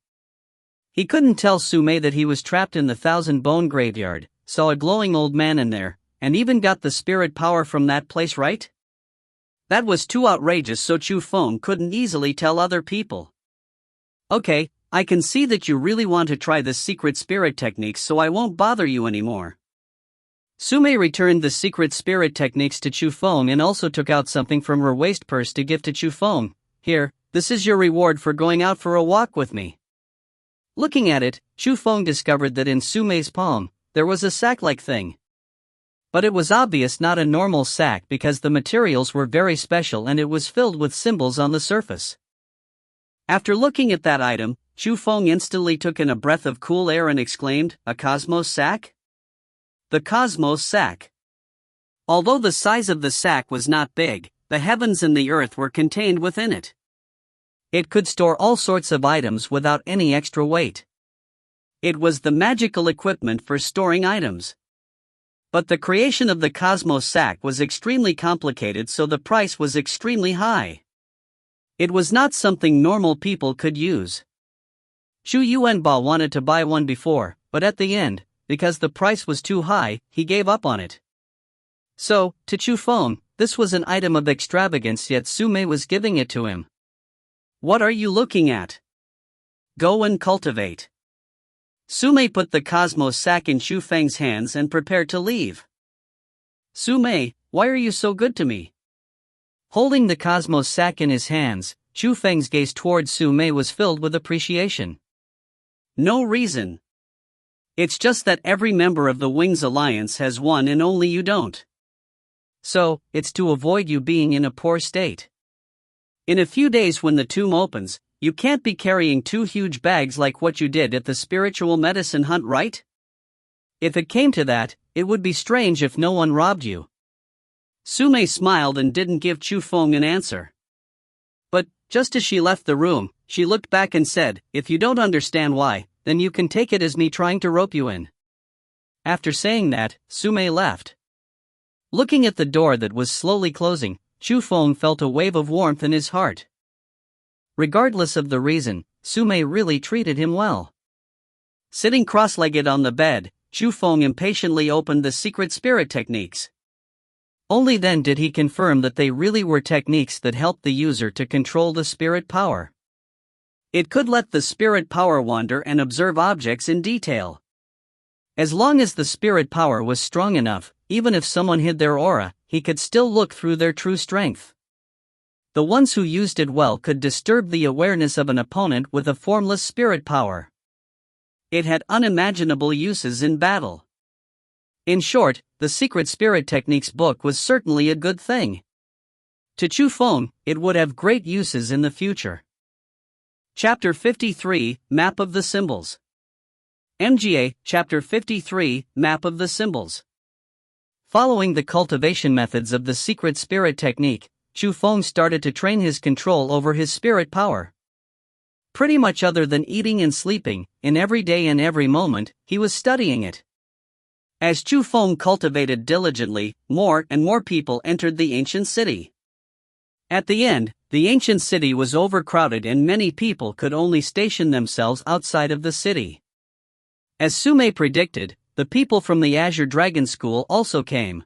He couldn't tell Sumei that he was trapped in the 1,000-bone graveyard, saw a glowing old man in there, and even got the spirit power from that place, right? That was too outrageous, so Chu Feng couldn't easily tell other people. Okay, I can see that you really want to try this secret spirit technique, so I won't bother you anymore. Sumei returned the secret spirit techniques to Chu Feng and also took out something from her waist purse to give to Chu Feng. Here, this is your reward for going out for a walk with me. Looking at it, Chu Feng discovered that in Sumei's palm, there was a sack-like thing. But it was obvious not a normal sack because the materials were very special and it was filled with symbols on the surface. After looking at that item, Chu Feng instantly took in a breath of cool air and exclaimed, "A cosmos sack?" The cosmos sack. Although the size of the sack was not big, the heavens and the earth were contained within it. It could store all sorts of items without any extra weight. It was the magical equipment for storing items. But the creation of the cosmos sack was extremely complicated, so the price was extremely high. It was not something normal people could use. Xu Yuanba wanted to buy one before, but at the end, because the price was too high, he gave up on it. So, to Chu Feng, this was an item of extravagance, yet Sume was giving it to him. What are you looking at? Go and cultivate. Sume put the cosmos sack in Chu Feng's hands and prepared to leave. Sume, why are you so good to me? Holding the cosmos sack in his hands, Chu Feng's gaze towards Sume was filled with appreciation. No reason. It's just that every member of the Wings Alliance has one and only you don't. So, it's to avoid you being in a poor state. In a few days when the tomb opens, you can't be carrying 2 huge bags like what you did at the spiritual medicine hunt, right? If it came to that, it would be strange if no one robbed you. Sume smiled and didn't give Chu Feng an answer. But, just as she left the room, she looked back and said, if you don't understand why, then you can take it as me trying to rope you in. After saying that, Sume left. Looking at the door that was slowly closing, Chu Feng felt a wave of warmth in his heart. Regardless of the reason, Sume really treated him well. Sitting cross-legged on the bed, Chu Feng impatiently opened the secret spirit techniques. Only then did he confirm that they really were techniques that helped the user to control the spirit power. It could let the spirit power wander and observe objects in detail. As long as the spirit power was strong enough, even if someone hid their aura, he could still look through their true strength. The ones who used it well could disturb the awareness of an opponent with a formless spirit power. It had unimaginable uses in battle. In short, the Secret Spirit Techniques book was certainly a good thing. To Chu Feng, it would have great uses in the future. Chapter 53, Map of the Symbols. MGA, Chapter 53, Map of the Symbols. Following the cultivation methods of the Secret Spirit Technique, Chu Feng started to train his control over his spirit power. Pretty much other than eating and sleeping, in every day and every moment, he was studying it. As Chu Feng cultivated diligently, more and more people entered the ancient city. At the end, the ancient city was overcrowded and many people could only station themselves outside of the city. As Sume predicted, the people from the Azure Dragon School also came.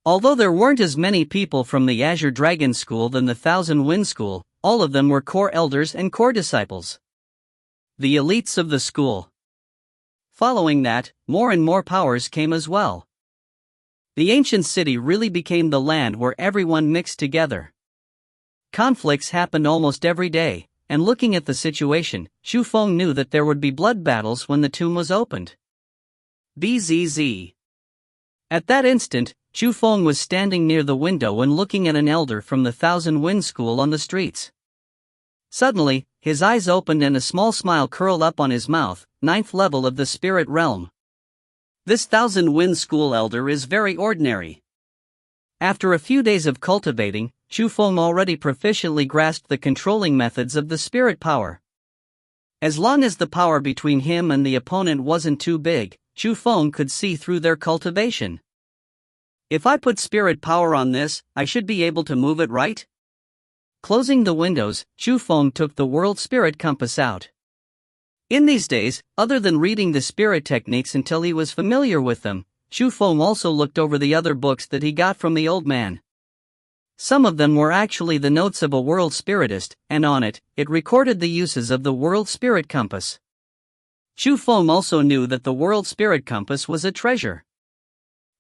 Although there weren't as many people from the Azure Dragon School than the Thousand Wind School, all of them were core elders and core disciples. The elites of the school. Following that, more and more powers came as well. The ancient city really became the land where everyone mixed together. Conflicts happened almost every day, and looking at the situation, Chu Feng knew that there would be blood battles when the tomb was opened. BZZ. At that instant, Chu Feng was standing near the window and looking at an elder from the Thousand Wind School on the streets. Suddenly, his eyes opened and a small smile curled up on his mouth. 9th level of the spirit realm. This Thousand Wind School elder is very ordinary. After a few days of cultivating, Chu Feng already proficiently grasped the controlling methods of the spirit power. As long as the power between him and the opponent wasn't too big, Chu Feng could see through their cultivation. If I put spirit power on this, I should be able to move it, right? Closing the windows, Chu Feng took the World Spirit Compass out. In these days, other than reading the spirit techniques until he was familiar with them, Chu Feng also looked over the other books that he got from the old man. Some of them were actually the notes of a world spiritist, and on it recorded the uses of the World Spirit Compass. Chu Feng also knew that the World Spirit Compass was a treasure.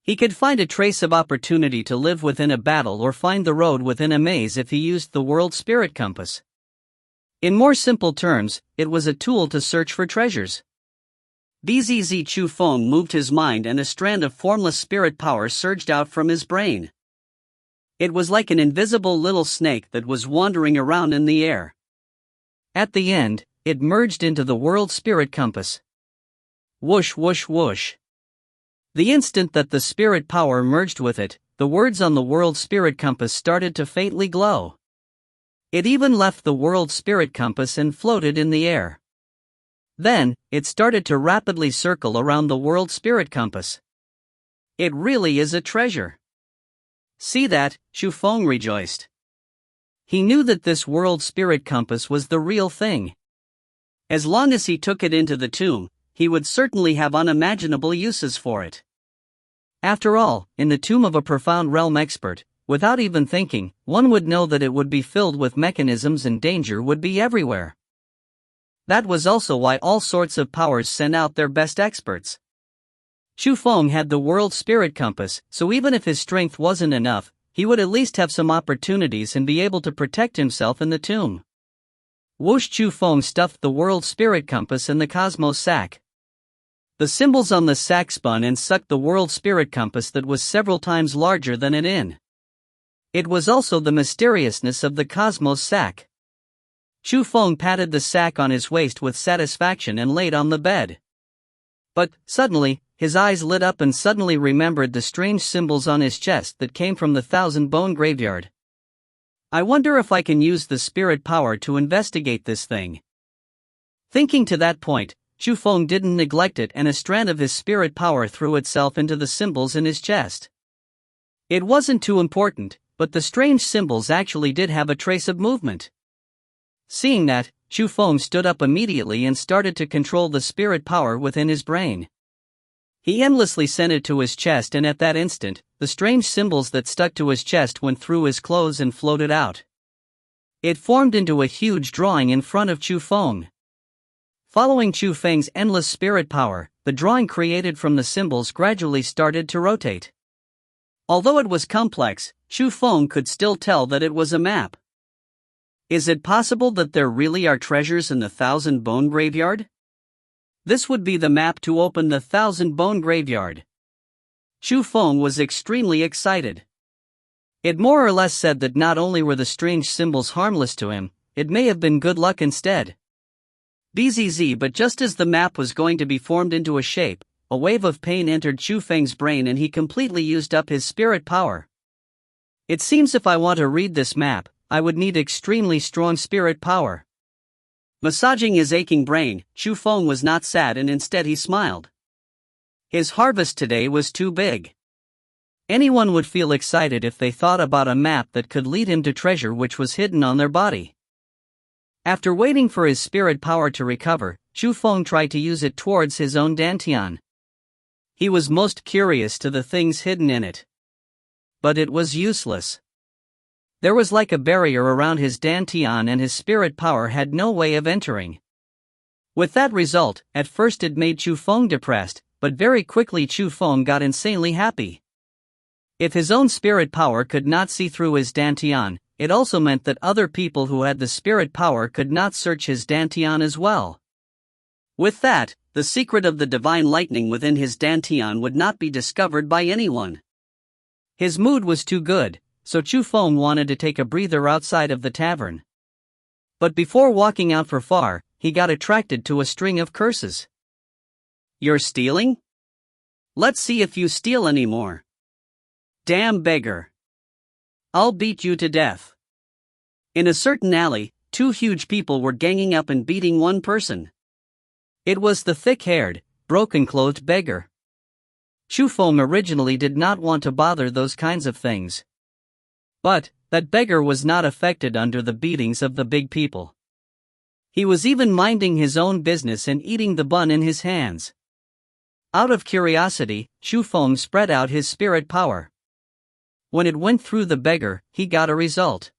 He could find a trace of opportunity to live within a battle or find the road within a maze if he used the World Spirit Compass. In more simple terms, it was a tool to search for treasures. BZZ. Chu Feng moved his mind and a strand of formless spirit power surged out from his brain. It was like an invisible little snake that was wandering around in the air. At the end, it merged into the World Spirit Compass. Whoosh whoosh whoosh. The instant that the spirit power merged with it, the words on the World Spirit Compass started to faintly glow. It even left the World Spirit Compass and floated in the air. Then, it started to rapidly circle around the World Spirit Compass. It really is a treasure. See that, Chu Feng rejoiced. He knew that this World Spirit Compass was the real thing. As long as he took it into the tomb, he would certainly have unimaginable uses for it. After all, in the tomb of a profound realm expert, Without even thinking, one would know that it would be filled with mechanisms and danger would be everywhere. That was also why all sorts of powers sent out their best experts. Chu Feng had the world spirit compass, so even if his strength wasn't enough, he would at least have some opportunities and be able to protect himself in the tomb. Whoosh! Chu Feng stuffed the world spirit compass in the cosmos sack. The symbols on the sack spun and sucked the world spirit compass that was several times larger than it in. It was also the mysteriousness of the cosmos sack. Chu Feng patted the sack on his waist with satisfaction and laid on the bed. But, suddenly, his eyes lit up and suddenly remembered the strange symbols on his chest that came from the thousand-bone graveyard. I wonder if I can use the spirit power to investigate this thing. Thinking to that point, Chu Feng didn't neglect it and a strand of his spirit power threw itself into the symbols in his chest. It wasn't too important, but the strange symbols actually did have a trace of movement. Seeing that, Chu Feng stood up immediately and started to control the spirit power within his brain. He endlessly sent it to his chest, and at that instant, the strange symbols that stuck to his chest went through his clothes and floated out. It formed into a huge drawing in front of Chu Feng. Following Chu Feng's endless spirit power, the drawing created from the symbols gradually started to rotate. Although it was complex, Chu Feng could still tell that it was a map. Is it possible that there really are treasures in the thousand-bone graveyard? This would be the map to open the thousand-bone graveyard. Chu Feng was extremely excited. It more or less said that not only were the strange symbols harmless to him, it may have been good luck instead. BZZ! But just as the map was going to be formed into a shape, a wave of pain entered Chu Feng's brain and he completely used up his spirit power. It seems if I want to read this map, I would need extremely strong spirit power. Massaging his aching brain, Chu Feng was not sad and instead he smiled. His harvest today was too big. Anyone would feel excited if they thought about a map that could lead him to treasure which was hidden on their body. After waiting for his spirit power to recover, Chu Feng tried to use it towards his own dantian. He was most curious to the things hidden in it. But it was useless. There was like a barrier around his dantian and his spirit power had no way of entering. With that result, at first it made Chu Feng depressed, but very quickly Chu Feng got insanely happy. If his own spirit power could not see through his dantian, it also meant that other people who had the spirit power could not search his dantian as well. With that, the secret of the divine lightning within his dantian would not be discovered by anyone. His mood was too good, so Chu Feng wanted to take a breather outside of the tavern. But before walking out for far, he got attracted to a string of curses. You're stealing? Let's see if you steal anymore. Damn beggar. I'll beat you to death. In a certain alley, two huge people were ganging up and beating one person. It was the thick-haired, broken-clothed beggar. Chu Feng originally did not want to bother those kinds of things. But, that beggar was not affected under the beatings of the big people. He was even minding his own business and eating the bun in his hands. Out of curiosity, Chu Feng spread out his spirit power. When it went through the beggar, he got a result.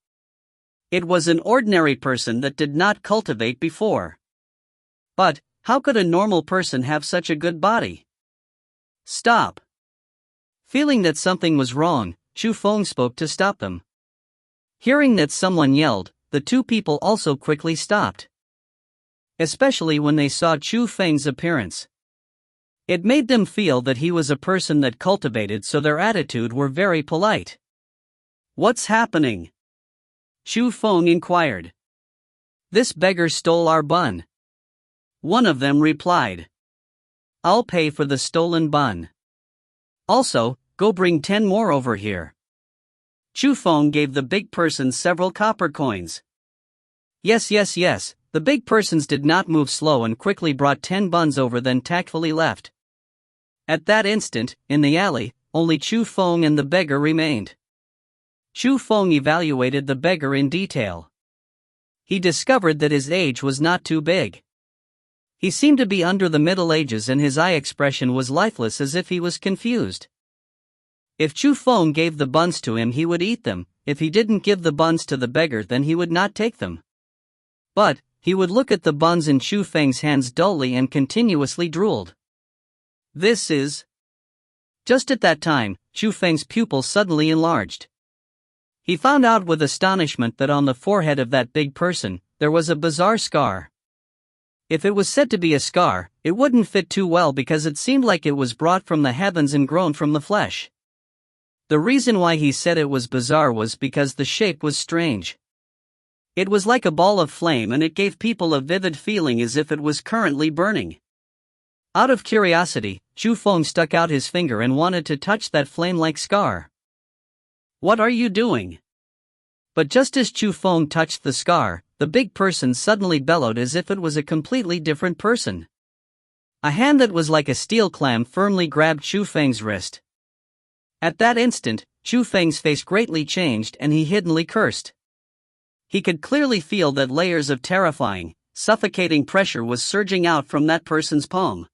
It was an ordinary person that did not cultivate before. But, how could a normal person have such a good body? Stop! Feeling that something was wrong, Chu Feng spoke to stop them. Hearing that someone yelled, the two people also quickly stopped. Especially when they saw Chu Feng's appearance. It made them feel that he was a person that cultivated, so their attitude were very polite. What's happening? Chu Feng inquired. This beggar stole our bun. One of them replied. I'll pay for the stolen bun. Also, go bring 10 more over here. Chu Feng gave the big person several copper coins. Yes, the big persons did not move slow and quickly brought 10 buns over, then tactfully left. At that instant, in the alley, only Chu Feng and the beggar remained. Chu Feng evaluated the beggar in detail. He discovered that his age was not too big. He seemed to be under the Middle Ages and his eye expression was lifeless as if he was confused. If Chu Feng gave the buns to him, he would eat them. If he didn't give the buns to the beggar, then he would not take them. But he would look at the buns in Chu Feng's hands dully and continuously drooled. This is... Just at that time, Chu Feng's pupil suddenly enlarged. He found out with astonishment that on the forehead of that big person, there was a bizarre scar. If it was said to be a scar, it wouldn't fit too well because it seemed like it was brought from the heavens and grown from the flesh. The reason why he said it was bizarre was because the shape was strange. It was like a ball of flame and it gave people a vivid feeling as if it was currently burning. Out of curiosity, Chu Feng stuck out his finger and wanted to touch that flame-like scar. "What are you doing?" But just as Chu Feng touched the scar, the big person suddenly bellowed as if it was a completely different person. A hand that was like a steel clam firmly grabbed Chu Feng's wrist. At that instant, Chu Feng's face greatly changed and he hiddenly cursed. He could clearly feel that layers of terrifying, suffocating pressure was surging out from that person's palm.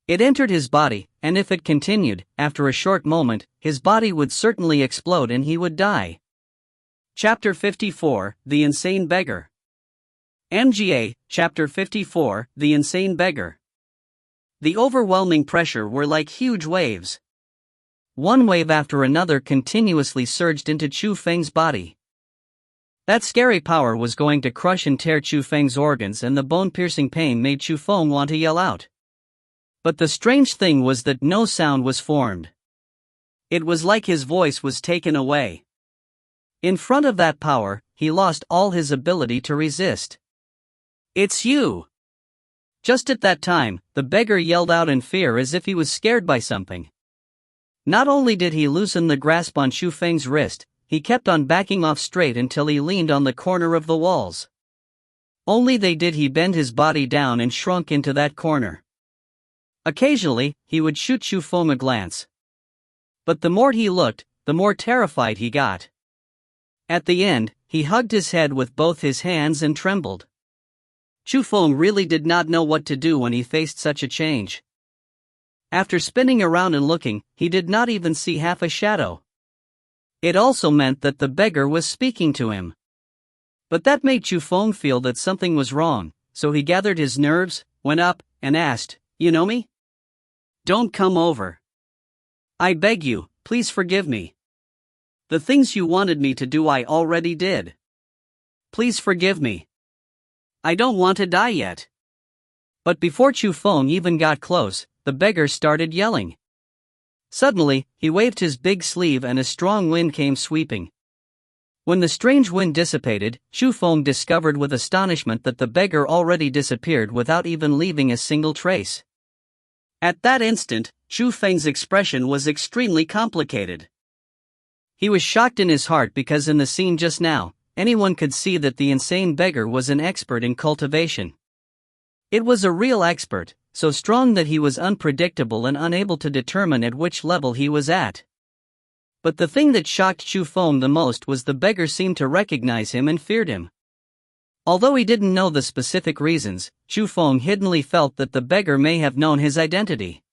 It entered his body, and if it continued, after a short moment, his body would certainly explode and he would die. Chapter 54, The Insane Beggar. MGA, Chapter 54, The Insane Beggar. The overwhelming pressure were like huge waves. One wave after another continuously surged into Chu Feng's body. That scary power was going to crush and tear Chu Feng's organs, and the bone-piercing pain made Chu Feng want to yell out. But the strange thing was that no sound was formed. It was like his voice was taken away. In front of that power, he lost all his ability to resist. "It's you!" Just at that time, the beggar yelled out in fear as if he was scared by something. Not only did he loosen the grasp on Chu Feng's wrist, he kept on backing off straight until he leaned on the corner of the walls. Only then did he bend his body down and shrunk into that corner. Occasionally, he would shoot Chu Feng a glance. But the more he looked, the more terrified he got. At the end, he hugged his head with both his hands and trembled. Chu Feng really did not know what to do when he faced such a change. After spinning around and looking, he did not even see half a shadow. It also meant that the beggar was speaking to him. But that made Chu Feng feel that something was wrong, so he gathered his nerves, went up, and asked, "You know me? Don't come over. I beg you, please forgive me. The things you wanted me to do I already did. Please forgive me. I don't want to die yet." But before Chu Feng even got close, the beggar started yelling. Suddenly, he waved his big sleeve and a strong wind came sweeping. When the strange wind dissipated, Chu Feng discovered with astonishment that the beggar already disappeared without even leaving a single trace. At that instant, Chu Feng's expression was extremely complicated. He was shocked in his heart because in the scene just now, anyone could see that the insane beggar was an expert in cultivation. It was a real expert, so strong that he was unpredictable and unable to determine at which level he was at. But the thing that shocked Chu Feng the most was the beggar seemed to recognize him and feared him. Although he didn't know the specific reasons, Chu Feng hiddenly felt that the beggar may have known his identity.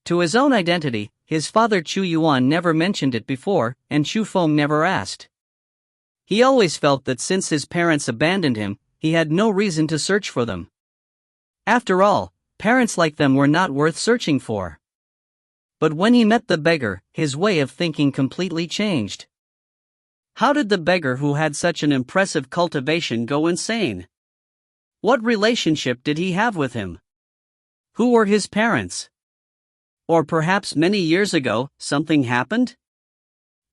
To his own identity, his father Chu Yuan never mentioned it before, and Chu Feng never asked. He always felt that since his parents abandoned him, he had no reason to search for them. After all, parents like them were not worth searching for. But when he met the beggar, his way of thinking completely changed. How did the beggar who had such an impressive cultivation go insane? What relationship did he have with him? Who were his parents? Or perhaps many years ago, something happened?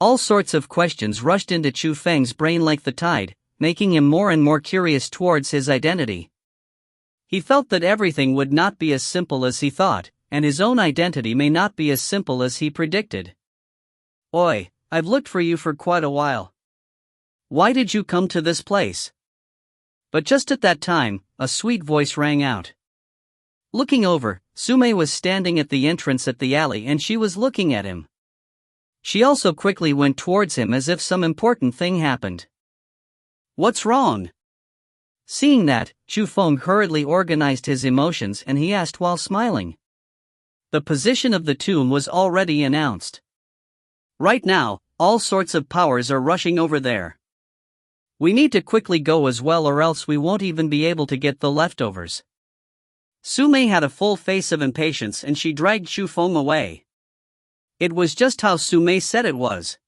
All sorts of questions rushed into Chu Feng's brain like the tide, making him more and more curious towards his identity. He felt that everything would not be as simple as he thought, and his own identity may not be as simple as he predicted. "Oi, I've looked for you for quite a while. Why did you come to this place?" But just at that time, a sweet voice rang out. Looking over, Sume was standing at the entrance at the alley and she was looking at him. She also quickly went towards him as if some important thing happened. "What's wrong?" Seeing that, Chu Feng hurriedly organized his emotions and he asked while smiling. The position of the tomb was already announced. Right now, all sorts of powers are rushing over there. We need to quickly go as well, or else we won't even be able to get the leftovers. Sumei had a full face of impatience and she dragged Chu Feng away. It was just how Sumei said it was.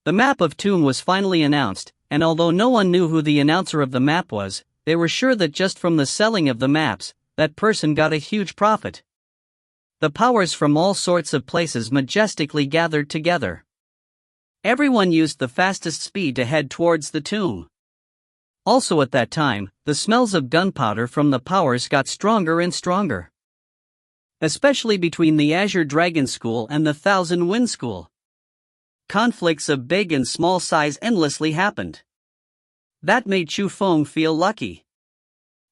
The map of Toon was finally announced, and although no one knew who the announcer of the map was, they were sure that just from the selling of the maps, that person got a huge profit. The powers from all sorts of places majestically gathered together. Everyone used the fastest speed to head towards the tomb. Also at that time, the smells of gunpowder from the powers got stronger and stronger. Especially between the Azure Dragon School and the Thousand Wind School. Conflicts of big and small size endlessly happened. That made Chu Feng feel lucky.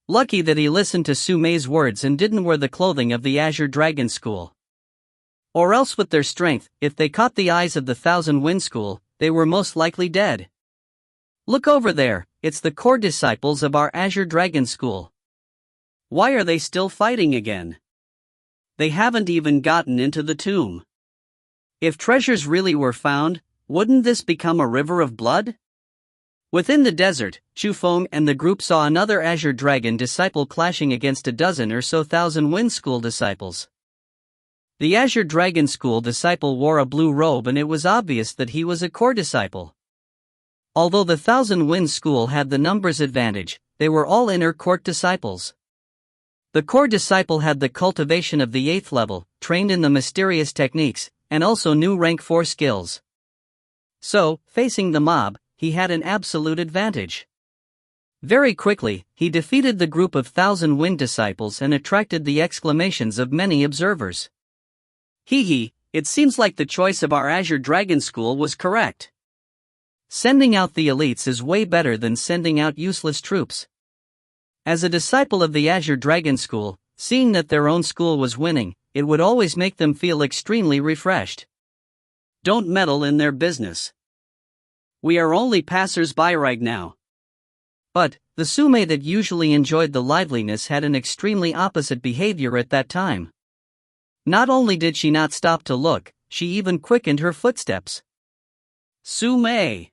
Lucky that he listened to Sumei's words and didn't wear the clothing of the Azure Dragon School. Or else with their strength, if they caught the eyes of the Thousand Wind School, they were most likely dead. Look over there, it's the core disciples of our Azure Dragon School. Why are they still fighting again? They haven't even gotten into the tomb. If treasures really were found, wouldn't this become a river of blood? Within the desert, Chu Feng and the group saw another Azure Dragon disciple clashing against a dozen or so Thousand Wind School disciples. The Azure Dragon School disciple wore a blue robe and it was obvious that he was a core disciple. Although the Thousand Wind School had the numbers advantage, they were all inner court disciples. The core disciple had the cultivation of the 8th level, trained in the mysterious techniques, and also knew rank 4 skills. So, facing the mob, he had an absolute advantage. Very quickly, he defeated the group of Thousand Wind disciples and attracted the exclamations of many observers. Hee, it seems like the choice of our Azure Dragon School was correct. Sending out the elites is way better than sending out useless troops. As a disciple of the Azure Dragon School, seeing that their own school was winning, it would always make them feel extremely refreshed. Don't meddle in their business. We are only passers-by right now. But, the Sumei that usually enjoyed the liveliness had an extremely opposite behavior at that time. Not only did she not stop to look, she even quickened her footsteps. Sumei!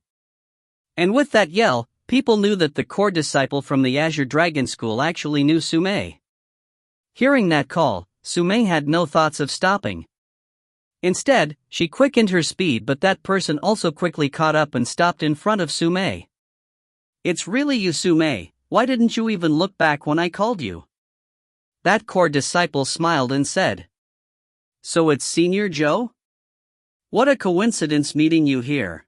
And with that yell, people knew that the core disciple from the Azure Dragon School actually knew Sumei. Hearing that call, Sumei had no thoughts of stopping. Instead, she quickened her speed, but that person also quickly caught up and stopped in front of Sumei. It's really you, Sumei, why didn't you even look back when I called you? That core disciple smiled and said. So it's Senior Joe? What a coincidence meeting you here.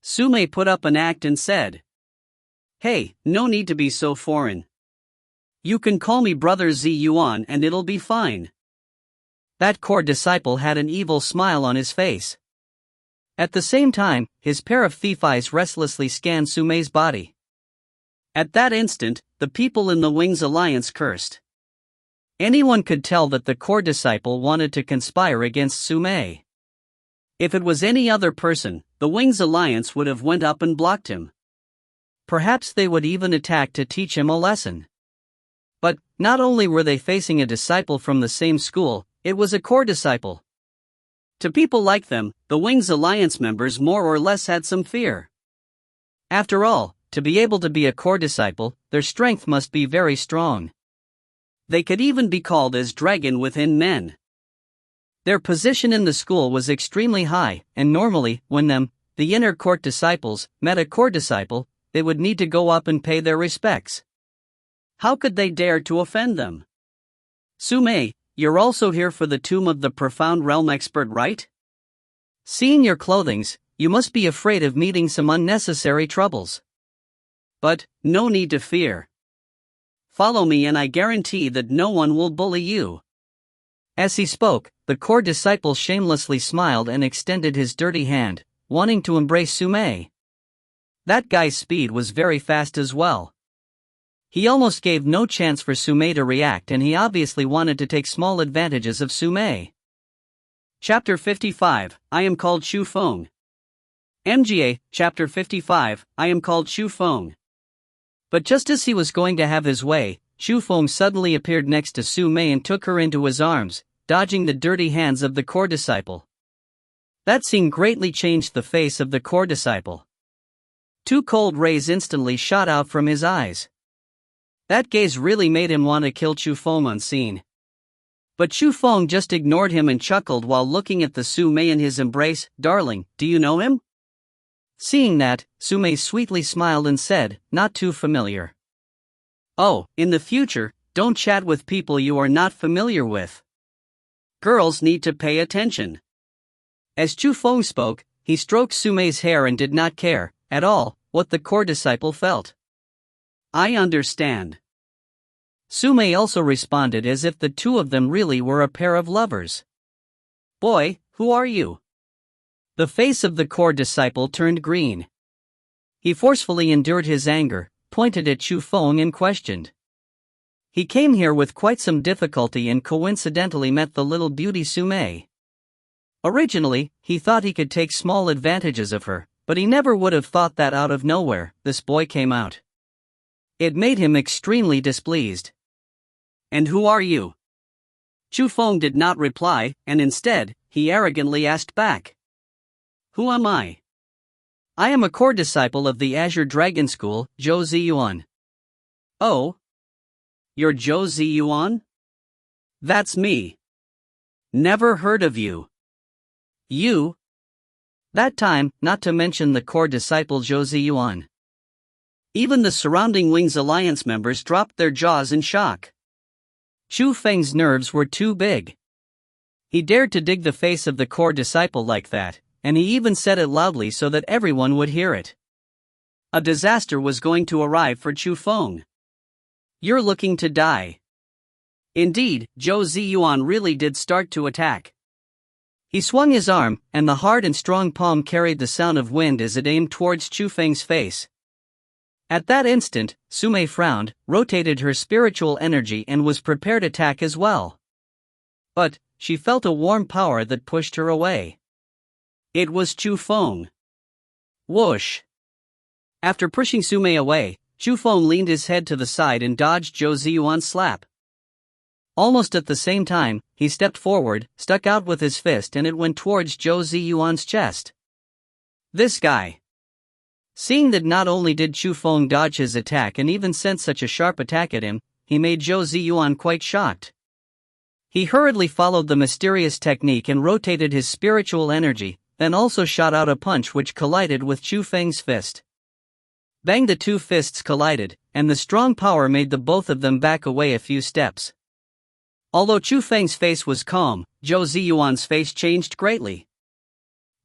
Sumei put up an act and said. Hey, no need to be so foreign. You can call me Brother Z Yuan and it'll be fine. That core disciple had an evil smile on his face. At the same time, his pair of thief eyes restlessly scanned Sumei's body. At that instant, the people in the Wings Alliance cursed. Anyone could tell that the core disciple wanted to conspire against Sumei. If it was any other person, the Wings Alliance would have went up and blocked him. Perhaps they would even attack to teach him a lesson. But, not only were they facing a disciple from the same school, it was a core disciple. To people like them, the Wings Alliance members more or less had some fear. After all, to be able to be a core disciple, their strength must be very strong. They could even be called as dragon within men. Their position in the school was extremely high, and normally, when the inner court disciples, met a core disciple, they would need to go up and pay their respects. How could they dare to offend them? Sumei, you're also here for the Tomb of the Profound Realm expert, right? Seeing your clothings, you must be afraid of meeting some unnecessary troubles. But, no need to fear. Follow me and I guarantee that no one will bully you. As he spoke, the core disciple shamelessly smiled and extended his dirty hand, wanting to embrace Sumei. That guy's speed was very fast as well. He almost gave no chance for Sumei to react, and he obviously wanted to take small advantages of Sumei. Chapter 55, I am called Chu Feng. MGA, Chapter 55, I am called Chu Feng. But just as he was going to have his way, Chu Feng suddenly appeared next to Sumei and took her into his arms, dodging the dirty hands of the core disciple. That scene greatly changed the face of the core disciple. Two cold rays instantly shot out from his eyes. That gaze really made him want to kill Chu Feng unseen. But Chu Feng just ignored him and chuckled while looking at the Su Mei in his embrace. "Darling, do you know him?" Seeing that, Su Mei sweetly smiled and said, "Not too familiar." "Oh, in the future, don't chat with people you are not familiar with. Girls need to pay attention." As Chu Feng spoke, he stroked Su Mei's hair and did not care, at all, what the core disciple felt. "I understand." Su Mei also responded as if the two of them really were a pair of lovers. "Boy, who are you?" The face of the core disciple turned green. He forcefully endured his anger, pointed at Chu Feng and questioned. He came here with quite some difficulty and coincidentally met the little beauty Su Mei. Originally, he thought he could take small advantages of her, but he never would have thought that out of nowhere this boy came out. It made him extremely displeased. "And who are you?" Chu Feng did not reply, and instead, he arrogantly asked back. "Who am I?" "I am a core disciple of the Azure Dragon School, Zhou Ziyuan." "Oh? You're Zhou Ziyuan? That's me. Never heard of you." "You?" That time, not to mention the core disciple Zhou Ziyuan. Even the surrounding Wings Alliance members dropped their jaws in shock. Chu Feng's nerves were too big. He dared to dig the face of the core disciple like that, and he even said it loudly so that everyone would hear it. A disaster was going to arrive for Chu Feng. "You're looking to die." Indeed, Zhou Ziyuan really did start to attack. He swung his arm, and the hard and strong palm carried the sound of wind as it aimed towards Chu Feng's face. At that instant, Su Mei frowned, rotated her spiritual energy and was prepared to attack as well. But she felt a warm power that pushed her away. It was Chu Feng. Whoosh! After pushing Su Mei away, Chu Feng leaned his head to the side and dodged Zhou Ziyuan's slap. Almost at the same time, he stepped forward, stuck out with his fist and it went towards Zhou Ziyuan's chest. This guy. Seeing that not only did Chu Feng dodge his attack and even sent such a sharp attack at him, he made Zhou Ziyuan quite shocked. He hurriedly followed the mysterious technique and rotated his spiritual energy, then also shot out a punch which collided with Chu Feng's fist. Bang! The two fists collided, and the strong power made the both of them back away a few steps. Although Chu Feng's face was calm, Zhou Ziyuan's face changed greatly.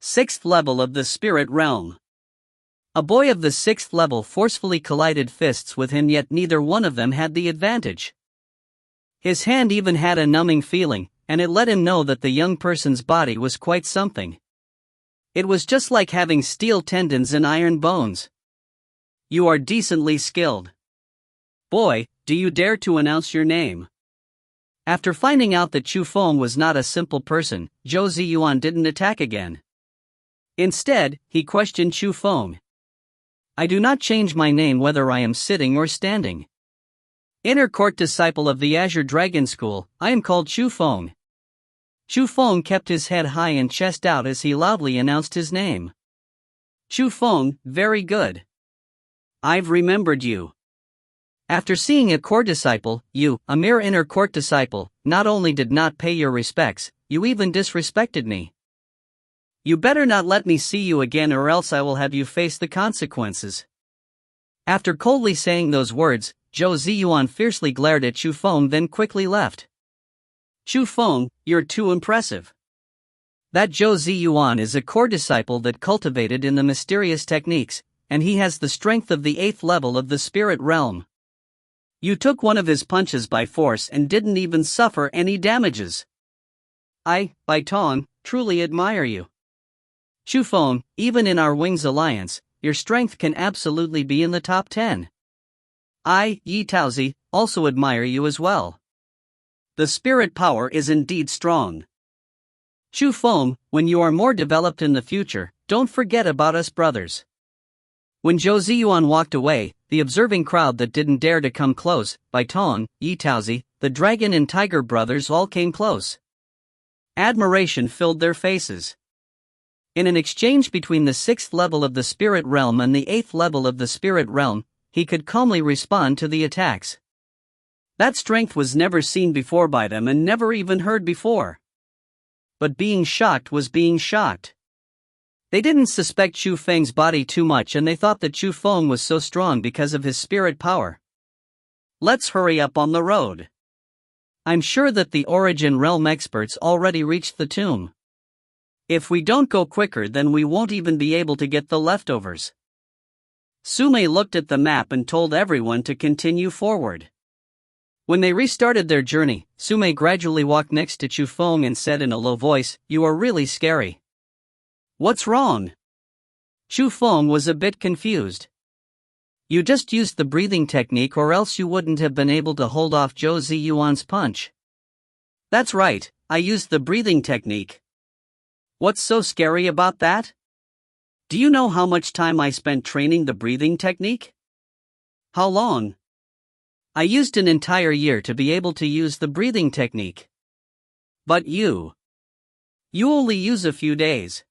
6th level of the spirit realm. A boy of the 6th level forcefully collided fists with him, yet neither one of them had the advantage. His hand even had a numbing feeling, and it let him know that the young person's body was quite something. It was just like having steel tendons and iron bones. "You are decently skilled. Boy, do you dare to announce your name?" After finding out that Chu Feng was not a simple person, Zhou Ziyuan didn't attack again. Instead, he questioned Chu Feng. "I do not change my name whether I am sitting or standing. Inner court disciple of the Azure Dragon School, I am called Chu Feng." Chu Feng kept his head high and chest out as he loudly announced his name. "Chu Feng, very good. I've remembered you. After seeing a core disciple, you, a mere inner court disciple, not only did not pay your respects, you even disrespected me. You better not let me see you again or else I will have you face the consequences." After coldly saying those words, Zhou Ziyuan fiercely glared at Chu Feng then quickly left. "Chu Feng, you're too impressive." That Zhou Ziyuan is a core disciple that cultivated in the mysterious techniques, and he has the strength of the 8th level of the spirit realm. You took one of his punches by force and didn't even suffer any damages. I, Bai Tong, truly admire you. Chu Feng, even in our Wings Alliance, your strength can absolutely be in the top 10. I, Yi Taozi, also admire you as well. The spirit power is indeed strong. Chu Feng, when you are more developed in the future, don't forget about us brothers. When Zhou Ziyuan walked away, the observing crowd that didn't dare to come close, Bai Tong, Yi Taozi, the Dragon and Tiger brothers all came close. Admiration filled their faces. In an exchange between the 6th level of the spirit realm and the 8th level of the spirit realm, he could calmly respond to the attacks. That strength was never seen before by them and never even heard before. But being shocked was being shocked. They didn't suspect Chu Feng's body too much and they thought that Chu Feng was so strong because of his spirit power. Let's hurry up on the road. I'm sure that the Origin Realm experts already reached the tomb. If we don't go quicker then we won't even be able to get the leftovers. Sume looked at the map and told everyone to continue forward. When they restarted their journey, Sume gradually walked next to Chu Feng and said in a low voice, "You are really scary." "What's wrong?" Chu Feng was a bit confused. "You just used the breathing technique or else you wouldn't have been able to hold off Zhou Ziyuan's punch." "That's right, I used the breathing technique." "What's so scary about that? Do you know how much time I spent training the breathing technique?" "How long?" "I used an entire year to be able to use the breathing technique." "But you only use a few days.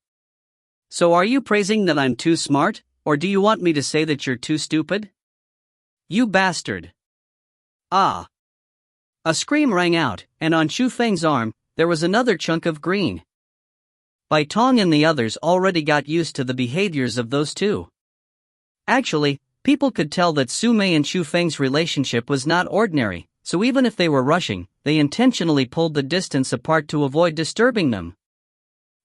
So are you praising that I'm too smart, or do you want me to say that you're too stupid? You bastard." Ah! A scream rang out, and on Chu Feng's arm, there was another chunk of green. Bai Tong and the others already got used to the behaviors of those two. Actually, people could tell that Sume and Chu Feng's relationship was not ordinary, so even if they were rushing, they intentionally pulled the distance apart to avoid disturbing them.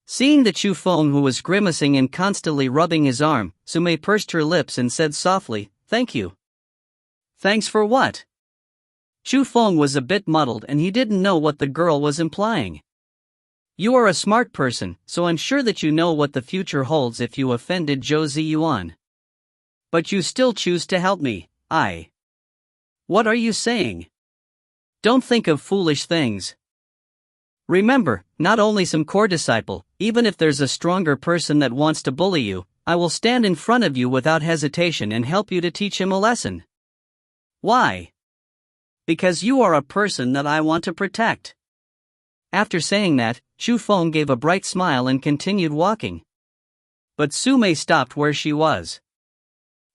Seeing the Chu Feng who was grimacing and constantly rubbing his arm, Sume pursed her lips and said softly, "Thank you." "Thanks for what?" Chu Feng was a bit muddled and he didn't know what the girl was implying. "You are a smart person, so I'm sure that you know what the future holds if you offended Zhou Ziyuan. But you still choose to help me, What are you saying? Don't think of foolish things. Remember, not only some core disciple, even if there's a stronger person that wants to bully you, I will stand in front of you without hesitation and help you to teach him a lesson." "Why?" "Because you are a person that I want to protect." After saying that, Chu Feng gave a bright smile and continued walking. But Sume stopped where she was.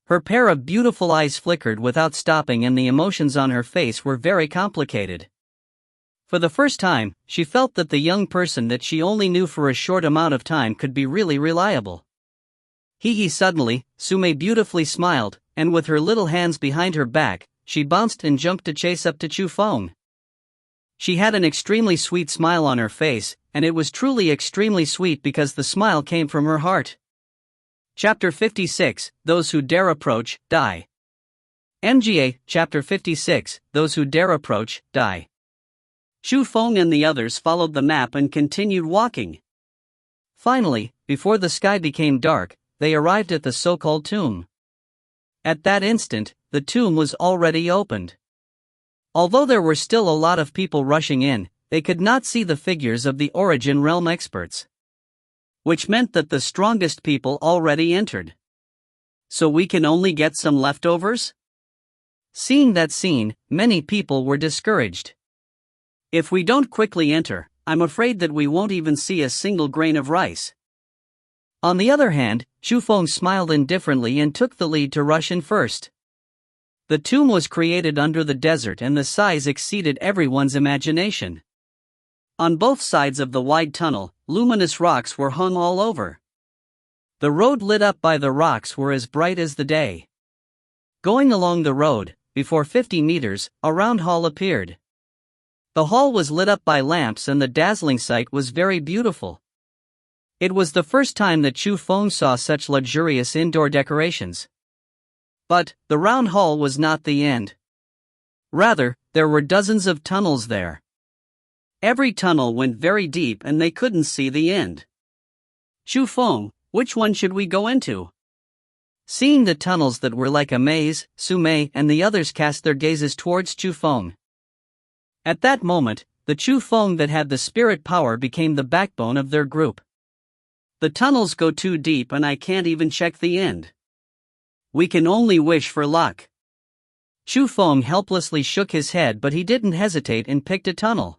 Her pair of beautiful eyes flickered without stopping and the emotions on her face were very complicated. For the first time, she felt that the young person that she only knew for a short amount of time could be really reliable. Suddenly, Sume beautifully smiled, and with her little hands behind her back, she bounced and jumped to chase up to Chu Feng. She had an extremely sweet smile on her face, and it was truly extremely sweet because the smile came from her heart. Chapter 56, Those Who Dare Approach, Die. MGA, Chapter 56, Those Who Dare Approach, Die. Chu Feng and the others followed the map and continued walking. Finally, before the sky became dark, they arrived at the so-called tomb. At that instant, the tomb was already opened. Although there were still a lot of people rushing in, they could not see the figures of the Origin Realm experts. Which meant that the strongest people already entered. So we can only get some leftovers? Seeing that scene, many people were discouraged. If we don't quickly enter, I'm afraid that we won't even see a single grain of rice. On the other hand, Chu Feng smiled indifferently and took the lead to rush in first. The tomb was created under the desert and the size exceeded everyone's imagination. On both sides of the wide tunnel, luminous rocks were hung all over. The road lit up by the rocks were as bright as the day. Going along the road, before 50 meters, a round hall appeared. The hall was lit up by lamps and the dazzling sight was very beautiful. It was the first time that Chu Feng saw such luxurious indoor decorations. But, the round hall was not the end. Rather, there were dozens of tunnels there. Every tunnel went very deep and they couldn't see the end. "Chu Feng, which one should we go into?" Seeing the tunnels that were like a maze, Sume and the others cast their gazes towards Chu Feng. At that moment, the Chu Feng that had the spirit power became the backbone of their group. "The tunnels go too deep and I can't even check the end. We can only wish for luck." Chu Feng helplessly shook his head but he didn't hesitate and picked a tunnel.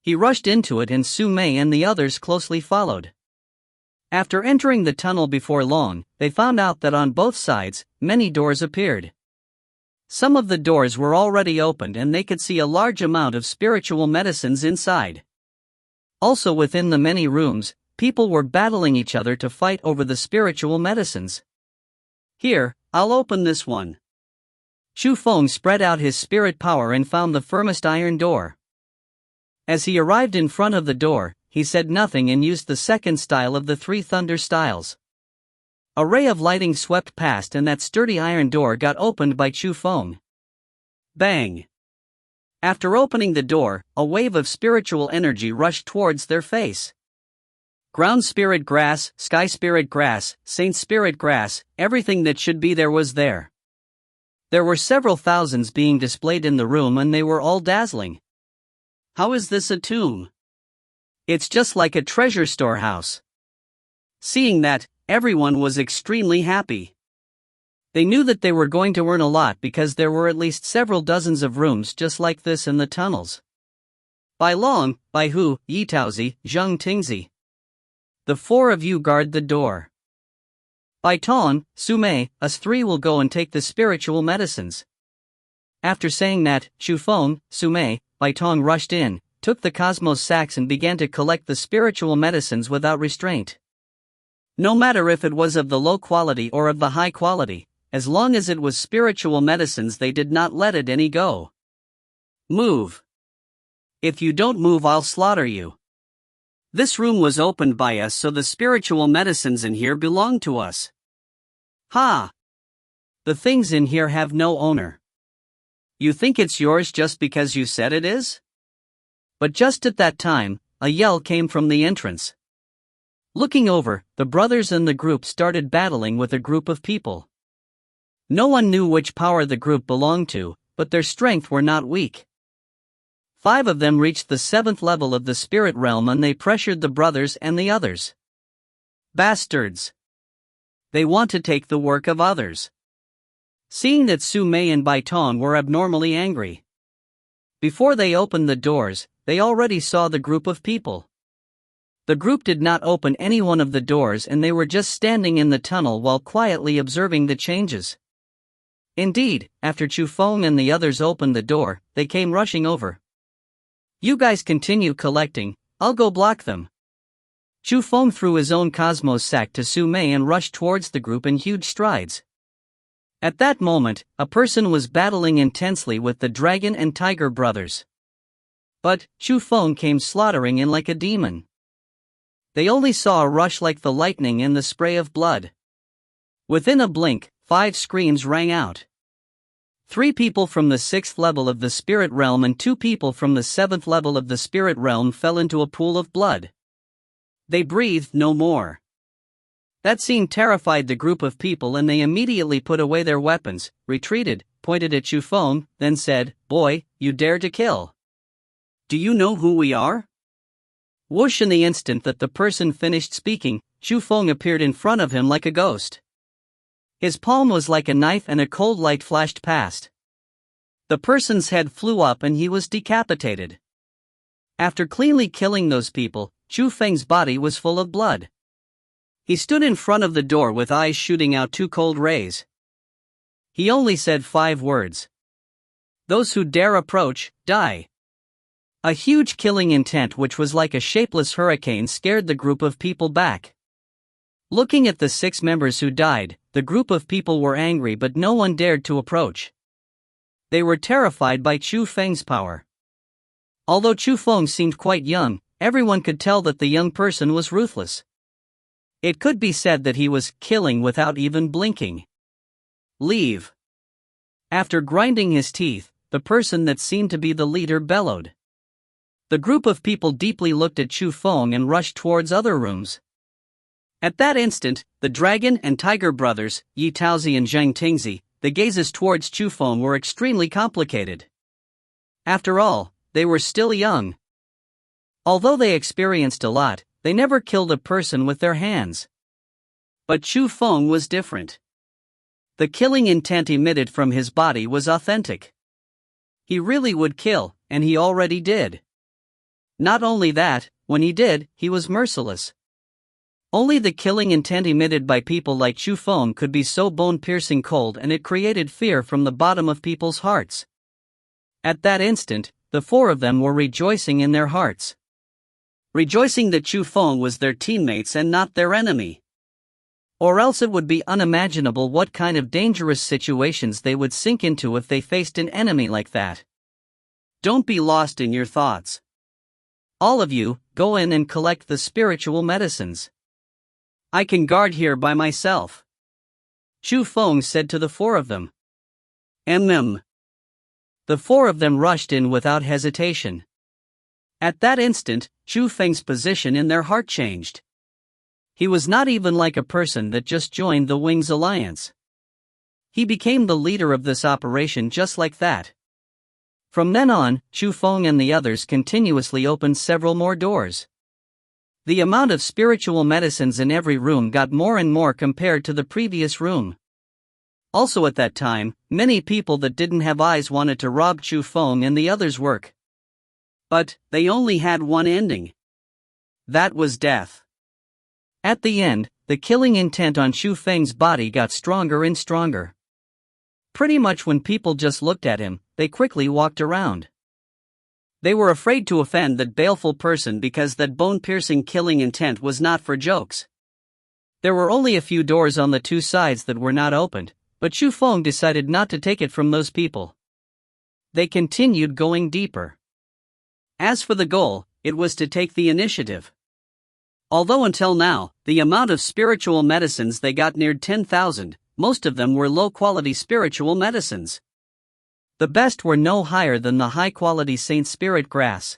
He rushed into it and Sume and the others closely followed. After entering the tunnel before long, they found out that on both sides, many doors appeared. Some of the doors were already opened and they could see a large amount of spiritual medicines inside. Also within the many rooms, people were battling each other to fight over the spiritual medicines. Here, I'll open this one. Chu Feng spread out his spirit power and found the firmest iron door. As he arrived in front of the door, he said nothing and used the second style of the three thunder styles. A ray of lighting swept past and that sturdy iron door got opened by Chu Feng. Bang! After opening the door, a wave of spiritual energy rushed towards their face. Ground spirit grass, sky spirit grass, saint spirit grass, everything that should be there was there. There were several thousands being displayed in the room and they were all dazzling. How is this a tomb? It's just like a treasure storehouse. Seeing that, everyone was extremely happy. They knew that they were going to earn a lot because there were at least several dozens of rooms just like this in the tunnels. Bai Long, Bai Hu, Yi Taozi, Zheng Tingzi. The four of you guard the door. Bai Tong, Su Mei, us three will go and take the spiritual medicines. After saying that, Chu Feng, Su Mei, Bai Tong rushed in, took the cosmos sacks and began to collect the spiritual medicines without restraint. No matter if it was of the low quality or of the high quality, as long as it was spiritual medicines they did not let it any go. Move. If you don't move I'll slaughter you. This room was opened by us so the spiritual medicines in here belong to us. Ha! The things in here have no owner. You think it's yours just because you said it is? But just at that time, a yell came from the entrance. Looking over, the brothers in the group started battling with a group of people. No one knew which power the group belonged to, but their strength were not weak. 5 of them reached the 7th level of the spirit realm and they pressured the brothers and the others. Bastards! They want to take the work of others. Seeing that Su Mei and Bai Tong were abnormally angry. Before they opened the doors, they already saw the group of people. The group did not open any one of the doors and they were just standing in the tunnel while quietly observing the changes. Indeed, after Chu Feng and the others opened the door, they came rushing over. You guys continue collecting, I'll go block them. Chu Feng threw his own cosmos sack to Su Mei and rushed towards the group in huge strides. At that moment, a person was battling intensely with the dragon and tiger brothers. But Chu Feng came slaughtering in like a demon. They only saw a rush like the lightning and the spray of blood. Within a blink, 5 screams rang out. 3 people from the 6th level of the spirit realm and 2 people from the 7th level of the spirit realm fell into a pool of blood. They breathed no more. That scene terrified the group of people and they immediately put away their weapons, retreated, pointed at Chu Feng, then said, "Boy, you dare to kill. Do you know who we are?" Whoosh! In the instant that the person finished speaking, Chu Feng appeared in front of him like a ghost. His palm was like a knife and a cold light flashed past. The person's head flew up and he was decapitated. After cleanly killing those people, Chu Feng's body was full of blood. He stood in front of the door with eyes shooting out 2 cold rays. He only said 5 words. Those who dare approach, die. A huge killing intent which was like a shapeless hurricane scared the group of people back. Looking at the 6 members who died, the group of people were angry but no one dared to approach. They were terrified by Chu Feng's power. Although Chu Feng seemed quite young, everyone could tell that the young person was ruthless. It could be said that he was killing without even blinking. Leave. After grinding his teeth, the person that seemed to be the leader bellowed. The group of people deeply looked at Chu Feng and rushed towards other rooms. At that instant, the dragon and tiger brothers, Yi Taozi and Zheng Tingzi, the gazes towards Chu Feng were extremely complicated. After all, they were still young. Although they experienced a lot, they never killed a person with their hands. But Chu Feng was different. The killing intent emitted from his body was authentic. He really would kill, and he already did. Not only that, when he did, he was merciless. Only the killing intent emitted by people like Chu Feng could be so bone-piercing cold, and it created fear from the bottom of people's hearts. At that instant, the four of them were rejoicing in their hearts. Rejoicing that Chu Feng was their teammates and not their enemy. Or else it would be unimaginable what kind of dangerous situations they would sink into if they faced an enemy like that. Don't be lost in your thoughts. All of you, go in and collect the spiritual medicines. I can guard here by myself. Chu Feng said to the four of them. The four of them rushed in without hesitation. At that instant, Chu Feng's position in their heart changed. He was not even like a person that just joined the Wings Alliance. He became the leader of this operation just like that. From then on, Chu Feng and the others continuously opened several more doors. The amount of spiritual medicines in every room got more and more compared to the previous room. Also at that time, many people that didn't have eyes wanted to rob Chu Feng and the others' work. But they only had one ending. That was death. At the end, the killing intent on Chu Feng's body got stronger and stronger. Pretty much when people just looked at him, they quickly walked around. They were afraid to offend that baleful person because that bone-piercing killing intent was not for jokes. There were only a few doors on the two sides that were not opened, but Chu Feng decided not to take it from those people. They continued going deeper. As for the goal, it was to take the initiative. Although until now, the amount of spiritual medicines they got neared 10,000, most of them were low-quality spiritual medicines. The best were no higher than the high-quality Saint Spirit grass.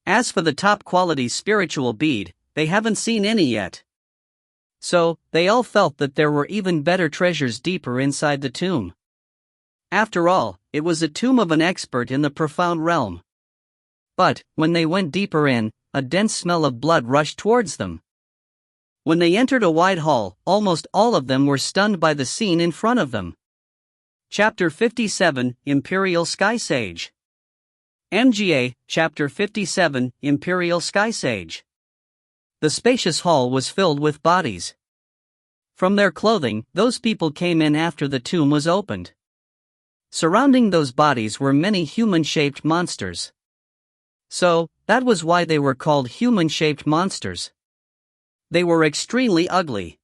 As for the top-quality spiritual bead, they haven't seen any yet. So, they all felt that there were even better treasures deeper inside the tomb. After all, it was a tomb of an expert in the profound realm. But, when they went deeper in, a dense smell of blood rushed towards them. When they entered a wide hall, almost all of them were stunned by the scene in front of them. Chapter 57, Imperial Sky Sage. MGA, Chapter 57, Imperial Sky Sage. The spacious hall was filled with bodies. From their clothing, those people came in after the tomb was opened. Surrounding those bodies were many human-shaped monsters. So, that was why they were called human-shaped monsters. They were extremely ugly.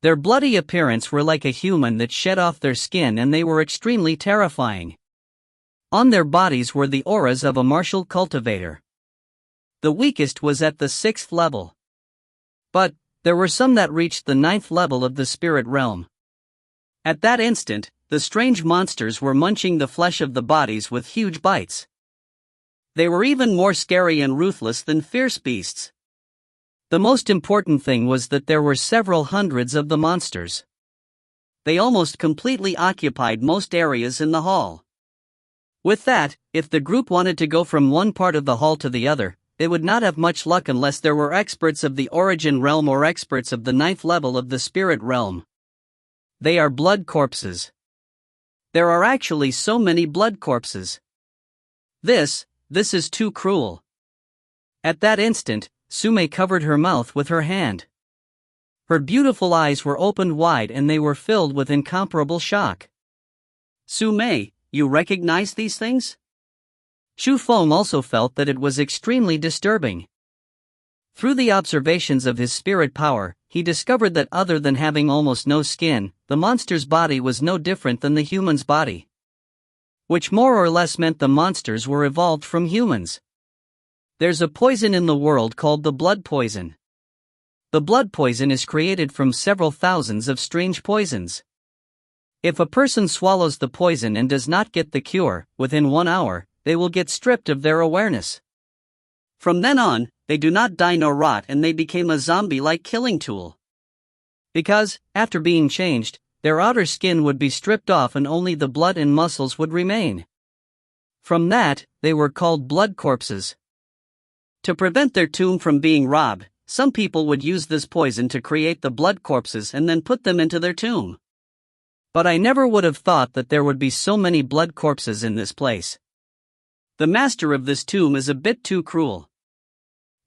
Their bloody appearance were like a human that shed off their skin, and they were extremely terrifying. On their bodies were the auras of a martial cultivator. The weakest was at the 6th level. But, there were some that reached the 9th level of the spirit realm. At that instant, the strange monsters were munching the flesh of the bodies with huge bites. They were even more scary and ruthless than fierce beasts. The most important thing was that there were several hundreds of the monsters. They almost completely occupied most areas in the hall. With that, if the group wanted to go from one part of the hall to the other, they would not have much luck unless there were experts of the origin realm or experts of the 9th level of the spirit realm. They are blood corpses. There are actually so many blood corpses. This is too cruel. At that instant, Sume covered her mouth with her hand. Her beautiful eyes were opened wide and they were filled with incomparable shock. Sume, you recognize these things? Chu Feng also felt that it was extremely disturbing. Through the observations of his spirit power, he discovered that other than having almost no skin, the monster's body was no different than the human's body. Which more or less meant the monsters were evolved from humans. There's a poison in the world called the blood poison. The blood poison is created from several thousands of strange poisons. If a person swallows the poison and does not get the cure, within 1 hour, they will get stripped of their awareness. From then on, they do not die nor rot and they became a zombie-like killing tool. Because, after being changed, their outer skin would be stripped off and only the blood and muscles would remain. From that, they were called blood corpses. To prevent their tomb from being robbed, some people would use this poison to create the blood corpses and then put them into their tomb. But I never would have thought that there would be so many blood corpses in this place. The master of this tomb is a bit too cruel.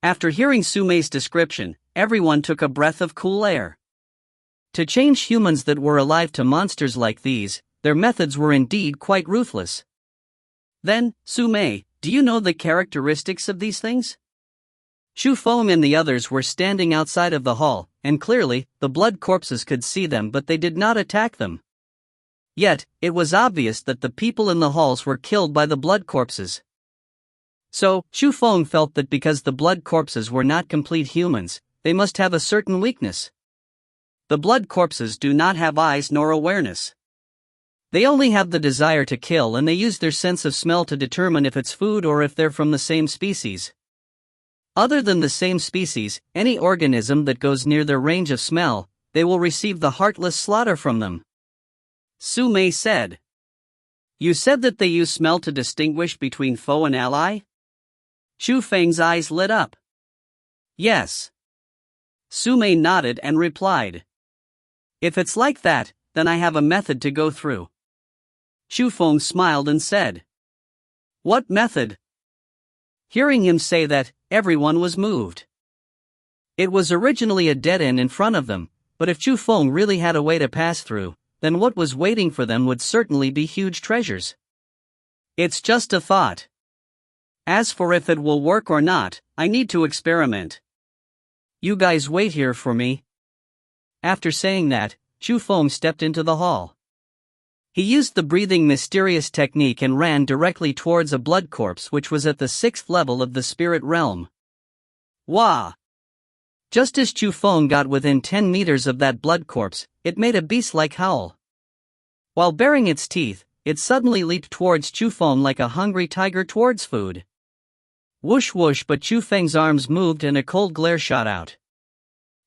After hearing Sume's description, everyone took a breath of cool air. To change humans that were alive to monsters like these, their methods were indeed quite ruthless. Then, Su-mei, do you know the characteristics of these things? Shu Feng and the others were standing outside of the hall, and clearly, the blood corpses could see them, but they did not attack them. Yet, it was obvious that the people in the halls were killed by the blood corpses. So, Shu Feng felt that because the blood corpses were not complete humans, they must have a certain weakness. The blood corpses do not have eyes nor awareness. They only have the desire to kill, and they use their sense of smell to determine if it's food or if they're from the same species. Other than the same species, any organism that goes near their range of smell, they will receive the heartless slaughter from them. Su-mei said. You said that they use smell to distinguish between foe and ally? Shu Feng's eyes lit up. Yes. Su-mei nodded and replied. If it's like that, then I have a method to go through. Shu Feng smiled and said. What method? Hearing him say that, everyone was moved. It was originally a dead end in front of them, but if Shu Feng really had a way to pass through, then what was waiting for them would certainly be huge treasures. It's just a thought. As for if it will work or not, I need to experiment. You guys wait here for me. After saying that, Shu Feng stepped into the hall. He used the breathing mysterious technique and ran directly towards a blood corpse which was at the 6th level of the spirit realm. Wah! Just as Shu Feng got within 10 meters of that blood corpse, it made a beast-like howl. While baring its teeth, it suddenly leaped towards Shu Feng like a hungry tiger towards food. Whoosh whoosh, but Shu Feng's arms moved and a cold glare shot out.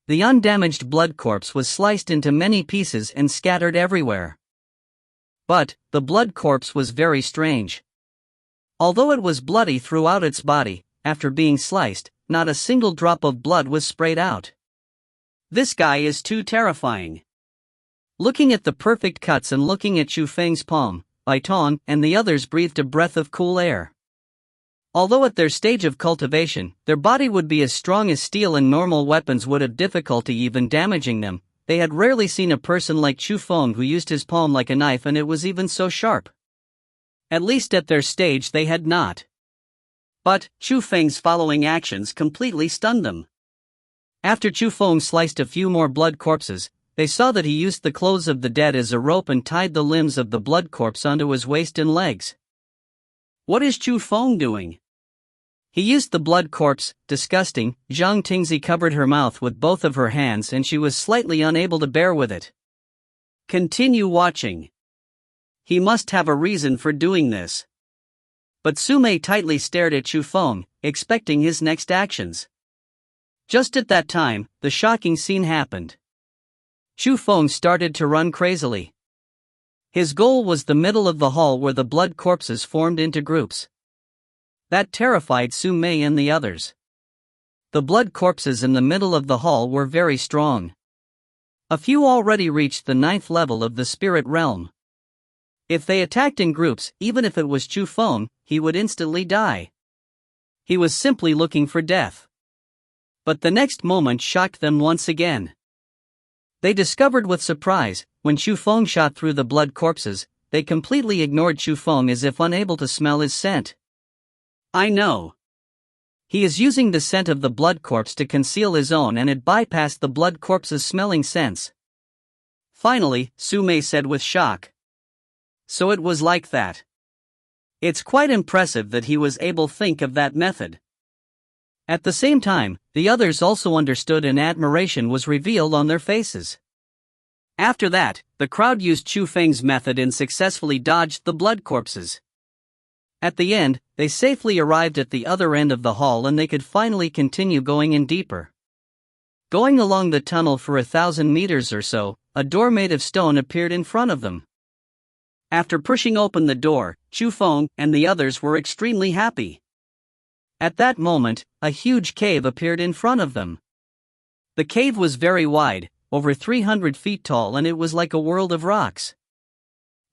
The undamaged blood corpse was sliced into many pieces and scattered everywhere. But, the blood corpse was very strange. Although it was bloody throughout its body, after being sliced, not a single drop of blood was sprayed out. This guy is too terrifying. Looking at the perfect cuts and looking at Shu Feng's palm, Baiton and the others breathed a breath of cool air. Although at their stage of cultivation, their body would be as strong as steel and normal weapons would have difficulty even damaging them, they had rarely seen a person like Shu Feng who used his palm like a knife, and it was even so sharp. At least at their stage they had not. But, Shu Feng's following actions completely stunned them. After Shu Feng sliced a few more blood corpses, they saw that he used the clothes of the dead as a rope and tied the limbs of the blood corpse onto his waist and legs. What is Shu Feng doing? He used the blood corpse, disgusting. Zhang Tingzi covered her mouth with both of her hands and she was slightly unable to bear with it. Continue watching. He must have a reason for doing this. But Su-mei tightly stared at Shu Feng, expecting his next actions. Just at that time, the shocking scene happened. Shu Feng started to run crazily. His goal was the middle of the hall where the blood corpses formed into groups. That terrified Su-mei and the others. The blood corpses in the middle of the hall were very strong. A few already reached the 9th level of the spirit realm. If they attacked in groups, even if it was Shu Feng, he would instantly die. He was simply looking for death. But the next moment shocked them once again. They discovered with surprise, when Shu Feng shot through the blood corpses, they completely ignored Shu Feng as if unable to smell his scent. I know. He is using the scent of the blood corpse to conceal his own, and it bypassed the blood corpse's smelling sense. Finally, Su-mei said with shock. So it was like that. It's quite impressive that he was able to think of that method. At the same time, the others also understood and admiration was revealed on their faces. After that, the crowd used Shu Feng's method and successfully dodged the blood corpses. At the end, they safely arrived at the other end of the hall and they could finally continue going in deeper. Going along the tunnel for 1,000 meters or so, a door made of stone appeared in front of them. After pushing open the door, Shu Feng and the others were extremely happy. At that moment, a huge cave appeared in front of them. The cave was very wide, over 300 feet tall, and it was like a world of rocks.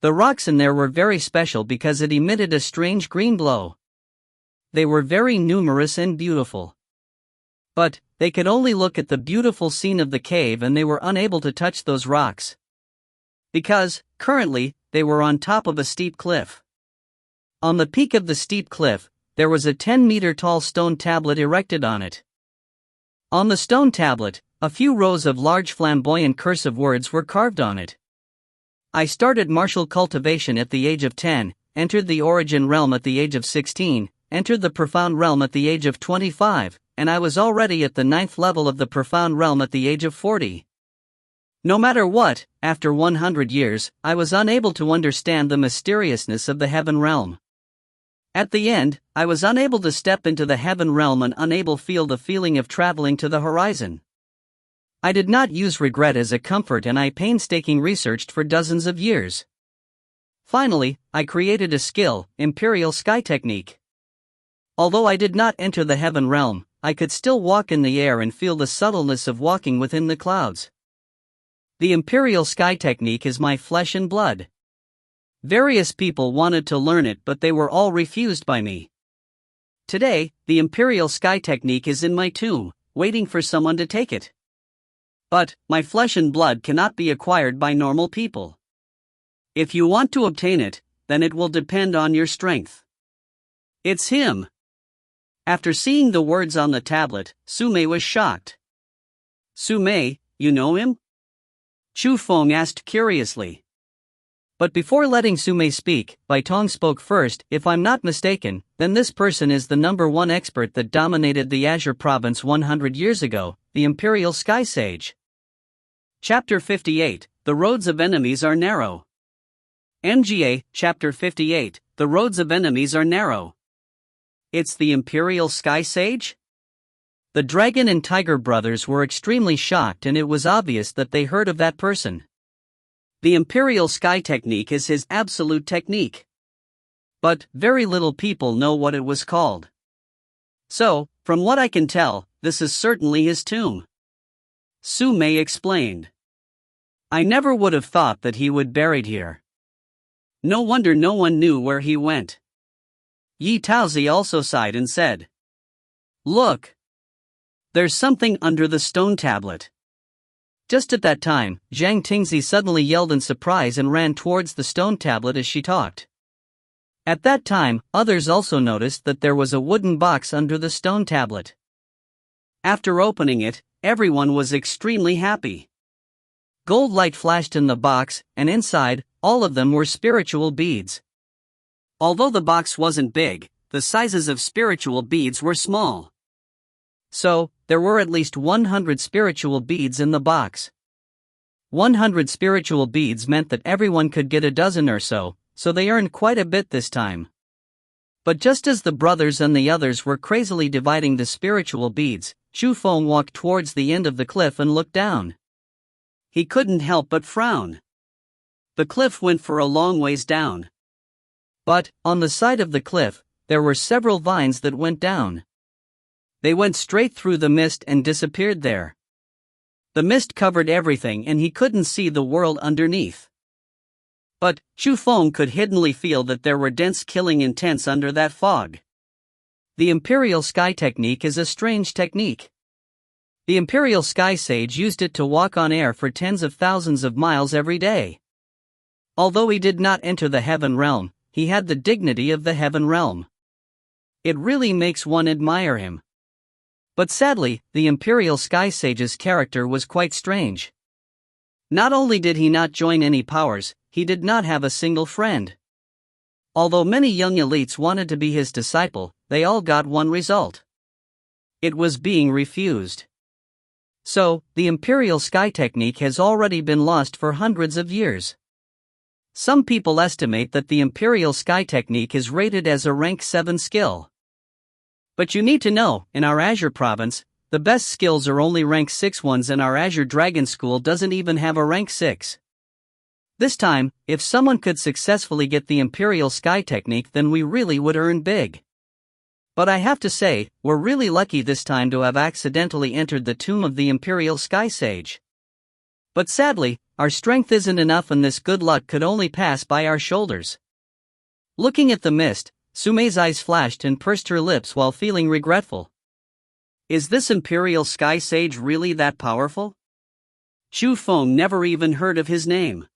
The rocks in there were very special because it emitted a strange green glow. They were very numerous and beautiful. But they could only look at the beautiful scene of the cave and they were unable to touch those rocks. Because, currently, they were on top of a steep cliff. On the peak of the steep cliff, there was a 10-meter tall stone tablet erected on it. On the stone tablet, a few rows of large flamboyant cursive words were carved on it. I started martial cultivation at the age of 10, entered the origin realm at the age of 16, entered the profound realm at the age of 25, and I was already at the 9th level of the profound realm at the age of 40. No matter what, after 100 years, I was unable to understand the mysteriousness of the heaven realm. At the end, I was unable to step into the heaven realm and unable to feel the feeling of traveling to the horizon. I did not use regret as a comfort and I painstakingly researched for dozens of years. Finally, I created a skill, Imperial Sky Technique. Although I did not enter the heaven realm, I could still walk in the air and feel the subtleness of walking within the clouds. The Imperial Sky Technique is my flesh and blood. Various people wanted to learn it but they were all refused by me. Today, the Imperial Sky Technique is in my tomb, waiting for someone to take it. But, my flesh and blood cannot be acquired by normal people. If you want to obtain it, then it will depend on your strength. It's him. After seeing the words on the tablet, Sume was shocked. Sume, you know him? Feng asked curiously. But before letting Sume speak, Baitong spoke first. If I'm not mistaken, then this person is the #1 expert that dominated the Azure province 100 years ago, the Imperial Sky Sage. Chapter 58, The Roads of Enemies Are Narrow. MGA, Chapter 58, The Roads of Enemies Are Narrow. It's the Imperial Sky Sage? The Dragon and Tiger brothers were extremely shocked and it was obvious that they heard of that person. The Imperial Sky Technique is his absolute technique. But, very little people know what it was called. So, from what I can tell, this is certainly his tomb. Sume explained. I never would have thought that he would buried here. No wonder no one knew where he went. Yi Taozi also sighed and said. Look! There's something under the stone tablet. Just at that time, Zhang Tingzi suddenly yelled in surprise and ran towards the stone tablet as she talked. At that time, others also noticed that there was a wooden box under the stone tablet. After opening it, everyone was extremely happy. Gold light flashed in the box, and inside, all of them were spiritual beads. Although the box wasn't big, the sizes of spiritual beads were small. So, there were at least 100 spiritual beads in the box. 100 spiritual beads meant that everyone could get a dozen or so they earned quite a bit this time. But just as the brothers and the others were crazily dividing the spiritual beads, Feng walked towards the end of the cliff and looked down. He couldn't help but frown. The cliff went for a long ways down. But, on the side of the cliff, there were several vines that went down. They went straight through the mist and disappeared there. The mist covered everything and he couldn't see the world underneath. But, Feng could hiddenly feel that there were dense killing intents under that fog. The Imperial Sky Technique is a strange technique. The Imperial Sky Sage used it to walk on air for tens of thousands of miles every day. Although he did not enter the heaven realm, he had the dignity of the heaven realm. It really makes one admire him. But sadly, the Imperial Sky Sage's character was quite strange. Not only did he not join any powers, he did not have a single friend. Although many young elites wanted to be his disciple, they all got one result. It was being refused. So, the Imperial Sky Technique has already been lost for hundreds of years. Some people estimate that the Imperial Sky Technique is rated as a rank 7 skill. But you need to know, in our Azure province, the best skills are only rank 6 ones and our Azure Dragon School doesn't even have a rank 6. This time, if someone could successfully get the Imperial Sky Technique then we really would earn big. But I have to say, we're really lucky this time to have accidentally entered the tomb of the Imperial Sky Sage. But sadly, our strength isn't enough and this good luck could only pass by our shoulders. Looking at the mist, Sume's eyes flashed and pursed her lips while feeling regretful. Is this Imperial Sky Sage really that powerful? Feng never even heard of his name.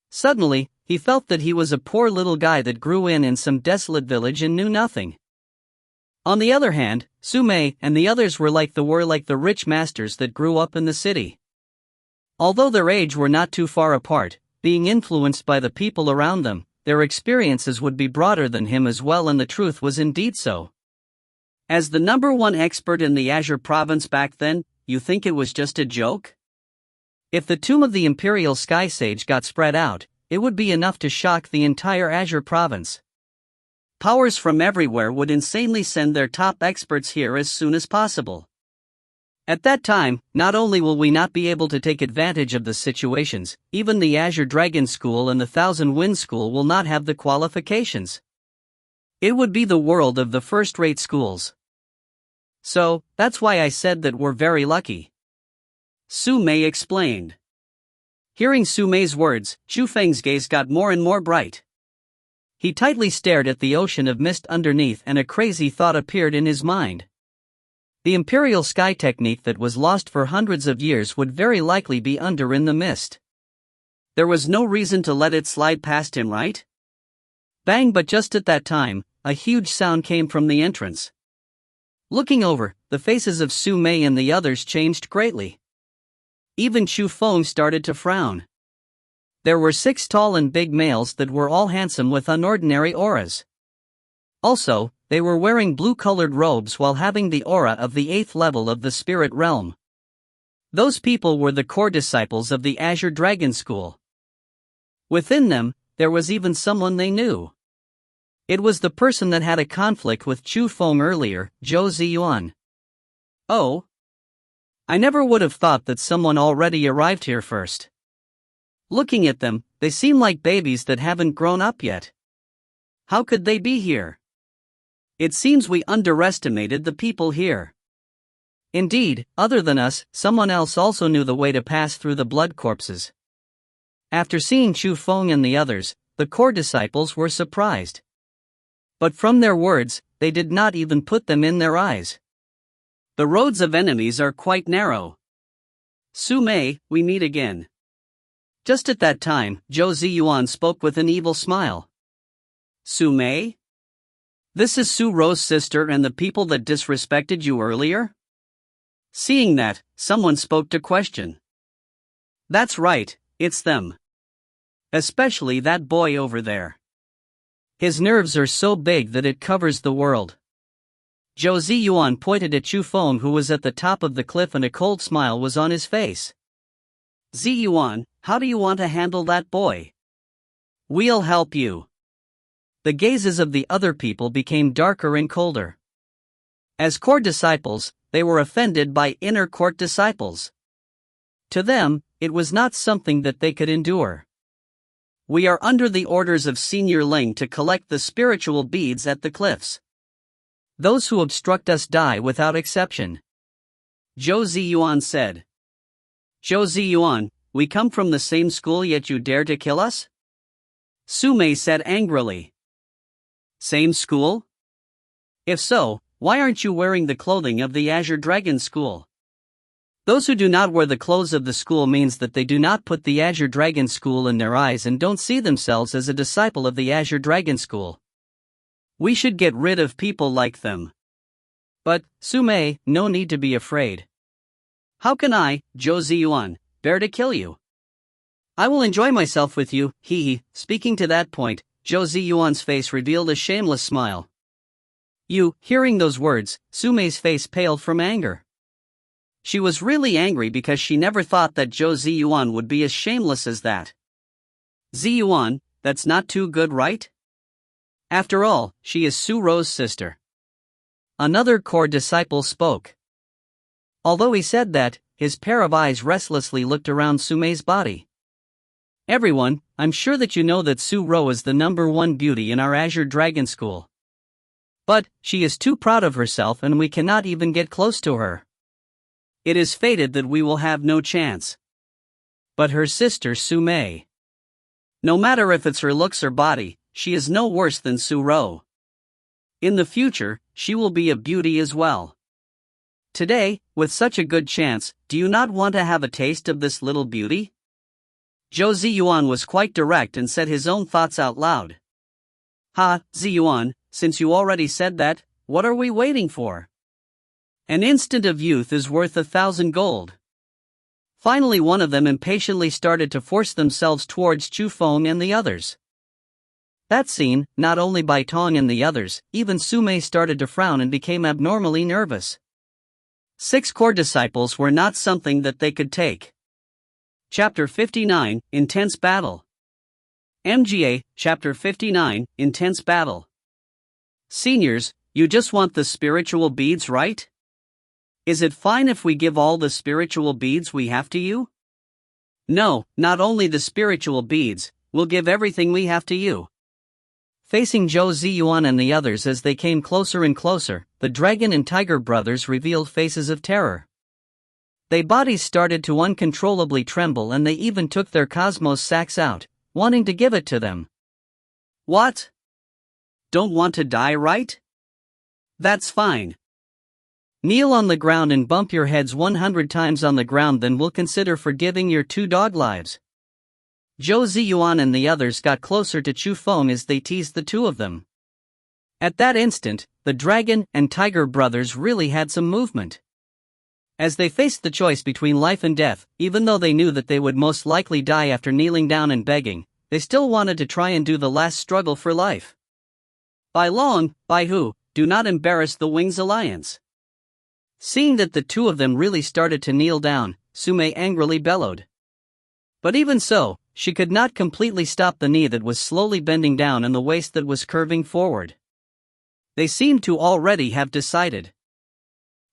Suddenly, he felt that he was a poor little guy that grew in some desolate village and knew nothing. On the other hand, Mei and the others were like the rich masters that grew up in the city. Although their age were not too far apart, being influenced by the people around them, their experiences would be broader than him as well, and the truth was indeed so. As the #1 expert in the Azure province back then, you think it was just a joke? If the tomb of the Imperial Sky Sage got spread out, it would be enough to shock the entire Azure province. Powers from everywhere would insanely send their top experts here as soon as possible. At that time, not only will we not be able to take advantage of the situations, even the Azure Dragon School and the Thousand Wind School will not have the qualifications. It would be the world of the first-rate schools. So, that's why I said that we're very lucky. Mei explained. Hearing Mei's words, Feng's gaze got more and more bright. He tightly stared at the ocean of mist underneath, and a crazy thought appeared in his mind. The Imperial Sky technique that was lost for hundreds of years would very likely be under in the mist. There was no reason to let it slide past him, right? Bang! But just at that time, a huge sound came from the entrance. Looking over, the faces of Mei and the others changed greatly. Even Feng started to frown. There were 6 tall and big males that were all handsome with unordinary auras. Also, they were wearing blue-colored robes while having the aura of the 8th level of the spirit realm. Those people were the core disciples of the Azure Dragon School. Within them, there was even someone they knew. It was the person that had a conflict with Feng earlier, Zhou Ziyuan. Oh. I never would have thought that someone already arrived here first. Looking at them, they seem like babies that haven't grown up yet. How could they be here? It seems we underestimated the people here. Indeed, other than us, someone else also knew the way to pass through the blood corpses. After seeing Feng and the others, the core disciples were surprised. But from their words, they did not even put them in their eyes. The roads of enemies are quite narrow. Mei, we meet again. Just at that time, Zhou Ziyuan spoke with an evil smile. Mei? This is Su Ro's sister and the people that disrespected you earlier? Seeing that, someone spoke to question. That's right, it's them. Especially that boy over there. His nerves are so big that it covers the world. Zhou Ziyuan pointed at Feng, who was at the top of the cliff, and a cold smile was on his face. Ziyuan, how do you want to handle that boy? We'll help you. The gazes of the other people became darker and colder. As core disciples, they were offended by inner court disciples. To them, it was not something that they could endure. We are under the orders of Senior Ling to collect the spiritual beads at the cliffs. Those who obstruct us die without exception. Zhou Ziyuan said. Zhou Ziyuan, we come from the same school yet you dare to kill us? Mei said angrily. Same school? If so, why aren't you wearing the clothing of the Azure Dragon School? Those who do not wear the clothes of the school means that they do not put the Azure Dragon School in their eyes and don't see themselves as a disciple of the Azure Dragon School. We should get rid of people like them. But, Mei, no need to be afraid. How can I, Zhou Ziyuan, bear to kill you? I will enjoy myself with you, hee. Speaking to that point, Zhou Ziyuan's face revealed a shameless smile. Hearing those words, Mei's face paled from anger. She was really angry because she never thought that Zhou Ziyuan would be as shameless as that. Ziyuan, that's not too good, right? After all, she is Su Ro's sister. Another core disciple spoke. Although he said that, his pair of eyes restlessly looked around Mei's body. Everyone, I'm sure that you know that Su Ro is the #1 beauty in our Azure Dragon School. But, she is too proud of herself and we cannot even get close to her. It is fated that we will have no chance. But her sister Mei. No matter if it's her looks or body, she is no worse than Su Ro. In the future, she will be a beauty as well. Today, with such a good chance, do you not want to have a taste of this little beauty? Zhou Ziyuan was quite direct and said his own thoughts out loud. Ha, Ziyuan, since you already said that, what are we waiting for? An instant of youth is worth 1,000 gold. Finally, one of them impatiently started to force themselves towards Chu Feng and the others. That seen, not only by Tong and the others, even Sumei started to frown and became abnormally nervous. 6 core disciples were not something that they could take. Chapter 59, Intense Battle. MGA, Chapter 59, Intense Battle. Seniors, you just want the spiritual beads, right? Is it fine if we give all the spiritual beads we have to you? No, not only the spiritual beads, we'll give everything we have to you. Facing Zhou Ziyuan and the others as they came closer and closer, the dragon and tiger brothers revealed faces of terror. Their bodies started to uncontrollably tremble and they even took their cosmos sacks out, wanting to give it to them. What? Don't want to die, right? That's fine. Kneel on the ground and bump your heads 100 times on the ground, then we'll consider forgiving your 2 dog lives. Zhou Ziyuan and the others got closer to Chu Feng as they teased the 2 of them. At that instant, the dragon and tiger brothers really had some movement. As they faced the choice between life and death, even though they knew that they would most likely die after kneeling down and begging, they still wanted to try and do the last struggle for life. By long, by who, do not embarrass the Wings Alliance. Seeing that the 2 of them really started to kneel down, Sumei angrily bellowed. But even so, she could not completely stop the knee that was slowly bending down and the waist that was curving forward. They seemed to already have decided.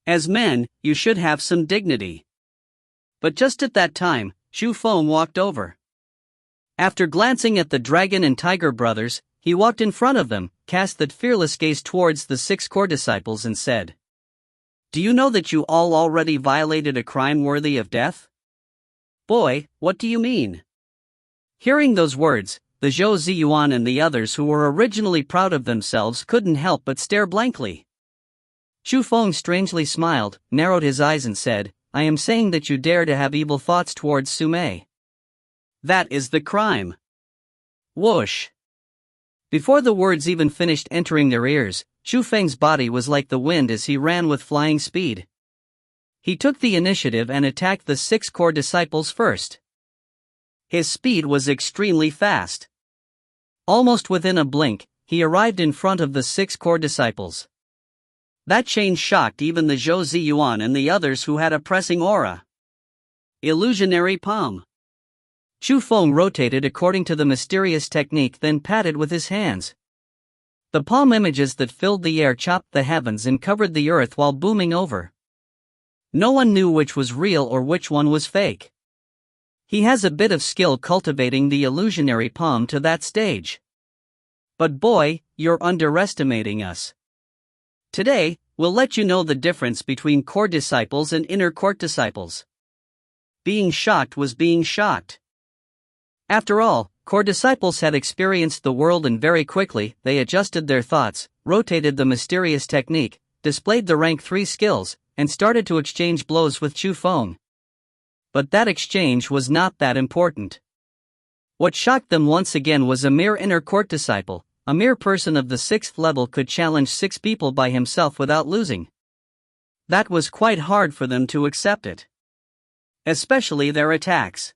As men, you should have some dignity. But just at that time, Chu Feng walked over. After glancing at the dragon and tiger brothers, he walked in front of them, cast that fearless gaze towards the 6 core disciples and said, "Do you know that you all already violated a crime worthy of death?" "Boy, what do you mean?" Hearing those words, the Zhou Ziyuan and the others who were originally proud of themselves couldn't help but stare blankly. Chu Feng strangely smiled, narrowed his eyes and said, "I am saying that you dare to have evil thoughts towards Sumei. That is the crime." Whoosh! Before the words even finished entering their ears, Chu Feng's body was like the wind as he ran with flying speed. He took the initiative and attacked the 6 core disciples first. His speed was extremely fast. Almost within a blink, he arrived in front of the 6 core disciples. That change shocked even the Zhou Ziyuan and the others who had a pressing aura. Illusionary palm. Chu Feng rotated according to the mysterious technique, then patted with his hands. The palm images that filled the air chopped the heavens and covered the earth while booming over. No one knew which was real or which one was fake. He has a bit of skill cultivating the illusionary palm to that stage. But boy, you're underestimating us. Today, we'll let you know the difference between core disciples and inner court disciples. Being shocked was being shocked. After all, core disciples had experienced the world and very quickly they adjusted their thoughts, rotated the mysterious technique, displayed the rank 3 skills, and started to exchange blows with Chu Feng. But that exchange was not that important. What shocked them once again was a mere inner court disciple. A mere person of the 6th level could challenge 6 people by himself without losing. That was quite hard for them to accept it. Especially their attacks.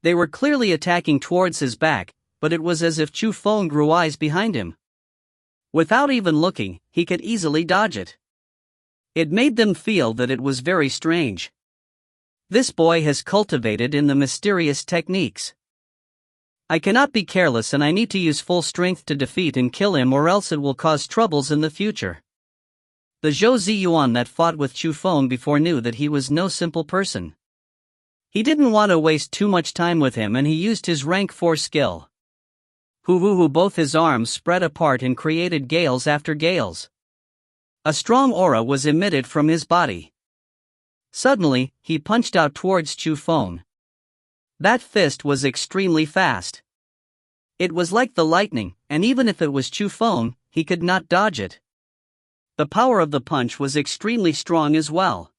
They were clearly attacking towards his back, but it was as if Chu Feng grew eyes behind him. Without even looking, he could easily dodge it. It made them feel that it was very strange. This boy has cultivated in the mysterious techniques. I cannot be careless and I need to use full strength to defeat and kill him, or else it will cause troubles in the future. The Zhou Ziyuan that fought with Chu Feng before knew that he was no simple person. He didn't want to waste too much time with him and he used his rank 4 skill. Who both his arms spread apart and created gales after gales. A strong aura was emitted from his body. Suddenly, he punched out towards Chu Feng. That fist was extremely fast. It was like the lightning, and even if it was Chu Feng, he could not dodge it. the power of the punch was extremely strong as well.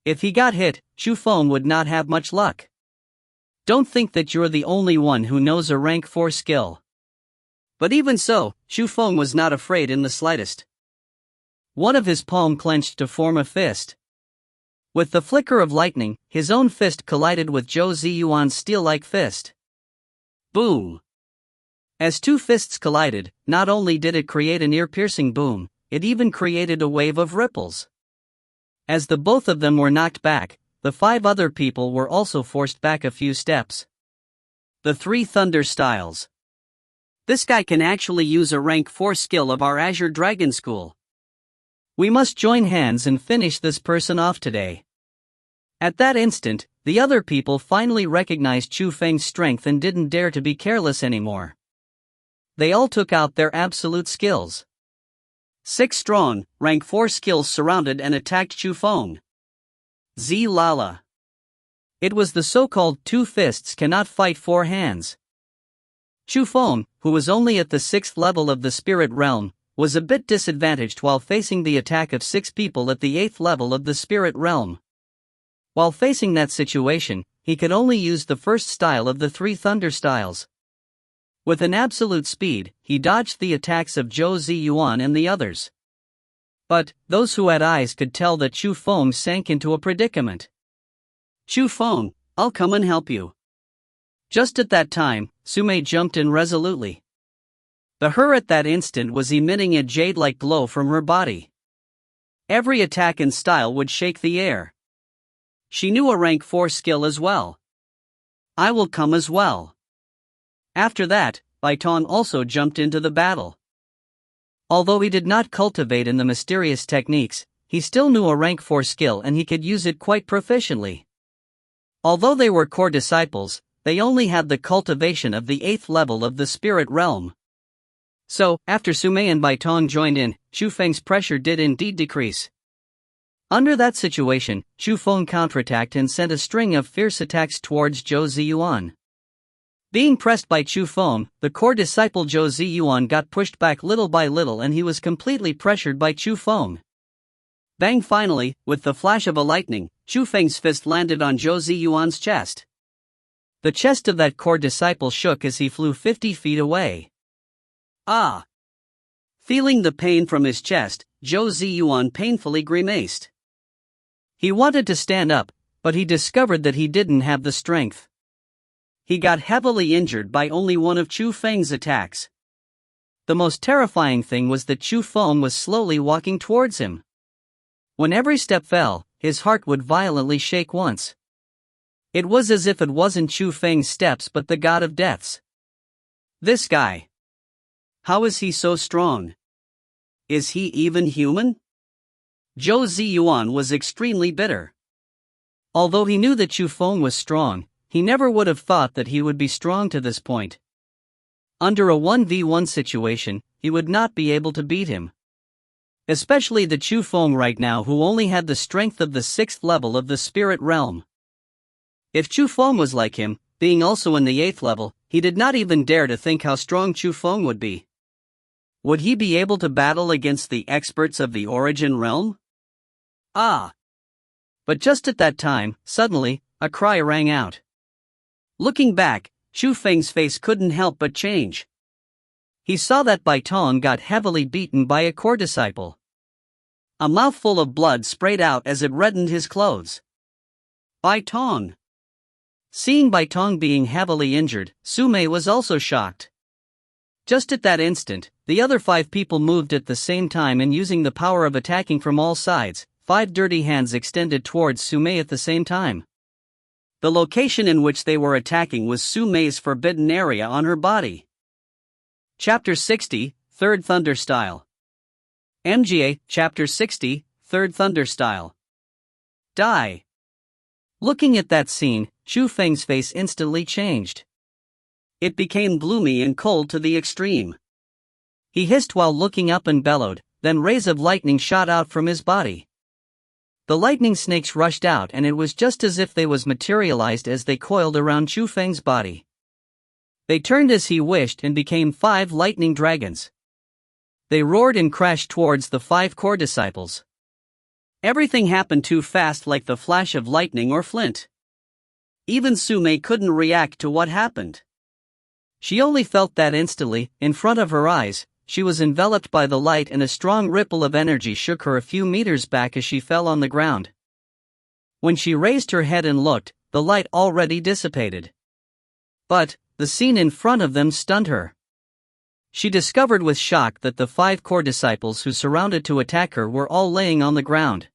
If he got hit, Xu Feng would not have much luck. Don't think that you're the only one who knows a rank 4 skill. But even so, Xu Feng was not afraid in the slightest. One of his palm clenched to form a fist. With the flicker of lightning, his own fist collided with Zhou Ziyuan's steel-like fist. Boom! As two fists collided, not only did it create an ear-piercing boom, it even created a wave of ripples. As the both of them were knocked back, the 5 other people were also forced back a few steps. The 3 Thunder Styles. This guy can actually use a rank 4 skill of our Azure Dragon School. We must join hands and finish this person off today. At that instant, the other people finally recognized Chu Feng's strength and didn't dare to be careless anymore. They all took out their absolute skills. 6 strong, rank 4 skills surrounded and attacked Chu Feng. Z Lala. It was the so-called 2 fists cannot fight 4 hands. Chu Feng, who was only at the 6th level of the spirit realm, was a bit disadvantaged while facing the attack of 6 people at the 8th level of the spirit realm. While facing that situation, he could only use the first style of the 3 Thunder Styles. With an absolute speed, he dodged the attacks of Zhou Ziyuan and the others. But those who had eyes could tell that Chu Feng sank into a predicament. Chu Feng, I'll come and help you. Just at that time, Sumei jumped in resolutely. Her at that instant was emitting a jade-like glow from her body. Every attack and style would shake the air. She knew a rank 4 skill as well. I will come as well. After that, Baitong also jumped into the battle. Although he did not cultivate in the mysterious techniques, he still knew a rank 4 skill and he could use it quite proficiently. Although they were core disciples, they only had the cultivation of the 8th level of the spirit realm. So, after Sumei and Baitong joined in, Xu Feng's pressure did indeed decrease. Under that situation, Xu Feng counterattacked and sent a string of fierce attacks towards Zhou Ziyuan. Being pressed by Xu Feng, the core disciple Zhou Ziyuan got pushed back little by little and he was completely pressured by Xu Feng. Bang! Finally, with the flash of a lightning, Xu Feng's fist landed on Zhou Ziyuan's chest. The chest of that core disciple shook as he flew 50 feet away. Ah! Feeling the pain from his chest, Zhou Ziyuan painfully grimaced. He wanted to stand up, but he discovered that he didn't have the strength. He got heavily injured by only one of Chu Feng's attacks. The most terrifying thing was that Chu Feng was slowly walking towards him. When every step fell, his heart would violently shake once. It was as if it wasn't Chu Feng's steps but the god of deaths. This guy. How is he so strong? Is he even human? Zhou Ziyuan was extremely bitter. Although he knew that Chu Feng was strong, he never would have thought that he would be strong to this point. Under a 1v1 situation, he would not be able to beat him. Especially the Chu Feng right now who only had the strength of the 6th level of the spirit realm. If Chu Feng was like him, being also in the 8th level, he did not even dare to think how strong Chu Feng would be. Would he be able to battle against the experts of the Origin Realm? Ah! But just at that time, suddenly, a cry rang out. Looking back, Xu Feng's face couldn't help but change. He saw that Baitong got heavily beaten by a core disciple. A mouthful of blood sprayed out as it reddened his clothes. Baitong! Seeing Baitong being heavily injured, Sumei was also shocked. Just at that instant, the other 5 people moved at the same time and using the power of attacking from all sides, 5 dirty hands extended towards Sumei at the same time. The location in which they were attacking was Sumei's forbidden area on her body. Chapter 60, 3rd Thunder Style. MGA, Chapter 60, 3rd Thunder Style. Die. Looking at that scene, Xu Feng's face instantly changed. It became gloomy and cold to the extreme. He hissed while looking up and bellowed, then rays of lightning shot out from his body. The lightning snakes rushed out and it was just as if they was materialized as they coiled around Xu Feng's body. They turned as he wished and became 5 lightning dragons. They roared and crashed towards the 5 core disciples. Everything happened too fast, like the flash of lightning or flint. Even Sume couldn't react to what happened. She only felt that instantly, in front of her eyes, she was enveloped by the light, and a strong ripple of energy shook her a few meters back as she fell on the ground. When she raised her head and looked, the light already dissipated. But the scene in front of them stunned her. She discovered with shock that the 5 core disciples who surrounded to attack her were all laying on the ground.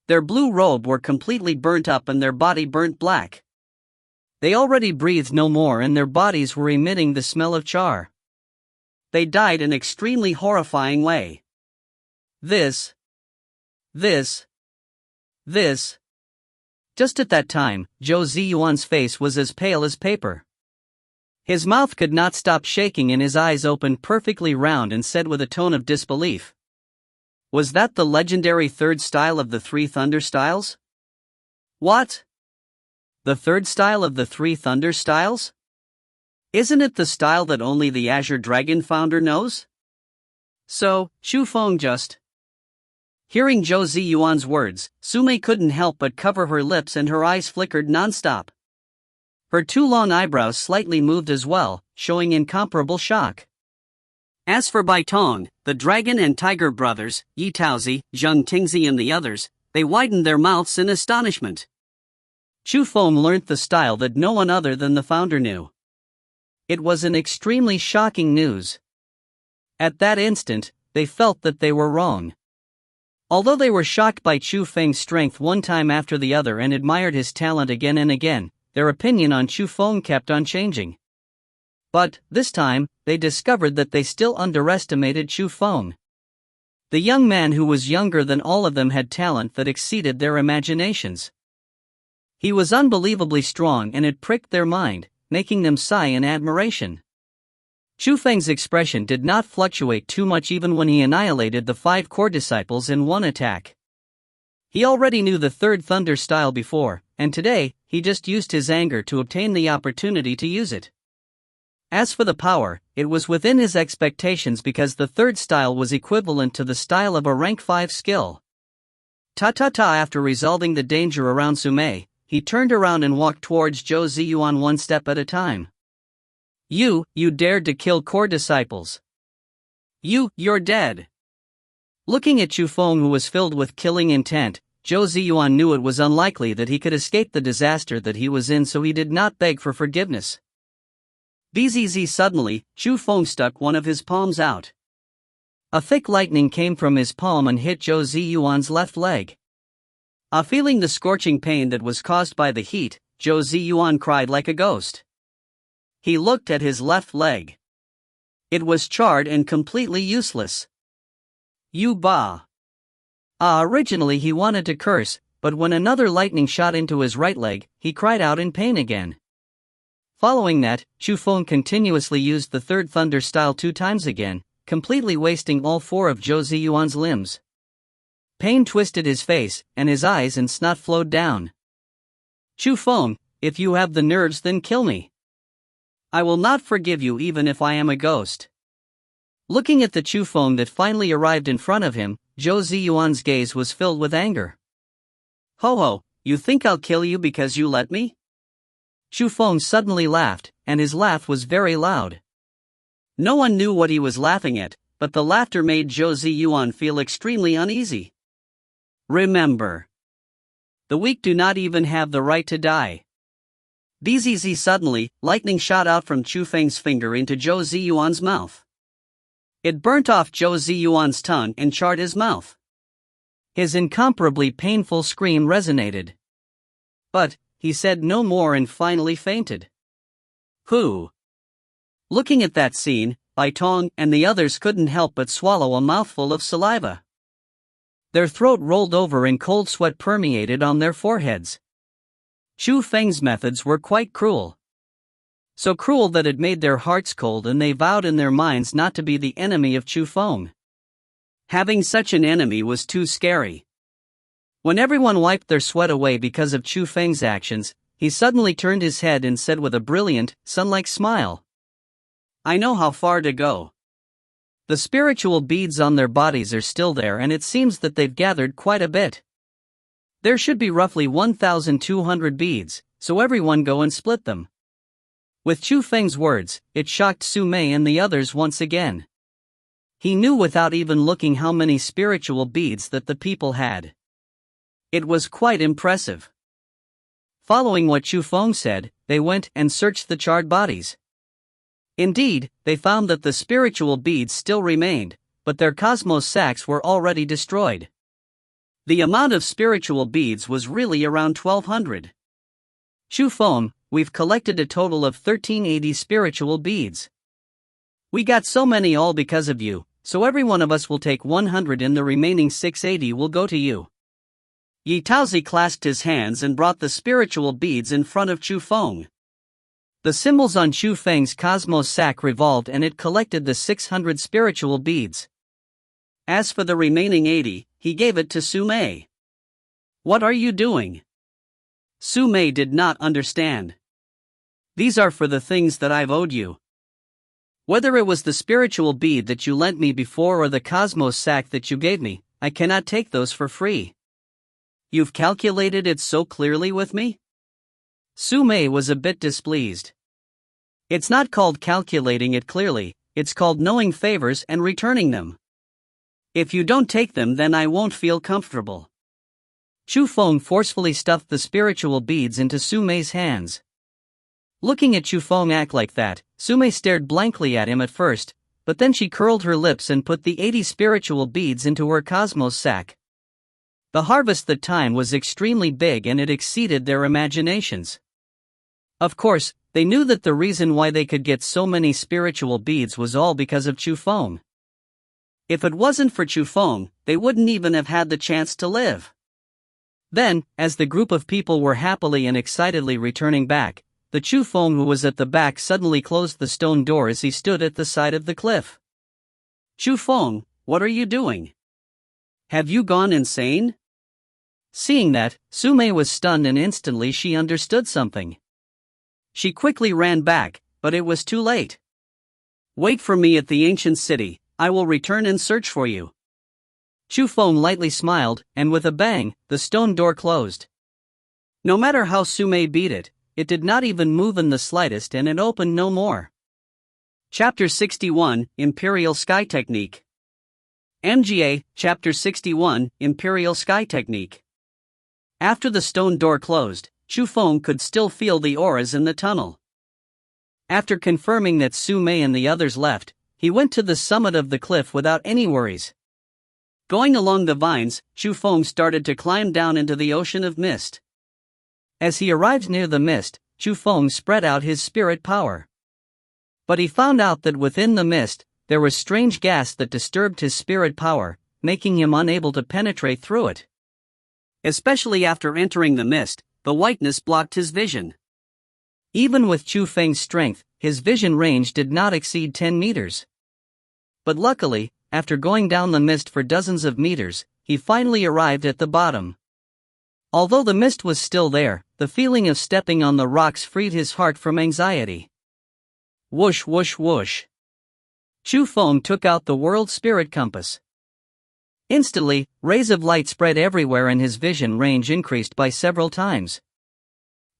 Their blue robe were completely burnt up and their body burnt black. They already breathed no more and their bodies were emitting the smell of char. They died in an extremely horrifying way. This. Just at that time, Zhou Ziyuan's face was as pale as paper. His mouth could not stop shaking and his eyes opened perfectly round and said with a tone of disbelief, "Was that the legendary third style of the 3 thunder styles?" "What? The third style of the 3 thunder styles? Isn't it the style that only the Azure Dragon founder knows?" So, Chu Feng just... Hearing Zhou Ziyuan's words, Sume couldn't help but cover her lips and her eyes flickered non-stop. Her 2 long eyebrows slightly moved as well, showing incomparable shock. As for Bai Tong, the dragon and tiger brothers, Yi Taozi, Zheng Tingzi and the others, they widened their mouths in astonishment. Chu Feng learnt the style that no one other than the founder knew. It was an extremely shocking news. At that instant, they felt that they were wrong. Although they were shocked by Chu Feng's strength one time after the other and admired his talent again and again, their opinion on Chu Feng kept on changing. But, this time, they discovered that they still underestimated Chu Feng. The young man who was younger than all of them had talent that exceeded their imaginations. He was unbelievably strong and it pricked their mind, making them sigh in admiration. Chu Feng's expression did not fluctuate too much even when he annihilated the 5 core disciples in one attack. He already knew the third thunder style before, and today, he just used his anger to obtain the opportunity to use it. As for the power, it was within his expectations because the third style was equivalent to the style of a rank 5 skill. After resolving the danger around Sume, he turned around and walked towards Zhou Ziyuan one step at a time. You dared to kill core disciples. You're dead." Looking at Chu Feng, who was filled with killing intent, Zhou Ziyuan knew it was unlikely that he could escape the disaster that he was in, so he did not beg for forgiveness. Bzz suddenly, Chu Feng stuck one of his palms out. A thick lightning came from his palm and hit Zhou Ziyuan's left leg. Feeling the scorching pain that was caused by the heat, Zhou Ziyuan cried like a ghost. He looked at his left leg. It was charred and completely useless. "You ba." Originally he wanted to curse, but when another lightning shot into his right leg, he cried out in pain again. Following that, Chu Feng continuously used the third thunder style 2 times again, completely wasting all 4 of Zhou Ziyuan's limbs. Pain twisted his face, and his eyes and snot flowed down. "Chu Feng, if you have the nerves, then kill me. I will not forgive you even if I am a ghost." Looking at the Chu Feng that finally arrived in front of him, Zhou Ziyuan's gaze was filled with anger. Ho, you think I'll kill you because you let me?" Chu Feng suddenly laughed, and his laugh was very loud. No one knew what he was laughing at, but the laughter made Zhou Ziyuan feel extremely uneasy. Remember, the weak do not even have the right to die. Bzz suddenly, lightning shot out from Chu Feng's finger into Zhou Ziyuan's mouth. It burnt off Zhou Ziyuan's tongue and charred his mouth. His incomparably painful scream resonated. But he said no more and finally fainted. Who? Looking at that scene, Bai Tong and the others couldn't help but swallow a mouthful of saliva. Their throat rolled over and cold sweat permeated on their foreheads. Chu Feng's methods were quite cruel. So cruel that it made their hearts cold, and they vowed in their minds not to be the enemy of Chu Feng. Having such an enemy was too scary. When everyone wiped their sweat away because of Chu Feng's actions, he suddenly turned his head and said with a brilliant, sun-like smile, "I know how far to go." The spiritual beads on their bodies are still there, and it seems that they've gathered quite a bit. There should be roughly 1,200 beads, so everyone go and split them. With Chu Feng's words, it shocked Su Mei and the others once again. He knew without even looking how many spiritual beads that the people had. It was quite impressive. Following what Chu Feng said, they went and searched the charred bodies. Indeed, they found that the spiritual beads still remained, but their cosmos sacks were already destroyed. The amount of spiritual beads was really around 1,200. Chu Feng, we've collected a total of 1380 spiritual beads. We got so many all because of you, so every one of us will take 100 and the remaining 680 will go to you. Yi Taozi clasped his hands and brought the spiritual beads in front of Chu Feng. The symbols on Chu Feng's cosmos sack revolved and it collected the 600 spiritual beads. As for the remaining 80, he gave it to Su Mei. What are you doing? Su Mei did not understand. These are for the things that I've owed you. Whether it was the spiritual bead that you lent me before or the cosmos sack that you gave me, I cannot take those for free. You've calculated it so clearly with me? Su Mei was a bit displeased. It's not called calculating it clearly, it's called knowing favors and returning them. If you don't take them, then I won't feel comfortable. Chu Feng forcefully stuffed the spiritual beads into Su Mei's hands. Looking at Chu Feng act like that, Su Mei stared blankly at him at first, but then she curled her lips and put the 80 spiritual beads into her cosmos sack. The harvest that time was extremely big and it exceeded their imaginations. Of course, they knew that the reason why they could get so many spiritual beads was all because of Chu Feng. If it wasn't for Chu Feng, they wouldn't even have had the chance to live. Then, as the group of people were happily and excitedly returning back, the Chu Feng who was at the back suddenly closed the stone door as he stood at the side of the cliff. Chu Feng, what are you doing? Have you gone insane? Seeing that, Su Mei was stunned and instantly she understood something. She quickly ran back, but it was too late. Wait for me at the ancient city, I will return and search for you. Chu Feng lightly smiled, and with a bang, the stone door closed. No matter how Su Mei beat it, it did not even move in the slightest and it opened no more. Chapter 61, Imperial Sky Technique. MGA, Chapter 61, Imperial Sky Technique. After the stone door closed, Chu Feng could still feel the auras in the tunnel. After confirming that Su Mei and the others left, he went to the summit of the cliff without any worries. Going along the vines, Chu Feng started to climb down into the ocean of mist. As he arrived near the mist, Chu Feng spread out his spirit power. But he found out that within the mist, there was strange gas that disturbed his spirit power, making him unable to penetrate through it. Especially after entering the mist, the whiteness blocked his vision. Even with Chu Feng's strength, his vision range did not exceed 10 meters. But luckily, after going down the mist for dozens of meters, he finally arrived at the bottom. Although the mist was still there, the feeling of stepping on the rocks freed his heart from anxiety. Whoosh whoosh whoosh. Chu Feng took out the world spirit compass. Instantly, rays of light spread everywhere and his vision range increased by several times.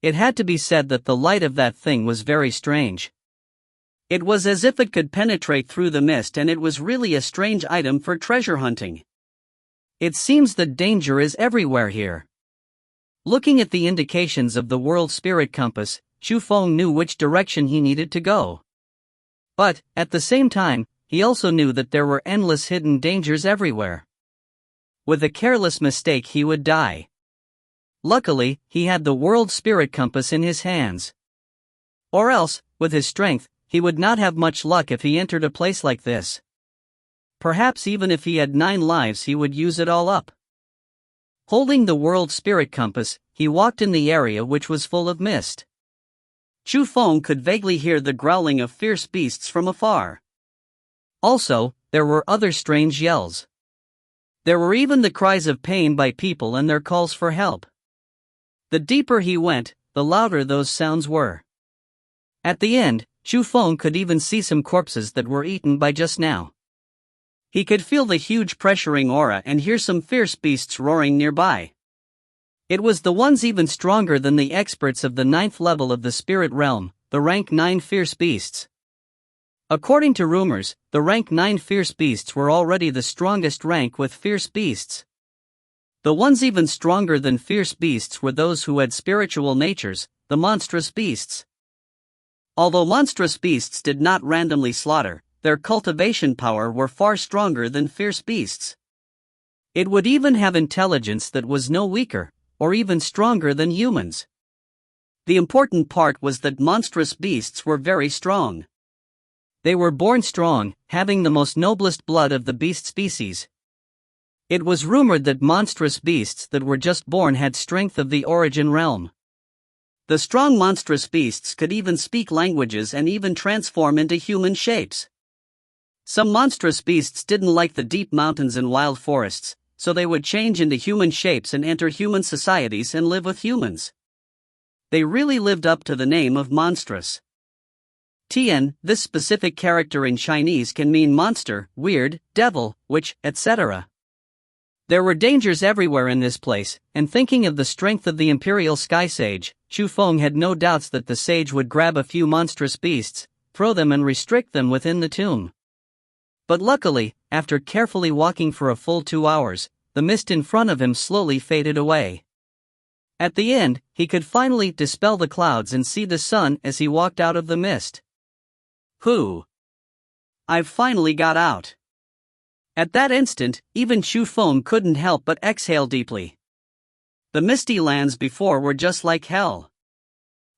It had to be said that the light of that thing was very strange. It was as if it could penetrate through the mist, and it was really a strange item for treasure hunting. It seems that danger is everywhere here. Looking at the indications of the world spirit compass, Chu Feng knew which direction he needed to go. But, at the same time, he also knew that there were endless hidden dangers everywhere. With a careless mistake he would die. Luckily, he had the world spirit compass in his hands. Or else, with his strength, he would not have much luck if he entered a place like this. Perhaps even if he had 9 lives he would use it all up. Holding the world spirit compass, he walked in the area which was full of mist. Chu Feng could vaguely hear the growling of fierce beasts from afar. Also, there were other strange yells. There were even the cries of pain by people and their calls for help. The deeper he went, the louder those sounds were. At the end, Chu Feng could even see some corpses that were eaten by just now. He could feel the huge pressuring aura and hear some fierce beasts roaring nearby. It was the ones even stronger than the experts of the 9th level of the spirit realm, the rank 9 fierce beasts. According to rumors, the rank 9 fierce beasts were already the strongest rank with fierce beasts. The ones even stronger than fierce beasts were those who had spiritual natures, the monstrous beasts. Although monstrous beasts did not randomly slaughter, their cultivation power were far stronger than fierce beasts. It would even have intelligence that was no weaker, or even stronger than humans. The important part was that monstrous beasts were very strong. They were born strong, having the most noblest blood of the beast species. It was rumored that monstrous beasts that were just born had strength of the origin realm. The strong monstrous beasts could even speak languages and even transform into human shapes. Some monstrous beasts didn't like the deep mountains and wild forests, so they would change into human shapes and enter human societies and live with humans. They really lived up to the name of monstrous. Tian, this specific character in Chinese can mean monster, weird, devil, witch, etc. There were dangers everywhere in this place, and thinking of the strength of the Imperial Sky Sage, Chu Feng had no doubts that the sage would grab a few monstrous beasts, throw them and restrict them within the tomb. But luckily, after carefully walking for a full 2 hours, the mist in front of him slowly faded away. At the end, he could finally dispel the clouds and see the sun as he walked out of the mist. Whew! I've finally got out. At that instant, even Chu Feng couldn't help but exhale deeply. The misty lands before were just like hell.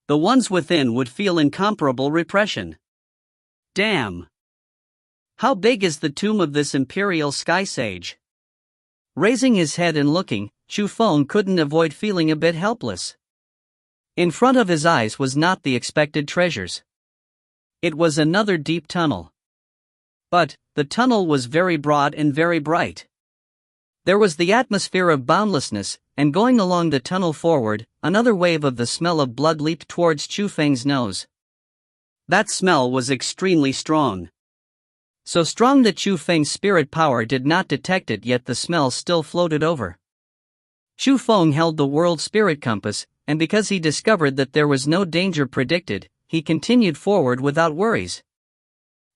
The ones within would feel incomparable repression. Damn! How big is the tomb of this Imperial Sky Sage? Raising his head and looking, Chu Feng couldn't avoid feeling a bit helpless. In front of his eyes was not the expected treasures. It was another deep tunnel. But the tunnel was very broad and very bright. There was the atmosphere of boundlessness, and going along the tunnel forward, another wave of the smell of blood leaped towards Chu Feng's nose. That smell was extremely strong. So strong that Chu Feng's spirit power did not detect it, yet the smell still floated over. Chu Feng held the world spirit compass, and because he discovered that there was no danger predicted, he continued forward without worries.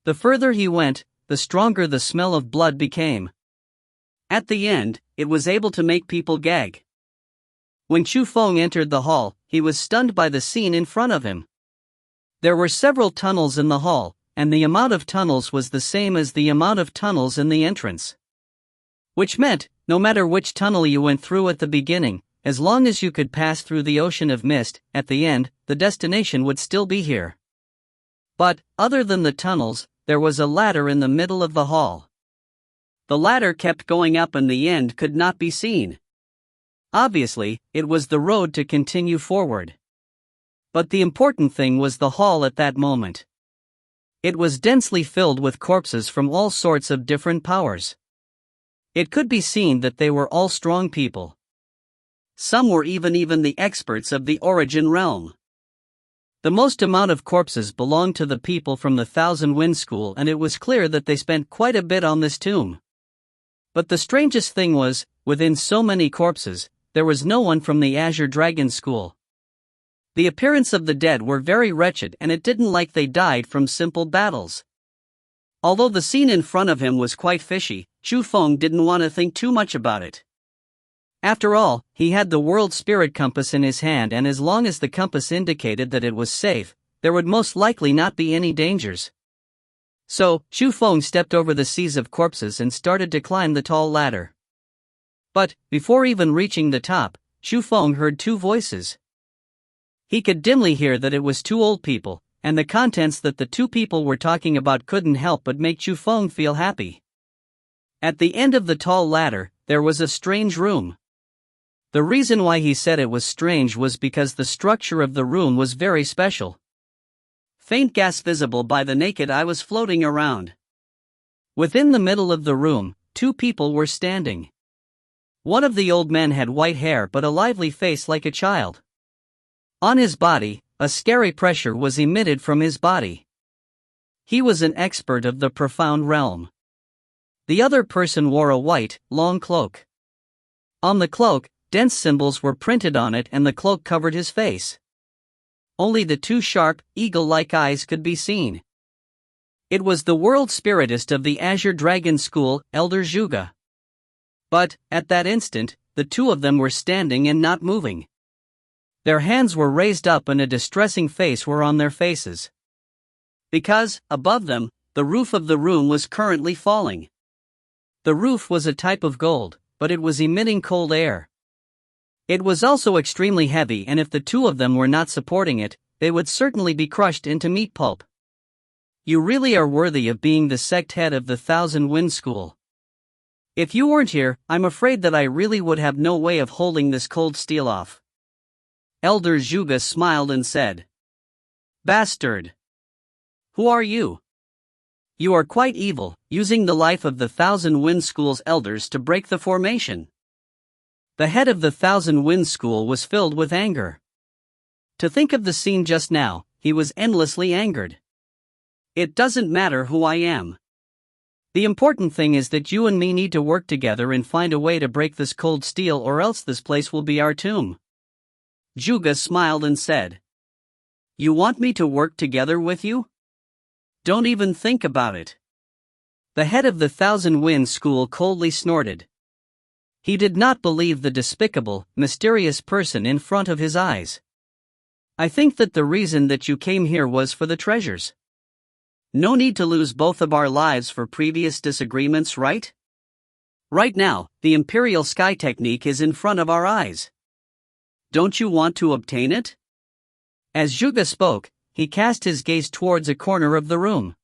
The further he went, the stronger the smell of blood became. At the end, it was able to make people gag. When Chu Feng entered the hall, he was stunned by the scene in front of him. There were several tunnels in the hall, and the amount of tunnels was the same as the amount of tunnels in the entrance. Which meant, no matter which tunnel you went through at the beginning, as long as you could pass through the ocean of mist, at the end, the destination would still be here. But, other than the tunnels, there was a ladder in the middle of the hall. The ladder kept going up and the end could not be seen. Obviously, it was the road to continue forward. But the important thing was the hall at that moment. It was densely filled with corpses from all sorts of different powers. It could be seen that they were all strong people. Some were even the experts of the origin realm. The most amount of corpses belonged to the people from the Thousand Wind School, and it was clear that they spent quite a bit on this tomb. But the strangest thing was, within so many corpses, there was no one from the Azure Dragon School. The appearance of the dead were very wretched, and it didn't like they died from simple battles. Although the scene in front of him was quite fishy, Chu Feng didn't want to think too much about it. After all, he had the world spirit compass in his hand, and as long as the compass indicated that it was safe, there would most likely not be any dangers. So, Chu Feng stepped over the seas of corpses and started to climb the tall ladder. But, before even reaching the top, Chu Feng heard two voices. He could dimly hear that it was two old people, and the contents that the two people were talking about couldn't help but make Chu Feng feel happy. At the end of the tall ladder, there was a strange room. The reason why he said it was strange was because the structure of the room was very special. Faint gas visible by the naked eye was floating around. Within the middle of the room, two people were standing. One of the old men had white hair but a lively face like a child. On his body, a scary pressure was emitted from his body. He was an expert of the profound realm. The other person wore a white, long cloak. On the cloak, dense symbols were printed on it and the cloak covered his face. Only the two sharp, eagle-like eyes could be seen. It was the world spiritist of the Azure Dragon School, Elder Zhuge. But, at that instant, the two of them were standing and not moving. Their hands were raised up and a distressing face were on their faces. Because, above them, the roof of the room was currently falling. The roof was a type of gold, but it was emitting cold air. It was also extremely heavy, and if the two of them were not supporting it, they would certainly be crushed into meat pulp. You really are worthy of being the sect head of the Thousand Wind School. If you weren't here, I'm afraid that I really would have no way of holding this cold steel off. Elder Zhuge smiled and said, "Bastard! Who are you? You are quite evil, using the life of the Thousand Wind School's elders to break the formation." The head of the Thousand Wind School was filled with anger. To think of the scene just now, he was endlessly angered. It doesn't matter who I am. The important thing is that you and me need to work together and find a way to break this cold steel, or else this place will be our tomb. Zhuge smiled and said, "You want me to work together with you? Don't even think about it." The head of the Thousand Wind School coldly snorted. He did not believe the despicable, mysterious person in front of his eyes. "I think that the reason that you came here was for the treasures. No need to lose both of our lives for previous disagreements, right? Right now, the Imperial Sky Technique is in front of our eyes. Don't you want to obtain it?" As Zhuge spoke, he cast his gaze towards a corner of the room.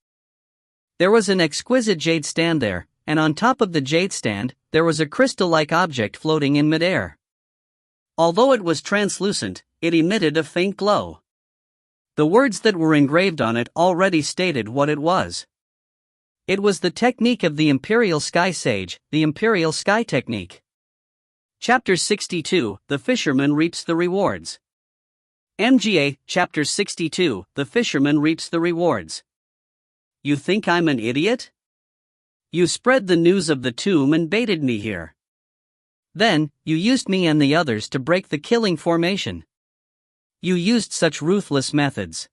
There was an exquisite jade stand there, and on top of the jade stand, there was a crystal-like object floating in midair. Although it was translucent, it emitted a faint glow. The words that were engraved on it already stated what it was. It was the technique of the Imperial Sky Sage, the Imperial Sky Technique. Chapter 62, The Fisherman Reaps the Rewards. MGA, Chapter 62, The Fisherman Reaps the Rewards. You think I'm an idiot? You spread the news of the tomb and baited me here. Then, you used me and the others to break the killing formation. You used such ruthless methods.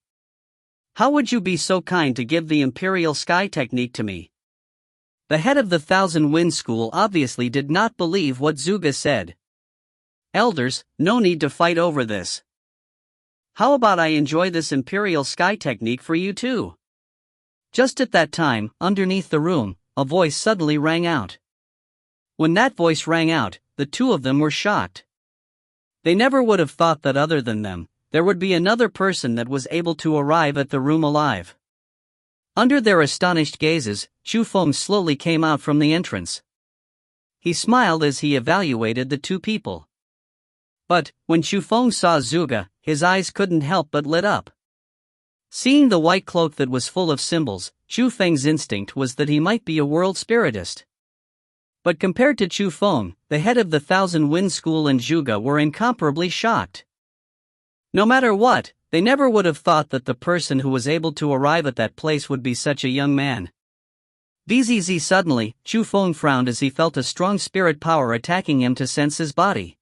How would you be so kind to give the Imperial Sky Technique to me? The head of the Thousand Wind School obviously did not believe what Zhuge said. Elders, no need to fight over this. How about I enjoy this Imperial Sky Technique for you too? Just at that time, underneath the room, a voice suddenly rang out. When that voice rang out, the two of them were shocked. They never would have thought that other than them, there would be another person that was able to arrive at the room alive. Under their astonished gazes, Feng slowly came out from the entrance. He smiled as he evaluated the two people. But, when Feng saw Zhuge, his eyes couldn't help but lit up. Seeing the white cloak that was full of symbols, Feng's instinct was that he might be a world spiritist. But compared to Feng, the head of the Thousand Wind School and Zhuge were incomparably shocked. No matter what, they never would have thought that the person who was able to arrive at that place would be such a young man. Bzz suddenly, Feng frowned as he felt a strong spirit power attacking him to sense his body.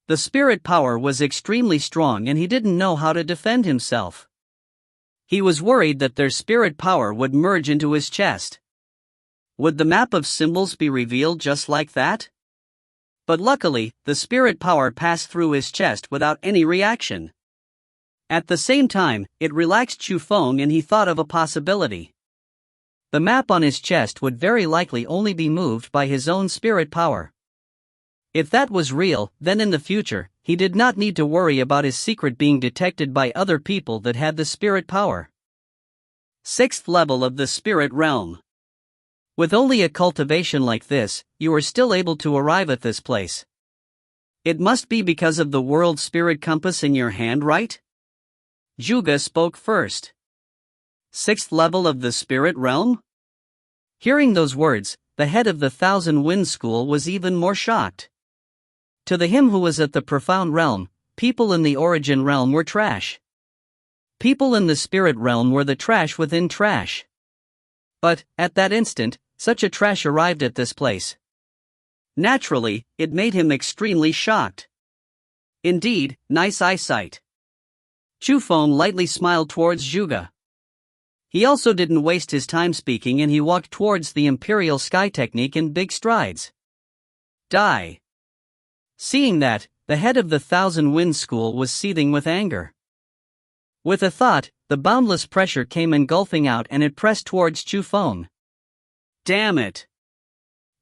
The spirit power was extremely strong and he didn't know how to defend himself. He was worried that their spirit power would merge into his chest. Would the map of symbols be revealed just like that? But luckily, the spirit power passed through his chest without any reaction. At the same time, it relaxed Feng and he thought of a possibility. The map on his chest would very likely only be moved by his own spirit power. If that was real, then in the future, he did not need to worry about his secret being detected by other people that had the spirit power. 6th level of the spirit realm. With only a cultivation like this, you are still able to arrive at this place. It must be because of the world spirit compass in your hand, right? Zhuge spoke first. 6th level of the spirit realm? Hearing those words, the head of the Thousand Wind School was even more shocked. To him who was at the profound realm, people in the origin realm were trash. People in the spirit realm were the trash within trash. But, at that instant, such a trash arrived at this place? Naturally, it made him extremely shocked. Indeed, nice eyesight. Chu Feng lightly smiled towards Zhuge. He also didn't waste his time speaking and he walked towards the Imperial Sky Technique in big strides. Die. Seeing that, the head of the Thousand Winds School was seething with anger. With a thought, the boundless pressure came engulfing out and it pressed towards Chu Feng. Damn it!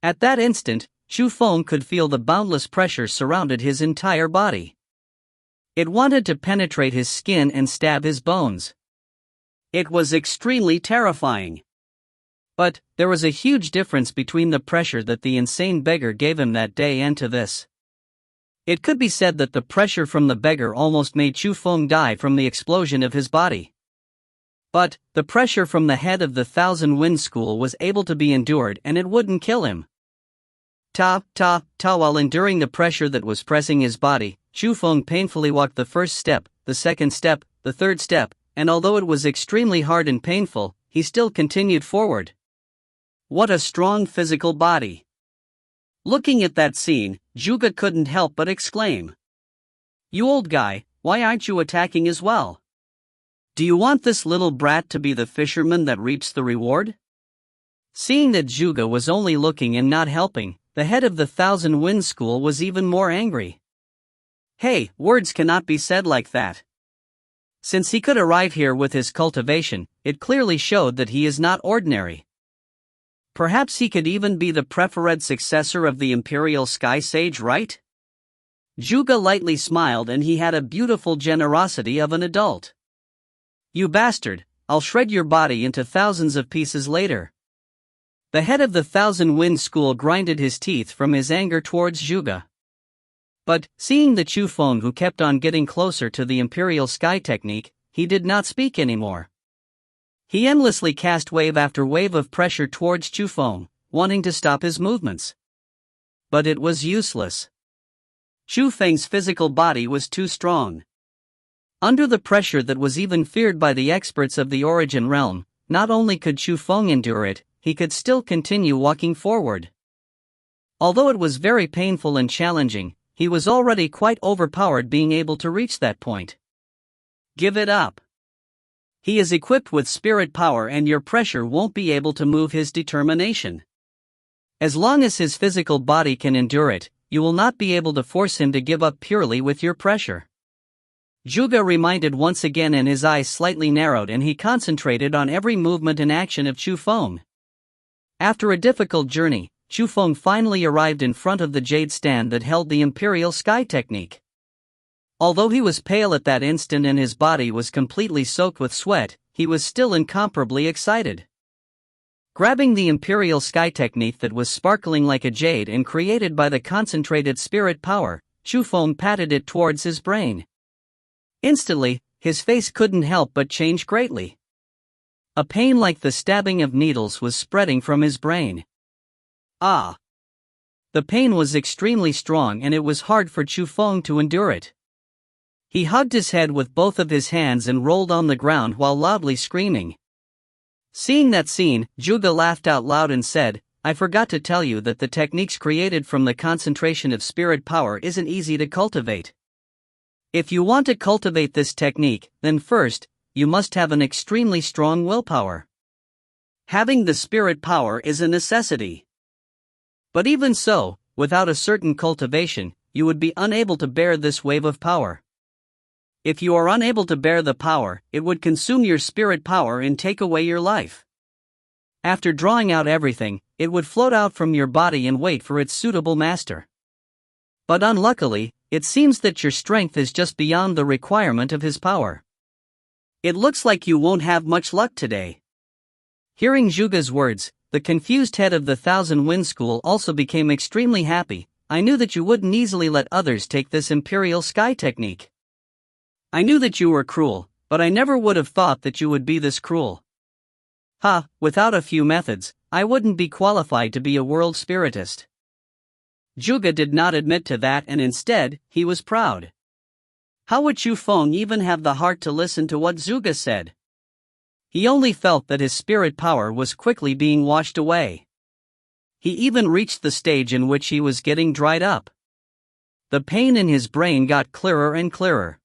At that instant, Chu Feng could feel the boundless pressure surrounded his entire body. It wanted to penetrate his skin and stab his bones. It was extremely terrifying. But, there was a huge difference between the pressure that the insane beggar gave him that day and to this. It could be said that the pressure from the beggar almost made Chu Feng die from the explosion of his body. But, the pressure from the head of the Thousand Winds School was able to be endured and it wouldn't kill him. While enduring the pressure that was pressing his body, Chu Feng painfully walked the first step, the second step, the third step, and although it was extremely hard and painful, he still continued forward. What a strong physical body! Looking at that scene, Zhuge couldn't help but exclaim. You old guy, why aren't you attacking as well? Do you want this little brat to be the fisherman that reaps the reward? Seeing that Zhuge was only looking and not helping, the head of the Thousand Winds School was even more angry. Hey, words cannot be said like that. Since he could arrive here with his cultivation, it clearly showed that he is not ordinary. Perhaps he could even be the preferred successor of the Imperial Sky Sage, right? Zhuge lightly smiled and he had a beautiful generosity of an adult. You bastard, I'll shred your body into thousands of pieces later. The head of the Thousand Winds School grinded his teeth from his anger towards Zhuge. But, seeing the Chu Feng who kept on getting closer to the Imperial Sky Technique, he did not speak anymore. He endlessly cast wave after wave of pressure towards Chu Feng, wanting to stop his movements. But it was useless. Chu Feng's physical body was too strong. Under the pressure that was even feared by the experts of the Origin Realm, not only could Chu Feng endure it, he could still continue walking forward. Although it was very painful and challenging, he was already quite overpowered being able to reach that point. Give it up. He is equipped with spirit power and your pressure won't be able to move his determination. As long as his physical body can endure it, you will not be able to force him to give up purely with your pressure. Zhuge reminded once again and his eyes slightly narrowed and he concentrated on every movement and action of Chu Feng. After a difficult journey, Chu Feng finally arrived in front of the jade stand that held the Imperial Sky Technique. Although he was pale at that instant and his body was completely soaked with sweat, he was still incomparably excited. Grabbing the Imperial Sky Technique that was sparkling like a jade and created by the concentrated spirit power, Chu Feng patted it towards his brain. Instantly, his face couldn't help but change greatly. A pain like the stabbing of needles was spreading from his brain. Ah! The pain was extremely strong and it was hard for Chu Feng to endure it. He hugged his head with both of his hands and rolled on the ground while loudly screaming. Seeing that scene, Zhuge laughed out loud and said, I forgot to tell you that the techniques created from the concentration of spirit power isn't easy to cultivate. If you want to cultivate this technique, then first, you must have an extremely strong willpower. Having the spirit power is a necessity. But even so, without a certain cultivation, you would be unable to bear this wave of power. If you are unable to bear the power, it would consume your spirit power and take away your life. After drawing out everything, it would float out from your body and wait for its suitable master. But unluckily, it seems that your strength is just beyond the requirement of his power. It looks like you won't have much luck today. Hearing Zhuge's words, the confused head of the Thousand Winds School also became extremely happy. I knew that you wouldn't easily let others take this Imperial Sky Technique. I knew that you were cruel, but I never would have thought that you would be this cruel. Without a few methods, I wouldn't be qualified to be a world spiritist. Zhuge did not admit to that and instead, he was proud. How would Chu Feng even have the heart to listen to what Zhuge said? He only felt that his spirit power was quickly being washed away. He even reached the stage in which he was getting dried up. The pain in his brain got clearer and clearer.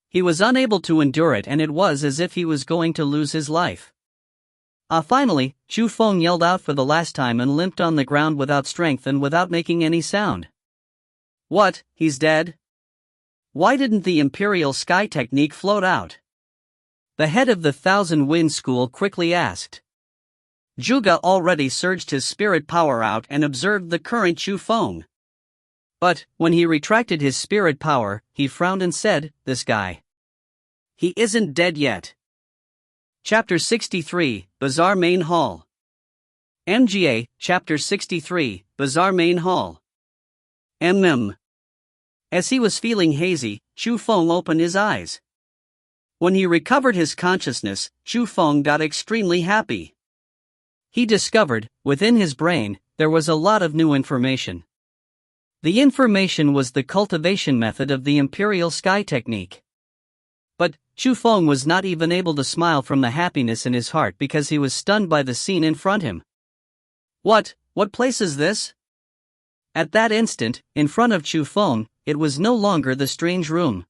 He was unable to endure it, and it was as if he was going to lose his life. Finally, Chu Feng yelled out for the last time and limped on the ground without strength and without making any sound. What, he's dead? Why didn't the Imperial Sky Technique float out? The head of the Thousand Wind School quickly asked. Zhuge already surged his spirit power out and observed the current Chu Feng. But, when he retracted his spirit power, he frowned and said, "This guy. He isn't dead yet." Chapter 63, Bazaar Main Hall. MGA, Chapter 63, Bazaar Main Hall. As he was feeling hazy, Chu Feng opened his eyes. When he recovered his consciousness, Chu Feng got extremely happy. He discovered, within his brain, there was a lot of new information. The information was the cultivation method of the Imperial Sky Technique. But, Chu Feng was not even able to smile from the happiness in his heart because he was stunned by the scene in front him. What place is this? At that instant, in front of Chu Feng, it was no longer the strange room.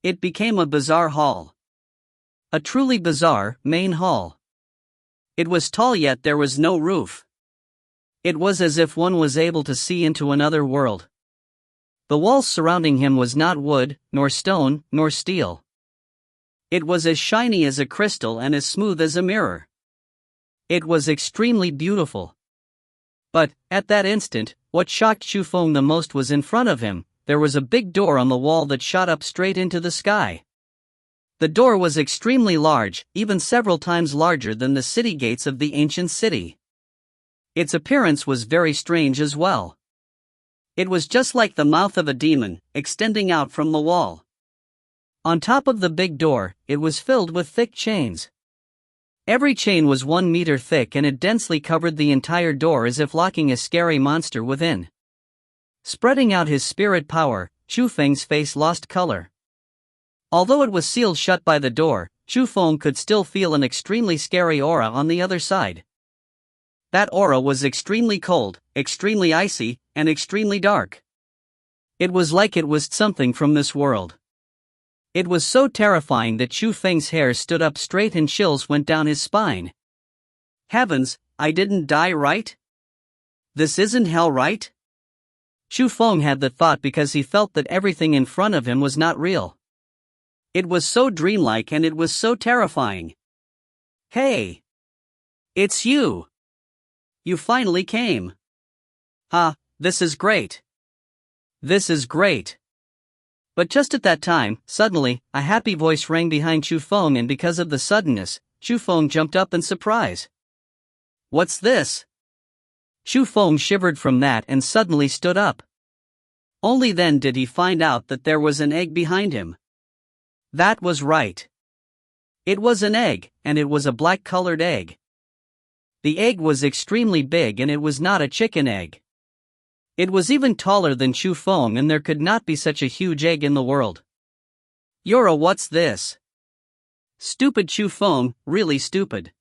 It became a bizarre hall. A truly bizarre, main hall. It was tall, yet there was no roof. It was as if one was able to see into another world. The walls surrounding him was not wood, nor stone, nor steel. It was as shiny as a crystal and as smooth as a mirror. It was extremely beautiful. But, at that instant, what shocked Chu Feng the most was in front of him, there was a big door on the wall that shot up straight into the sky. The door was extremely large, even several times larger than the city gates of the ancient city. Its appearance was very strange as well. It was just like the mouth of a demon, extending out from the wall. On top of the big door, it was filled with thick chains. Every chain was 1 meter thick and it densely covered the entire door as if locking a scary monster within. Spreading out his spirit power, Chu Feng's face lost color. Although it was sealed shut by the door, Chu Feng could still feel an extremely scary aura on the other side. That aura was extremely cold, extremely icy, and extremely dark. It was like it was something from this world. It was so terrifying that Chu Feng's hair stood up straight and chills went down his spine. Heavens, I didn't die, right? This isn't hell, right? Chu Feng had the thought because he felt that everything in front of him was not real. It was so dreamlike and it was so terrifying. Hey! It's you! You finally came. This is great. This is great. But just at that time, suddenly, a happy voice rang behind Chu Feng, and because of the suddenness, Chu Feng jumped up in surprise. What's this? Chu Feng shivered from that and suddenly stood up. Only then did he find out that there was an egg behind him. That was right. It was an egg, and it was a black-colored egg. The egg was extremely big and it was not a chicken egg. It was even taller than Chu Feng, and there could not be such a huge egg in the world. What's this? Stupid Chu Feng, really stupid.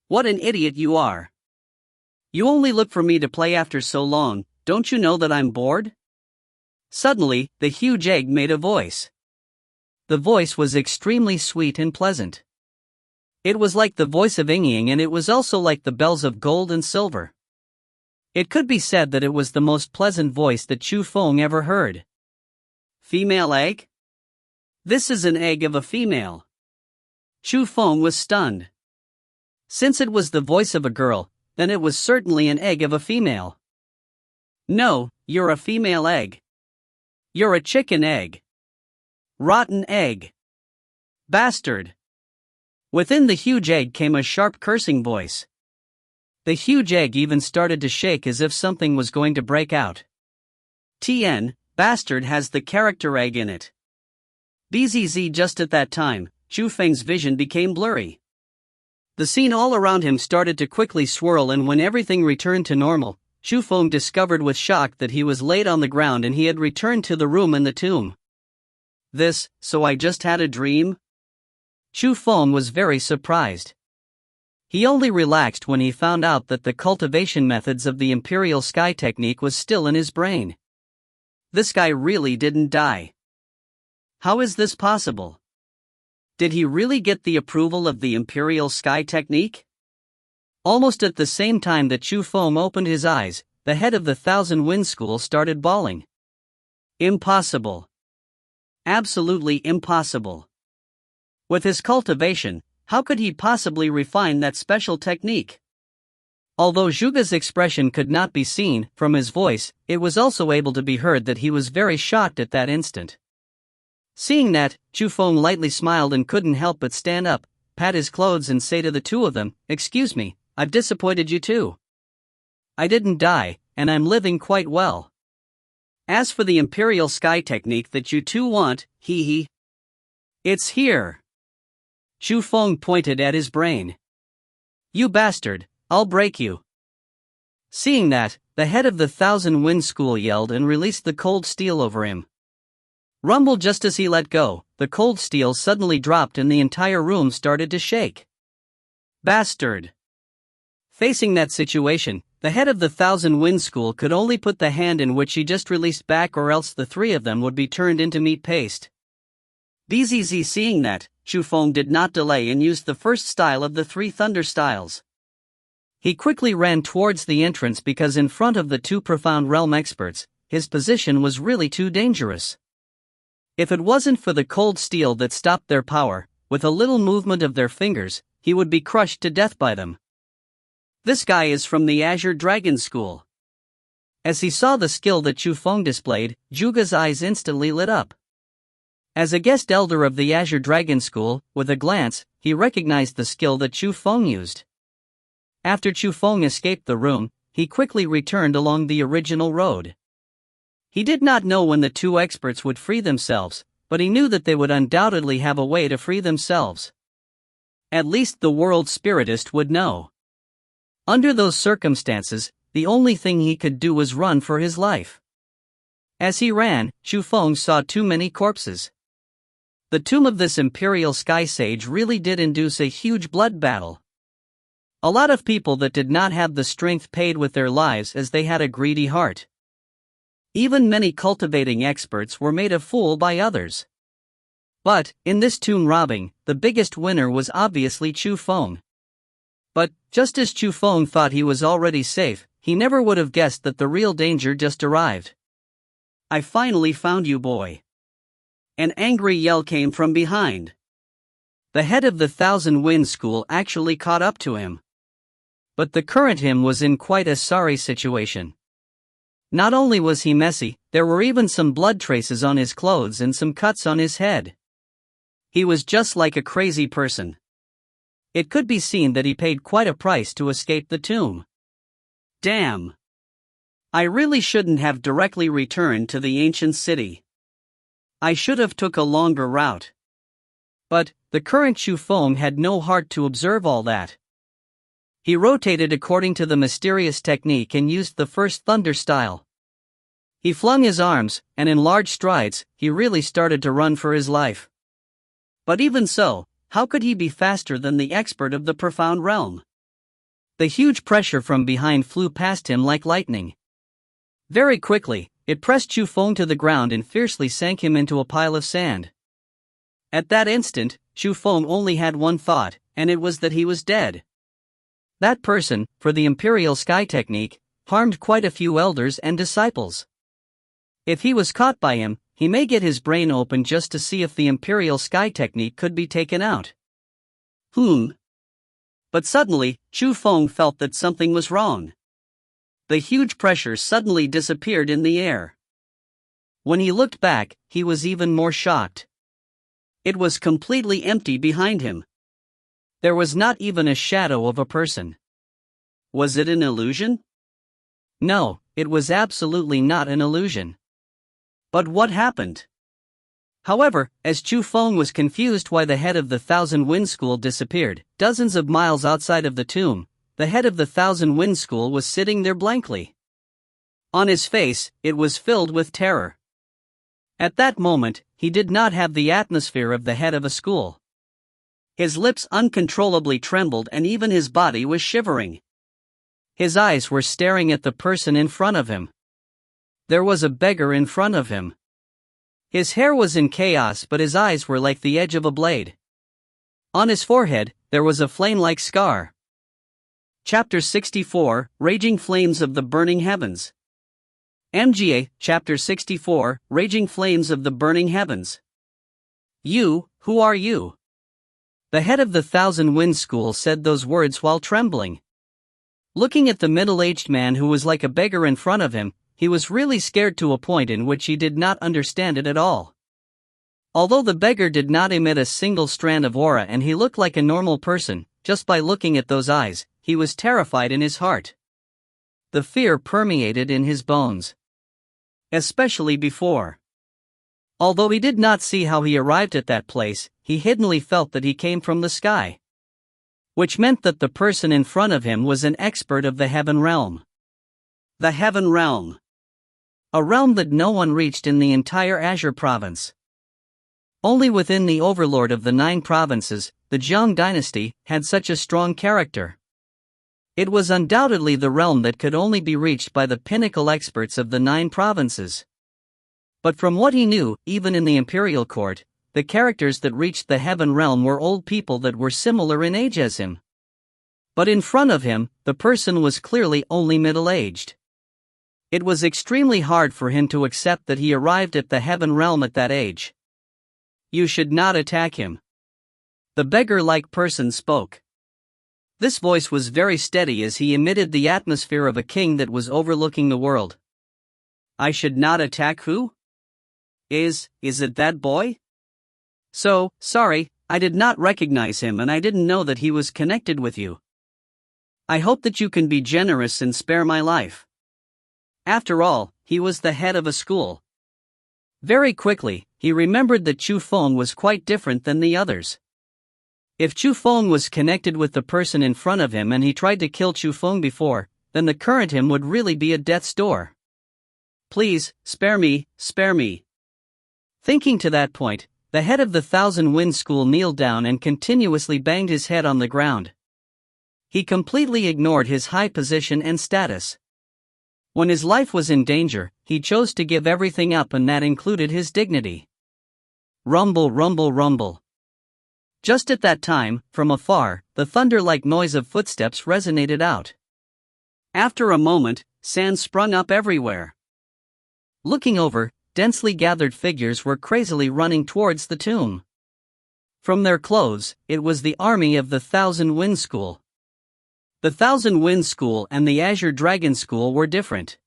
What an idiot you are. You only look for me to play after so long, don't you know that I'm bored? Suddenly, the huge egg made a voice. The voice was extremely sweet and pleasant. It was like the voice of Ying, and it was also like the bells of gold and silver. It could be said that it was the most pleasant voice that Chu Feng ever heard. Female egg? This is an egg of a female. Chu Feng was stunned. Since it was the voice of a girl, then it was certainly an egg of a female. No, you're a female egg. You're a chicken egg. Rotten egg. Bastard. Within the huge egg came a sharp cursing voice. The huge egg even started to shake as if something was going to break out. TN, bastard has the character egg in it. BZZ. Just at that time, Chu Feng's vision became blurry. The scene all around him started to quickly swirl, and when everything returned to normal, Chu Feng discovered with shock that he was laid on the ground and he had returned to the room in the tomb. So I just had a dream? Chu Feng was very surprised. He only relaxed when he found out that the cultivation methods of the Imperial Sky technique was still in his brain. This guy really didn't die. How is this possible? Did he really get the approval of the Imperial Sky technique? Almost at the same time that Chu Feng opened his eyes, the head of the Thousand Winds School started bawling. Impossible. Absolutely impossible. With his cultivation, how could he possibly refine that special technique? Although Zhuge's expression could not be seen from his voice, it was also able to be heard that he was very shocked at that instant. Seeing that, Chu Feng lightly smiled and couldn't help but stand up, pat his clothes and say to the two of them, "Excuse me, I've disappointed you too. I didn't die, and I'm living quite well. As for the Imperial Sky technique that you two want, hee, it's here." Chu Feng pointed at his brain. "You bastard, I'll break you." Seeing that, the head of the Thousand Winds School yelled and released the cold steel over him. Rumble just as he let go, the cold steel suddenly dropped and the entire room started to shake. Bastard! Facing that situation, the head of the Thousand Winds School could only put the hand in which he just released back, or else the three of them would be turned into meat paste. BZZ seeing that, Chu Feng did not delay and used the first style of the three thunder styles. He quickly ran towards the entrance because in front of the two Profound Realm experts, his position was really too dangerous. If it wasn't for the cold steel that stopped their power, with a little movement of their fingers, he would be crushed to death by them. This guy is from the Azure Dragon School. As he saw the skill that Chu Feng displayed, Zhuge's eyes instantly lit up. As a guest elder of the Azure Dragon School, with a glance, he recognized the skill that Chu Feng used. After Chu Feng escaped the room, he quickly returned along the original road. He did not know when the two experts would free themselves, but he knew that they would undoubtedly have a way to free themselves. At least the world spiritist would know. Under those circumstances, the only thing he could do was run for his life. As he ran, Chu Feng saw too many corpses. The tomb of this Imperial Sky Sage really did induce a huge blood battle. A lot of people that did not have the strength paid with their lives as they had a greedy heart. Even many cultivating experts were made a fool by others. But, in this tomb robbing, the biggest winner was obviously Chu Feng. But, just as Chu Feng thought he was already safe, he never would have guessed that the real danger just arrived. "I finally found you, boy." An angry yell came from behind. The head of the Thousand Winds School actually caught up to him. But the current him was in quite a sorry situation. Not only was he messy, there were even some blood traces on his clothes and some cuts on his head. He was just like a crazy person. It could be seen that he paid quite a price to escape the tomb. Damn! I really shouldn't have directly returned to the ancient city. I should have took a longer route. But, the current Chu Feng had no heart to observe all that. He rotated according to the mysterious technique and used the first thunder style. He flung his arms, and in large strides, he really started to run for his life. But even so, how could he be faster than the expert of the Profound Realm? The huge pressure from behind flew past him like lightning. Very quickly, it pressed Chu Feng to the ground and fiercely sank him into a pile of sand. At that instant, Chu Feng only had one thought, and it was that he was dead. That person, for the Imperial Sky technique, harmed quite a few elders and disciples. If he was caught by him, he may get his brain open just to see if the Imperial Sky technique could be taken out. But suddenly, Chu Feng felt that something was wrong. The huge pressure suddenly disappeared in the air. When he looked back, he was even more shocked. It was completely empty behind him. There was not even a shadow of a person. Was it an illusion? No, it was absolutely not an illusion. But what happened? However, as Chu Feng was confused why the head of the Thousand Winds School disappeared, dozens of miles outside of the tomb, the head of the Thousand Winds School was sitting there blankly. On his face, it was filled with terror. At that moment, he did not have the atmosphere of the head of a school. His lips uncontrollably trembled and even his body was shivering. His eyes were staring at the person in front of him. There was a beggar in front of him. His hair was in chaos, but his eyes were like the edge of a blade. On his forehead, there was a flame-like scar. Chapter 64, Raging Flames of the Burning Heavens. MGA, Chapter 64, Raging Flames of the Burning Heavens. You, who are you? The head of the Thousand Winds School said those words while trembling. Looking at the middle-aged man who was like a beggar in front of him, he was really scared to a point in which he did not understand it at all. Although the beggar did not emit a single strand of aura and he looked like a normal person, just by looking at those eyes, he was terrified in his heart. The fear permeated in his bones. Especially before. Although he did not see how he arrived at that place, he hiddenly felt that he came from the sky. Which meant that the person in front of him was an expert of the Heaven Realm. The Heaven Realm. A realm that no one reached in the entire Azure province. Only within the overlord of the 9 provinces, the Jiang dynasty, had such a strong character. It was undoubtedly the realm that could only be reached by the pinnacle experts of the 9 provinces. But from what he knew, even in the imperial court, the characters that reached the Heaven Realm were old people that were similar in age as him. But in front of him, the person was clearly only middle-aged. It was extremely hard for him to accept that he arrived at the Heaven Realm at that age. You should not attack him. The beggar-like person spoke. This voice was very steady as he emitted the atmosphere of a king that was overlooking the world. I should not attack who? Is it that boy? So, sorry, I did not recognize him and I didn't know that he was connected with you. I hope that you can be generous and spare my life. After all, he was the head of a school. Very quickly, he remembered that Chu Feng was quite different than the others. If Chu Feng was connected with the person in front of him and he tried to kill Chu Feng before, then the current him would really be at death's door. Please, spare me, spare me. Thinking to that point, the head of the Thousand Winds School kneeled down and continuously banged his head on the ground. He completely ignored his high position and status. When his life was in danger, he chose to give everything up, and that included his dignity. Rumble, rumble, rumble. Just at that time, from afar, the thunder-like noise of footsteps resonated out. After a moment, sand sprung up everywhere. Looking over, densely gathered figures were crazily running towards the tomb. From their clothes, it was the army of the Thousand Winds School. The Thousand Winds School and the Azure Dragon School were different.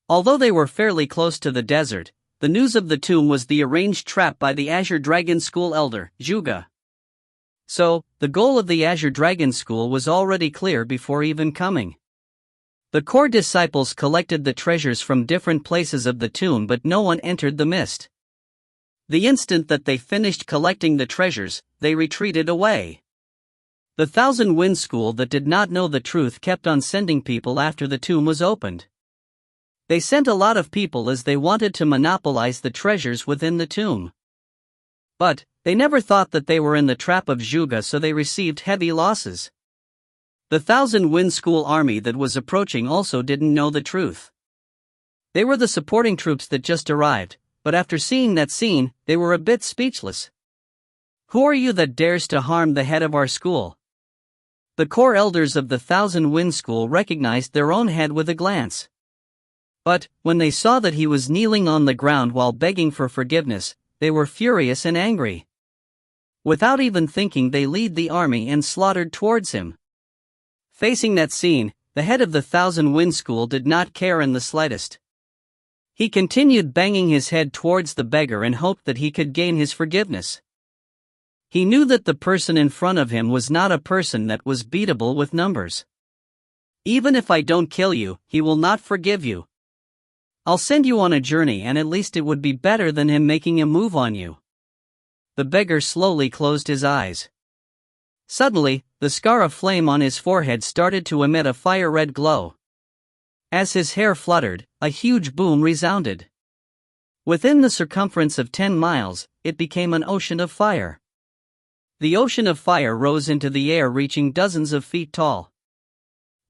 Although they were fairly close to the desert, the news of the tomb was the arranged trap by the Azure Dragon School elder, Zhuge. So, the goal of the Azure Dragon School was already clear before even coming. The core disciples collected the treasures from different places of the tomb, but no one entered the mist. The instant that they finished collecting the treasures, they retreated away. The Thousand Winds School that did not know the truth kept on sending people after the tomb was opened. They sent a lot of people as they wanted to monopolize the treasures within the tomb. But, they never thought that they were in the trap of Zhuge, so they received heavy losses. The Thousand Winds School army that was approaching also didn't know the truth. They were the supporting troops that just arrived, but after seeing that scene, they were a bit speechless. Who are you that dares to harm the head of our school? The core elders of the Thousand Winds School recognized their own head with a glance. But, when they saw that he was kneeling on the ground while begging for forgiveness, they were furious and angry. Without even thinking, they led the army and slaughtered towards him. Facing that scene, the head of the Thousand Winds School did not care in the slightest. He continued banging his head towards the beggar and hoped that he could gain his forgiveness. He knew that the person in front of him was not a person that was beatable with numbers. Even if I don't kill you, he will not forgive you. I'll send you on a journey, and at least it would be better than him making a move on you. The beggar slowly closed his eyes. Suddenly, the scar of flame on his forehead started to emit a fire-red glow. As his hair fluttered, a huge boom resounded. Within the circumference of 10 miles, it became an ocean of fire. The ocean of fire rose into the air, reaching dozens of feet tall.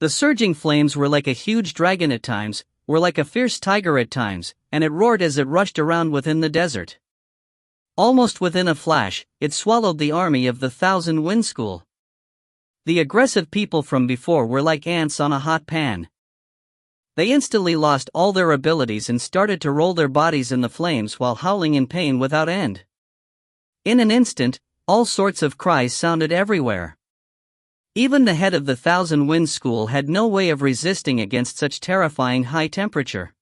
The surging flames were like a huge dragon at times, were like a fierce tiger at times, and it roared as it rushed around within the desert. Almost within a flash, it swallowed the army of the Thousand Wind School. The aggressive people from before were like ants on a hot pan. They instantly lost all their abilities and started to roll their bodies in the flames while howling in pain without end. In an instant, all sorts of cries sounded everywhere. Even the head of the Thousand Winds School had no way of resisting against such terrifying high temperature.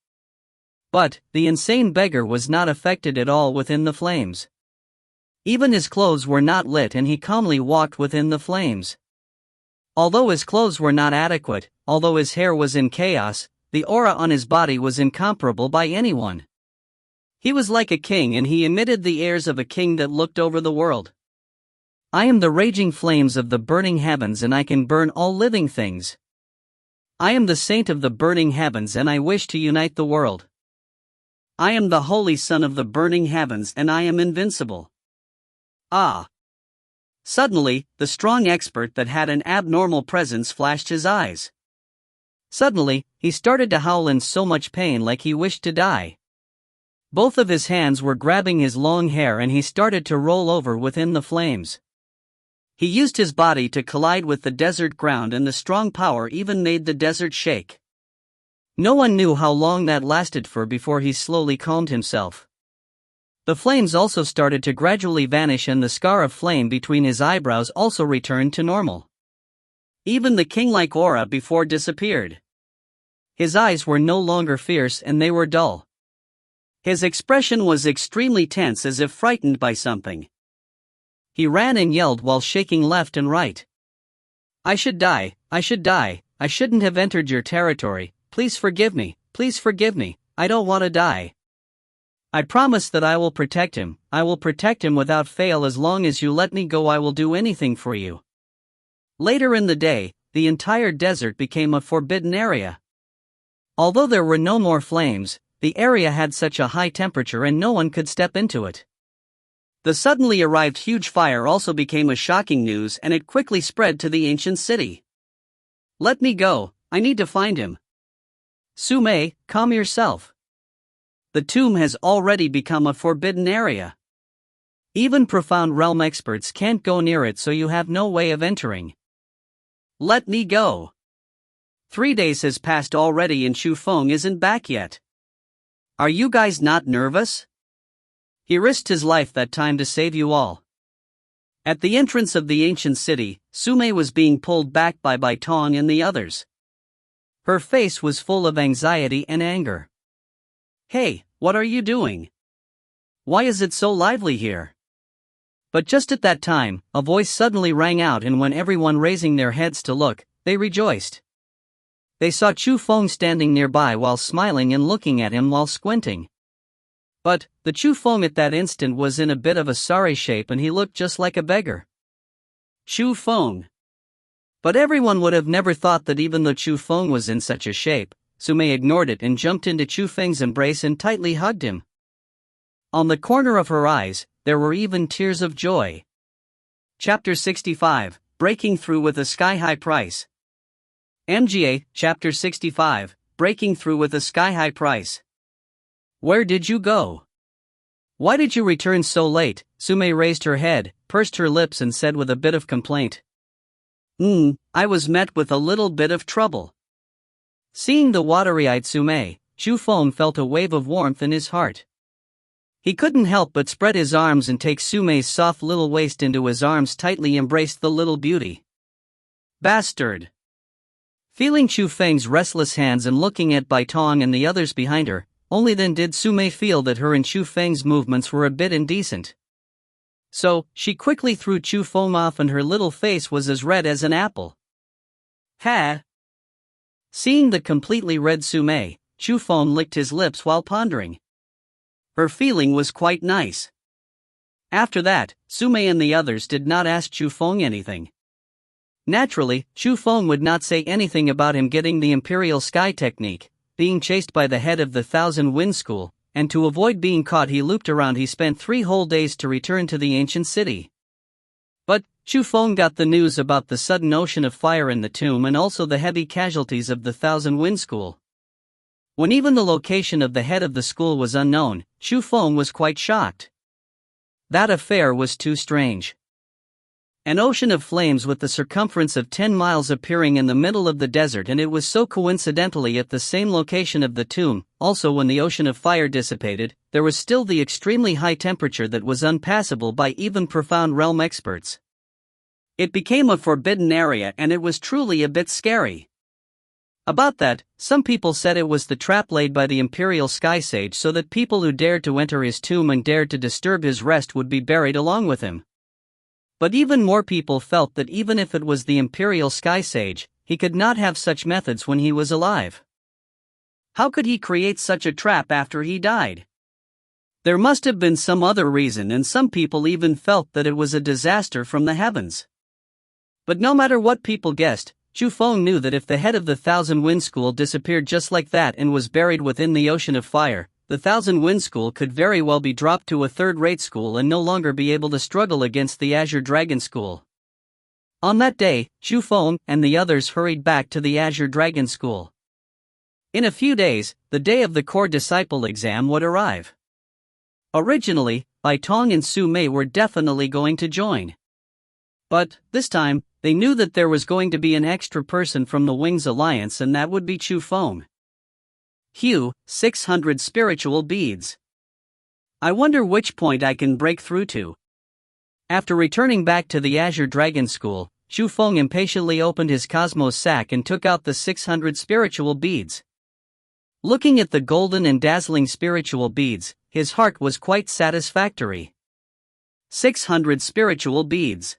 But the insane beggar was not affected at all within the flames. Even his clothes were not lit and he calmly walked within the flames. Although his clothes were not adequate, although his hair was in chaos, the aura on his body was incomparable by anyone. He was like a king and he emitted the airs of a king that looked over the world. I am the raging flames of the burning heavens and I can burn all living things. I am the saint of the burning heavens and I wish to unite the world. I am the holy son of the burning heavens and I am invincible. Ah! Suddenly, the strong expert that had an abnormal presence flashed his eyes. Suddenly, he started to howl in so much pain like he wished to die. Both of his hands were grabbing his long hair and he started to roll over within the flames. He used his body to collide with the desert ground and the strong power even made the desert shake. No one knew how long that lasted for before he slowly calmed himself. The flames also started to gradually vanish and the scar of flame between his eyebrows also returned to normal. Even the king-like aura before disappeared. His eyes were no longer fierce and they were dull. His expression was extremely tense as if frightened by something. He ran and yelled while shaking left and right. I should die, I shouldn't have entered your territory, please forgive me, I don't want to die. I promise that I will protect him without fail as long as you let me go. I will do anything for you. Later in the day, the entire desert became a forbidden area. Although there were no more flames, the area had such a high temperature and no one could step into it. The suddenly arrived huge fire also became a shocking news and it quickly spread to the ancient city. Let me go, I need to find him. Sume, calm yourself. The tomb has already become a forbidden area. Even profound realm experts can't go near it, so you have no way of entering. Let me go. 3 days has passed already and Feng isn't back yet. Are you guys not nervous? He risked his life that time to save you all. At the entrance of the ancient city, Sume was being pulled back by Baitong and the others. Her face was full of anxiety and anger. Hey, what are you doing? Why is it so lively here? But just at that time, a voice suddenly rang out and when everyone raising their heads to look, they rejoiced. They saw Feng standing nearby while smiling and looking at him while squinting. But, the Feng at that instant was in a bit of a sorry shape and he looked just like a beggar. Feng. But everyone would have never thought that even though Feng was in such a shape, Sume ignored it and jumped into Feng's embrace and tightly hugged him. On the corner of her eyes, there were even tears of joy. Chapter 65, Breaking Through with a Sky-High Price. MGA, Chapter 65, Breaking Through with a Sky-High Price. Where did you go? Why did you return so late? Sume raised her head, pursed her lips and said with a bit of complaint. I was met with a little bit of trouble. Seeing the watery-eyed Sume, Feng felt a wave of warmth in his heart. He couldn't help but spread his arms and take Sume's soft little waist into his arms, tightly embraced the little beauty. Bastard! Feeling Feng's restless hands and looking at Baitong and the others behind her, only then did Sume feel that her and Feng's movements were a bit indecent. So, she quickly threw Feng off and her little face was as red as an apple. Ha! Seeing the completely red Sume, Feng licked his lips while pondering. Her feeling was quite nice. After that, Sume and the others did not ask Feng anything. Naturally, Feng would not say anything about him getting the Imperial Sky Technique, being chased by the head of the Thousand Wind School, and to avoid being caught he looped around. He spent 3 whole days to return to the ancient city. But Chu Feng got the news about the sudden ocean of fire in the tomb and also the heavy casualties of the Thousand Wind School. When even the location of the head of the school was unknown, Chu Feng was quite shocked. That affair was too strange. An ocean of flames with the circumference of 10 miles appearing in the middle of the desert, and it was so coincidentally at the same location of the tomb. Also, when the ocean of fire dissipated, there was still the extremely high temperature that was unpassable by even profound realm experts. It became a forbidden area, and it was truly a bit scary. About that, some people said it was the trap laid by the Imperial Sky Sage so that people who dared to enter his tomb and dared to disturb his rest would be buried along with him. But even more people felt that even if it was the Imperial Sky Sage, he could not have such methods when he was alive. How could he create such a trap after he died? There must have been some other reason, and some people even felt that it was a disaster from the heavens. But no matter what people guessed, Chu Feng knew that if the head of the Thousand Wind School disappeared just like that and was buried within the ocean of fire, the Thousand Wind School could very well be dropped to a third-rate school and no longer be able to struggle against the Azure Dragon School. On that day, Chu Feng and the others hurried back to the Azure Dragon School. In a few days, the day of the core disciple exam would arrive. Originally, Bai Tong and Su Mei were definitely going to join. But, this time, they knew that there was going to be an extra person from the Wings Alliance, and that would be Chu Feng. Hugh, 600 spiritual beads. I wonder which point I can break through to. After returning back to the Azure Dragon School, Chu Feng impatiently opened his Cosmos sack and took out the 600 spiritual beads. Looking at the golden and dazzling spiritual beads, his heart was quite satisfactory. 600 spiritual beads.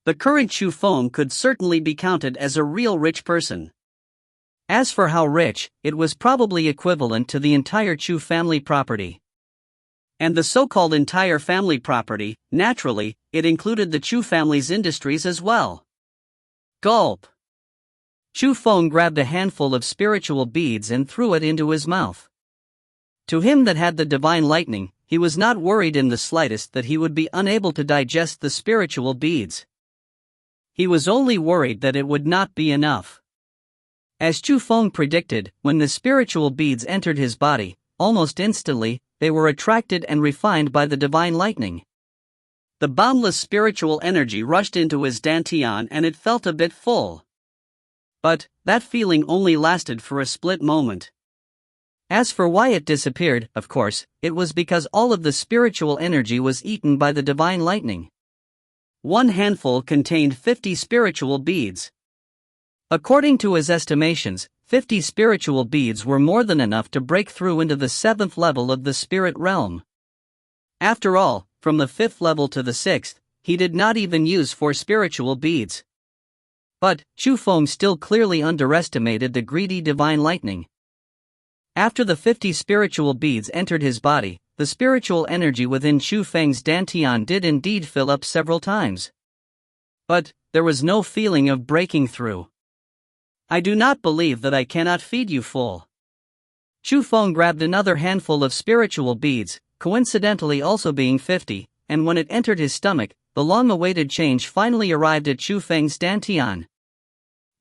The current Chu Feng could certainly be counted as a real rich person. As for how rich, it was probably equivalent to the entire Chu family property. And the so-called entire family property, naturally, it included the Chu family's industries as well. Gulp. Chu Feng grabbed a handful of spiritual beads and threw it into his mouth. To him that had the divine lightning, he was not worried in the slightest that he would be unable to digest the spiritual beads. He was only worried that it would not be enough. As Chu Feng predicted, when the spiritual beads entered his body, almost instantly, they were attracted and refined by the divine lightning. The boundless spiritual energy rushed into his dantian and it felt a bit full. But, that feeling only lasted for a split moment. As for why it disappeared, of course, it was because all of the spiritual energy was eaten by the divine lightning. One handful contained 50 spiritual beads. According to his estimations, 50 spiritual beads were more than enough to break through into the 7th level of the spirit realm. After all, from the 5th level to the 6th, he did not even use 4 spiritual beads. But, Chu Feng still clearly underestimated the greedy divine lightning. After the 50 spiritual beads entered his body, the spiritual energy within Chu Feng's dantian did indeed fill up several times. But, there was no feeling of breaking through. I do not believe that I cannot feed you full. Chu Feng grabbed another handful of spiritual beads, coincidentally also being 50, and when it entered his stomach, the long-awaited change finally arrived at Chu Feng's dantian.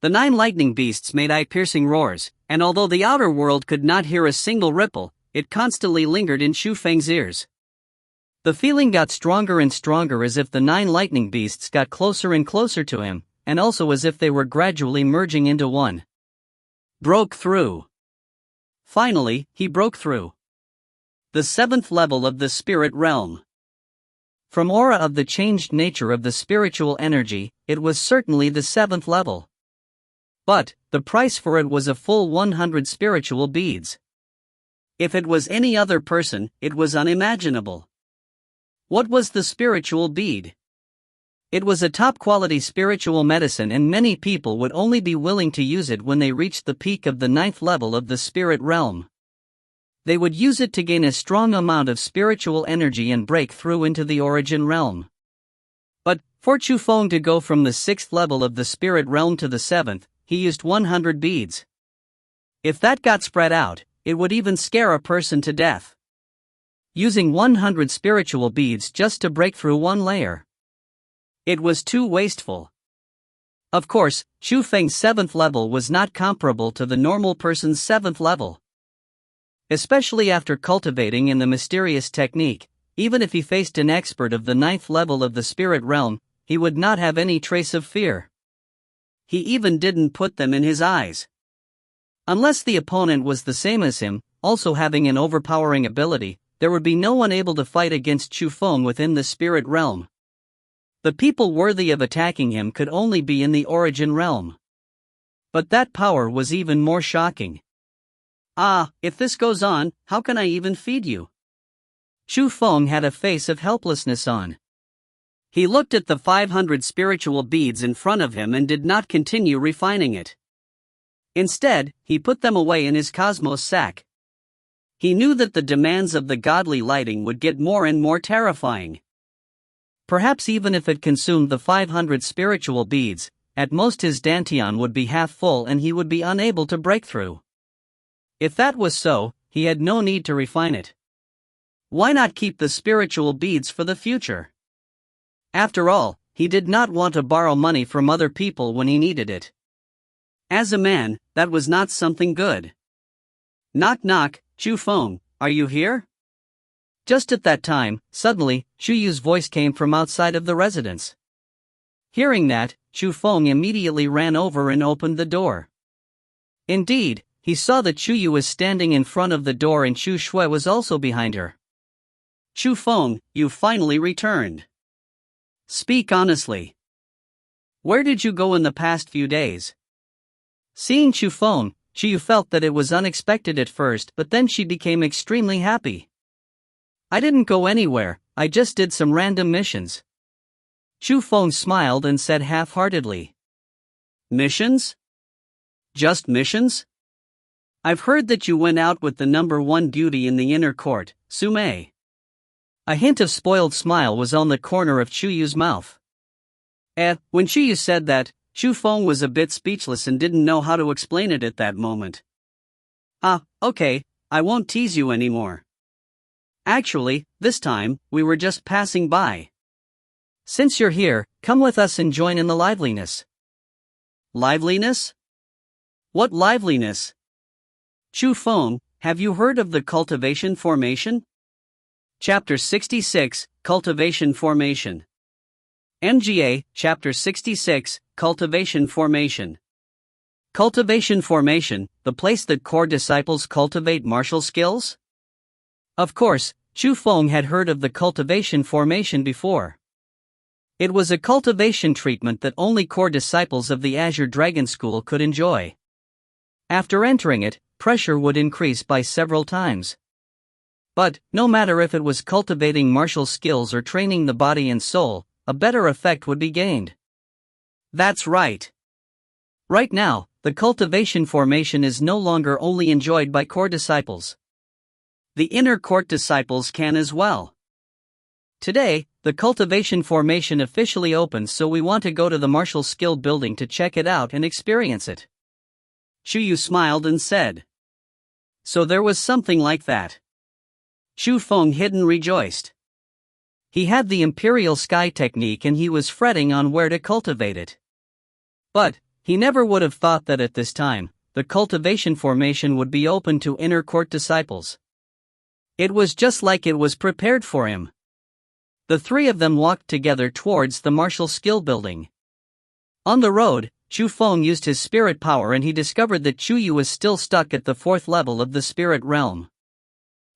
The 9 lightning beasts made eye-piercing roars, and although the outer world could not hear a single ripple, it constantly lingered in Chu Feng's ears. The feeling got stronger and stronger as if the 9 lightning beasts got closer and closer to him, and also as if they were gradually merging into one. Broke through. Finally, he broke through. The 7th level of the spirit realm. From aura of the changed nature of the spiritual energy, it was certainly the 7th level. But, the price for it was a full 100 spiritual beads. If it was any other person, it was unimaginable. What was the spiritual bead? It was a top-quality spiritual medicine, and many people would only be willing to use it when they reached the peak of the 9th level of the spirit realm. They would use it to gain a strong amount of spiritual energy and break through into the origin realm. But, for Chu Feng to go from the 6th level of the spirit realm to the 7th, he used 100 beads. If that got spread out, it would even scare a person to death. Using 100 spiritual beads just to break through one layer. It was too wasteful. Of course, Chu Feng's 7th level was not comparable to the normal person's 7th level. Especially after cultivating in the mysterious technique, even if he faced an expert of the 9th level of the spirit realm, he would not have any trace of fear. He even didn't put them in his eyes. Unless the opponent was the same as him, also having an overpowering ability, there would be no one able to fight against Chu Feng within the spirit realm. The people worthy of attacking him could only be in the origin realm. But that power was even more shocking. If this goes on, how can I even feed you? Chu Feng had a face of helplessness on. He looked at the 500 spiritual beads in front of him and did not continue refining it. Instead, he put them away in his cosmos sack. He knew that the demands of the godly lighting would get more and more terrifying. Perhaps even if it consumed the 500 spiritual beads, at most his dantian would be half full and he would be unable to break through. If that was so, he had no need to refine it. Why not keep the spiritual beads for the future? After all, he did not want to borrow money from other people when he needed it. As a man, that was not something good. Knock knock, Chu Feng, are you here? Just at that time, suddenly, Shu Yu's voice came from outside of the residence. Hearing that, Chu Feng immediately ran over and opened the door. Indeed, he saw that Chu Yu was standing in front of the door and Chu Shui was also behind her. Chu Feng, you finally returned. Speak honestly. Where did you go in the past few days? Seeing Chu Feng, Chu Yu felt that it was unexpected at first, but then she became extremely happy. I didn't go anywhere, I just did some random missions. Chu Feng smiled and said half-heartedly. Missions? Just missions? I've heard that you went out with the number 1 beauty in the inner court, Sume. A hint of spoiled smile was on the corner of Chu Yu's mouth. When Chu Yu said that, Chu Feng was a bit speechless and didn't know how to explain it at that moment. Okay, I won't tease you anymore. Actually, this time, we were just passing by. Since you're here, come with us and join in the liveliness. Liveliness? What liveliness? Chu Feng, have you heard of the cultivation formation? Chapter 66, Cultivation Formation. MGA, Chapter 66, Cultivation Formation. Cultivation Formation, the place that core disciples cultivate martial skills? Of course, Chu Feng had heard of the cultivation formation before. It was a cultivation treatment that only core disciples of the Azure Dragon School could enjoy. After entering it, pressure would increase by several times. But, no matter if it was cultivating martial skills or training the body and soul, a better effect would be gained. That's right. Right now, the cultivation formation is no longer only enjoyed by core disciples. The inner court disciples can as well. Today, the cultivation formation officially opens, so we want to go to the martial skill building to check it out and experience it. Chu Yu smiled and said. So there was something like that. Chu Feng hidden rejoiced. He had the Imperial Sky technique and he was fretting on where to cultivate it. But, he never would have thought that at this time, the cultivation formation would be open to inner court disciples. It was just like it was prepared for him. The three of them walked together towards the martial skill building. On the road, Chu Feng used his spirit power and he discovered that Chu Yu was still stuck at the 4th level of the spirit realm.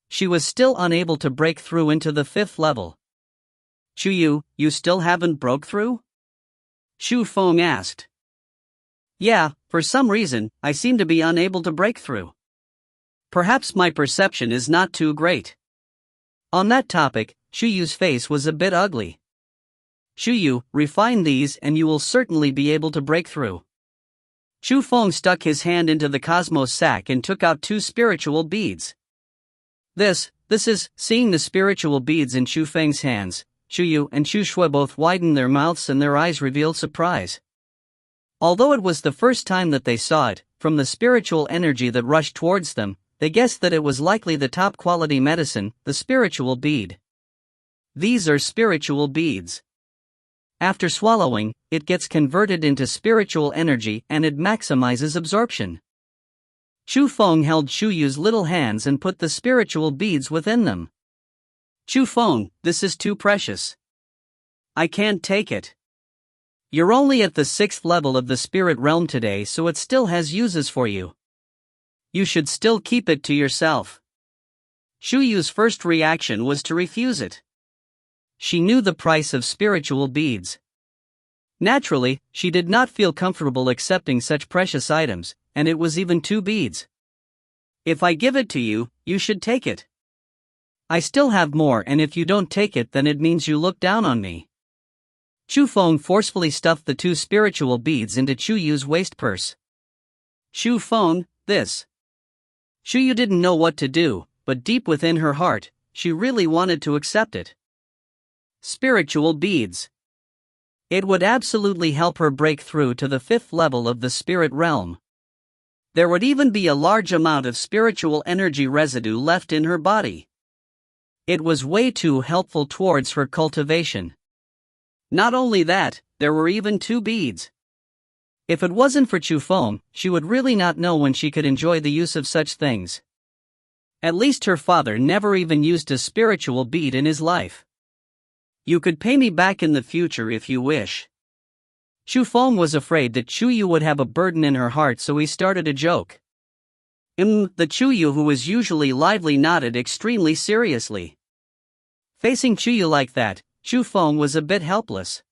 She was still unable to break through into the 5th level. Chu Yu, you still haven't broke through? Chu Feng asked. Yeah, for some reason, I seem to be unable to break through. Perhaps my perception is not too great. On that topic, Chu Yu's face was a bit ugly. Chu Yu, refine these and you will certainly be able to break through. Chu Feng stuck his hand into the cosmos sack and took out 2 spiritual beads. This is, seeing the spiritual beads in Chu Feng's hands, Chu Yu and Chu Shui both widened their mouths and their eyes revealed surprise. Although it was the first time that they saw it, from the spiritual energy that rushed towards them, they guessed that it was likely the top quality medicine, the spiritual bead. These are spiritual beads. After swallowing, it gets converted into spiritual energy and it maximizes absorption. Chu Feng held Chu Yu's little hands and put the spiritual beads within them. Chu Feng, this is too precious. I can't take it. You're only at the 6th level of the spirit realm today, so it still has uses for you. You should still keep it to yourself. Chu Yu's first reaction was to refuse it. She knew the price of spiritual beads. Naturally, she did not feel comfortable accepting such precious items, and it was even 2 beads. If I give it to you, you should take it. I still have more, and if you don't take it, then it means you look down on me. Chu Feng forcefully stuffed the 2 spiritual beads into Chu Yu's waist purse. Chu Feng, this. Chu Yu didn't know what to do, but deep within her heart, she really wanted to accept it. Spiritual beads. It would absolutely help her break through to the 5th level of the spirit realm. There would even be a large amount of spiritual energy residue left in her body. It was way too helpful towards her cultivation. Not only that, there were even 2 beads. If it wasn't for Chu Feng, she would really not know when she could enjoy the use of such things. At least her father never even used a spiritual bead in his life. You could pay me back in the future if you wish. Chu Feng was afraid that Chu Yu would have a burden in her heart, so he started a joke. The Chu Yu, who was usually lively, nodded extremely seriously. Facing Chu Yu like that, Chu Feng was a bit helpless.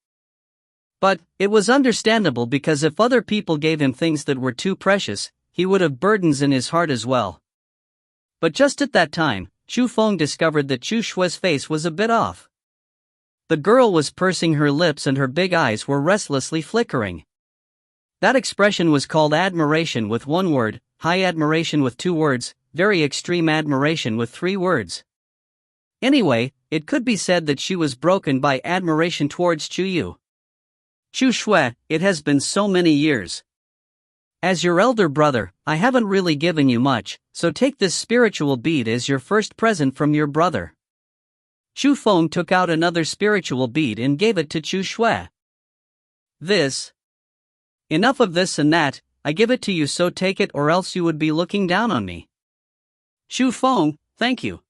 But it was understandable, because if other people gave him things that were too precious, he would have burdens in his heart as well. But just at that time, Chu Feng discovered that Chu Shue's face was a bit off. The girl was pursing her lips and her big eyes were restlessly flickering. That expression was called admiration with 1 word, high admiration with 2 words, very extreme admiration with 3 words. Anyway, it could be said that she was broken by admiration towards Chu Yu. Chu Shue, it has been so many years. As your elder brother, I haven't really given you much, so take this spiritual bead as your first present from your brother. Chu Feng took out another spiritual bead and gave it to Chu Shue. This. Enough of this and that, I give it to you, so take it or else you would be looking down on me. Chu Feng, thank you.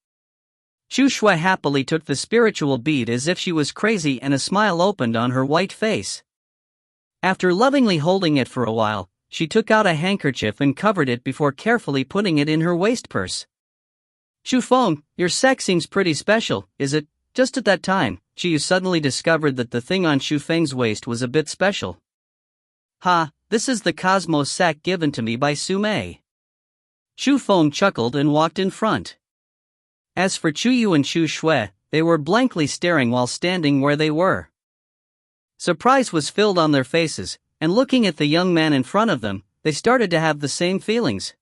Chu Shue happily took the spiritual bead as if she was crazy, and a smile opened on her white face. After lovingly holding it for a while, she took out a handkerchief and covered it before carefully putting it in her waist purse. Chu Feng, your sack seems pretty special, is it? Just at that time, Chu Yu suddenly discovered that the thing on Chu Feng's waist was a bit special. Ha, this is the Cosmos sack given to me by Su Mei. Chu Feng chuckled and walked in front. As for Chu Yu and Chu Shue, they were blankly staring while standing where they were. Surprise was filled on their faces, and looking at the young man in front of them, they started to have the same feelings.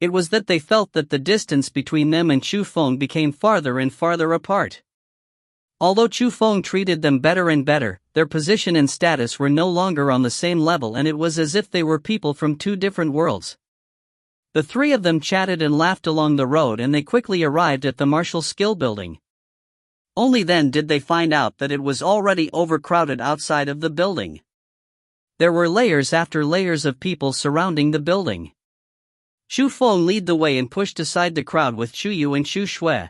It was that they felt that the distance between them and Chu Feng became farther and farther apart. Although Chu Feng treated them better and better, their position and status were no longer on the same level, and it was as if they were people from 2 different worlds. The 3 of them chatted and laughed along the road, and they quickly arrived at the martial skill building. Only then did they find out that it was already overcrowded outside of the building. There were layers after layers of people surrounding the building. Chu Feng led the way and pushed aside the crowd with Chu Yu and Chu Shue.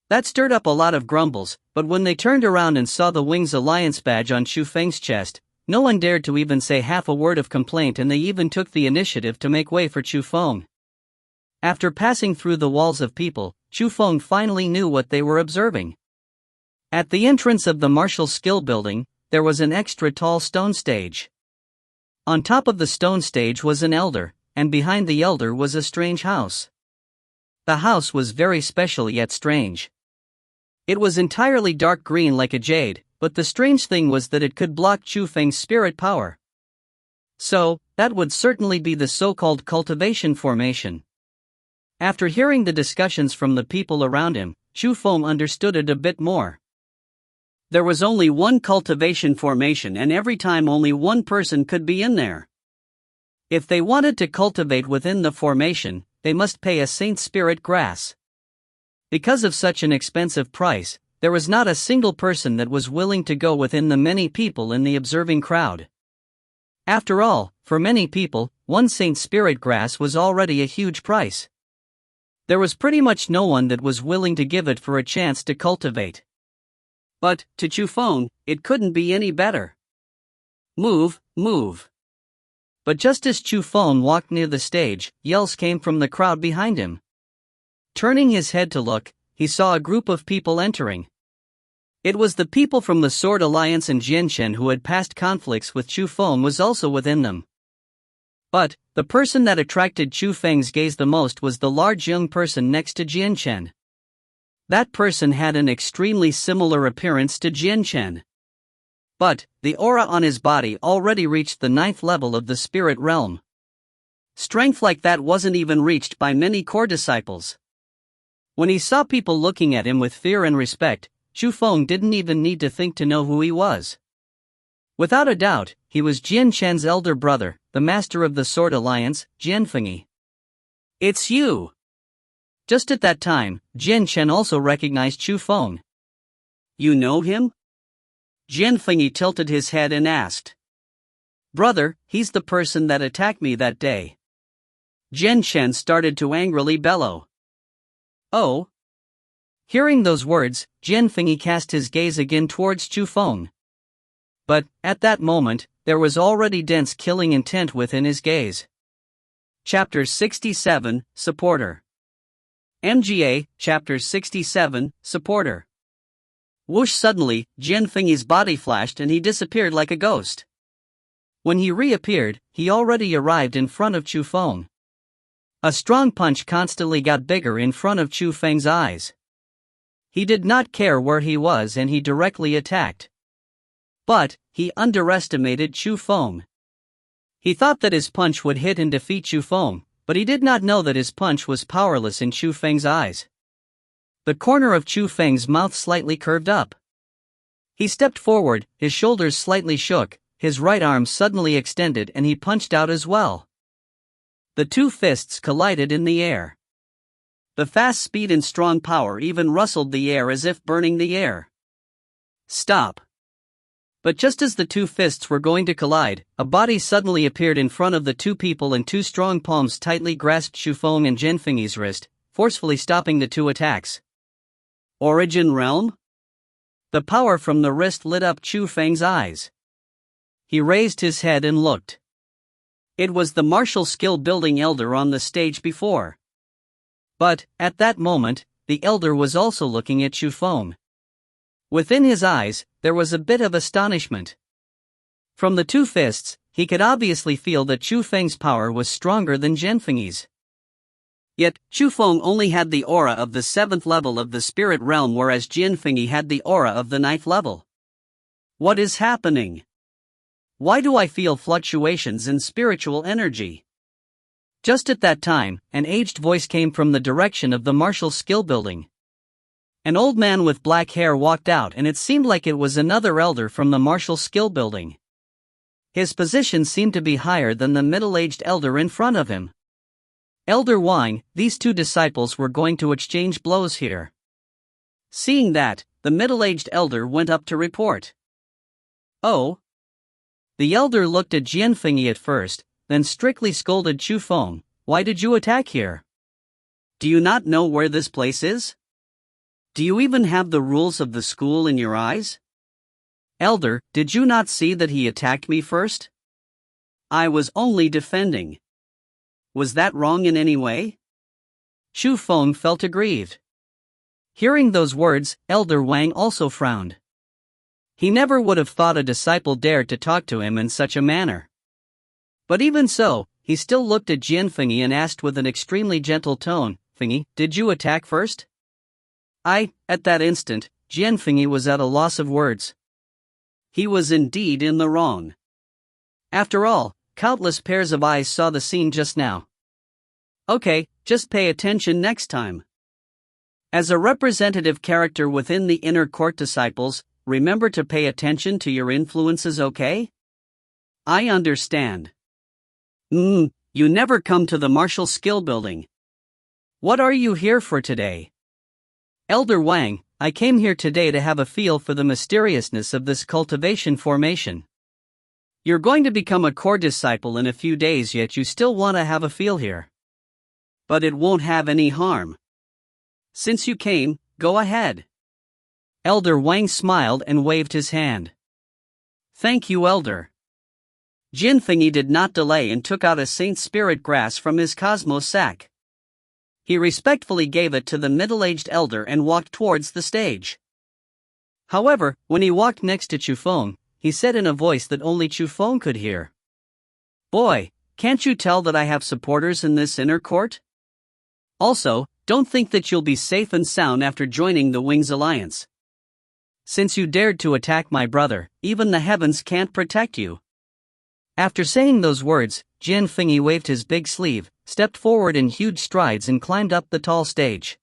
That stirred up a lot of grumbles, but when they turned around and saw the Wings Alliance badge on Chu Feng's chest, no one dared to even say half a word of complaint, and they even took the initiative to make way for Chu Feng. After passing through the walls of people, Chu Feng finally knew what they were observing. At the entrance of the martial skill building, there was an extra tall stone stage. On top of the stone stage was an elder, and behind the elder was a strange house. The house was very special yet strange. It was entirely dark green like a jade, but the strange thing was that it could block Chu Feng's spirit power. So, that would certainly be the so-called cultivation formation. After hearing the discussions from the people around him, Chu Feng understood it a bit more. There was only one cultivation formation, and every time only one person could be in there. If they wanted to cultivate within the formation, they must pay a Saint Spirit grass. Because of such an expensive price, there was not a single person that was willing to go within the many people in the observing crowd. After all, for many people, one Saint Spirit grass was already a huge price. There was pretty much no one that was willing to give it for a chance to cultivate. But, to Chu Feng, it couldn't be any better. Move, move. But just as Chu Feng walked near the stage, yells came from the crowd behind him. Turning his head to look, he saw a group of people entering. It was the people from the Sword Alliance, and Jianshen, who had past conflicts with Chu Feng, was also within them. But, the person that attracted Chu Feng's gaze the most was the large young person next to Jianshen. That person had an extremely similar appearance to Jianshen. But, the aura on his body already reached the 9th level of the spirit realm. Strength like that wasn't even reached by many core disciples. When he saw people looking at him with fear and respect, Chu Feng didn't even need to think to know who he was. Without a doubt, he was Jianshen's elder brother, the master of the Sword Alliance, Jianfeng. It's you! Just at that time, Jianshen also recognized Chu Feng. You know him? Jianfeng tilted his head and asked. Brother, he's the person that attacked me that day. Jianshen started to angrily bellow. Oh? Hearing those words, Jianfeng cast his gaze again towards Chu Feng. But, at that moment, there was already dense killing intent within his gaze. Chapter 67, Supporter. MGA, Chapter 67, Supporter. Whoosh! Suddenly, Jianfeng's body flashed and he disappeared like a ghost. When he reappeared, he already arrived in front of Chu Feng. A strong punch constantly got bigger in front of Chu Feng's eyes. He did not care where he was and he directly attacked. But, he underestimated Chu Feng. He thought that his punch would hit and defeat Chu Feng, but he did not know that his punch was powerless in Chu Feng's eyes. The corner of Chu Feng's mouth slightly curved up. He stepped forward, his shoulders slightly shook, his right arm suddenly extended and he punched out as well. The two fists collided in the air. The fast speed and strong power even rustled the air as if burning the air. Stop! But just as the two fists were going to collide, a body suddenly appeared in front of the two people and two strong palms tightly grasped Chu Feng and Jianfeng's wrist, forcefully stopping the two attacks. Origin Realm? The power from the wrist lit up Chu Feng's eyes. He raised his head and looked. It was the martial skill building elder on the stage before. But, at that moment, the elder was also looking at Chu Feng. Within his eyes, there was a bit of astonishment. From the two fists, he could obviously feel that Chu Feng's power was stronger than Jianfeng's. Yet, Chu Feng only had the aura of the 7th level of the spirit realm, whereas Jianfeng had the aura of the 9th level. What is happening? Why do I feel fluctuations in spiritual energy? Just at that time, an aged voice came from the direction of the martial skill building. An old man with black hair walked out and it seemed like it was another elder from the martial skill building. His position seemed to be higher than the middle-aged elder in front of him. Elder Wang, these two disciples were going to exchange blows here. Seeing that, the middle-aged elder went up to report. Oh? The elder looked at Jianfeng at first, then strictly scolded Chu Feng. Why did you attack here? Do you not know where this place is? Do you even have the rules of the school in your eyes? Elder, did you not see that he attacked me first? I was only defending. Was that wrong in any way? Chu Feng felt aggrieved. Hearing those words, Elder Wang also frowned. He never would have thought a disciple dared to talk to him in such a manner. But even so, he still looked at Jianfeng and asked with an extremely gentle tone, Feng, did you attack first? At that instant, Jianfeng was at a loss of words. He was indeed in the wrong. After all, countless pairs of eyes saw the scene just now. Okay, just pay attention next time. As a representative character within the inner court disciples, remember to pay attention to your influences, okay? I understand. You never come to the martial skill building. What are you here for today? Elder Wang, I came here today to have a feel for the mysteriousness of this cultivation formation. You're going to become a core disciple in a few days, yet you still want to have a feel here. But it won't have any harm. Since you came, go ahead. Elder Wang smiled and waved his hand. Thank you, Elder. Jin Fengyi did not delay and took out a Saint Spirit grass from his cosmos sack. He respectfully gave it to the middle-aged elder and walked towards the stage. However, when he walked next to Chu Feng, he said in a voice that only Chu Feng could hear. Boy, can't you tell that I have supporters in this inner court? Also, don't think that you'll be safe and sound after joining the Wings Alliance. Since you dared to attack my brother, even the heavens can't protect you. After saying those words, Jin Fengyi waved his big sleeve, stepped forward in huge strides and climbed up the tall stage.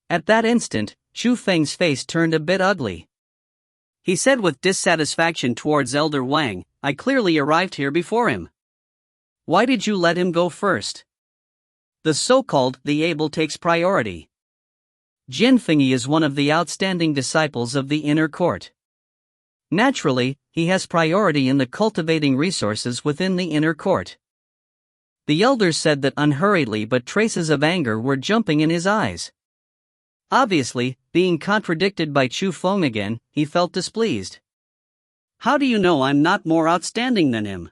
At that instant, Chu Feng's face turned a bit ugly. He said with dissatisfaction towards Elder Wang, I clearly arrived here before him. Why did you let him go first? The so-called the able takes priority. Jin Fengyi is one of the outstanding disciples of the inner court. Naturally, he has priority in the cultivating resources within the inner court. The elders said that unhurriedly, but traces of anger were jumping in his eyes. Obviously, being contradicted by Chu Feng again, he felt displeased. How do you know I'm not more outstanding than him?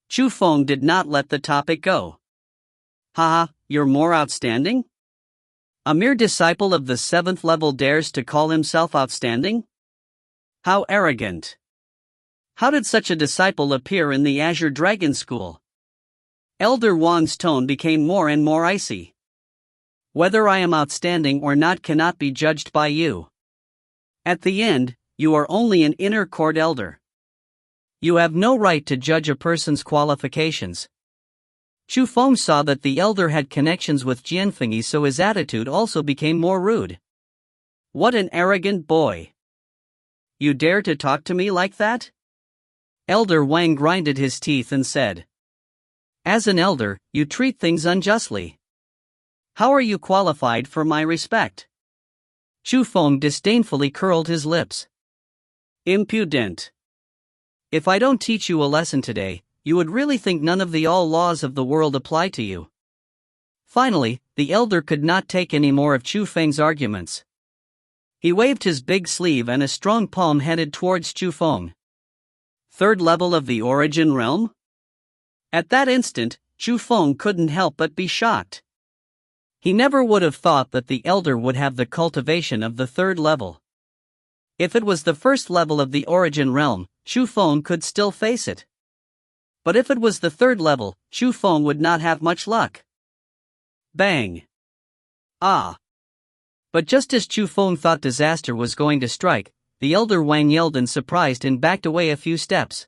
Chu Feng did not let the topic go. Haha, you're more outstanding? A mere disciple of the 7th level dares to call himself outstanding? How arrogant. How did such a disciple appear in the Azure Dragon School? Elder Wang's tone became more and more icy. Whether I am outstanding or not cannot be judged by you. At the end, you are only an inner court elder. You have no right to judge a person's qualifications. Chu Feng saw that the elder had connections with Jin Fengyi, so his attitude also became more rude. What an arrogant boy. You dare to talk to me like that? Elder Wang grinded his teeth and said. As an elder, you treat things unjustly. How are you qualified for my respect? Chu Feng disdainfully curled his lips. Impudent. If I don't teach you a lesson today, you would really think none of the all laws of the world apply to you. Finally, the elder could not take any more of Chu Feng's arguments. He waved his big sleeve and a strong palm headed towards Chu Feng. 3rd level of the Origin Realm? At that instant, Chu Feng couldn't help but be shocked. He never would have thought that the elder would have the cultivation of the 3rd level. If it was the 1st level of the Origin Realm, Chu Feng could still face it. But if it was the 3rd level, Chu Feng would not have much luck. Bang! Ah! But just as Chu Feng thought disaster was going to strike, the elder Wang yelled in surprise and backed away a few steps.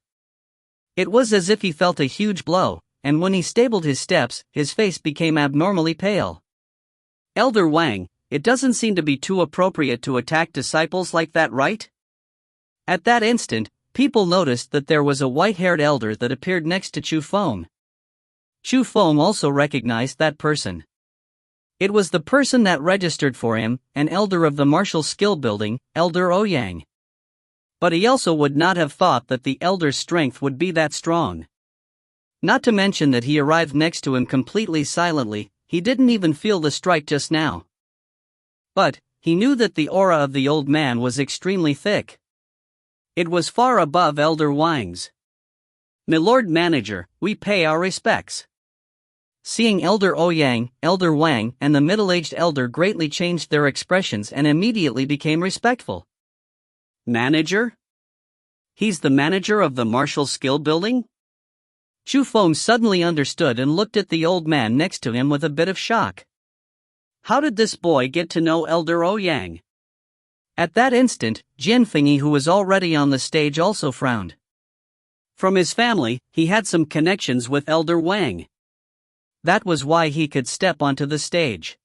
It was as if he felt a huge blow, and when he stabled his steps, his face became abnormally pale. Elder Wang, it doesn't seem to be too appropriate to attack disciples like that, right? At that instant, people noticed that there was a white-haired elder that appeared next to Chu Feng. Chu Feng also recognized that person. It was the person that registered for him, an elder of the martial skill building, Elder Ouyang. But he also would not have thought that the elder's strength would be that strong. Not to mention that he arrived next to him completely silently, he didn't even feel the strike just now. But, he knew that the aura of the old man was extremely thick. It was far above Elder Wang's. Milord Manager, we pay our respects. Seeing Elder Ouyang, Elder Wang, and the middle-aged elder greatly changed their expressions and immediately became respectful. Manager? He's the manager of the martial skill building? Chu Feng suddenly understood and looked at the old man next to him with a bit of shock. How did this boy get to know Elder Ouyang? At that instant, Jin Fengyi, who was already on the stage, also frowned. From his family, he had some connections with Elder Wang. That was why he could step onto the stage.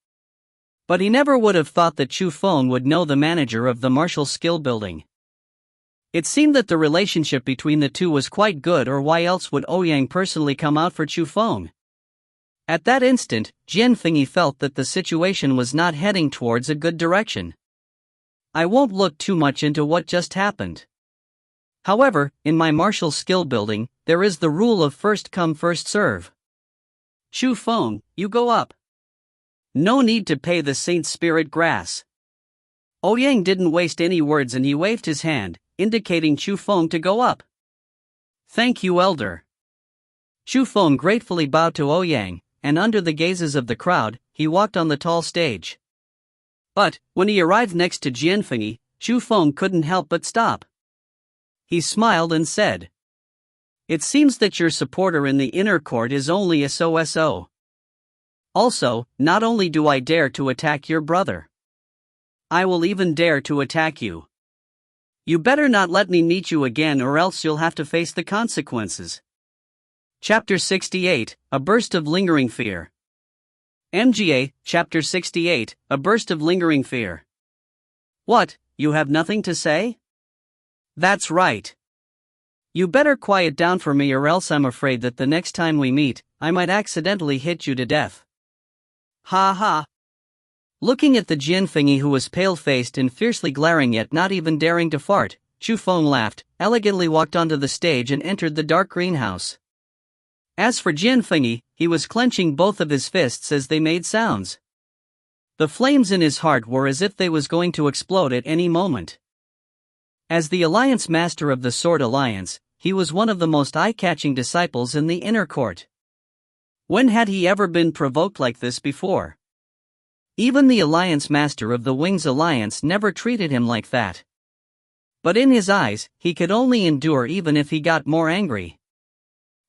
But he never would have thought that Chu Feng would know the manager of the martial skill building. It seemed that the relationship between the two was quite good, or why else would Ouyang personally come out for Chu Feng? At that instant, Jin Fengyi felt that the situation was not heading towards a good direction. I won't look too much into what just happened. However, in my martial skill building, there is the rule of first come first serve. Chu Feng, you go up. No need to pay the Saint Spirit grass. Ouyang didn't waste any words and he waved his hand, indicating Chu Feng to go up. Thank you, Elder. Chu Feng gratefully bowed to Ouyang, and under the gazes of the crowd, he walked on the tall stage. But, when he arrived next to Jianfeng, Chu Feng couldn't help but stop. He smiled and said, "It seems that your supporter in the inner court is only a so-so. Also, not only do I dare to attack your brother, I will even dare to attack you. You better not let me meet you again or else you'll have to face the consequences." Chapter 68, A Burst of Lingering Fear. MGA, Chapter 68, A Burst of Lingering Fear. What, you have nothing to say? That's right. You better quiet down for me or else I'm afraid that the next time we meet, I might accidentally hit you to death. Ha ha. Looking at the Jianfeng who was pale-faced and fiercely glaring yet not even daring to fart, Chu Feng laughed, elegantly walked onto the stage and entered the dark greenhouse. As for Jianfeng, he was clenching both of his fists as they made sounds. The flames in his heart were as if they was going to explode at any moment. As the Alliance Master of the Sword Alliance, he was one of the most eye-catching disciples in the inner court. When had he ever been provoked like this before? Even the Alliance Master of the Wings Alliance never treated him like that. But in his eyes, he could only endure even if he got more angry.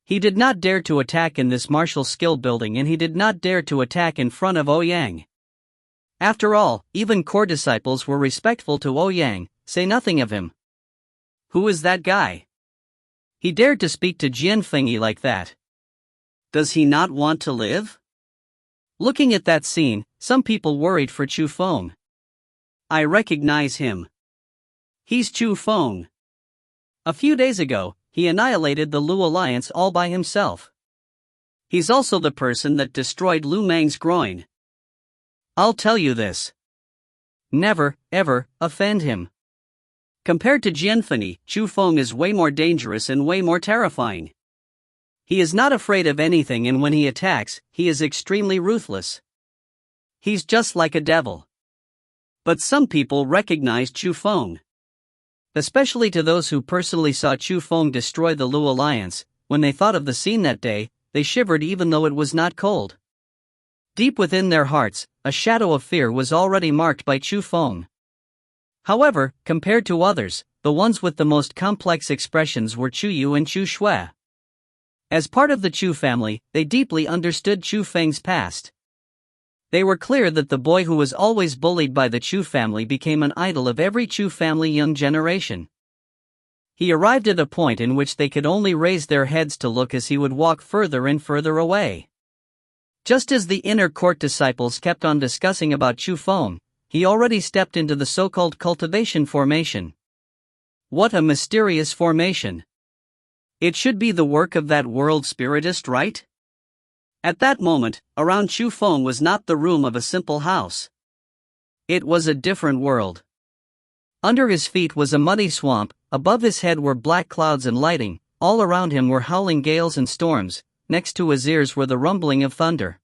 He did not dare to attack in this martial skill building and he did not dare to attack in front of Ouyang. After all, even core disciples were respectful to Ouyang, say nothing of him. Who is that guy? He dared to speak to Jianfeng like that. Does he not want to live? Looking at that scene, some people worried for Chu Feng. I recognize him. He's Chu Feng. A few days ago, he annihilated the Lu Alliance all by himself. He's also the person that destroyed Lu Mang's groin. I'll tell you this. Never, ever, offend him. Compared to Jianfeng, Chu Feng is way more dangerous and way more terrifying. He is not afraid of anything and when he attacks, he is extremely ruthless. He's just like a devil. But some people recognize Chu Feng. Especially to those who personally saw Chu Feng destroy the Lu Alliance, when they thought of the scene that day, they shivered even though it was not cold. Deep within their hearts, a shadow of fear was already marked by Chu Feng. However, compared to others, the ones with the most complex expressions were Chu Yu and Chu Shui. As part of the Chu family, they deeply understood Chu Feng's past. They were clear that the boy who was always bullied by the Chu family became an idol of every Chu family young generation. He arrived at a point in which they could only raise their heads to look as he would walk further and further away. Just as the inner court disciples kept on discussing about Chu Feng, he already stepped into the so-called cultivation formation. What a mysterious formation! It should be the work of that world spiritist, right? At that moment, around Chu Feng was not the room of a simple house. It was a different world. Under his feet was a muddy swamp, above his head were black clouds and lightning, all around him were howling gales and storms, next to his ears were the rumbling of thunder.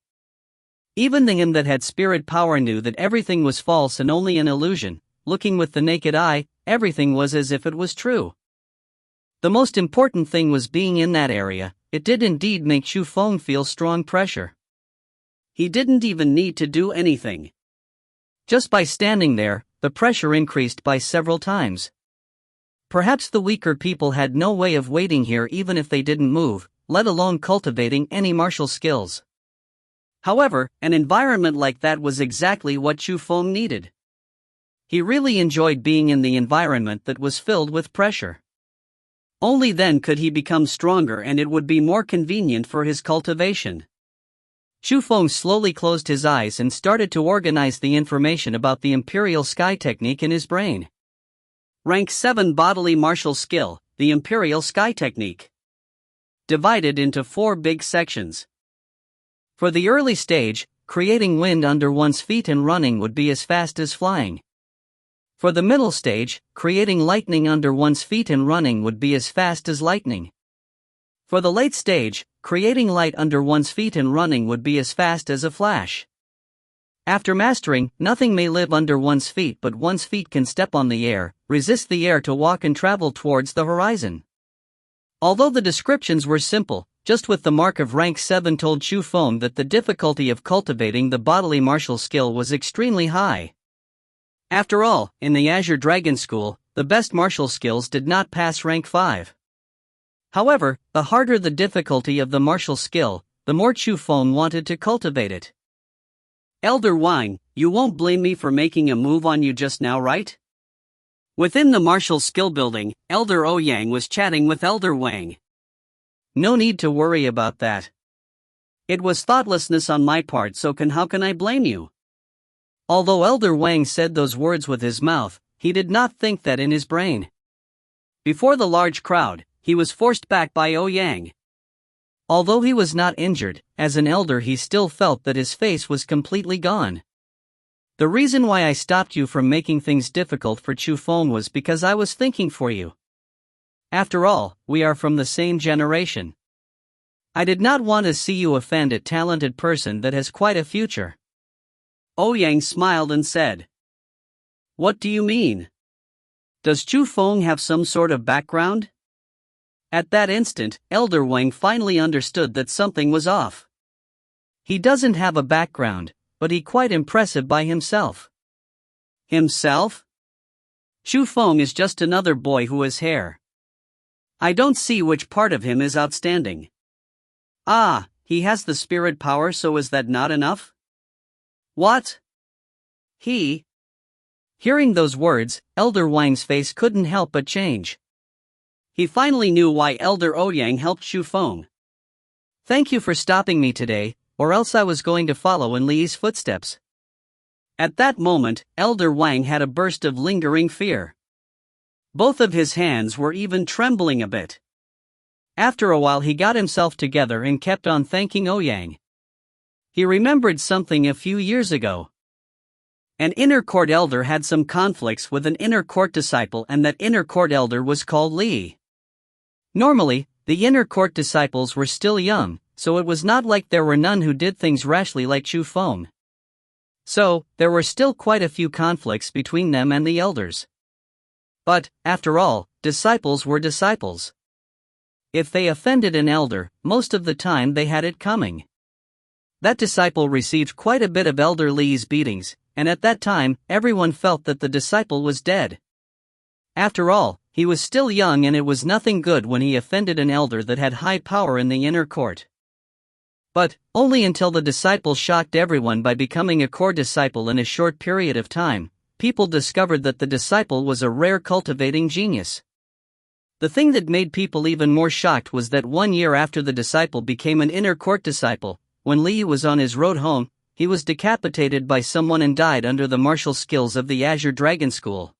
Even the him that had spirit power knew that everything was false and only an illusion. Looking with the naked eye, everything was as if it was true. The most important thing was being in that area. It did indeed make Chu Feng feel strong pressure. He didn't even need to do anything. Just by standing there, the pressure increased by several times. Perhaps the weaker people had no way of waiting here even if they didn't move, let alone cultivating any martial skills. However, an environment like that was exactly what Chu Feng needed. He really enjoyed being in the environment that was filled with pressure. Only then could he become stronger and it would be more convenient for his cultivation. Chu Feng slowly closed his eyes and started to organize the information about the Imperial Sky Technique in his brain. Rank 7 Bodily Martial Skill, the Imperial Sky Technique. Divided into 4 big sections. For the early stage, creating wind under one's feet and running would be as fast as flying. For the middle stage, creating lightning under one's feet and running would be as fast as lightning. For the late stage, creating light under one's feet and running would be as fast as a flash. After mastering, nothing may live under one's feet, but one's feet can step on the air, resist the air to walk and travel towards the horizon. Although the descriptions were simple, just with the mark of rank 7 told Chu Feng that the difficulty of cultivating the bodily martial skill was extremely high. After all, in the Azure Dragon School, the best martial skills did not pass rank 5. However, the harder the difficulty of the martial skill, the more Chu Feng wanted to cultivate it. Elder Wang, you won't blame me for making a move on you just now, right? Within the martial skill building, Elder Ouyang was chatting with Elder Wang. No need to worry about that. It was thoughtlessness on my part, so how can I blame you? Although Elder Wang said those words with his mouth, he did not think that in his brain. Before the large crowd, he was forced back by Ouyang. Although he was not injured, as an elder he still felt that his face was completely gone. The reason why I stopped you from making things difficult for Chu Feng was because I was thinking for you. After all, we are from the same generation. I did not want to see you offend a talented person that has quite a future. Ouyang smiled and said, "What do you mean? Does Chu Feng have some sort of background?" At that instant, Elder Wang finally understood that something was off. He doesn't have a background, but he's quite impressive by himself. Himself? Chu Feng is just another boy who has hair. I don't see which part of him is outstanding. Ah, he has the spirit power, so is that not enough? What? He? Hearing those words, Elder Wang's face couldn't help but change. He finally knew why Elder Ouyang helped Chu Feng. Thank you for stopping me today, or else I was going to follow in Li's footsteps. At that moment, Elder Wang had a burst of lingering fear. Both of his hands were even trembling a bit. After a while he got himself together and kept on thanking Ouyang. He remembered something a few years ago. An inner court elder had some conflicts with an inner court disciple, and that inner court elder was called Li. Normally, the inner court disciples were still young, so it was not like there were none who did things rashly like Chu Feng. So, there were still quite a few conflicts between them and the elders. But, after all, disciples were disciples. If they offended an elder, most of the time they had it coming. That disciple received quite a bit of Elder Li's beatings, and at that time, everyone felt that the disciple was dead. After all, he was still young, and it was nothing good when he offended an elder that had high power in the inner court. But, only until the disciple shocked everyone by becoming a core disciple in a short period of time, people discovered that the disciple was a rare cultivating genius. The thing that made people even more shocked was that 1 year after the disciple became an inner court disciple, when Li was on his road home, he was decapitated by someone and died under the martial skills of the Azure Dragon School.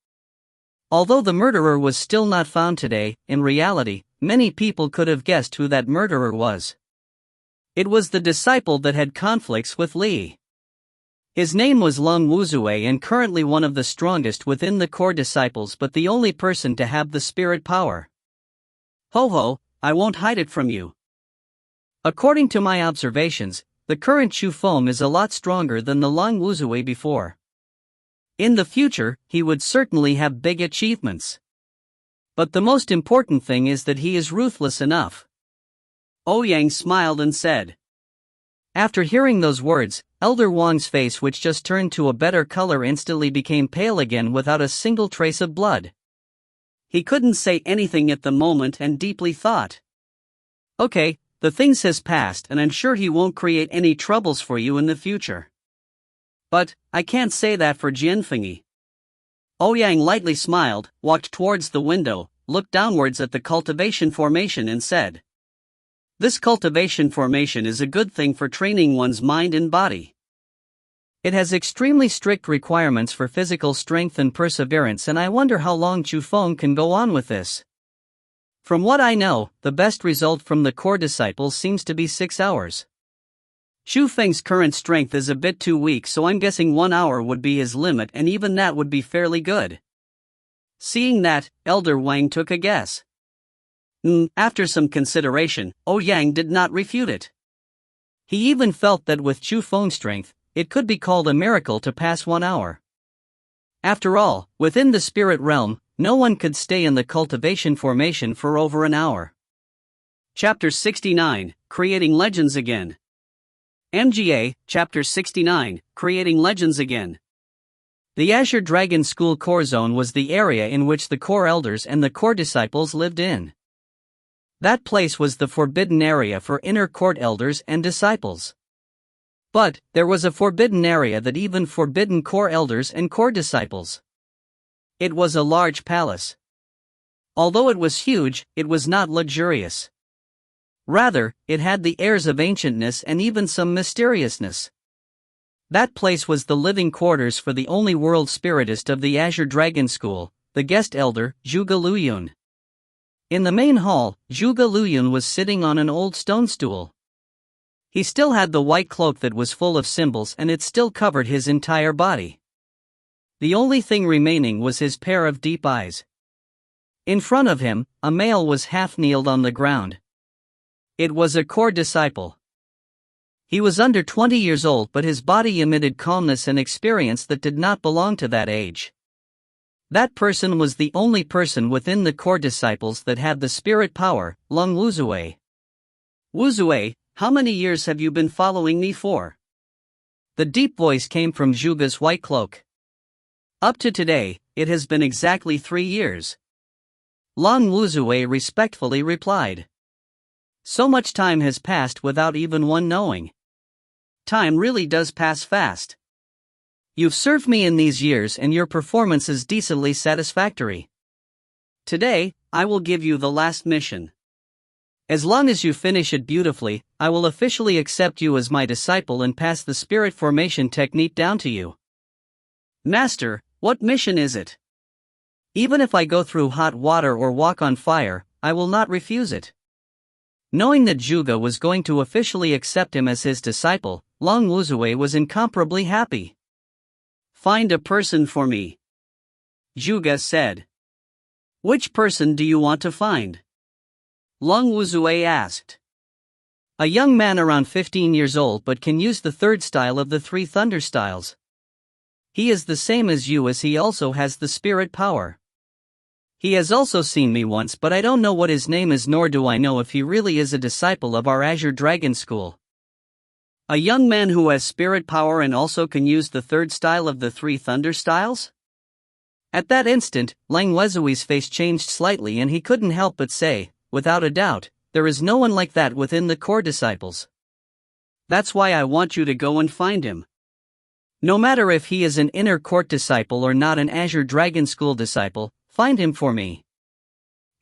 Although the murderer was still not found today, in reality, many people could have guessed who that murderer was. It was the disciple that had conflicts with Li. His name was Lung Wuzue, and currently one of the strongest within the core disciples, but the only person to have the spirit power. Ho ho, I won't hide it from you. According to my observations, the current Chu Feng is a lot stronger than the Lung Wuzue before. In the future, he would certainly have big achievements. But the most important thing is that he is ruthless enough. Ouyang smiled and said. After hearing those words, Elder Wang's face, which just turned to a better color, instantly became pale again without a single trace of blood. He couldn't say anything at the moment and deeply thought. Okay, the things has passed, and I'm sure he won't create any troubles for you in the future. But, I can't say that for Jianfengyi. Ouyang lightly smiled, walked towards the window, looked downwards at the cultivation formation and said. This cultivation formation is a good thing for training one's mind and body. It has extremely strict requirements for physical strength and perseverance, and I wonder how long Chu Feng can go on with this. From what I know, the best result from the core disciples seems to be 6 hours. Chu Feng's current strength is a bit too weak, so I'm guessing 1 hour would be his limit, and even that would be fairly good. Seeing that, Elder Wang took a guess. After some consideration, Ouyang did not refute it. He even felt that with Chu Feng's strength, it could be called a miracle to pass 1 hour. After all, within the spirit realm, no one could stay in the cultivation formation for over an hour. Chapter 69, Creating Legends Again. MGA, Chapter 69, Creating Legends Again. The Azure Dragon School Core Zone was the area in which the core elders and the core disciples lived in. That place was the forbidden area for inner court elders and disciples. But, there was a forbidden area that even forbidden core elders and core disciples. It was a large palace. Although it was huge, it was not luxurious. Rather, it had the airs of ancientness and even some mysteriousness. That place was the living quarters for the only world spiritist of the Azure Dragon School, the guest elder, Zhuge Luyun. In the main hall, Zhuge Luyun was sitting on an old stone stool. He still had the white cloak that was full of symbols and it still covered his entire body. The only thing remaining was his pair of deep eyes. In front of him, a male was half-kneeled on the ground. It was a core disciple. He was under 20 years old, but his body emitted calmness and experience that did not belong to that age. That person was the only person within the core disciples that had the spirit power, Lung Wuzue. Wuzue, how many years have you been following me for? The deep voice came from Zhuge's white cloak. Up to today, it has been exactly 3 years. Lung Wuzue respectfully replied. So much time has passed without even one knowing. Time really does pass fast. You've served me in these years and your performance is decently satisfactory. Today, I will give you the last mission. As long as you finish it beautifully, I will officially accept you as my disciple and pass the spirit formation technique down to you. Master, what mission is it? Even if I go through hot water or walk on fire, I will not refuse it. Knowing that Zhuge was going to officially accept him as his disciple, Lung Wuzue was incomparably happy. Find a person for me. Zhuge said. Which person do you want to find? Lung Wuzue asked. A young man around 15 years old but can use the third style of the 3 thunder styles. He is the same as you as he also has the spirit power. He has also seen me once but I don't know what his name is nor do I know if he really is a disciple of our Azure Dragon School. A young man who has spirit power and also can use the third style of the 3 thunder styles? At that instant, Lang Wezui's face changed slightly and he couldn't help but say, without a doubt, there is no one like that within the core disciples. That's why I want you to go and find him. No matter if he is an inner court disciple or not an Azure Dragon School disciple, find him for me.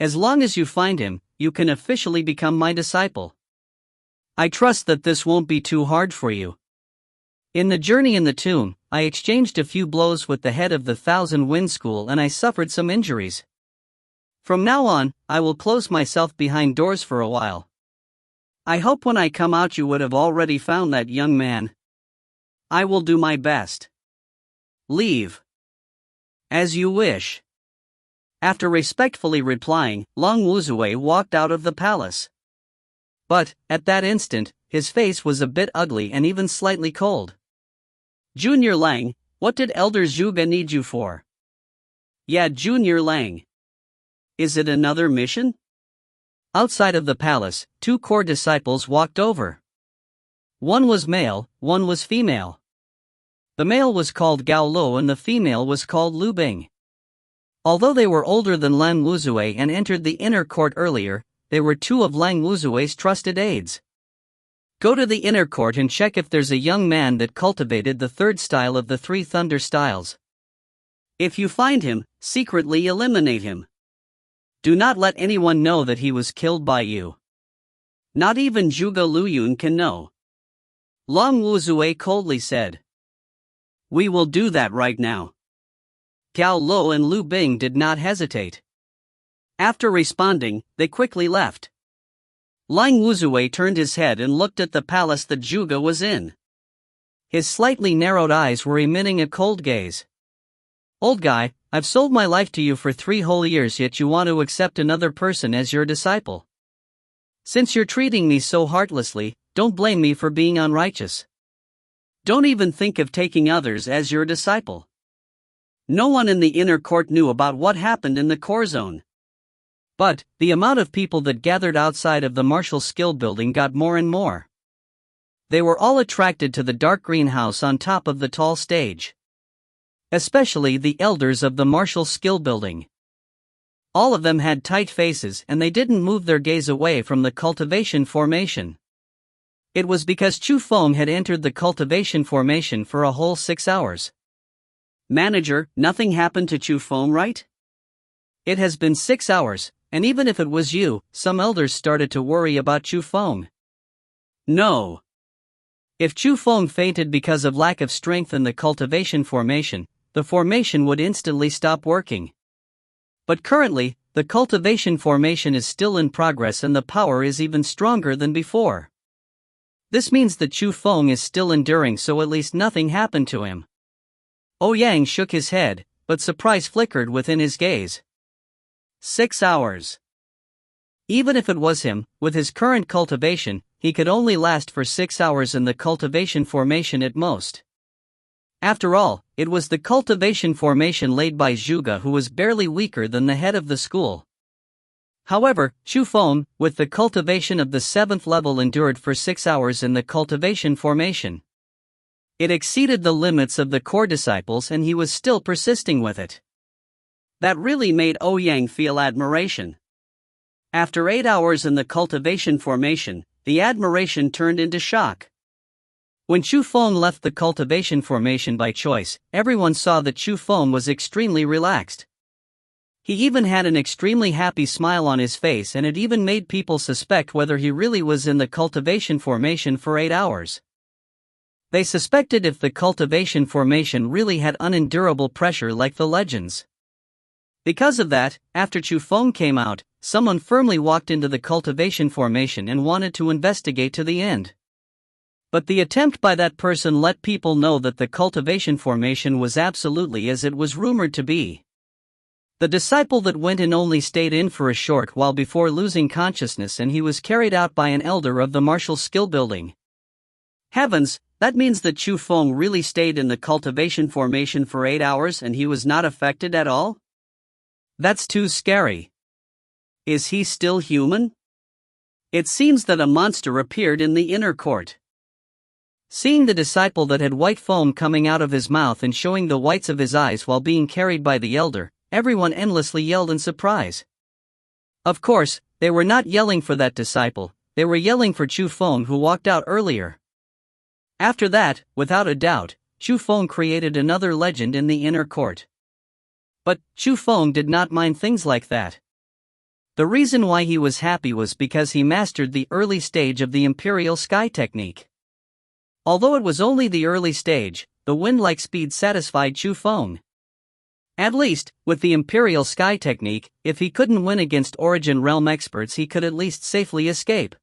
As long as you find him, you can officially become my disciple. I trust that this won't be too hard for you. In the journey in the tomb, I exchanged a few blows with the head of the Thousand Wind School and I suffered some injuries. From now on, I will close myself behind doors for a while. I hope when I come out you would have already found that young man. I will do my best. Leave. As you wish. After respectfully replying, Lung Wuzue walked out of the palace. But, at that instant, his face was a bit ugly and even slightly cold. Junior Lang, what did Elder Zhuge need you for? Yeah, Junior Lang. Is it another mission? Outside of the palace, 2 core disciples walked over. One was male, one was female. The male was called Gao Lo and the female was called Lu Bing. Although they were older than Lang Wuzue and entered the inner court earlier, they were 2 of Lang Wuzue's trusted aides. Go to the inner court and check if there's a young man that cultivated the third style of the 3 thunder styles. If you find him, secretly eliminate him. Do not let anyone know that he was killed by you. Not even Zhuge Luyun can know. Lang Wuzue coldly said. We will do that right now. Gao Lo and Lu Bing did not hesitate. After responding, they quickly left. Lang Wuzue turned his head and looked at the palace that Zhuge was in. His slightly narrowed eyes were emitting a cold gaze. Old guy, I've sold my life to you for 3 whole years, yet you want to accept another person as your disciple. Since you're treating me so heartlessly, don't blame me for being unrighteous. Don't even think of taking others as your disciple. No one in the inner court knew about what happened in the core zone. But the amount of people that gathered outside of the martial skill building got more and more. They were all attracted to the dark greenhouse on top of the tall stage. Especially the elders of the martial skill building. All of them had tight faces and they didn't move their gaze away from the cultivation formation. It was because Chu Feng had entered the cultivation formation for a whole 6 hours. Manager, nothing happened to Chu Feng, right? It has been 6 hours, and even if it was you, some elders started to worry about Chu Feng. No. If Chu Feng fainted because of lack of strength in the cultivation formation, the formation would instantly stop working. But currently, the cultivation formation is still in progress and the power is even stronger than before. This means that Chu Feng is still enduring, so at least nothing happened to him. Ouyang shook his head, but surprise flickered within his gaze. 6 hours. Even if it was him, with his current cultivation, he could only last for 6 hours in the cultivation formation at most. After all, it was the cultivation formation laid by Zhuge who was barely weaker than the head of the school. However, Chu Feng, with the cultivation of the 7th level, endured for 6 hours in the cultivation formation. It exceeded the limits of the core disciples and he was still persisting with it. That really made Ouyang feel admiration. After 8 hours in the cultivation formation, the admiration turned into shock. When Chu Feng left the cultivation formation by choice, everyone saw that Chu Feng was extremely relaxed. He even had an extremely happy smile on his face, and it even made people suspect whether he really was in the cultivation formation for 8 hours. They suspected if the cultivation formation really had unendurable pressure like the legends. Because of that, after Chu Feng came out, someone firmly walked into the cultivation formation and wanted to investigate to the end. But the attempt by that person let people know that the cultivation formation was absolutely as it was rumored to be. The disciple that went in only stayed in for a short while before losing consciousness, and he was carried out by an elder of the martial skill building. Heavens, that means that Chu Feng really stayed in the cultivation formation for 8 hours and he was not affected at all? That's too scary. Is he still human? It seems that a monster appeared in the inner court. Seeing the disciple that had white foam coming out of his mouth and showing the whites of his eyes while being carried by the elder, everyone endlessly yelled in surprise. Of course, they were not yelling for that disciple, they were yelling for Chu Feng who walked out earlier. After that, without a doubt, Chu Feng created another legend in the inner court. But Chu Feng did not mind things like that. The reason why he was happy was because he mastered the early stage of the Imperial Sky technique. Although it was only the early stage, the wind-like speed satisfied Chu Feng. At least, with the Imperial Sky technique, if he couldn't win against Origin Realm experts, he could at least safely escape.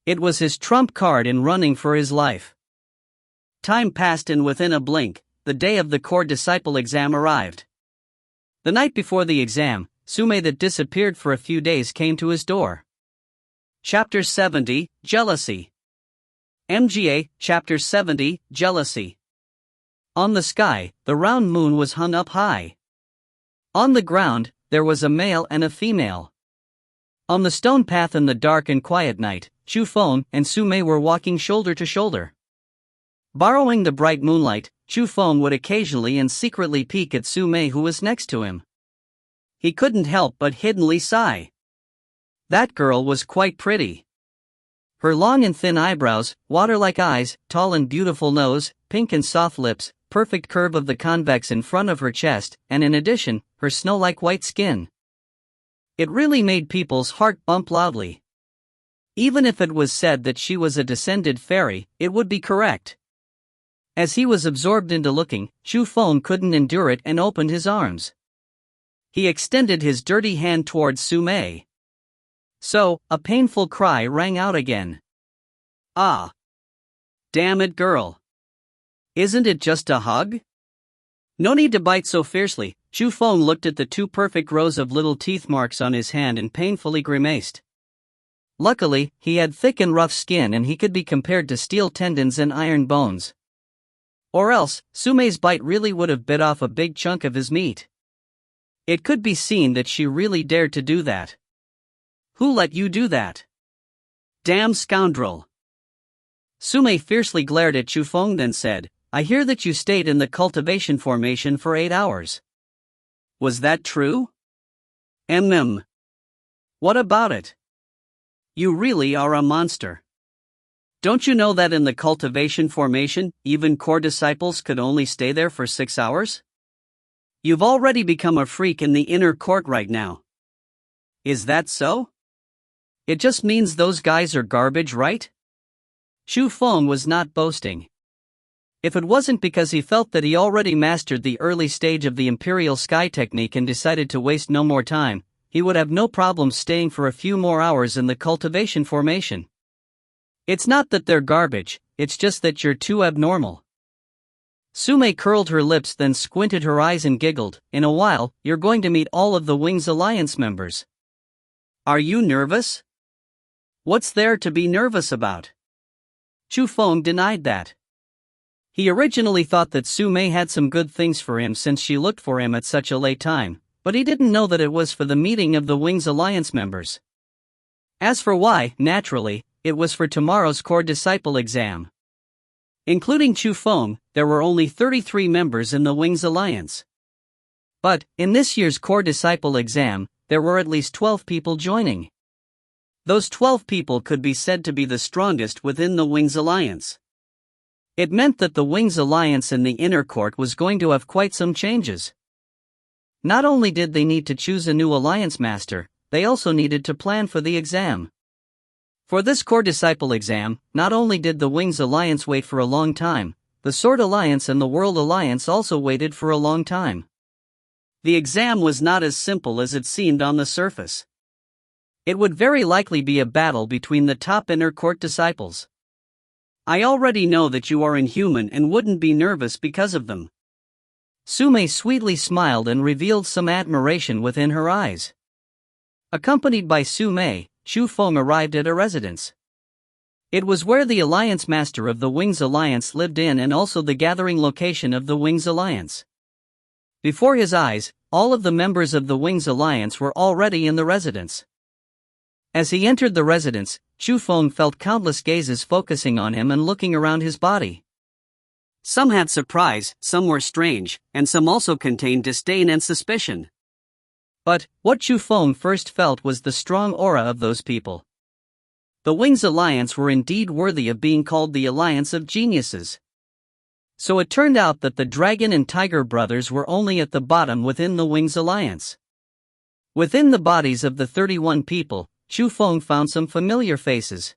It was his trump card in running for his life. Time passed and within a blink, the day of the core disciple exam arrived. The night before the exam, Sume that disappeared for a few days came to his door. Chapter 70, Jealousy. MGA, Chapter 70, Jealousy. On the sky, the round moon was hung up high. On the ground, there was a male and a female. On the stone path in the dark and quiet night, Chu Feng and Sume were walking shoulder to shoulder. Borrowing the bright moonlight, Chu Feng would occasionally and secretly peek at Sume who was next to him. He couldn't help but hiddenly sigh. That girl was quite pretty. Her long and thin eyebrows, water-like eyes, tall and beautiful nose, pink and soft lips, perfect curve of the convex in front of her chest, and in addition, her snow-like white skin. It really made people's heart bump loudly. Even if it was said that she was a descended fairy, it would be correct. As he was absorbed into looking, Chu Feng couldn't endure it and opened his arms. He extended his dirty hand towards Sume. So, a painful cry rang out again. Ah! Damn it, girl! Isn't it just a hug? No need to bite so fiercely. Chu Feng looked at the two perfect rows of little teeth marks on his hand and painfully grimaced. Luckily, he had thick and rough skin and he could be compared to steel tendons and iron bones. Or else, Sumei's bite really would have bit off a big chunk of his meat. It could be seen that she really dared to do that. Who let you do that? Damn scoundrel! Sumei fiercely glared at Chu Feng then said, I hear that you stayed in the cultivation formation for 8 hours. Was that true? What about it? You really are a monster. Don't you know that in the cultivation formation, even core disciples could only stay there for 6 hours? You've already become a freak in the inner court right now. Is that so? It just means those guys are garbage, right? Chu Feng was not boasting. If it wasn't because he felt that he already mastered the early stage of the Imperial Sky technique and decided to waste no more time, he would have no problem staying for a few more hours in the cultivation formation. It's not that they're garbage, it's just that you're too abnormal. Sumei curled her lips then squinted her eyes and giggled, in a while, you're going to meet all of the Wings Alliance members. Are you nervous? What's there to be nervous about? Chu Feng denied that. He originally thought that Sumei had some good things for him since she looked for him at such a late time, but he didn't know that it was for the meeting of the Wings Alliance members. As for why, naturally, it was for tomorrow's core disciple exam. Including Chu Feng, there were only 33 members in the Wings Alliance. But, in this year's core disciple exam, there were at least 12 people joining. Those 12 people could be said to be the strongest within the Wings Alliance. It meant that the Wings Alliance in the inner court was going to have quite some changes. Not only did they need to choose a new alliance master, they also needed to plan for the exam. For this core disciple exam, not only did the Wings Alliance wait for a long time, the Sword Alliance and the World Alliance also waited for a long time. The exam was not as simple as it seemed on the surface. It would very likely be a battle between the top inner court disciples. I already know that you are inhuman and wouldn't be nervous because of them. Sumei sweetly smiled and revealed some admiration within her eyes. Accompanied by Sumei, Chu Feng arrived at a residence. It was where the Alliance Master of the Wings Alliance lived in and also the gathering location of the Wings Alliance. Before his eyes, all of the members of the Wings Alliance were already in the residence. As he entered the residence, Chu Feng felt countless gazes focusing on him and looking around his body. Some had surprise, some were strange, and some also contained disdain and suspicion. But, what Chu Feng first felt was the strong aura of those people. The Wings Alliance were indeed worthy of being called the Alliance of Geniuses. So it turned out that the Dragon and Tiger brothers were only at the bottom within the Wings Alliance. Within the bodies of the 31 people, Chu Feng found some familiar faces.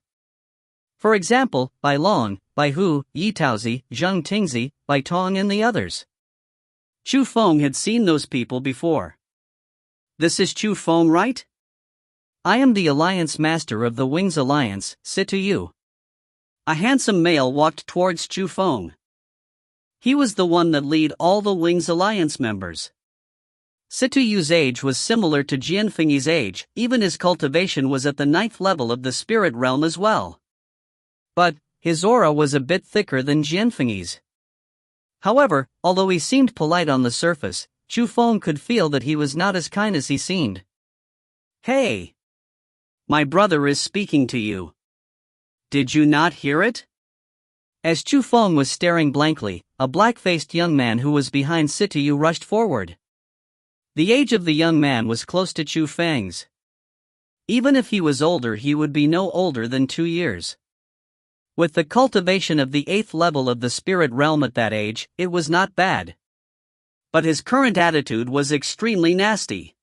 For example, Bai Long, Bai Hu, Yi Taozi, Zheng Tingzi, Bai Tong and the others. Chu Feng had seen those people before. This is Chu Feng, right? I am the Alliance Master of the Wings Alliance, Situ Yu. A handsome male walked towards Chu Feng. He was the one that lead all the Wings Alliance members. Situ Yu's age was similar to Jianfengyi's age, even his cultivation was at the 9th level of the spirit realm as well. But, his aura was a bit thicker than Jianfengyi's. However, although he seemed polite on the surface, Chu Feng could feel that he was not as kind as he seemed. Hey! My brother is speaking to you. Did you not hear it? As Chu Feng was staring blankly, a black-faced young man who was behind Situ Yu rushed forward. The age of the young man was close to Chu Feng's. Even if he was older, he would be no older than 2 years. With the cultivation of the 8th level of the spirit realm at that age, it was not bad. But his current attitude was extremely nasty.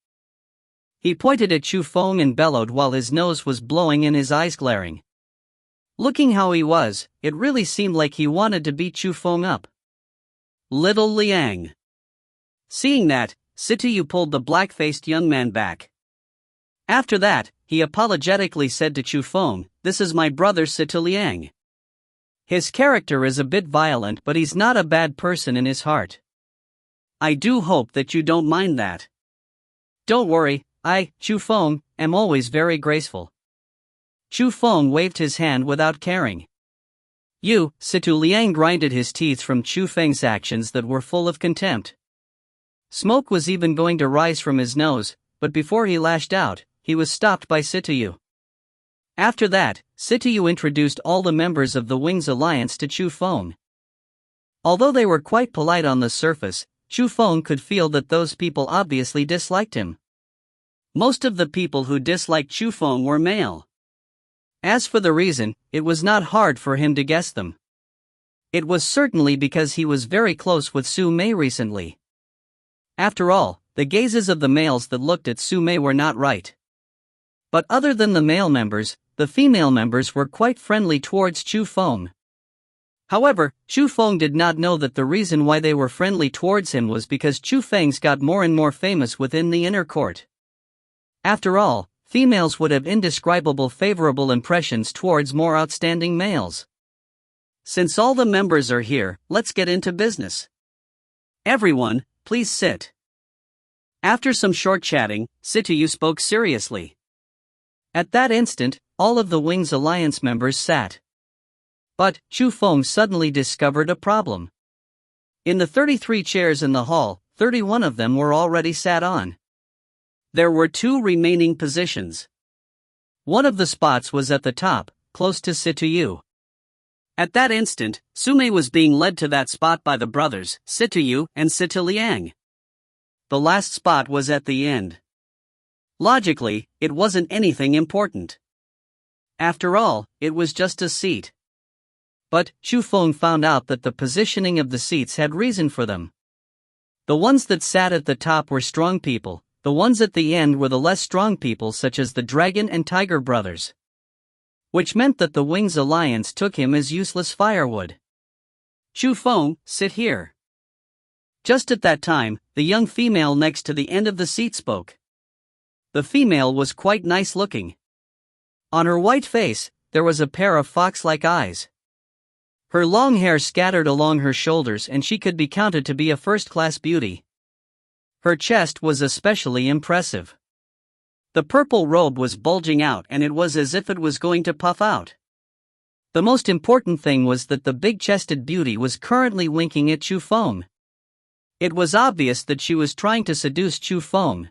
He pointed at Chu Feng and bellowed while his nose was blowing and his eyes glaring. Looking how he was, it really seemed like he wanted to beat Chu Feng up. Little Liang. Seeing that, Situ Yu pulled the black-faced young man back. After that, he apologetically said to Chu Feng, "This is my brother Situ Liang. His character is a bit violent, but he's not a bad person in his heart." I do hope that you don't mind that. Don't worry, Chu Feng, am always very graceful. Chu Feng waved his hand without caring. Situ Liang grinded his teeth from Chu Feng's actions that were full of contempt. Smoke was even going to rise from his nose, but before he lashed out, he was stopped by Situ. After that, Situ introduced all the members of the Wings Alliance to Chu Feng. Although they were quite polite on the surface, Chu Feng could feel that those people obviously disliked him. Most of the people who disliked Chu Feng were male. As for the reason, it was not hard for him to guess them. It was certainly because he was very close with Su Mei recently. After all, the gazes of the males that looked at Su Mei were not right. But other than the male members, the female members were quite friendly towards Chu Feng. However, Chu Feng did not know that the reason why they were friendly towards him was because Chu Feng's got more and more famous within the inner court. After all, females would have indescribable favorable impressions towards more outstanding males. Since all the members are here, let's get into business. Everyone, please sit. After some short chatting, Situ spoke seriously. At that instant, all of the Wings Alliance members sat. But Chu Feng suddenly discovered a problem. In the 33 chairs in the hall, 31 of them were already sat on. There were 2 remaining positions. One of the spots was at the top, close to Situ. At that instant, Su Mei was being led to that spot by the brothers, Situ and Situ Liang. The last spot was at the end. Logically, it wasn't anything important. After all, it was just a seat. But Chu Feng found out that the positioning of the seats had reason for them. The ones that sat at the top were strong people. The ones at the end were the less strong people such as the Dragon and Tiger brothers. Which meant that the Wings Alliance took him as useless firewood. Chu Feng, sit here. Just at that time, the young female next to the end of the seat spoke. The female was quite nice looking. On her white face, there was a pair of fox-like eyes. Her long hair scattered along her shoulders and she could be counted to be a first-class beauty. Her chest was especially impressive. The purple robe was bulging out and it was as if it was going to puff out. The most important thing was that the big-chested beauty was currently winking at Chu Feng. It was obvious that she was trying to seduce Chu Feng.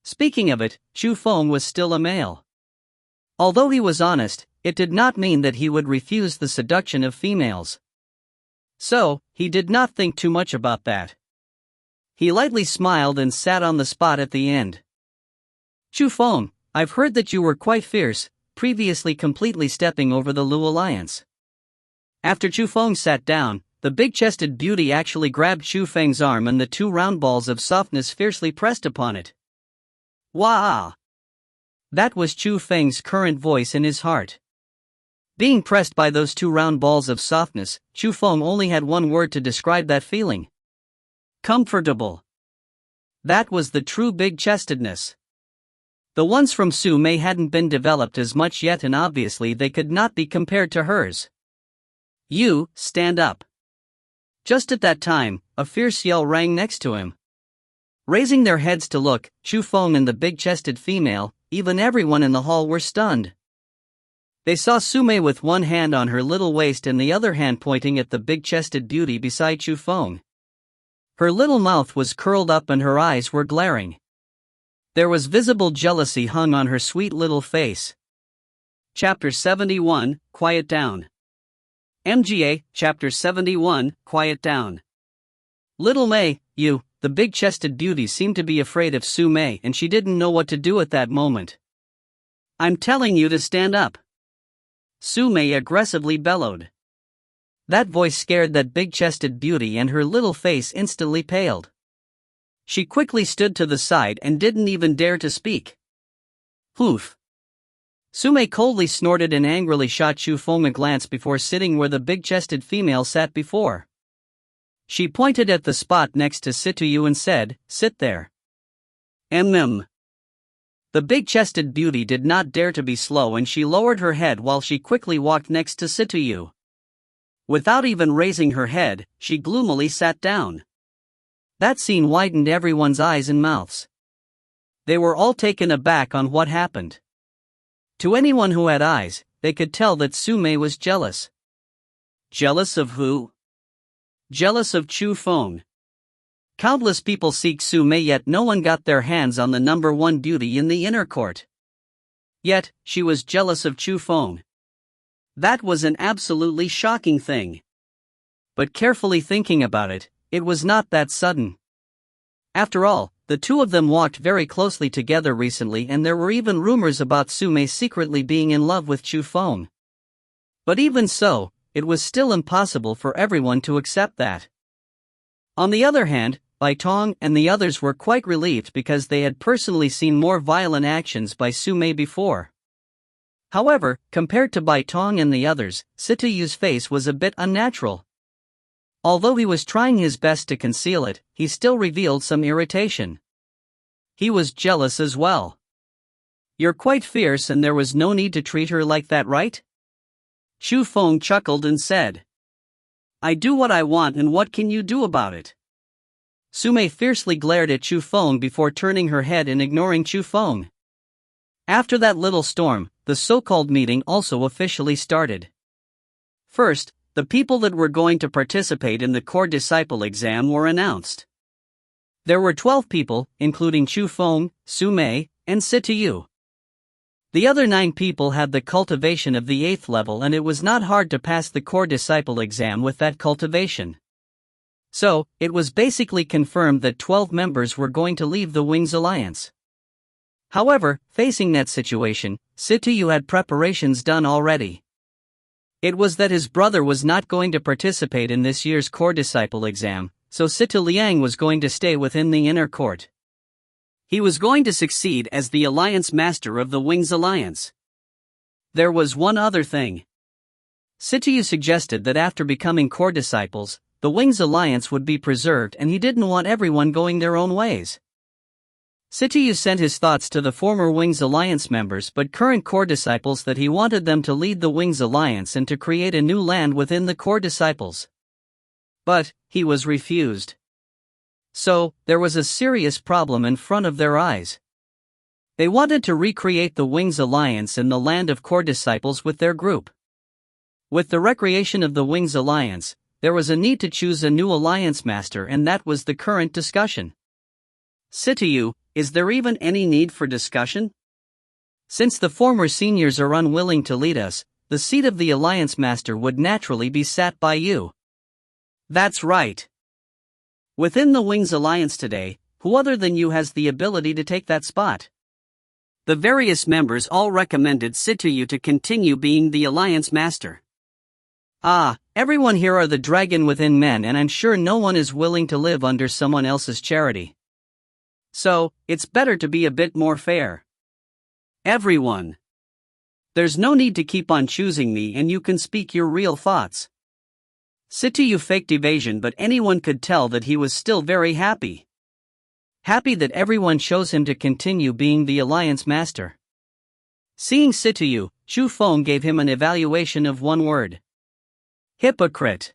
Speaking of it, Chu Feng was still a male. Although he was honest, it did not mean that he would refuse the seduction of females. So, he did not think too much about that. He lightly smiled and sat on the spot at the end. Chu Feng, I've heard that you were quite fierce, previously completely stepping over the Lu Alliance. After Chu Feng sat down, the big-chested beauty actually grabbed Chu Feng's arm and the 2 round balls of softness fiercely pressed upon it. Wah! That was Chu Feng's current voice in his heart. Being pressed by those 2 round balls of softness, Chu Feng only had one word to describe that feeling. Comfortable. That was the true big-chestedness. The ones from Su Mei hadn't been developed as much yet and obviously they could not be compared to hers. You, stand up. Just at that time, a fierce yell rang next to him. Raising their heads to look, Chu Feng and the big-chested female, even everyone in the hall were stunned. They saw Su Mei with one hand on her little waist and the other hand pointing at the big-chested beauty beside Chu Feng. Her little mouth was curled up and her eyes were glaring. There was visible jealousy hung on her sweet little face. Chapter 71, Quiet Down. MGA, Chapter 71, Quiet Down. Little Mei, the big-chested beauty seemed to be afraid of Su Mei and she didn't know what to do at that moment. I'm telling you to stand up. Su Mei aggressively bellowed. That voice scared that big-chested beauty and her little face instantly paled. She quickly stood to the side and didn't even dare to speak. Poof. Su Mei coldly snorted and angrily shot Chu Feng a glance before sitting where the big-chested female sat before. She pointed at the spot next to Situ and said, "Sit there." The big-chested beauty did not dare to be slow and she lowered her head while she quickly walked next to Situ. Without even raising her head, she gloomily sat down. That scene widened everyone's eyes and mouths. They were all taken aback on what happened. To anyone who had eyes, they could tell that Sume was jealous. Jealous of who? Jealous of Chu Feng. Countless people seek Sume, yet no one got their hands on the number one beauty in the inner court. Yet, she was jealous of Chu Feng. That was an absolutely shocking thing. But carefully thinking about it, it was not that sudden. After all, the two of them walked very closely together recently, and there were even rumors about Sume secretly being in love with Chu Feng. But even so, it was still impossible for everyone to accept that. On the other hand, Bai Tong and the others were quite relieved because they had personally seen more violent actions by Sume before. However, compared to Bai Tong and the others, Sitayu's face was a bit unnatural. Although he was trying his best to conceal it, he still revealed some irritation. He was jealous as well. You're quite fierce and there was no need to treat her like that, right? Chu Feng chuckled and said. I do what I want, and what can you do about it? Sume fiercely glared at Chu Feng before turning her head and ignoring Chu Feng. After that little storm, the so-called meeting also officially started. First, the people that were going to participate in the core disciple exam were announced. There were 12 people, including Chu Feng, Sume, and Sitayu. The other 9 people had the cultivation of the 8th level, and it was not hard to pass the core disciple exam with that cultivation. So, it was basically confirmed that 12 members were going to leave the Wings Alliance. However, facing that situation, Sitayu had preparations done already. It was that his brother was not going to participate in this year's core disciple exam, so Sita Liang was going to stay within the inner court. He was going to succeed as the Alliance Master of the Wings Alliance. There was one other thing. Sitayu suggested that after becoming core disciples, the Wings Alliance would be preserved, and he didn't want everyone going their own ways. Sitayu sent his thoughts to the former Wings Alliance members but current core disciples that he wanted them to lead the Wings Alliance and to create a new land within the core disciples. But he was refused. So, there was a serious problem in front of their eyes. They wanted to recreate the Wings Alliance in the land of core disciples with their group. With the recreation of the Wings Alliance, there was a need to choose a new Alliance Master, and that was the current discussion. Sitayu, is there even any need for discussion? Since the former seniors are unwilling to lead us, the seat of the Alliance Master would naturally be sat by you. That's right. Within the Wings Alliance today, who other than you has the ability to take that spot? The various members all recommended Sitayu to continue being the Alliance Master. Everyone here are the dragon within men, and I'm sure no one is willing to live under someone else's charity. So, it's better to be a bit more fair. Everyone. There's no need to keep on choosing me, and you can speak your real thoughts. Sitayu faked evasion, but anyone could tell that he was still very happy. Happy that everyone chose him to continue being the Alliance Master. Seeing Sitayu, Chu Feng gave him an evaluation of one word. Hypocrite.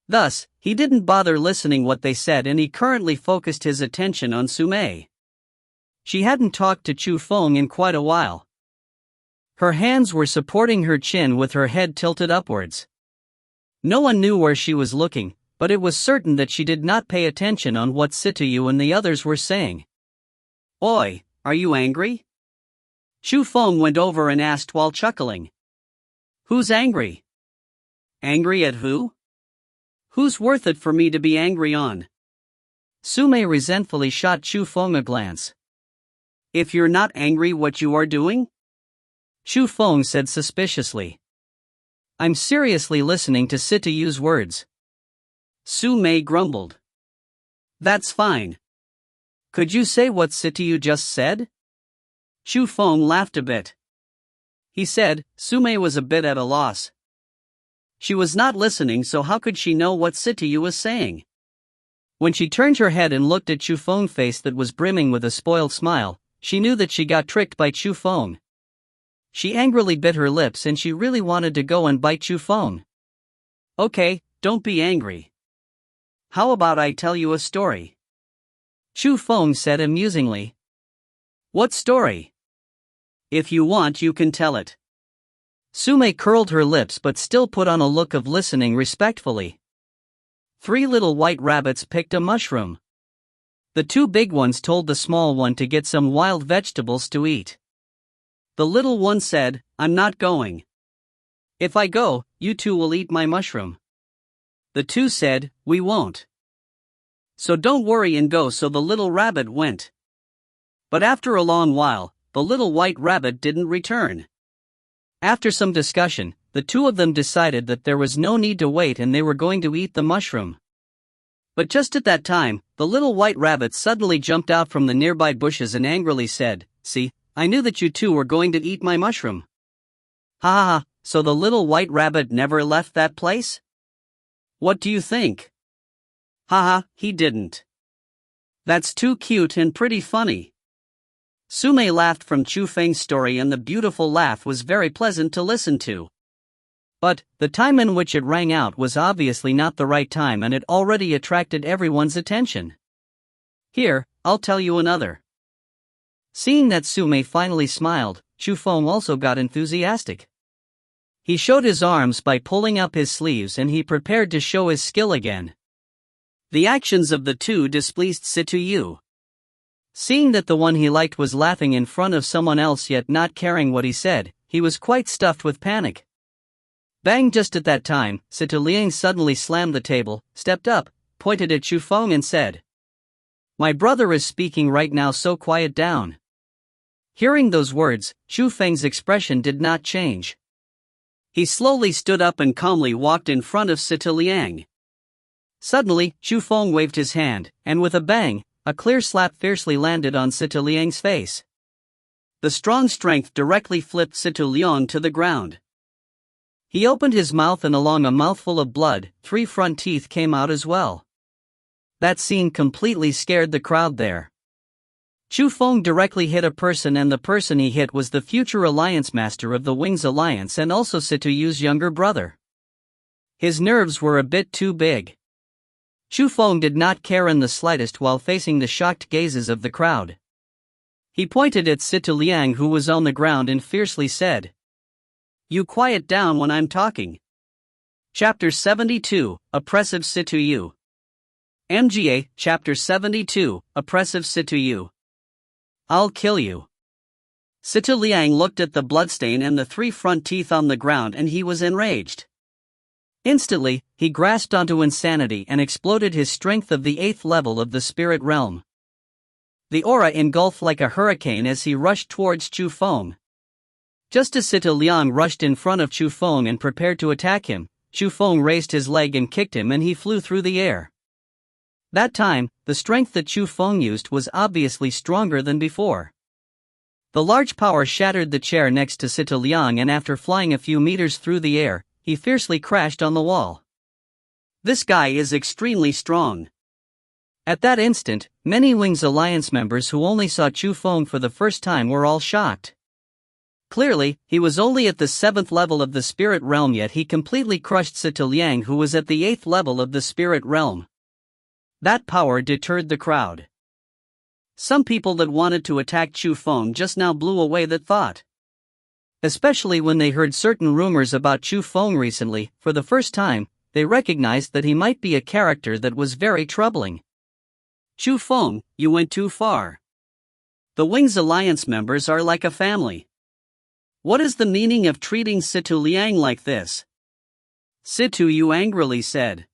Thus, he didn't bother listening what they said, and he currently focused his attention on Sume. She hadn't talked to Chu Feng in quite a while. Her hands were supporting her chin with her head tilted upwards. No one knew where she was looking, but it was certain that she did not pay attention on what Sitayu and the others were saying. Oi, are you angry? Chu Feng went over and asked while chuckling. Who's angry? Angry at who? Who's worth it for me to be angry on? Sume resentfully shot Chu Feng a glance. If you're not angry, what you are doing? Chu Feng said suspiciously. I'm seriously listening to Sitayu's words. Sume grumbled. That's fine. Could you say what Sitayu just said? Chu Feng laughed a bit. He said, Sume was a bit at a loss. She was not listening, so how could she know what Sitayu was saying? When she turned her head and looked at Chu Feng's face that was brimming with a spoiled smile, she knew that she got tricked by Chu Feng. She angrily bit her lips, and she really wanted to go and bite Chu Feng. Okay, don't be angry. how about I tell you a story? Chu Feng said amusingly. What story? If you want, you can tell it. Sume curled her lips but still put on a look of listening respectfully. 3 little white rabbits picked a mushroom. The 2 big ones told the small one to get some wild vegetables to eat. The little one said, I'm not going. If I go, you 2 will eat my mushroom. The 2 said, we won't. So don't worry and go. So the little rabbit went. But after a long while, the little white rabbit didn't return. After some discussion, the 2 of them decided that there was no need to wait and they were going to eat the mushroom. But just at that time, the little white rabbit suddenly jumped out from the nearby bushes and angrily said, See, I knew that you 2 were going to eat my mushroom. Ha ha ha, so the little white rabbit never left that place? What do you think? Ha ha, he didn't. That's too cute and pretty funny. Sume laughed from Chu Feng's story and the beautiful laugh was very pleasant to listen to. But, the time in which it rang out was obviously not the right time and it already attracted everyone's attention. Here, I'll tell you another. Seeing that Sume finally smiled, Chu Feng also got enthusiastic. He showed his arms by pulling up his sleeves and he prepared to show his skill again. The actions of the 2 displeased Situ. Seeing that the one he liked was laughing in front of someone else yet not caring what he said, he was quite stuffed with panic. Bang! Just at that time, Situ Liang suddenly slammed the table, stepped up, pointed at Chu Feng and said, My brother is speaking right now, so quiet down. Hearing those words, Chu Feng's expression did not change. He slowly stood up and calmly walked in front of Situ Liang. Suddenly, Chu Feng waved his hand, and with a bang, a clear slap fiercely landed on Situ Liang's face. The strong strength directly flipped Situ Liang to the ground. He opened his mouth and along a mouthful of blood, 3 front teeth came out as well. That scene completely scared the crowd there. Chu Feng directly hit a person and the person he hit was the future alliance master of the Wings Alliance and also Situ's younger brother. His nerves were a bit too big. Chu Feng did not care in the slightest while facing the shocked gazes of the crowd. He pointed at Situ Liang who was on the ground and fiercely said, You quiet down when I'm talking. Chapter 72, Oppressive Situ. MGA, Chapter 72, Oppressive Situ. I'll kill you. Situ Liang looked at the bloodstain and the 3 front teeth on the ground and he was enraged. Instantly, he grasped onto insanity and exploded his strength of the 8th level of the spirit realm. The aura engulfed like a hurricane as he rushed towards Chu Feng. Just as Situ Liang rushed in front of Chu Feng and prepared to attack him, Chu Feng raised his leg and kicked him and he flew through the air. That time, the strength that Chu Feng used was obviously stronger than before. The large power shattered the chair next to Situ Liang and after flying a few meters through the air, he fiercely crashed on the wall. This guy is extremely strong. At that instant, many Wings Alliance members who only saw Chu Feng for the first time were all shocked. Clearly, he was only at the 7th level of the spirit realm yet he completely crushed Situ Liang who was at the 8th level of the spirit realm. That power deterred the crowd. Some people that wanted to attack Chu Feng just now blew away that thought. Especially when they heard certain rumors about Chu Feng recently, for the first time, they recognized that he might be a character that was very troubling. Chu Feng, you went too far. The Wings Alliance members are like a family. What is the meaning of treating Situ Liang like this? Situ angrily said.